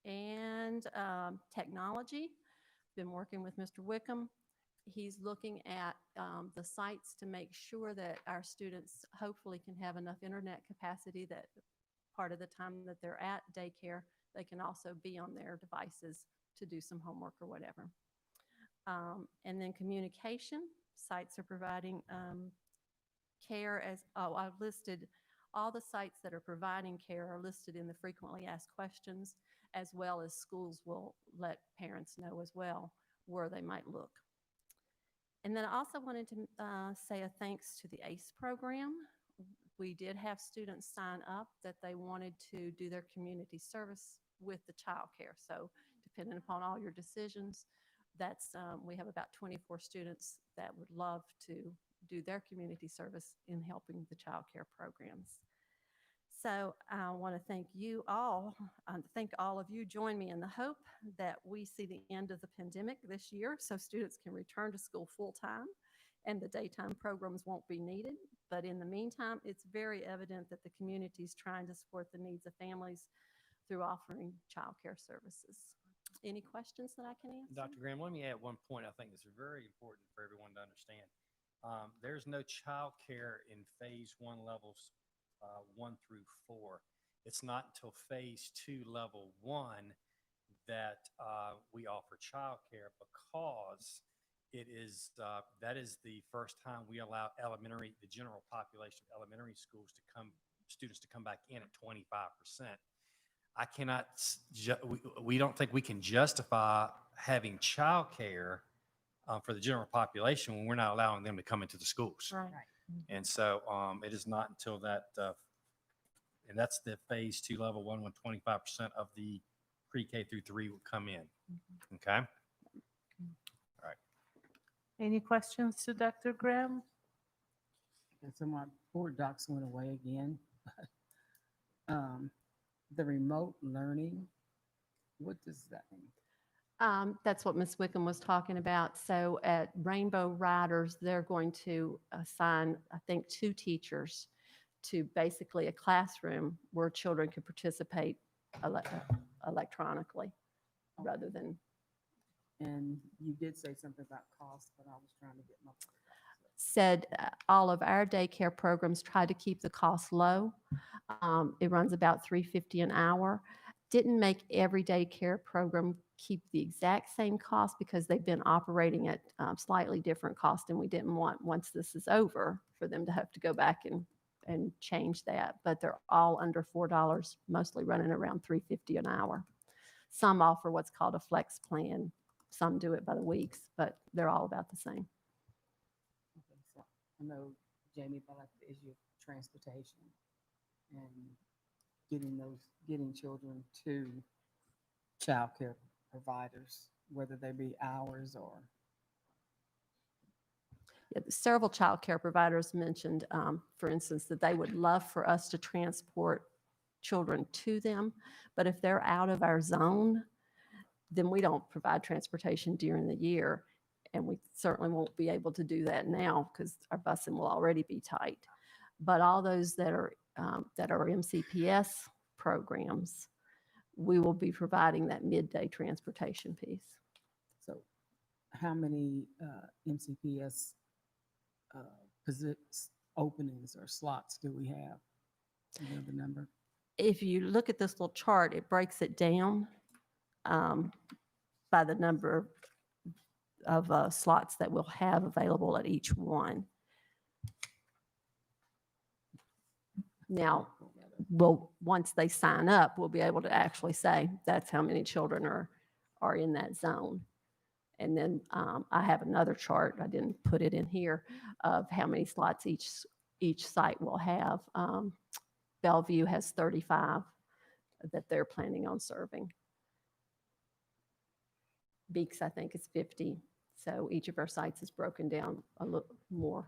And technology, been working with Mr. Wickham. He's looking at the sites to make sure that our students hopefully can have enough internet capacity that part of the time that they're at daycare, they can also be on their devices to do some homework or whatever. And then communication, sites are providing care as, oh, I've listed all the sites that are providing care are listed in the frequently asked questions, as well as schools will let parents know as well where they might look. And then I also wanted to say a thanks to the ACE program. We did have students sign up that they wanted to do their community service with the childcare. So depending upon all your decisions, that's we have about 24 students that would love to do their community service in helping the childcare programs. So I want to thank you all. Thank all of you. Join me in the hope that we see the end of the pandemic this year so students can return to school full time and the daytime programs won't be needed. But in the meantime, it's very evident that the community is trying to support the needs of families through offering childcare services. Any questions that I can answer? Dr. Graham, let me add one point I think is very important for everyone to understand. There's no child care in phase 1 levels 1 through 4. It's not until phase 2 level 1 that we offer child care, because it is that is the first time we allow the general population of elementary schools students to come back in at 25%. I cannot, we don't think we can justify having child care for the general population when we're not allowing them to come into the schools. Right. And so it is not until that, and that's the phase 2 level 1 when 25% of the pre-K through 3 will come in. Okay. All right. Any questions to Dr. Graham? And so my board docs went away again. The remote learning, what does that mean? That's what Ms. Wickham was talking about. So at Rainbow Riders, they're going to assign, I think, 2 teachers to basically a classroom where children can participate electronically rather than. And you did say something about cost, but I was trying to get my. Said all of our daycare programs try to keep the cost low. It runs about $3.50 an hour. Didn't make every daycare program keep the exact same cost because they've been operating at slightly different cost, and we didn't want, once this is over, for them to have to go back and change that. But they're all under $4, mostly running around $3.50 an hour. Some offer what's called a flex plan. Some do it by the weeks, but they're all about the same. Okay, so I know Jamie brought up the issue of transportation and getting children to childcare providers, whether they be hours or. Yeah, several child care providers mentioned, for instance, that they would love for us to transport children to them, but if they're out of our zone, then we don't provide transportation during the year, and we certainly won't be able to do that now because our busing will already be tight. But all those that are MCPS programs, we will be providing that midday transportation piece. So how many MCPS openings or slots do we have? Do you know the number? If you look at this little chart, it breaks it down by the number of slots that we'll have available at each one. Now, once they sign up, we'll be able to actually say that's how many children are in that zone. And then I have another chart, I didn't put it in here, of how many slots each site will have. Bellevue has 35 that they're planning on serving. Beeks, I think, is 50. So each of our sites is broken down a little more.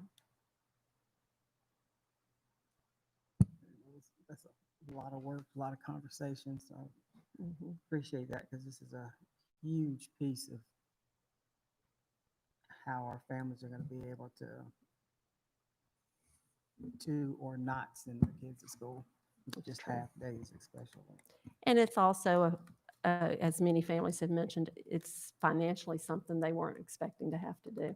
That's a lot of work, a lot of conversation. So appreciate that, because this is a huge piece of how our families are going to be able to or not send their kids to school, just half days especially. And it's also, as many families have mentioned, it's financially something they weren't expecting to have to do.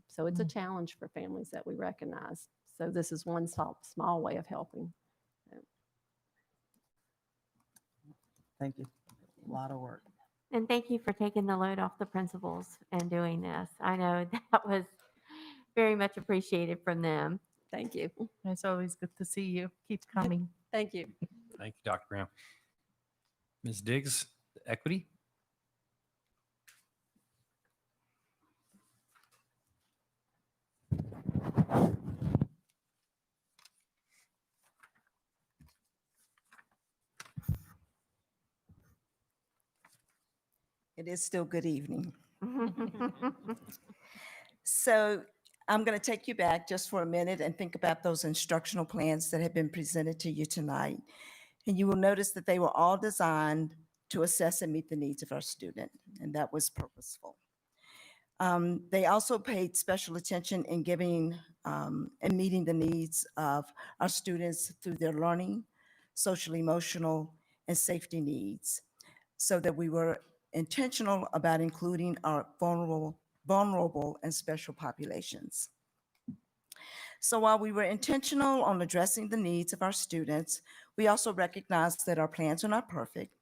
So it's a challenge for families that we recognize. So this is one small way of helping. Thank you. A lot of work. And thank you for taking the load off the principals and doing this. I know that was very much appreciated from them. Thank you. It's always good to see you. Keep coming. Thank you. Thank you, Dr. Brown. Ms. Diggs, Equity? It is still good evening. So I'm going to take you back just for a minute and think about those instructional plans that have been presented to you tonight. And you will notice that they were all designed to assess and meet the needs of our student, and that was purposeful. They also paid special attention in giving and meeting the needs of our students through their learning, social, emotional, and safety needs, so that we were intentional about including our vulnerable and special populations. So while we were intentional on addressing the needs of our students, we also recognized that our plans are not perfect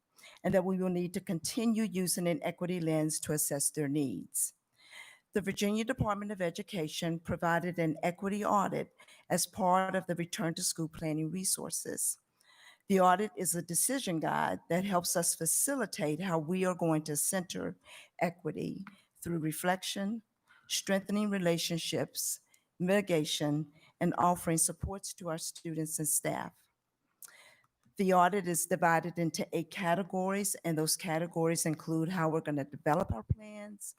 and that we will need to continue using an equity lens to assess their needs. The Virginia Department of Education provided an equity audit as part of the Return to School Planning resources. The audit is a decision guide that helps us facilitate how we are going to center equity through reflection, strengthening relationships, mitigation, and offering supports to our students and staff. The audit is divided into 8 categories, and those categories include how we're going to develop our plans,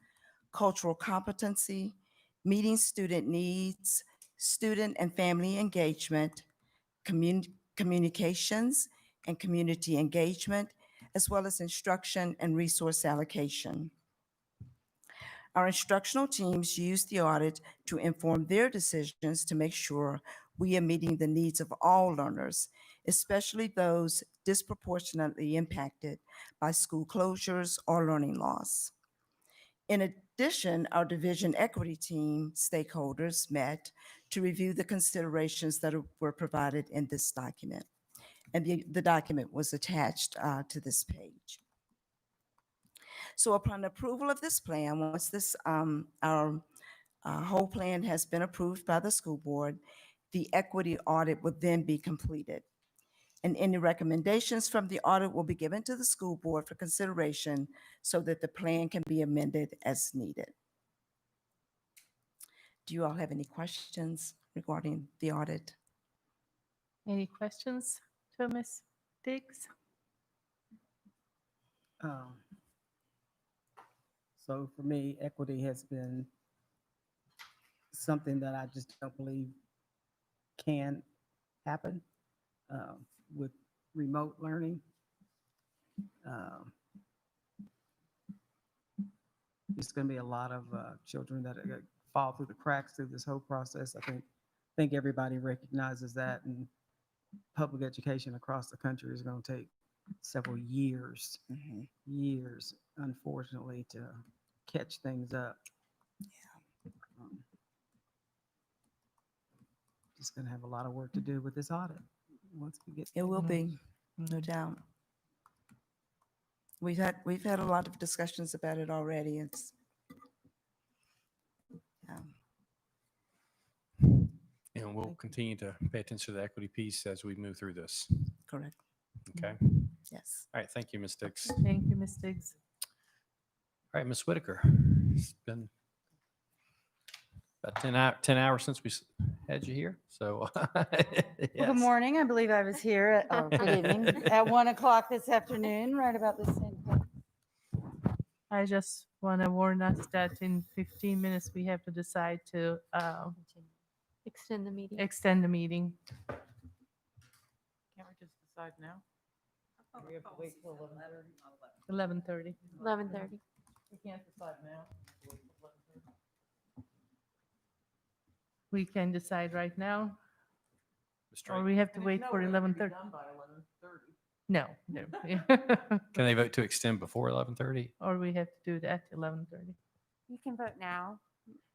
cultural competency, meeting student needs, student and family engagement, communications and community engagement, as well as instruction and resource allocation. Our instructional teams use the audit to inform their decisions to make sure we are meeting the needs of all learners, especially those disproportionately impacted by school closures or learning loss. In addition, our division equity team stakeholders met to review the considerations that were provided in this document. And the document was attached to this page. So upon approval of this plan, once this our whole plan has been approved by the school board, the equity audit would then be completed. And any recommendations from the audit will be given to the school board for consideration so that the plan can be amended as needed. Do you all have any questions regarding the audit? Any questions to Ms. Diggs? So for me, equity has been something that I just don't believe can happen with remote learning. There's going to be a lot of children that fall through the cracks through this whole process. I think everybody recognizes that, and public education across the country is going to take several years, unfortunately, to catch things up. Just going to have a lot of work to do with this audit once we get. It will be, no doubt. We've had a lot of discussions about it already. It's And we'll continue to pay attention to the equity piece as we move through this. correct. Okay. Yes. All right. Thank you, Ms. Diggs. Thank you, Ms. Diggs. All right, Ms. Whitaker. It's been about 10 hours since we had you here. So, Well, yes. good morning. I believe I was here at, good evening, at 1 o'clock this afternoon, right about the same time. I just want to warn us that in 15 minutes, we have to decide to Extend the meeting. extend the meeting. Can't we just decide now? We have to wait till 11:30. 11:30. We can't decide now. We can decide right now, Ms. or Drake. we have to wait for 11:30. No, no. Can they vote to extend before 11:30? Or we have to do that 11:30. You can vote now.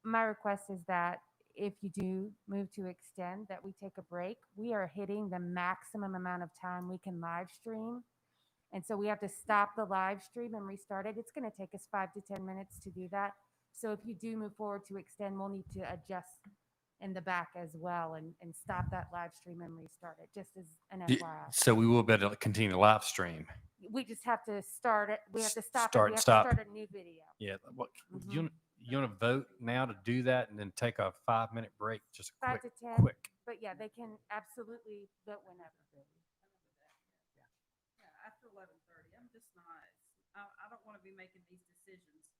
My request is that if you do move to extend, that we take a break. We are hitting the maximum amount of time we can live stream. And so we have to stop the live stream and restart it. It's going to take us 5 to 10 minutes to do that. So if you do move forward to extend, we'll need to adjust in the back as well and stop that live stream and restart it, just as an FYI. So we will be able to continue the live stream. We just have to start it. We have to stop Start it. We have stop. to start a new video. Yeah. What, Mhm. you want to vote now to do that and then take a 5-minute break? Just a 5 quick, to 10. quick. But yeah, they can absolutely vote whenever. Yeah, after 11:30, I'm just not, I don't want to be making these decisions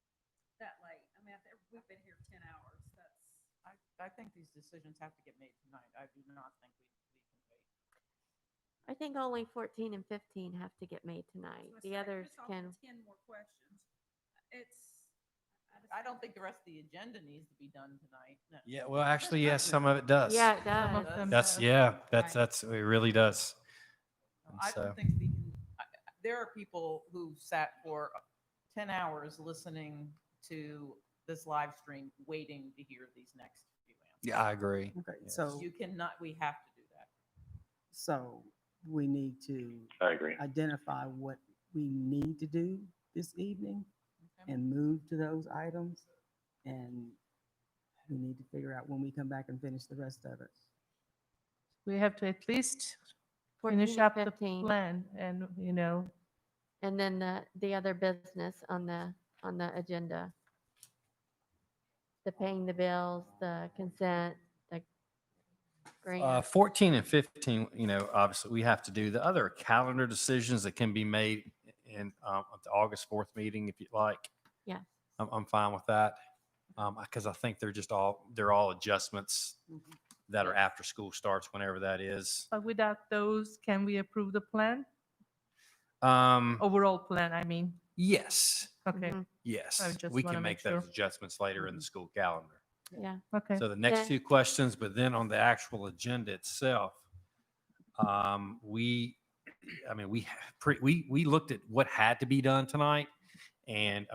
that late. I mean, we've been here 10 hours. I think these decisions have to get made tonight. I do not think we can wait. I think only 14 and 15 have to get made tonight. The others can. 10 more questions. I don't think the rest of the agenda needs to be done tonight. No. Yeah. Well, actually, yes, some of it does. Yeah, it Some of does. them That's, does. yeah, Right. that's, it really does. And I so- don't think we can, there are people who sat for 10 hours listening to this live stream, waiting to hear these next few answers. Yeah, I agree. Okay, Yes. so, You cannot, we have to do that. so we need to I agree. identify what we need to do this evening and move to those items. And we need to figure out when we come back and finish the rest of it. We have to at least 14 finish and up the 15. plan and, And then the other business on the agenda. The paying the bills, the consent, the grant. 14 and 15, obviously we have to do the other calendar decisions that can be made in at the August 4th meeting, if you'd like. Yes. I'm fine with that. Because I think they're all adjustments that are after school starts, whenever that is. but without those, can we approve the plan? Um, Overall plan, I mean. yes, Okay, Mhm. yes, I just we wanna can make make those sure. adjustments later in the school calendar. Yeah. okay. So the next Yeah. two questions, but then on the actual agenda itself, we looked at what had to be done tonight. And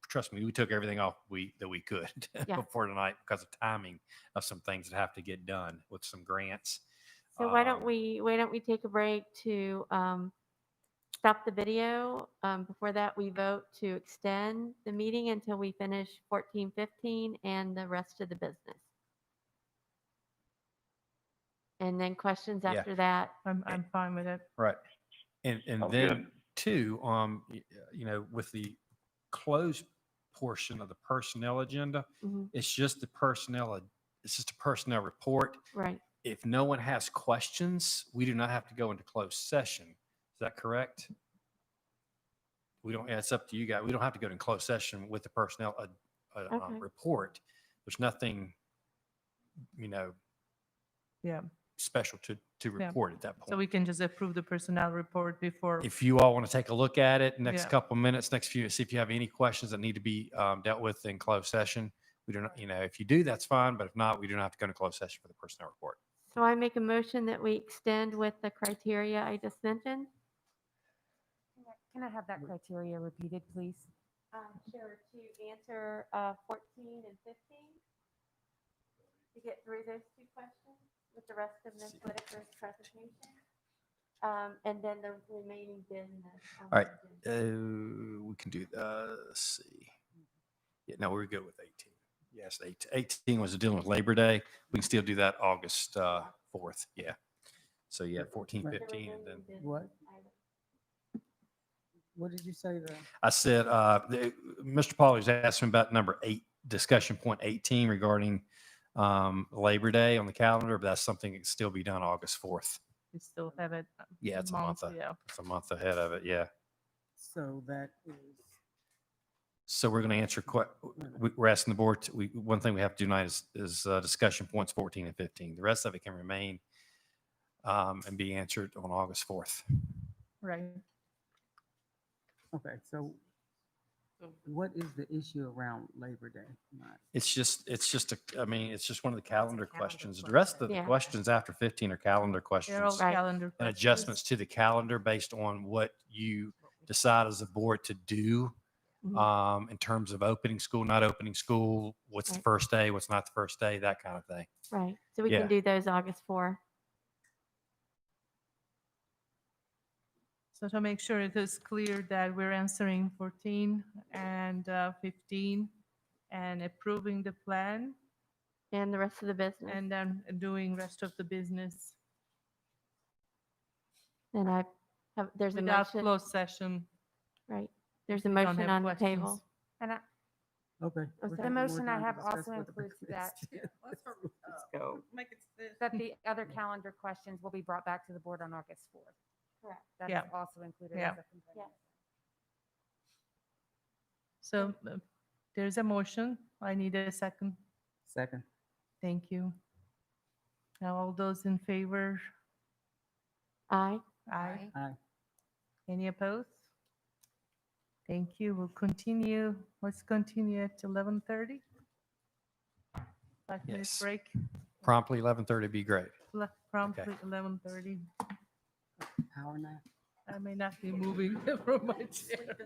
trust me, we took everything off that we could Yeah. before tonight because of timing of some things that have to get done with some grants. So why don't we take a break to stop the video? Before that, we vote to extend the meeting until we finish 14, 15 and the rest of the business. And then questions Yeah. after that. I'm fine with it. Right. And Sounds then good. two, with the closed portion of the personnel agenda, Mhm. it's just a personnel report. Right. If no one has questions, we do not have to go into closed session. Is that correct? We don't, it's up to you guys. We don't have to go to closed session with the personnel Okay. report. There's nothing, Yeah, special to Yeah. report at that point. so we can just approve the personnel report before. If you all want to take a look at it, next Yeah. couple of minutes, see if you have any questions that need to be dealt with in closed session. We do not, if you do, that's fine. But if not, we do not have to go into closed session for the personnel report. So I make a motion that we extend with the criteria I just mentioned. Can I have that criteria repeated, please? Sure, to answer 14 and 15, to get through those two questions with the rest of Ms. Whitaker's presentation. And then the remaining business. on All right. the agenda. We can do, let's see. Yeah, no, we're good with 18. Yes, 18 was dealing with Labor Day. We can still do that August 4th. Yeah. So yeah, 14, Right. 15, and then What? What did you say there? I said, Mr. Pauly was asking about number 8, discussion point 18 regarding Labor Day on the calendar, but that's something that can still be done August 4th. We still have it. Yeah, it's a month. Yeah. It's a month ahead of it. Yeah. So that is, So we're going to answer. We're asking the board. One thing we have to do tonight is discussion points 14 and 15. The rest of it can remain and be answered on August 4th. Right. okay, so what is the issue around Labor Day? It's just one of the calendar questions. The rest of the Yeah. questions after 15 are calendar questions. They're all Right. calendar And questions. adjustments to the calendar based on what you decide as a board to do in terms of opening school, not opening school, what's the Right. first day, what's not the first day, that kind of thing. Right. So we Yeah. can do those August 4. So to make sure it is clear that we're answering 14 and 15 and approving the plan And the rest of the business. and then doing rest of the business And I have, there's a without motion. closed session. Right. There's a we don't motion have on the questions. table. And I, Okay. Oh, we're sorry. the taking more motion I time to have discuss also what the includes that, Let's go. that the other calendar questions will be brought back to the board on August 4th. Correct. That's Yeah. also included Yeah. as a component. So there's a motion. I need a second. Second. Thank you. Now, all those in favor? Aye. Aye. Aye. Any opposed? Thank you. We'll continue. Let's continue at 11:30. 5 minutes Yes. break. Promptly 11:30 be great. Promptly 11:30. Power nap. I may not be moving from my chair.